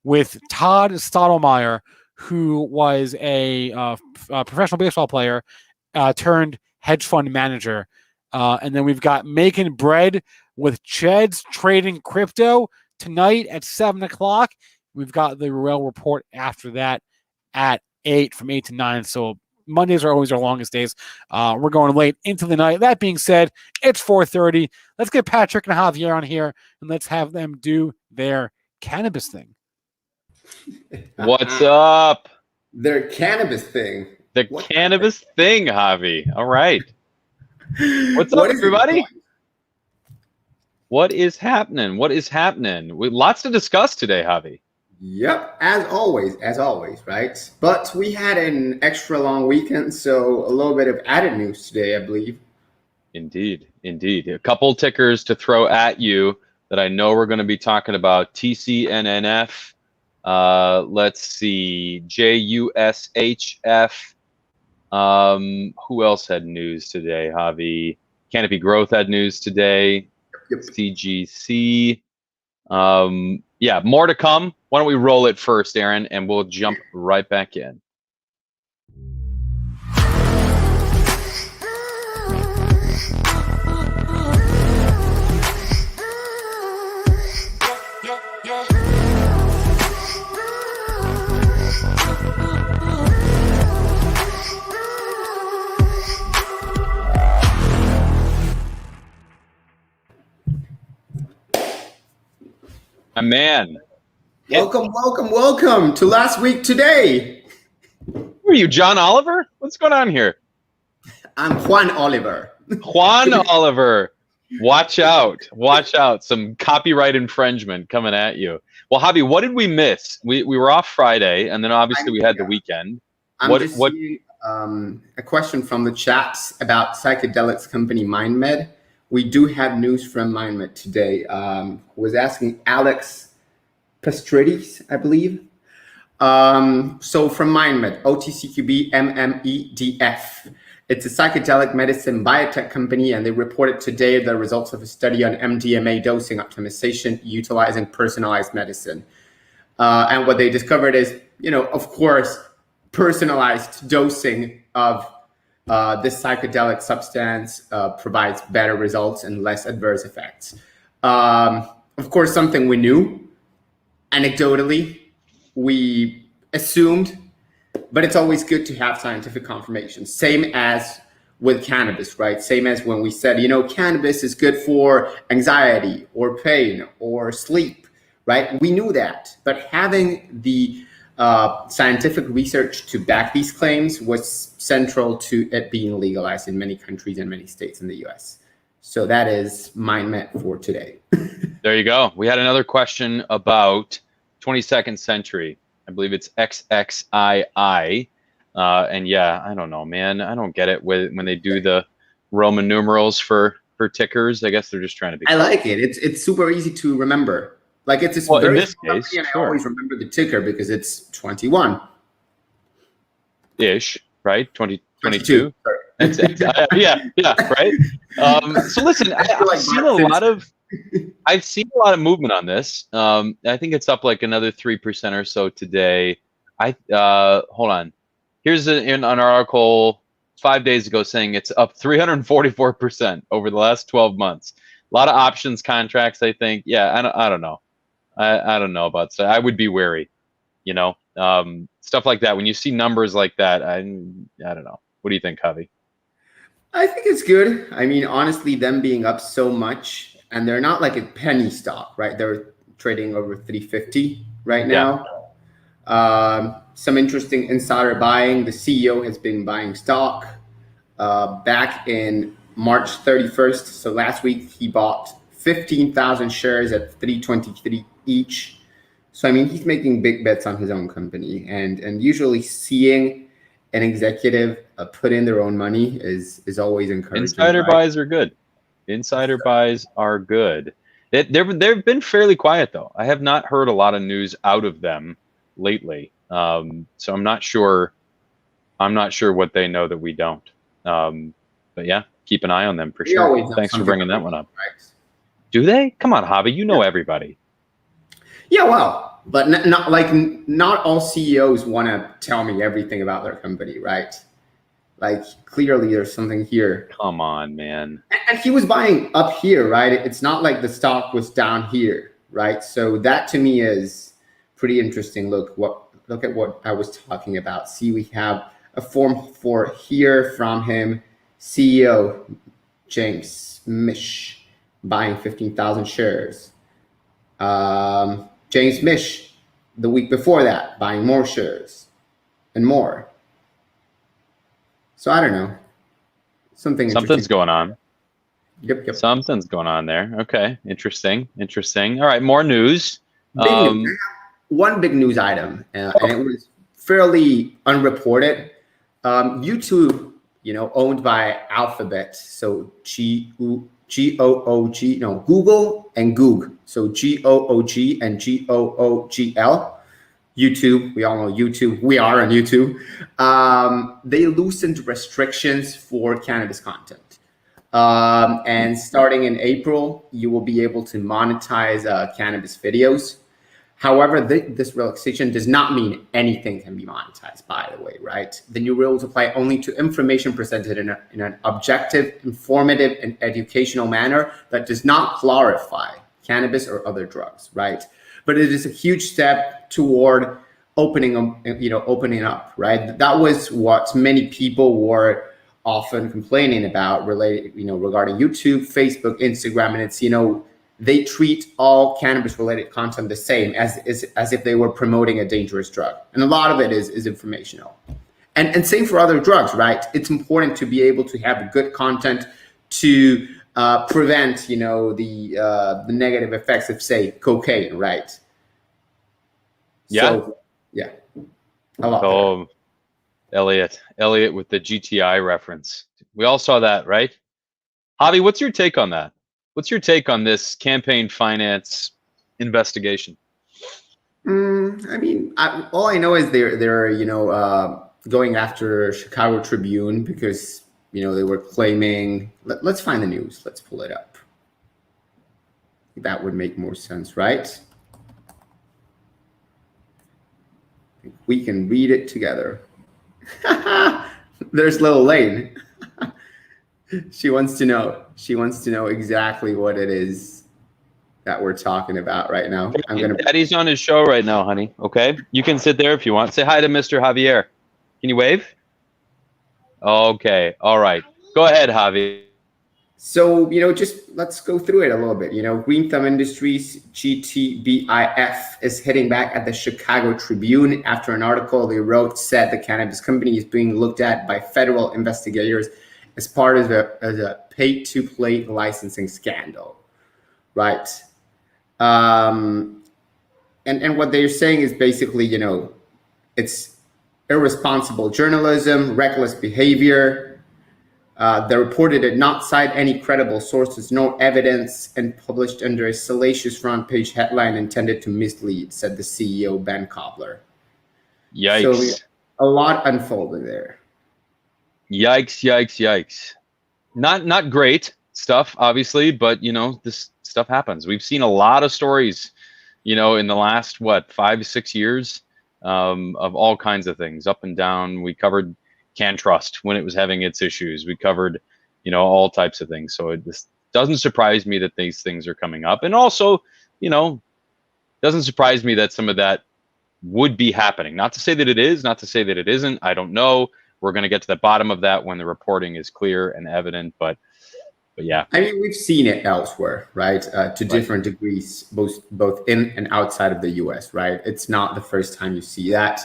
with Todd Stottlemyre, who was a professional baseball player turned hedge fund manager. And then we've got Making Bread with Cheds trading crypto tonight at 7 o'clock. We've got the Ruel report after that at 8, from 8 to 9. So Mondays are always our longest days. We're going late into the night. That being said, it's 4:30. Let's get Patrick and Javier on here, and let's have them do their cannabis thing. What's up? Their cannabis thing. Cannabis thing, Javi. All right. What's up, everybody? What is happening? Lots to discuss today, Javi. Yep, as always, right? But we had an extra long weekend, so a little bit of added news today, I believe. Indeed. A couple tickers to throw at you that I know we're going to be talking about. TCNNF. Let's see. JUSHF. Who else had news today, Javi? Canopy Growth had news today. CGC. Yeah, more to come. Why don't we roll it first, Aaron, and we'll jump right back in. My man. Welcome to Last Week Today. Who are you, John Oliver? What's going on here? I'm Juan Oliver. Juan Oliver. Watch out. Some copyright infringement coming at you. Well, Javi, what did we miss? We were off Friday, and then obviously we had the weekend. Seeing a question from the chats about psychedelics company MindMed. We do have news from MindMed today. Was asking Alex Pastridis, I believe. So from MindMed, OTCQB MMEDF. It's a psychedelic medicine biotech company, and they reported today the results of a study on MDMA dosing optimization utilizing personalized medicine. And what they discovered is, of course, personalized dosing of this psychedelic substance provides better results and less adverse effects. Of course, something we knew. Anecdotally, we assumed, but it's always good to have scientific confirmation. Same as with cannabis, right? Same as when we said, cannabis is good for anxiety or pain or sleep, right? We knew that, but having the scientific research to back these claims was central to it being legalized in many countries and many states in the US. So that is MindMed for today. There you go. We had another question about 22nd Century. I believe it's XXII. And yeah, I don't know, man. I don't get it when they do the Roman numerals for tickers. I guess they're just trying to be. I like it. It's super easy to remember. Like it's well, very in this case, and sure. I always remember the ticker because it's 21. Ish, right? 2022. Yeah, right. So listen, I've seen a lot of movement on this. I think it's up like another 3% or so today. Hold on. Here's an article 5 days ago saying it's up 344% over the last 12 months. A lot of options contracts, I think. Yeah, I don't know. I don't know about that. I would be wary, stuff like that. When you see numbers like that, I don't know. What do you think, Javi? I think it's good. I mean, honestly, them being up so much, and they're not like a penny stock, right? They're trading over 350 right now. Yeah. Some interesting insider buying. The CEO has been buying stock back in March 31st. So last week he bought 15,000 shares at $323 each. So I mean, he's making big bets on his own company, and usually seeing an executive put in their own money is always encouraging. Insider buys are good. Insider buys are good. They've been fairly quiet though. I have not heard a lot of news out of them lately. So I'm not sure what they know that we don't. But yeah, keep an eye on them for sure. Thanks for bringing that one up. Right. Do they? Come on, Javi. You know everybody. Yeah, well, but not all CEOs want to tell me everything about their company, right? Like clearly there's something here. Come on, man. And he was buying up here, right? It's not like the stock was down here, right? So that to me is pretty interesting. Look at what I was talking about. See, we have a Form 4 here from him. CEO James Mish buying 15,000 shares. James Mish the week before that buying more shares and more. So I don't know. Something's going on. Yep. Something's going on there. Okay. Interesting. All right. More news. One big news item, and it was fairly unreported. YouTube owned by Alphabet. So G-O-O-G, no, Google and Goog. So G-O-O-G and G-O-O-G-L. YouTube, we all know YouTube. We are on YouTube. They loosened restrictions for cannabis content. And starting in April, you will be able to monetize cannabis videos. However, this relaxation does not mean anything can be monetized, by the way, right? The new rules apply only to information presented in an objective, informative, and educational manner that does not glorify cannabis or other drugs, right? But it is a huge step toward opening up, right? That was what many people were often complaining about regarding YouTube, Facebook, Instagram, and it's, they treat all cannabis-related content the same as if they were promoting a dangerous drug. And a lot of it is informational. And same for other drugs, right? It's important to be able to have good content to prevent, the negative effects of, say, cocaine, right? Yeah. So, yeah. A lot. Elliot with the GTI reference. We all saw that, right? Javi, what's your take on that? What's your take on this campaign finance investigation? All I know is they're going after Chicago Tribune because they were claiming. Let's find the news. Let's pull it up. That would make more sense, right? We can read it together. There's Lil Lane. She wants to know. She wants to know exactly what it is that we're talking about right now. Daddy's on his show right now, honey. Okay, you can sit there if you want. Say hi to Mr. Javier. Can you wave? Okay. All right. Go ahead, Javi. So, just let's go through it a little bit. Green Thumb Industries, GTBIF, is hitting back at the Chicago Tribune after an article they wrote said the cannabis company is being looked at by federal investigators as part of a pay-to-play licensing scandal, right? And what they're saying is basically, it's irresponsible journalism, reckless behavior. They reported it not cite any credible sources, no evidence, and published under a salacious front page headline intended to mislead, said the CEO, Ben Cobbler. Yikes. So a lot unfolding there. Yikes. Not great stuff, obviously, but, this stuff happens. We've seen a lot of stories, in the last, 5-6 years of all kinds of things, up and down. We covered CanTrust when it was having its issues. We covered, all types of things. So this doesn't surprise me that these things are coming up. And also, doesn't surprise me that some of that would be happening. Not to say that it is, not to say that it isn't. I don't know. We're going to get to the bottom of that when the reporting is clear and evident. But yeah. We've seen it elsewhere, right? To different degrees, both in and outside of the U.S., right? It's not the first time you see that.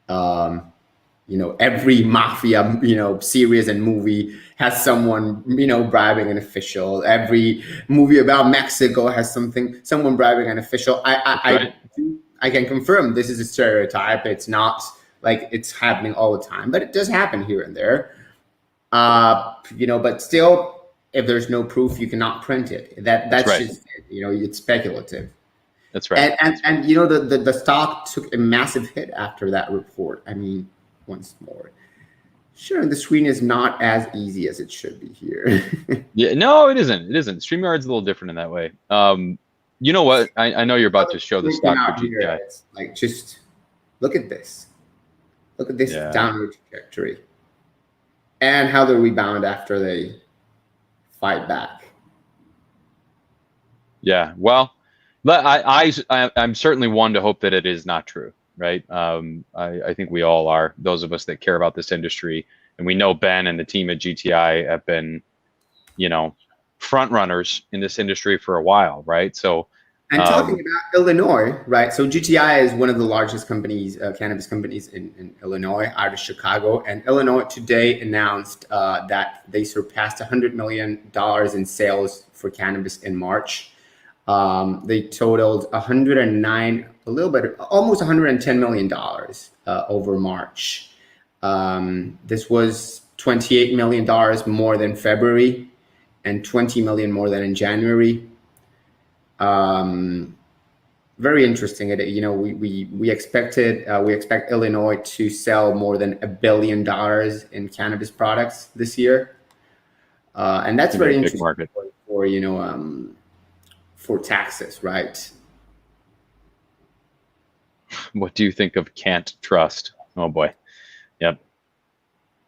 Every mafia, series and movie has someone, bribing an official. Every movie about Mexico has someone bribing an official. I can confirm this is a stereotype. It's not like it's happening all the time, but it does happen here and there. But still, if there's no proof, you cannot print it. That's right. Just it. It's speculative. That's right. And the stock took a massive hit after that report. Once more, sharing the screen is not as easy as it should be here. Yeah, no, it isn't. StreamYard's a little different in that way. You know what? I know you're about to show the stock for GTI. Like, just look at this. Look at this downward trajectory, and how they rebound after they fight back. Yeah, well, I'm certainly one to hope that it is not true. Right. I think we all are, those of us that care about this industry. And we know Ben and the team at GTI have been, front runners in this industry for a while. Right. So, and talking about Illinois, right? So GTI is one of the largest companies, cannabis companies in Illinois, out of Chicago. And Illinois today announced that they surpassed $100 million in sales for cannabis in March. They totaled almost $110 million over March. This was $28 million more than February and 20 million more than in January. Very interesting. We expect Illinois to sell more than $1 billion in cannabis products this year, and that's very interesting market for taxes, right? What do you think of Can't Trust? Oh boy, yep.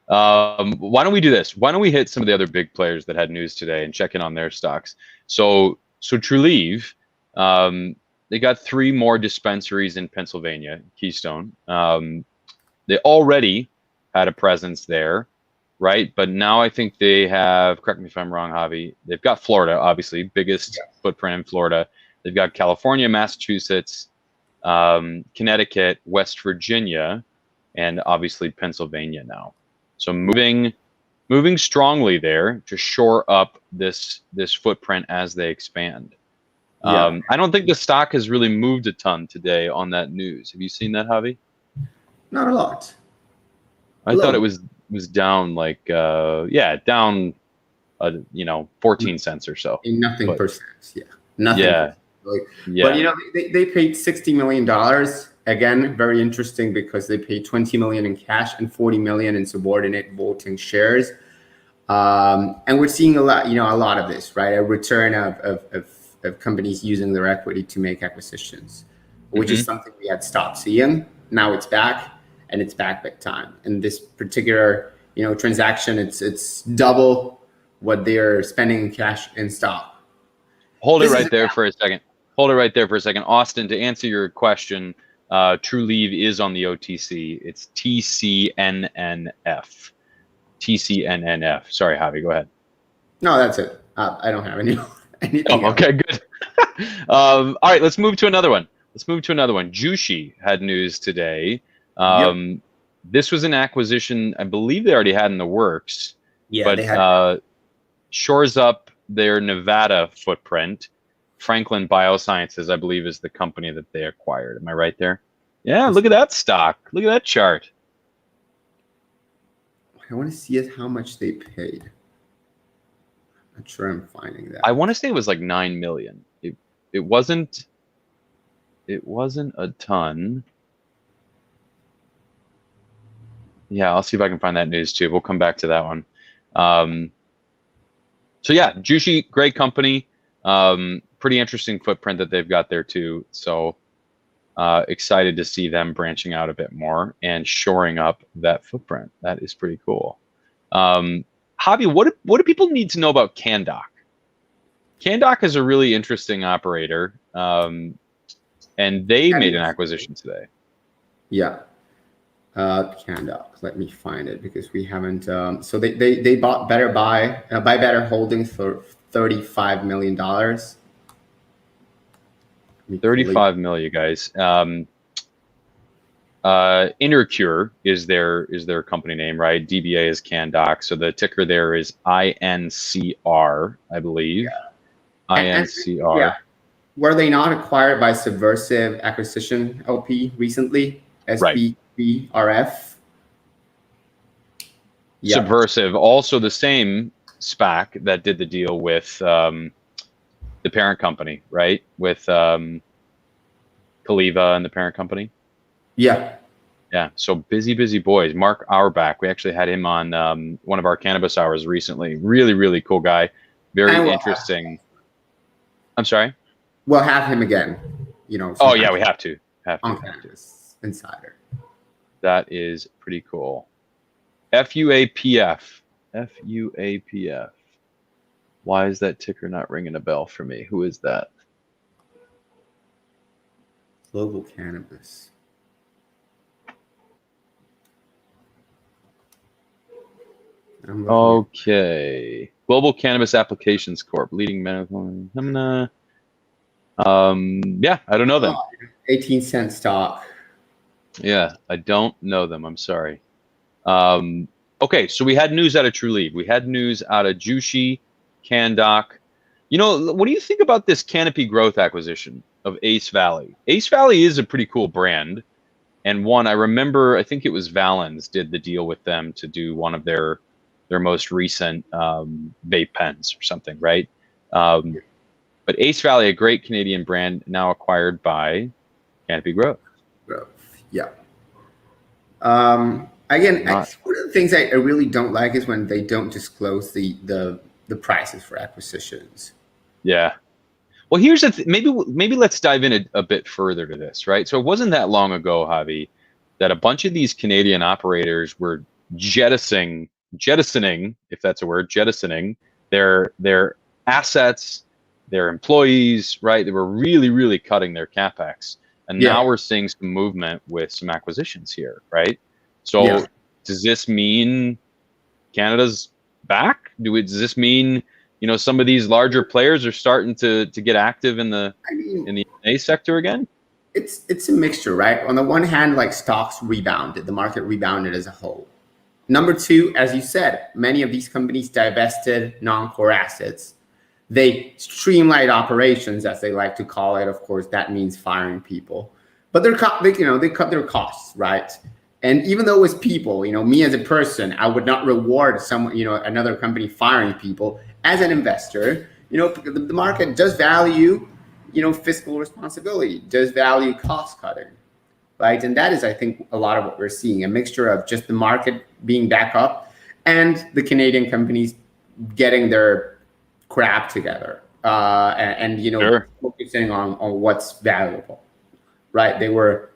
Why don't we do this? Why don't we hit some of the other big players that had news today and check in on their stocks? So Trulieve. They got 3 more dispensaries in Pennsylvania, Keystone. They already had a presence there, right? But now I think they have, correct me if I'm wrong, Javi, they've got Florida, obviously, biggest footprint in Florida. They've got California, Massachusetts, Connecticut, West Virginia, and obviously Pennsylvania now. So moving strongly there to shore up this footprint as they expand. Yeah. I don't think the stock has really moved a ton today on that news. Have you seen that, Javi? Not a lot. I thought it was down like down 14 cents or so. In nothing percent, yeah. Nothing. Yeah. But they paid $60 million. Again, very interesting because they paid 20 million in cash and 40 million in subordinate voting shares. And we're seeing a lot of this, right? A return of companies using their equity to make acquisitions, which is something we had stopped seeing. Now it's back, and it's back big time. And this particular, transaction, it's double what they're spending in cash in stock. Hold it right there for a second. Austin, to answer your question, Trulieve is on the OTC. It's TCNNF. TCNNF. Sorry, Javi, go ahead. No, that's it. I don't have anything okay, good. All right, let's move to another one. Jushi had news today. This was an acquisition I believe they already had in the works. Yeah, but shores up their Nevada footprint. Franklin Biosciences, I believe, is the company that they acquired. Am I right there? Yeah, look at that stock. Look at that chart. I want to see how much they paid. Not sure I'm finding that. I want to say it was like 9 million. It wasn't a ton. Yeah, I'll see if I can find that news too. We'll come back to that one. So yeah, Jushi, great company. Pretty interesting footprint that they've got there too. So excited to see them branching out a bit more and shoring up that footprint. That is pretty cool. Javi, what do people need to know about CanDoc? CanDoc is a really interesting operator, and they made an acquisition today. Yeah, CanDoc. Let me find it because we haven't. So they bought Buy Better Holdings for $35 million. 35 million, you guys. Intercure is their company name, right? DBA is CanDoc, so the ticker there is INCR, I believe. Yeah. INCR. Yeah. Were they not acquired by Subversive Acquisition LP recently? SPBRF. Yeah. Subversive, also the same SPAC that did the deal with the parent company, right? With Kaliva and the parent company. Yeah. Yeah. So busy boys. Mark Auerbach, we actually had him on one of our cannabis hours recently. Really, really cool guy. Very interesting. I'm sorry? We'll have him again. Oh yeah, we have to. On Cannabis Insider. That is pretty cool. FUAPF. FUAPF. Why is that ticker not ringing a bell for me? Who is that? Global Cannabis. Okay. Global Cannabis Applications Corp. Leading medical. Yeah, I don't know them. 18-cent stock. Yeah, I don't know them. I'm sorry. Okay, so we had news out of Trulieve. We had news out of Jushi, CanDoc. What do you think about this Canopy Growth acquisition of Ace Valley? Ace Valley is a pretty cool brand. And one, I remember, I think it was Valens did the deal with them to do one of their most recent vape pens or something, right? But Ace Valley, a great Canadian brand, now acquired by Canopy Growth. Yeah. Again, one of the things I really don't like is when they don't disclose the prices for acquisitions. Yeah. Well, here's the maybe let's dive in a bit further to this, right? So it wasn't that long ago, Javi, that a bunch of these Canadian operators were jettisoning, if that's a word, jettisoning their assets, their employees, right? They were really, really cutting their capex. And now we're seeing some movement with some acquisitions here, right? So does this mean Canada's back? Does this mean, you know, some of these larger players are starting to get active in the M&A sector again? It's a mixture, right? On the one hand, like stocks rebounded, the market rebounded as a whole. Number two, as you said, many of these companies divested non-core assets. They streamlined operations, as they like to call it. Of course, that means firing people, but they cut their costs, right? And even though it was people, you know, me as a person, I would not reward someone, you know, another company firing people. As an investor, you know, the market does value, you know, fiscal responsibility, does value cost cutting, right? And that is, I think, a lot of what we're seeing, a mixture of just the market being back up and the Canadian companies getting their crap together and you know, focusing on what's valuable, right? They were,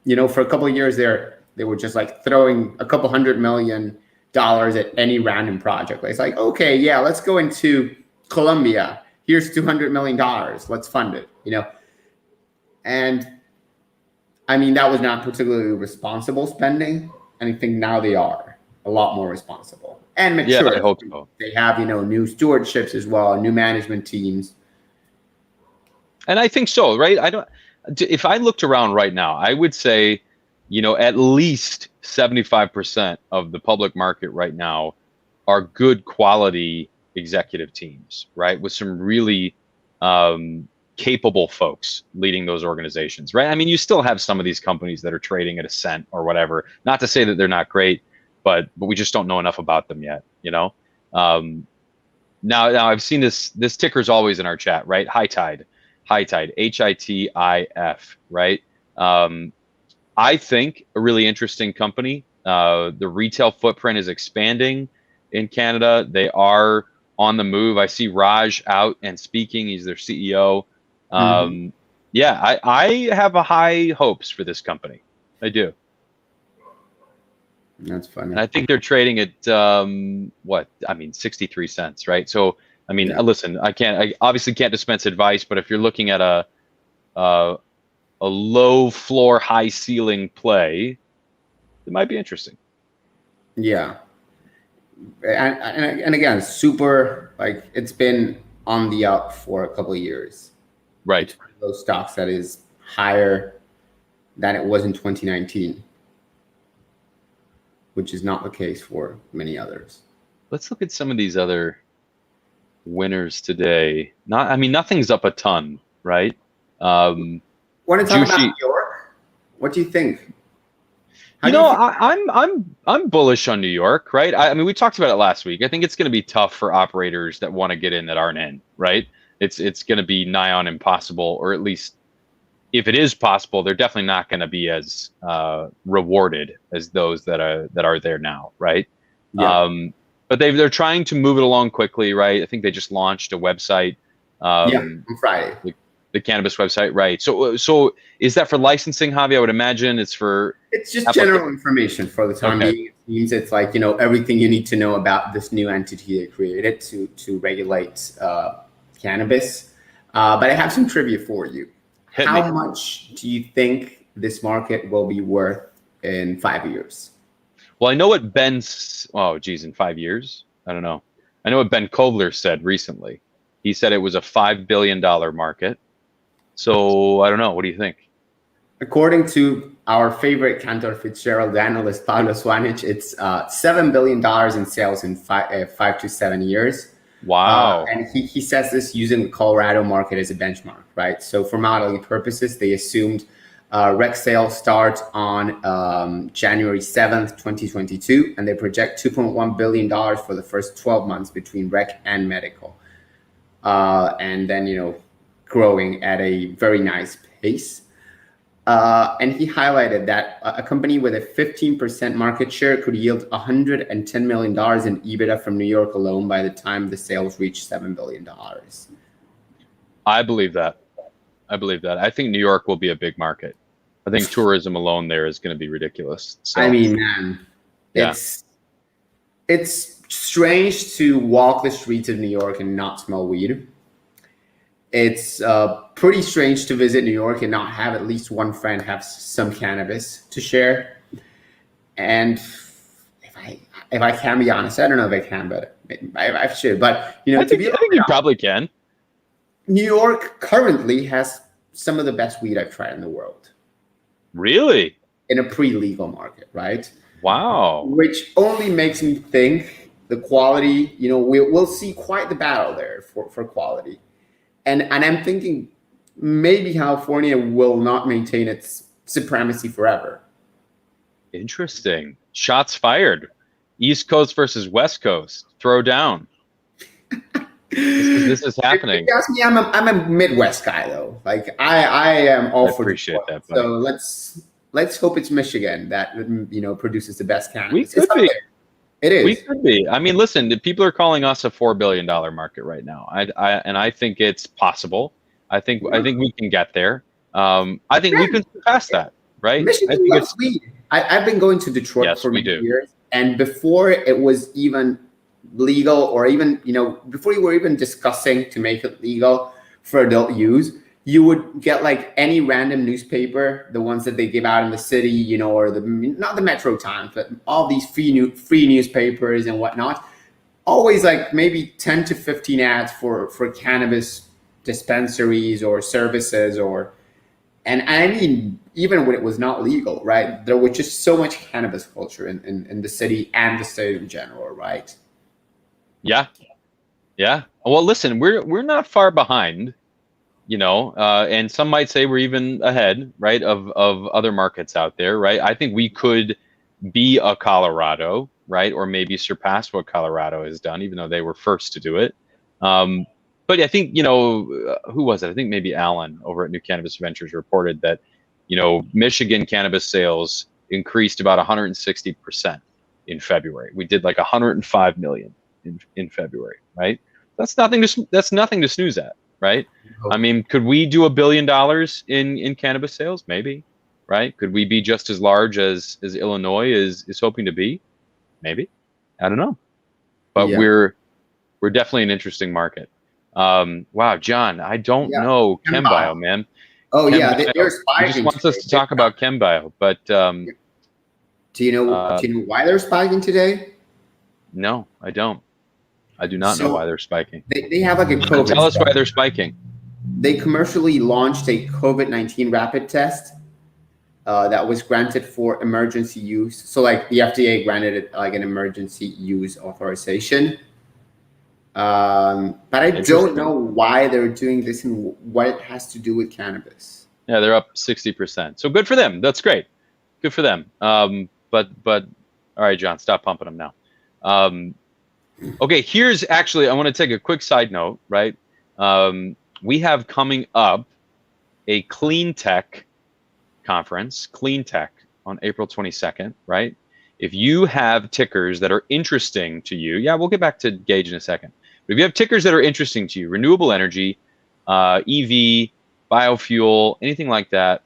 you know, for a couple of years there, they were just like throwing a couple $100 million at any random project. It's like, okay, yeah, let's go into Colombia. Here's $200 million. Let's fund it, you know? And I mean, that was not particularly responsible spending. And I think now they are a lot more responsible and mature. Yeah, I hope so. They have, you know, new stewardships as well, new management teams. And I think so, right? If I looked around right now, I would say, you know, at least 75% of the public market right now are good quality executive teams, right? With some really capable folks leading those organizations, right? I mean, you still have some of these companies that are trading at a cent or whatever. Not to say that they're not great, but we just don't know enough about them yet, you know? Now I've seen this ticker's always in our chat, right? High Tide, HITIF, right? I think a really interesting company. The retail footprint is expanding in Canada. They are on the move. I see Raj out and speaking. He's their CEO. Yeah, I have a high hopes for this company. I do. That's funny. And I think they're trading at 63 cents, right? So, I mean, listen, I obviously can't dispense advice, but if you're looking at a low floor, high ceiling play, it might be interesting. Yeah. And again, super, like, it's been on the up for a couple of years. Right. Those stocks that is higher than it was in 2019, which is not the case for many others. Let's look at some of these other winners today. Nothing's up a ton, right? Want to talk about New York? What do you think? I'm bullish on New York, right? I mean, we talked about it last week. I think it's going to be tough for operators that want to get in that aren't in, right? It's going to be nigh on impossible, or at least if it is possible, they're definitely not going to be as rewarded as those that are there now, right? Yeah. But they're trying to move it along quickly, right? I think they just launched a website. On Friday. The cannabis website, right? So is that for licensing, Javi? I would imagine it's just general information for the time being. It means it's like, you know, everything you need to know about this new entity they created to regulate cannabis. But I have some trivia for you. How much do you think this market will be worth in 5 years? Well, I know what in 5 years? I don't know. I know what Ben Kovler said recently. He said it was a $5 billion market. So I don't know. What do you think? According to our favorite Cantor Fitzgerald analyst, Pablo Swanich, it's $7 billion in sales in 5 to 7 years. Wow. And he says this using the Colorado market as a benchmark, right? So for modeling purposes, they assumed Rec sales start on January 7th, 2022, and they project $2.1 billion for the first 12 months between rec and medical. And then, growing at a very nice pace. And he highlighted that a company with a 15% market share could yield $110 million in EBITDA from New York alone by the time the sales reach $7 billion. I believe that. I think New York will be a big market. I think tourism alone there is going to be ridiculous. So, I mean, man, it's strange to walk the streets of New York and not smell weed. It's pretty strange to visit New York and not have at least one friend have some cannabis to share. And if I can be honest, I don't know if I can, but I should. But I think you probably can. New York currently has some of the best weed I've tried in the world. Really? In a pre-legal market, right? Wow. Which only makes me think the quality, we'll see quite the battle there for quality. And I'm thinking maybe California will not maintain its supremacy forever. Interesting. Shots fired. East Coast versus West Coast. Throw down. This is happening. If you ask me, I'm a Midwest guy though. Like I am all for appreciate Detroit. that. Buddy. So let's hope it's Michigan that produces the best cannabis. We could be. It is. We could be. I mean, listen, people are calling us a $4 billion market right now. I think it's possible. I think we can get there. I think we can surpass that, right? Michigan loves weed. I've been going to Detroit for years, and before it was even legal, or even before you were even discussing to make it legal for adult use, you would get like any random newspaper, the ones that they give out in the city, or not the Metro Times, but all these free newspapers and whatnot. Always like maybe 10 to 15 ads for cannabis dispensaries or services, and I mean, even when it was not legal, right? There was just so much cannabis culture in the city and the state in general, right? Yeah. Well, listen, we're not far behind. And some might say we're even ahead, right, of other markets out there, right? I think we could be a Colorado, right, or maybe surpass what Colorado has done, even though they were first to do it. But I think, who was it? I think maybe Alan over at New Cannabis Ventures reported that, Michigan cannabis sales increased about 160% in February. We did like 105 million in February, right? That's nothing to snooze at. Right? I mean, could we do $1 billion in cannabis sales? Maybe, right? Could we be just as large as Illinois is hoping to be? Maybe. I don't know. But we're definitely an interesting market. Wow, John, I don't know ChemBio, man. Oh, ChemBio. they're spiking. He just wants us to talk about ChemBio, but do you know why they're spiking today? No, I don't. I do not know why they're spiking. They have like a COVID. Tell us why they're spiking. They commercially launched a COVID-19 rapid test that was granted for emergency use. So like the FDA granted it like an emergency use authorization. But I don't know why they're doing this and what it has to do with cannabis. Yeah, they're up 60%. So good for them. That's great. Good for them. But all right, John, stop pumping them now. Okay, here's actually, I want to take a quick side note, right? We have coming up a clean tech conference, Clean Tech, on April 22nd, right? If you have tickers that are interesting to you, we'll get back to Gage in a second. But if you have tickers that are interesting to you, renewable energy, EV, biofuel, anything like that,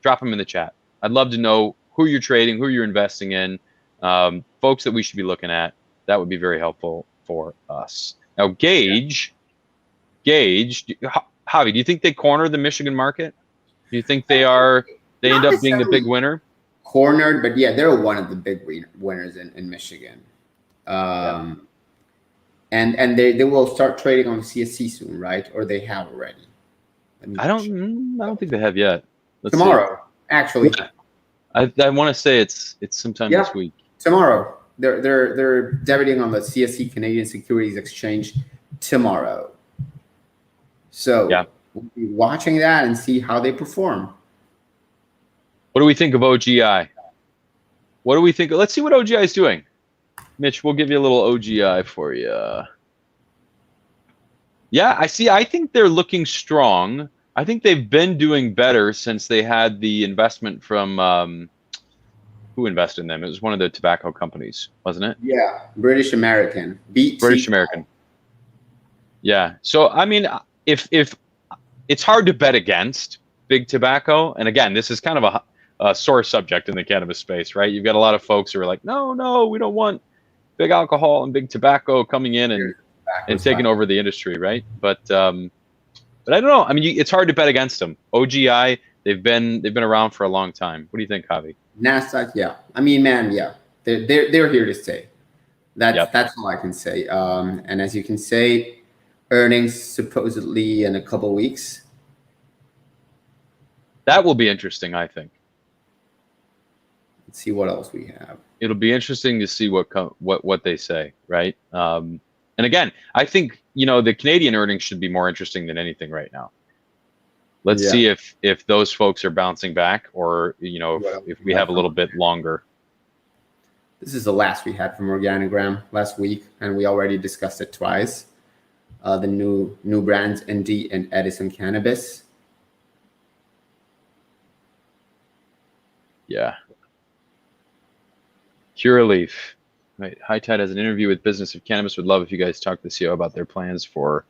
drop them in the chat. I'd love to know who you're trading, who you're investing in, folks that we should be looking at. That would be very helpful for us. Now, Gage, Javi, do you think they cornered the Michigan market? Do you think they end up being the big winner? Cornered, but yeah, they're one of the big winners in Michigan. And they will start trading on CSC soon, right? Or they have already. I don't think they have yet. Tomorrow, actually. Yeah. I want to say it's sometime this week. Tomorrow. They're debiting on the CSE Canadian Securities Exchange tomorrow. So we'll be watching that and see how they perform. What do we think of OGI? What do we think? Let's see what OGI is doing. Mitch, we'll give you a little OGI for you. Yeah, I see. I think they're looking strong. I think they've been doing better since they had the investment from who invested in them? It was one of the tobacco companies, wasn't it? Yeah, British American. British American. Yeah. So I mean, if it's hard to bet against big tobacco, and again, this is kind of a sore subject in the cannabis space, right? You've got a lot of folks who are like, no, we don't want big alcohol and big tobacco coming in and taking over the industry, right? But I don't know. I mean, it's hard to bet against them. OGI, they've been around for a long time. What do you think, Javi? NASDAQ, yeah. I mean, man, yeah. They're here to stay. That's all I can say. And as you can say, earnings supposedly in a couple weeks. That will be interesting, I think. Let's see what else we have. It'll be interesting to see what they say, right? And again, I think the Canadian earnings should be more interesting than anything right now. Let's see if those folks are bouncing back, or if we have a little bit longer. This is the last we had from Organigram last week, and we already discussed it twice. The new brands, ND and Edison Cannabis. Yeah. Curaleaf. Right. High Tide has an interview with Business of Cannabis. Would love if you guys talk to the CEO about their plans for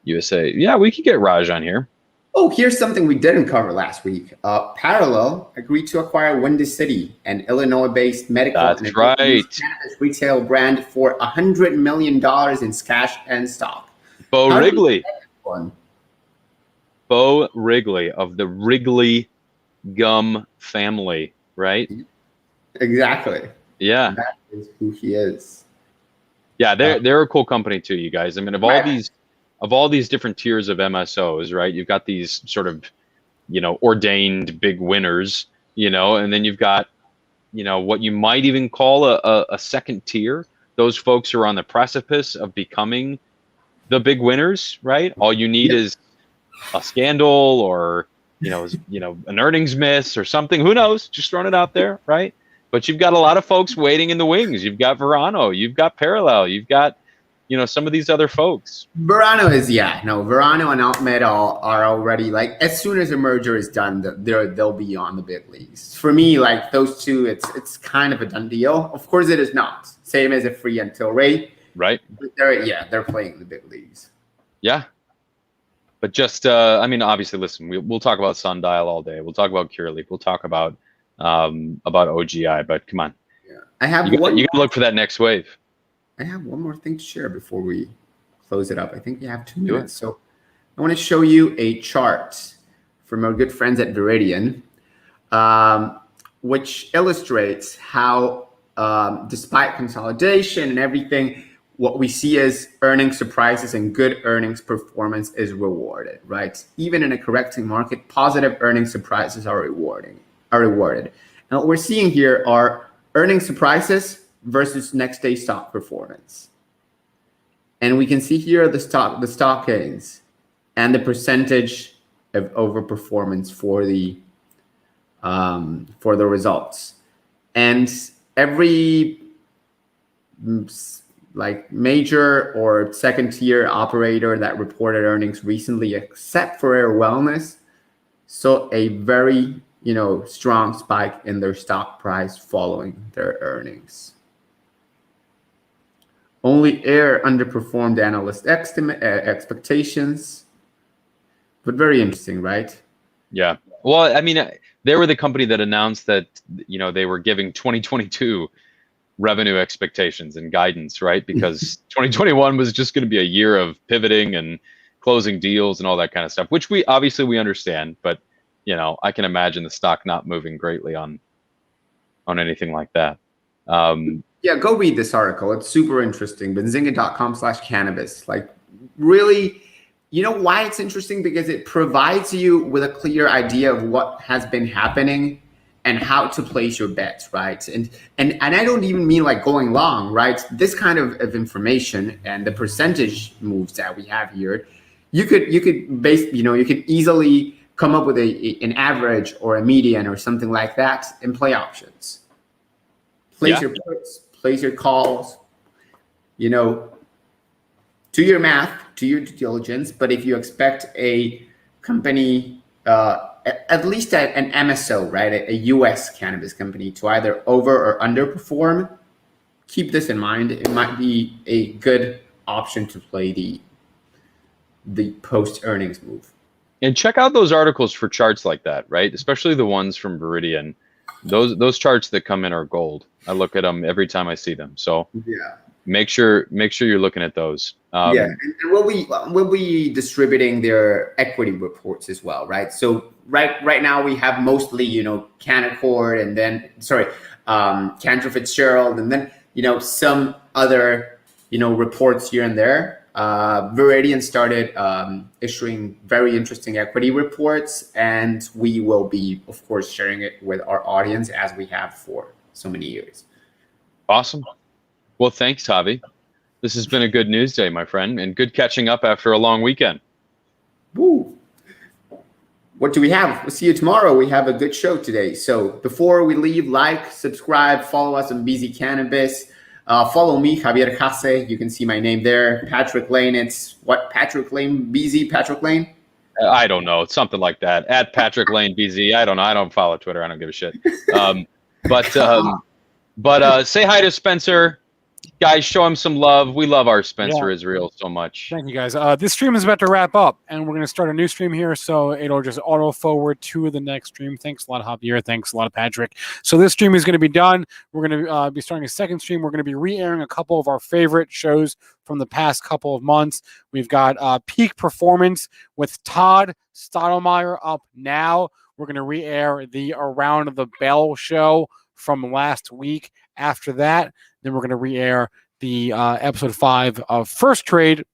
USA. Yeah, we could get Raj on here. Oh, here's something we didn't cover last week. Parallel agreed to acquire Windy City, an Illinois-based medical That's right. cannabis retail brand for $100 million in cash and stock. Bo Wrigley. Bo Wrigley of the Wrigley gum family, right? Exactly. Yeah. That is who he is. Yeah, they're a cool company too, you guys. I mean, of all these different tiers of MSOs, right? You've got these sort of, ordained big winners, and then you've got, what you might even call a second tier. Those folks are on the precipice of becoming the big winners, right? All you need is a scandal or, an earnings miss or something. Who knows? Just throwing it out there, right? But you've got a lot of folks waiting in the wings. You've got Verano, you've got Parallel, you've got, some of these other folks. Verano and AltMed are already, like, as soon as the merger is done, they'll be on the big leagues. For me, like, those two, it's kind of a done deal. Of course, it is not. Same as a Free and Tilray. Right. But they're playing in the big leagues. Yeah. But just, obviously, listen, we'll talk about Sundial all day. We'll talk about Curaleaf. We'll talk about OGI, but come on. Yeah. I have you got to look for that next wave. I have one more thing to share before we close it up. I think we have 2 minutes. So I want to show you a chart from our good friends at Viridian, which illustrates how, despite consolidation and everything, what we see as earnings surprises and good earnings performance is rewarded, right? Even in a correcting market, positive earnings surprises are rewarded. And what we're seeing here are earnings surprises versus next day stock performance. And we can see here the stock gains and the percentage of overperformance for the results. And every major or second tier operator that reported earnings recently, except for Air Wellness, saw a very strong spike in their stock price following their earnings. Only Air underperformed analyst expectations, but very interesting, right? Yeah. Well, I mean, they were the company that announced that, they were giving 2022 revenue expectations and guidance, right? Because 2021 was just going to be a year of pivoting and closing deals and all that kind of stuff, which we understand, but I can imagine the stock not moving greatly on anything like that. Yeah, go read this article. It's super interesting. Benzinga.com/cannabis. Like, really, why it's interesting? Because it provides you with a clear idea of what has been happening and how to place your bets, right? And I don't even mean like going long, right? This kind of information and the percentage moves that we have here, you could easily come up with an average or a median or something like that, and play options. Place your puts, place your calls, you know, do your math, do your due diligence. But if you expect a company, at least an MSO, right, a US cannabis company, to either over or underperform, keep this in mind. It might be a good option to play the post earnings move. And check out those articles for charts like that, right? Especially the ones from Viridian. Those charts that come in are gold. I look at them every time I see them. So yeah, make sure you're looking at those. Yeah, and we'll be distributing their equity reports as well, right? So right now we have mostly, you know, Canaccord, and then Cantor Fitzgerald, and then, you know, some other, you know, reports here and there. Viridian started issuing very interesting equity reports, and we will be, of course, sharing it with our audience as we have for so many years. Awesome. Well, thanks, Javi. This has been a good news day, my friend, and good catching up after a long weekend. Woo! What do we have? We'll see you tomorrow. We have a good show today. So before we leave, like, subscribe, follow us on BZ Cannabis. Follow me, Javier Jase. You can see my name there. Patrick Lane. It's what? Patrick Lane? BZ Patrick Lane? I don't know. It's something like that. At Patrick Lane BZ. I don't know. I don't follow Twitter. I don't give a shit. But say hi to Spencer. Guys, show him some love. We love our Spencer Israel so much. Thank you, guys. This stream is about to wrap up, and we're going to start a new stream here, so it'll just auto forward to the next stream. Thanks a lot, Javier. Thanks a lot, Patrick. So this stream is going to be done. We're going to be starting a second stream. We're going to be re-airing a couple of our favorite shows from the past couple of months. We've got Peak Performance with Todd Stottlemyre up now. We're going to re-air the Around the Bell show from last week. After that, then we're going to re-air the episode 5 of First Trade.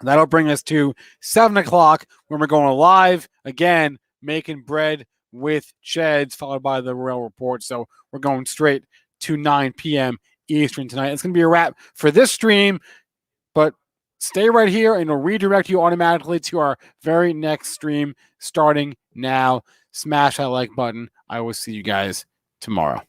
That'll bring us to 7 o'clock when we're going live again, making bread with Cheds, followed by the Royal Report. So we're going straight to 9 p.m. Eastern tonight. It's going to be a wrap for this stream, but stay right here and it'll redirect you automatically to our very next stream starting now. Smash that like button. I will see you guys tomorrow.